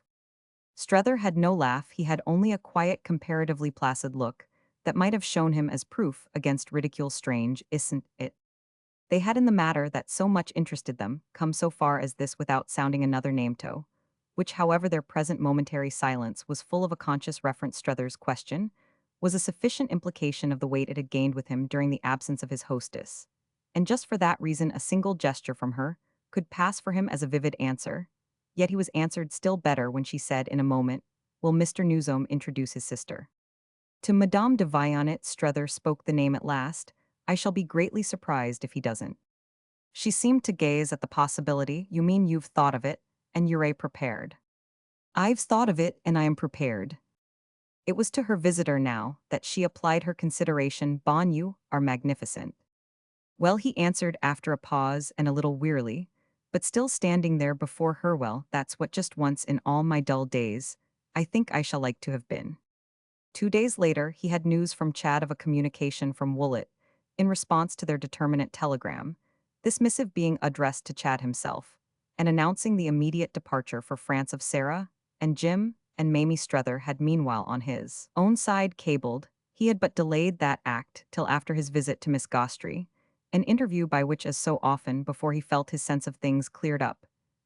A: Strether had no laugh. He had only a quiet, comparatively placid look that might have shown him as proof against ridicule. Strange, isn't it? They had in the matter that so much interested them come so far as this without sounding another name to, which, however, their present momentary silence was full of a conscious reference. Strether's question was a sufficient implication of the weight it had gained with him during the absence of his hostess, and just for that reason a single gesture from her could pass for him as a vivid answer. Yet he was answered still better when she said in a moment, will Mr. Newsome introduce his sister? To Madame de Vionnet. Strether spoke the name at last. I shall be greatly surprised if he doesn't. She seemed to gaze at the possibility. You mean you've thought of it, and you're prepared? I've thought of it, and I am prepared. It was to her visitor now that she applied her consideration. Bon, you are magnificent. Well, he answered after a pause and a little wearily, but still standing there before her. Well, that's what just once in all my dull days, I think I shall like to have been. 2 days later, he had news from Chad of a communication from Woollett in response to their determinate telegram, this missive being addressed to Chad himself, and announcing the immediate departure for France of Sarah, and Jim and Mamie Strether had meanwhile on his own side cabled he had but delayed that act till after his visit to Miss Gostry, an interview by which as so often before he felt his sense of things cleared up,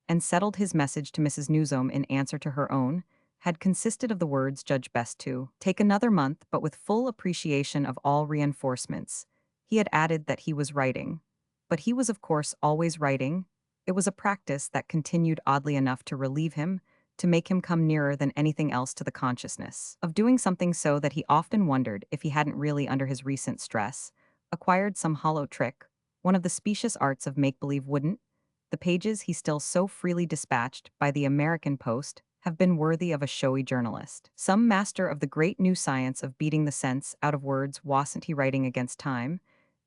A: and settled his message to Mrs. Newsome in answer to her own, had consisted of the words judge best to take another month, but with full appreciation of all reinforcements. He had added that he was writing. But he was of course always writing. It was a practice that continued oddly enough to relieve him, to make him come nearer than anything else to the consciousness of doing something, so that he often wondered if he hadn't really, under his recent stress, acquired some hollow trick, one of the specious arts of make-believe. Wouldn't the pages he still so freely dispatched by the American post have been worthy of a showy journalist? Some master of the great new science of beating the sense out of words. Wasn't he writing against time?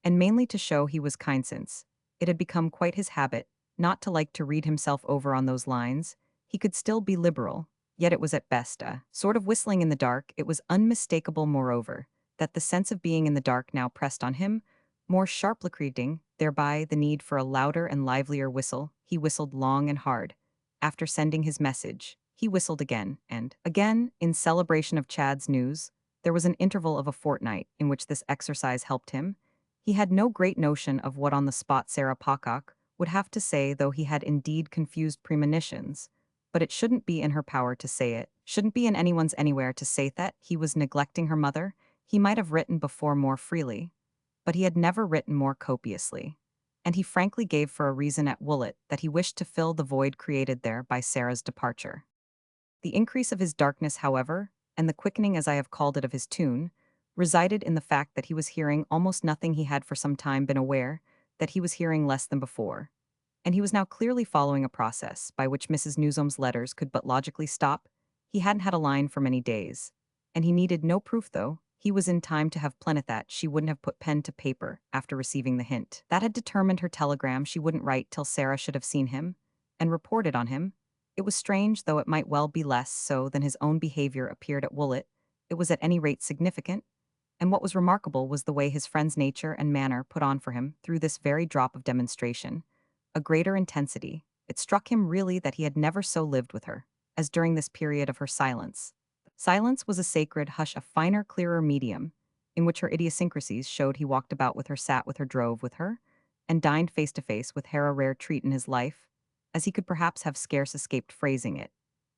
A: And mainly to show he was kind, since it had become quite his habit not to like to read himself over on those lines. He could still be liberal, yet it was at best a sort of whistling in the dark. It was unmistakable, moreover, that the sense of being in the dark now pressed on him, more sharply creating, thereby, the need for a louder and livelier whistle. He whistled long and hard. After sending his message, he whistled again and again, in celebration of Chad's news. There was an interval of a fortnight in which this exercise helped him. He had no great notion of what on the spot Sarah Pocock would have to say, though he had indeed confused premonitions. But it shouldn't be in her power to say it, shouldn't be in anyone's anywhere to say that he was neglecting her mother. He might have written before more freely, but he had never written more copiously. And he frankly gave for a reason at Woollett that he wished to fill the void created there by Sarah's departure. The increase of his darkness, however, and the quickening, as I have called it, of his tune, resided in the fact that he was hearing almost nothing. He had for some time been aware that he was hearing less than before, and he was now clearly following a process by which Mrs. Newsome's letters could but logically stop. He hadn't had a line for many days, and he needed no proof, though he was in time to have plenty. That she wouldn't have put pen to paper after receiving the hint. That had determined her telegram. She wouldn't write till Sarah should have seen him and reported on him. It was strange, though it might well be less so than his own behavior appeared at Woollett. It was at any rate significant, and what was remarkable was the way his friend's nature and manner put on for him, through this very drop of demonstration, a greater intensity. It struck him really that he had never so lived with her as during this period of her silence. Silence was a sacred hush, a finer, clearer medium, in which her idiosyncrasies showed. He walked about with her, sat with her, drove with her, and dined face to face with her, a rare treat in his life, as he could perhaps have scarce escaped phrasing it.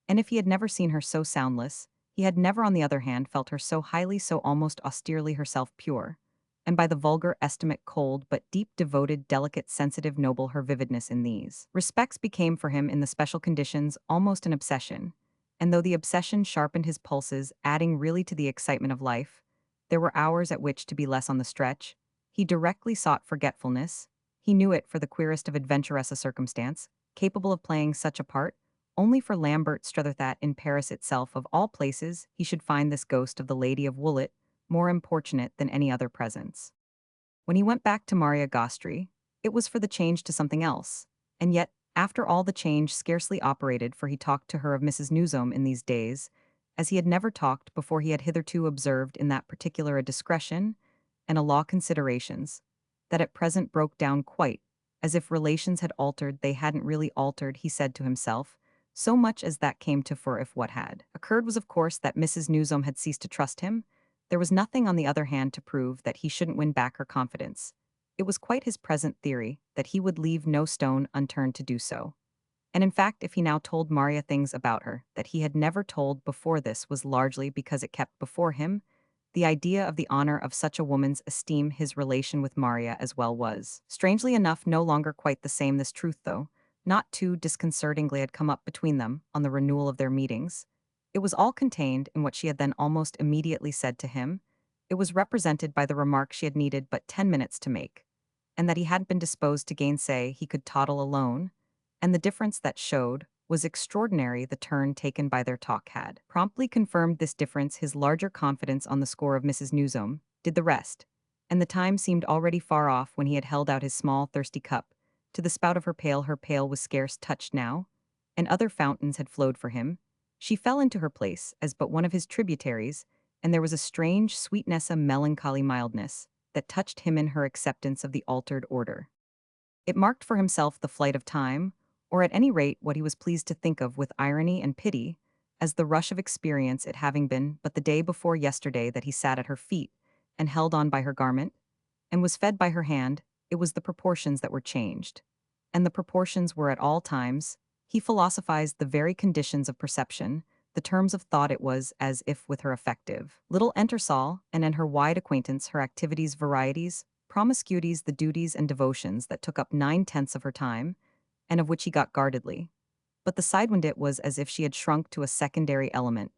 A: And if he had never seen her so soundless, he had never, on the other hand, felt her so highly, so almost austerely herself pure, and by the vulgar estimate cold, but deep, devoted, delicate, sensitive, noble. Her vividness in these respects became for him, in the special conditions, almost an obsession, and though the obsession sharpened his pulses, adding really to the excitement of life, there were hours at which, to be less on the stretch, he directly sought forgetfulness. He knew it for the queerest of adventurous a circumstance, capable of playing such a part, only for Lambert Strether, that in Paris itself, of all places, he should find this ghost of the Lady of Woollett more importunate than any other presence. When he went back to Maria Gostry, it was for the change to something else, and yet, after all, the change scarcely operated, for he talked to her of Mrs. Newsome in these days, as he had never talked before. He had hitherto observed in that particular a discretion and a law considerations that at present broke down quite, as if relations had altered. They hadn't really altered, he said to himself, so much as that came to. For if what had occurred was, of course, that Mrs. Newsome had ceased to trust him, there was nothing, on the other hand, to prove that he shouldn't win back her confidence. It was quite his present theory that he would leave no stone unturned to do so. And in fact, if he now told Maria things about her that he had never told before, this was largely because it kept before him the idea of the honor of such a woman's esteem. His relation with Maria as well was, strangely enough, no longer quite the same. This truth, though not too disconcertingly, had come up between them on the renewal of their meetings. It was all contained in what she had then almost immediately said to him. It was represented by the remark she had needed but 10 minutes to make, and that he hadn't been disposed to gainsay. He could toddle alone, and the difference that showed was extraordinary. The turn taken by their talk had promptly confirmed this difference. His larger confidence on the score of Mrs. Newsome did the rest. and the time seemed already far off when he had held out his small, thirsty cup. To the spout of her pail was scarce touched now, and other fountains had flowed for him. She fell into her place as but one of his tributaries, and there was a strange sweetness, a melancholy mildness, that touched him in her acceptance of the altered order. It marked for himself the flight of time, or at any rate what he was pleased to think of with irony and pity, as the rush of experience, it having been but the day before yesterday that he sat at her feet, and held on by her garment, and was fed by her hand. It was the proportions that were changed. And the proportions were at all times, he philosophized, the very conditions of perception, the terms of thought. It was as if with her effective little Entersall, and in her wide acquaintance, her activities, varieties, promiscuities, the duties and devotions that took up 9/10 of her time, and of which he got guardedly. But the sidewind, it was as if she had shrunk to a secondary element,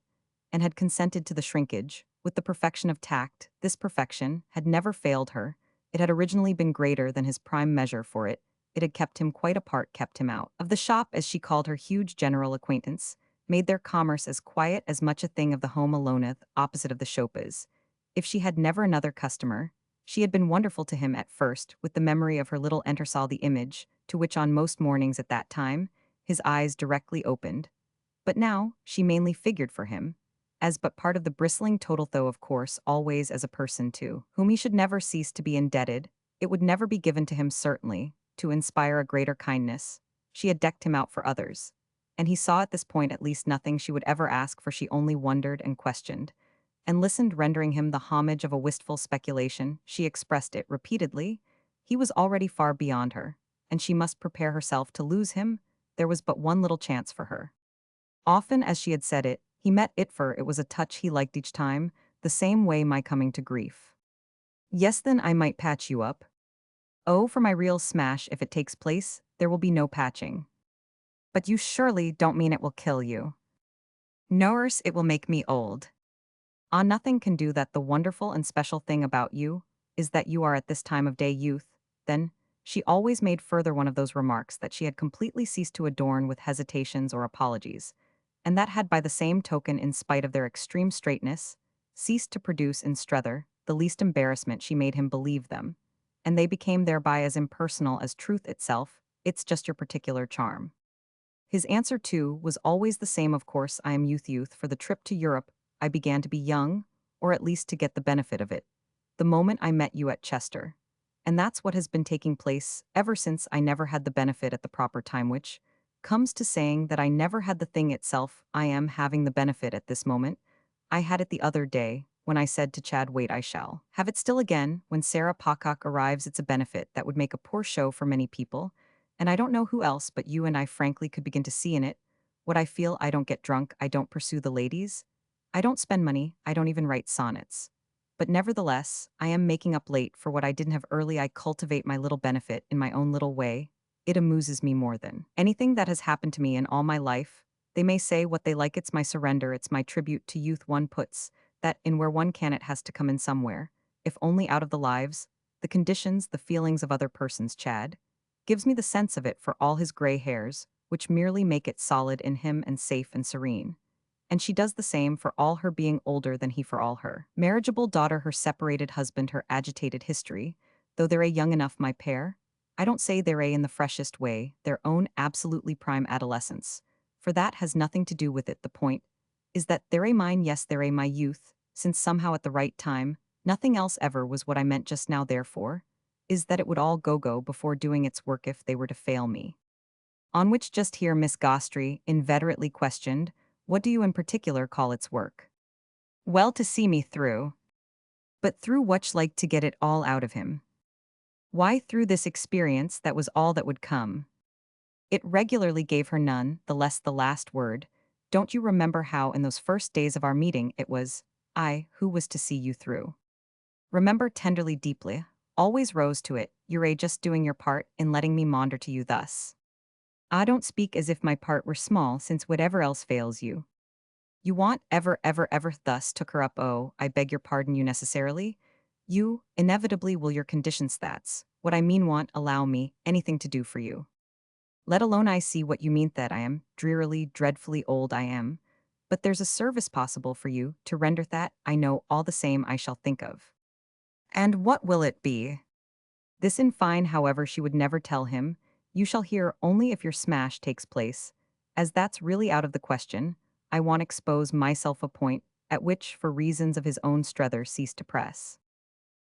A: and had consented to the shrinkage, with the perfection of tact. This perfection had never failed her. It had originally been greater than his prime measure for it. It had kept him quite apart, kept him out of the shop, as she called her huge general acquaintance, made their commerce as quiet as much a thing of the home aloneth, opposite of the shopas. If she had never another customer, she had been wonderful to him at first, with the memory of her little Entersall, the image, to which on most mornings at that time, his eyes directly opened. But now, she mainly figured for him, as but part of the bristling total, though of course always as a person to whom he should never cease to be indebted. It would never be given to him, certainly, to inspire a greater kindness. She had decked him out for others, and he saw at this point at least nothing she would ever ask, for she only wondered and questioned, and listened, rendering him the homage of a wistful speculation. She expressed it repeatedly. He was already far beyond her, and she must prepare herself to lose him. There was but one little chance for her. Often as she had said it, he met it, for it was a touch he liked each time, the same way my coming to grief. Yes, then I might patch you up. Oh, for my real smash, if it takes place, there will be no patching. But you surely don't mean it will kill you. No'ers, it will make me old. Ah, nothing can do that. The wonderful and special thing about you is that you are at this time of day youth. Then, she always made further one of those remarks that she had completely ceased to adorn with hesitations or apologies, and that had by the same token, in spite of their extreme straightness, ceased to produce in Strether the least embarrassment. She made him believe them, and they became thereby as impersonal as truth itself. It's just your particular charm. His answer, too, was always the same. Of course, I am youth. For the trip to Europe, I began to be young, or at least to get the benefit of it, the moment I met you at Chester. And that's what has been taking place ever since. I never had the benefit at the proper time, which comes to saying that I never had the thing itself. I am having the benefit at this moment. I had it the other day, when I said to Chad, wait, I shall have it still again. When Sarah Pocock arrives, it's a benefit that would make a poor show for many people, and I don't know who else but you and I frankly could begin to see in it what I feel. I don't get drunk, I don't pursue the ladies, I don't spend money, I don't even write sonnets. But nevertheless, I am making up late for what I didn't have early. I cultivate my little benefit in my own little way. It amuses me more than anything that has happened to me in all my life. They may say what they like, it's my surrender, it's my tribute to youth. One puts that in where one can, it has to come in somewhere, if only out of the lives, the conditions, the feelings of other persons. Chad gives me the sense of it for all his gray hairs, which merely make it solid in him and safe and serene. And she does the same for all her being older than he, for all her marriageable daughter, her separated husband, her agitated history, though they're young enough, my pair. I don't say they're in the freshest way, their own absolutely prime adolescence, for that has nothing to do with it. The point is that they're mine, yes, they're my youth, since somehow at the right time, nothing else ever was what I meant just now. Therefore, is that it would all go before doing its work if they were to fail me. On which just here Miss Gostry inveterately questioned, what do you in particular call its work? Well, to see me through. But through what's like to get it all out of him? Why, through this experience that was all that would come. It regularly gave her none the less the last word. Don't you remember how in those first days of our meeting it was I who was to see you through? Remember, tenderly, deeply, always rose to it. You're just doing your part in letting me maunder to you thus. I don't speak as if my part were small, since whatever else fails you, you want ever thus took her up. Oh, I beg your pardon, you necessarily, you inevitably will your conditions. That's what I mean. Want allow me anything to do for you. Let alone I see what you mean, that I am drearily, dreadfully old. I am. But there's a service possible for you to render that I know all the same I shall think of. And what will it be? This in fine, however, she would never tell him. You shall hear only if your smash takes place. As that's really out of the question, I want expose myself a point at which, for reasons of his own, Strether ceased to press.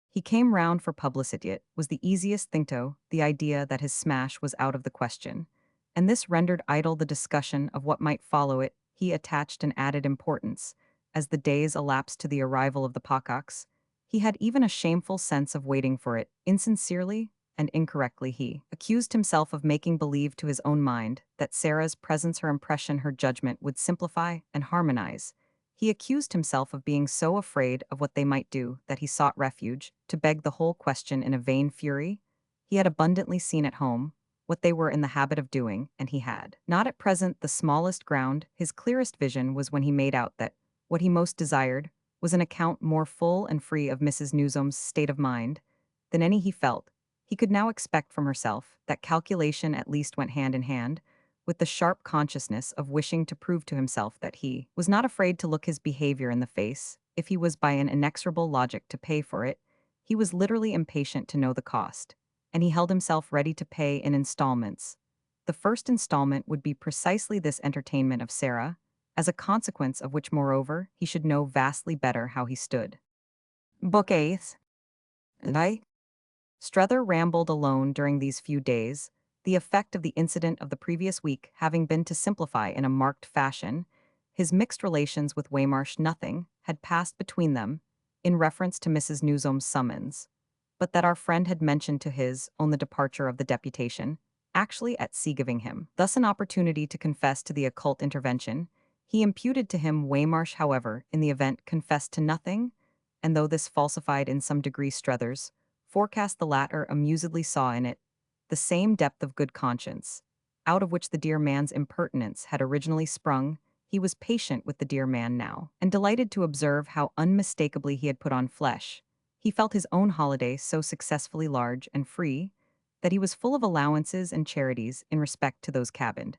A: He came round for publicity. It was the easiest thing to, the idea that his smash was out of the question. And this rendered idle the discussion of what might follow it. He attached an added importance. As the days elapsed to the arrival of the Pococks, he had even a shameful sense of waiting for it. Insincerely and incorrectly he accused himself of making believe to his own mind that Sarah's presence, her impression, her judgment would simplify and harmonize. He accused himself of being so afraid of what they might do that he sought refuge, to beg the whole question in a vain fury. He had abundantly seen at home what they were in the habit of doing, and he had not at present the smallest ground. His clearest vision was when he made out that what he most desired was an account more full and free of Mrs. Newsome's state of mind than any he felt he could now expect from herself. That calculation at least went hand in hand with the sharp consciousness of wishing to prove to himself that he was not afraid to look his behavior in the face. If he was by an inexorable logic to pay for it, he was literally impatient to know the cost, and he held himself ready to pay in installments. The first installment would be precisely this entertainment of Sarah, as a consequence of which, moreover, he should know vastly better how he stood. Book 8th. And I? Strether rambled alone during these few days, the effect of the incident of the previous week having been to simplify in a marked fashion his mixed relations with Waymarsh. Nothing had passed between them in reference to Mrs. Newsome's summons, but that our friend had mentioned to his on the departure of the deputation, actually at sea, giving him thus an opportunity to confess to the occult intervention. He imputed to him Waymarsh, however, in the event, confessed to nothing, and though this falsified in some degree Strether's forecast, the latter amusedly saw in it the same depth of good conscience, out of which the dear man's impertinence had originally sprung. He was patient with the dear man now, and delighted to observe how unmistakably he had put on flesh. He felt his own holiday so successfully large and free that he was full of allowances and charities in respect to those cabined,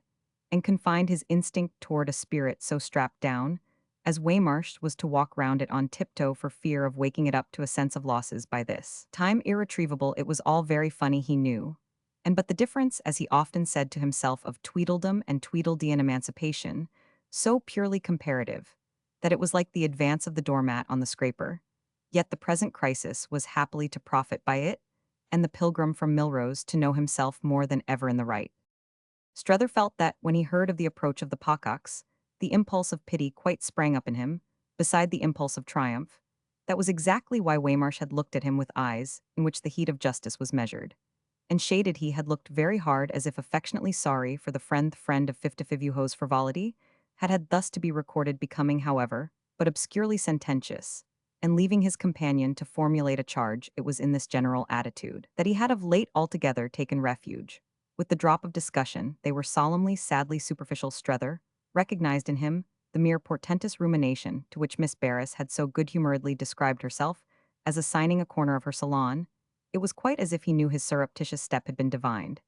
A: and confined his instinct toward a spirit so strapped down as Waymarsh was to walk round it on tiptoe for fear of waking it up to a sense of losses by this time irretrievable. It was all very funny, he knew, and but the difference, as he often said to himself, of Tweedledum and Tweedledean emancipation, so purely comparative, that it was like the advance of the doormat on the scraper. Yet the present crisis was happily to profit by it, and the pilgrim from Milrose to know himself more than ever in the right. Strether felt that, when he heard of the approach of the Pococks, the impulse of pity quite sprang up in him, beside the impulse of triumph. That was exactly why Waymarsh had looked at him with eyes in which the heat of justice was measured. And shaded he had looked very hard, as if affectionately sorry for the friend of Fiftifivuho's frivolity, had thus to be recorded, becoming, however, but obscurely sententious, and leaving his companion to formulate a charge. It was in this general attitude that he had of late altogether taken refuge. With the drop of discussion, they were solemnly, sadly superficial. Strether recognized in him the mere portentous rumination to which Miss Barris had so good-humoredly described herself as assigning a corner of her salon. It was quite as if he knew his surreptitious step had been divined,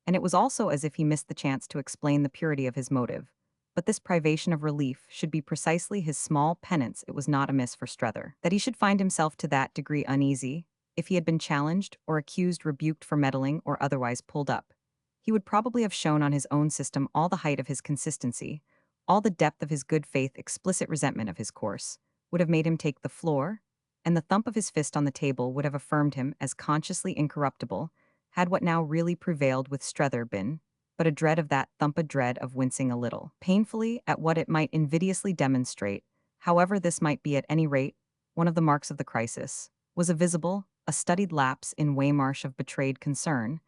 A: and it was also as if he missed the chance to explain the purity of his motive. But this privation of relief should be precisely his small penance. It was not amiss for Strether that he should find himself to that degree uneasy. If he had been challenged or accused, rebuked for meddling, or otherwise pulled up, he would probably have shown on his own system all the height of his consistency, all the depth of his good faith. Explicit resentment of his course would have made him take the floor, and the thump of his fist on the table would have affirmed him as consciously incorruptible, had what now really prevailed with Strether been but a dread of that thump, a dread of wincing a little painfully at what it might invidiously demonstrate. However this might be, at any rate, one of the marks of the crisis was a visible, a studied lapse in Waymarsh of betrayed concern,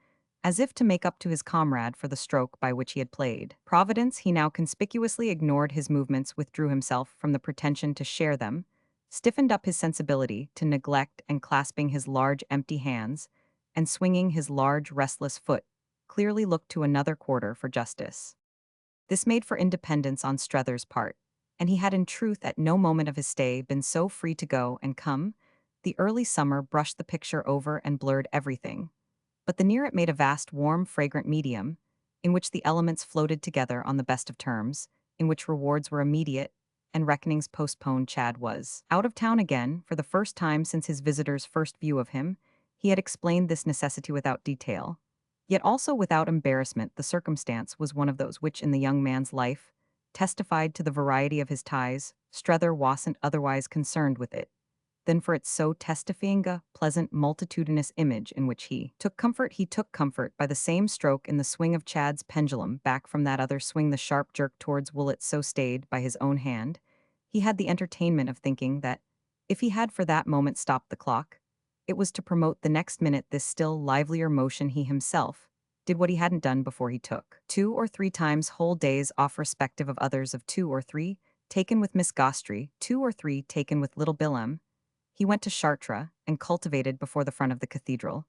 A: as if to make up to his comrade for the stroke by which he had played Providence. He now conspicuously ignored his movements, withdrew himself from the pretension to share them, stiffened up his sensibility to neglect, and clasping his large empty hands, and swinging his large restless foot, clearly looked to another quarter for justice. This made for independence on Strether's part, and he had in truth at no moment of his stay been so free to go and come. The early summer brushed the picture over and blurred everything, but the near it made a vast, warm, fragrant medium, in which the elements floated together on the best of terms, in which rewards were immediate, and reckonings postponed. Chad was out of town again for the first time since his visitor's first view of him. He had explained this necessity without detail, yet also without embarrassment. The circumstance was one of those which, in the young man's life, testified to the variety of his ties. Strether wasn't otherwise concerned with it than for its so testifying a pleasant multitudinous image in which he took comfort. He took comfort by the same stroke in the swing of Chad's pendulum back from that other swing, the sharp jerk towards Willett so stayed by his own hand. He had the entertainment of thinking that, if he had for that moment stopped the clock, it was to promote the next minute this still livelier motion. He himself did what he hadn't done before. He took 2 or 3 times whole days off respective of others of 2 or 3, taken with Miss Gostry, 2 or 3 taken with little Billem. He went to Chartres and cultivated before the front of the cathedral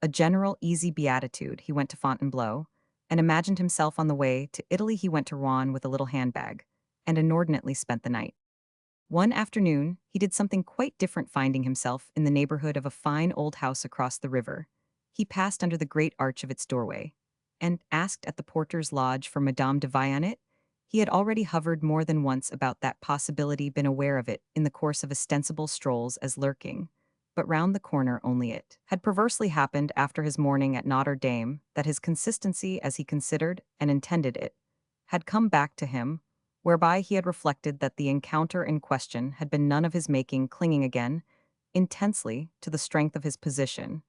A: a general easy beatitude. He went to Fontainebleau and imagined himself on the way to Italy. He went to Rouen with a little handbag and inordinately spent the night. One afternoon, he did something quite different, finding himself in the neighborhood of a fine old house across the river. He passed under the great arch of its doorway and asked at the porter's lodge for Madame de Vionnet. He had already hovered more than once about that possibility, been aware of it in the course of ostensible strolls as lurking, but round the corner only. It had perversely happened after his morning at Notre Dame that his consistency, as he considered and intended it, had come back to him, whereby he had reflected that the encounter in question had been none of his making, clinging again intensely to the strength of his position,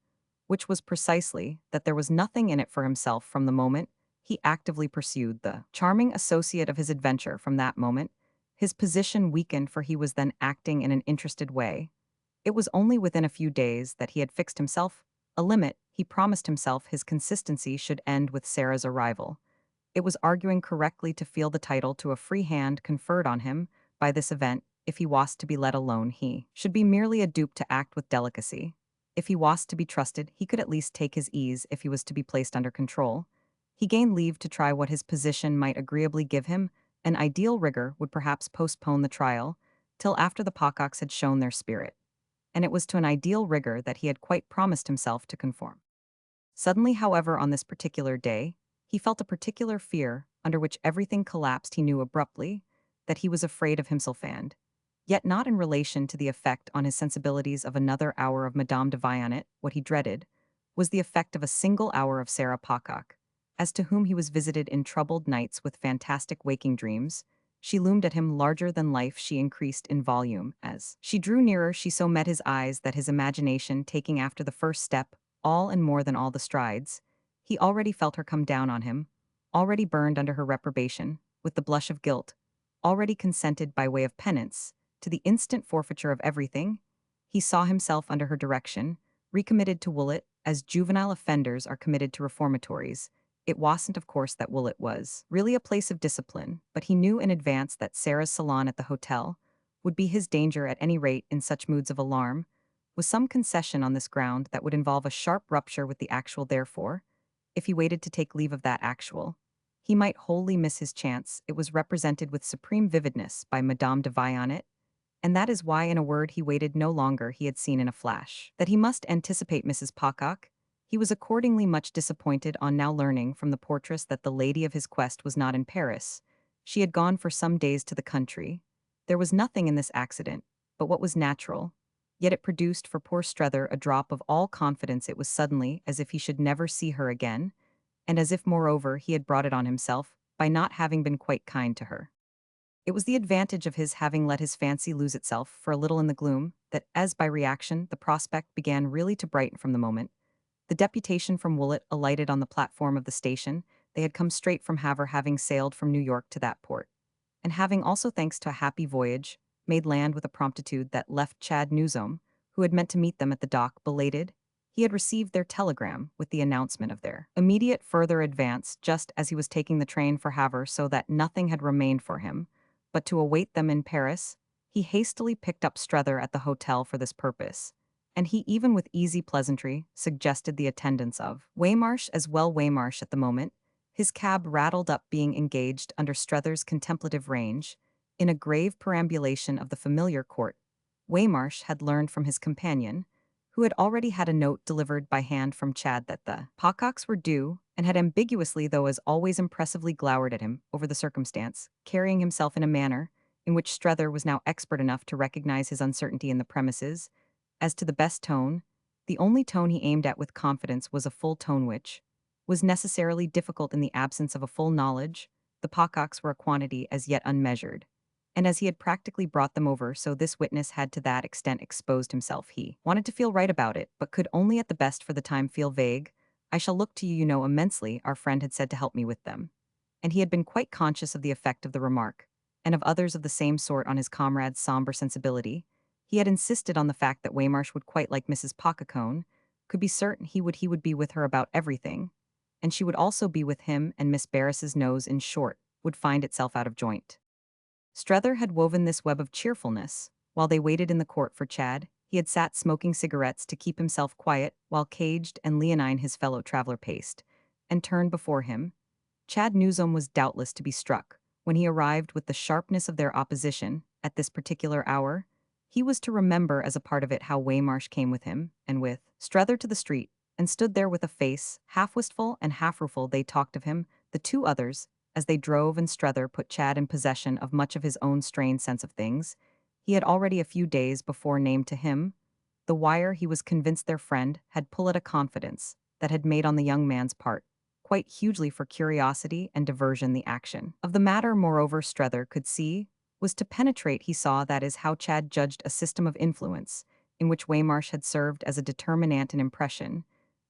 A: which was precisely that there was nothing in it for himself from the moment he actively pursued the charming associate of his adventure. From that moment, his position weakened, for he was then acting in an interested way. It was only within a few days that he had fixed himself a limit. He promised himself his consistency should end with Sarah's arrival. It was arguing correctly to feel the title to a free hand conferred on him by this event. If he was to be let alone, he should be merely a dupe to act with delicacy. If he was to be trusted, he could at least take his ease. If he was to be placed under control, he gained leave to try what his position might agreeably give him. An ideal rigor would perhaps postpone the trial till after the Pococks had shown their spirit, and it was to an ideal rigor that he had quite promised himself to conform. Suddenly, however, on this particular day, he felt a particular fear, under which everything collapsed. He knew abruptly that he was afraid of himself, and yet not in relation to the effect on his sensibilities of another hour of Madame de Vionnet. What he dreaded was the effect of a single hour of Sarah Pocock, as to whom he was visited in troubled nights with fantastic waking dreams. She loomed at him larger than life. She increased in volume. As she drew nearer, she so met his eyes that his imagination, taking after the first step, all and more than all the strides, he already felt her come down on him, already burned under her reprobation, with the blush of guilt, already consented by way of penance to the instant forfeiture of everything. He saw himself under her direction, recommitted to Woollet, as juvenile offenders are committed to reformatories. It wasn't, of course, that Woollet was really a place of discipline, but he knew in advance that Sarah's salon at the hotel would be his danger at any rate in such moods of alarm, with some concession on this ground that would involve a sharp rupture with the actual. Therefore, if he waited to take leave of that actual, he might wholly miss his chance. It was represented with supreme vividness by Madame de Vionnet, and that is why, in a word, he waited no longer. He had seen in a flash that he must anticipate Mrs. Pocock. He was accordingly much disappointed on now learning from the portress that the lady of his quest was not in Paris. She had gone for some days to the country. There was nothing in this accident but what was natural, yet it produced for poor Strether a drop of all confidence. It was suddenly as if he should never see her again, and as if, moreover, he had brought it on himself by not having been quite kind to her. It was the advantage of his having let his fancy lose itself for a little in the gloom that, as by reaction, the prospect began really to brighten. From the moment the deputation from Woollet alighted on the platform of the station, they had come straight from Havre, having sailed from New York to that port, and having also, thanks to a happy voyage, made land with a promptitude that left Chad Newsome, who had meant to meet them at the dock, belated. He had received their telegram with the announcement of their immediate further advance just as he was taking the train for Havre, so that nothing had remained for him but to await them in Paris. He hastily picked up Strether at the hotel for this purpose, and he, even with easy pleasantry, suggested the attendance of Waymarsh as well. Waymarsh, at the moment his cab rattled up, being engaged under Strether's contemplative range, in a grave perambulation of the familiar court. Waymarsh had learned from his companion, who had already had a note delivered by hand from Chad, that the Pococks were due, and had ambiguously, though as always impressively, glowered at him over the circumstance, carrying himself in a manner in which Strether was now expert enough to recognize his uncertainty in the premises. As to the best tone, the only tone he aimed at with confidence was a full tone which was necessarily difficult in the absence of a full knowledge. The pockocks were a quantity as yet unmeasured. And as he had practically brought them over, so this witness had to that extent exposed himself. He wanted to feel right about it, but could only at the best for the time feel vague. I shall look to you, immensely, our friend had said, to help me with them. And he had been quite conscious of the effect of the remark, and of others of the same sort on his comrade's somber sensibility. He had insisted on the fact that Waymarsh would quite like Mrs. Pockacone, could be certain he would be with her about everything, and she would also be with him, and Miss Barris's nose, in short, would find itself out of joint. Strether had woven this web of cheerfulness. While they waited in the court for Chad, he had sat smoking cigarettes to keep himself quiet, while Caged and Leonine, his fellow traveler, paced and turned before him. Chad Newsome was doubtless to be struck when he arrived with the sharpness of their opposition at this particular hour. He was to remember as a part of it how Waymarsh came with him, and with Strether, to the street, and stood there with a face half wistful and half rueful. They talked of him, the two others, as they drove, and Strether put Chad in possession of much of his own strained sense of things. He had already a few days before named to him the wire he was convinced their friend had pulled at a confidence that had made on the young man's part quite hugely for curiosity and diversion. The action of the matter, moreover, Strether could see, was to penetrate. He saw that is how Chad judged a system of influence, in which Waymarsh had served as a determinant and impression,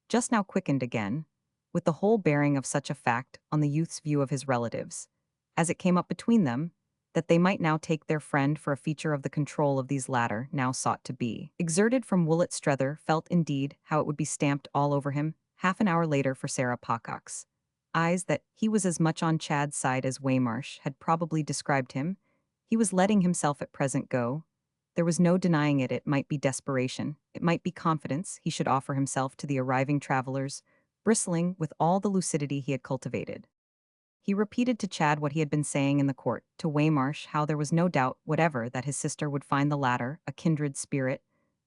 A: just now quickened again, with the whole bearing of such a fact on the youth's view of his relatives, as it came up between them, that they might now take their friend for a feature of the control of these latter now sought to be exerted from Woollett. Strether felt indeed how it would be stamped all over him, half an hour later, for Sarah Pocock's eyes, that he was as much on Chad's side as Waymarsh had probably described him. He was letting himself at present go. There was no denying it. It might be desperation, it might be confidence he should offer himself to the arriving travelers, bristling with all the lucidity he had cultivated. He repeated to Chad what he had been saying in the court, to Waymarsh how there was no doubt whatever that his sister would find the latter a kindred spirit,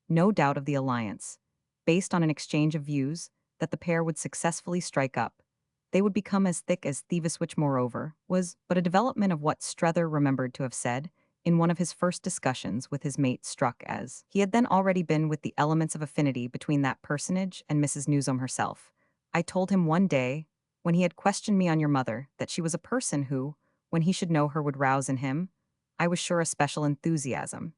A: no doubt of the alliance, based on an exchange of views, that the pair would successfully strike up. They would become as thick as thieves, which, moreover, was but a development of what Strether remembered to have said in one of his first discussions with his mate, struck as he had then already been with the elements of affinity between that personage and Mrs. Newsome herself. I told him one day, when he had questioned me on your mother, that she was a person who, when he should know her, would rouse in him, I was sure, a special enthusiasm.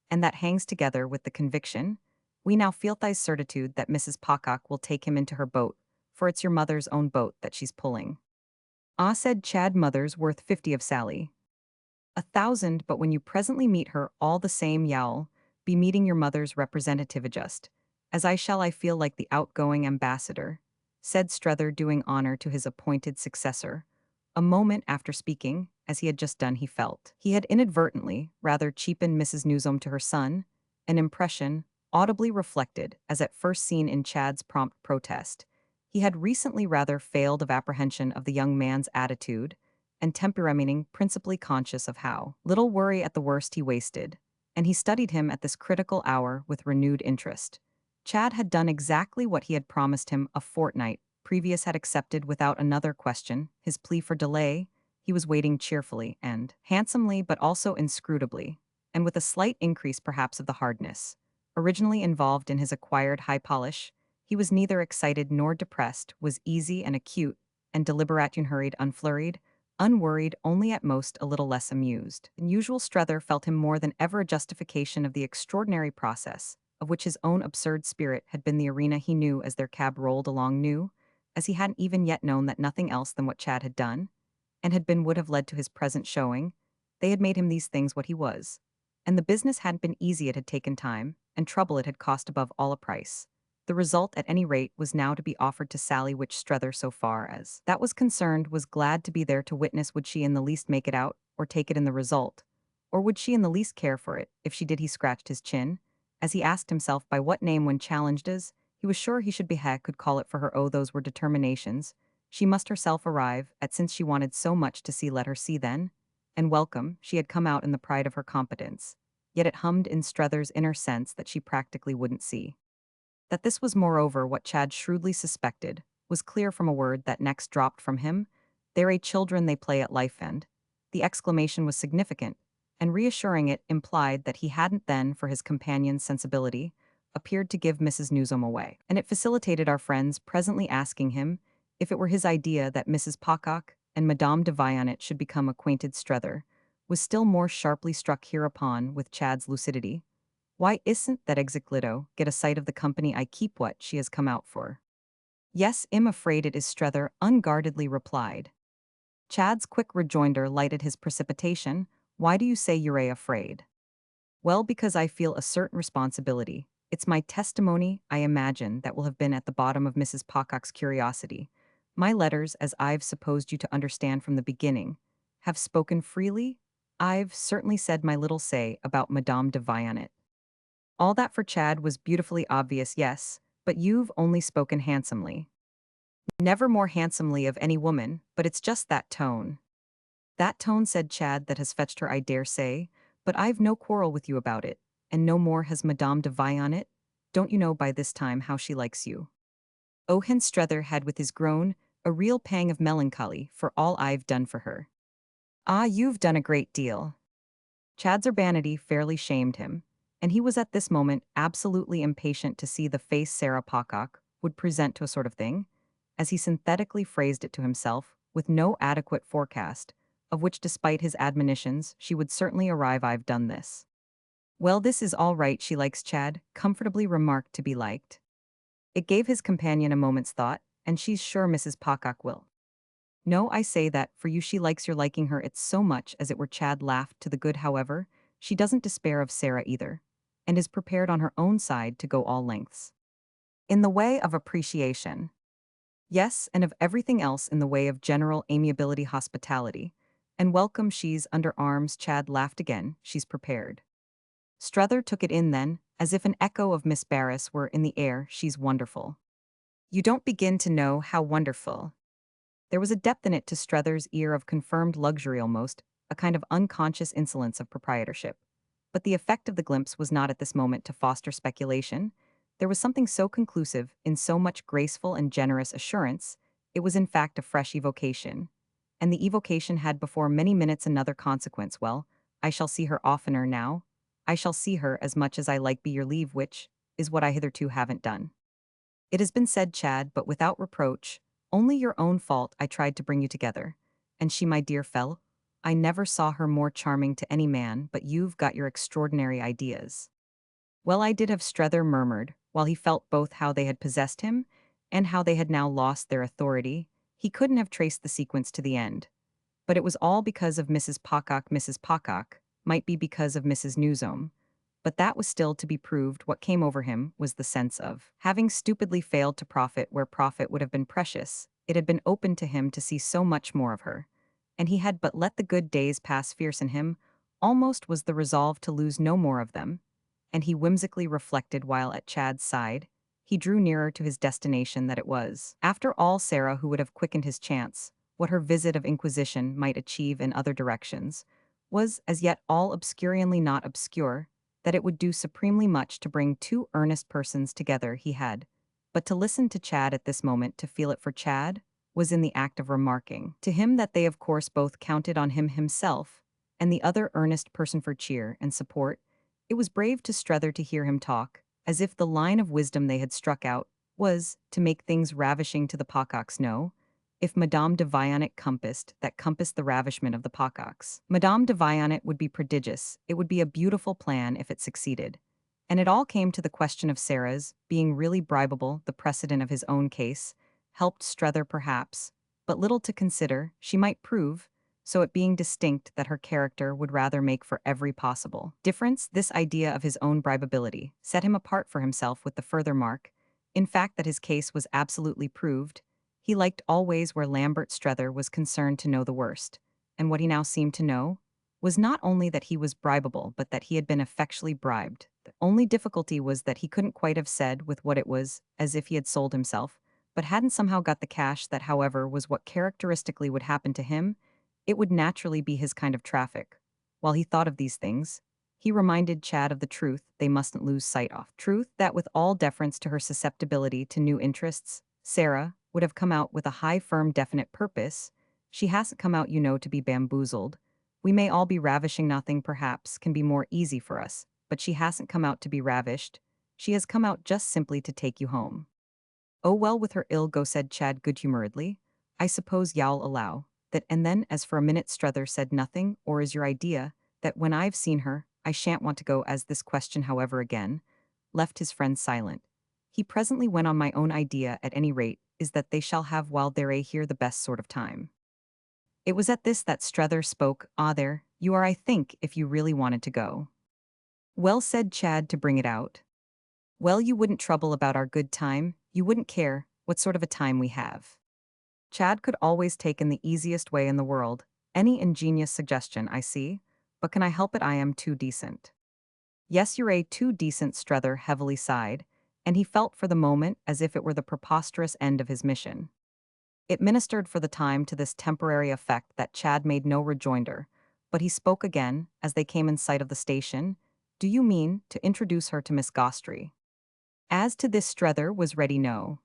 A: And that hangs together with the conviction, we now feel thy certitude, that Mrs. Pocock will take him into her boat, for it's your mother's own boat that she's pulling. Ah, said Chad, mother's worth 50 of Sally. 1,000, but when you presently meet her, all the same you'll be meeting your mother's representative adjust, as I shall. I feel like the outgoing ambassador, said Strether, doing honor to his appointed successor. A moment after speaking, as he had just done, he felt he had inadvertently rather cheapened Mrs. Newsome to her son, an impression audibly reflected as at first seen in Chad's prompt protest. He had recently rather failed of apprehension of the young man's attitude and temperamenting, principally conscious of how little worry at the worst he wasted, and he studied him at this critical hour with renewed interest. Chad had done exactly what he had promised him a fortnight previous, had accepted without another question his plea for delay. He was waiting cheerfully and handsomely, but also inscrutably, and with a slight increase perhaps of the hardness originally involved in his acquired high polish. He was neither excited nor depressed, was easy and acute, and deliberate, unhurried, unflurried, unworried, only at most a little less amused than usual. Strether felt him more than ever a justification of the extraordinary process, of which his own absurd spirit had been the arena. He knew, as their cab rolled along, knew, as he hadn't even yet known, that nothing else than what Chad had done, and had been, would have led to his present showing. They had made him these things what he was. And the business hadn't been easy. It had taken time, and trouble. It had cost above all a price. The result, at any rate, was now to be offered to Sally, which Strether, so far as that was concerned, was glad to be there to witness. Would she in the least make it out, or take it in the result? Or would she in the least care for it? If she did, he scratched his chin, as he asked himself by what name when challenged as he was sure he should be could call it for her. Oh, those were determinations she must herself arrive at, since she wanted so much to see. Let her see then, and welcome. She had come out in the pride of her competence, yet it hummed in Strether's inner sense that she practically wouldn't see. That this was, moreover, what Chad shrewdly suspected, was clear from a word that next dropped from him. They're a children, they play at life end. The exclamation was significant, and reassuring it implied that he hadn't then, for his companion's sensibility, appeared to give Mrs. Newsom away. And it facilitated our friends presently asking him if it were his idea that Mrs. Pocock and Madame de Vionnet should become acquainted Strether, was still more sharply struck hereupon with Chad's lucidity. Why isn't that exiclito get a sight of the company I keep what she has come out for? Yes, I'm afraid it is, Strether unguardedly replied. Chad's quick rejoinder lighted his precipitation. Why do you say you're afraid? Well, because I feel a certain responsibility. It's my testimony, I imagine, that will have been at the bottom of Mrs. Pocock's curiosity. My letters, as I've supposed you to understand from the beginning, have spoken freely. I've certainly said my little say about Madame de Vionnet. All that for Chad was beautifully obvious, yes, but you've only spoken handsomely. Never more handsomely of any woman, but it's just that tone. That tone, said Chad, that has fetched her, I dare say, but I've no quarrel with you about it, and no more has Madame de Vionnet. Don't you know by this time how she likes you? Owen Strether had with his groan a real pang of melancholy for all I've done for her. Ah, you've done a great deal. Chad's urbanity fairly shamed him, and he was at this moment absolutely impatient to see the face Sarah Pocock would present to a sort of thing, as he synthetically phrased it to himself, with no adequate forecast, of which despite his admonitions she would certainly arrive. I've done this. Well, this is all right, she likes Chad, comfortably remarked to be liked. It gave his companion a moment's thought, and she's sure Mrs. Pocock will. No, I say that, for you she likes your liking her it's so much as it were. Chad laughed to the good. However, she doesn't despair of Sarah either, and is prepared on her own side to go all lengths. In the way of appreciation. Yes, and of everything else in the way of general amiability, hospitality, and welcome. She's under arms. Chad laughed again. She's prepared. Strether took it in then, as if an echo of Miss Barris were in the air. She's wonderful. You don't begin to know how wonderful. There was a depth in it to Strether's ear of confirmed luxury almost, a kind of unconscious insolence of proprietorship. But the effect of the glimpse was not at this moment to foster speculation. There was something so conclusive, in so much graceful and generous assurance, it was in fact a fresh evocation. And the evocation had before many minutes another consequence. Well, I shall see her oftener now. I shall see her as much as I like, be your leave, which is what I hitherto haven't done. It has been said, Chad, but without reproach, only your own fault. I tried to bring you together. And she, my dear fellow, I never saw her more charming to any man, but you've got your extraordinary ideas. Well, I did have, Strether murmured, while he felt both how they had possessed him and how they had now lost their authority. He couldn't have traced the sequence to the end. But it was all because of Mrs. Pocock. Mrs. Pocock might be because of Mrs. Newsom, but that was still to be proved. What came over him was the sense of having stupidly failed to profit where profit would have been precious. It had been open to him to see so much more of her, and he had but let the good days pass. Fierce in him almost was the resolve to lose no more of them, and he whimsically reflected while at Chad's side he drew nearer to his destination that it was, after all, Sarah who would have quickened his chance. What her visit of inquisition might achieve in other directions was as yet all obscurely not obscure, that it would do supremely much to bring two earnest persons together. He had but to listen to Chad at this moment to feel it, for Chad was in the act of remarking to him that they of course both counted on him himself and the other earnest person for cheer and support. It was brave to Strether to hear him talk, as if the line of wisdom they had struck out was to make things ravishing to the Pococks. No, if Madame de Vionnet compassed the ravishment of the Pococks, Madame de Vionnet would be prodigious. It would be a beautiful plan if it succeeded. And it all came to the question of Sarah's being really bribable. The precedent of his own case helped Strether perhaps, but little to consider. She might prove, so it being distinct that her character would rather make for every possible difference. This idea of his own bribability set him apart for himself, with the further mark, in fact, that his case was absolutely proved. He liked always where Lambert Strether was concerned to know the worst, and what he now seemed to know was not only that he was bribable but that he had been effectually bribed. The only difficulty was that he couldn't quite have said with what it was as if he had sold himself, but hadn't somehow got the cash. That, however, was what characteristically would happen to him. It would naturally be his kind of traffic. While he thought of these things, he reminded Chad of the truth they mustn't lose sight of. Truth that, with all deference to her susceptibility to new interests, Sarah would have come out with a high, firm, definite purpose. She hasn't come out, you know, to be bamboozled, We may all be ravishing, nothing perhaps can be more easy for us, but she hasn't come out to be ravished. She has come out just simply to take you home. Oh well with her ill go, said Chad good-humoredly. I suppose y'all allow that. And then as for a minute Strether said nothing, or is your idea that when I've seen her, I shan't want to go, as this question however again left his friend silent. He presently went on, my own idea at any rate is that they shall have while they're here the best sort of time. It was at this that Strether spoke. Ah, there, you are, I think, if you really wanted to go. Well, said Chad to bring it out. Well, you wouldn't trouble about our good time, you wouldn't care what sort of a time we have. Chad could always take in the easiest way in the world, any ingenious suggestion, I see, but can I help it, I am too decent. Yes, you're a too decent, Strether heavily sighed, and he felt for the moment as if it were the preposterous end of his mission. It ministered for the time to this temporary effect that Chad made no rejoinder, but he spoke again as they came in sight of the station. Do you mean to introduce her to Miss Gostry? As to this, Strether was ready. No.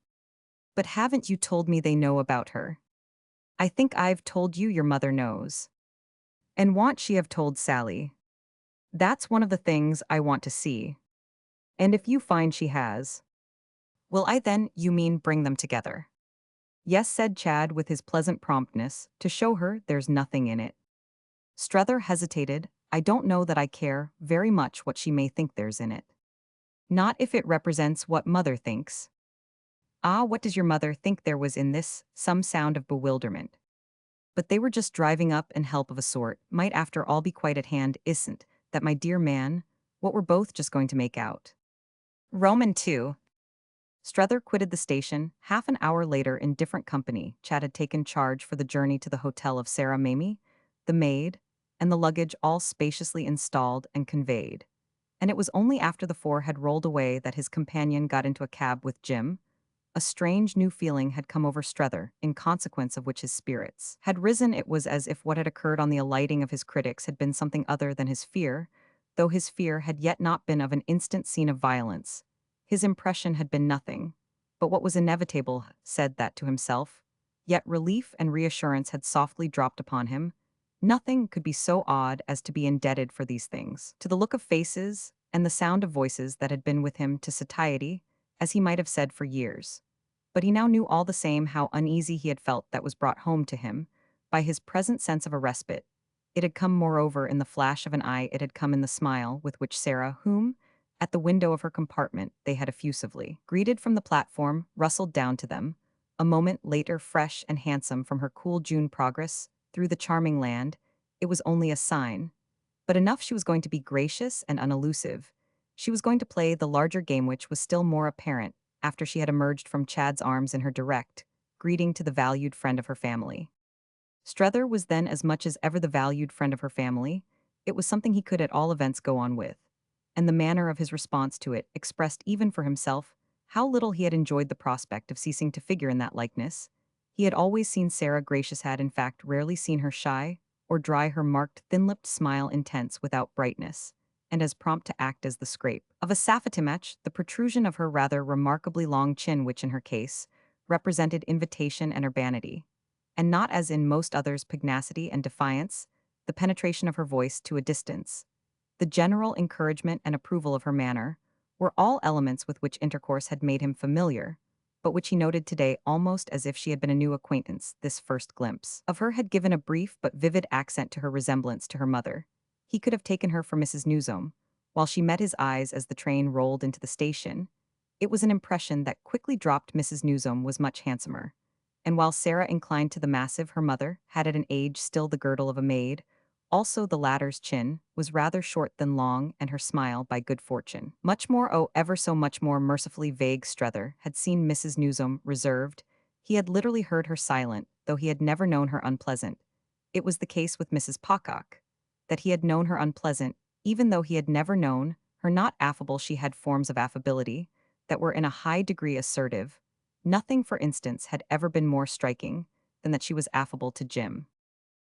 A: But haven't you told me they know about her? I think I've told you your mother knows. And want she have told Sally? That's one of the things I want to see. And if you find she has, will I then, you mean, bring them together? Yes, said Chad with his pleasant promptness, to show her there's nothing in it. Strether hesitated. I don't know that I care very much what she may think there's in it. Not if it represents what mother thinks. Ah, what does your mother think there was in this? Some sound of bewilderment. But they were just driving up, and help of a sort might after all be quite at hand, isn't that, my dear man, what we're both just going to make out? Roman 2. Strether quitted the station. Half an hour later, in different company, Chad had taken charge for the journey to the hotel of Sarah Mamie, the maid, and the luggage all spaciously installed and conveyed. And it was only after the four had rolled away that his companion got into a cab with Jim. A strange new feeling had come over Strether, in consequence of which his spirits had risen. It was as if what had occurred on the alighting of his critics had been something other than his fear, though his fear had yet not been of an instant scene of violence. His impression had been nothing but what was inevitable, said that to himself, yet relief and reassurance had softly dropped upon him. Nothing could be so odd as to be indebted for these things to the look of faces and the sound of voices that had been with him, to satiety, as he might have said for years. But he now knew all the same how uneasy he had felt that was brought home to him by his present sense of a respite. It had come moreover in the flash of an eye, it had come in the smile with which Sarah, whom, at the window of her compartment, they had effusively greeted from the platform, rustled down to them, a moment later fresh and handsome from her cool June progress through the charming land. It was only a sign, but enough. She was going to be gracious and unelusive. She was going to play the larger game, which was still more apparent after she had emerged from Chad's arms in her direct greeting to the valued friend of her family. Strether was then as much as ever the valued friend of her family. It was something he could at all events go on with. And the manner of his response to it expressed even for himself how little he had enjoyed the prospect of ceasing to figure in that likeness. He had always seen Sarah gracious, had in fact rarely seen her shy or dry, her marked thin-lipped smile intense without brightness, and as prompt to act as the scrape of a sapphire, the protrusion of her rather remarkably long chin, which in her case represented invitation and urbanity, and not as in most others pugnacity and defiance, the penetration of her voice to a distance, the general encouragement and approval of her manner, were all elements with which intercourse had made him familiar, but which he noted today almost as if she had been a new acquaintance. This first glimpse of her had given a brief but vivid accent to her resemblance to her mother. He could have taken her for Mrs. Newsome, while she met his eyes as the train rolled into the station. It was an impression that quickly dropped. Mrs. Newsome was much handsomer, and while Sarah inclined to the massive, her mother had at an age still the girdle of a maid. Also the latter's chin was rather short than long, and her smile, by good fortune, much more, oh, ever so much more mercifully vague. Strether had seen Mrs. Newsome reserved. He had literally heard her silent, though he had never known her unpleasant. It was the case with Mrs. Pocock, that he had known her unpleasant, even though he had never known her not affable. She had forms of affability that were in a high degree assertive. Nothing, for instance, had ever been more striking than that she was affable to Jim.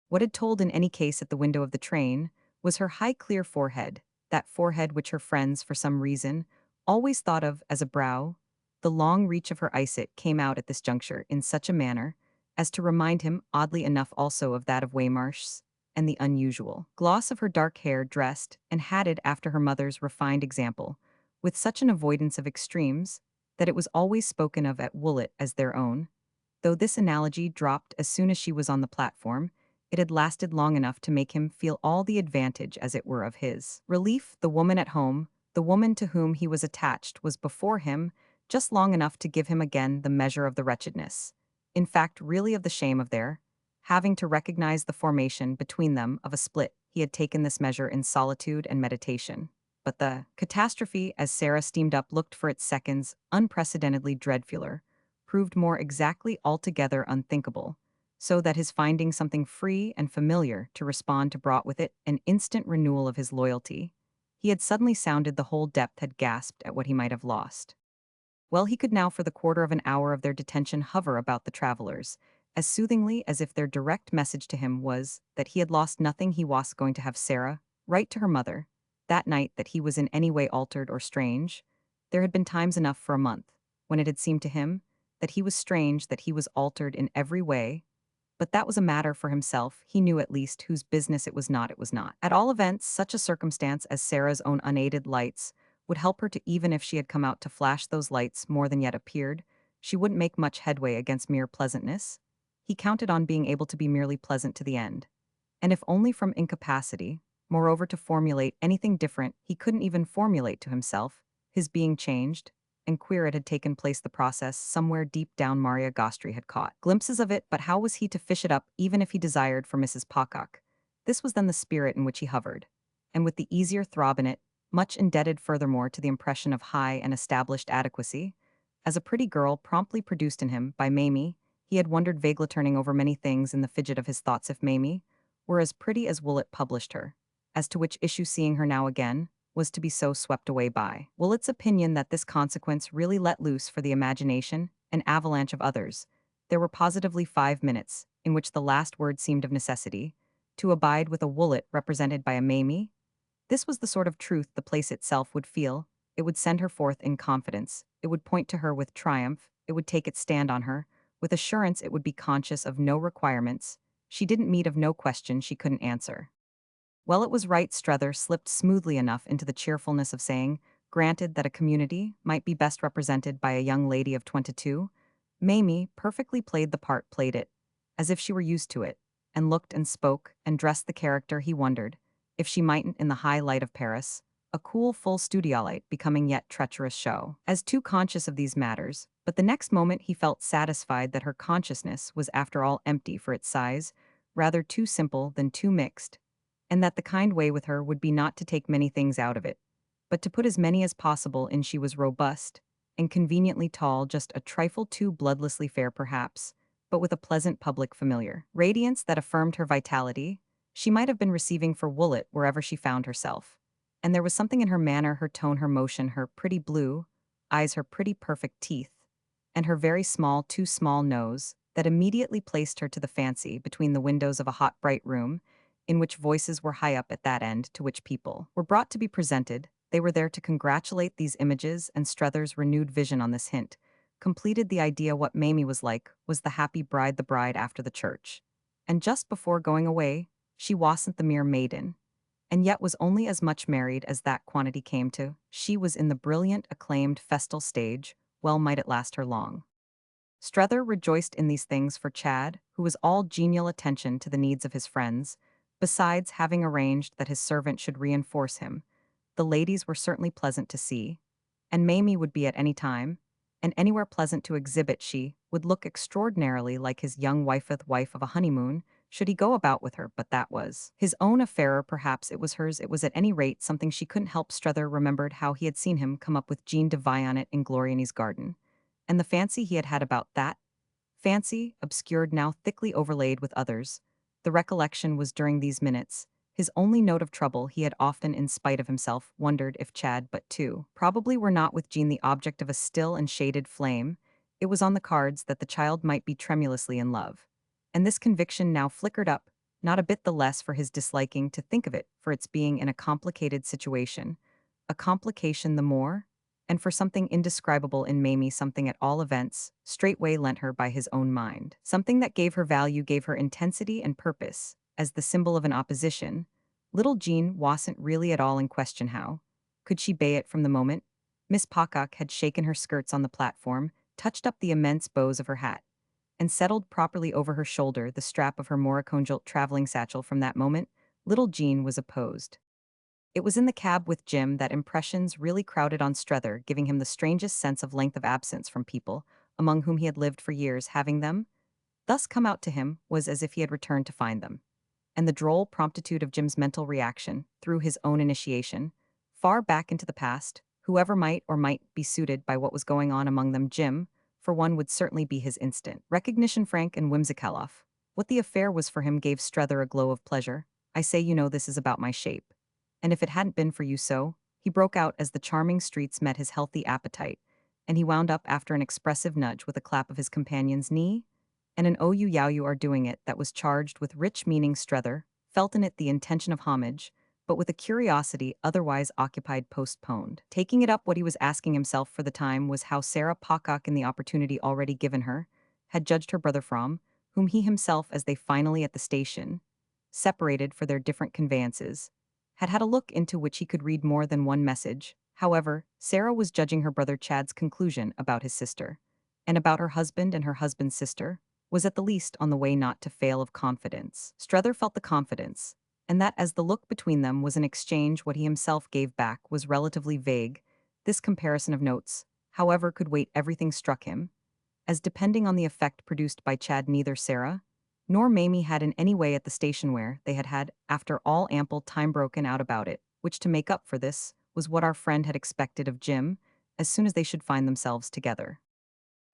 A: What had told in any case at the window of the train was her high clear forehead, that forehead which her friends, for some reason, always thought of as a brow. The long reach of her eyesight came out at this juncture in such a manner as to remind him, oddly enough also, of that of Waymarsh's. and the unusual. Gloss of her dark hair dressed and hatted after her mother's refined example, with such an avoidance of extremes that it was always spoken of at Woollet as their own. Though this analogy dropped as soon as she was on the platform, it had lasted long enough to make him feel all the advantage, as it were, of his relief. The woman at home, the woman to whom he was attached, was before him just long enough to give him again the measure of the wretchedness. In fact, really of the shame of their having to recognize the formation between them of a split. He had taken this measure in solitude and meditation. But the catastrophe, as Sarah steamed up looked for its seconds unprecedentedly dreadfuler, proved more exactly altogether unthinkable, so that his finding something free and familiar to respond to brought with it an instant renewal of his loyalty. He had suddenly sounded the whole depth, had gasped at what he might have lost. Well, he could now for the quarter of an hour of their detention hover about the travelers, as soothingly as if their direct message to him was that he had lost nothing. He was going to have Sarah write to her mother that night that he was in any way altered or strange. There had been times enough for a month when it had seemed to him that he was strange, that he was altered in every way, but that was a matter for himself. He knew at least whose business it was not. It was not. At all events, such a circumstance as Sarah's own unaided lights would help her to, even if she had come out to flash those lights more than yet appeared, she wouldn't make much headway against mere pleasantness. He counted on being able to be merely pleasant to the end. And if only from incapacity, moreover to formulate anything different he couldn't even formulate to himself, his being changed, and queer it had taken place. The process somewhere deep down Maria Gostri had caught glimpses of it, but how was he to fish it up even if he desired for Mrs. Pocock? This was then the spirit in which he hovered, and with the easier throb in it, much indebted furthermore to the impression of high and established adequacy, as a pretty girl promptly produced in him by Mamie. He had wondered vaguely, turning over many things in the fidget of his thoughts, if Mamie were as pretty as Woollet published her, as to which issue seeing her now again was to be so swept away by Woolet's opinion that this consequence really let loose for the imagination an avalanche of others. There were positively 5 minutes, in which the last word seemed of necessity to abide with a Woolet represented by a Mamie. This was the sort of truth the place itself would feel. It would send her forth in confidence. It would point to her with triumph. It would take its stand on her. With assurance it would be conscious of no requirements. She didn't meet of no question she couldn't answer. Well, it was right. Strether slipped smoothly enough into the cheerfulness of saying, granted that a community might be best represented by a young lady of 22. Mamie perfectly played the part, played it, as if she were used to it, and looked and spoke and dressed the character. He wondered if she mightn't, in the high light of Paris, a cool, full studiolite becoming yet treacherous show, as too conscious of these matters, but the next moment he felt satisfied that her consciousness was after all empty for its size, rather too simple than too mixed, and that the kind way with her would be not to take many things out of it, but to put as many as possible in. She was robust and conveniently tall, just a trifle too bloodlessly fair perhaps, but with a pleasant public familiar radiance that affirmed her vitality. She might have been receiving for Woolet wherever she found herself. And there was something in her manner, her tone, her motion, her pretty blue eyes, her pretty perfect teeth, and her very small, too small nose, that immediately placed her to the fancy between the windows of a hot, bright room, in which voices were high up at that end to which people were brought to be presented. They were there to congratulate these images, and Strether's renewed vision on this hint completed the idea. What Mamie was like was the happy bride, the bride after the church. And just before going away, she wasn't the mere maiden, and yet was only as much married as that quantity came to. She was in the brilliant, acclaimed, festal stage. Well might it last her long. Strether rejoiced in these things for Chad, who was all genial attention to the needs of his friends, besides having arranged that his servant should reinforce him. The ladies were certainly pleasant to see, and Mamie would be at any time, and anywhere pleasant to exhibit. She would look extraordinarily like his young wife of a honeymoon, should he go about with her, but that was his own affair, or perhaps it was hers. It was at any rate something she couldn't help. Strether remembered how he had seen him come up with Jean de Vionnet in Gloriani's garden, and the fancy he had had about that fancy, obscured now, thickly overlaid with others. The recollection was during these minutes his only note of trouble. He had often, in spite of himself, wondered if Chad, but too probably, were not with Jean the object of a still and shaded flame. It was on the cards that the child might be tremulously in love. And this conviction now flickered up, not a bit the less for his disliking to think of it, for its being in a complicated situation. A complication the more, and for something indescribable in Mamie, something at all events, straightway lent her by his own mind. Something that gave her value, gave her intensity and purpose, as the symbol of an opposition, little Jean wasn't really at all in question how. Could she bay it from the moment? Miss Pocock had shaken her skirts on the platform, touched up the immense bows of her hat, and settled properly over her shoulder the strap of her Moricongilt traveling satchel. From that moment, little Jean was opposed. It was in the cab with Jim that impressions really crowded on Strether, giving him the strangest sense of length of absence from people, among whom he had lived for years. Having them thus come out to him was as if he had returned to find them. And the droll promptitude of Jim's mental reaction, through his own initiation, far back into the past, whoever might or might be suited by what was going on among them, Jim, for one, would certainly be his instant recognition. Frank and whimsical off. What the affair was for him gave Strether a glow of pleasure. I say, you know, this is about my shape. And if it hadn't been for you so, he broke out as the charming streets met his healthy appetite, and he wound up after an expressive nudge with a clap of his companion's knee, and an "oh you are doing it" that was charged with rich meaning. Strether felt in it the intention of homage, but with a curiosity otherwise occupied postponed. Taking it up, what he was asking himself for the time was how Sarah Pocock, in the opportunity already given her, had judged her brother from, whom he himself, as they finally at the station, separated for their different conveyances, had had a look into which he could read more than one message. However, Sarah was judging her brother Chad's conclusion about his sister, and about her husband and her husband's sister, was at the least on the way not to fail of confidence. Strether felt the confidence, and that as the look between them was an exchange, what he himself gave back was relatively vague. This comparison of notes, however, could wait. Everything struck him as depending on the effect produced by Chad. Neither Sarah nor Mamie had in any way at the station where they had, after all, ample time broken out about it, which, to make up for this, was what our friend had expected of Jim as soon as they should find themselves together.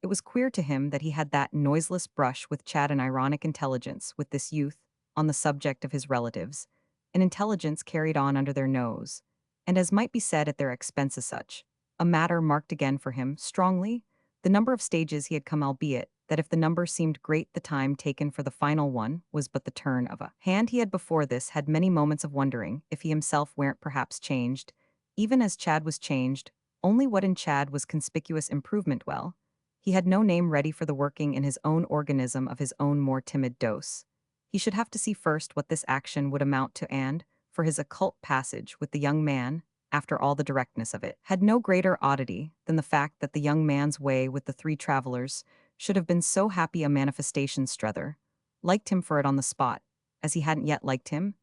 A: It was queer to him that he had that noiseless brush with Chad, an ironic intelligence with this youth on the subject of his relatives, an intelligence carried on under their nose, and as might be said at their expense. As such a matter marked again for him strongly the number of stages he had come, albeit that if the number seemed great, the time taken for the final one was but the turn of a hand. He had before this had many moments of wondering if he himself weren't perhaps changed, even as Chad was changed, only what in Chad was conspicuous improvement. Well, he had no name ready for the working in his own organism of his own more timid dose. He should have to see first what this action would amount to, and, for his occult passage with the young man, after all the directness of it, had no greater oddity than the fact that the young man's way with the three travelers should have been so happy a manifestation. Strether liked him for it on the spot, as he hadn't yet liked him.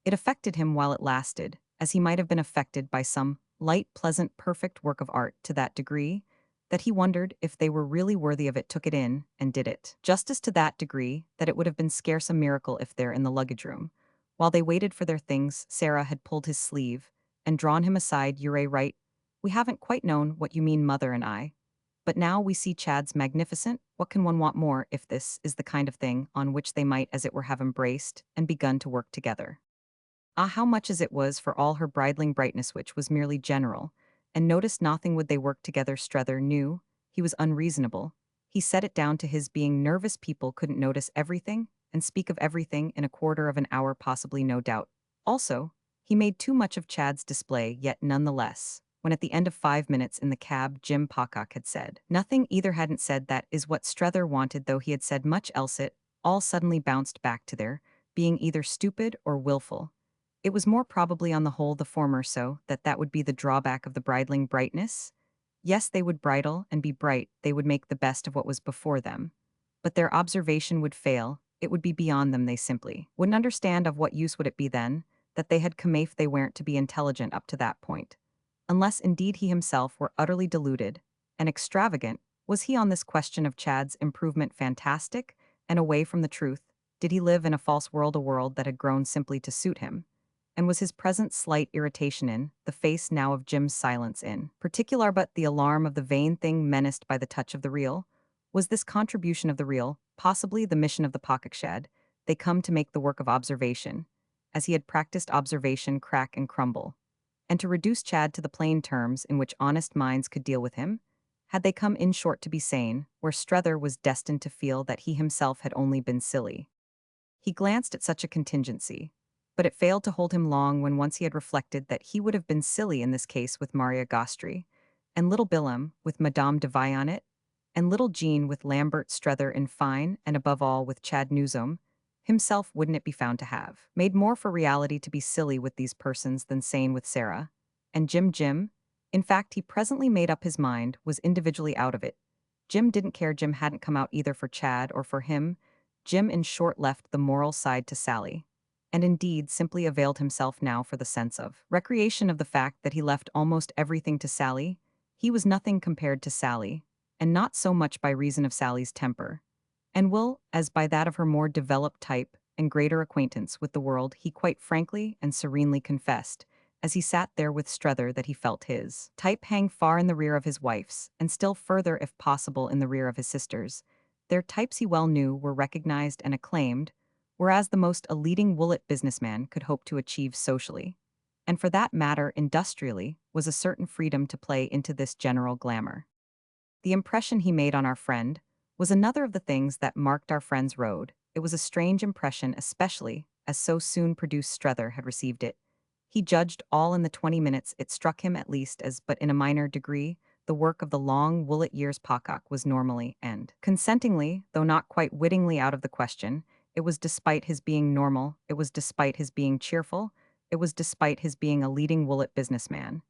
A: It affected him while it lasted, as he might have been affected by some light, pleasant, perfect work of art, to that degree that he wondered if they were really worthy of it, took it in, and did it justice to that degree that it would have been scarce a miracle if there, in the luggage room, while they waited for their things, Sarah had pulled his sleeve and drawn him aside. "You're right. We haven't quite known what you mean, Mother and I. But now we see Chad's magnificent. What can one want more if this is the kind of thing on which they might, as it were, have embraced and begun to work together?" Ah, how much as it was for all her bridling brightness, which was merely general, and noticed nothing. Would they work together? Strether knew he was unreasonable. He set it down to his being nervous. People couldn't notice everything and speak of everything in a quarter of an hour, possibly, no doubt. Also, he made too much of Chad's display, yet nonetheless, when at the end of 5 minutes in the cab Jim Pocock had said nothing, either hadn't said that is what Strether wanted, though he had said much else, it all suddenly bounced back to their being either stupid or willful. It was more probably on the whole the former, so that would be the drawback of the bridling brightness. Yes, they would bridle and be bright, they would make the best of what was before them. But their observation would fail, it would be beyond them, they simply wouldn't understand. Of what use would it be then, that they had come if they weren't to be intelligent up to that point? Unless indeed he himself were utterly deluded and extravagant. Was he on this question of Chad's improvement fantastic and away from the truth? Did he live in a false world, a world that had grown simply to suit him? And was his present slight irritation in the face now of Jim's silence in particular, but the alarm of the vain thing menaced by the touch of the real? Was this contribution of the real possibly the mission of the pocket shed? They come to make the work of observation, as he had practiced observation, crack and crumble, and to reduce Chad to the plain terms in which honest minds could deal with him? Had they come, in short, to be sane, where Strether was destined to feel that he himself had only been silly? He glanced at such a contingency, but it failed to hold him long when once he had reflected that he would have been silly in this case with Maria Gostri, and little Bilham with Madame de Vionnet, and little Jean with Lambert Strether, in fine, and above all with Chad Newsome, Himself wouldn't it be found to have made more for reality to be silly with these persons than sane with Sarah. And Jim, in fact, he presently made up his mind, was individually out of it. Jim didn't care Jim hadn't come out either for Chad or for him. Jim in short left the moral side to Sally. And indeed simply availed himself now for the sense of recreation of the fact that he left almost everything to Sally. He was nothing compared to Sally, and not so much by reason of Sally's temper and will, as by that of her more developed type and greater acquaintance with the world, he quite frankly and serenely confessed, as he sat there with Strether, that he felt his type hang far in the rear of his wife's, and still further, if possible, in the rear of his sister's. Their types he well knew were recognized and acclaimed, whereas the most a leading Woollett businessman could hope to achieve socially. And for that matter, industrially, was a certain freedom to play into this general glamour. The impression he made on our friend was another of the things that marked our friend's road. It was a strange impression, especially as so soon produced Strether had received it. He judged all in the 20 minutes it struck him at least as, but in a minor degree, the work of the long Woollett years. Pocock was normally and consentingly, though not quite wittingly out of the question. It was despite his being normal, it was despite his being cheerful, it was despite his being a leading Woollett businessman.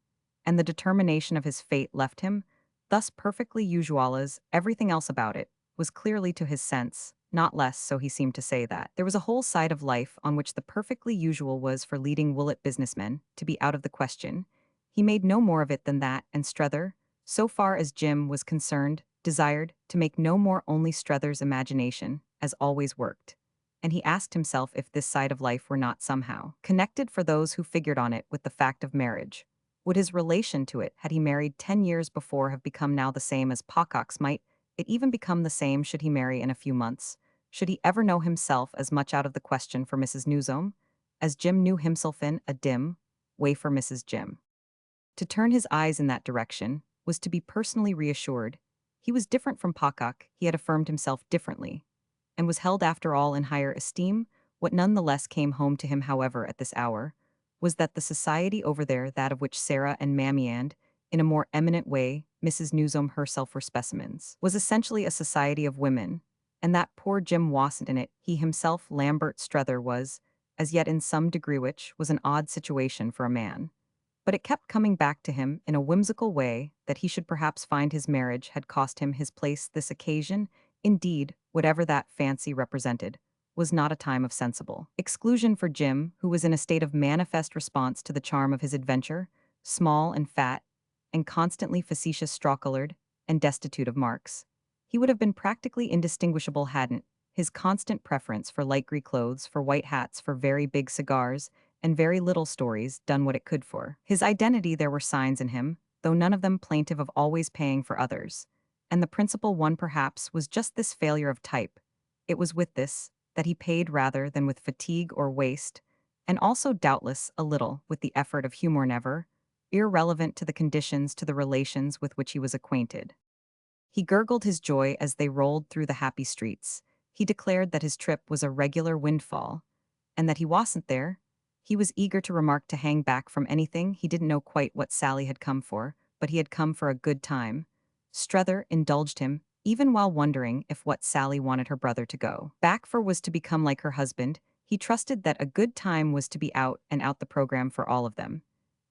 A: And the determination of his fate left him thus perfectly usual as everything else about it was clearly to his sense, not less so he seemed to say that. There was a whole side of life on which the perfectly usual was for leading Woollett businessmen to be out of the question. He made no more of it than that, and Strether, so far as Jim was concerned, desired to make no more. Only Strether's imagination, as always, worked. And he asked himself if this side of life were not somehow connected for those who figured on it with the fact of marriage. Would his relation to it, had he married 10 years before, have become now the same as Pocock's? Might it even become the same should he marry in a few months? Should he ever know himself as much out of the question for Mrs. Newsome as Jim knew himself in a dim way for Mrs. Jim? To turn his eyes in that direction was to be personally reassured. He was different from Pocock, he had affirmed himself differently, and was held after all in higher esteem. What none the less came home to him, however, at this hour, was that the society over there, that of which Sarah and Mammy and, in a more eminent way, Mrs. Newsome herself were specimens, was essentially a society of women, and that poor Jim wasn't in it. He himself, Lambert Strether, was, as yet in some degree, which was an odd situation for a man. But it kept coming back to him in a whimsical way that he should perhaps find his marriage had cost him his place this occasion. Indeed, whatever that fancy represented, was not a time of sensible exclusion for Jim, who was in a state of manifest response to the charm of his adventure, small and fat, and constantly facetious, straw-colored, and destitute of marks. He would have been practically indistinguishable hadn't his constant preference for light gray clothes, for white hats, for very big cigars, and very little stories done what it could for his identity. There were signs in him, though none of them plaintive, of always paying for others. And the principal one perhaps was just this failure of type. It was with this that he paid rather than with fatigue or waste, and also doubtless a little with the effort of humor never, irrelevant to the conditions, to the relations with which he was acquainted. He gurgled his joy as they rolled through the happy streets. He declared that his trip was a regular windfall, and that he wasn't there. He was eager to remark to hang back from anything. He didn't know quite what Sally had come for, but he had come for a good time. Strether indulged him, even while wondering if what Sally wanted her brother to go back for was to become like her husband. He trusted that a good time was to be out and out the program for all of them.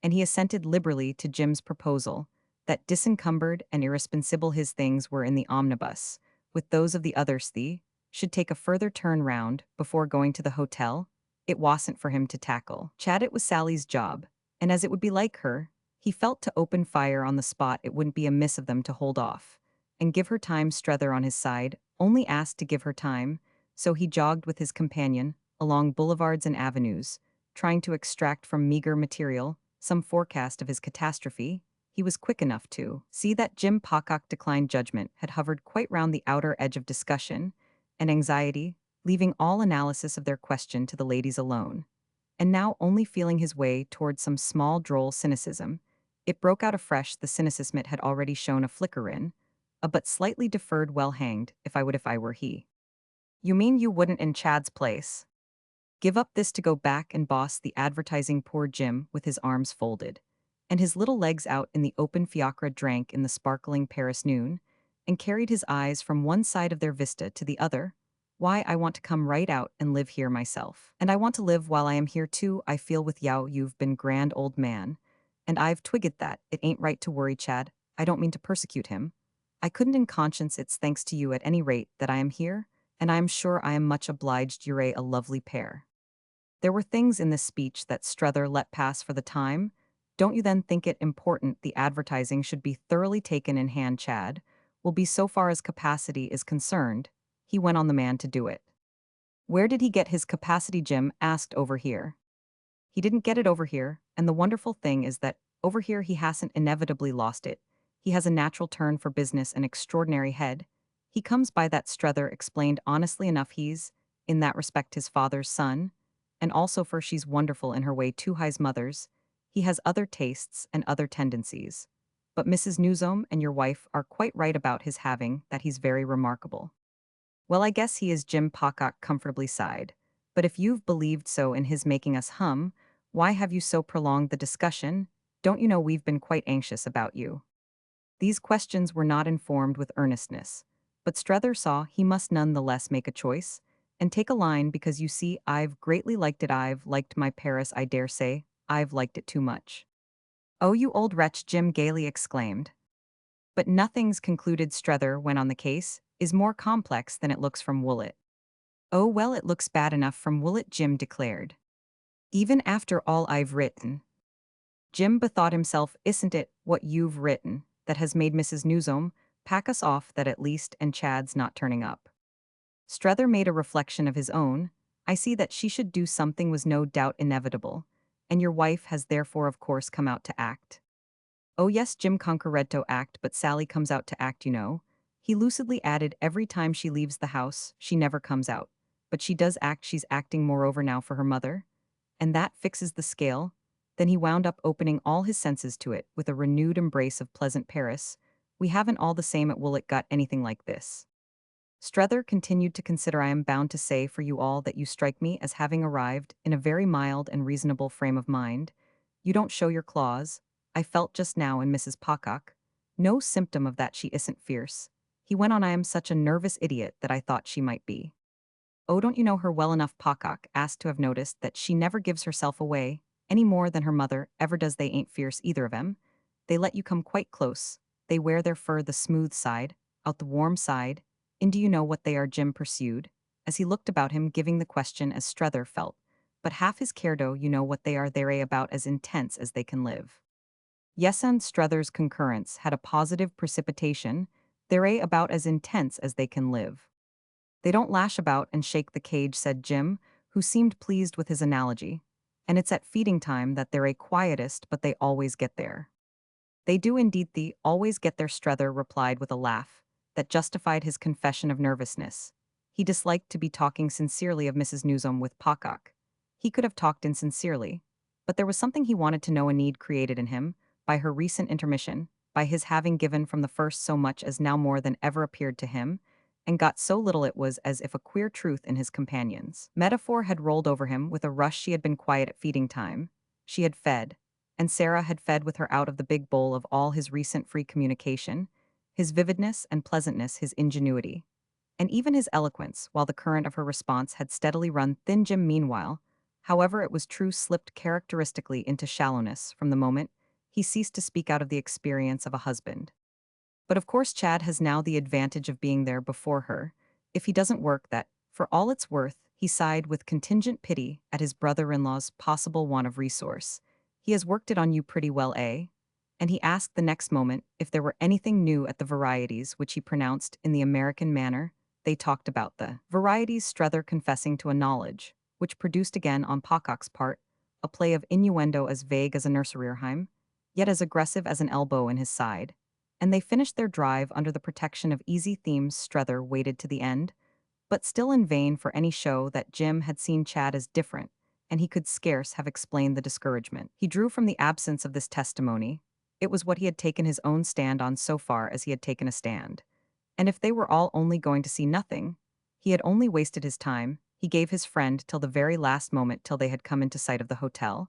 A: And he assented liberally to Jim's proposal that disencumbered and irresponsible his things were in the omnibus, with those of the others, should take a further turn round before going to the hotel. It wasn't for him to tackle. Chad, it was Sally's job, and as it would be like her, he felt to open fire on the spot. It wouldn't be amiss of them to hold off and give her time. Strether, on his side, only asked to give her time, so he jogged with his companion along boulevards and avenues, trying to extract from meager material some forecast of his catastrophe. He was quick enough to see that Jim Pocock declined judgment, had hovered quite round the outer edge of discussion and anxiety, leaving all analysis of their question to the ladies alone, and now only feeling his way towards some small droll cynicism. It broke out afresh. The cynicism it had already shown a flicker in, a but slightly deferred well hanged, if I were he. You mean you wouldn't, in Chad's place, give up this to go back and boss the advertising? Poor Jim, with his arms folded and his little legs out in the open fiacre, drank in the sparkling Paris noon, and carried his eyes from one side of their vista to the other. Why, I want to come right out and live here myself. And I want to live while I am here too. I feel with Yao you've been grand old man. And I've twigged that. It ain't right to worry Chad. I don't mean to persecute him. I couldn't in conscience it's thanks to you at any rate that I am here, and I am sure I am much obliged you're a lovely pair. There were things in this speech that Strether let pass for the time. Don't you then think it important the advertising should be thoroughly taken in hand Chad? Will be so far as capacity is concerned. He went on the man to do it. Where did he get his capacity Jim asked over here. He didn't get it over here, and the wonderful thing is that over here he hasn't inevitably lost it. He has a natural turn for business and extraordinary head. He comes by that Strether explained honestly enough he's, in that respect his father's son, and also for she's wonderful in her way too high's mother's. He has other tastes and other tendencies. But Mrs. Newsome and your wife are quite right about his having that he's very remarkable. Well, I guess he is Jim Pocock comfortably sighed. But if you've believed so in his making us hum, why have you so prolonged the discussion? Don't you know we've been quite anxious about you? These questions were not informed with earnestness, but Strether saw he must none the less make a choice, and take a line because you see I've greatly liked it I've liked my Paris I dare say, I've liked it too much. Oh you old wretch Jim gaily exclaimed. But nothing's concluded Strether went on the case, is more complex than it looks from Woollett. Oh well it looks bad enough from Woollett Jim declared. Even after all I've written. Jim bethought himself isn't it what you've written that has made Mrs. Newsome pack us off that at least and Chad's not turning up. Strether made a reflection of his own. I see that she should do something was no doubt inevitable, and your wife has therefore of course come out to act. Oh yes Jim Concorretto act but Sally comes out to act you know. He lucidly added every time she leaves the house, she never comes out. But she does act she's acting moreover now for her mother. And that fixes the scale. Then he wound up opening all his senses to it with a renewed embrace of pleasant Paris. We haven't all the same at Woolwich got anything like this. Strether continued to consider I am bound to say for you all that you strike me as having arrived in a very mild and reasonable frame of mind. You don't show your claws. I felt just now in Mrs. Pocock. No symptom of that she isn't fierce. He went on I am such a nervous idiot that I thought she might be. Oh don't you know her well enough Pocock asked to have noticed that she never gives herself away, any more than her mother ever does they ain't fierce either of 'em. They let you come quite close, they wear their fur the smooth side, out the warm side, and do you know what they are Jim pursued, as he looked about him giving the question as Strether felt, but half his care do you know what they are they're about as intense as they can live. Yes and Strether's concurrence had a positive precipitation, they're about as intense as they can live. They don't lash about and shake the cage, said Jim, who seemed pleased with his analogy. And it's at feeding time that they're quietest, but they always get there. They do indeed, they always get there, Strether replied with a laugh that justified his confession of nervousness. He disliked to be talking sincerely of Mrs. Newsome with Pocock. He could have talked insincerely, but there was something he wanted to know, a need created in him by her recent intermission, by his having given from the first so much as now more than ever appeared to him, and got so little it was as if a queer truth in his companions. Metaphor had rolled over him with a rush. She had been quiet at feeding time. She had fed, and Sarah had fed with her out of the big bowl of all his recent free communication, his vividness and pleasantness, his ingenuity, and even his eloquence, while the current of her response had steadily run thin. Jim, meanwhile, however it was true, slipped characteristically into shallowness from the moment he ceased to speak out of the experience of a husband. But of course Chad has now the advantage of being there before her. If he doesn't work that, for all it's worth, he sighed with contingent pity at his brother-in-law's possible want of resource. He has worked it on you pretty well, eh? And he asked the next moment if there were anything new at the Varieties, which he pronounced in the American manner. They talked about the Varieties, Strether confessing to a knowledge, which produced again on Pocock's part, a play of innuendo as vague as a nursery rhyme, yet as aggressive as an elbow in his side. And they finished their drive under the protection of easy themes. Strether waited to the end, but still in vain for any show that Jim had seen Chad as different, and he could scarce have explained the discouragement he drew from the absence of this testimony. It was what he had taken his own stand on so far as he had taken a stand. And if they were all only going to see nothing, he had only wasted his time. He gave his friend till the very last moment, till they had come into sight of the hotel,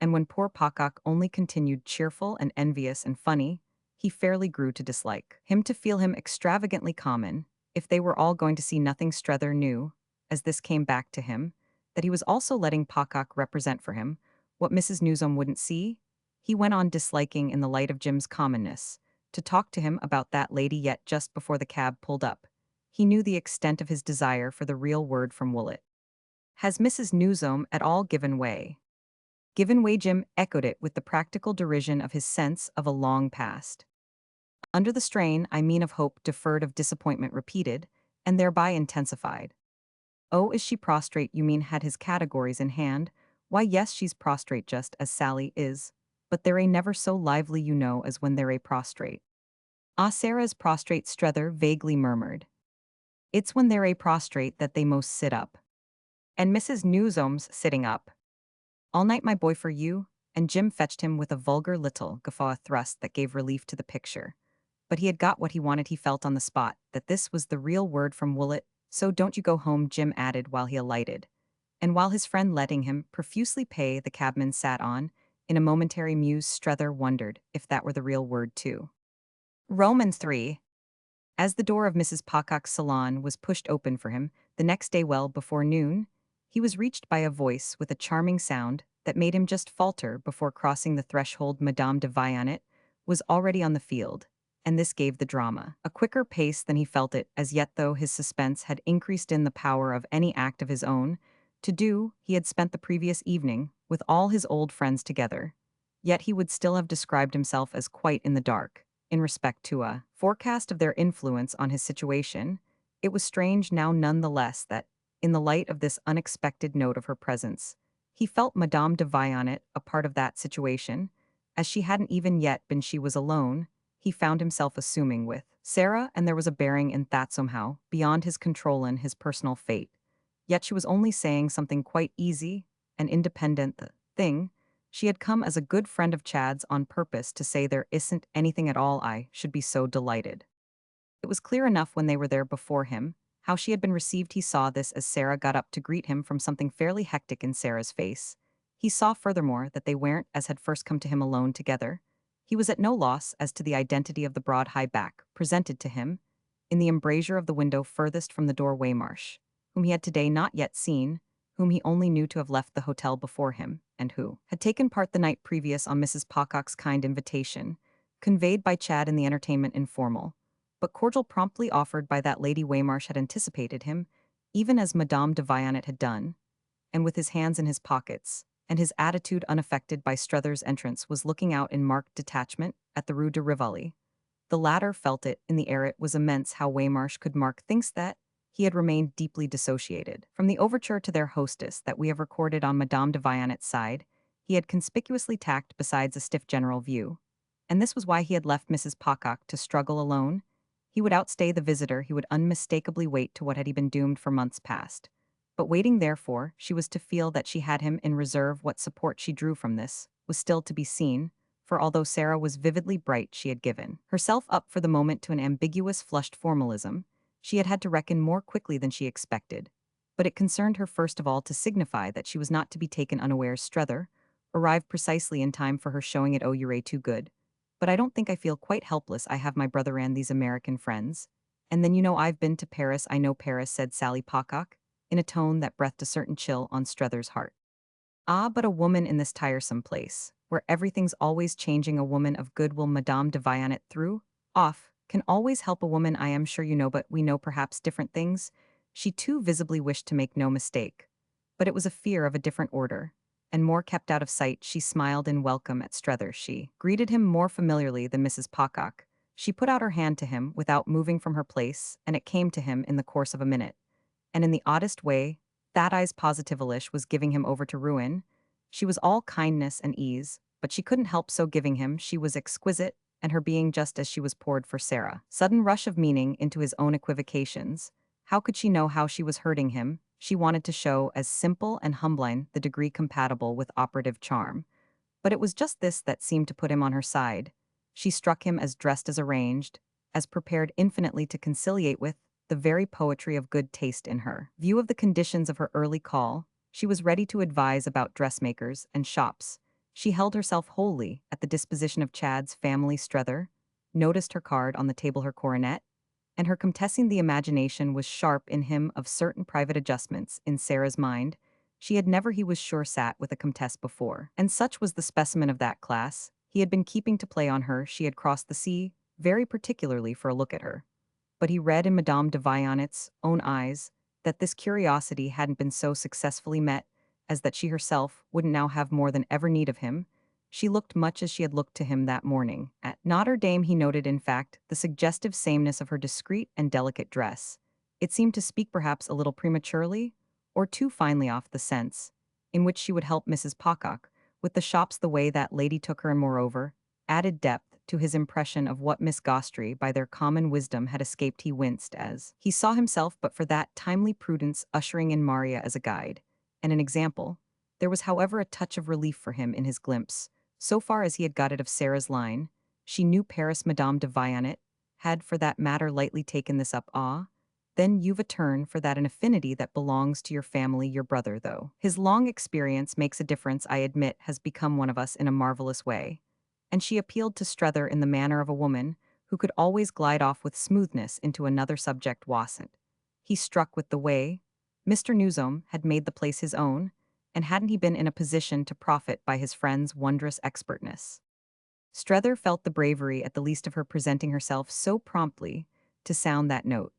A: and when poor Pocock only continued cheerful and envious and funny, he fairly grew to dislike him, to feel him extravagantly common. if they were all going to see nothing Strether knew, as this came back to him, that he was also letting Pocock represent for him what Mrs. Newsome wouldn't see. He went on disliking in the light of Jim's commonness to talk to him about that lady yet just before the cab pulled up. He knew the extent of his desire for the real word from Woollett. Has Mrs. Newsome at all given way? Given way, Jim echoed it with the practical derision of his sense of a long past. Under the strain, I mean of hope deferred, of disappointment repeated, and thereby intensified. Oh, is she prostrate, you mean? Had his categories in hand? Why, yes, she's prostrate just as Sally is. But they're a never so lively, you know, as when they're a prostrate. Ah, Sarah's prostrate, Strether vaguely murmured. It's when they're a prostrate that they most sit up. And Mrs. Newsome's sitting up. All night, my boy, for you, and Jim fetched him with a vulgar little guffaw, a thrust that gave relief to the picture. But he had got what he wanted. He felt on the spot that this was the real word from Woollett. So don't you go home, Jim added while he alighted. And while his friend letting him profusely pay, the cabman sat on. In a momentary muse, Strether wondered if that were the real word too. Romans 3. As the door of Mrs. Pocock's salon was pushed open for him, the next day well before noon, he was reached by a voice with a charming sound that made him just falter before crossing the threshold. Madame de Vionnet was already on the field, and this gave the drama a quicker pace than he felt it as yet, though his suspense had increased in the power of any act of his own to do. He had spent the previous evening with all his old friends together, yet he would still have described himself as quite in the dark in respect to a forecast of their influence on his situation. It was strange now none the less that, in the light of this unexpected note of her presence, he felt Madame de Vionnet a part of that situation, as she hadn't even yet been. She was alone, he found himself assuming, with Sarah, and there was a bearing in that somehow beyond his control in his personal fate. Yet she was only saying something quite easy and independent. The thing she had come as a good friend of Chad's on purpose to say there isn't anything at all. I should be so delighted. It was clear enough when they were there before him how she had been received. He saw this as Sarah got up to greet him from something fairly hectic in Sarah's face. He saw furthermore that they weren't, as had first come to him, alone together. He was at no loss as to the identity of the broad high back presented to him in the embrasure of the window furthest from the door. Waymarsh, whom he had today not yet seen, whom he only knew to have left the hotel before him, and who had taken part the night previous on Mrs. Pocock's kind invitation, conveyed by Chad in the entertainment, informal but cordial, promptly offered by that lady. Waymarsh had anticipated him, even as Madame de Vionnet had done, and with his hands in his pockets, and his attitude unaffected by Strether's entrance, was looking out in marked detachment at the Rue de Rivoli. The latter felt it in the air. It was immense how Waymarsh could mark things that he had remained deeply dissociated from the overture to their hostess that we have recorded on Madame de Vionet's side. He had conspicuously tacked besides a stiff general view, and this was why he had left Mrs. Pocock to struggle alone. He would outstay the visitor. He would unmistakably wait to what had he been doomed for months past. But waiting, therefore, she was to feel that she had him in reserve. What support she drew from this was still to be seen, for although Sarah was vividly bright, she had given herself up for the moment to an ambiguous, flushed formalism. She had to reckon more quickly than she expected. But it concerned her first of all to signify that she was not to be taken unawares. Strether arrived precisely in time for her showing it. Oh, you're too good. But I don't think I feel quite helpless. I have my brother and these American friends. And then, you know, I've been to Paris. I know Paris, said Sally Pocock, in a tone that breathed a certain chill on Strether's heart. Ah, but a woman in this tiresome place, where everything's always changing. A woman of goodwill. Madame de Vionnet threw off can always help a woman, I am sure you know, but we know perhaps different things. She too visibly wished to make no mistake. But it was a fear of a different order, and more kept out of sight. She smiled in welcome at Strether. She greeted him more familiarly than Mrs. Pocock. She put out her hand to him without moving from her place, and it came to him in the course of a minute. And in the oddest way, that eyes positivelish was giving him over to ruin. She was all kindness and ease, but she couldn't help so giving him. She was exquisite, and her being just as she was poured for Sarah. Sudden rush of meaning into his own equivocations. How could she know how she was hurting him? She wanted to show as simple and humbling the degree compatible with operative charm. But it was just this that seemed to put him on her side. She struck him as dressed, as arranged, as prepared infinitely to conciliate with the very poetry of good taste. In her view of the conditions of her early call, she was ready to advise about dressmakers and shops. She held herself wholly at the disposition of Chad's family. Strether noticed her card on the table, her coronet, and her contessing the imagination was sharp in him of certain private adjustments in Sarah's mind. She had never, he was sure, sat with a comtesse before. And such was the specimen of that class. He had been keeping to play on her. She had crossed the sea, very particularly for a look at her. But he read in Madame de Vionet's own eyes that this curiosity hadn't been so successfully met as that she herself wouldn't now have more than ever need of him. She looked much as she had looked to him that morning. At Notre Dame he noted, in fact, the suggestive sameness of her discreet and delicate dress. It seemed to speak perhaps a little prematurely, or too finely off the sense, in which she would help Mrs. Pocock, with the shops the way that lady took her, and moreover, added depth to his impression of what Miss Gostry by their common wisdom had escaped. He winced as he saw himself but for that timely prudence ushering in Maria as a guide and an example. There was however a touch of relief for him in his glimpse. So far as he had got it of Sarah's line, she knew Paris. Madame de Vionnet had for that matter lightly taken this up. Ah, then you've a turn for that, an affinity that belongs to your family. Your brother, though his long experience makes a difference, I admit, has become one of us in a marvelous way. And she appealed to Strether in the manner of a woman who could always glide off with smoothness into another subject. Wasn't he struck with the way Mr. Newsome had made the place his own, and hadn't he been in a position to profit by his friend's wondrous expertness? Strether felt the bravery at the least of her presenting herself so promptly to sound that note,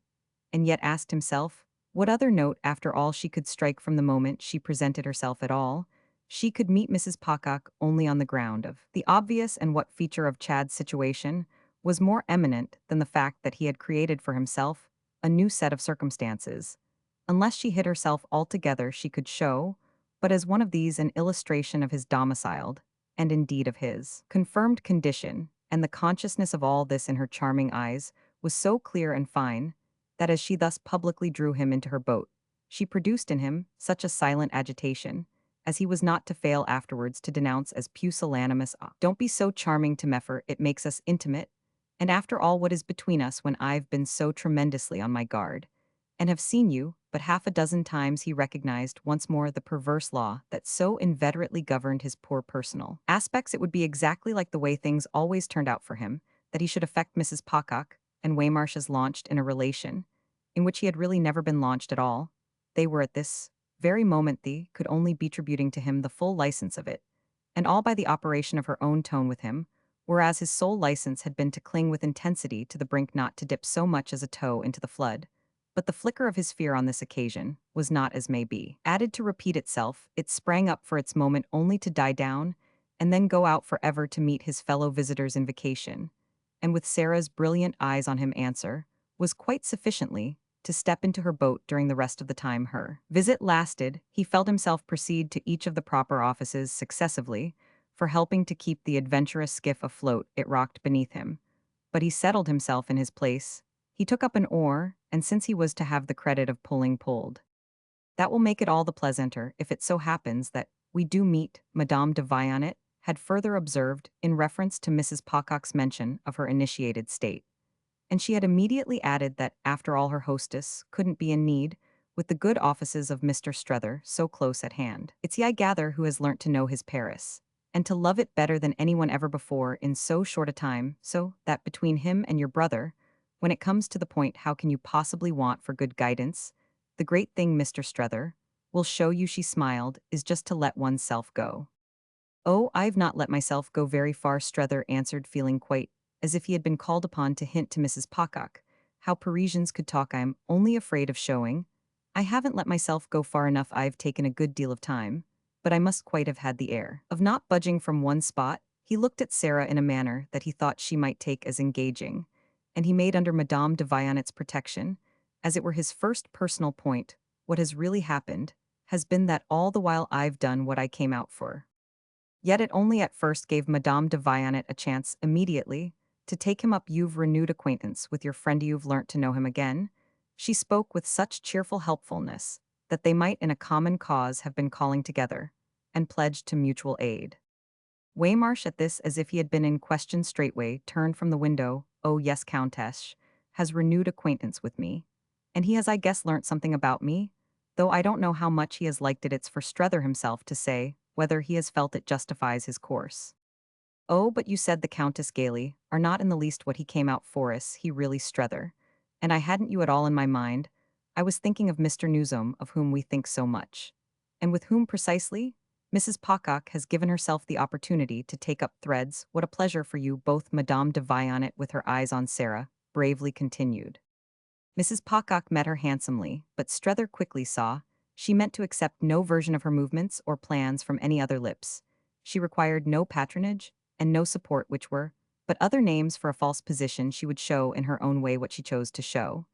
A: and yet asked himself, what other note, after all, she could strike from the moment she presented herself at all? She could meet Mrs. Pocock only on the ground of the obvious, and what feature of Chad's situation was more eminent than the fact that he had created for himself a new set of circumstances. Unless she hid herself altogether, she could show, but as one of these, an illustration of his domiciled, and indeed of his confirmed condition, and the consciousness of all this in her charming eyes was so clear and fine that as she thus publicly drew him into her boat, she produced in him such a silent agitation as he was not to fail afterwards to denounce as pusillanimous. Ah, don't be so charming to Meffer, it makes us intimate, and after all, what is between us when I've been so tremendously on my guard, and have seen you but half a dozen times? He recognized once more the perverse law that so inveterately governed his poor personal aspects. It would be exactly like the way things always turned out for him, that he should affect Mrs. Pocock, and Waymarsh as launched in a relation in which he had really never been launched at all. They were at this very moment could only be tributing to him the full license of it, and all by the operation of her own tone with him, whereas his sole license had been to cling with intensity to the brink, not to dip so much as a toe into the flood. But the flicker of his fear on this occasion was not, as may be, added to repeat itself. It sprang up for its moment only to die down, and then go out forever to meet his fellow visitor's invocation, and with Sarah's brilliant eyes on him answer, was quite sufficiently to step into her boat during the rest of the time her visit lasted. He felt himself proceed to each of the proper offices successively for helping to keep the adventurous skiff afloat. It rocked beneath him, but he settled himself in his place. He took up an oar, and since he was to have the credit of pulling, pulled. That will make it all the pleasanter if it so happens that we do meet. Madame de Vionnet had further observed in reference to Mrs. Pocock's mention of her initiated state, and she had immediately added that after all her hostess couldn't be in need, with the good offices of Mr. Strether so close at hand. It's he, I gather, who has learnt to know his Paris, and to love it better than anyone ever before in so short a time, so that between him and your brother, when it comes to the point, how can you possibly want for good guidance? The great thing, Mr. Strether will show you, she smiled, is just to let one's self go. Oh, I've not let myself go very far, Strether answered, feeling quite as if he had been called upon to hint to Mrs. Pocock how Parisians could talk. I'm only afraid of showing I haven't let myself go far enough. I've taken a good deal of time, but I must quite have had the air of not budging from one spot. He looked at Sarah in a manner that he thought she might take as engaging, and he made under Madame de Vionet's protection, as it were his first personal point, what has really happened has been that all the while I've done what I came out for. Yet it only at first gave Madame de Vionnet a chance immediately to take him up. You've renewed acquaintance with your friend, you've learnt to know him again. She spoke with such cheerful helpfulness that they might in a common cause have been calling together, and pledged to mutual aid. Waymarsh at this, as if he had been in question straightway, turned from the window. Oh yes, Countess has renewed acquaintance with me, and he has, I guess, learnt something about me, though I don't know how much he has liked it. It's for Strether himself to say whether he has felt it justifies his course. Oh, but you, said the Countess gaily, are not in the least what he came out for us. He really, Strether, And I hadn't you at all in my mind. I was thinking of Mr. Newsom, of whom we think so much. And with whom precisely? Mrs. Pocock has given herself the opportunity to take up threads. What a pleasure for you both, Madame de Vionnet, with her eyes on Sarah, bravely continued. Mrs. Pocock met her handsomely, but Strether quickly saw she meant to accept no version of her movements or plans from any other lips. She required no patronage and no support which were but other names for a false position. She would show in her own way what she chose to show,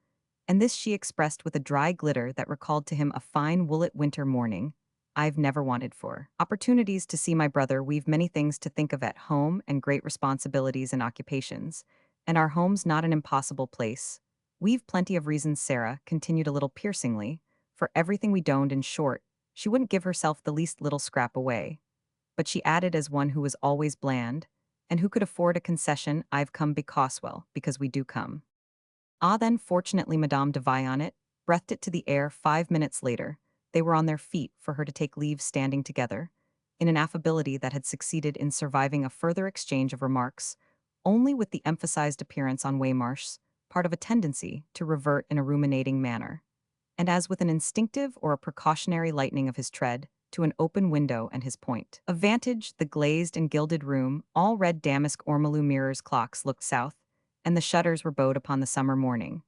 A: and this she expressed with a dry glitter that recalled to him a fine woolet winter morning. I've never wanted for opportunities to see my brother. We've many things to think of at home and great responsibilities and occupations, and our home's not an impossible place. We've plenty of reasons, Sarah continued a little piercingly, for everything we don't. In short, she wouldn't give herself the least little scrap away. But she added as one who was always bland, and who could afford a concession, I've come because we do come. Ah, then, fortunately, Madame de Vionnet breathed it to the air. 5 minutes later, they were on their feet for her to take leave, standing together, in an affability that had succeeded in surviving a further exchange of remarks, only with the emphasized appearance on Waymarsh's part of a tendency to revert in a ruminating manner, and as with an instinctive or a precautionary lightening of his tread, to an open window and his point of vantage, the glazed and gilded room, all red damask ormolu mirrors clocks, looked south, and the shutters were bowed upon the summer morning.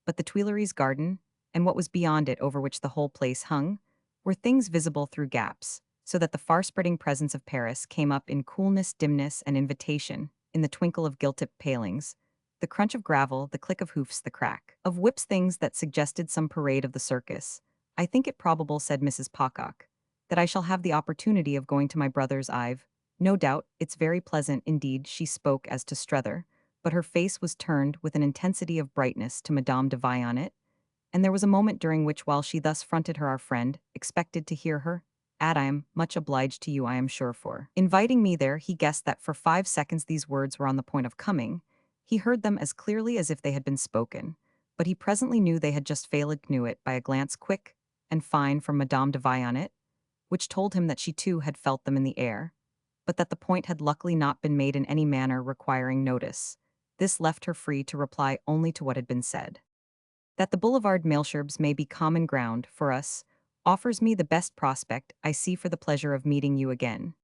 A: But the Tuileries garden, and what was beyond it over which the whole place hung, were things visible through gaps, so that the far-spreading presence of Paris came up in coolness, dimness, and invitation, in the twinkle of gilt-tipped palings, the crunch of gravel, the click of hoofs, the crack of whips, things that suggested some parade of the circus. I think it probable, said Mrs. Pocock, that I shall have the opportunity of going to my brother's. I've no doubt it's very pleasant indeed. She spoke as to Strether, but her face was turned with an intensity of brightness to Madame de Vionnet, and there was a moment during which, while she thus fronted her, our friend expected to hear her add, I am much obliged to you, I am sure, for inviting me there. He guessed that for 5 seconds these words were on the point of coming. He heard them as clearly as if they had been spoken, but he presently knew they had just failed, knew it by a glance quick and fine from Madame de Vionnet, which told him that she too had felt them in the air, but that the point had luckily not been made in any manner requiring notice. This left her free to reply only to what had been said. That the Boulevard Malesherbes may be common ground for us offers me the best prospect I see for the pleasure of meeting you again.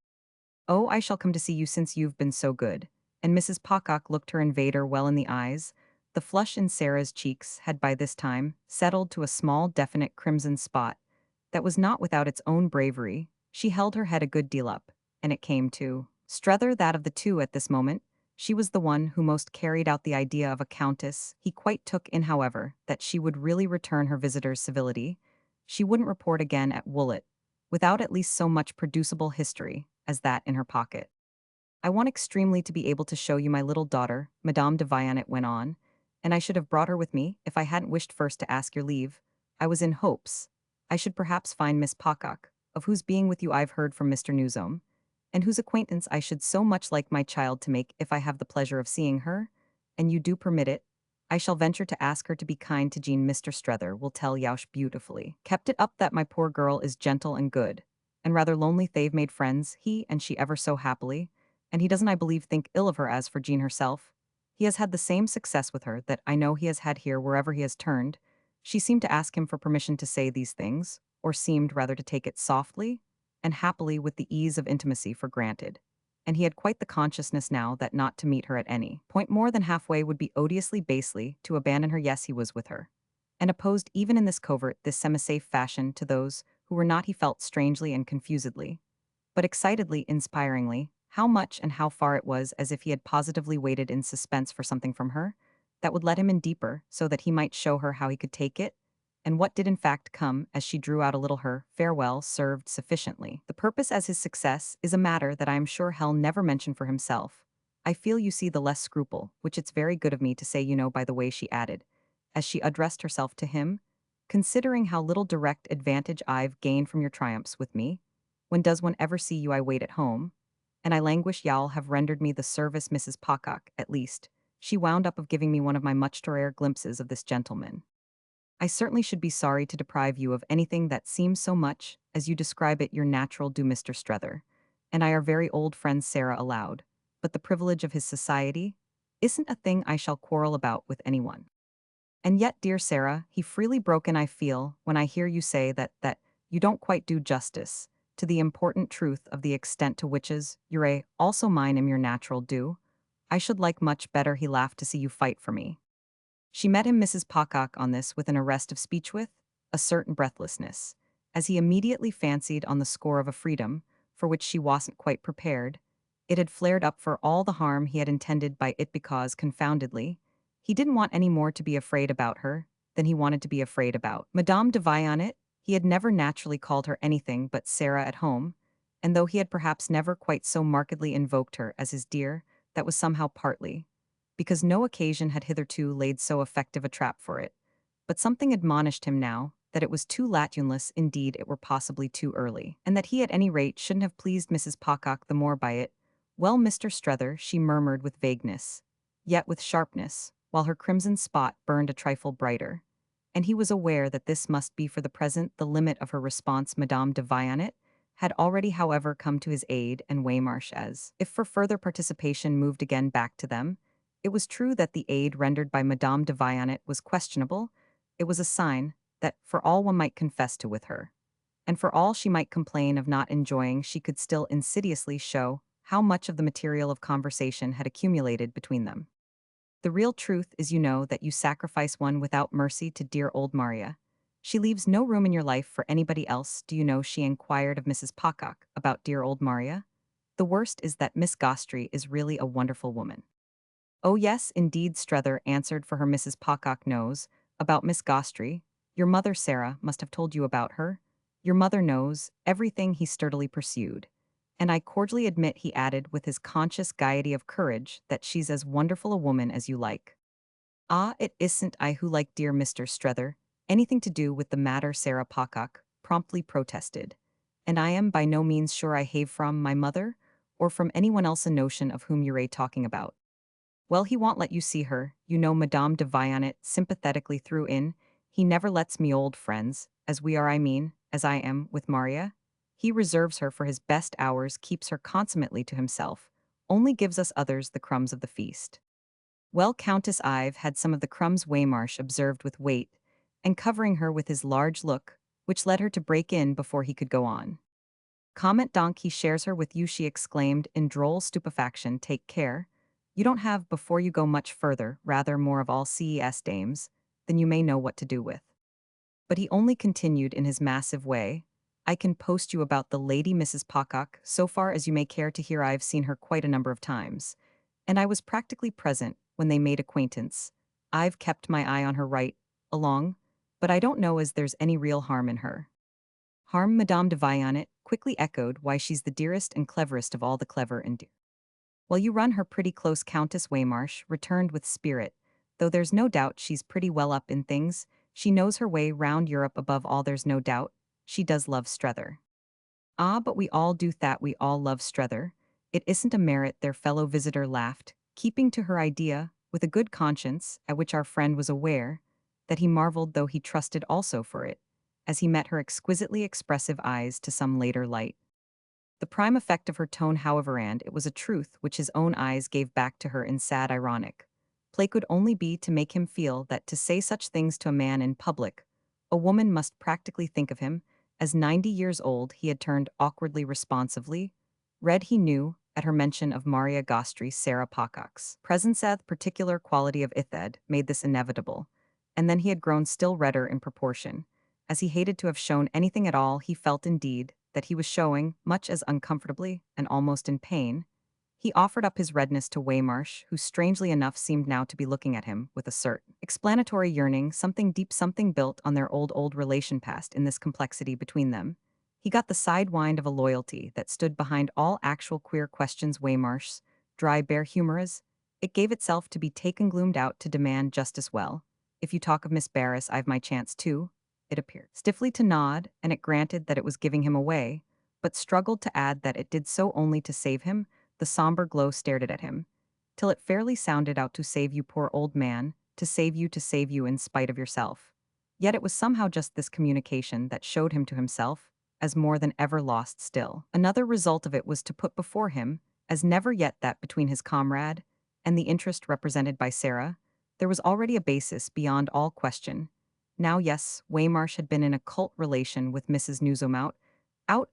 A: Oh, I shall come to see you since you've been so good. And Mrs. Pocock looked her invader well in the eyes. The flush in Sarah's cheeks had by this time settled to a small definite crimson spot that was not without its own bravery. She held her head a good deal up, and it came to Strether that of the two at this moment, she was the one who most carried out the idea of a countess. He quite took in, however, that she would really return her visitor's civility. She wouldn't report again at Woollet, without at least so much producible history as that in her pocket. I want extremely to be able to show you my little daughter, Madame de Vionnet went on, and I should have brought her with me if I hadn't wished first to ask your leave. I was in hopes I should perhaps find Miss Pocock, of whose being with you I've heard from Mr. Newsom, and whose acquaintance I should so much like my child to make if I have the pleasure of seeing her, and you do permit it. I shall venture to ask her to be kind to Jean. Mr. Strether will tell Yaush beautifully kept it up that my poor girl is gentle and good, and rather lonely. They've made friends, he and she, ever so happily, and he doesn't, I believe, think ill of her. As for Jean herself, he has had the same success with her that I know he has had here wherever he has turned. She seemed to ask him for permission to say these things, or seemed rather to take it softly and happily with the ease of intimacy for granted. And he had quite the consciousness now that not to meet her at any point more than halfway would be odiously basely to abandon her. Yes, he was with her, and opposed even in this covert, this semi-safe fashion to those who were not. He felt strangely and confusedly, but excitedly, inspiringly, how much and how far it was as if he had positively waited in suspense for something from her that would let him in deeper, so that he might show her how he could take it, and what did in fact come as she drew out a little. Her farewell served sufficiently the purpose, as his success is a matter that I am sure he'll never mention for himself. I feel you see the less scruple, which it's very good of me to say, you know, by the way, she added, as she addressed herself to him, considering how little direct advantage I've gained from your triumphs with me. When does one ever see you? I wait at home, and I languish. Y'all have rendered me the service, Mrs. Pocock, at least. She wound up of giving me one of my much rare glimpses of this gentleman. I certainly should be sorry to deprive you of anything that seems so much, as you describe it, your natural due. Mr. Strether and I are very old friends, Sarah allowed, but the privilege of his society isn't a thing I shall quarrel about with anyone. And yet, dear Sarah, he freely broke in I feel when I hear you say that you don't quite do justice to the important truth of the extent to whiches you're a also mine am your natural due. I should like much better he laughed to see you fight for me. She met him Mrs. Pocock on this with an arrest of speech with a certain breathlessness, as he immediately fancied on the score of a freedom, for which she wasn't quite prepared. It had flared up for all the harm he had intended by it because, confoundedly, he didn't want any more to be afraid about her than he wanted to be afraid about Madame de Vionnet. He had never naturally called her anything but Sarah at home, and though he had perhaps never quite so markedly invoked her as his dear, that was somehow partly because no occasion had hitherto laid so effective a trap for it. But something admonished him now that it was too latuneless, indeed it were possibly too early, and that he at any rate shouldn't have pleased Mrs. Pocock the more by it. Well, Mr. Strether, she murmured with vagueness, yet with sharpness, while her crimson spot burned a trifle brighter. And he was aware that this must be for the present the limit of her response. Madame de Vionnet had already, however, come to his aid, and Waymarsh, as if for further participation, moved again back to them. It was true that the aid rendered by Madame de Vionnet was questionable. It was a sign that, for all one might confess to with her, and for all she might complain of not enjoying, she could still insidiously show how much of the material of conversation had accumulated between them. The real truth is, you know, that you sacrifice one without mercy to dear old Maria. She leaves no room in your life for anybody else. Do you know, she inquired of Mrs. Pocock about dear old Maria. The worst is that Miss Gostry is really a wonderful woman. Oh yes, indeed, Strether answered for her. Mrs. Pocock knows about Miss Gostry. Your mother, Sarah, must have told you about her. Your mother knows everything, he sturdily pursued. And I cordially admit, he added with his conscious gaiety of courage, that she's as wonderful a woman as you like. Ah, it isn't I who like, dear Mr. Strether, anything to do with the matter, Sarah Pocock promptly protested. And I am by no means sure I have from my mother, or from anyone else, a notion of whom you're talking about. Well, he won't let you see her, you know, Madame de Vionnet sympathetically threw in. He never lets me old friends, as we are, I mean, as I am, with Maria. He reserves her for his best hours, keeps her consummately to himself, only gives us others the crumbs of the feast. Well, Countess Ive had some of the crumbs, Waymarsh observed with weight, and covering her with his large look, which led her to break in before he could go on. Comment donc, he shares her with you, she exclaimed in droll stupefaction. Take care. You don't have, before you go much further, rather more of all ces dames than you may know what to do with. But he only continued in his massive way, I can post you about the lady Mrs. Pocock, so far as you may care to hear. I've seen her quite a number of times, and I was practically present when they made acquaintance. I've kept my eye on her right along, but I don't know as there's any real harm in her. Harm, Madame de Vionnet quickly echoed. Why, she's the dearest and cleverest of all the clever and dear. Well, you run her pretty close, Countess Waymarsh returned with spirit, though there's no doubt she's pretty well up in things. She knows her way round Europe above all, there's no doubt. She does love Strether. Ah, but we all do that, we all love Strether. It isn't a merit, their fellow visitor laughed, keeping to her idea, with a good conscience, at which our friend was aware that he marveled, though he trusted also for it, as he met her exquisitely expressive eyes to some later light. The prime effect of her tone, however, and it was a truth which his own eyes gave back to her in sad ironic play, could only be to make him feel that to say such things to a man in public, a woman must practically think of him as 90 years old. He had turned awkwardly responsively red, he knew, at her mention of Maria Gostry. Sarah Pocock's presence, the particular quality of Ithed, made this inevitable, and then he had grown still redder in proportion. As he hated to have shown anything at all, he felt indeed that he was showing, much as uncomfortably and almost in pain. He offered up his redness to Waymarsh, who strangely enough seemed now to be looking at him with a certain explanatory yearning, something deep, something built on their old relation past in this complexity between them. He got the sidewind of a loyalty that stood behind all actual queer questions. Waymarsh's dry, bare humorous, it gave itself to be taken gloomed out to demand just as well. If you talk of Miss Barris, I've my chance too. It appeared stiffly to nod, and it granted that it was giving him away, but struggled to add that it did so only to save him. The somber glow stared it at him, till it fairly sounded out, to save you, poor old man, to save you in spite of yourself. Yet it was somehow just this communication that showed him to himself as more than ever lost still. Another result of it was to put before him, as never yet, that between his comrade and the interest represented by Sarah, There was already a basis beyond all question. Now, yes, Waymarsh had been in a cult relation with Mrs. Newsom out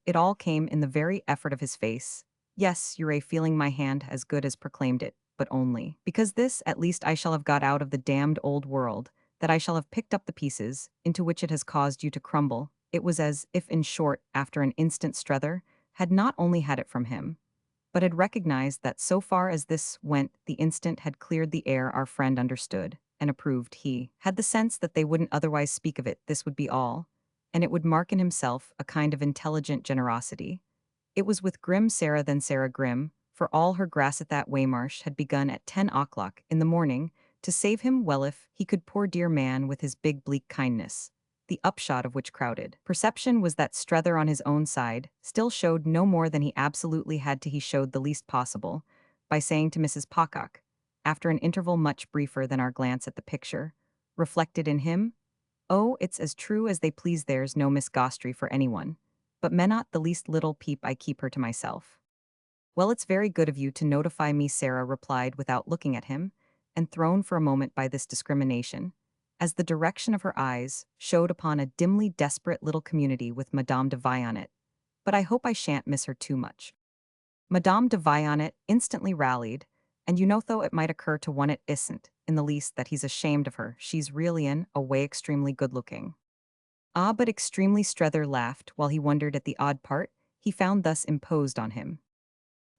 A: it all came in the very effort of his face. Yes, you're feeling my hand as good as proclaimed it, but only because this, at least I shall have got out of the damned old world, that I shall have picked up the pieces, into which it has caused you to crumble. It was as if, in short, after an instant Strether had not only had it from him, but had recognized that so far as this went, the instant had cleared the air our friend understood and approved. He had the sense that they wouldn't otherwise speak of it, this would be all, and it would mark in himself a kind of intelligent generosity. It was with grim Sarah than Sarah grim, for all her grass at that Waymarsh had begun at 10 o'clock in the morning to save him well if he could, poor dear man, with his big bleak kindness. The upshot of which crowded perception was that Strether on his own side still showed no more than he absolutely had to. He showed the least possible by saying to Mrs. Pocock, after an interval much briefer than our glance at the picture, reflected in him, "Oh, it's as true as they please, there's no Miss Gostry for anyone, but me not the least little peep, I keep her to myself." "Well, it's very good of you to notify me," Sarah replied without looking at him, and thrown for a moment by this discrimination, as the direction of her eyes showed upon a dimly desperate little community with Madame de Vionnet. "But I hope I shan't miss her too much." Madame de Vionnet instantly rallied, "And you know, though it might occur to one it isn't, in the least, that he's ashamed of her, she's really in a way extremely good-looking." Ah, but extremely Strether laughed while he wondered at the odd part he found thus imposed on him.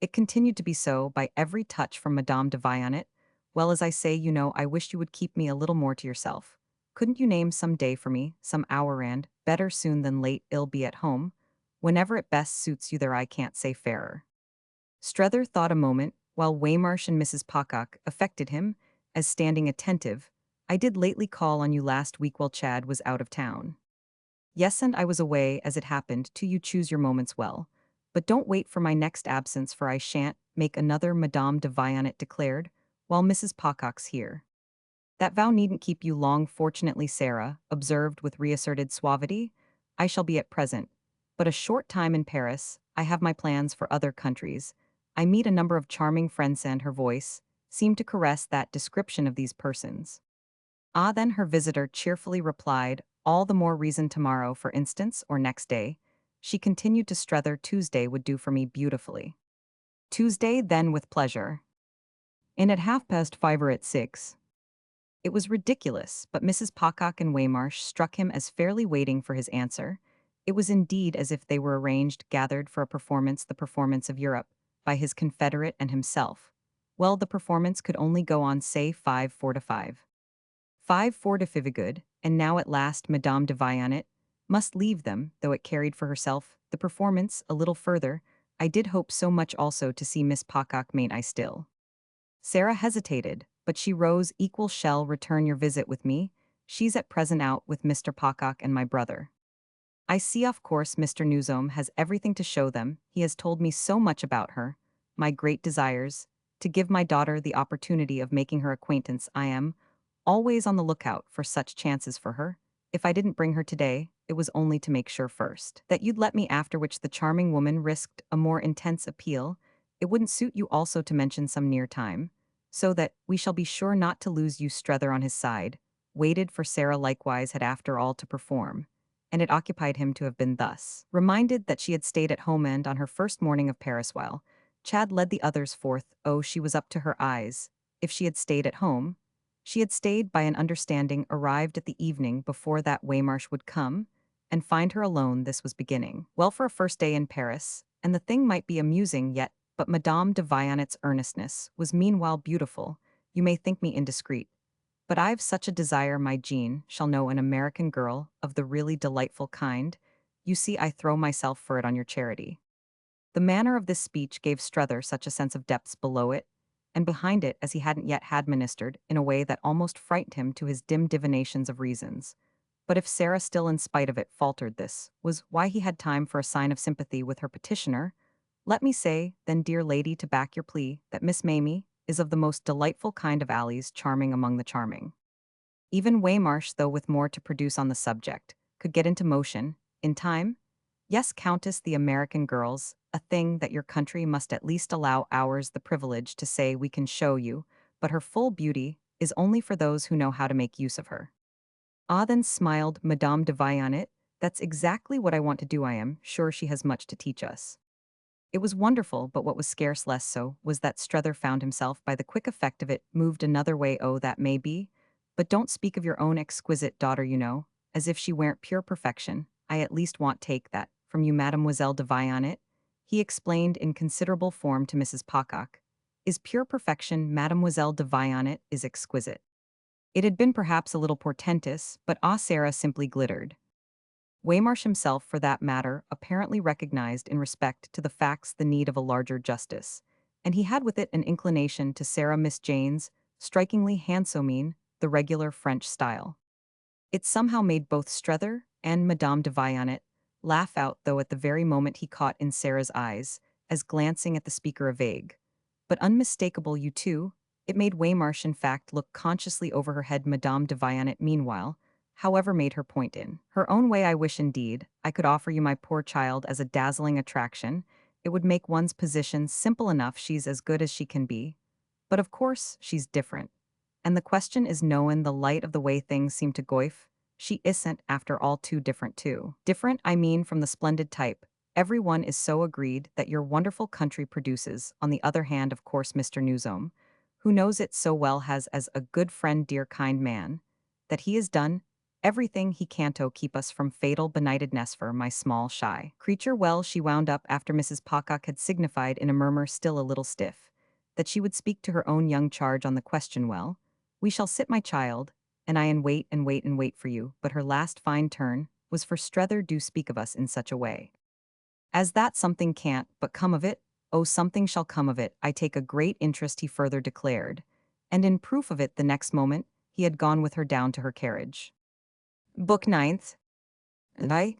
A: It continued to be so by every touch from Madame de Vionnet. "Well, as I say, you know, I wish you would keep me a little more to yourself. Couldn't you name some day for me, some hour, and, better soon than late, I'll be at home? Whenever it best suits you, there I can't say fairer." Strether thought a moment, while Waymarsh and Mrs. Pocock affected him as standing attentive. "I did lately call on you last week while Chad was out of town." "Yes, and I was away, as it happened, to you choose your moments well. But don't wait for my next absence, for I shan't make another," Madame de Vionnet declared, "while Mrs. Pocock's here." "That vow needn't keep you long, fortunately," Sarah observed with reasserted suavity. "I shall be at present but a short time in Paris. I have my plans for other countries. I meet a number of charming friends," and her voice seemed to caress that description of these persons. "Ah," then her visitor cheerfully replied, "all the more reason tomorrow, for instance, or next day." She continued to Strether, "Tuesday would do for me beautifully." "Tuesday, then, with pleasure. In at 5:30 or at 6. It was ridiculous, but Mrs. Pocock and Waymarsh struck him as fairly waiting for his answer. It was indeed as if they were arranged, gathered for a performance, the performance of Europe, by his confederate and himself. Well, the performance could only go on, say, 5:4 to 5. 5:4 to 5 good, and now at last Madame de Vionnet must leave them, though it carried for herself the performance a little further. "I did hope so much also to see Miss Pocock, mayn't I still?" Sarah hesitated, but she rose. "Equal shall return your visit with me. She's at present out with Mr. Pocock and my brother. I see, of course, Mr. Newsom has everything to show them. He has told me so much about her. My great desires to give my daughter the opportunity of making her acquaintance. I am always on the lookout for such chances for her. If I didn't bring her today, it was only to make sure first that you'd let me, after which the charming woman risked a more intense appeal. It wouldn't suit you also to mention some near time, so that we shall be sure not to lose you." Strether on his side waited, for Sarah likewise had after all to perform, and it occupied him to have been thus reminded that she had stayed at home and on her first morning of Paris, while Chad led the others forth. Oh, she was up to her eyes. If she had stayed at home, she had stayed by an understanding arrived at the evening before that Waymarsh would come and find her alone. This was beginning well for a first day in Paris, and the thing might be amusing yet, but Madame de Vionet's earnestness was meanwhile beautiful. "You may think me indiscreet, but I've such a desire my Jean shall know an American girl of the really delightful kind. You see, I throw myself for it on your charity." The manner of this speech gave Strether such a sense of depths below it and behind it as he hadn't yet had ministered, in a way that almost frightened him to his dim divinations of reasons. But if Sarah still, in spite of it, faltered, this was why he had time for a sign of sympathy with her petitioner. "Let me say, then, dear lady, to back your plea, that Miss Mamie is of the most delightful kind of alleys, charming among the charming." Even Waymarsh, though with more to produce on the subject, could get into motion, in time. "Yes, Countess, the American girls, a thing that your country must at least allow ours the privilege to say we can show you, but her full beauty, is only for those who know how to make use of her. Ah then smiled Madame de Vaillant. That's exactly what I want to do. I am sure she has much to teach us. It was wonderful, but what was scarce less so was that Strether found himself by the quick effect of it moved another way. Oh, that may be. But don't speak of your own exquisite daughter, you know, as if she weren't pure perfection. I at least want take that from you, Mademoiselle de Vaillant. He explained in considerable form to Mrs. Pocock. Is pure perfection, Mademoiselle de Vaillant is exquisite. It had been perhaps a little portentous, but Sarah simply glittered. Waymarsh himself, for that matter, apparently recognized in respect to the facts the need of a larger justice, and he had with it an inclination to Sarah Miss Jane's, strikingly handsomine, the regular French style. It somehow made both Strether and Madame de Vaillant laugh out, though at the very moment he caught in Sarah's eyes, as glancing at the speaker a vague, but unmistakable you too. It made Waymarsh in fact look consciously over her head. Madame de Vaillant meanwhile, however, made her point in her own way. I wish indeed I could offer you my poor child as a dazzling attraction. It would make one's position simple enough. She's as good as she can be. But of course she's different. And the question is knowin' the light of the way things seem to goif. She isn't, after all, too different too. Different, I mean, from the splendid type. Everyone is so agreed that your wonderful country produces. On the other hand, of course, Mr. Newsome, who knows it so well, has as a good friend, dear kind man, that he has done everything he can to keep us from fatal benightedness for my small shy creature. Well, she wound up after Mrs. Pocock had signified in a murmur still a little stiff, that she would speak to her own young charge on the question. Well, we shall sit, my child, and I and wait and wait and wait for you. But her last fine turn was for Strether do speak of us in such a way as that something can't but come of it. Oh, something shall come of it. I take a great interest, he further declared, and in proof of it the next moment he had gone with her down to her carriage. Book Ninth. I.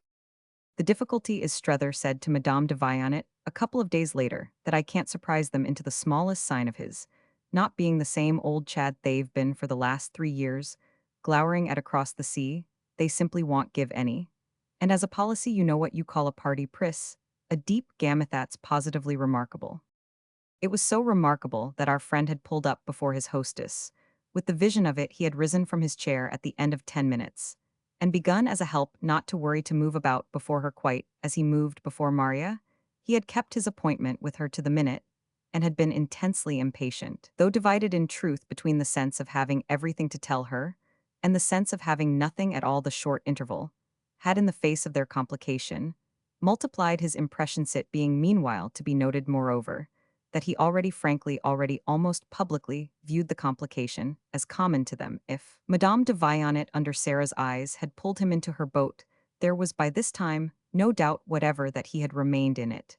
A: The difficulty is, Strether said to Madame de Vaillant a couple of days later, that I can't surprise them into the smallest sign of his not being the same old Chad they've been for the last 3 years, glowering at across the sea. They simply won't give any. And as a policy, you know what you call a party pris, a deep gamut that's positively remarkable. It was so remarkable that our friend had pulled up before his hostess. With the vision of it, he had risen from his chair at the end of 10 minutes, and begun as a help not to worry to move about before her quite as he moved before Maria. He had kept his appointment with her to the minute, and had been intensely impatient, though divided in truth between the sense of having everything to tell her, and the sense of having nothing at all. The short interval had, in the face of their complication, multiplied his impressions, it being meanwhile to be noted moreover that he already frankly, already almost publicly, viewed the complication as common to them. If Madame de Vaillant, under Sarah's eyes, had pulled him into her boat, there was by this time no doubt whatever that he had remained in it,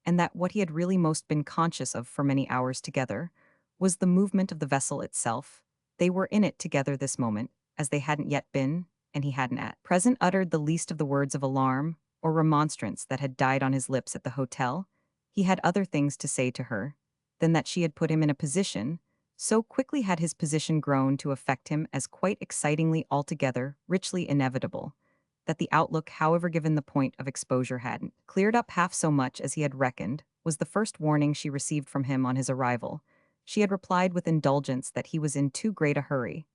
A: and that what he had really most been conscious of for many hours together was the movement of the vessel itself. They were in it together this moment, as they hadn't yet been, and he hadn't at present uttered the least of the words of alarm or remonstrance that had died on his lips at the hotel. He had other things to say to her than that she had put him in a position, so quickly had his position grown to affect him as quite excitingly, altogether richly inevitable, that the outlook, however given the point of exposure, hadn't cleared up half so much as he had reckoned, was the first warning she received from him on his arrival. She had replied with indulgence that he was in too great a hurry,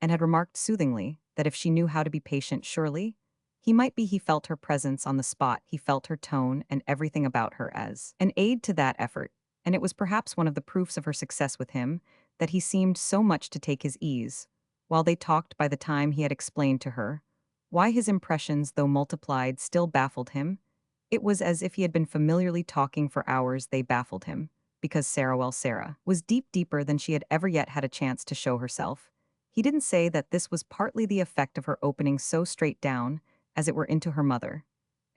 A: and had remarked soothingly that if she knew how to be patient, surely he might be. He felt her presence on the spot, he felt her tone and everything about her as an aid to that effort, and it was perhaps one of the proofs of her success with him that he seemed so much to take his ease, while they talked. By the time he had explained to her why his impressions, though multiplied, still baffled him, it was as if he had been familiarly talking for hours. They baffled him, because Sarah was deeper than she had ever yet had a chance to show herself. He didn't say that this was partly the effect of her opening so straight down, as it were, into her mother,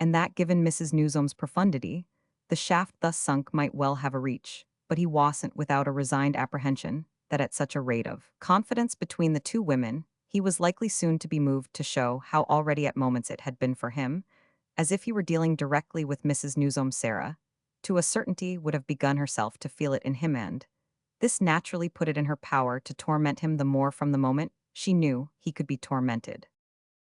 A: and that, given Mrs. Newsome's profundity, the shaft thus sunk might well have a reach, but he wasn't without a resigned apprehension that at such a rate of confidence between the two women, he was likely soon to be moved to show how already at moments it had been for him, as if he were dealing directly with Mrs. Newsome. Sarah, to a certainty, would have begun herself to feel it in him, and this naturally put it in her power to torment him the more from the moment she knew he could be tormented.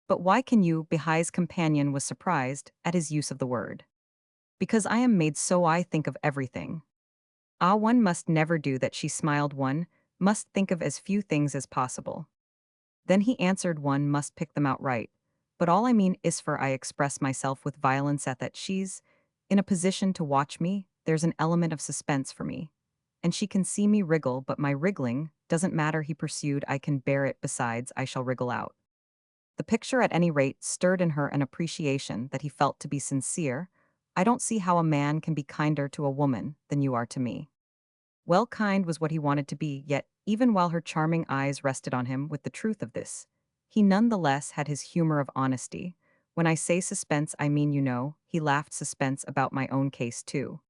A: But why can you, Behai's companion was surprised at his use of the word. Because I am made so I think of everything. Ah, one must never do that. She smiled. One Must think of as few things as possible. Then he answered one must pick them out right. But all I mean is for I express myself with violence at that she's in a position to watch me, there's an element of suspense for me. And she can see me wriggle, but my wriggling doesn't matter, he pursued, I can bear it, besides, I shall wriggle out. The picture, at any rate, stirred in her an appreciation that he felt to be sincere. I don't see how a man can be kinder to a woman than you are to me. Well, kind was what he wanted to be, yet, even while her charming eyes rested on him with the truth of this, he none the less had his humor of honesty. When I say suspense, I mean, he laughed, suspense about my own case, too.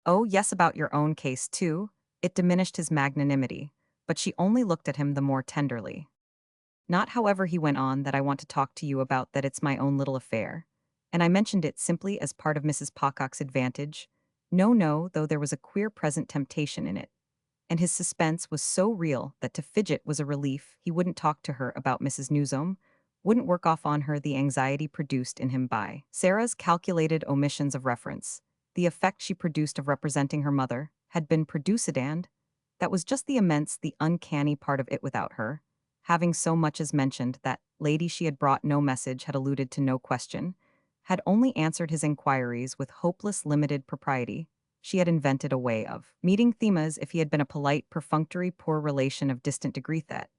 A: Oh, yes, about your own case, too. It diminished his magnanimity, but she only looked at him the more tenderly. Not, however, he went on, that I want to talk to you about, that it's my own little affair. And I mentioned it simply as part of Mrs. Pocock's advantage. No, no, though there was a queer present temptation in it. And his suspense was so real that to fidget was a relief. He wouldn't talk to her about Mrs. Newsome, wouldn't work off on her the anxiety produced in him by Sarah's calculated omissions of reference. The effect she produced of representing her mother had been produced, and that was just the uncanny part of it without her. Having so much as mentioned that lady, she had brought no message, had alluded to no question, had only answered his inquiries with hopeless limited propriety. She had invented a way of meeting themas if he had been a polite, perfunctory, poor relation of distant degree that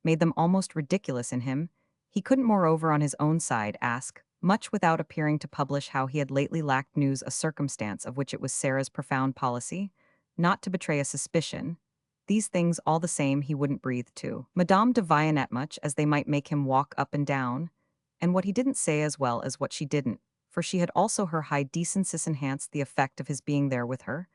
A: made them almost ridiculous in him. He couldn't, moreover, on his own side, ask much without appearing to publish how he had lately lacked news, a circumstance of which it was Sarah's profound policy not to betray a suspicion. These things, all the same, he wouldn't breathe to Madame de Vionnet, much as they might make him walk up and down, and what he didn't say as well as what she didn't, for she had also her high decency enhanced the effect of his being there with her,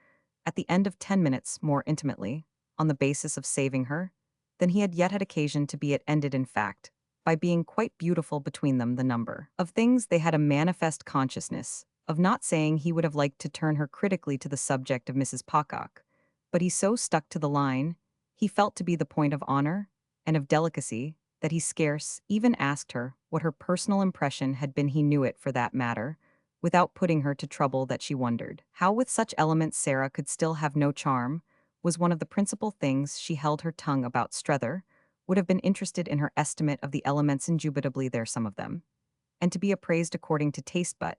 A: at the end of 10 minutes, more intimately, on the basis of saving her, than he had yet had occasion to be. It ended, in fact, by being quite beautiful between them, the number of things they had a manifest consciousness of not saying. He would have liked to turn her critically to the subject of Mrs. Pocock, but he so stuck to the line he felt to be the point of honor and of delicacy that he scarce even asked her what her personal impression had been. He knew it, for that matter, without putting her to trouble, that she wondered how with such elements Sarah could still have no charm, was one of the principal things she held her tongue about. Strether would have been interested in her estimate of the elements, indubitably there some of them, and to be appraised according to taste, but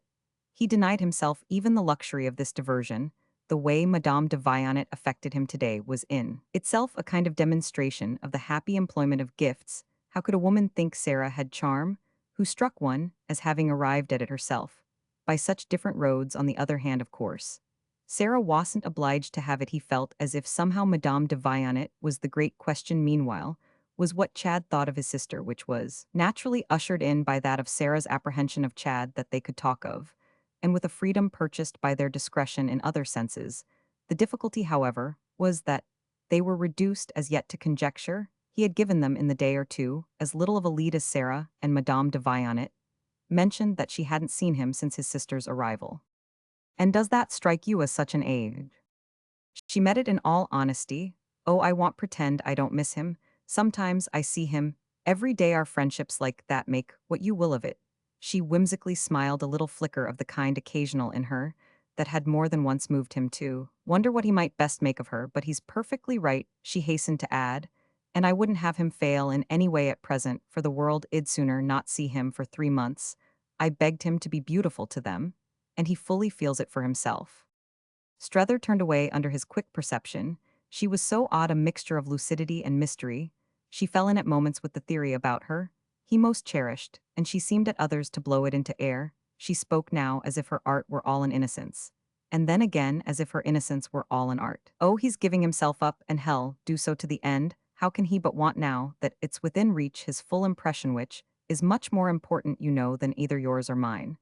A: he denied himself even the luxury of this diversion. The way Madame de Vionnet affected him today was in itself a kind of demonstration of the happy employment of gifts. How could a woman think Sarah had charm, who struck one as having arrived at it herself, by such different roads? On the other hand, of course, Sarah wasn't obliged to have it. He felt as if somehow Madame de Vionnet was the great question. Meanwhile, was what Chad thought of his sister, which was naturally ushered in by that of Sarah's apprehension of Chad that they could talk of, and with a freedom purchased by their discretion in other senses. The difficulty, however, was that they were reduced as yet to conjecture. He had given them in the day or two as little of a lead as Sarah, and Madame de Vionnet mentioned that she hadn't seen him since his sister's arrival. And does that strike you as such an age? She met it in all honesty. Oh, I won't pretend I don't miss him. Sometimes I see him. Every day our friendships like that make what you will of it. She whimsically smiled, a little flicker of the kind occasional in her that had more than once moved him to wonder what he might best make of her. But he's perfectly right, she hastened to add, and I wouldn't have him fail in any way at present, for the world id sooner not see him for 3 months. I begged him to be beautiful to them, and he fully feels it for himself. Strether turned away under his quick perception. She was so odd a mixture of lucidity and mystery. She fell in at moments with the theory about her he most cherished, and she seemed at others to blow it into air. She spoke now as if her art were all an innocence, and then again as if her innocence were all an art. Oh, he's giving himself up, and hell, do so to the end. How can he but want now that it's within reach his full impression, which is much more important, than either yours or mine.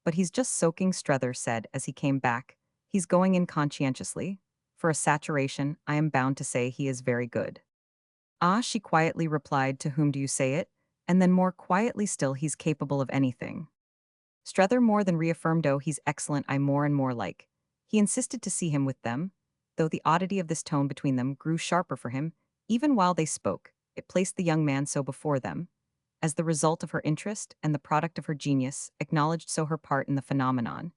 A: But he's just soaking, Strether said as he came back. He's going in conscientiously. For a saturation, I am bound to say he is very good. Ah, she quietly replied, to whom do you say it? And then more quietly still, he's capable of anything. Strether more than reaffirmed, oh, he's excellent, I more and more like. He insisted to see him with them, though the oddity of this tone between them grew sharper for him. Even while they spoke, it placed the young man so before them, as the result of her interest and the product of her genius, acknowledged so her part in the phenomenon,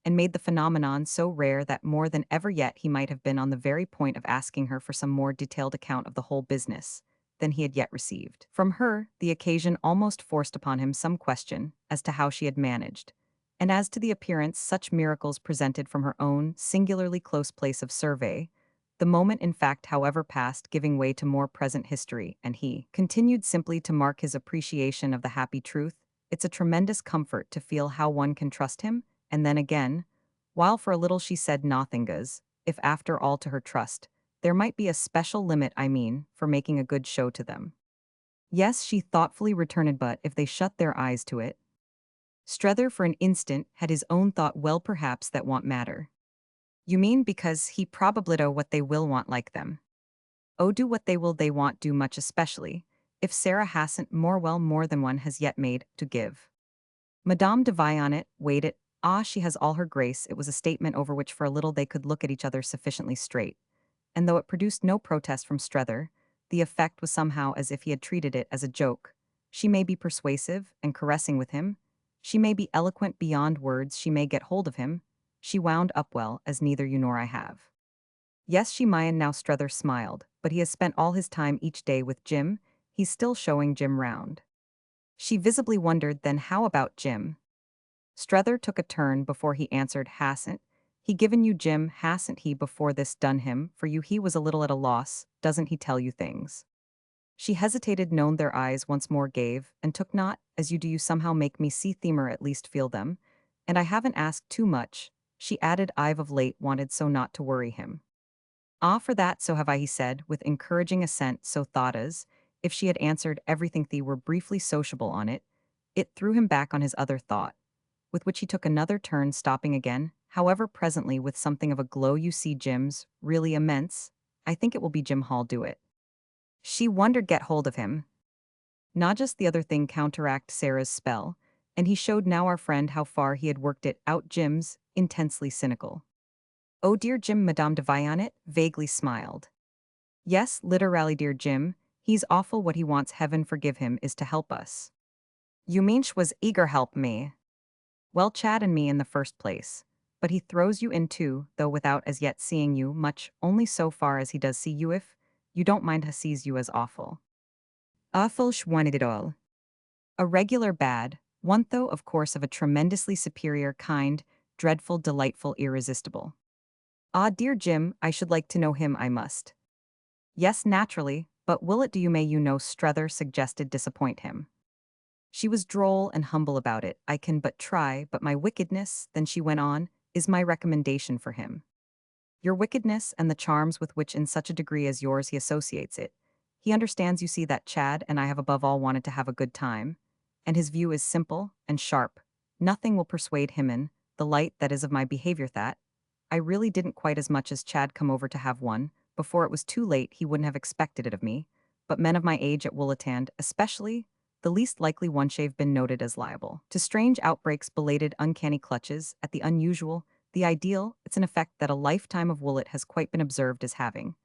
A: and made the phenomenon so rare that more than ever yet he might have been on the very point of asking her for some more detailed account of the whole business than he had yet received. From her, the occasion almost forced upon him some question as to how she had managed, and as to the appearance such miracles presented from her own singularly close place of survey, the moment in fact however passed giving way to more present history, and he continued simply to mark his appreciation of the happy truth. It's a tremendous comfort to feel how one can trust him, and then again, while for a little she said nothingas, if after all to her trust, there might be a special limit I mean, for making a good show to them. Yes, she thoughtfully returned, but if they shut their eyes to it. Strether for an instant had his own thought, well perhaps that want matter. You mean because he probably do what they will want like them. Oh, do what they will they want do much, especially if Sarah hasn't more, well, more than one has yet made to give. Madame de Vionnet waited. Ah, she has all her grace. It was a statement over which for a little they could look at each other sufficiently straight, and though it produced no protest from Strether, the effect was somehow as if he had treated it as a joke. She may be persuasive and caressing with him, she may be eloquent beyond words, she may get hold of him, she wound up well, as neither you nor I have. Yes, she mayn't now. Strether smiled, but he has spent all his time each day with Jim, he's still showing Jim round. She visibly wondered, then how about Jim? Strether took a turn before he answered. Hasn't he given you Jim? Hasn't he before this done him for you? He was a little at a loss. Doesn't he tell you things? She hesitated, known their eyes once more gave, and took not, as you do. You somehow make me see them, or at least feel them, and I haven't asked too much, she added. I've of late wanted so not to worry him. Ah, for that so have I, he said, with encouraging assent. So thought as, if she had answered everything they were briefly sociable on it, it threw him back on his other thought, with which he took another turn, stopping again, however, presently with something of a glow. You see, Jim's really immense. I think it will be Jim Hall do it. She wondered, get hold of him. Not just the other thing counteract Sarah's spell, and he showed now our friend how far he had worked it out. Jim's intensely cynical. Oh dear Jim, Madame de Vionnet vaguely smiled. Yes, literally dear Jim, he's awful. What he wants, heaven forgive him, is to help us. You mean was eager help me? Well, Chad and me in the first place. But he throws you in too, though without as yet seeing you much, only so far as he does see you. If you don't mind, he sees you as awful. Awful wanted it all. A regular bad, one though of course of a tremendously superior kind, dreadful, delightful, irresistible. Ah, dear Jim, I should like to know him, I must. Yes, naturally, but will it do you? May you know? Strether suggested. Disappoint him. She was droll and humble about it. I can but try, but my wickedness, then she went on, is my recommendation for him. Your wickedness and the charms with which in such a degree as yours he associates it. He understands, you see, that Chad and I have above all wanted to have a good time, and his view is simple and sharp. Nothing will persuade him in the light that is of my behavior that I really didn't quite as much as Chad come over to have one. Before it was too late he wouldn't have expected it of me, but men of my age at Woolatan, especially, the least likely one, shave been noted as liable to strange outbreaks, belated uncanny clutches at the unusual, the ideal. It's an effect that a lifetime of Woollett has quite been observed as having,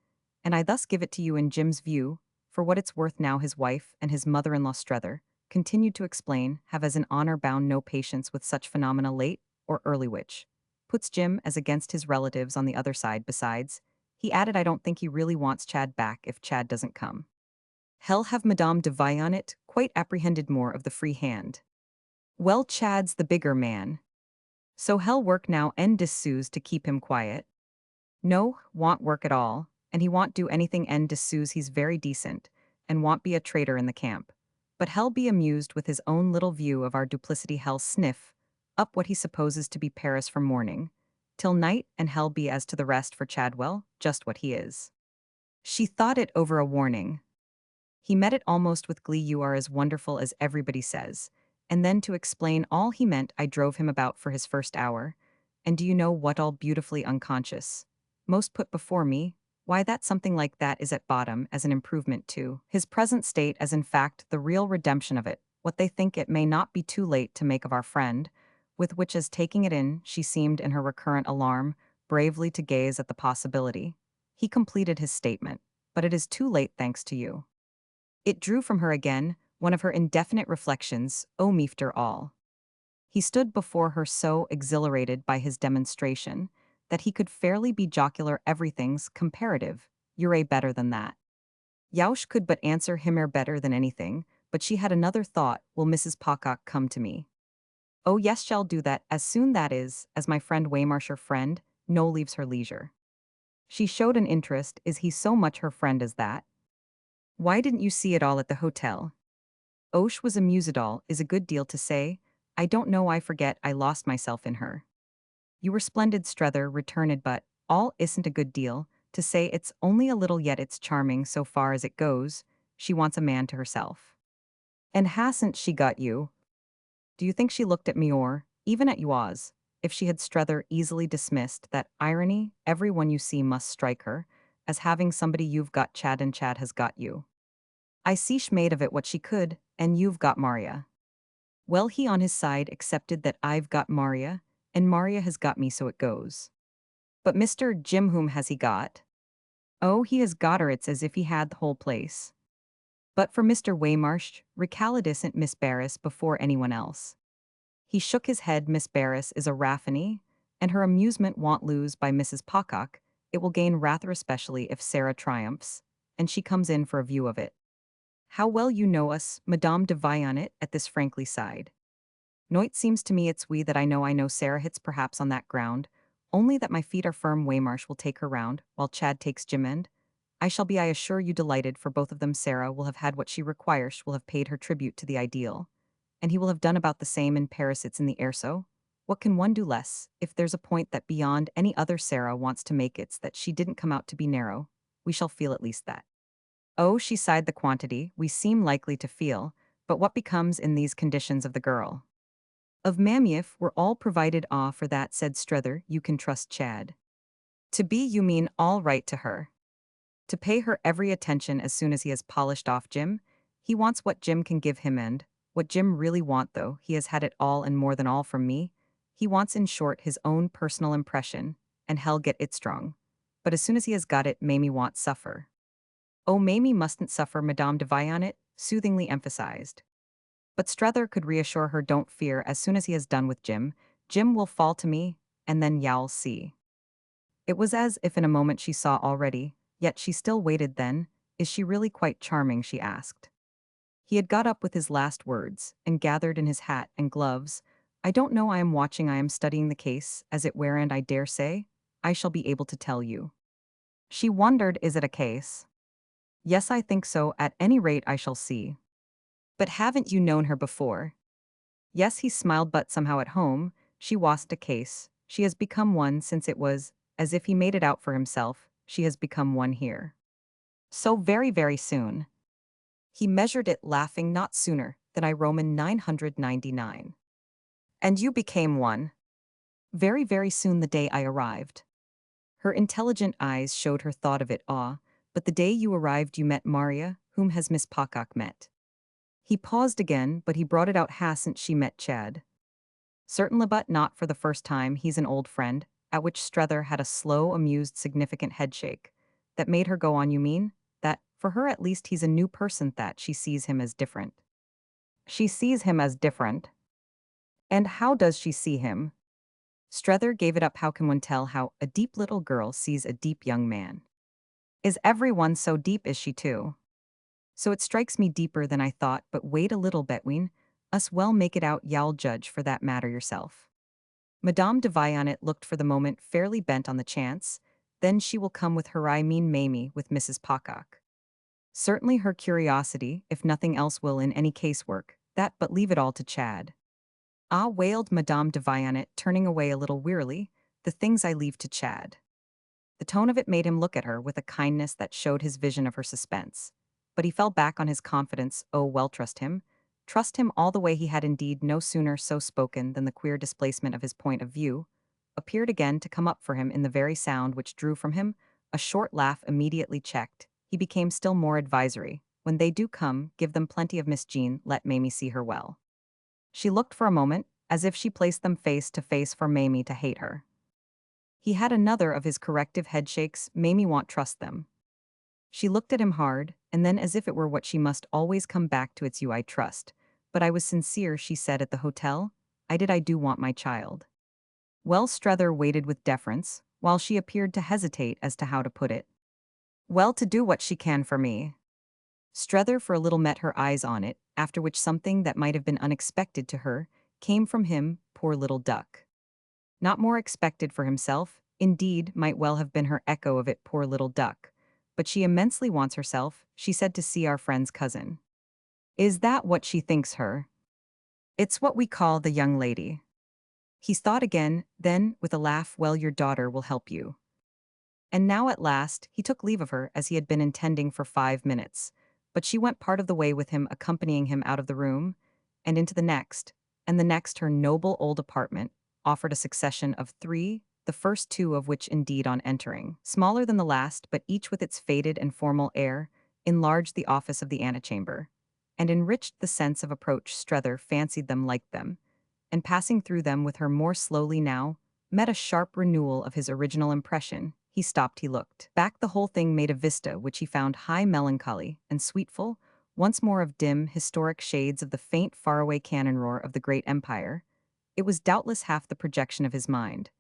A: and I thus give it to you in Jim's view, for what it's worth. Now his wife and his mother-in-law Strether continued to explain, have as an honor bound no patience with such phenomena late or early, which puts Jim as against his relatives on the other side. Besides, he added, I don't think he really wants Chad back if Chad doesn't come. Hell have Madame de Vionnet quite apprehended more of the free hand. Well, Chad's the bigger man. So hell work now en dessous to keep him quiet. No, want work at all, and he won't do anything en dessous. He's very decent, and won't be a traitor in the camp. But hell be amused with his own little view of our duplicity. Hell sniff up what he supposes to be Paris from morning till night, and hell be as to the rest for Chadwell, just what he is. She thought it over a warning. He met it almost with glee. You are as wonderful as everybody says. And then to explain all he meant, I drove him about for his first hour. And do you know what all beautifully unconscious most put before me? Why, that something like that is at bottom as an improvement to his present state, as in fact the real redemption of it, what they think it may not be too late to make of our friend, with which as taking it in, she seemed in her recurrent alarm bravely to gaze at the possibility. He completed his statement, but it is too late thanks to you. It drew from her again one of her indefinite reflections, oh meafter all. He stood before her so exhilarated by his demonstration that he could fairly be jocular everything's comparative. You're a better than that. Yaush could but answer him better than anything, but she had another thought, will Mrs. Pocock come to me? Oh yes, shall do that, as soon that is, as my friend Waymarsh her friend, no leaves her leisure. She showed an interest, is he so much her friend as that? Why didn't you see it all at the hotel? Osh was amused all, is a good deal to say, I don't know I forget I lost myself in her. You were splendid Strether returned but, all isn't a good deal, to say it's only a little yet it's charming so far as it goes, she wants a man to herself. And hasn't she got you? Do you think she looked at me or, even at yours, if she had Strether easily dismissed that irony, every one you see must strike her, as having somebody you've got Chad and Chad has got you. I see sh made of it what she could, and you've got Maria. Well, he on his side accepted that I've got Maria, and Maria has got me so it goes. But Mr. Jim whom has he got? Oh, he has got her it's as if he had the whole place. But for Mr. Waymarsh, recalcitrant Miss Barris before anyone else. He shook his head Miss Barris is a raffiney, and her amusement won't lose by Mrs. Pocock, it will gain rather especially if Sarah triumphs, and she comes in for a view of it. How well you know us, Madame de Vionnet, at this frankly side. Noit seems to me it's we that I know Sarah hits perhaps on that ground, only that my feet are firm Waymarsh will take her round, while Chad takes Jim end. I shall be I assure you delighted for both of them Sarah will have had what she requires will have paid her tribute to the ideal. And he will have done about the same in Paris it's in the air so. What can one do less, if there's a point that beyond any other Sarah wants to make it's that she didn't come out to be narrow, we shall feel at least that. Oh, she sighed the quantity we seem likely to feel, but what becomes in these conditions of the girl? Of Mamieff we're all provided for that said Strether, you can trust Chad. To be you mean all right to her. To pay her every attention as soon as he has polished off Jim, he wants what Jim can give him and, what Jim really want though, he has had it all and more than all from me, he wants in short his own personal impression, and hell get it strong. But as soon as he has got it Mamie won't suffer. Oh Mamie mustn't suffer Madame de Vionnet, soothingly emphasized. But Strether could reassure her don't fear as soon as he has done with Jim, Jim will fall to me, and then you'll see. It was as if in a moment she saw already, yet she still waited then, is she really quite charming she asked. He had got up with his last words, and gathered in his hat and gloves, I don't know I am watching I am studying the case, as it were and I dare say, I shall be able to tell you. She wondered is it a case? Yes I think so at any rate I shall see. But haven't you known her before? Yes he smiled but somehow at home, she wasn't a case, she has become one since it was, as if he made it out for himself, she has become one here. So very very soon. He measured it laughing not sooner than I Roman 999. And you became one. Very very soon the day I arrived. Her intelligent eyes showed her thought of it but the day you arrived you met Maria, whom has Miss Pocock met? He paused again, but he brought it out hasn't she met Chad? Certainly but not for the first time he's an old friend, at which Strether had a slow, amused, significant headshake. That made her go on you mean? That, for her at least he's a new person that she sees him as different. She sees him as different. And how does she see him? Strether gave it up how can one tell how a deep little girl sees a deep young man? Is everyone so deep is she too? So it strikes me deeper than I thought but wait a little Between, us well make it out y'all judge for that matter yourself. Madame de Vionnet looked for the moment fairly bent on the chance, then she will come with her I mean Mamie with Mrs. Pocock. Certainly her curiosity, if nothing else will in any case work, that but leave it all to Chad. Ah wailed Madame de Vionnet turning away a little wearily, the things I leave to Chad. The tone of it made him look at her with a kindness that showed his vision of her suspense. But he fell back on his confidence, oh well trust him all the way he had indeed no sooner so spoken than the queer displacement of his point of view appeared again to come up for him in the very sound which drew from him a short laugh immediately checked, he became still more advisory, when they do come, give them plenty of Miss Jean, let Mamie see her well. She looked for a moment, as if she placed them face to face for Mamie to hate her. He had another of his corrective headshakes, Mamie won't trust them. She looked at him hard, and then as if it were what she must always come back to it's you I trust. But I was sincere, she said at the hotel. I do want my child. Well, Strether waited with deference, while she appeared to hesitate as to how to put it. Well, to do what she can for me. Strether for a little met her eyes on it, after which something that might have been unexpected to her came from him, poor little duck. Not more expected for himself, indeed, might well have been her echo of it, poor little duck. But she immensely wants herself, she said, to see our friend's cousin. Is that what she thinks her? It's what we call the young lady. He's thought again, then, with a laugh, well, your daughter will help you. And now at last, he took leave of her as he had been intending for 5 minutes. But she went part of the way with him, accompanying him out of the room, and into the next, and the next her noble old apartment, offered a succession of 3, the first 2 of which indeed on entering, smaller than the last, but each with its faded and formal air, enlarged the office of the antechamber, and enriched the sense of approach. Strether fancied them like them, and passing through them with her more slowly now, met a sharp renewal of his original impression. He stopped, he looked back. The whole thing made a vista which he found high melancholy and sweetful, once more of dim, historic shades of the faint, faraway cannon roar of the great empire. It was doubtless half the projection of his mind.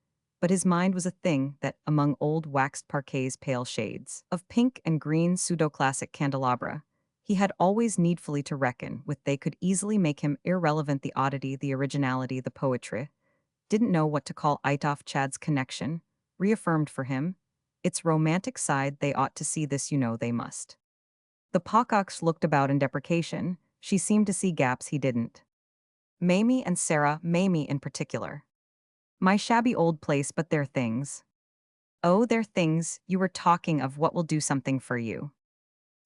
A: But his mind was a thing that, among old waxed parquets, pale shades of pink and green pseudo-classic candelabra, he had always needfully to reckon with. They could easily make him irrelevant. The oddity, the originality, the poetry. Didn't know what to call Itoff Chad's connection, reaffirmed for him. Its romantic side. They ought to see this, they must. The Pococks looked about in deprecation. She seemed to see gaps he didn't. Mamie and Sarah, Mamie in particular. My shabby old place, but they're things. Oh, they're things. You were talking of what will do something for you.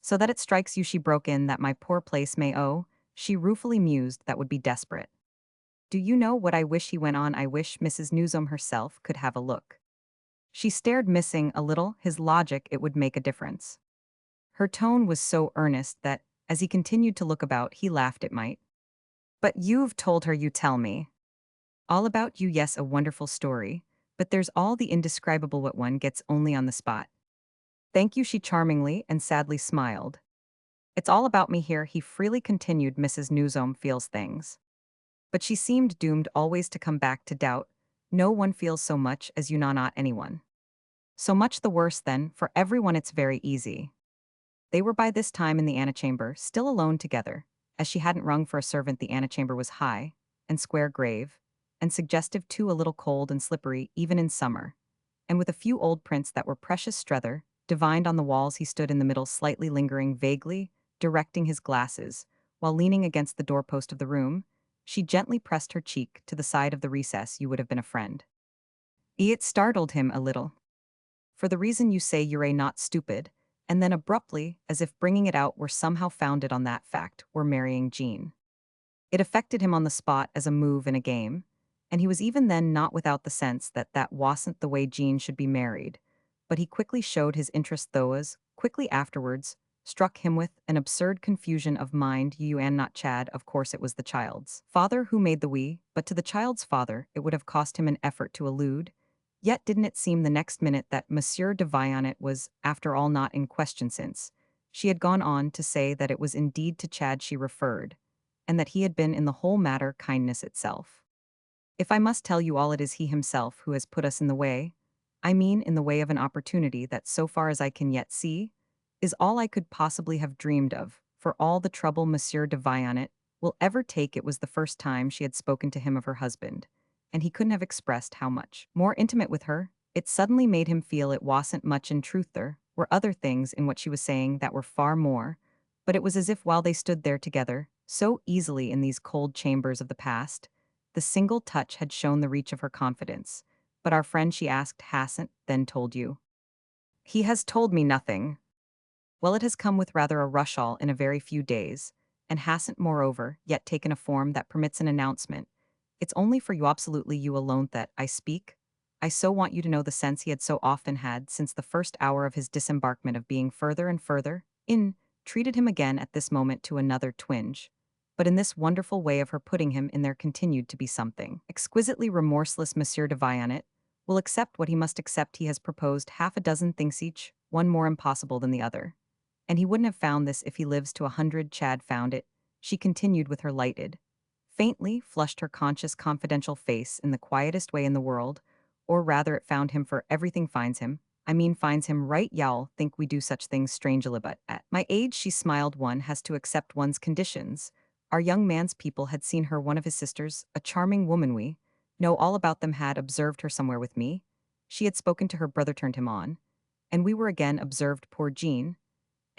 A: So that it strikes you, she broke in, that my poor place may she ruefully mused, that would be desperate. Do you know what I wish, he went on, I wish Mrs. Newsome herself could have a look. She stared, missing a little his logic. It would make a difference. Her tone was so earnest that, as he continued to look about, he laughed. It might. But you've told her, you tell me. All about you, yes, a wonderful story, but there's all the indescribable what one gets only on the spot. Thank you, she charmingly and sadly smiled. It's all about me here, he freely continued. Mrs. Newsome feels things. But she seemed doomed always to come back to doubt. No one feels so much as you, not anyone. So much the worse then, for everyone. It's very easy. They were by this time in the antechamber, still alone together, as she hadn't rung for a servant. The antechamber was high, and square grave, and suggestive too, a little cold and slippery, even in summer, and with a few old prints that were precious. Strether divined on the walls. He stood in the middle, slightly lingering, vaguely directing his glasses, while leaning against the doorpost of the room. She gently pressed her cheek to the side of the recess. You would have been a friend. It startled him a little. For the reason you say, you're not stupid, and then abruptly, as if bringing it out were somehow founded on that fact, were marrying Jean. It affected him on the spot as a move in a game, and he was even then not without the sense that that wasn't the way Jean should be married. But he quickly showed his interest, though as, quickly afterwards, struck him with an absurd confusion of mind. You and not Chad, of course it was the child's father who made the we, but to the child's father it would have cost him an effort to allude. Yet didn't it seem the next minute that Monsieur de Vionnet was, after all, not in question, since she had gone on to say that it was indeed to Chad she referred, and that he had been in the whole matter kindness itself. If I must tell you all, it is he himself who has put us in the way. I mean in the way of an opportunity that, so far as I can yet see, is all I could possibly have dreamed of, for all the trouble Monsieur de Vionnet will ever take. It was the first time she had spoken to him of her husband, and he couldn't have expressed how much more intimate with her. It suddenly made him feel it wasn't much in truth. There were other things in what she was saying that were far more, but it was as if while they stood there together, so easily in these cold chambers of the past, the single touch had shown the reach of her confidence. But our friend, she asked, hasn't then told you? He has told me nothing. Well, it has come with rather a rush all in a very few days, and hasn't, moreover, yet taken a form that permits an announcement. It's only for you, absolutely you alone, that I speak. I so want you to know the sense he had so often had since the first hour of his disembarkment of being further and further treated him again at this moment to another twinge. But in this wonderful way of her putting him in there continued to be something exquisitely remorseless. Monsieur de Vionnet will accept what he must accept. He has proposed half a dozen things, each one more impossible than the other. And he wouldn't have found this if he lives to 100. Chad found it, she continued with her lighted, faintly flushed her conscious confidential face in the quietest way in the world, or rather it found him for everything finds him. I mean finds him right y'all think we do such things strangely but at my age she smiled one has to accept one's conditions. Our young man's people had seen her one of his sisters, a charming woman we know all about them had observed her somewhere with me. She had spoken to her brother turned him on. And we were again observed poor Jean,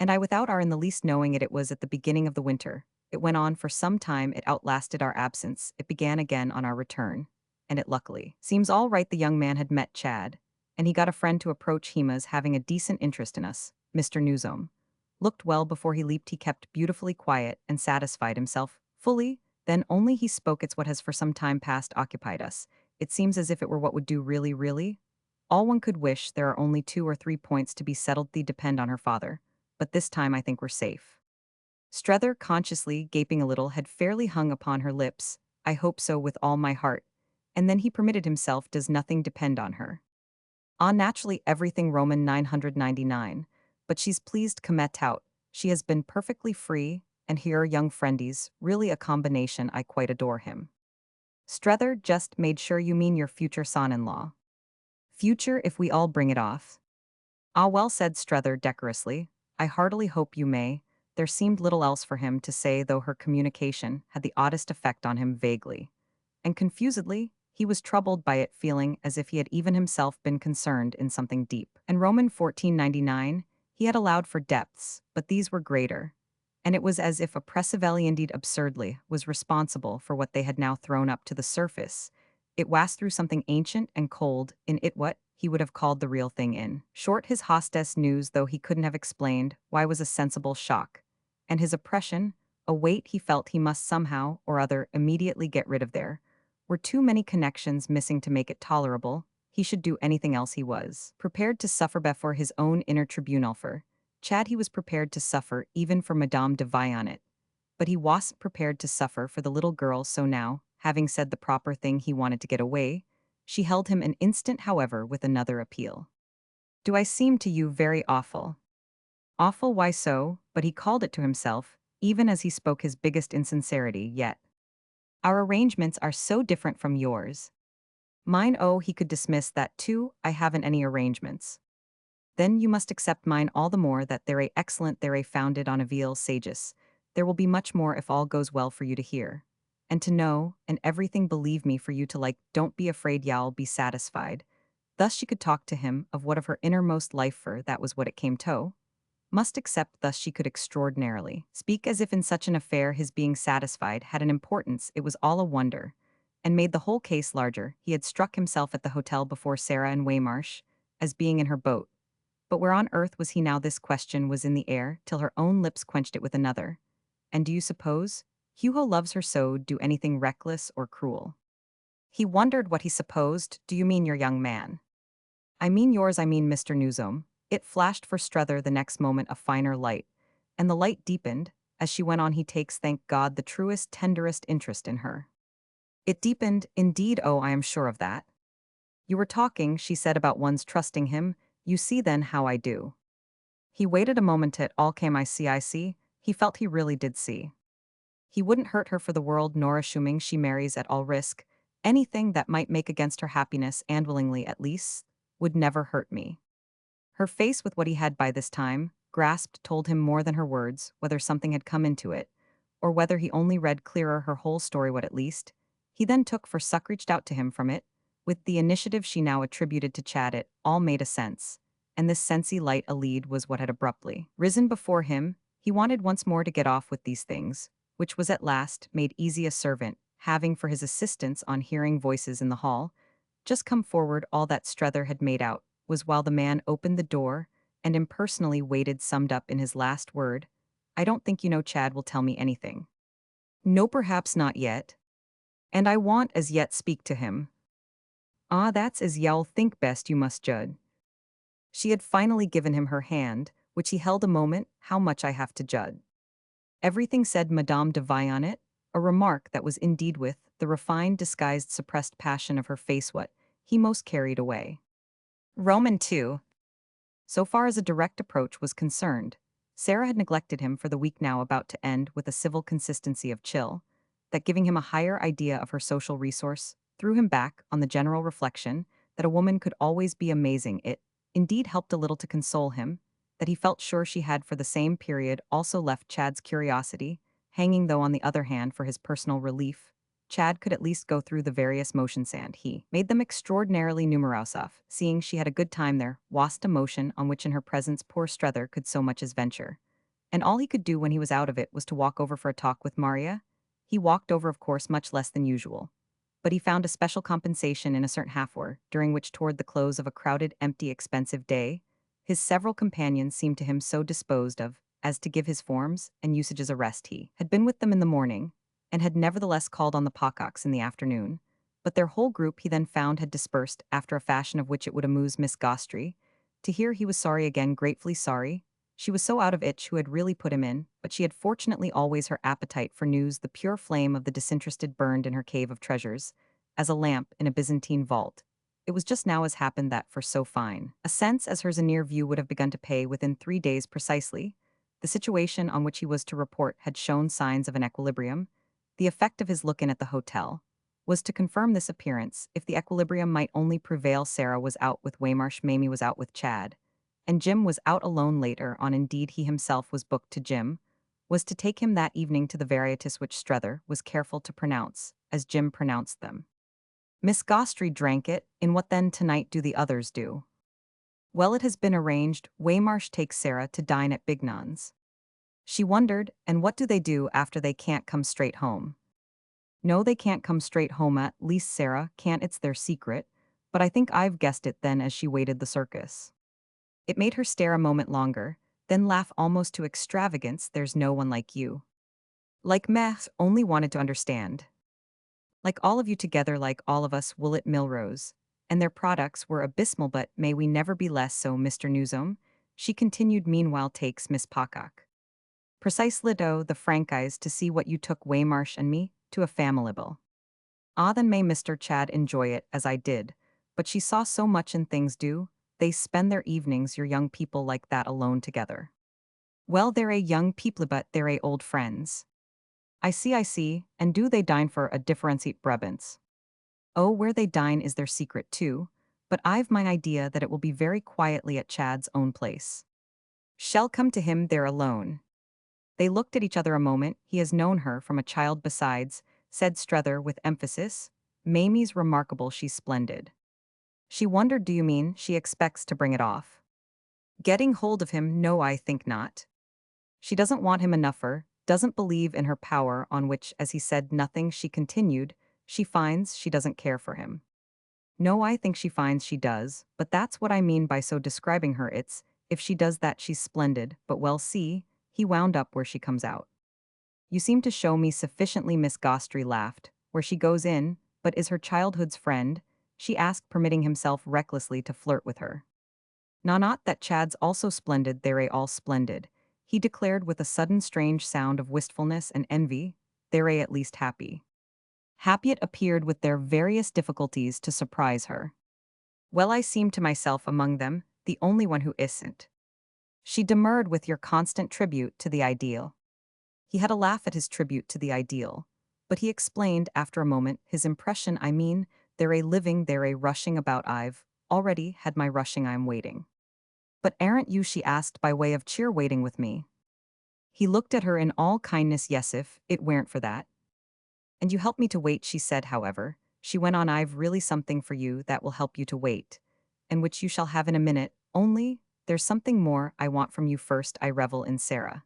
A: and I without our in the least knowing it was at the beginning of the winter. It went on for some time, it outlasted our absence, it began again on our return. And it luckily seems all right the young man had met Chad, and he got a friend to approach him as having a decent interest in us, Mr. Newsome. Looked well before he leaped he kept beautifully quiet and satisfied himself, fully, then only he spoke it's what has for some time past occupied us. It seems as if it were what would do really, really. All one could wish there are only 2 or 3 points to be settled they depend on her father but this time I think we're safe. Strether, consciously gaping a little, had fairly hung upon her lips, I hope so with all my heart, and then he permitted himself does nothing depend on her. On naturally everything Roman 999, but she's pleased comet out, she has been perfectly free, and here young friendies, really a combination I quite adore him. Strether just made sure you mean your future son-in-law. Future if we all bring it off. Ah well said Strether decorously, I heartily hope you may. There seemed little else for him to say though her communication had the oddest effect on him vaguely. And confusedly, he was troubled by it feeling as if he had even himself been concerned in something deep. And Roman 1499, he had allowed for depths, but these were greater. And it was as if oppressively indeed absurdly was responsible for what they had now thrown up to the surface. It waxed through something ancient and cold in it what he would have called the real thing in. Short his hostess news though he couldn't have explained why was a sensible shock. And his oppression, a weight he felt he must somehow or other immediately get rid of there, were too many connections missing to make it tolerable, he should do anything else he was. Prepared to suffer before his own inner tribunal for Chad he was prepared to suffer even for Madame de Vionnet. But he wasn't prepared to suffer for the little girl so now, having said the proper thing he wanted to get away, she held him an instant however with another appeal. Do I seem to you very awful? Awful why so, but he called it to himself, even as he spoke his biggest insincerity yet. Our arrangements are so different from yours. Mine oh he could dismiss that too, I haven't any arrangements. Then you must accept mine all the more that they're a excellent they're a founded on a veal sages. There will be much more if all goes well for you to hear. And to know, and everything believe me for you to like, don't be afraid y'all be satisfied. Thus she could talk to him of what of her innermost life for that was what it came to. Must accept thus she could extraordinarily speak as if in such an affair his being satisfied had an importance it was all a wonder. And made the whole case larger, he had struck himself at the hotel before Sarah and Waymarsh, as being in her boat. But where on earth was he now this question was in the air till her own lips quenched it with another. And do you suppose Hugo loves her so do anything reckless or cruel? He wondered what he supposed. Do you mean your young man? I mean yours I mean Mr. Newsome. It flashed for Strether the next moment a finer light, and the light deepened, as she went on he takes thank God the truest tenderest interest in her. It deepened, indeed oh I am sure of that. You were talking, she said about one's trusting him, you see then how I do. He waited a moment it all came I see, he felt he really did see. He wouldn't hurt her for the world nor assuming she marries at all risk, anything that might make against her happiness and willingly at least, would never hurt me. Her face with what he had by this time, grasped told him more than her words, whether something had come into it, or whether he only read clearer her whole story what at least, he then took for suck reached out to him from it, with the initiative she now attributed to Chad it all made a sense, and this sensey light a lead was what had abruptly risen before him, he wanted once more to get off with these things, which was at last made easy a servant, having for his assistance on hearing voices in the hall, just come forward all that Strether had made out, was while the man opened the door, and impersonally waited summed up in his last word, I don't think you know Chad will tell me anything. No perhaps not yet. And I want as yet speak to him. Ah that's as y'all think best you must judge. She had finally given him her hand, which he held a moment, how much I have to judge. Everything said Madame de Vionnet, a remark that was indeed with the refined disguised suppressed passion of her face what he most carried away. Roman 2. So far as a direct approach was concerned, Sarah had neglected him for the week now about to end with a civil consistency of chill, that giving him a higher idea of her social resource threw him back on the general reflection that a woman could always be amazing. It indeed helped a little to console him, that he felt sure she had for the same period also left Chad's curiosity, hanging though on the other hand for his personal relief. Chad could at least go through the various motions and he made them extraordinarily numerous of, seeing she had a good time there, was't a motion on which in her presence poor Strether could so much as venture. And all he could do when he was out of it was to walk over for a talk with Maria. He walked over, of course, much less than usual. But he found a special compensation in a certain half-hour, during which toward the close of a crowded, empty, expensive day, his several companions seemed to him so disposed of, as to give his forms and usages a rest. He had been with them in the morning, and had nevertheless called on the Pococks in the afternoon, but their whole group he then found had dispersed after a fashion of which it would amuse Miss Gostry. To hear he was sorry again, gratefully sorry. She was so out of it who had really put him in, but she had fortunately always her appetite for news. The pure flame of the disinterested burned in her cave of treasures, as a lamp in a Byzantine vault. It was just now as happened that for so fine a sense as hers a near view would have begun to pay within 3 days precisely. The situation on which he was to report had shown signs of an equilibrium. The effect of his look in at the hotel was to confirm this appearance. If the equilibrium might only prevail, Sarah was out with Waymarsh, Mamie was out with Chad, and Jim was out alone later on. Indeed, he himself was booked to Jim, was to take him that evening to the varieties which Strether was careful to pronounce, as Jim pronounced them. Miss Gostry drank it. In what then tonight do the others do? Well, it has been arranged. Waymarsh takes Sarah to dine at Bignon's. She wondered, and what do they do after they can't come straight home? No, they can't come straight home, at least Sarah can't. It's their secret, but I think I've guessed it then as she waited the circus. It made her stare a moment longer, then laugh almost to extravagance. There's no one like you. Like meh, only wanted to understand. Like all of you together, like all of us, Willett Milrose. And their products were abysmal, but may we never be less so, Mr. Newsome? She continued. Meanwhile takes Miss Pocock. Precisely do the franchise to see what you took Waymarsh and me, to a familable. Ah, then may Mr. Chad enjoy it as I did, but she saw so much in things do, they spend their evenings, your young people like that alone together. Well, they're a young people, but they're a old friends. I see, and do they dine for a differentiate Brabants? Oh, where they dine is their secret too, but I've my idea that it will be very quietly at Chad's own place. Shall come to him there alone. They looked at each other a moment. He has known her from a child besides, said Strether with emphasis. Mamie's remarkable, she's splendid. She wondered, do you mean she expects to bring it off? Getting hold of him? No, I think not. She doesn't want him enough for, doesn't believe in her power, on which, as he said nothing, she continued, she finds she doesn't care for him. No, I think she finds she does, but that's what I mean by so describing her. It's, if she does that she's splendid, but well, see, he wound up where she comes out. You seem to show me sufficiently. Miss Gostry laughed. Where she goes in, but is her childhood's friend? She asked, permitting himself recklessly to flirt with her. Not that Chad's also splendid, they're a all splendid, he declared with a sudden strange sound of wistfulness and envy. They're a at least happy. Happy it appeared with their various difficulties to surprise her. Well, I seem to myself among them, the only one who isn't. She demurred. With your constant tribute to the ideal. He had a laugh at his tribute to the ideal, but he explained after a moment, his impression, I mean, they're a living, they're a rushing about. I've already had my rushing, I'm waiting. But aren't you, she asked by way of cheer, waiting with me? He looked at her in all kindness. Yes, if it weren't for that. And you help me to wait, she said. However, she went on, I've really something for you that will help you to wait, and which you shall have in a minute, only, there's something more I want from you first. I revel in Sarah.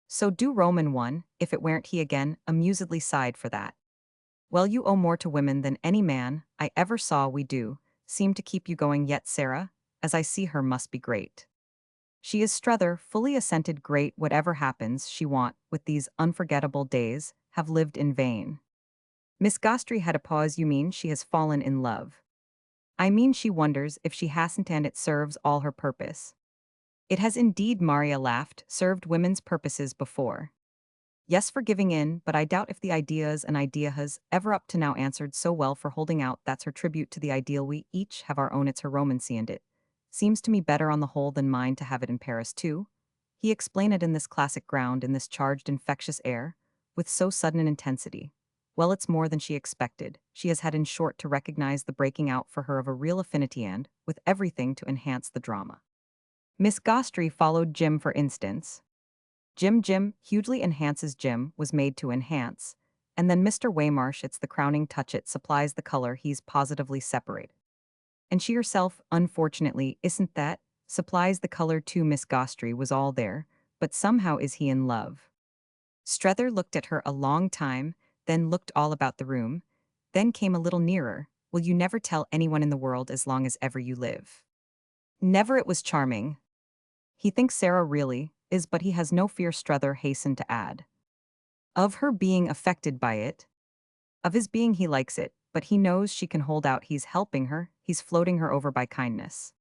A: So do Roman one, if it weren't. He again amusedly sighed for that. Well, you owe more to women than any man I ever saw. We do seem to keep you going yet. Sarah, as I see her, must be great. She is. Strether fully assented. Great. Whatever happens, she want, with these unforgettable days, have lived in vain. Miss Gostry had a pause. You mean she has fallen in love? I mean she wonders if she hasn't, and it serves all her purpose. It has indeed, Maria laughed, served women's purposes before. Yes, for giving in, but I doubt if the ideas an idea has ever up to now answered so well for holding out. That's her tribute to the ideal. We each have our own. It's her romancy, and it seems to me better on the whole than mine to have it in Paris too. He explained it in this classic ground, in this charged infectious air, with so sudden an intensity, Well, it's more than she expected. She has had in short to recognize the breaking out for her of a real affinity and, with everything to enhance the drama. Miss Gostry followed Jim for instance. Jim hugely enhances Jim was made to enhance. And then Mr. Waymarsh it's the crowning touch it supplies the color he's positively separate. And she herself, unfortunately, isn't that, supplies the color too. Miss Gostry was all there, but somehow is he in love? Strether looked at her a long time, then looked all about the room, then came a little nearer. Will you never tell anyone in the world as long as ever you live? Never. It was charming. He thinks Sarah really is, but he has no fear. Strether hastened to add. Of her being affected by it. Of his being he likes it, but he knows she can hold out. He's helping her, he's floating her over by kindness.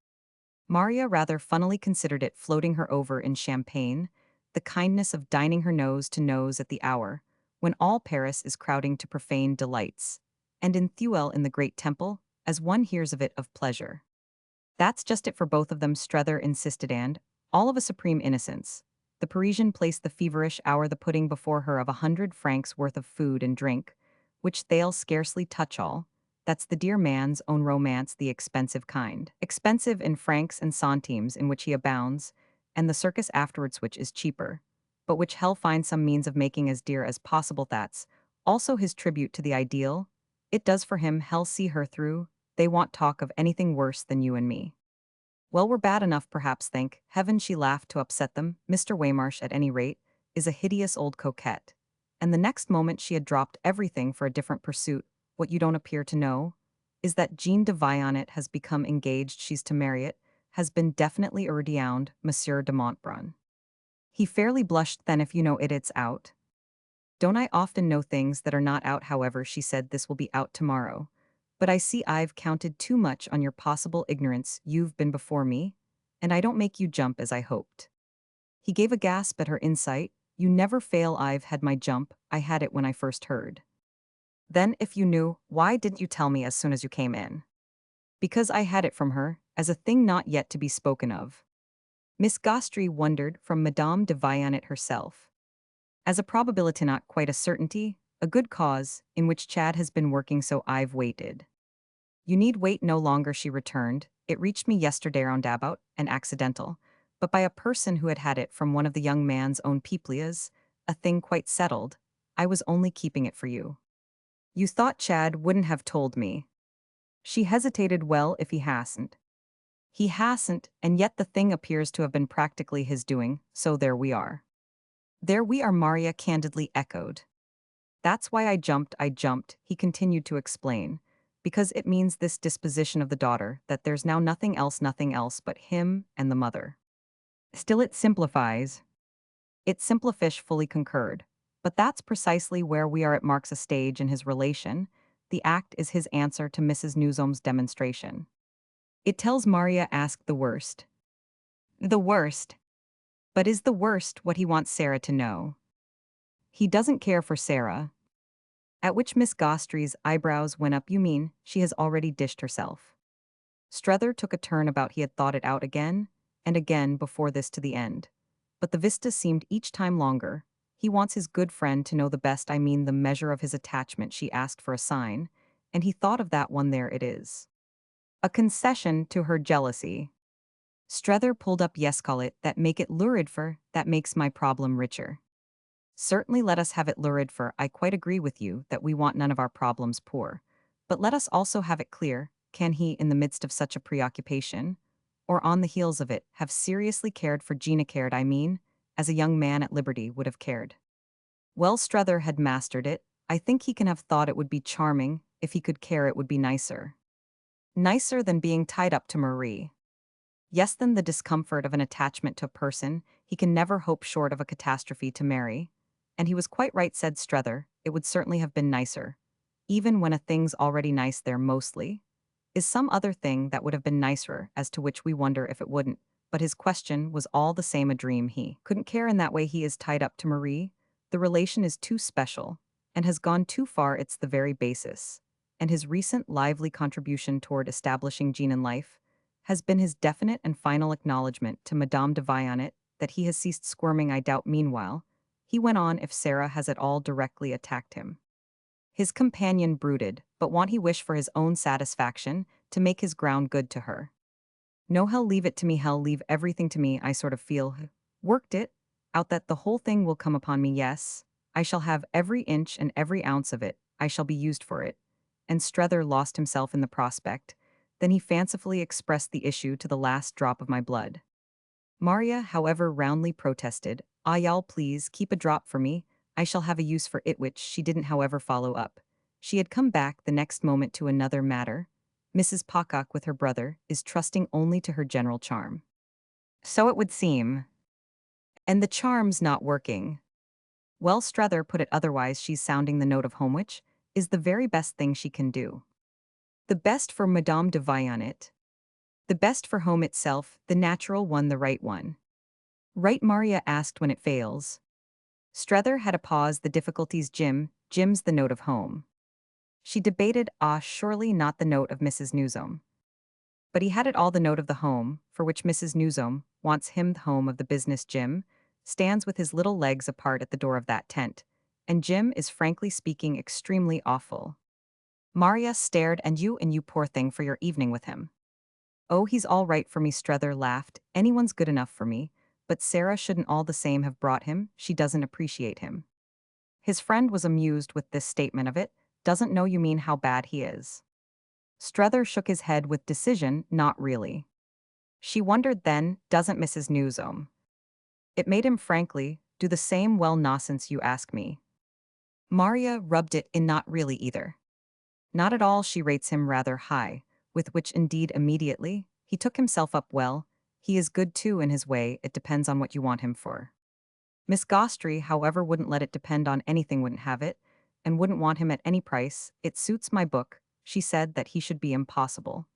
A: Maria rather funnily considered it floating her over in champagne, the kindness of dining her nose to nose at the hour, when all Paris is crowding to profane delights, and in Thuel in the great temple, as one hears of it of pleasure. That's just it for both of them, Strether insisted, and, all of a supreme innocence. The Parisian placed the feverish hour the pudding before her of 100 francs worth of food and drink, which they'll scarcely touch all. That's the dear man's own romance, the expensive kind. Expensive in francs and centimes in which he abounds, and the circus afterwards which is cheaper, but which hell finds some means of making as dear as possible. That's also his tribute to the ideal. It does for him. Hell see her through. They won't talk of anything worse than you and me. Well, we're bad enough perhaps, thank heaven. She laughed to upset them. Mr. Waymarsh, at any rate, is a hideous old coquette. And the next moment she had dropped everything for a different pursuit. What you don't appear to know is that Jean de Vionnet has become engaged. She's to marry it, has been definitely ordained, Monsieur de Montbrun. He fairly blushed. Then if you know it, it's out. Don't I often know things that are not out? However, she said this will be out tomorrow. But I see I've counted too much on your possible ignorance. You've been before me, and I don't make you jump as I hoped. He gave a gasp at her insight. You never fail. I've had my jump. I had it when I first heard. Then, if you knew, why didn't you tell me as soon as you came in? Because I had it from her, as a thing not yet to be spoken of. Miss Gostry wondered from Madame de Vionnet herself. As a probability, not quite a certainty, a good cause, in which Chad has been working, so I've waited. You need wait no longer, she returned. It reached me yesterday roundabout, and accidental, but by a person who had it from one of the young man's own peoples, a thing quite settled. I was only keeping it for you. You thought Chad wouldn't have told me. She hesitated. Well, if he hasn't. He hasn't, and yet the thing appears to have been practically his doing, so there we are. There we are, Maria candidly echoed. That's why I jumped, he continued to explain, because it means this disposition of the daughter, that there's now nothing else but him and the mother. Still it simplifies. It simplifish, fully concurred. But that's precisely where we are. It marks a stage in his relation. The act is his answer to Mrs. Newsome's demonstration. It tells Maria ask the worst. The worst. But is the worst what he wants Sarah to know? He doesn't care for Sarah. At which Miss Gostry's eyebrows went up. You mean, she has already dished herself? Strether took a turn about. He had thought it out again and again before this to the end. But the vista seemed each time longer. He wants his good friend to know the best, I mean the measure of his attachment. She asked for a sign, and he thought of that one. There it is. A concession to her jealousy. Strether pulled up. Yes, call it that. Make it lurid for, that makes my problem richer. Certainly let us have it lurid for. I quite agree with you that we want none of our problems poor. But let us also have it clear, can he, in the midst of such a preoccupation, or on the heels of it, have seriously cared for Gina? Cared, I mean, as a young man at liberty would have cared. Well, Strether had mastered it. I think he can have thought it would be charming. If he could care, it would be nicer. Nicer than being tied up to Marie. Yes, than the discomfort of an attachment to a person he can never hope short of a catastrophe to marry. And he was quite right, said Strether, it would certainly have been nicer. Even when a thing's already nice, there mostly is some other thing that would have been nicer, as to which we wonder if it wouldn't. But his question was all the same a dream. He couldn't care in that way. He is tied up to Marie. The relation is too special, and has gone too far. It's the very basis. And his recent lively contribution toward establishing Jean in life has been his definite and final acknowledgement to Madame de Vionnet that he has ceased squirming. I doubt meanwhile, he went on, if Sarah has at all directly attacked him. His companion brooded, but want he wished for his own satisfaction, to make his ground good to her. No, hell, leave it to me, hell, leave everything to me, I sort of feel. Worked it out that the whole thing will come upon me, yes. I shall have every inch and every ounce of it, I shall be used for it. And Strether lost himself in the prospect. Then he fancifully expressed the issue to the last drop of my blood. Maria, however, roundly protested, "Ah, y'all please, keep a drop for me, I shall have a use for it," which she didn't however follow up. She had come back the next moment to another matter. Mrs. Pocock with her brother is trusting only to her general charm. So it would seem. And the charm's not working. Well, Strether put it otherwise, she's sounding the note of home, which is the very best thing she can do. The best for Madame de Vaillant. The best for home itself, the natural one, the right one. Right, Maria asked when it fails. Strether had a pause, the difficulties, Jim's the note of home. She debated, surely not the note of Mrs. Newsome. But he had it all, the note of the home, for which Mrs. Newsome wants him, the home of the business. Jim stands with his little legs apart at the door of that tent, and Jim is frankly speaking extremely awful. Maria stared. And you poor thing, for your evening with him. Oh, he's all right for me, Strether laughed, anyone's good enough for me, but Sarah shouldn't all the same have brought him, she doesn't appreciate him. His friend was amused with this statement of it, doesn't know, you mean how bad he is. Strether shook his head with decision, not really. She wondered then, doesn't Mrs. Newsome? It made him frankly do the same, well, nonsense you ask me. Maria rubbed it in, not really either. Not at all, she rates him rather high, with which indeed immediately, he took himself up well, he is good too in his way, it depends on what you want him for. Miss Gostry, however, wouldn't let it depend on anything, wouldn't have it, and wouldn't want him at any price. It suits my book, she said, that he should be impossible.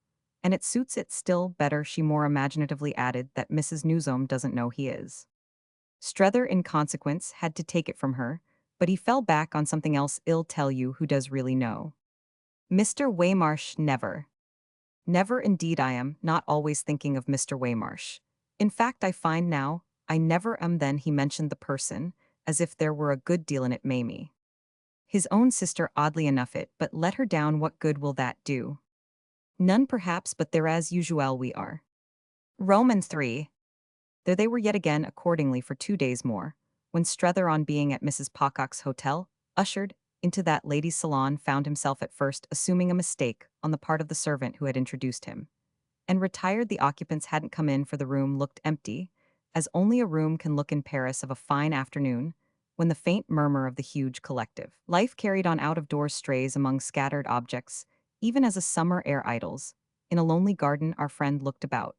A: And it suits it still better, she more imaginatively added, that Mrs. Newsome doesn't know he is. Strether, in consequence, had to take it from her, but he fell back on something else. I'll tell you who does really know. Mr. Waymarsh. Never. Never indeed. I am not always thinking of Mr. Waymarsh. In fact, I find now, I never am. Then he mentioned the person, as if there were a good deal in it, Mamie. His own sister, oddly enough it, but let her down, what good will that do? None perhaps, but there as usual we are. Romans 3. There they were yet again accordingly for 2 days more, when Strether, on being at Mrs. Pocock's hotel, ushered into that lady's salon, found himself at first assuming a mistake on the part of the servant who had introduced him, and retired. The occupants hadn't come in, for the room looked empty, as only a room can look in Paris of a fine afternoon, when the faint murmur of the huge collective life carried on out of doors strays among scattered objects, even as a summer air idles. In a lonely garden our friend looked about,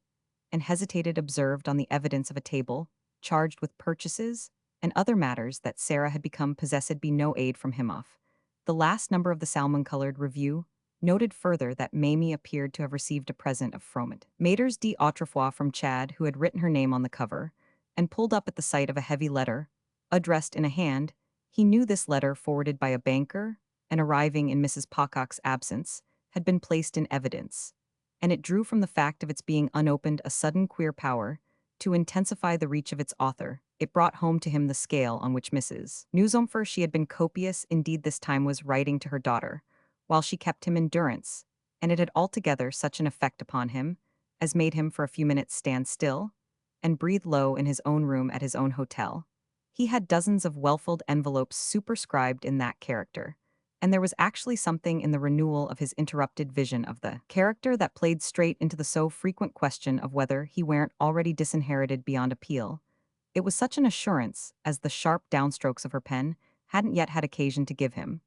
A: and hesitated, observed on the evidence of a table, charged with purchases, and other matters that Sarah had become possessed, be no aid from him off. The last number of the salmon-colored review noted further that Mamie appeared to have received a present of Froment Maîtres d'Autrefois from Chad, who had written her name on the cover, and pulled up at the sight of a heavy letter, addressed in a hand. He knew this letter, forwarded by a banker, and arriving in Mrs. Pocock's absence, had been placed in evidence, and it drew from the fact of its being unopened a sudden queer power to intensify the reach of its author. It brought home to him the scale on which Mrs. Newsome, for she had been copious indeed this time, was writing to her daughter, while she kept him in durance, and it had altogether such an effect upon him as made him for a few minutes stand still and breathe low in his own room at his own hotel. He had dozens of well-filled envelopes superscribed in that character, and there was actually something in the renewal of his interrupted vision of the character that played straight into the so frequent question of whether he weren't already disinherited beyond appeal. It was such an assurance as the sharp downstrokes of her pen hadn't yet had occasion to give him,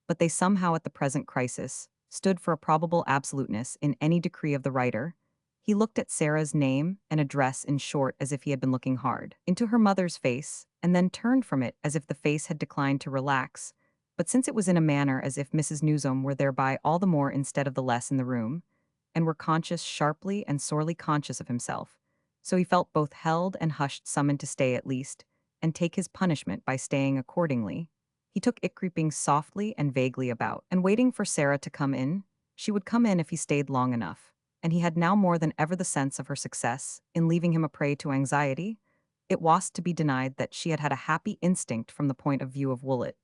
A: but they somehow at the present crisis stood for a probable absoluteness in any decree of the writer. He looked at Sarah's name and address, in short, as if he had been looking hard into her mother's face, and then turned from it as if the face had declined to relax, but since it was in a manner as if Mrs. Newsome were thereby all the more instead of the less in the room, and were conscious, sharply and sorely conscious of himself, so he felt both held and hushed, summoned to stay at least, and take his punishment by staying accordingly. He took it creeping softly and vaguely about, and waiting for Sarah to come in. She would come in if he stayed long enough, and he had now more than ever the sense of her success in leaving him a prey to anxiety. It was to be denied that she had had a happy instinct from the point of view of Woollett,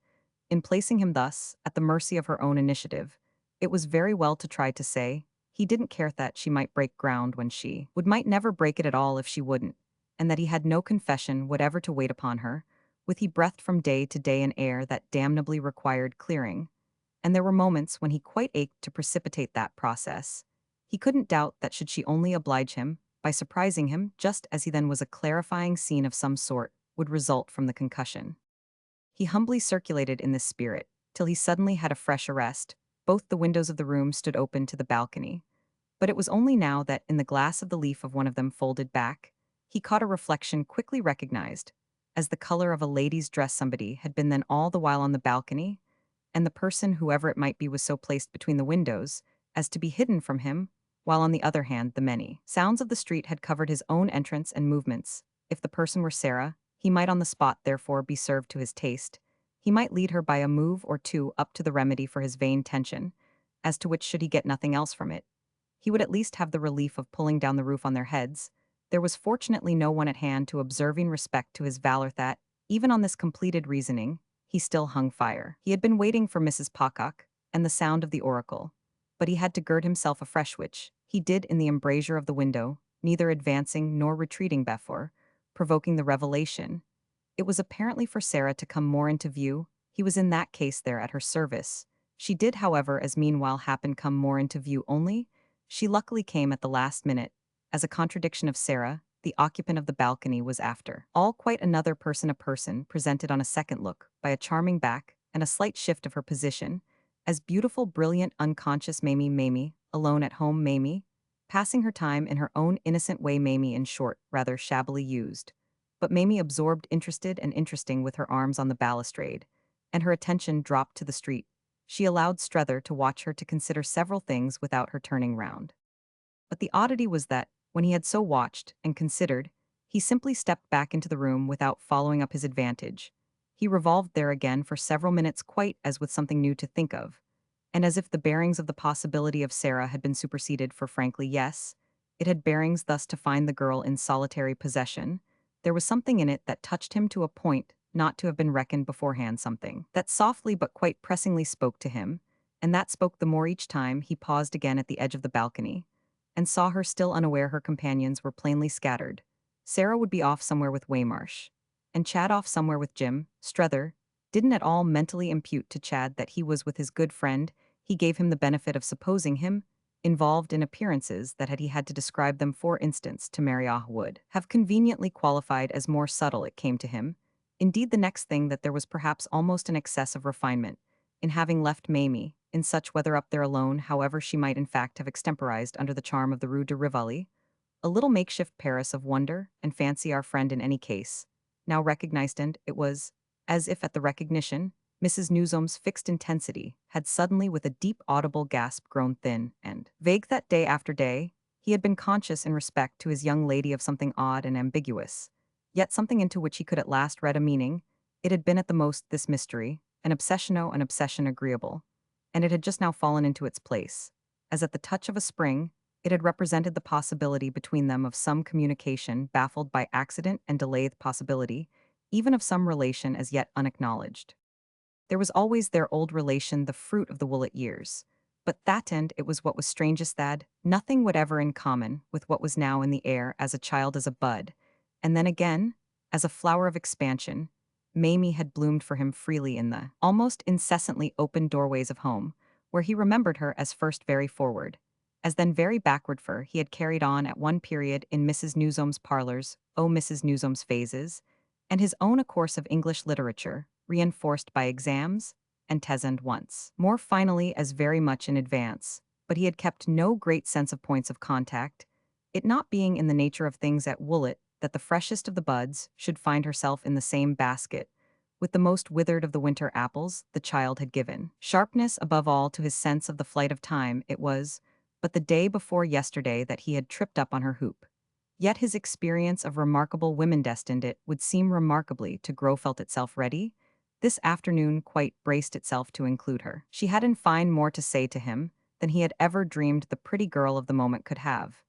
A: In placing him thus, at the mercy of her own initiative, it was very well to try to say, he didn't care that she might break ground when she would might never break it at all if she wouldn't, and that he had no confession whatever to wait upon her, with he breathed from day to day an air that damnably required clearing, and there were moments when he quite ached to precipitate that process. He couldn't doubt that should she only oblige him, by surprising him just as he then was a clarifying scene of some sort, would result from the concussion. He humbly circulated in this spirit, till he suddenly had a fresh arrest. Both the windows of the room stood open to the balcony. But it was only now that, in the glass of the leaf of one of them folded back, he caught a reflection quickly recognized, as the color of a lady's dress. Somebody had been then all the while on the balcony, and the person, whoever it might be, was so placed between the windows as to be hidden from him, while on the other hand the many sounds of the street had covered his own entrance and movements. If the person were Sarah, he might on the spot therefore be served to his taste. He might lead her by a move or two up to the remedy for his vain tension, as to which, should he get nothing else from it, he would at least have the relief of pulling down the roof on their heads. There was fortunately no one at hand to observing respect to his valor that, even on this completed reasoning, he still hung fire. He had been waiting for Mrs. Pocock and the sound of the oracle, but he had to gird himself afresh, which he did in the embrasure of the window, neither advancing nor retreating before, provoking the revelation. It was apparently for Sarah to come more into view. He was in that case there at her service. She did, however, as meanwhile happened, come more into view only. She luckily came at the last minute. As a contradiction of Sarah, the occupant of the balcony was after all quite another person, a person presented on a second look by a charming back and a slight shift of her position, as beautiful, brilliant, unconscious Mamie, alone at home Mamie, passing her time in her own innocent way Mamie, in short, rather shabbily used. But Mamie absorbed, interested, and interesting, with her arms on the balustrade, and her attention dropped to the street. She allowed Strether to watch her, to consider several things without her turning round. But the oddity was that, when he had so watched and considered, he simply stepped back into the room without following up his advantage. He revolved there again for several minutes, quite as with something new to think of, and as if the bearings of the possibility of Sarah had been superseded, for frankly, yes, it had bearings thus to find the girl in solitary possession. There was something in it that touched him to a point not to have been reckoned beforehand, something that softly but quite pressingly spoke to him, and that spoke the more each time he paused again at the edge of the balcony, and saw her still unaware her companions were plainly scattered. Sarah would be off somewhere with Waymarsh, and Chad off somewhere with Jim. Strether didn't at all mentally impute to Chad that he was with his good friend. He gave him the benefit of supposing him involved in appearances that, had he had to describe them, for instance, to Mariah, would have conveniently qualified as more subtle. It came to him, indeed, the next thing, that there was perhaps almost an excess of refinement in having left Mamie in such weather up there alone, however she might in fact have extemporized under the charm of the Rue de Rivoli, a little makeshift Paris of wonder and fancy. Our friend, in any case, now recognized, and it was as if at the recognition, Mrs. Newsome's fixed intensity had suddenly, with a deep audible gasp, grown thin and vague. That day after day, he had been conscious in respect to his young lady of something odd and ambiguous, yet something into which he could at last read a meaning. It had been at the most this mystery, an obsession agreeable, and it had just now fallen into its place, as at the touch of a spring. It had represented the possibility between them of some communication baffled by accident, and delayed possibility, even of some relation as yet unacknowledged. There was always their old relation, the fruit of the Woollett years. But that end, it was what was strangest, that nothing whatever in common with what was now in the air, as a child, as a bud, and then again, as a flower of expansion. Mamie had bloomed for him freely in the almost incessantly open doorways of home, where he remembered her as first very forward, as then very backward, for he had carried on at one period in Mrs. Newsome's parlors, Mrs. Newsome's phases, and his own a course of English literature, reinforced by exams and and once more finally as very much in advance, but he had kept no great sense of points of contact, it not being in the nature of things at Woollett that the freshest of the buds should find herself in the same basket with the most withered of the winter apples. The child had given sharpness above all to his sense of the flight of time. It was but the day before yesterday that he had tripped up on her hoop. Yet his experience of remarkable women destined, it would seem remarkably, to grow felt itself ready. This afternoon quite braced itself to include her. She had in fine more to say to him than he had ever dreamed the pretty girl of the moment could have.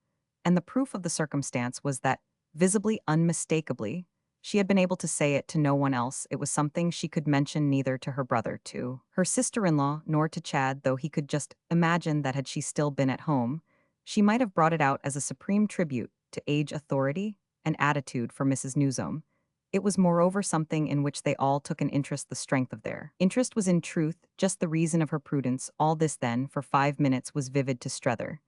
A: And the proof of the circumstance was that, visibly, unmistakably, She had been able to say it to no one else. It was something she could mention neither to her brother, to her sister-in-law, nor to Chad, though he could just imagine that had she still been at home, she might have brought it out as a supreme tribute to age, authority, and attitude for Mrs. Newsome. It was moreover something in which they all took an interest. The strength of their interest was in truth just the reason of her prudence. All this then, for 5 minutes, was vivid to Strether.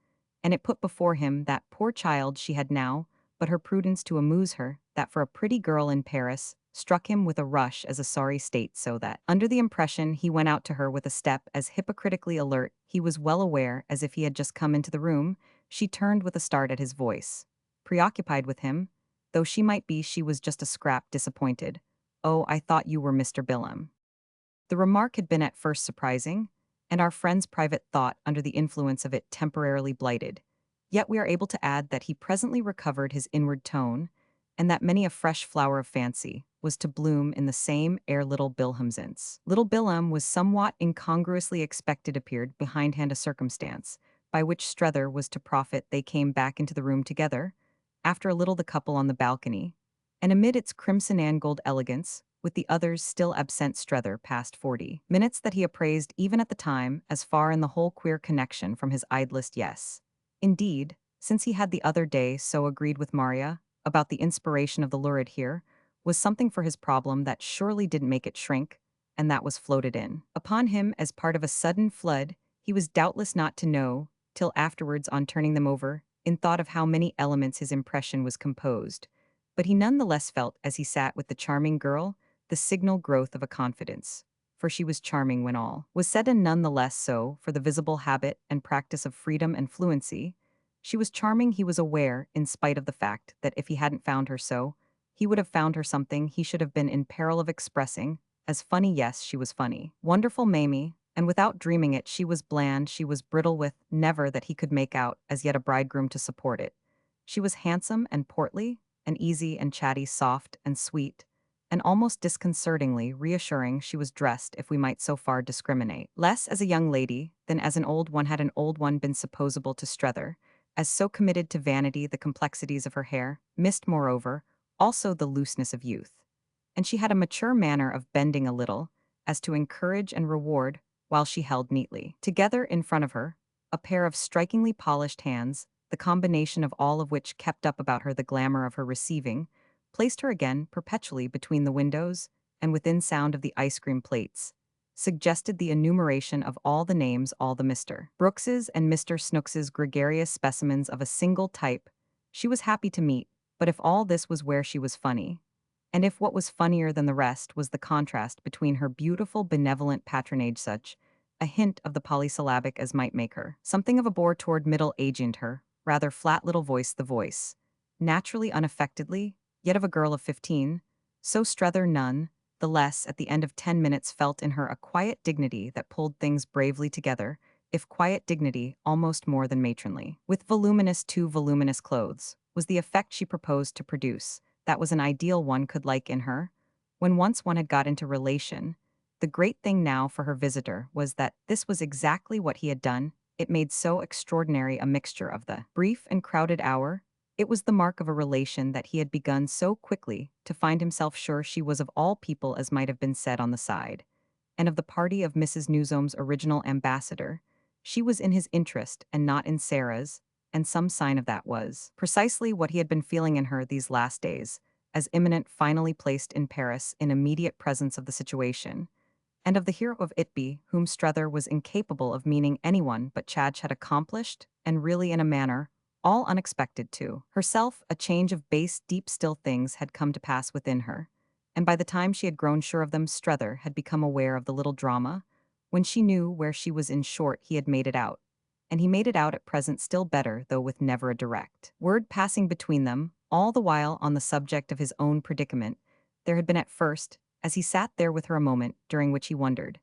A: And it put before him that poor child she had now, but her prudence to amuse her, that for a pretty girl in Paris, struck him with a rush as a sorry state, so that, under the impression, he went out to her with a step as hypocritically alert. He was well aware, as if he had just come into the room, she turned with a start at his voice. Preoccupied with him, though she might be, she was just a scrap disappointed. "Oh, I thought you were Mr. Billam." The remark had been at first surprising, and our friend's private thought, under the influence of it, temporarily blighted. Yet we are able to add that he presently recovered his inward tone, and that many a fresh flower of fancy was to bloom in the same ere little Bilham's. Little Bilham was somewhat incongruously expected, appeared behindhand, a circumstance by which Strether was to profit. They came back into the room together, after a little the couple on the balcony, and amid its crimson and gold elegance, with the others still absent. Strether passed 40 minutes that he appraised even at the time as far in the whole queer connection from his idlest yes. Indeed, since he had the other day so agreed with Maria about the inspiration of the lurid here, was something for his problem that surely didn't make it shrink, and that was floated in upon him as part of a sudden flood, he was doubtless not to know, till afterwards, on turning them over, in thought of how many elements his impression was composed. But he none the less felt, as he sat with the charming girl, the signal growth of a confidence. For she was charming when all was said, and none the less so for the visible habit and practice of freedom and fluency. She was charming, he was aware, in spite of the fact that if he hadn't found her so, he would have found her something he should have been in peril of expressing as funny. Yes, she was funny. Wonderful Mamie, and without dreaming it, she was bland, she was brittle with never that he could make out as yet a bridegroom to support it. She was handsome and portly, and easy and chatty, soft and sweet, and almost disconcertingly reassuring. She was dressed, if we might so far discriminate, less as a young lady than as an old one. Had an old one been supposable to Strether, as so committed to vanity, the complexities of her hair missed moreover also the looseness of youth. And she had a mature manner of bending a little, as to encourage and reward, while she held neatly together in front of her a pair of strikingly polished hands, the combination of all of which kept up about her the glamour of her receiving, placed her again perpetually between the windows and within sound of the ice cream plates, suggested the enumeration of all the names, all the Mr. Brookses and Mr. Snookses, gregarious specimens of a single type, she was happy to meet. But if all this was where she was funny, and if what was funnier than the rest was the contrast between her beautiful, benevolent patronage, such a hint of the polysyllabic as might make her something of a bore toward middle age, and her rather flat little voice, the voice, naturally unaffectedly, yet of a girl of 15, so Strether none the less at the end of 10 minutes felt in her a quiet dignity that pulled things bravely together, if quiet dignity almost more than matronly. With too voluminous clothes, was the effect she proposed to produce. That was an ideal one could like in her. When once one had got into relation, the great thing now for her visitor was that this was exactly what he had done. It made so extraordinary a mixture of the brief and crowded hour. It was the mark of a relation that he had begun so quickly to find himself sure she was of all people, as might have been said on the side, and of the party of Mrs. Newsome's original ambassador. She was in his interest and not in Sarah's, and some sign of that was precisely what he had been feeling in her these last days, as imminent, finally placed in Paris in immediate presence of the situation, and of the hero of it be, whom Strether was incapable of meaning anyone but Chadge had accomplished, and really in a manner all unexpected to herself. A change of base, deep, still things had come to pass within her, and by the time she had grown sure of them, Strether had become aware of the little drama. When she knew where she was, in short, he had made it out. And he made it out at present still better, though with never a direct word passing between them. All the while, on the subject of his own predicament, there had been at first, as he sat there with her a moment, during which he wondered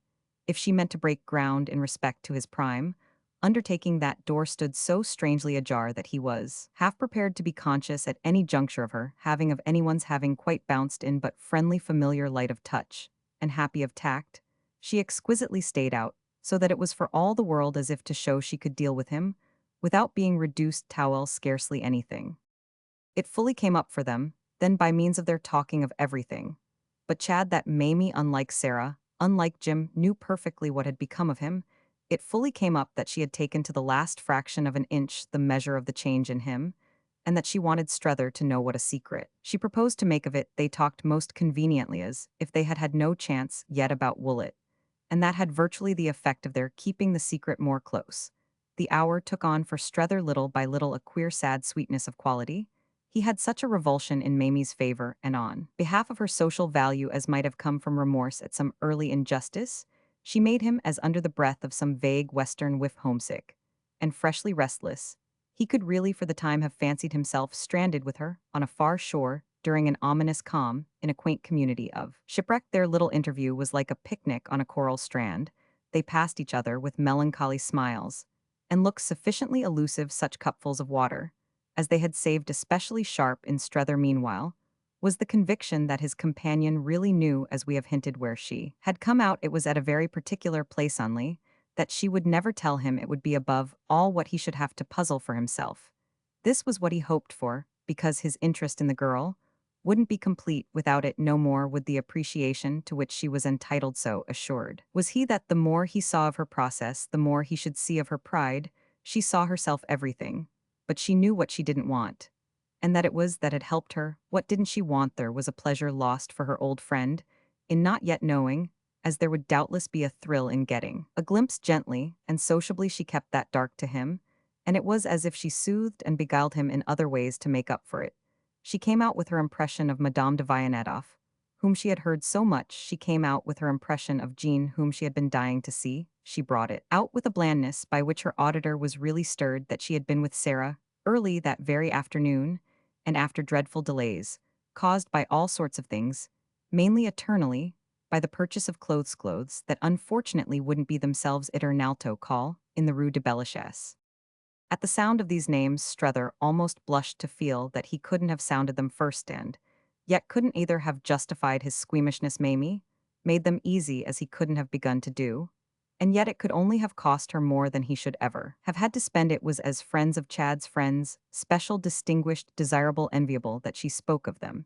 A: if she meant to break ground in respect to his prime undertaking. That door stood so strangely ajar that he was half prepared to be conscious at any juncture of her having, of anyone's having, quite bounced in, but friendly, familiar, light of touch, and happy of tact. She exquisitely stayed out, so that it was for all the world as if to show she could deal with him, without being reduced towel scarcely anything. It fully came up for them, then by means of their talking of everything. But Chad, that Mamie, unlike Sarah, unlike Jim, knew perfectly what had become of him. It fully came up that she had taken to the last fraction of an inch the measure of the change in him, and that she wanted Strether to know what a secret. She proposed to make of it they talked most conveniently as if they had had no chance yet about Woollett, and that had virtually the effect of their keeping the secret more close. The hour took on for Strether little by little a queer sad sweetness of quality. He had such a revulsion in Mamie's favor and on behalf of her social value as might have come from remorse at some early injustice. She made him as under the breath of some vague western whiff homesick and freshly restless. He could really for the time have fancied himself stranded with her on a far shore during an ominous calm in a quaint community of shipwreck. Their little interview was like a picnic on a coral strand. They passed each other with melancholy smiles and looked sufficiently elusive such cupfuls of water as they had saved especially sharp in Strether meanwhile, was the conviction that his companion really knew, as we have hinted, where she had come out. It was at a very particular place only, that she would never tell him. It would be above all what he should have to puzzle for himself. This was what he hoped for, because his interest in the girl wouldn't be complete without it. No more would the appreciation to which she was entitled so assured. Was he that the more he saw of her process, the more he should see of her pride. She saw herself everything, but she knew what she didn't want, and that it was that had helped her. What didn't she want? There was a pleasure lost for her old friend in not yet knowing, as there would doubtless be a thrill in getting a glimpse. Gently and sociably she kept that dark to him, and it was as if she soothed and beguiled him in other ways to make up for it. She came out with her impression of Madame de Vianetoff, whom she had heard so much. She came out with her impression of Jean, whom she had been dying to see. She brought it out with a blandness by which her auditor was really stirred that she had been with Sarah early that very afternoon, and after dreadful delays, caused by all sorts of things, mainly eternally, by the purchase of clothes that unfortunately wouldn't be themselves eternalto call in the Rue de Bellechasse. At the sound of these names, Strether almost blushed to feel that he couldn't have sounded them first and, yet couldn't either have justified his squeamishness. Mamie made them easy as he couldn't have begun to do, and yet it could only have cost her more than he should ever have had to spend. It was as friends of Chad's friends, special, distinguished, desirable, enviable, that she spoke of them,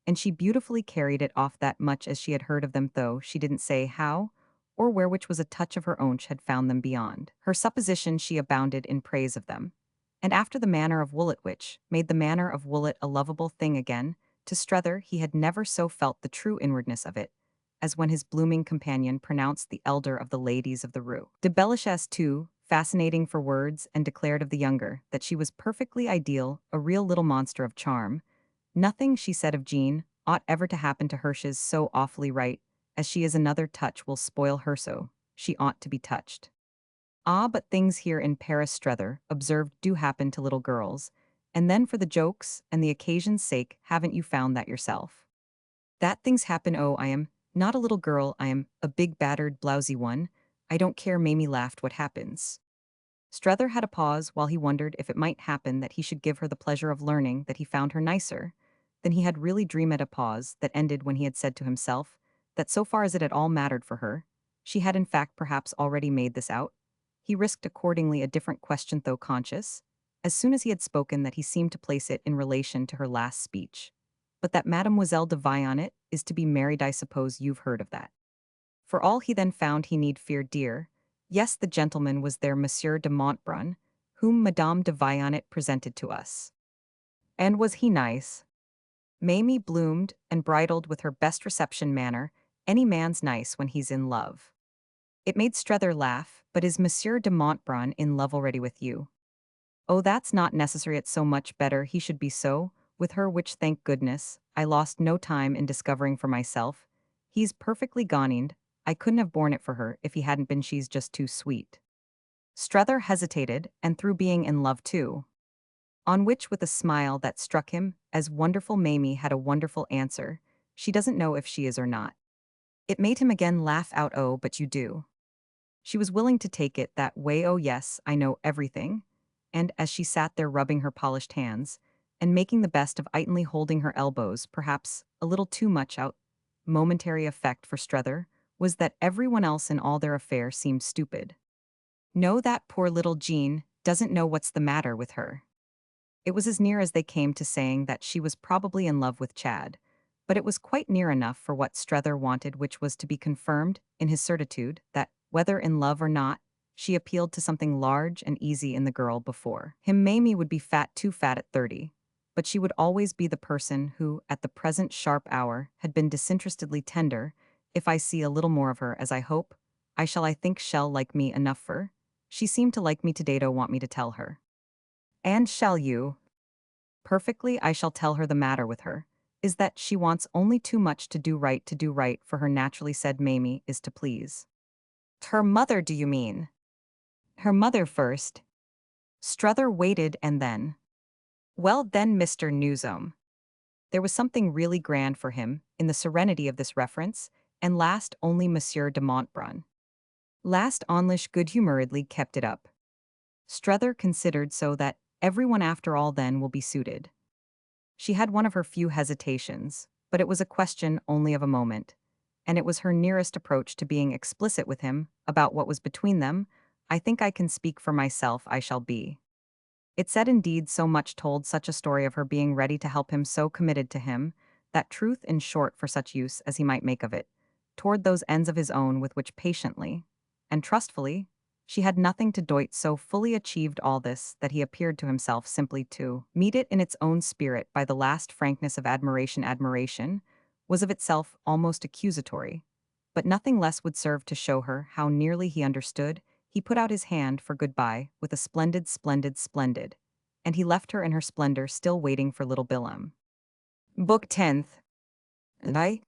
A: and she beautifully carried it off that much as she had heard of them, though she didn't say how or where, which was a touch of her own. She had found them beyond her supposition. She abounded in praise of them, and after the manner of Woollett, which made the manner of Woollett a lovable thing again. To Strether he had never so felt the true inwardness of it as when his blooming companion pronounced the elder of the ladies of the Rue de Bellechasse too fascinating for words, and declared of the younger that she was perfectly ideal, a real little monster of charm. Nothing, she said of Jean, ought ever to happen to her. She's so awfully right, as she is. Another touch will spoil her so. She ought to be touched. Ah, but things here in Paris, Strether observed, do happen to little girls, and then for the joke's and the occasion's sake, haven't you found that yourself? That things happen. Oh, I am not a little girl, I am a big battered blousy one. I don't care. Mamie laughed. What happens? Strether had a pause while he wondered if it might happen that he should give her the pleasure of learning that he found her nicer than he had really dreamed. A pause that ended when he had said to himself that so far as it at all mattered for her, she had in fact perhaps already made this out. He risked accordingly a different question, though conscious, as soon as he had spoken, that he seemed to place it in relation to her last speech. But that Mademoiselle de Vianet is to be married, I suppose you've heard of that. For all he then found he need fear, dear. Yes, the gentleman was there, Monsieur de Montbrun, whom Madame de Vianet presented to us. And was he nice? Mamie bloomed and bridled with her best reception manner. Any man's nice when he's in love. It made Strether laugh. But is Monsieur de Montbrun in love already with you? Oh, that's not necessary. It's so much better he should be so, with her, which, thank goodness, I lost no time in discovering for myself. He's perfectly goninged. I couldn't have borne it for her if he hadn't been. She's just too sweet. Strether hesitated, and through being in love too. On which, with a smile that struck him as wonderful, Mamie had a wonderful answer. She doesn't know if she is or not. It made him again laugh out. Oh, but you do. She was willing to take it that way. Oh yes, I know everything. And as she sat there rubbing her polished hands, and making the best of idly holding her elbows, perhaps a little too much out, momentary effect for Strether was that everyone else in all their affair seemed stupid. No, that poor little Jean doesn't know what's the matter with her. It was as near as they came to saying that she was probably in love with Chad, but it was quite near enough for what Strether wanted, which was to be confirmed in his certitude that, whether in love or not, she appealed to something large and easy in the girl before him. Mamie would be fat, too fat at 30, but she would always be the person who, at the present sharp hour, had been disinterestedly tender. If I see a little more of her, as I hope, I think shall like me enough for. She seemed to like me today to want me to tell her. And shall you? Perfectly, I shall tell her the matter with her is that she wants only too much to do right for her, naturally, said Mamie, is to please. Her mother, do you mean? Her mother first. Struther waited and then. Well then, Mr. Newsome. There was something really grand for him in the serenity of this reference, and last only Monsieur de Montbrun. Last Onlish good-humoredly kept it up. Struther considered so that everyone after all then will be suited. She had one of her few hesitations, but it was a question only of a moment, and it was her nearest approach to being explicit with him about what was between them. I think I can speak for myself, I shall be. It said indeed so much, told such a story of her being ready to help him, so committed to him, that truth in short for such use as he might make of it, toward those ends of his own with which patiently and trustfully she had nothing to doit, so fully achieved all this that he appeared to himself simply to meet it in its own spirit by the last frankness of admiration. Admiration was of itself almost accusatory, but nothing less would serve to show her how nearly he understood. He put out his hand for goodbye with a splendid, and he left her in her splendor, still waiting for little Billum. Book 10th. And I?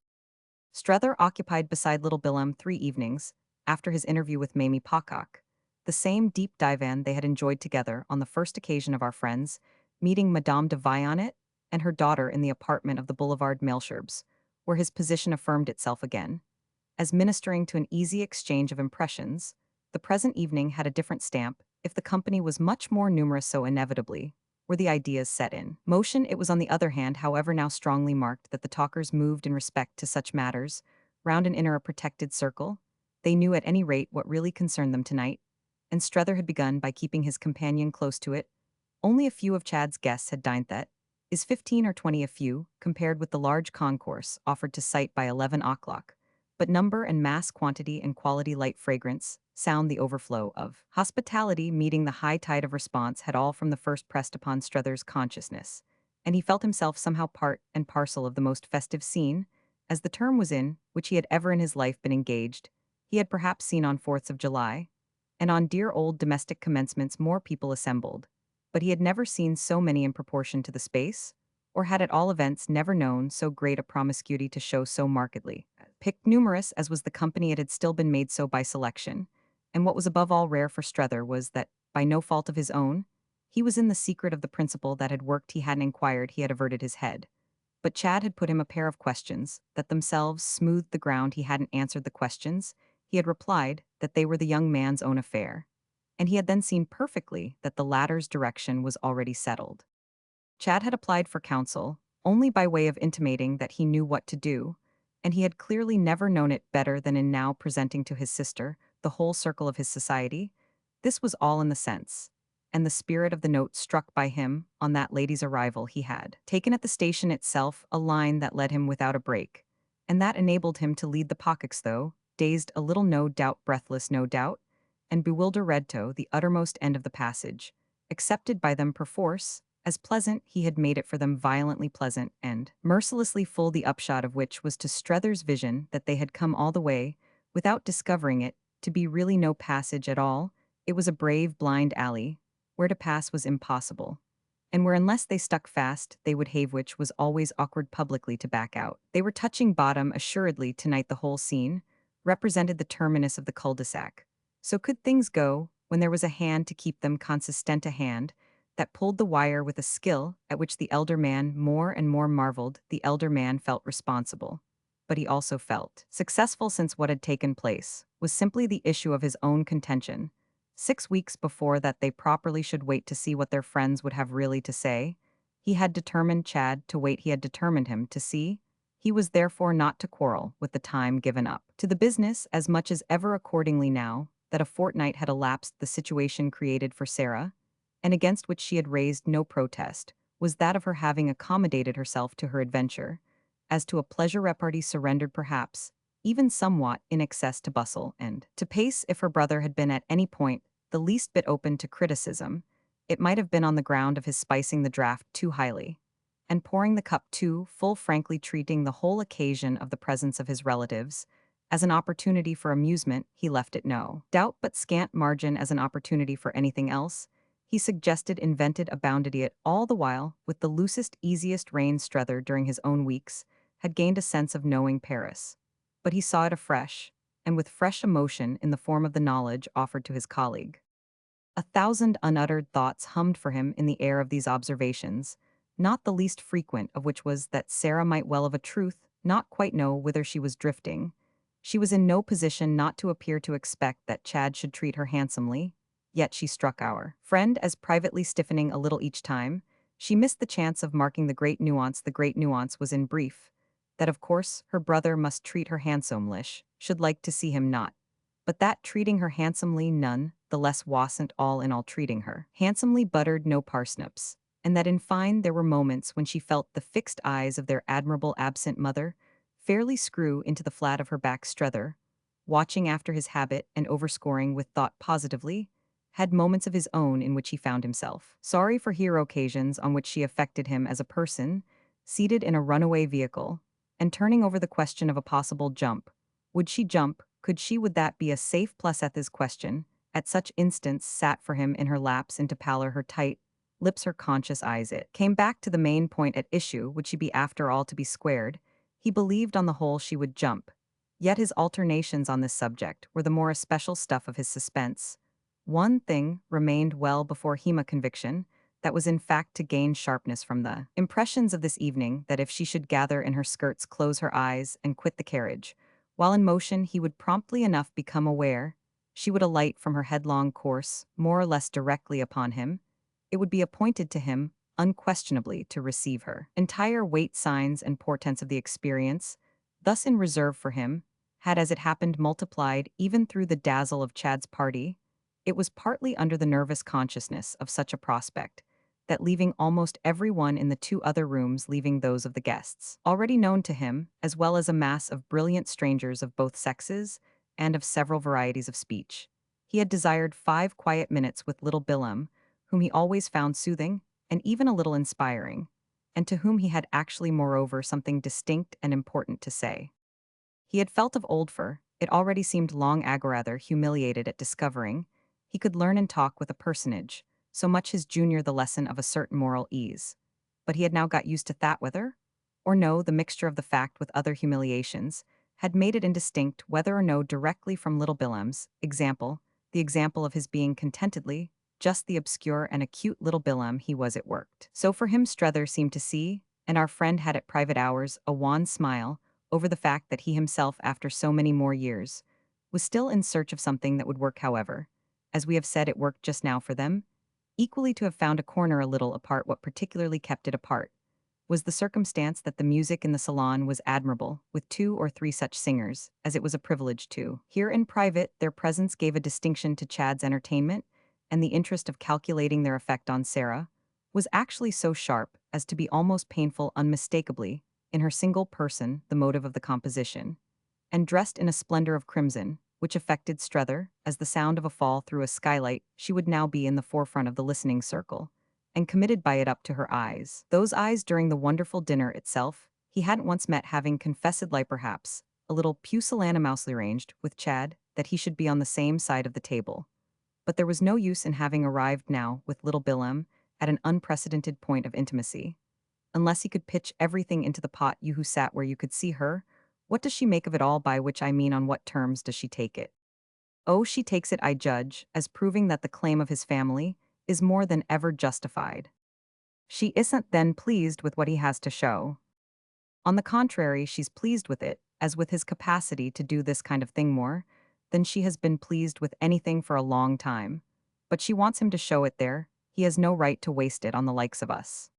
A: Strether occupied beside little Billum 3 evenings, after his interview with Mamie Pocock, the same deep divan they had enjoyed together on the first occasion of our friends, meeting Madame de Vionnet and her daughter in the apartment of the Boulevard Malesherbes, where his position affirmed itself again. As ministering to an easy exchange of impressions, the present evening had a different stamp. If the company was much more numerous, so inevitably were the ideas set in motion. It was on the other hand, however, now strongly marked that the talkers moved in respect to such matters, round and inner a protected circle. They knew at any rate what really concerned them tonight, and Strether had begun by keeping his companion close to it. Only a few of Chad's guests had dined. That is 15 or 20 a few, compared with the large concourse offered to sight by 11 o'clock. But number and mass, quantity and quality, light, fragrance, sound, the overflow of hospitality meeting the high tide of response had all from the first pressed upon Strether's consciousness, and he felt himself somehow part and parcel of the most festive scene, as the term was in which he had ever in his life been engaged. He had perhaps seen on 4th of July, and on dear old domestic commencements, more people assembled, but he had never seen so many in proportion to the space, or had at all events never known so great a promiscuity to show so markedly. Picked numerous as was the company, it had still been made so by selection, and what was above all rare for Strether was that, by no fault of his own, he was in the secret of the principle that had worked. He hadn't inquired, he had averted his head. But Chad had put him a pair of questions that themselves smoothed the ground. He hadn't answered the questions. He had replied that they were the young man's own affair, and he had then seen perfectly that the latter's direction was already settled. Chad had applied for counsel only by way of intimating that he knew what to do, and he had clearly never known it better than in now presenting to his sister the whole circle of his society. This was all in the sense and the spirit of the note struck by him on that lady's arrival. He had taken at the station itself a line that led him without a break, and that enabled him to lead the Pockocks, though dazed a little, no doubt, breathless, no doubt, and bewildered to the uttermost end of the passage, accepted by them perforce, as pleasant. He had made it for them violently pleasant and mercilessly full, the upshot of which was to Strether's vision that they had come all the way, without discovering it, to be really no passage at all. It was a brave blind alley, where to pass was impossible, and where unless they stuck fast they would have, which was always awkward publicly to back out. They were touching bottom assuredly tonight. The whole scene represented the terminus of the cul-de-sac. So could things go when there was a hand to keep them consistent, a hand that pulled the wire with a skill at which the elder man more and more marveled. The elder man felt responsible, but he also felt successful, since what had taken place was simply the issue of his own contention. 6 weeks before that they properly should wait to see what their friends would have really to say. He had determined Chad to wait, he had determined him to see. He was therefore not to quarrel with the time given up to the business as much as ever. Accordingly, now that a fortnight had elapsed, the situation created for Sarah and against which she had raised no protest, was that of her having accommodated herself to her adventure, as to a pleasure repartee surrendered perhaps, even somewhat in excess to bustle and to pace. If her brother had been at any point the least bit open to criticism, it might have been on the ground of his spicing the draught too highly, and pouring the cup too full, frankly treating the whole occasion of the presence of his relatives as an opportunity for amusement. He left it no doubt but scant margin as an opportunity for anything else. He suggested, invented, abounded it, all the while, with the loosest, easiest rein. Strether, during his own weeks, had gained a sense of knowing Paris. But he saw it afresh, and with fresh emotion in the form of the knowledge offered to his colleague. 1,000 unuttered thoughts hummed for him in the air of these observations, not the least frequent of which was that Sarah might well of a truth not quite know whither she was drifting. She was in no position not to appear to expect that Chad should treat her handsomely, yet she struck our friend as privately stiffening a little each time. She missed the chance of marking the great nuance. The great nuance was, in brief, that of course her brother must treat her handsomelish, should like to see him not, but that treating her handsomely none the less wasn't all in all treating her handsomely buttered no parsnips, and that in fine there were moments when she felt the fixed eyes of their admirable absent mother fairly screw into the flat of her back. Strether, watching after his habit and overscoring with thought positively, had moments of his own in which he found himself sorry for her, occasions on which she affected him as a person, seated in a runaway vehicle, and turning over the question of a possible jump. Would she jump? Could she? Would that be a safe plus? At this question, at such instants, sat for him in her lapse into pallor, her tight lips, her conscious eyes. It came back to the main point at issue. Would she be after all to be squared? He believed on the whole she would jump. Yet his alternations on this subject were the more especial stuff of his suspense. One thing remained well before him, a conviction that was in fact to gain sharpness from the impressions of this evening, that if she should gather in her skirts, close her eyes, and quit the carriage, while in motion he would promptly enough become aware she would alight from her headlong course more or less directly upon him. It would be appointed to him, unquestionably, to receive her entire weight. Signs and portents of the experience, thus in reserve for him, had as it happened multiplied even through the dazzle of Chad's party. It was partly under the nervous consciousness of such a prospect that, leaving almost every one in the two other rooms, leaving those of the guests already known to him, as well as a mass of brilliant strangers of both sexes and of several varieties of speech, he had desired 5 quiet minutes with little Bilham, whom he always found soothing and even a little inspiring, and to whom he had actually, moreover, something distinct and important to say. He had felt of old for it already seemed long ago, rather humiliated at discovering he could learn and talk with a personage so much his junior the lesson of a certain moral ease. But he had now got used to that, whether or no the mixture of the fact with other humiliations had made it indistinct whether or no directly from little Bilham's example, the example of his being contentedly just the obscure and acute little Bilham he was. It worked so for him, Strether seemed to see, and our friend had at private hours a wan smile over the fact that he himself, after so many more years, was still in search of something that would work. However, as we have said, it worked just now for them. Equally to have found a corner a little apart. What particularly kept it apart was the circumstance that the music in the salon was admirable, with 2 or 3 such singers, as it was a privilege to hear in private. Their presence gave a distinction to Chad's entertainment, and the interest of calculating their effect on Sarah was actually so sharp as to be almost painful, unmistakably, in her single person, the motive of the composition, and dressed in a splendor of crimson, which affected Strether as the sound of a fall through a skylight. She would now be in the forefront of the listening circle, and committed by it up to her eyes. Those eyes during the wonderful dinner itself, he hadn't once met, having confessedly perhaps a little pusillanimously arranged with Chad that he should be on the same side of the table. But there was no use in having arrived now with little Bilham at an unprecedented point of intimacy, unless he could pitch everything into the pot. You who sat where you could see her, what does she make of it all? By which I mean, on what terms does she take it? Oh, she takes it, I judge, as proving that the claim of his family is more than ever justified. She isn't then pleased with what he has to show. On the contrary, she's pleased with it, as with his capacity to do this kind of thing more than she has been pleased with anything for a long time. But she wants him to show it there. He has no right to waste it on the likes of us.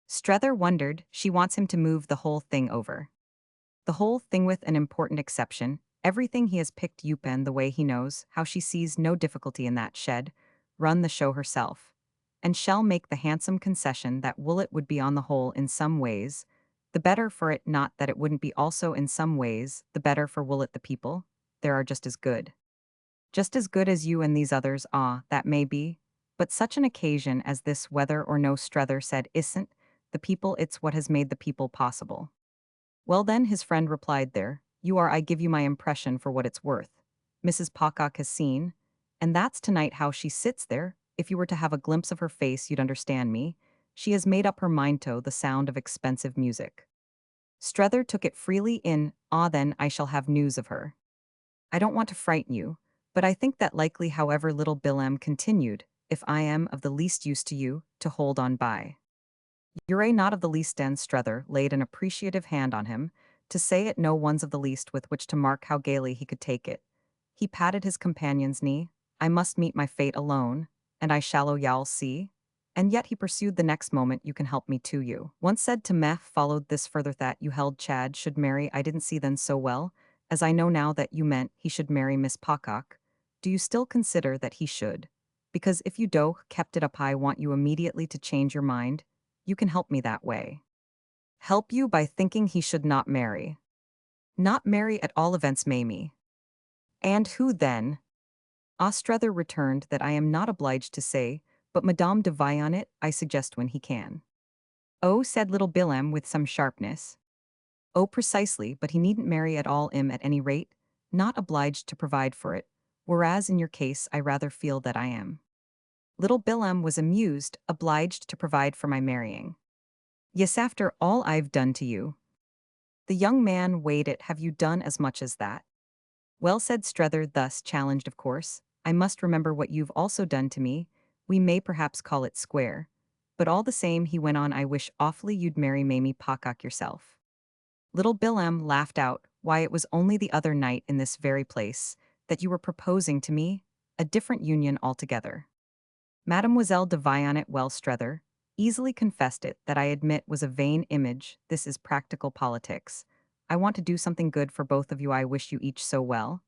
A: Strether wondered. She wants him to move the whole thing over. The whole thing, with an important exception. Everything he has picked Yupen the way he knows how. She sees no difficulty in that. Shed run the show herself. and shall make the handsome concession that Woollett would be on the whole in some ways, the better for it, not that it wouldn't be also in some ways, the better for Woollett the people, there are just as good. Just as good as you and these others, that may be, but such an occasion as this whether or no Strether said isn't, the people it's what has made the people possible. Well then, his friend replied there, you are I give you my impression for what it's worth. Mrs. Pocock has seen, and that's tonight how she sits there, if you were to have a glimpse of her face you'd understand me, she has made up her mind to the sound of expensive music. Strether took it freely in, then I shall have news of her. I don't want to frighten you, but I think that likely however little Billam continued, if I am of the least use to you, to hold on by. You're not of the least den Strether laid an appreciative hand on him, to say it no one's of the least with which to mark how gaily he could take it. He patted his companion's knee, I must meet my fate alone, and I shallow y'all see. And yet he pursued the next moment you can help me to you. Once said to Meh followed this further that you held Chad should marry I didn't see then so well, as I know now that you meant he should marry Miss Pocock. Do you still consider that he should? Because if you do, kept it up I want you immediately to change your mind. You can help me that way. Help you by thinking he should not marry. Not marry at all events Mamie. And who then? Ostrether returned that I am not obliged to say, but Madame de Vionnet I suggest when he can. Oh, said little Billam with some sharpness. Oh, precisely, but he needn't marry at all at any rate, not obliged to provide for it, whereas in your case I rather feel that I am. Little Billam was amused, obliged to provide for my marrying. Yes, after all I've done to you. The young man weighed it. Have you done as much as that? Well, said Strether, thus challenged of course, I must remember what you've also done to me, we may perhaps call it square. But all the same, he went on, I wish awfully you'd marry Mamie Pocock yourself. Little Billam laughed out, why it was only the other night in this very place that you were proposing to me, a different union altogether. Mademoiselle de Vionnet well Strether easily confessed it that I admit was a vain image, this is practical politics. I want to do something good for both of you I wish you each so well.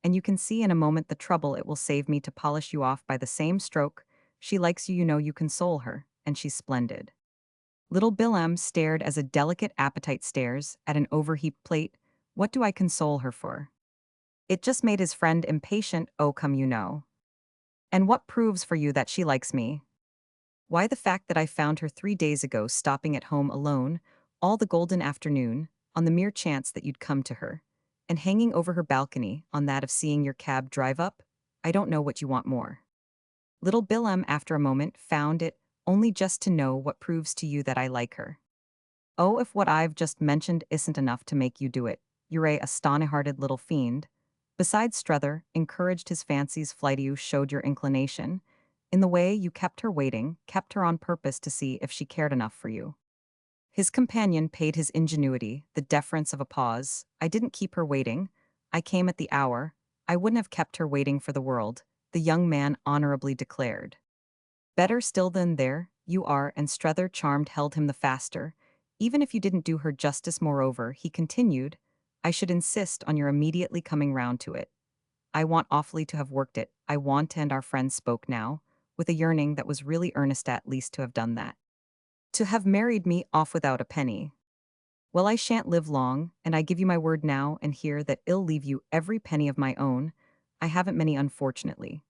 A: And you can see in a moment the trouble it will save me to polish you off by the same stroke, she likes you know you console her, and she's splendid. Little Billam stared as a delicate appetite stares at an overheaped plate, what do I console her for? It just made his friend impatient, oh come you know. And what proves for you that she likes me? Why, the fact that I found her 3 days ago stopping at home alone, all the golden afternoon, on the mere chance that you'd come to her, and hanging over her balcony on that of seeing your cab drive up, I don't know what you want more. Little Billam after a moment found it only just to know what proves to you that I like her. Oh, if what I've just mentioned isn't enough to make you do it, you're a stony-hearted little fiend. Besides, Strether encouraged his fancy's flight you showed your inclination, in the way you kept her waiting, kept her on purpose to see if she cared enough for you. His companion paid his ingenuity the deference of a pause. I didn't keep her waiting. I came at the hour. I wouldn't have kept her waiting for the world, the young man honorably declared. Better still than there, you are, and Strether charmed held him the faster. Even if you didn't do her justice moreover, he continued, I should insist on your immediately coming round to it. I want awfully to have worked it, I want, and our friend spoke now, with a yearning that was really earnest at least to have done that. To have married me off without a penny. Well, I shan't live long, and I give you my word now and here that I'll leave you every penny of my own. I haven't many unfortunately.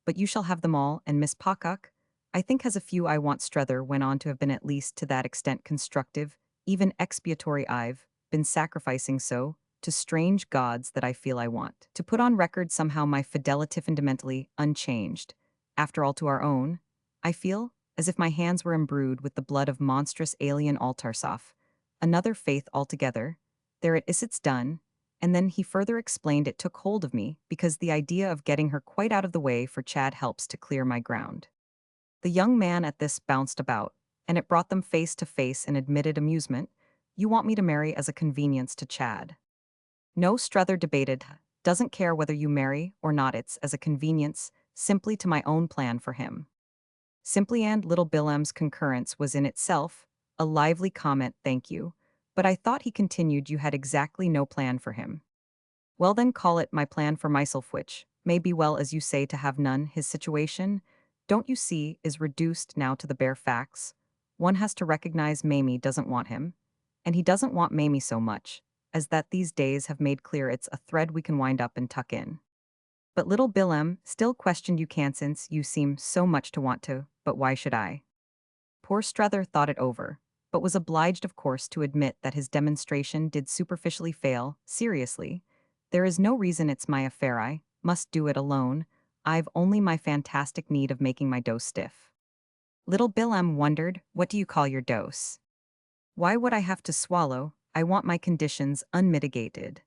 A: But you shall have them all, and Miss Pocock, I think has a few I want. Strether went on to have been at least to that extent constructive, even expiatory. I've been sacrificing so, to strange gods that I feel I want to put on record somehow my fidelity fundamentally unchanged. After all to our own, I feel as if my hands were imbrued with the blood of monstrous alien Altarsof. Another faith altogether. There it is, it's done. And then he further explained it took hold of me because the idea of getting her quite out of the way for Chad helps to clear my ground. The young man at this bounced about, and it brought them face to face in admitted amusement. You want me to marry as a convenience to Chad? No, Strether debated, doesn't care whether you marry or not, it's as a convenience, simply to my own plan for him. Simply, and little Billam's concurrence was in itself a lively comment, thank you. But I thought, he continued, you had exactly no plan for him. Well then, call it my plan for myself, which may be well as you say to have none. His situation, don't you see, is reduced now to the bare facts. One has to recognize Mamie doesn't want him, and he doesn't want Mamie so much, as that these days have made clear it's a thread we can wind up and tuck in. But little Billem still questioned you can since you seem so much to want to, but why should I? Poor Strether thought it over, but was obliged of course to admit that his demonstration did superficially fail. Seriously, there is no reason it's my affair, I must do it alone, I've only my fantastic need of making my dose stiff. Little Billem wondered, what do you call your dose? Why would I have to swallow? I want my conditions unmitigated.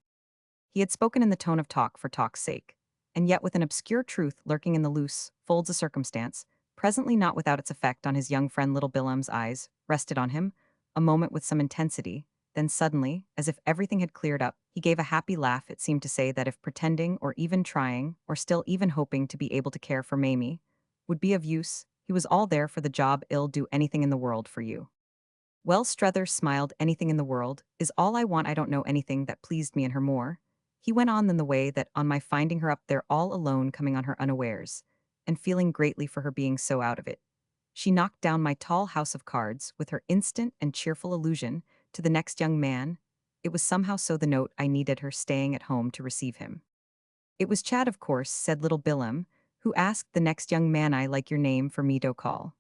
A: He had spoken in the tone of talk for talk's sake, and yet with an obscure truth lurking in the loose folds of circumstance, presently not without its effect on his young friend little Billem's eyes, rested on him, a moment with some intensity, then suddenly, as if everything had cleared up, he gave a happy laugh. It seemed to say that if pretending, or even trying, or still even hoping to be able to care for Mamie, would be of use, he was all there for the job. I'll do anything in the world for you. Well, Strether smiled. Anything in the world is all I want. I don't know anything that pleased me in her more. He went on in the way that on my finding her up there all alone, coming on her unawares, and feeling greatly for her being so out of it, she knocked down my tall house of cards with her instant and cheerful allusion to the next young man. It was somehow so the note I needed her staying at home to receive him. It was Chad, of course, said little Billem, who asked the next young man. I like your name for me to call.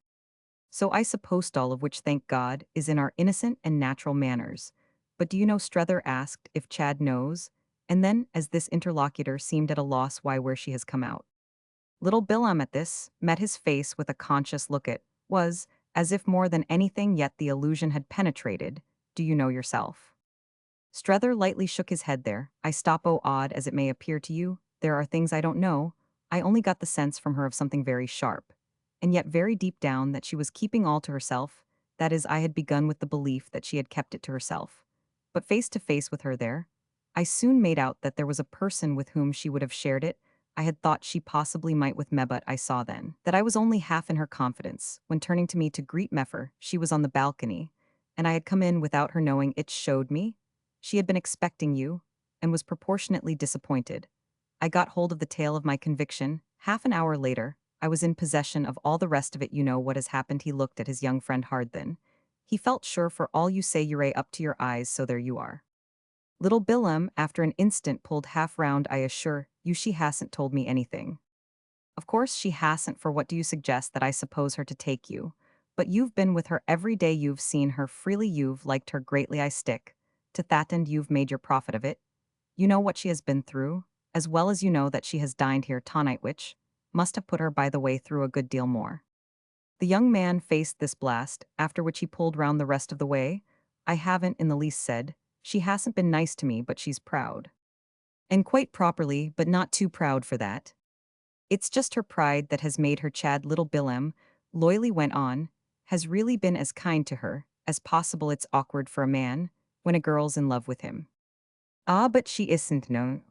A: So I supposed all of which, thank God, is in our innocent and natural manners. But do you know, Strether asked if Chad knows, and then, as this interlocutor seemed at a loss why where she has come out. Little Billem at this met his face with a conscious look. It was, as if more than anything yet the illusion had penetrated. Do you know yourself? Strether lightly shook his head. There, I stop. Oh, odd as it may appear to you, there are things I don't know. I only got the sense from her of something very sharp, and yet very deep down, that she was keeping all to herself. That is, I had begun with the belief that she had kept it to herself. But face to face with her there, I soon made out that there was a person with whom she would have shared it. I had thought she possibly might with me, but I saw then that I was only half in her confidence. When turning to me to greet Meffer, she was on the balcony, and I had come in without her knowing. It showed me she had been expecting you, and was proportionately disappointed. I got hold of the tail of my conviction. Half an hour later, I was in possession of all the rest of it. You know what has happened. He looked at his young friend hard then. He felt sure for all you say you're up to your eyes, so there you are. Little Billem, after an instant, pulled half round. I assure you she hasn't told me anything. Of course she hasn't, for what do you suggest? That I suppose her to take you. But you've been with her every day, you've seen her freely, you've liked her greatly. I stick to that, and you've made your profit of it. You know what she has been through, as well as you know that she has dined here tonight, which must have put her, by the way, through a good deal more. The young man faced this blast, after which he pulled round the rest of the way. I haven't in the least said she hasn't been nice to me, but she's proud. And quite properly, but not too proud for that. It's just her pride that has made her. Chad, little Billem loyally went on, has really been as kind to her as possible. It's awkward for a man when a girl's in love with him. Ah, but she isn't, no.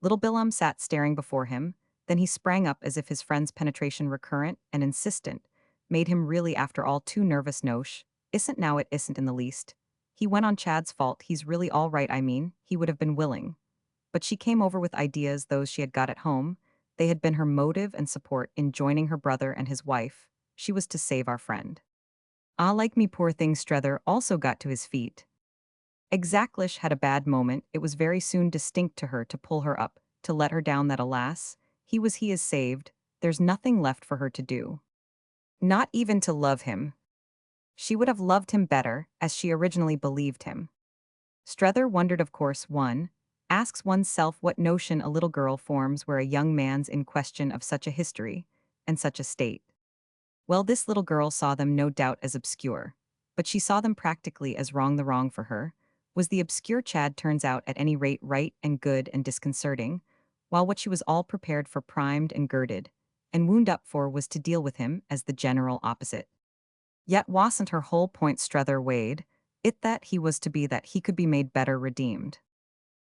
A: Little Billem sat staring before him, then he sprang up as if his friend's penetration, recurrent and insistent, made him really after all too nervous. Nosh, isn't now, it isn't in the least. He went on. Chad's fault, he's really all right. I mean, he would have been willing. But she came over with ideas, those she had got at home. They had been her motive and support in joining her brother and his wife. She was to save our friend. Ah, like me, poor thing. Strether also got to his feet. Exactlish had a bad moment. It was very soon distinct to her to pull her up, to let her down. That alas, he is saved. There's nothing left for her to do. Not even to love him. She would have loved him better, as she originally believed him. Strether wondered, of course. One asks oneself what notion a little girl forms where a young man's in question of such a history and such a state. Well, this little girl saw them no doubt as obscure, but she saw them practically as wrong. The wrong for her was the obscure Chad, turns out at any rate right and good and disconcerting, while what she was all prepared for, primed and girded, and wound up for, was to deal with him as the general opposite. Yet wasn't her whole point, Strether weighed it, that he was to be, that he could be made better, redeemed.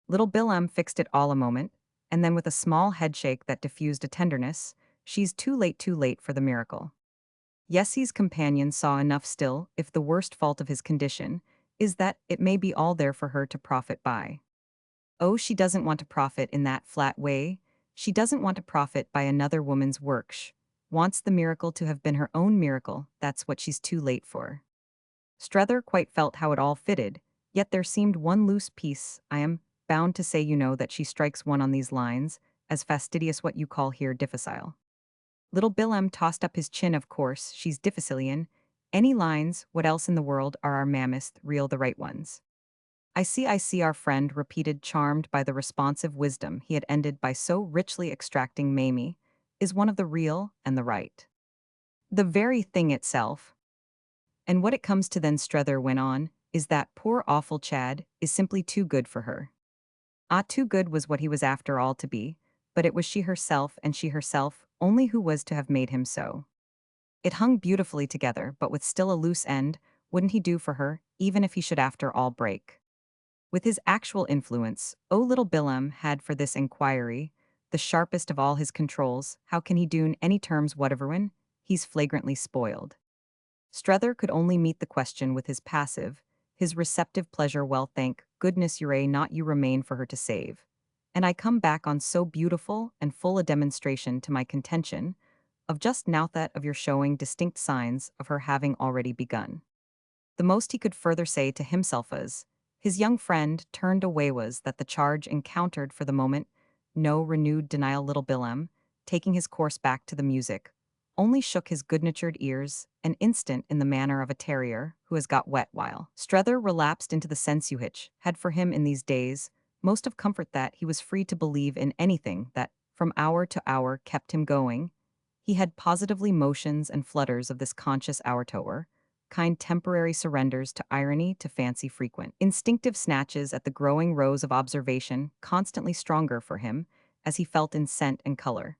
A: Little Billem fixed it all a moment, and then with a small headshake that diffused a tenderness, she's too late for the miracle. Yessie's companion saw enough still, if the worst fault of his condition is that it may be all there for her to profit by. Oh, she doesn't want to profit in that flat way. She doesn't want to profit by another woman's work. Wants the miracle to have been her own miracle, that's what she's too late for. Strether quite felt how it all fitted, yet there seemed one loose piece. I am bound to say you know that she strikes one on these lines, as fastidious what you call here difficile. Little Billem tossed up his chin of course, she's difficilian. Any lines, what else in the world are our mammoth, real the right ones? I see our friend repeated charmed by the responsive wisdom he had ended by so richly extracting Mamie, is one of the real and the right. The very thing itself. And what it comes to then Strether went on, is that poor awful Chad is simply too good for her. Ah, too good was what he was after all to be, but it was she herself and she herself only who was to have made him so. It hung beautifully together, but with still a loose end, wouldn't he do for her, even if he should after all break? With his actual influence, O little Billem had for this inquiry, the sharpest of all his controls, how can he do any terms whatever when he's flagrantly spoiled? Strether could only meet the question with his passive, his receptive pleasure well thank goodness you're not you remain for her to save. And I come back on so beautiful and full a demonstration to my contention, of just now that of your showing distinct signs of her having already begun. The most he could further say to himself as, his young friend turned away was that the charge encountered for the moment no renewed denial little Billem, taking his course back to the music, only shook his good-natured ears, an instant in the manner of a terrier who has got wet while Strether relapsed into the sensuhitch, had for him in these days most of comfort that he was free to believe in anything that, from hour to hour, kept him going. He had positively motions and flutters of this conscious hour-tower, kind temporary surrenders to irony to fancy frequent, instinctive snatches at the growing rose of observation, constantly stronger for him, as he felt in scent and color,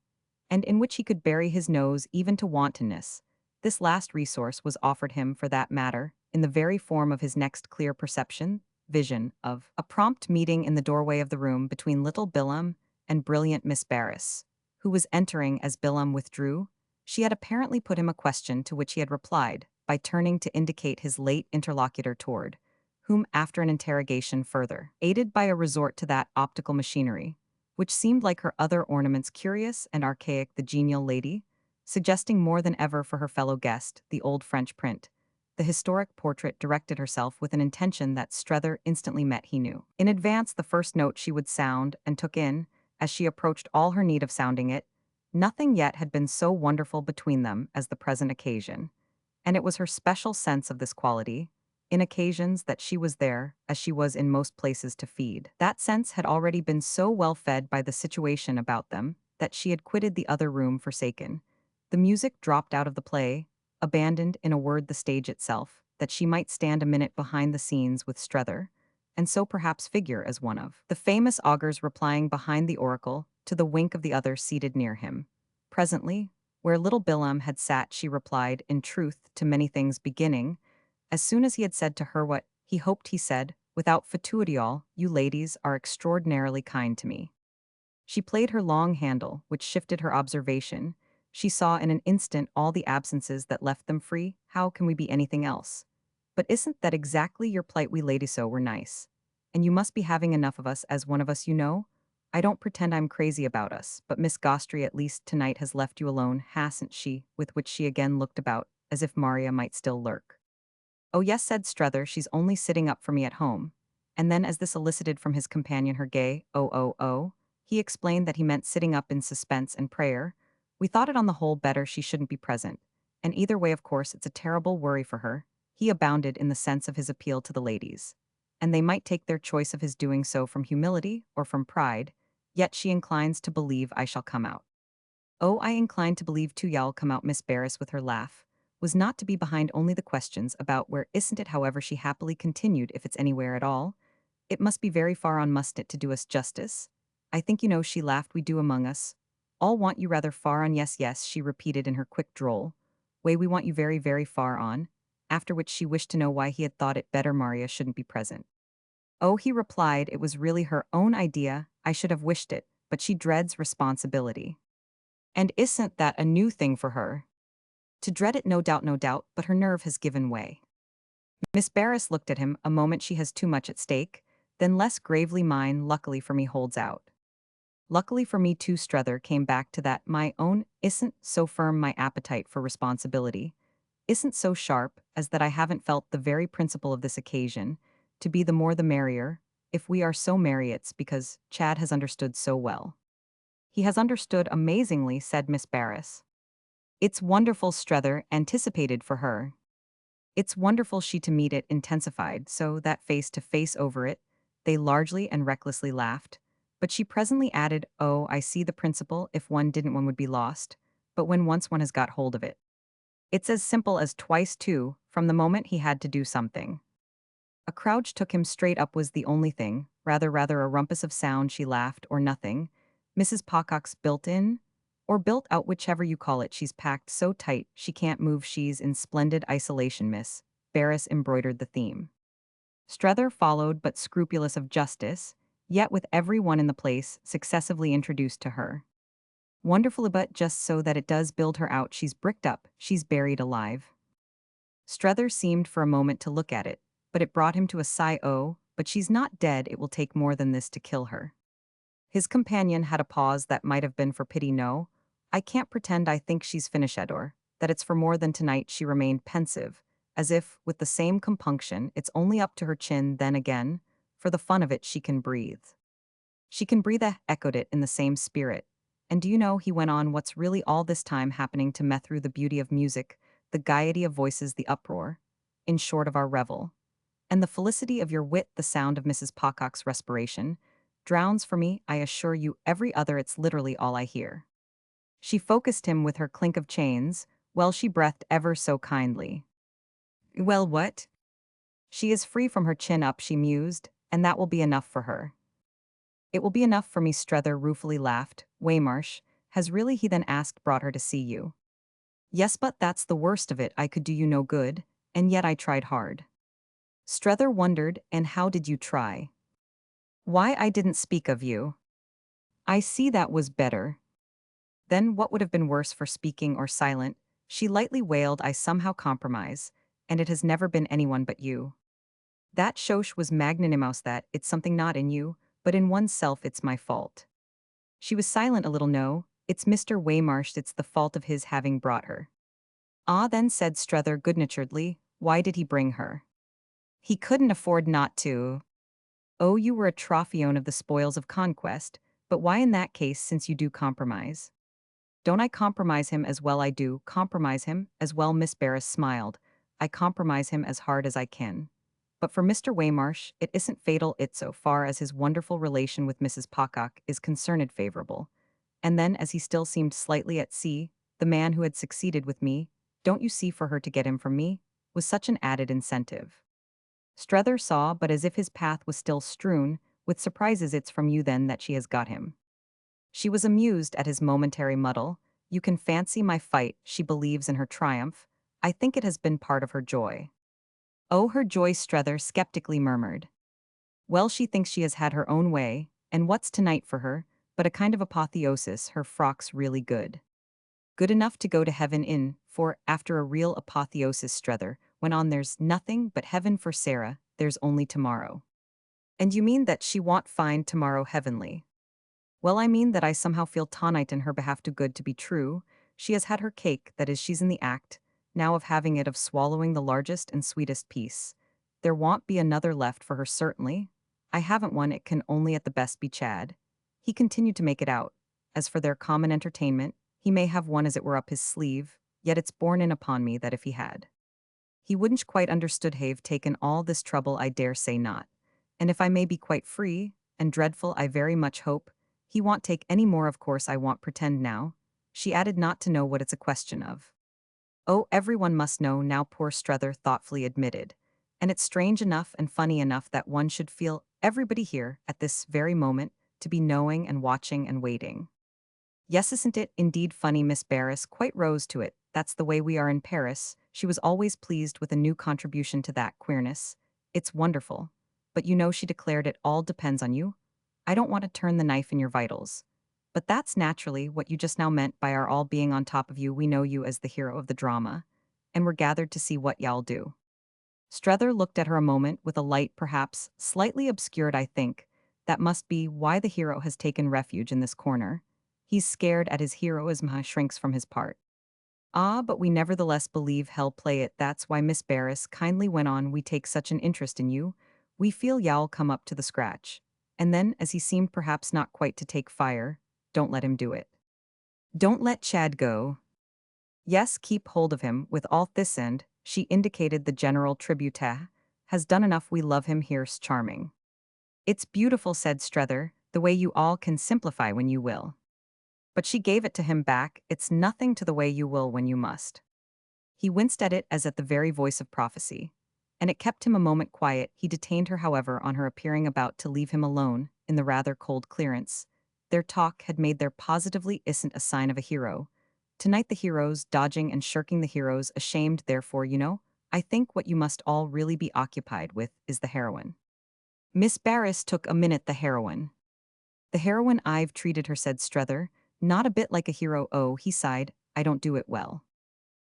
A: and in which he could bury his nose even to wantonness. This last resource was offered him, for that matter, in the very form of his next clear perception, vision, of a prompt meeting in the doorway of the room between little Billem and brilliant Miss Barris, who was entering as Billem withdrew. She had apparently put him a question to which he had replied, by turning to indicate his late interlocutor toward, whom after an interrogation further, aided by a resort to that optical machinery, which seemed like her other ornaments curious and archaic the genial lady, suggesting more than ever for her fellow guest the old French print. The historic portrait directed herself with an intention that Strether instantly met he knew. In advance the first note she would sound and took in, as she approached all her need of sounding it, nothing yet had been so wonderful between them as the present occasion, and it was her special sense of this quality, in occasions that she was there, as she was in most places to feed. That sense had already been so well fed by the situation about them, that she had quitted the other room forsaken. The music dropped out of the play, abandoned in a word the stage itself, that she might stand a minute behind the scenes with Strether, and so perhaps figure as one of the famous augurs replying behind the oracle to the wink of the other seated near him. Presently, where little Billem had sat, she replied, in truth, to many things beginning, as soon as he had said to her what he hoped he said, without fatuity, you ladies are extraordinarily kind to me. She played her long handle, which shifted her observation. She saw in an instant all the absences that left them free. How can we be anything else? But isn't that exactly your plight? We ladies so were nice. And you must be having enough of us as one of us, you know? I don't pretend I'm crazy about us, but Miss Gostry at least tonight has left you alone, hasn't she? With which she again looked about, as if Maria might still lurk. Oh yes, said Strether, she's only sitting up for me at home. And then as this elicited from his companion her gay, oh, he explained that he meant sitting up in suspense and prayer. We thought it on the whole better she shouldn't be present. And either way, of course, it's a terrible worry for her. He abounded in the sense of his appeal to the ladies. And they might take their choice of his doing so from humility or from pride, yet she inclines to believe I shall come out. Oh, I incline to believe too y'all come out, Miss Barris with her laugh, was not to be behind only the questions about where isn't it, however she happily continued, if it's anywhere at all. It must be very far on, mustn't it, to do us justice? I think you know, she laughed, we do among us. All want you rather far on, yes, she repeated in her quick droll way, we want you very, very far on, after which she wished to know why he had thought it better Maria shouldn't be present. Oh, he replied, it was really her own idea, I should have wished it, but she dreads responsibility. And isn't that a new thing for her? To dread it, no doubt, but her nerve has given way. Miss Barris looked at him a moment, she has too much at stake, then less gravely, mine, luckily for me, holds out. Luckily for me too, Strether came back to that my own isn't so firm, my appetite for responsibility isn't so sharp as that I haven't felt the very principle of this occasion, to be the more the merrier. If we are so merry, it's because Chad has understood so well. He has understood amazingly, said Miss Barris. It's wonderful, Strether anticipated for her. It's wonderful she to meet it intensified, so that face to face over it, they largely and recklessly laughed. But she presently added, oh, I see the principle, if one didn't one would be lost, but when once one has got hold of it. It's as simple as twice two, from the moment he had to do something. A crouch took him straight up was the only thing, rather a rumpus of sound she laughed, or nothing. Mrs. Pocock's built in, or built out whichever you call it, she's packed so tight she can't move, she's in splendid isolation, Miss. Barris embroidered the theme. Strether followed, but scrupulous of justice, yet with every one in the place successively introduced to her. Wonderful, but just so that it does build her out, she's bricked up, she's buried alive. Strether seemed for a moment to look at it, but it brought him to a sigh. Oh, but she's not dead, it will take more than this to kill her. His companion had a pause that might have been for pity. No, I can't pretend I think she's finished, or that it's for more than tonight. She remained pensive, as if, with the same compunction, it's only up to her chin. Then again, for the fun of it, she can breathe. She can breathe, echoed it in the same spirit. And do you know, he went on, what's really all this time happening to me through the beauty of music, the gaiety of voices, the uproar, in short, of our revel, and the felicity of your wit, the sound of Mrs. Pocock's respiration, drowns for me, I assure you, every other. It's literally all I hear. She focused him with her clink of chains, well, she breathed ever so kindly. Well, what? She is free from her chin up, she mused, and that will be enough for her. It will be enough for me, Strether ruefully laughed. Waymarsh, has really, he then asked, brought her to see you? Yes, but that's the worst of it, I could do you no good, and yet I tried hard. Strether wondered, and how did you try? Why, I didn't speak of you. I see, that was better. Then what would have been worse for speaking or silent? She lightly wailed, I somehow compromise, and it has never been anyone but you. That shosh was magnanimous, that it's something not in you, but in oneself. It's my fault. She was silent a little. No, it's Mr. Waymarsh, it's the fault of his having brought her. Ah, then, said Strether good-naturedly, why did he bring her? He couldn't afford not to. Oh, you were a trophion of the spoils of conquest, but why in that case, since you do compromise? Don't I compromise him as well? I do compromise him as well, Miss Barris smiled. I compromise him as hard as I can. But for Mr. Waymarsh, it isn't fatal, it so far as his wonderful relation with Mrs. Pocock is concerned favorable. And then, as he still seemed slightly at sea, the man who had succeeded with me, don't you see, for her to get him from me, was such an added incentive. Strether saw, but as if his path was still strewn with surprises, it's from you then that she has got him. She was amused at his momentary muddle. You can fancy my fight, she believes in her triumph. I think it has been part of her joy. Oh, her joy, Strether skeptically murmured. Well, she thinks she has had her own way, and what's tonight for her, but a kind of apotheosis. Her frock's really good. Good enough to go to heaven in, for, after a real apotheosis, Strether went on, there's nothing but heaven for Sarah, there's only tomorrow. And you mean that she won't find tomorrow heavenly? Well, I mean that I somehow feel tonight in her behalf too good to be true. She has had her cake, that is, she's in the act, now of having it, of swallowing the largest and sweetest piece. There won't be another left for her, certainly. I haven't one, it can only at the best be Chad. He continued to make it out. As for their common entertainment, he may have one as it were up his sleeve, yet it's borne in upon me that if he had, he wouldn't quite understood have taken all this trouble, I dare say not. And if I may be quite free, and dreadful, I very much hope, he won't take any more. Of course I won't pretend now, she added, not to know what it's a question of. Oh, everyone must know now, poor Strether thoughtfully admitted. And it's strange enough and funny enough that one should feel everybody here, at this very moment, to be knowing and watching and waiting. Yes, isn't it indeed funny? Miss Barris quite rose to it. That's the way we are in Paris. She was always pleased with a new contribution to that queerness. It's wonderful. But you know, she declared, it all depends on you. I don't want to turn the knife in your vitals. But that's naturally what you just now meant by our all being on top of you. We know you as the hero of the drama, and we're gathered to see what y'all do. Strether looked at her a moment with a light perhaps slightly obscured, I think, That must be why the hero has taken refuge in this corner. He's scared at his heroism shrinks from his part. Ah, but we nevertheless believe hell play it. That's why Miss Barris kindly went on. We take such an interest in you. We feel y'all come up to the scratch. And then, as he seemed perhaps not quite to take fire, don't let him do it. Don't let Chad go. Yes, keep hold of him. With all this end, she indicated the general tribute has done enough. We love him. Here's charming. It's beautiful, said Strether, the way you all can simplify when you will. But she gave it to him back. It's nothing to the way you will when you must. He winced at it as at the very voice of prophecy. And it kept him a moment quiet. He detained her, however, on her appearing about to leave him alone, in the rather cold clearance. Their talk had made there positively isn't a sign of a hero. Tonight the heroes, dodging and shirking the heroes, ashamed, therefore, I think what you must all really be occupied with is the heroine. Miss Barris took a minute. The heroine. The heroine I've treated her, said Strether, not a bit like a hero. Oh, he sighed, I don't do it well.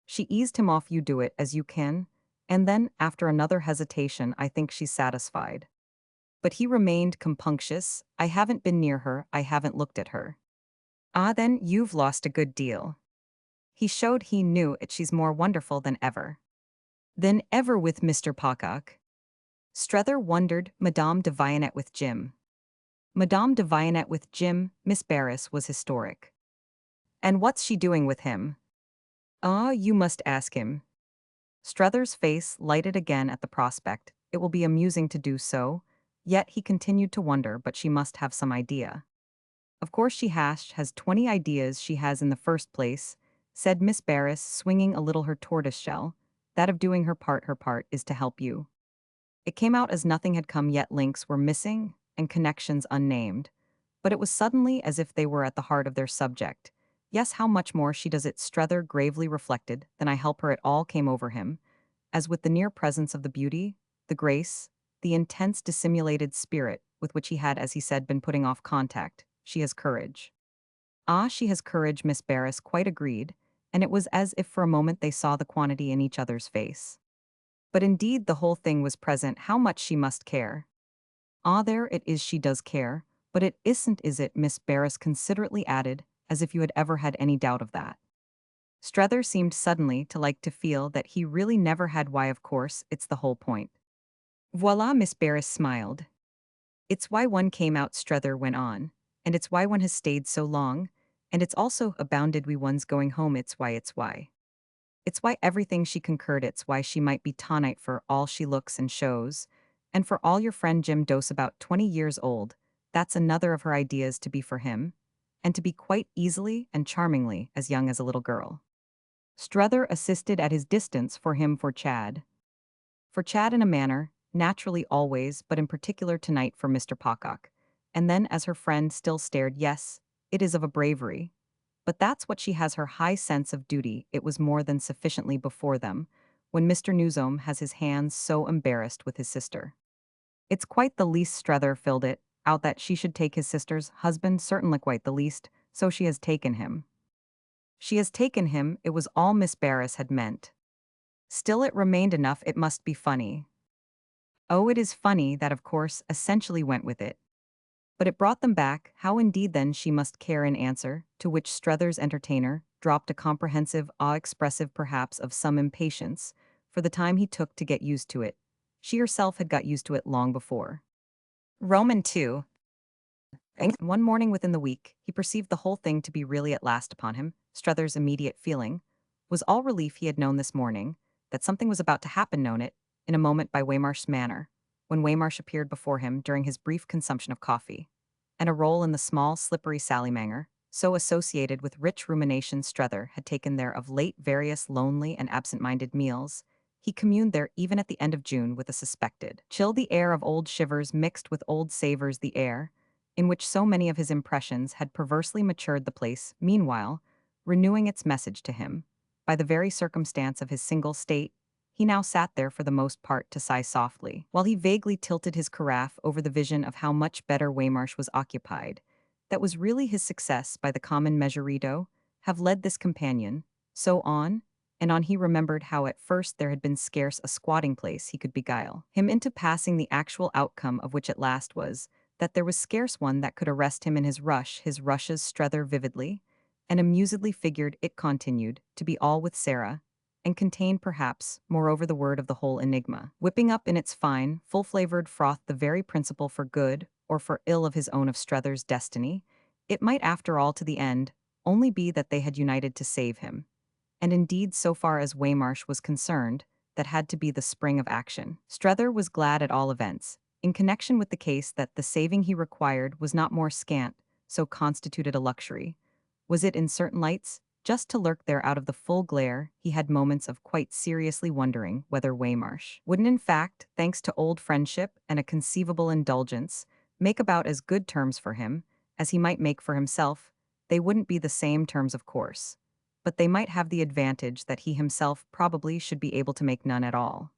A: She eased him off. You do it as you can. And then, after another hesitation, I think she's satisfied. But he remained compunctious. I haven't been near her, I haven't looked at her. Ah, then, you've lost a good deal. He showed he knew it. She's more wonderful than ever. Than ever with Mr. Pocock. Strether wondered. Madame de Vionnet with Jim. Madame de Vionnet with Jim, Miss Barris was historic. And what's she doing with him? Ah, you must ask him. Strether's face lighted again at the prospect. It will be amusing to do so. Yet he continued to wonder, but she must have some idea. Of course she has 20 ideas. She has in the first place, said Miss Barris, swinging a little her tortoiseshell, that of doing her part is to help you. It came out as nothing had come yet. Links were missing, and connections unnamed. But it was suddenly as if they were at the heart of their subject. Yes, how much more she does it, Strether gravely reflected, than I help her. It all came over him, as with the near presence of the beauty, the grace, the intense dissimulated spirit with which he had, as he said, been putting off contact. She has courage. Ah, she has courage, Miss Barris quite agreed, and it was as if for a moment they saw the quantity in each other's face. But indeed the whole thing was present. How much she must care. Ah, there it is, she does care, but it isn't, is it? Miss Barris considerately added, as if you had ever had any doubt of that. Strether seemed suddenly to like to feel that he really never had. Why, of course, it's the whole point. Voila, Miss Barris smiled. It's why one came out, Strether went on, and it's why one has stayed so long, and it's also abounded we one's going home. It's why. It's why everything, she concurred. It's why she might be tonight for all she looks and shows, and for all your friend Jim Dose about 20 years old, that's another of her ideas, to be for him, and to be quite easily and charmingly as young as a little girl. Strether assisted at his distance for him, for Chad. For Chad in a manner, naturally always, but in particular tonight for Mr. Pocock. And then as her friend still stared, yes, it is of a bravery. But that's what she has, her high sense of duty. It was more than sufficiently before them, when Mr. Newsome has his hands so embarrassed with his sister. It's quite the least, Strether filled it out, that she should take his sister's husband, certainly quite the least, so she has taken him. She has taken him, it was all Miss Barris had meant. Still it remained enough. It must be funny. Oh, it is funny, that of course essentially went with it. But it brought them back. How indeed then she must care, in answer, to which Strether's entertainer dropped a comprehensive awe, expressive perhaps of some impatience, for the time he took to get used to it. She herself had got used to it long before. Roman 2. One morning within the week, he perceived the whole thing to be really at last upon him. Strether's immediate feeling was all relief. He had known this morning that something was about to happen, known it, in a moment, by Waymarsh's manner, when Waymarsh appeared before him during his brief consumption of coffee, and a roll in the small, slippery sallymanger, so associated with rich ruminations Strether had taken there of late, various lonely and absent-minded meals. He communed there even at the end of June with a suspected chill, the air of old shivers mixed with old savors, the air in which so many of his impressions had perversely matured. The place, meanwhile, renewing its message to him, by the very circumstance of his single state, he now sat there for the most part to sigh softly, while he vaguely tilted his carafe over the vision of how much better Waymarsh was occupied. That was really his success, by the common measurito, have led this companion, so on, and on. He remembered how at first there had been scarce a squatting place he could beguile him into, passing the actual outcome of which at last was, that there was scarce one that could arrest him in his rushes Strether vividly, and amusedly figured it continued to be all with Sarah, and contained perhaps, moreover the word of the whole enigma, whipping up in its fine, full-flavored froth the very principle for good or for ill of his own of Strether's destiny. It might after all to the end only be that they had united to save him. And indeed so far as Waymarsh was concerned, that had to be the spring of action. Strether was glad at all events, in connection with the case that the saving he required was not more scant, so constituted a luxury. Was it in certain lights? Just to lurk there out of the full glare, he had moments of quite seriously wondering whether Waymarsh wouldn't in fact, thanks to old friendship and a conceivable indulgence, make about as good terms for him as he might make for himself. They wouldn't be the same terms, of course, but they might have the advantage that he himself probably should be able to make none at all.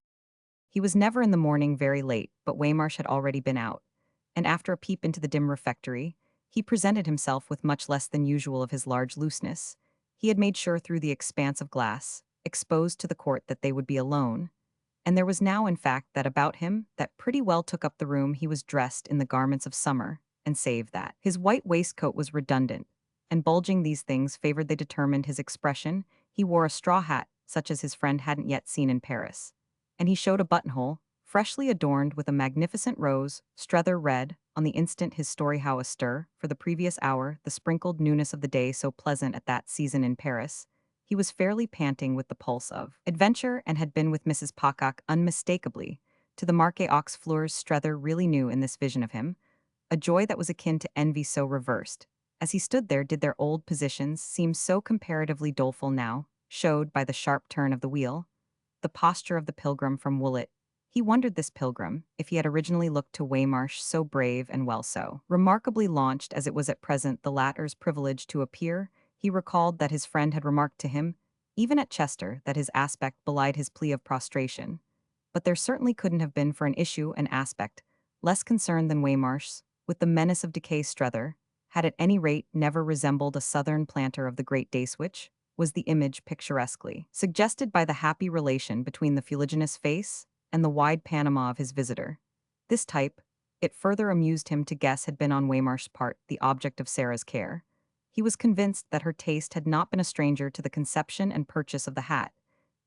A: He was never in the morning very late, but Waymarsh had already been out, and after a peep into the dim refectory, he presented himself with much less than usual of his large looseness. He had made sure through the expanse of glass, exposed to the court, that they would be alone, and there was now in fact that about him that pretty well took up the room. He was dressed in the garments of summer, and save that his white waistcoat was redundant, and bulging these things favored they determined his expression, he wore a straw hat such as his friend hadn't yet seen in Paris, and he showed a buttonhole, freshly adorned with a magnificent rose. Strether read, on the instant, his story how astir, for the previous hour, the sprinkled newness of the day so pleasant at that season in Paris. He was fairly panting with the pulse of adventure and had been with Mrs. Pocock unmistakably. To the Marquis aux Fleurs Strether really knew in this vision of him, a joy that was akin to envy so reversed. As he stood there, did their old positions seem so comparatively doleful now, showed by the sharp turn of the wheel, the posture of the pilgrim from Woolwich. He wondered this pilgrim, if he had originally looked to Waymarsh so brave and well so remarkably launched as it was at present the latter's privilege to appear. He recalled that his friend had remarked to him, even at Chester, that his aspect belied his plea of prostration. But there certainly couldn't have been for an issue an aspect less concerned than Waymarsh's, with the menace of decay. Strether had at any rate never resembled a southern planter of the great Dayswich, was the image picturesquely suggested by the happy relation between the fuliginous face and the wide Panama of his visitor. This type, it further amused him to guess, had been on Waymarsh's part the object of Sarah's care. He was convinced that her taste had not been a stranger to the conception and purchase of the hat,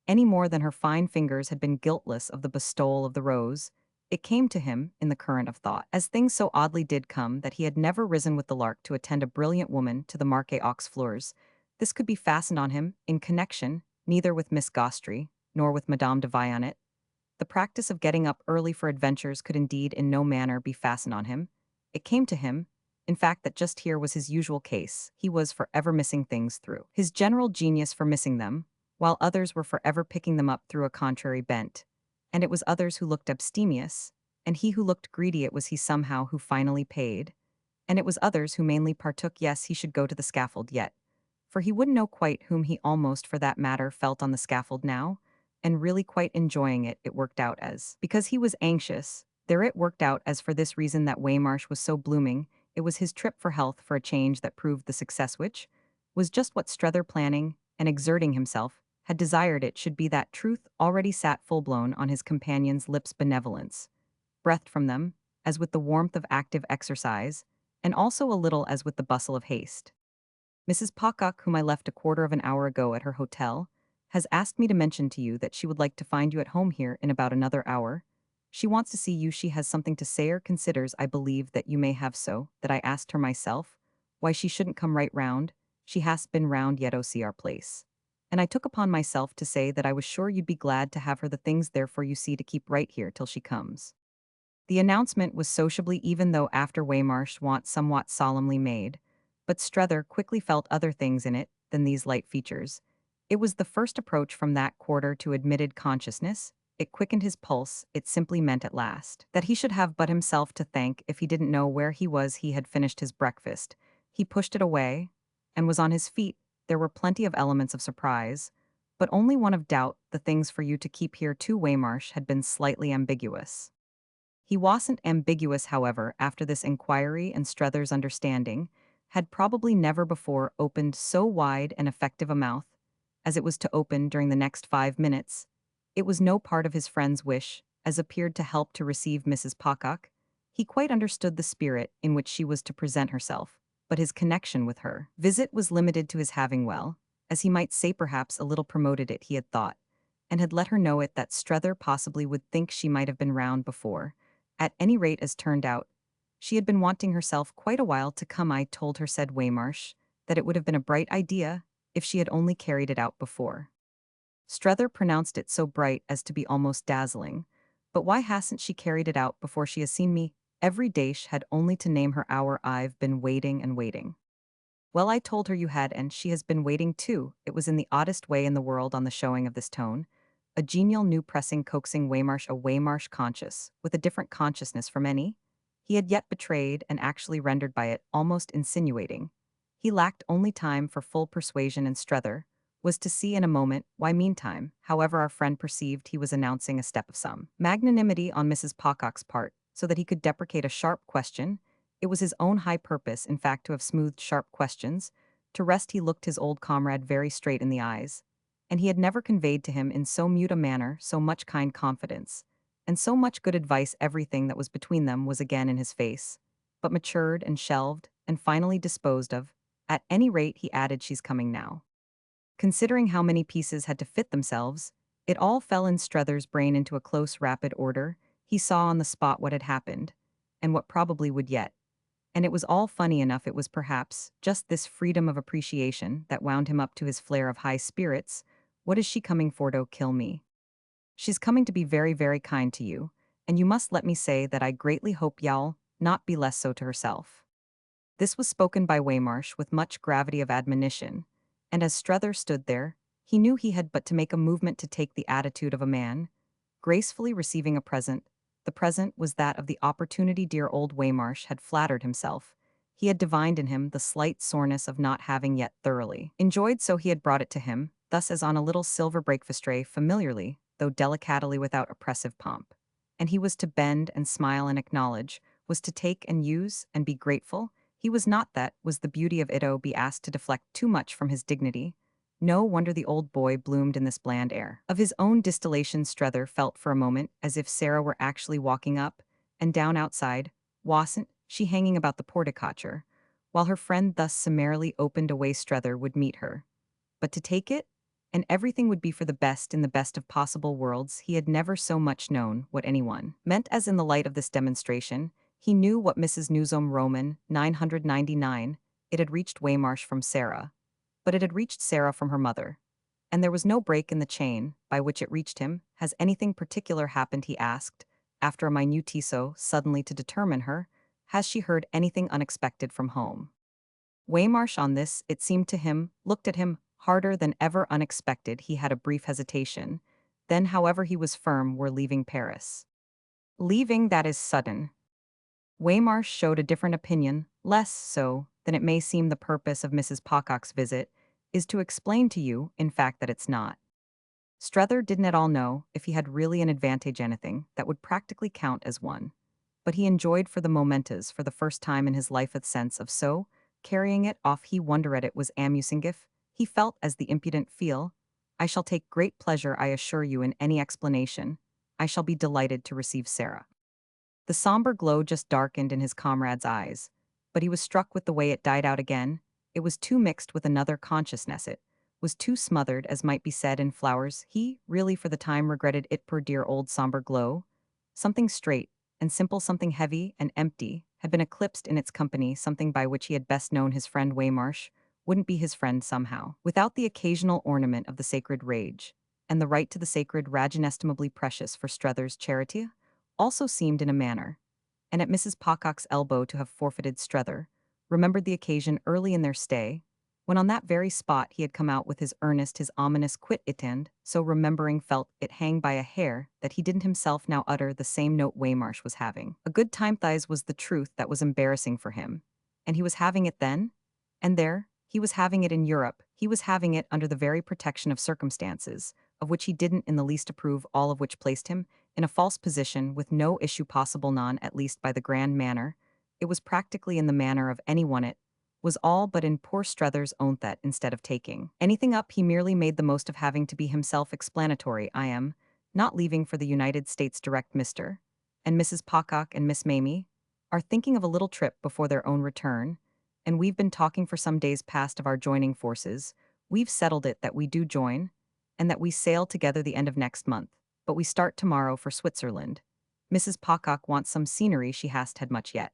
A: any more than her fine fingers had been guiltless of the bestowal of the rose. It came to him, in the current of thought, as things so oddly did come, that he had never risen with the lark to attend a brilliant woman to the Marquis aux Fleurs. This could be fastened on him, in connection, neither with Miss Gostry, nor with Madame de Vionnet. The practice of getting up early for adventures could indeed in no manner be fastened on him. It came to him, in fact, that just here was his usual case. He was for ever missing things through his general genius for missing them, while others were for ever picking them up through a contrary bent. And it was others who looked abstemious, and he who looked greedy, it was he somehow who finally paid. And it was others who mainly partook. Yes, he should go to the scaffold yet, for he wouldn't know quite whom he almost, for that matter, felt on the scaffold now, and really quite enjoying it. It worked out as, because he was anxious, there it worked out as for this reason that Waymarsh was so blooming. It was his trip for health, for a change that proved the success which was just what Strether, planning and exerting himself, had desired it should be. That truth already sat full-blown on his companion's lips. Benevolence breathed from them, as with the warmth of active exercise, and also a little as with the bustle of haste. Mrs. Pocock, whom I left a quarter of an hour ago at her hotel, has asked me to mention to you that she would like to find you at home here in about another hour. She wants to see you. She has something to say, or considers, I believe, that you may have, so that I asked her myself why she shouldn't come right round. She has been round yet, see our place, and I took upon myself to say that I was sure you'd be glad to have her the things, therefore you see, to keep right here till she comes. The announcement was sociably, even though after Waymarsh want somewhat solemnly made, but Strether quickly felt other things in it than these light features. It was the first approach from that quarter to admitted consciousness. It quickened his pulse. It simply meant at last that he should have but himself to thank if he didn't know where he was. He had finished his breakfast. He pushed it away and was on his feet. There were plenty of elements of surprise, but only one of doubt. The things for you to keep here too, Waymarsh had been slightly ambiguous. He wasn't ambiguous, however, after this inquiry, and Strether's understanding had probably never before opened so wide and effective a mouth as it was to open during the next 5 minutes. It was no part of his friend's wish, as appeared to help to receive Mrs. Pocock. He quite understood the spirit in which she was to present herself, but his connection with her visit was limited to his having as he might say perhaps a little promoted it he had thought, and had let her know it that Strether possibly would think she might have been round before. At any rate, as turned out, she had been wanting herself quite a while to come. I told her, said Waymarsh, that it would have been a bright idea if she had only carried it out before. Strether pronounced it so bright as to be almost dazzling. But why hasn't she carried it out before she has seen me? Every Daesh had only to name her hour. I've been waiting and waiting. Well, I told her you had, and she has been waiting too. It was in the oddest way in the world on the showing of this tone. A genial, new pressing, coaxing Waymarsh, a Waymarsh conscious, with a different consciousness from any he had yet betrayed and actually rendered by it almost insinuating. He lacked only time for full persuasion, and Strether was to see in a moment why. Meantime, however, our friend perceived he was announcing a step of some magnanimity on Mrs. Pocock's part, so that he could deprecate a sharp question. It was his own high purpose, in fact, to have smoothed sharp questions. To rest, he looked his old comrade very straight in the eyes, and he had never conveyed to him in so mute a manner so much kind confidence, and so much good advice. Everything that was between them was again in his face, but matured and shelved, and finally disposed of. At any rate, he added, she's coming now. Considering how many pieces had to fit themselves, it all fell in Strether's brain into a close, rapid order. He saw on the spot what had happened, and what probably would yet. And it was all funny enough. It was perhaps just this freedom of appreciation that wound him up to his flare of high spirits. What is she coming for to kill me? She's coming to be very, very kind to you, and you must let me say that I greatly hope y'all not be less so to herself. This was spoken by Waymarsh with much gravity of admonition, and as Strether stood there, he knew he had but to make a movement to take the attitude of a man, gracefully receiving a present. The present was that of the opportunity. Dear old Waymarsh had flattered himself. He had divined in him the slight soreness of not having yet thoroughly enjoyed, so he had brought it to him, thus as on a little silver breakfast tray, familiarly, though delicately, without oppressive pomp. And he was to bend and smile and acknowledge, was to take and use and be grateful. He was not. That was the beauty of it. Be asked to deflect too much from his dignity. No wonder the old boy bloomed in this bland air of his own distillation. Strether felt for a moment as if Sarah were actually walking up and down outside. Wasn't she hanging about the porticature? While her friend thus summarily opened a way, Strether would meet her. But to take it? And everything would be for the best in the best of possible worlds. He had never so much known what anyone meant as in the light of this demonstration. He knew what Mrs. Newsome Roman 999. It had reached Waymarsh from Sarah. But it had reached Sarah from her mother. And there was no break in the chain by which it reached him. Has anything particular happened, he asked, after a minutiso, suddenly to determine her. Has she heard anything unexpected from home? Waymarsh on this, it seemed to him, looked at him harder than ever. Unexpected. He had a brief hesitation. Then, however, he was firm. We're leaving Paris. Leaving, that is sudden. Waymarsh showed a different opinion, less so than it may seem. The purpose of Mrs. Pocock's visit is to explain to you, in fact, that it's not. Strether didn't at all know if he had really an advantage, anything that would practically count as one. But he enjoyed for the momentas for the first time in his life a sense of so carrying it off. He wonder at it was amusing. If he felt as the impudent feel, I shall take great pleasure, I assure you, in any explanation. I shall be delighted to receive Sarah. The somber glow just darkened in his comrade's eyes, but he was struck with the way it died out again. It was too mixed with another consciousness. It was too smothered, as might be said, in flowers. He really for the time regretted it. Poor dear old somber glow. Something straight and simple, something heavy and empty, had been eclipsed in its company. Something by which he had best known his friend Waymarsh wouldn't be his friend somehow, without the occasional ornament of the sacred rage. And the right to the sacred rage, inestimably precious for Strether's charity, also seemed in a manner, and at Mrs. Pocock's elbow, to have forfeited. Strether remembered the occasion early in their stay, when on that very spot he had come out with his earnest, his ominous quit it, and, so remembering, felt it hang by a hair that he didn't himself now utter the same note. Waymarsh was having a good time. Thighs was the truth that was embarrassing for him, and he was having it then and there. He was having it in Europe. He was having it under the very protection of circumstances, of which he didn't in the least approve, all of which placed him in a false position with no issue possible, none, at least by the grand manner. It was practically in the manner of anyone. It was all but in poor Strether's own that, instead of taking anything up, he merely made the most of having to be himself explanatory. I am not leaving for the United States direct, Mr. and Mrs. Pocock and Miss Mamie. are thinking of a little trip before their own return, and we've been talking for some days past of our joining forces. We've settled it that we do join, and that we sail together the end of next month, but we start tomorrow for Switzerland. Mrs. Pocock wants some scenery she hasn't had much yet.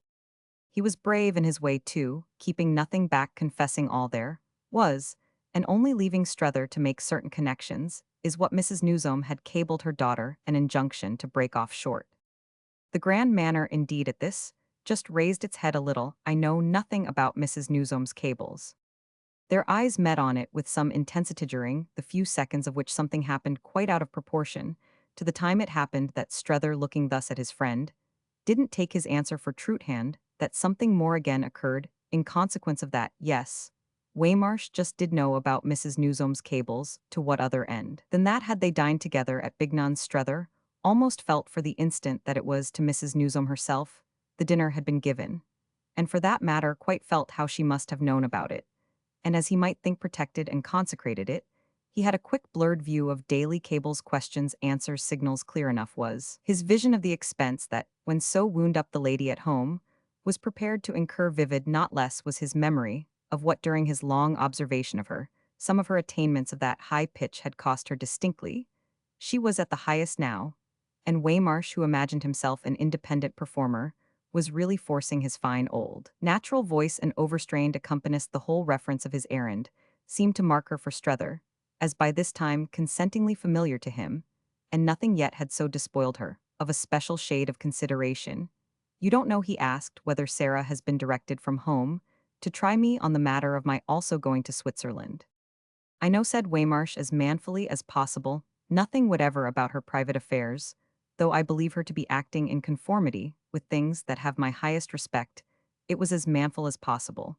A: He was brave in his way too, keeping nothing back, confessing all there was, and only leaving Strether to make certain connections, is what Mrs. Newsome had cabled her daughter an injunction to break off short. The grand manner indeed at this just raised its head a little. I know nothing about Mrs. Newsome's cables. Their eyes met on it with some intensity during the few seconds of which something happened quite out of proportion to the time it happened that Strether, looking thus at his friend, didn't take his answer for truth hand, that something more again occurred in consequence of that. Yes, Waymarsh just did know about Mrs. Newsome's cables. To what other end than that had they dined together at Bignon's? Strether almost felt for the instant that it was to Mrs. Newsome herself the dinner had been given, and for that matter quite felt how she must have known about it, and as he might think protected and consecrated it. He had a quick blurred view of daily cables, questions, answers, signals. Clear enough was his vision of the expense that, when so wound up the lady at home, was prepared to incur. Vivid not less was his memory of what during his long observation of her, some of her attainments of that high pitch had cost her distinctly. She was at the highest now, and Waymarsh, who imagined himself an independent performer, was really forcing his fine old natural voice and overstrained accompanist. The whole reference of his errand seemed to mark her for Strether, as by this time consentingly familiar to him, and nothing yet had so despoiled her of a special shade of consideration. You don't know, he asked, whether Sarah has been directed from home to try me on the matter of my also going to Switzerland. I know, said Waymarsh as manfully as possible, nothing whatever about her private affairs, though I believe her to be acting in conformity with things that have my highest respect. It was as manful as possible.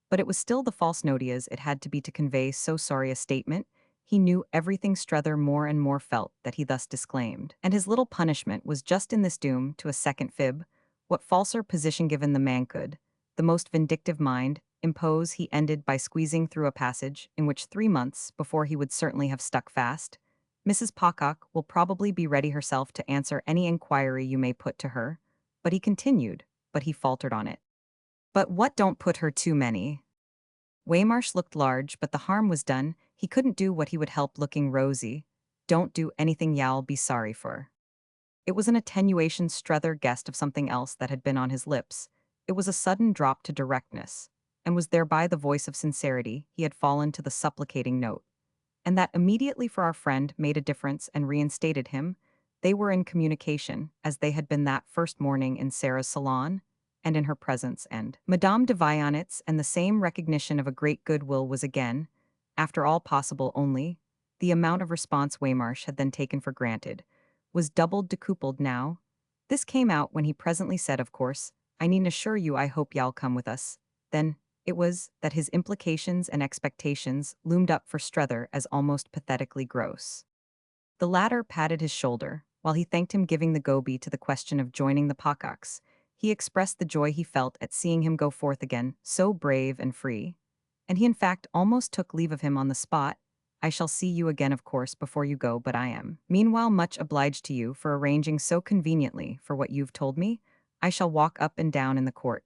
A: But it was still the false notias it had to be to convey so sorry a statement. He knew everything. Strether more and more felt that he thus disclaimed, and his little punishment was just in this doom to a second fib. What falser position given the man could, the most vindictive mind, impose? He ended by squeezing through a passage in which 3 months before he would certainly have stuck fast. Mrs. Pocock will probably be ready herself to answer any inquiry you may put to her. But he continued, but he faltered on it. But what? Don't put her too many. Waymarsh looked large, but the harm was done. He couldn't do what he would help looking rosy. Don't do anything y'all be sorry for. It was an attenuation. Strether guessed of something else that had been on his lips. It was a sudden drop to directness, and was thereby the voice of sincerity. He had fallen to the supplicating note. And that immediately for our friend made a difference and reinstated him. They were in communication, as they had been that first morning in Sarah's salon, and in her presence, and Madame de Vianitz, and the same recognition of a great goodwill was again, after all possible. Only the amount of response Waymarsh had then taken for granted was doubled, decupled now. This came out when he presently said, of course, I needn't assure you I hope y'all come with us. Then it was that his implications and expectations loomed up for Strether as almost pathetically gross. The latter patted his shoulder, while he thanked him, giving the goby to the question of joining the Pococks. He expressed the joy he felt at seeing him go forth again, so brave and free. And he in fact almost took leave of him on the spot. I shall see you again, of course, before you go, but I am meanwhile much obliged to you for arranging so conveniently for what you've told me. I shall walk up and down in the court,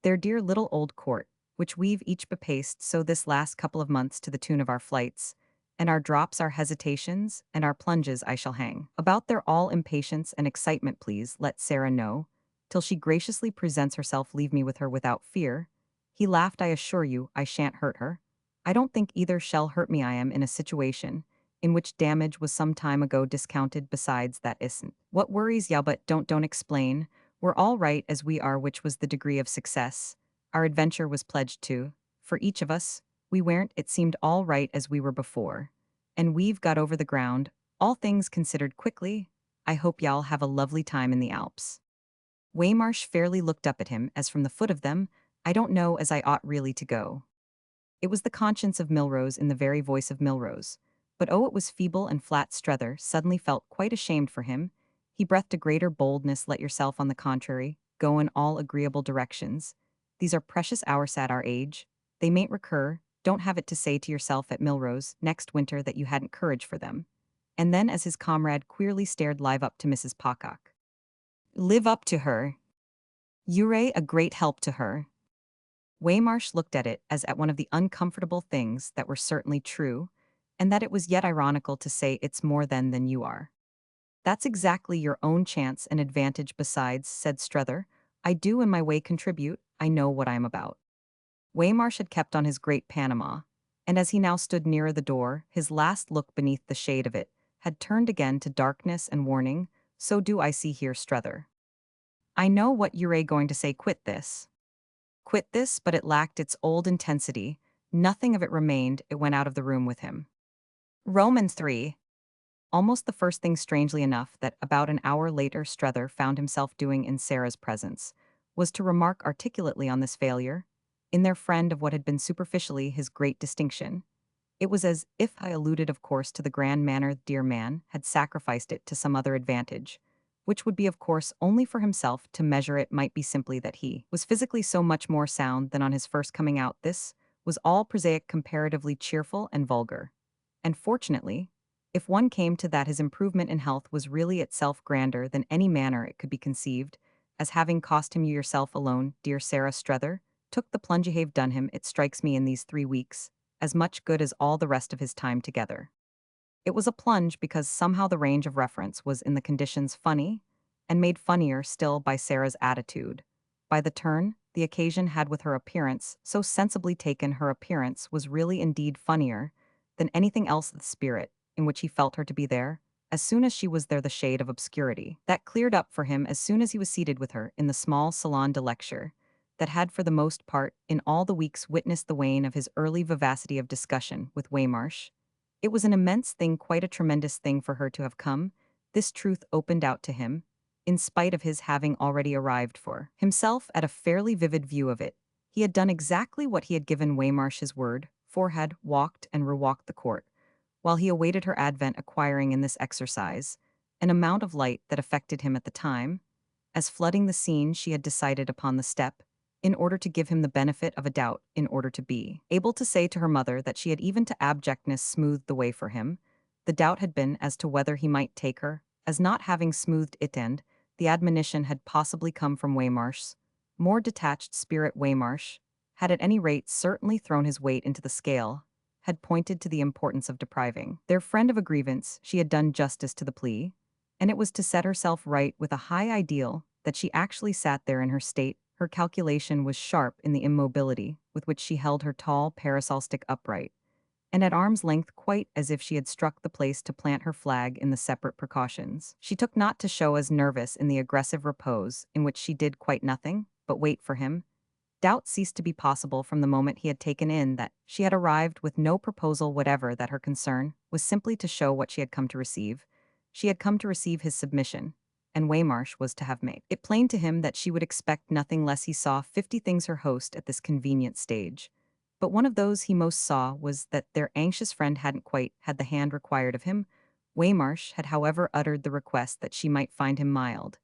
A: their dear little old court, which we've each bepaced so this last couple of months to the tune of our flights, and our drops, our hesitations, and our plunges. I shall hang about their all impatience and excitement. Please let Sarah know, till she graciously presents herself. Leave me with her without fear. He laughed. I assure you, I shan't hurt her. I don't think either shall hurt me. I am in a situation in which damage was some time ago discounted. Besides, that isn't what worries ya. But don't explain. We're all right as we are, which was the degree of success our adventure was pledged to. For each of us, we weren't, it seemed, all right as we were before. And we've got over the ground, all things considered, quickly. I hope y'all have a lovely time in the Alps. Waymarsh fairly looked up at him as from the foot of them. I don't know as I ought really to go. It was the conscience of Milrose in the very voice of Milrose. But oh, it was feeble and flat. Strether suddenly felt quite ashamed for him. He breathed a greater boldness. Let yourself, on the contrary, go in all agreeable directions. These are precious hours at our age. They mayn't recur. Don't have it to say to yourself at Milrose next winter that you hadn't courage for them. And then, as his comrade queerly stared, live up to Mrs. Pocock. Live up to her? Ure a great help to her. Waymarsh looked at it as at one of the uncomfortable things that were certainly true, and that it was yet ironical to say it's more than you are. That's exactly your own chance and advantage besides, said Strether. I do in my way contribute, I know what I'm about. Waymarsh had kept on his great Panama, and as he now stood nearer the door, his last look beneath the shade of it had turned again to darkness and warning. So do I see here, Strether. I know what you're going to say, quit this. Quit this, but it lacked its old intensity. Nothing of it remained, it went out of the room with him. Romans 3. Almost the first thing, strangely enough, that about an hour later Strether found himself doing in Sarah's presence, was to remark articulately on this failure, in their friend of what had been superficially his great distinction. It was as if I alluded, of course, to the grand manner dear man had sacrificed it to some other advantage, which would be, of course, only for himself. To measure it might be simply that he was physically so much more sound than on his first coming out. This was all prosaic, comparatively cheerful and vulgar. And fortunately, if one came to that, his improvement in health was really itself grander than any manner it could be conceived, as having cost him you yourself alone, dear Sarah Strether, took the plunge you have done him, it strikes me, in these 3 weeks, as much good as all the rest of his time together. It was a plunge because somehow the range of reference was in the conditions funny, and made funnier still by Sarah's attitude. By the turn the occasion had with her appearance, so sensibly taken her appearance was really indeed funnier than anything else. The spirit in which he felt her to be there, as soon as she was there, the shade of obscurity that cleared up for him as soon as he was seated with her in the small salon de lecture, that had for the most part in all the weeks witnessed the wane of his early vivacity of discussion with Waymarsh. It was an immense thing, quite a tremendous thing for her to have come. This truth opened out to him, in spite of his having already arrived for himself at a fairly vivid view of it. He had done exactly what he had given Waymarsh his word for, had walked and rewalked the court, while he awaited her advent, acquiring in this exercise an amount of light that affected him at the time, as flooding the scene she had decided upon the step, in order to give him the benefit of a doubt, in order to be able to say to her mother that she had even to abjectness smoothed the way for him. The doubt had been as to whether he might take her, as not having smoothed it, and the admonition had possibly come from Waymarsh's more detached spirit. Waymarsh had at any rate certainly thrown his weight into the scale, had pointed to the importance of depriving their friend of a grievance. She had done justice to the plea, and it was to set herself right with a high ideal that she actually sat there in her state. Her calculation was sharp in the immobility with which she held her tall parasol stick upright, and at arm's length, quite as if she had struck the place to plant her flag in the separate precautions. She took not to show as nervous in the aggressive repose in which she did quite nothing but wait for him. Doubt ceased to be possible from the moment he had taken in that she had arrived with no proposal whatever, that her concern was simply to show what she had come to receive. She had come to receive his submission, and Waymarsh was to have made it plain to him that she would expect nothing less. He saw 50 things her host at this convenient stage, but one of those he most saw was that their anxious friend hadn't quite had the hand required of him. Waymarsh had, however, uttered the request that she might find him mild,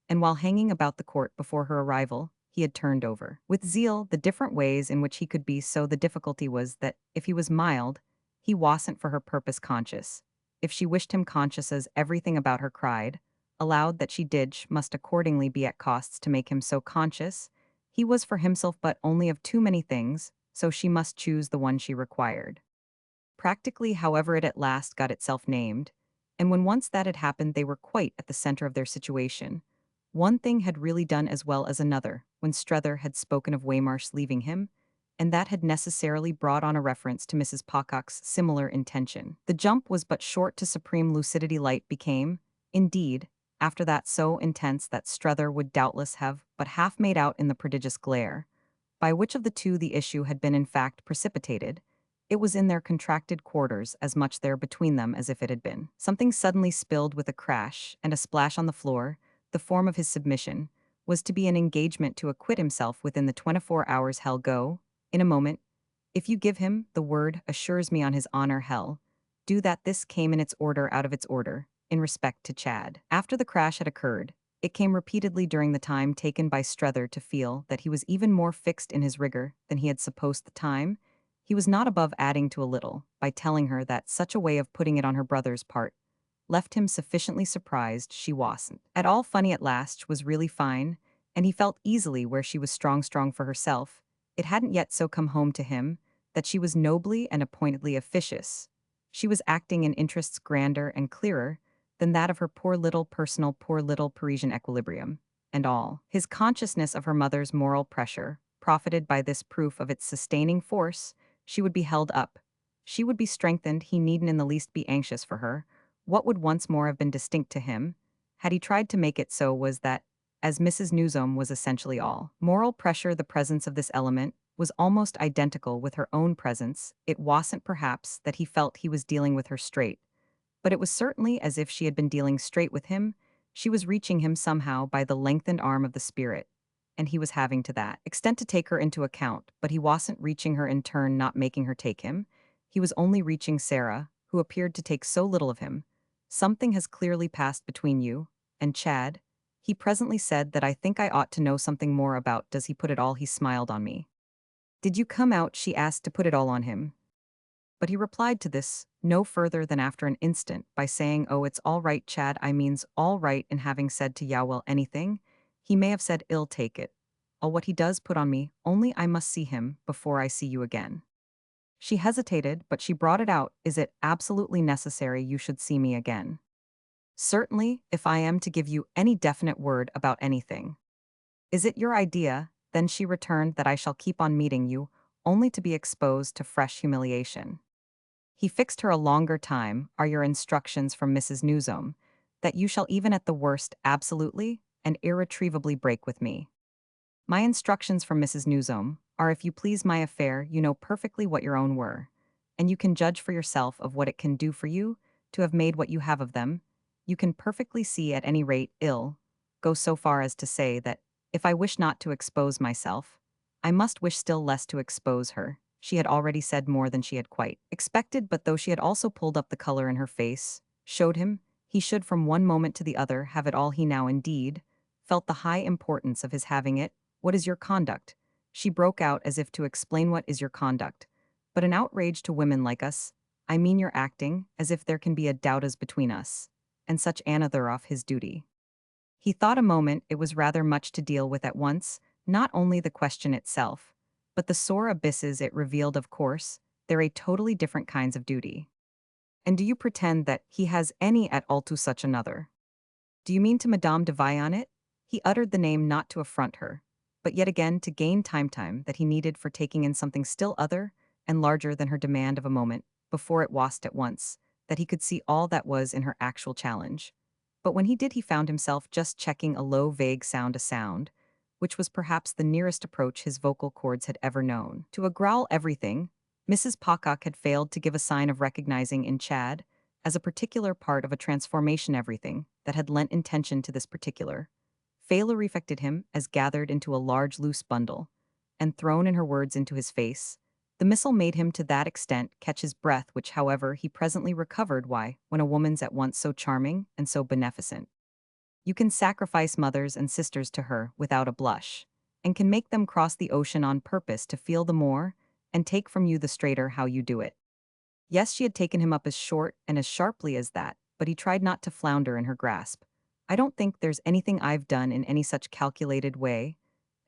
A: and while hanging about the court before her arrival, he had turned over with zeal the different ways in which he could be so. The difficulty was that if he was mild, he wasn't for her purpose conscious. If she wished him conscious, as everything about her cried aloud that she did, must accordingly be at costs to make him so conscious. He was for himself but only of too many things, so she must choose the one she required. Practically, however, it at last got itself named, and when once that had happened, they were quite at the center of their situation. One thing had really done as well as another when Strether had spoken of Waymarsh leaving him, and that had necessarily brought on a reference to Mrs. Pocock's similar intention. The jump was but short to supreme lucidity. Light became, indeed, after that so intense that Strether would doubtless have but half made out in the prodigious glare, by which of the two the issue had been in fact precipitated. It was in their contracted quarters as much there between them as if it had been something suddenly spilled with a crash and a splash on the floor. The form of his submission was to be an engagement to acquit himself within the 24 hours. Hell go, in a moment, if you give him the word, assures me on his honor. Hell, do that. This came in its order out of its order, in respect to Chad. After the crash had occurred, it came repeatedly during the time taken by Strether to feel that he was even more fixed in his rigor than he had supposed. The time he was not above adding to a little, by telling her that such a way of putting it on her brother's part left him sufficiently surprised she wasn't at all funny at last, was really fine, and he felt easily where she was strong for herself. It hadn't yet so come home to him that she was nobly and appointedly officious. She was acting in interests grander and clearer than that of her poor little personal, poor little Parisian equilibrium. And all his consciousness of her mother's moral pressure profited by this proof of its sustaining force. She would be held up. She would be strengthened. He needn't in the least be anxious for her. What would once more have been distinct to him, had he tried to make it so, was that, as Mrs. Newsome was essentially all moral pressure, the presence of this element was almost identical with her own presence. It wasn't perhaps that he felt he was dealing with her straight, but it was certainly as if she had been dealing straight with him. She was reaching him somehow by the lengthened arm of the spirit, and he was having to that extent to take her into account, but he wasn't reaching her in turn, not making her take him. He was only reaching Sarah, who appeared to take so little of him. Something has clearly passed between you and Chad, he presently said, that I think I ought to know something more about. Does he put it all? He smiled on me. Did you come out, she asked, to put it all on him? But he replied to this no further than after an instant by saying, oh, it's all right, Chad. I means all right. And having said to Yowell anything, he may have said, ill take it. All what he does put on me, only I must see him before I see you again. She hesitated, but she brought it out. Is it absolutely necessary you should see me again? Certainly, if I am to give you any definite word about anything. Is it your idea, then, she returned, that I shall keep on meeting you, only to be exposed to fresh humiliation? He fixed her a longer time. Are your instructions from Mrs. Newsome that you shall even at the worst absolutely and irretrievably break with me? My instructions from Mrs. Newsome are, if you please, my affair. You know perfectly what your own were, and you can judge for yourself of what it can do for you to have made what you have of them. You can perfectly see, at any rate, ill go so far as to say that, if I wish not to expose myself, I must wish still less to expose her. She had already said more than she had quite expected, but though she had also pulled up the color in her face, showed him he should from one moment to the other have it all. He now indeed felt the high importance of his having it. What is your conduct? She broke out, as if to explain. What is your conduct? But an outrage to women like us. I mean your acting, as if there can be a doubt as between us, and such another off his duty. He thought a moment. It was rather much to deal with at once, not only the question itself, but the sore abysses it revealed. Of course, they're a totally different kinds of duty. And do you pretend that he has any at all to such another? Do you mean to Madame de Vionnet? He uttered the name not to affront her, but yet again to gain time that he needed for taking in something still other and larger than her demand of a moment, before it wased at once, that he could see all that was in her actual challenge. But when he did, he found himself just checking a low, vague sound, a sound which was perhaps the nearest approach his vocal cords had ever known to a growl. Everything, Mrs. Pocock had failed to give a sign of recognizing in Chad as a particular part of a transformation. Everything that had lent intention to this particular failure affected him as gathered into a large loose bundle, and thrown in her words into his face. The missile made him to that extent catch his breath, which however he presently recovered. Why, when a woman's at once so charming and so beneficent, you can sacrifice mothers and sisters to her without a blush, and can make them cross the ocean on purpose to feel the more, and take from you the straighter how you do it. Yes, she had taken him up as short and as sharply as that, but he tried not to flounder in her grasp. I don't think there's anything I've done in any such calculated way.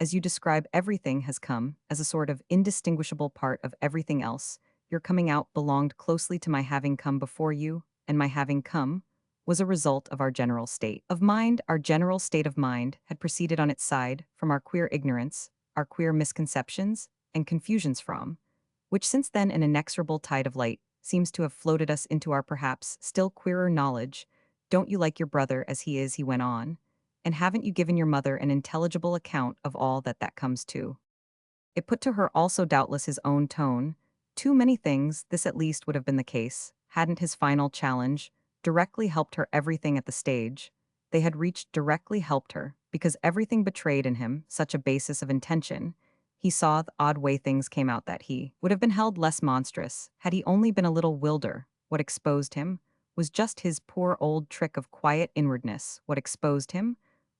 A: As you describe, everything has come as a sort of indistinguishable part of everything else. Your coming out belonged closely to my having come before you, and my having come was a result of our general state of mind. Our general state of mind had proceeded on its side from our queer ignorance, our queer misconceptions, and confusions from which since then an inexorable tide of light seems to have floated us into our perhaps still queerer knowledge. Don't you like your brother as he is? He went on. And haven't you given your mother an intelligible account of all that comes to? It put to her also doubtless his own tone. Too many things, this at least would have been the case, hadn't his final challenge directly helped her. Everything at the stage they had reached directly helped her, because everything betrayed in him such a basis of intention. He saw the odd way things came out that he would have been held less monstrous had he only been a little wilder. What exposed him was just his poor old trick of quiet inwardness. What exposed him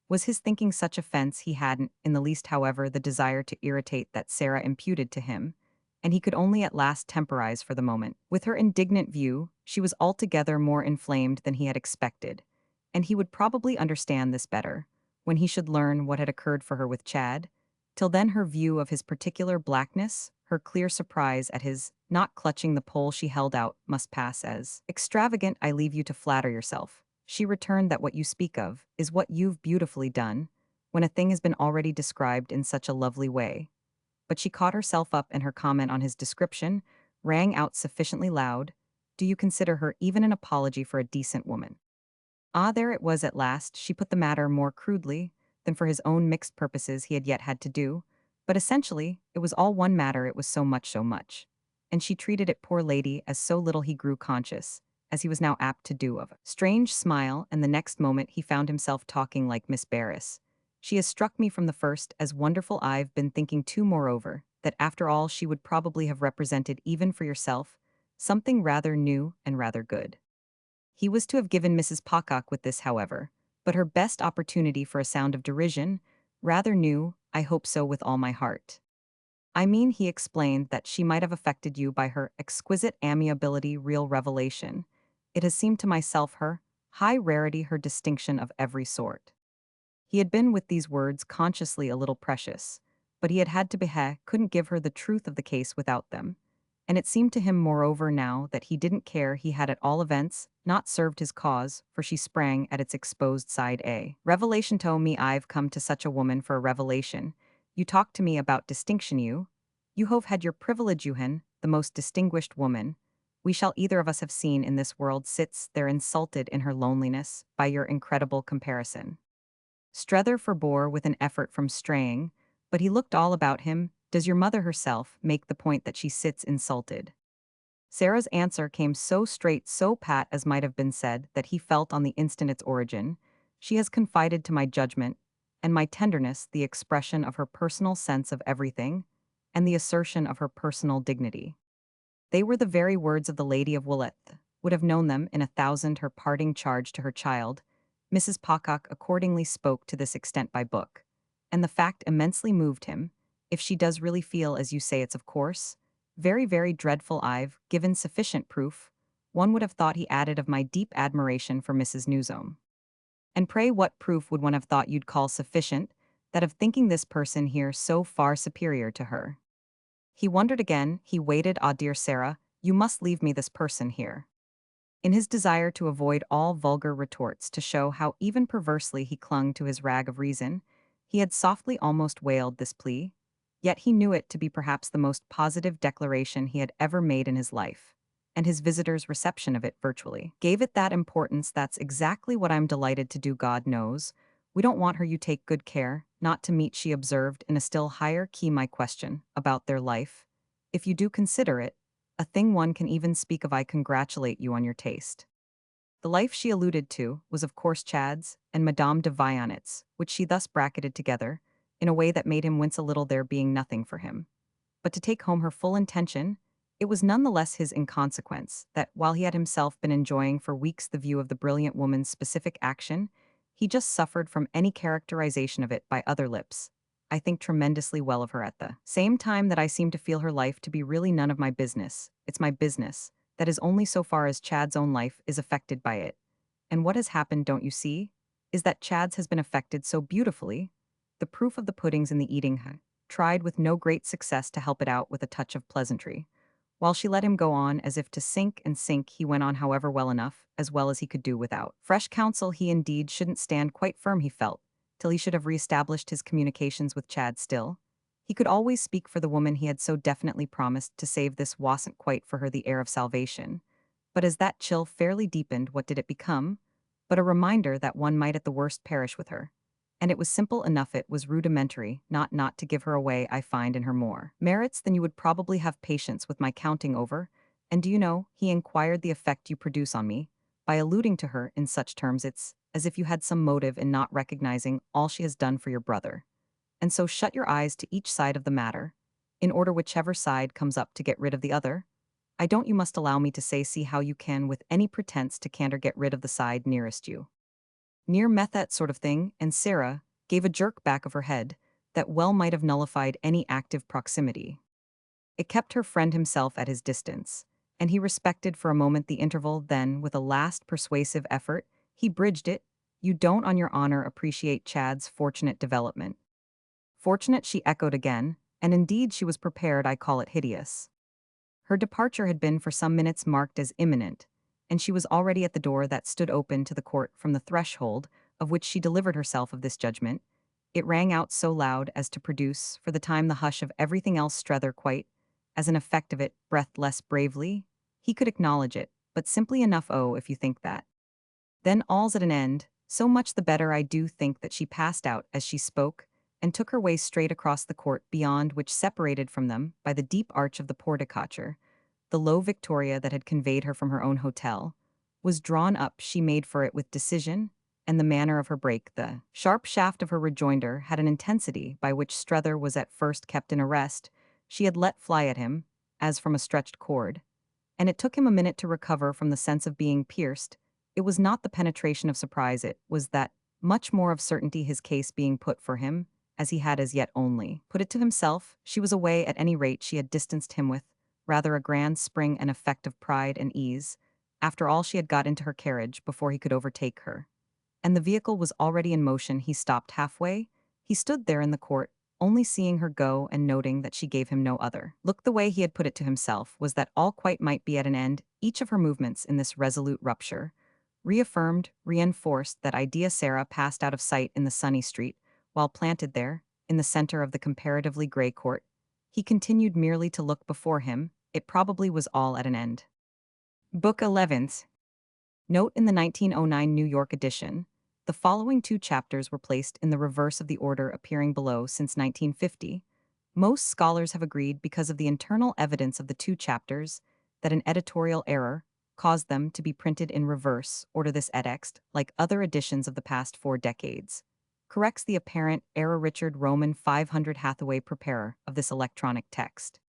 A: was his thinking such offense. He hadn't, in the least, however, the desire to irritate that Sarah imputed to him, and he could only at last temporize for the moment with her indignant view. She was altogether more inflamed than he had expected, and he would probably understand this better when he should learn what had occurred for her with Chad. Till then her view of his particular blackness, her clear surprise at his not clutching the pole she held out, must pass as extravagant. I leave you to flatter yourself. She returned that what you speak of is what you've beautifully done, when a thing has been already described in such a lovely way. But she caught herself up and her comment on his description rang out sufficiently loud. Do you consider her even an apology for a decent woman? Ah, there it was at last. She put the matter more crudely than for his own mixed purposes he had yet had to do. But essentially, it was all one matter, it was so much, so much. And she treated it, poor lady, as so little he grew conscious, as he was now apt to do of a strange smile, and the next moment he found himself talking like Miss Barris. She has struck me from the first as wonderful. I've been thinking too, moreover, that after all she would probably have represented, even for yourself, something rather new and rather good. He was to have given Mrs. Pocock with this, however, but her best opportunity for a sound of derision, rather new, I hope so with all my heart. I mean, he explained, that she might have affected you by her exquisite amiability, real revelation. It has seemed to myself her high rarity, her distinction of every sort. He had been with these words consciously a little precious, but he had had to couldn't give her the truth of the case without them. And it seemed to him, moreover, now that he didn't care, he had at all events not served his cause, for she sprang at its exposed side. A revelation to me, I've come to such a woman for a revelation. You talk to me about distinction, you have had your privilege, Yuhan, the most distinguished woman we shall either of us have seen in this world, sits there insulted in her loneliness by your incredible comparison. Strether forbore with an effort from straying, but he looked all about him. Does your mother herself make the point that she sits insulted? Sarah's answer came so straight, so pat, as might have been said, that he felt on the instant its origin. She has confided to my judgment and my tenderness the expression of her personal sense of everything and the assertion of her personal dignity. They were the very words of the Lady of Willett, would have known them in 1,000. Her parting charge to her child. Mrs. Pocock accordingly spoke to this extent by book, and the fact immensely moved him. If she does really feel as you say, it's of course very, very dreadful. I've given sufficient proof. One would have thought, he added, of my deep admiration for Mrs. Newsome. And pray what proof would one have thought you'd call sufficient, that of thinking this person here so far superior to her? He wondered again, he waited. Ah, dear Sarah, you must leave me this person here. In his desire to avoid all vulgar retorts, to show how even perversely he clung to his rag of reason, he had softly almost wailed this plea, yet he knew it to be perhaps the most positive declaration he had ever made in his life, and his visitor's reception of it virtually gave it that importance. That's exactly what I'm delighted to do, God knows. We don't want her, you take good care not to meet, she observed in a still higher key, my question about their life. If you do consider it a thing one can even speak of, I congratulate you on your taste. The life she alluded to was of course Chad's and Madame de Vionnet's, which she thus bracketed together, in a way that made him wince a little, there being nothing for him but to take home her full intention. It was none the less his inconsequence that, while he had himself been enjoying for weeks the view of the brilliant woman's specific action, he just suffered from any characterization of it by other lips. I think tremendously well of her at the same time that I seem to feel her life to be really none of my business. It's my business, that is only so far as Chad's own life is affected by it. And what has happened, don't you see, is that Chad's has been affected so beautifully. The proof of the pudding's in the eating. Tried with no great success to help it out with a touch of pleasantry. While she let him go on as if to sink and sink, he went on, however, well enough, as well as he could do without fresh counsel. He indeed shouldn't stand quite firm, he felt, till he should have re-established his communications with Chad. Still, he could always speak for the woman he had so definitely promised to save. This wasn't quite for her the air of salvation. But as that chill fairly deepened, what did it become? But a reminder that one might at the worst perish with her. And it was simple enough, it was rudimentary, not to give her away. I find in her more merits than you would probably have patience with my counting over. And do you know, he inquired, the effect you produce on me, by alluding to her in such terms, it's as if you had some motive in not recognizing all she has done for your brother. And so shut your eyes to each side of the matter, in order whichever side comes up to get rid of the other. I don't, you must allow me to say, see how you can with any pretense to candor get rid of the side nearest you. Near met that sort of thing, and Sarah gave a jerk back of her head that well might have nullified any active proximity. It kept her friend himself at his distance, and he respected for a moment the interval. Then, with a last persuasive effort, he bridged it. You don't on your honor appreciate Chad's fortunate development. Fortunate, she echoed again, and indeed she was prepared. I call it hideous. Her departure had been for some minutes marked as imminent, and she was already at the door that stood open to the court from the threshold of which she delivered herself of this judgment. It rang out so loud as to produce, for the time, the hush of everything else. Strether, quite as an effect of it, breathed less bravely. He could acknowledge it, but simply enough. Oh, if you think that, then all's at an end. So much the better. I do think that she passed out as she spoke, and took her way straight across the court beyond, which, separated from them by the deep arch of the porticature, the low victoria that had conveyed her from her own hotel, was drawn up. She made for it with decision, and the manner of her break, the sharp shaft of her rejoinder, had an intensity by which Strether was at first kept in arrest. She had let fly at him, as from a stretched cord, and it took him a minute to recover from the sense of being pierced. It was not the penetration of surprise, it was that much more of certainty, his case being put for him, as he had as yet only put it to himself. She was away. At any rate, she had distanced him with rather a grand spring and effect of pride and ease. After all, she had got into her carriage before he could overtake her, and the vehicle was already in motion. He stopped halfway. He stood there in the court, only seeing her go and noting that she gave him no other look. The way he had put it to himself was that all quite might be at an end. Each of her movements in this resolute rupture reaffirmed, reinforced that idea. Sarah passed out of sight in the sunny street, while planted there, in the center of the comparatively gray court, he continued merely to look before him. It probably was all at an end. Book 11th. Note: in the 1909 New York edition, the following two chapters were placed in the reverse of the order appearing below since 1950. Most scholars have agreed, because of the internal evidence of the two chapters, that an editorial error caused them to be printed in reverse order. This edext, like other editions of the past 4 decades, corrects the apparent error. Richard Roman 500 Hathaway, preparer of this electronic text.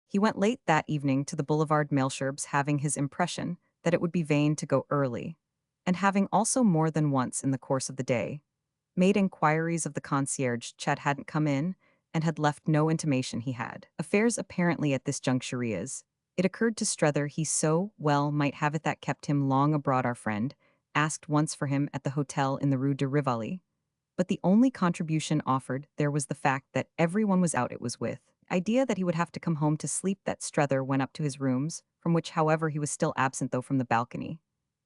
A: He went late that evening to the Boulevard Malesherbes, having his impression that it would be vain to go early, and having also more than once in the course of the day made inquiries of the concierge. Chad hadn't come in, and had left no intimation he had affairs apparently at this juncture. Is it occurred to Strether he so well might have it that kept him long abroad. Our friend asked once for him at the hotel in the Rue de Rivoli, but the only contribution offered there was the fact that everyone was out. It was with idea that he would have to come home to sleep that Strether went up to his rooms, from which, however, he was still absent, though from the balcony.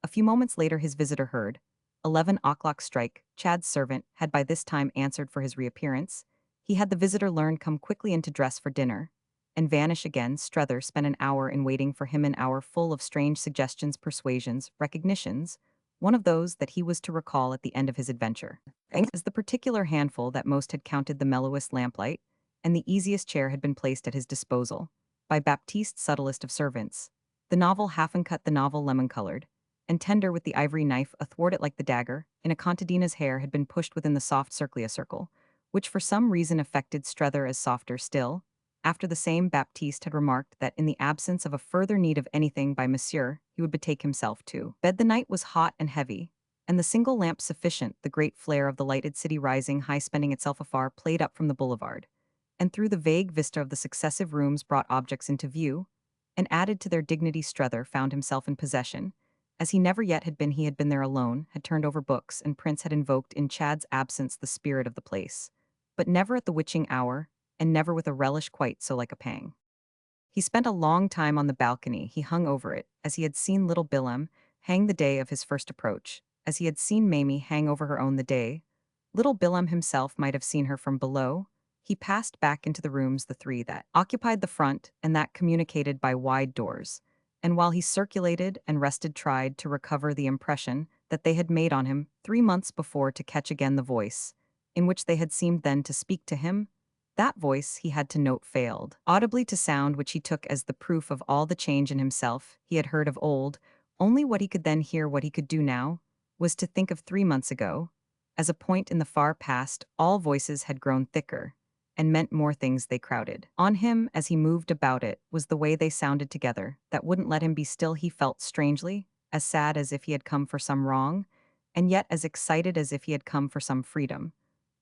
A: A few moments later his visitor heard 11 o'clock strike. Chad's servant had by this time answered for his reappearance. He had the visitor learn come quickly in to dress for dinner, and vanish again. Strether spent an hour in waiting for him, an hour full of strange suggestions, persuasions, recognitions, one of those that he was to recall at the end of his adventure. As the particular handful that most had counted the mellowest lamplight, and the easiest chair had been placed at his disposal by Baptiste, subtlest of servants, the novel half uncut, the novel lemon-colored, and tender with the ivory knife athwart it like the dagger, in a contadina's hair, had been pushed within the soft circlia circle, which for some reason affected Strether as softer still. After the same, Baptiste had remarked that in the absence of a further need of anything by Monsieur, he would betake himself to bed. The night was hot and heavy, and the single lamp sufficient, the great flare of the lighted city rising high, spending itself afar, played up from the boulevard, and through the vague vista of the successive rooms brought objects into view, and added to their dignity. Strether found himself in possession, as he never yet had been. He had been there alone, had turned over books and prints, had invoked in Chad's absence the spirit of the place, but never at the witching hour, and never with a relish quite so like a pang. He spent a long time on the balcony. He hung over it, as he had seen little Bilhem hang the day of his first approach, as he had seen Mamie hang over her own the day little Bilhem himself might have seen her from below. He passed back into the rooms, the three that occupied the front and that communicated by wide doors, and while he circulated and rested, tried to recover the impression that they had made on him 3 months before, to catch again the voice in which they had seemed then to speak to him. That voice, he had to note, failed audibly to sound, which he took as the proof of all the change in himself he had heard of old. Only what he could then hear, what he could do now, was to think of 3 months ago. As a point in the far past, all voices had grown thicker, and meant more things. They crowded on him as he moved about. It was the way they sounded together that wouldn't let him be still. He felt strangely as sad as if he had come for some wrong, and yet as excited as if he had come for some freedom.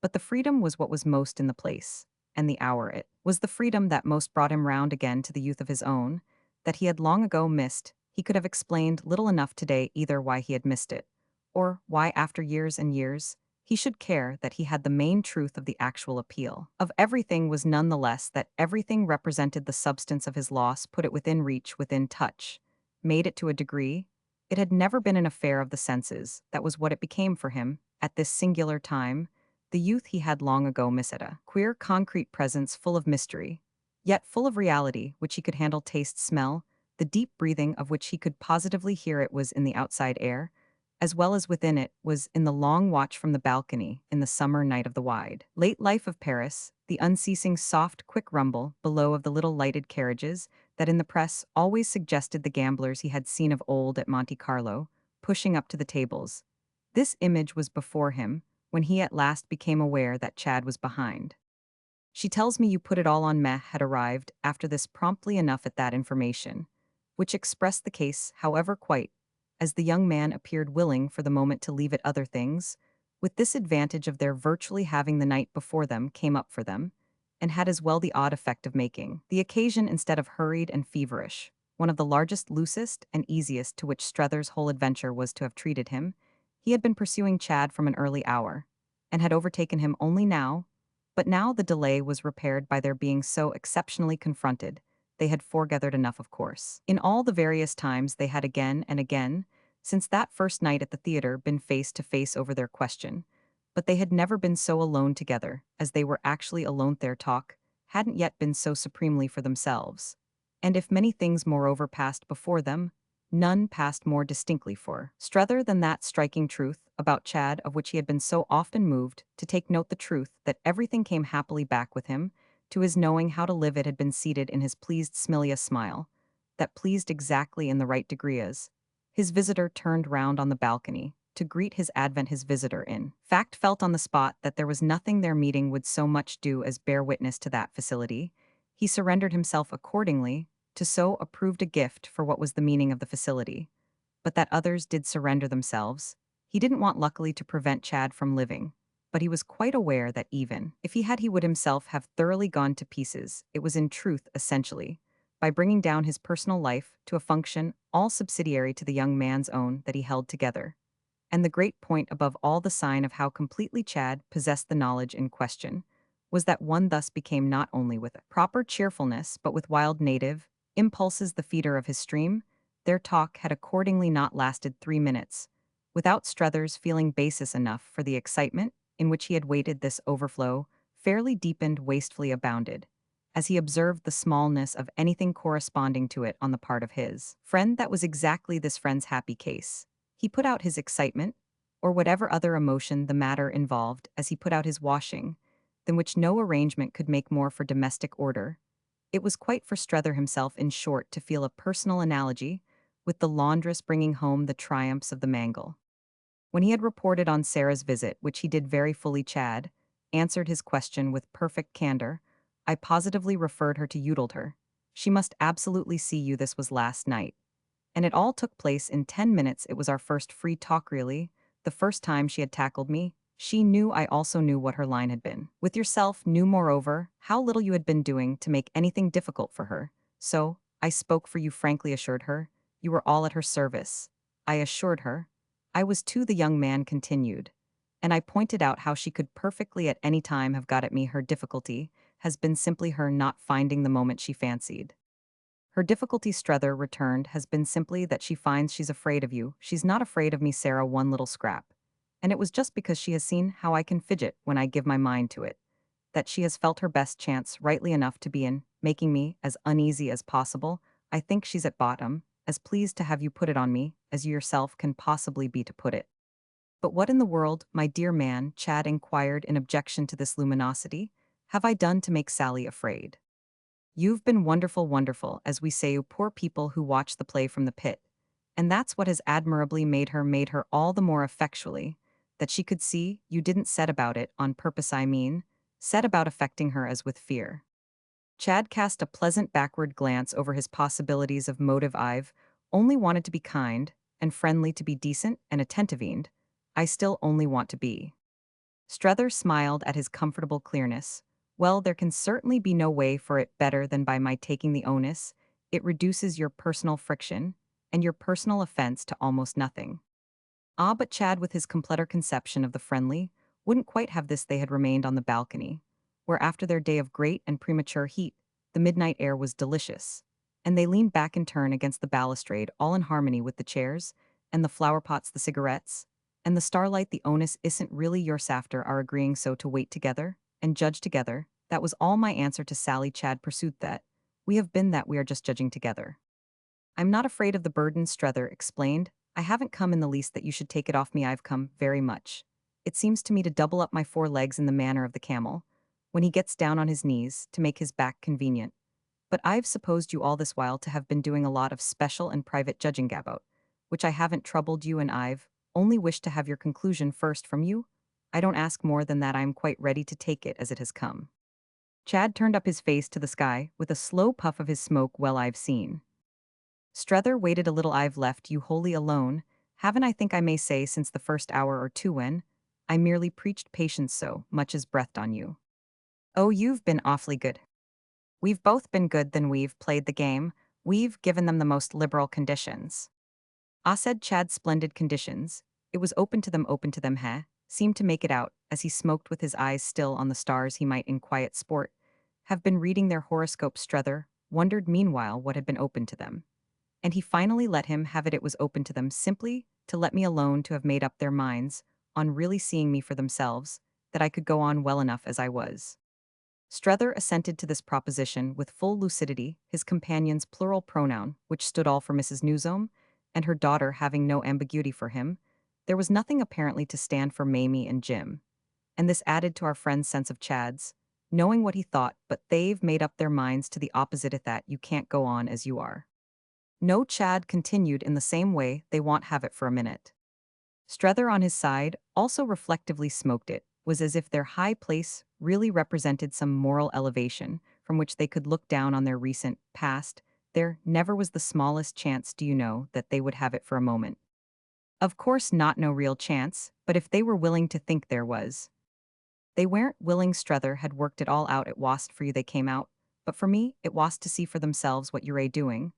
A: But the freedom was what was most in the place, and the hour. It was the freedom that most brought him round again to the youth of his own, that he had long ago missed. He could have explained little enough today either why he had missed it, or why, after years and years, he should care that he had the main truth of the actual appeal of everything was nonetheless that everything represented the substance of his loss, put it within reach, within touch, made it to a degree. It had never been an affair of the senses, that was what it became for him, at this singular time, the youth he had long ago missed, a queer concrete presence full of mystery, yet full of reality, which he could handle, taste, smell, the deep breathing of which he could positively hear it was in the outside air, as well as within it was in the long watch from the balcony in the summer night of the wide late life of Paris, the unceasing soft, quick rumble below of the little lighted carriages that in the press always suggested the gamblers he had seen of old at Monte Carlo, pushing up to the tables. This image was before him when he at last became aware that Chad was behind. She tells me you put it all on. Meh had arrived after this promptly enough at that information, which expressed the case, however, quite, as the young man appeared willing for the moment to leave it other things, with this advantage of their virtually having the night before them came up for them, and had as well the odd effect of making the occasion instead of hurried and feverish, one of the largest, loosest, and easiest to which Strether's whole adventure was to have treated him. He had been pursuing Chad from an early hour, and had overtaken him only now, but now the delay was repaired by their being so exceptionally confronted. They had foregathered enough, of course. In all the various times they had again and again, since that first night at the theater, been face to face over their question, but they had never been so alone together, as they were actually alone. Their talk hadn't yet been so supremely for themselves. And if many things moreover passed before them, none passed more distinctly for Strether than that striking truth about Chad of which he had been so often moved to take note, the truth that everything came happily back with him, to his knowing how to live. It had been seated in his pleased Smilia smile, that pleased exactly in the right degree as his visitor turned round on the balcony to greet his advent. His visitor, in fact, felt on the spot that there was nothing their meeting would so much do as bear witness to that facility. He surrendered himself accordingly to so approved a gift for what was the meaning of the facility, but that others did surrender themselves. He didn't want luckily to prevent Chad from living, but he was quite aware that even if he had, he would himself have thoroughly gone to pieces. It was in truth, essentially, by bringing down his personal life to a function all subsidiary to the young man's own that he held together. And the great point above all, the sign of how completely Chad possessed the knowledge in question, was that one thus became not only with a proper cheerfulness but with wild native impulses the feeder of his stream. Their talk had accordingly not lasted 3 minutes, without Struthers feeling basis enough for the excitement in which he had waited. This overflow fairly deepened, wastefully abounded, as he observed the smallness of anything corresponding to it on the part of his friend. That was exactly this friend's happy case. He put out his excitement, or whatever other emotion the matter involved, as he put out his washing, than which no arrangement could make more for domestic order. It was quite for Strether himself, in short, to feel a personal analogy with the laundress bringing home the triumphs of the mangle. When he had reported on Sarah's visit, which he did very fully, Chad answered his question with perfect candor. I positively referred her to Udalled her. She must absolutely see you. This was last night. And it all took place in 10 minutes. It was our first free talk, really. The first time she had tackled me. She knew I also knew what her line had been. With yourself, knew moreover how little you had been doing to make anything difficult for her. So, I spoke for you frankly, assured her. You were all at her service. I assured her. I was too, the young man continued. And I pointed out how she could perfectly at any time have got at me. Her difficulty has been simply her not finding the moment she fancied. Her difficulty, Strether returned, has been simply that she finds she's afraid of you. She's not afraid of me, Sarah, one little scrap. And it was just because she has seen how I can fidget when I give my mind to it, that she has felt her best chance, rightly enough, to be in making me as uneasy as possible. I think she's at bottom as pleased to have you put it on me as you yourself can possibly be to put it. But what in the world, my dear man, Chad inquired in objection to this luminosity, have I done to make Sally afraid? You've been wonderful, wonderful, as we say, you poor people who watch the play from the pit. And that's what has admirably made her all the more effectually, that she could see you didn't set about it on purpose, I mean, set about affecting her as with fear. Chad cast a pleasant backward glance over his possibilities of motive. I've only wanted to be kind and friendly, to be decent and attentiveined. I still only want to be. Strether smiled at his comfortable clearness. Well, there can certainly be no way for it better than by my taking the onus. It reduces your personal friction and your personal offense to almost nothing. Ah, but Chad, with his completer conception of the friendly, wouldn't quite have this. They had remained on the balcony, where after their day of great and premature heat, the midnight air was delicious, and they leaned back in turn against the balustrade, all in harmony with the chairs, and the flower pots, the cigarettes, and the starlight. The onus isn't really yours after our agreeing so to wait together, and judge together. That was all my answer to Sally. Chad pursued that. We have been that we are just judging together. I'm not afraid of the burden, Strether explained. I haven't come in the least that you should take it off me. I've come very much. It seems to me to double up my four legs in the manner of the camel, when he gets down on his knees, to make his back convenient. But I've supposed you all this while to have been doing a lot of special and private judging about, which I haven't troubled you, and I've only wished to have your conclusion first from you. I don't ask more than that. I'm quite ready to take it as it has come. Chad turned up his face to the sky with a slow puff of his smoke. Well, I've seen. Strether waited a little. I've left you wholly alone, haven't I? Think I may say since the first hour or two, when I merely preached patience so much as breathed on you. Oh, you've been awfully good. We've both been good. Then we've played the game. We've given them the most liberal conditions. Ah, said Chad. Splendid conditions. It was open to them, heh? Seemed to make it out, as he smoked with his eyes still on the stars. He might, in quiet sport, have been reading their horoscopes. Strether wondered meanwhile what had been open to them. And he finally let him have it. It was open to them simply to let me alone, to have made up their minds on really seeing me for themselves, that I could go on well enough as I was. Strether assented to this proposition with full lucidity, his companion's plural pronoun, which stood all for Mrs. Newsome, and her daughter having no ambiguity for him. There was nothing apparently to stand for Mamie and Jim. And this added to our friend's sense of Chad's, knowing what he thought, but they've made up their minds to the opposite at that. You can't go on as you are. No, Chad continued in the same way. They won't have it for a minute. Strether on his side also reflectively smoked. It was as if their high place really represented some moral elevation from which they could look down on their recent past. There never was the smallest chance, do you know, that they would have it for a moment. Of course not, no real chance, but if they were willing to think there was. They weren't willing. Strether had worked it all out. It wasn't for you they came out, but for me it was to see for themselves what you're doing.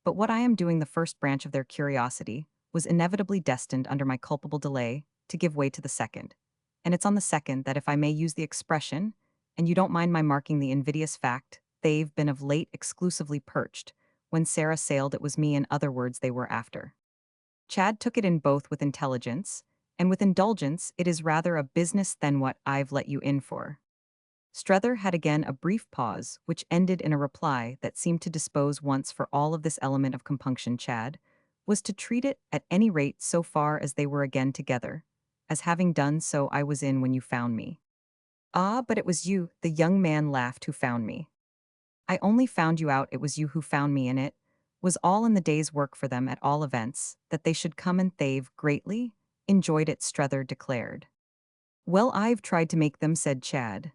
A: But what I am doing, the first branch of their curiosity, was inevitably destined under my culpable delay to give way to the second. And it's on the second that, if I may use the expression, and you don't mind my marking the invidious fact, they've been of late exclusively perched. When Sarah sailed, it was me, in other words, they were after. Chad took it in both with intelligence, and with indulgence. It is rather a business than what I've let you in for. Strether had again a brief pause, which ended in a reply that seemed to dispose once for all of this element of compunction. Chad was to treat it, at any rate so far as they were again together, as having done so. I was in when you found me. Ah, but it was you, the young man laughed, who found me. I only found you out. It was you who found me, and it was all in the day's work for them, at all events, that they should come, and they've greatly enjoyed it, Strether declared. Well, I've tried to make them, said Chad.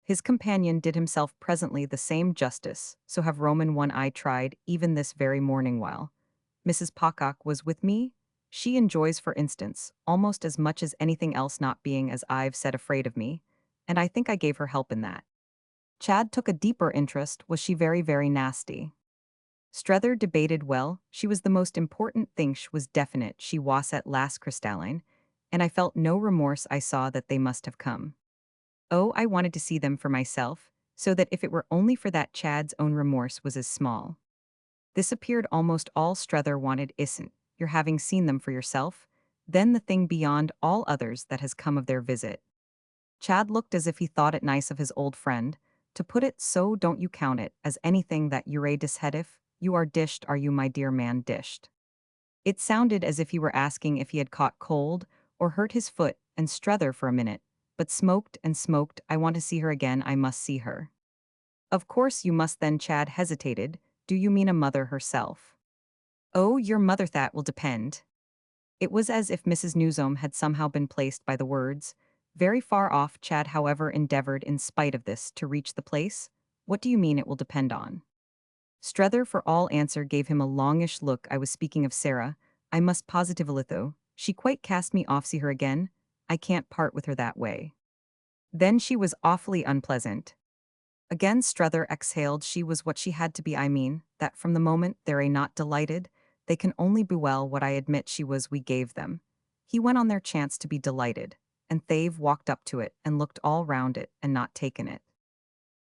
A: His companion did himself presently the same justice. So have Roman one. I tried, even this very morning, while Mrs. Pocock was with me. She enjoys, for instance, almost as much as anything else not being, as I've said, afraid of me, and I think I gave her help in that. Chad took a deeper interest. Was she very, very nasty? Strether debated. Well, she was the most important thing. She was definite. She was at last crystalline, and I felt no remorse. I saw that they must have come. Oh, I wanted to see them for myself, so that if it were only for that, Chad's own remorse was as small. This appeared almost all Strether wanted. Isn't your having seen them for yourself then the thing beyond all others that has come of their visit? Chad looked as if he thought it nice of his old friend to put it so. Don't you count it as anything that you're dished if you are dished? Are you, my dear man, dished? It sounded as if he were asking if he had caught cold or hurt his foot, and Strether for a minute but smoked and smoked. I want to see her again. I must see her. Of course you must then. Chad hesitated. Do you mean a mother herself? Oh, your mother, that will depend. It was as if Mrs. Newsome had somehow been placed by the words very far off. Chad, however, endeavored, in spite of this, to reach the place. What do you mean it will depend on? Strether, for all answer, gave him a longish look. I was speaking of Sarah. I must positively, though. She quite cast me off. See her again? I can't part with her that way. Then she was awfully unpleasant. Again Strether exhaled. She was what she had to be. I mean, that from the moment they're not delighted, they can only be. Well, what I admit she was, we gave them. He went on their chance to be delighted, and Thave walked up to it and looked all round it and not taken it.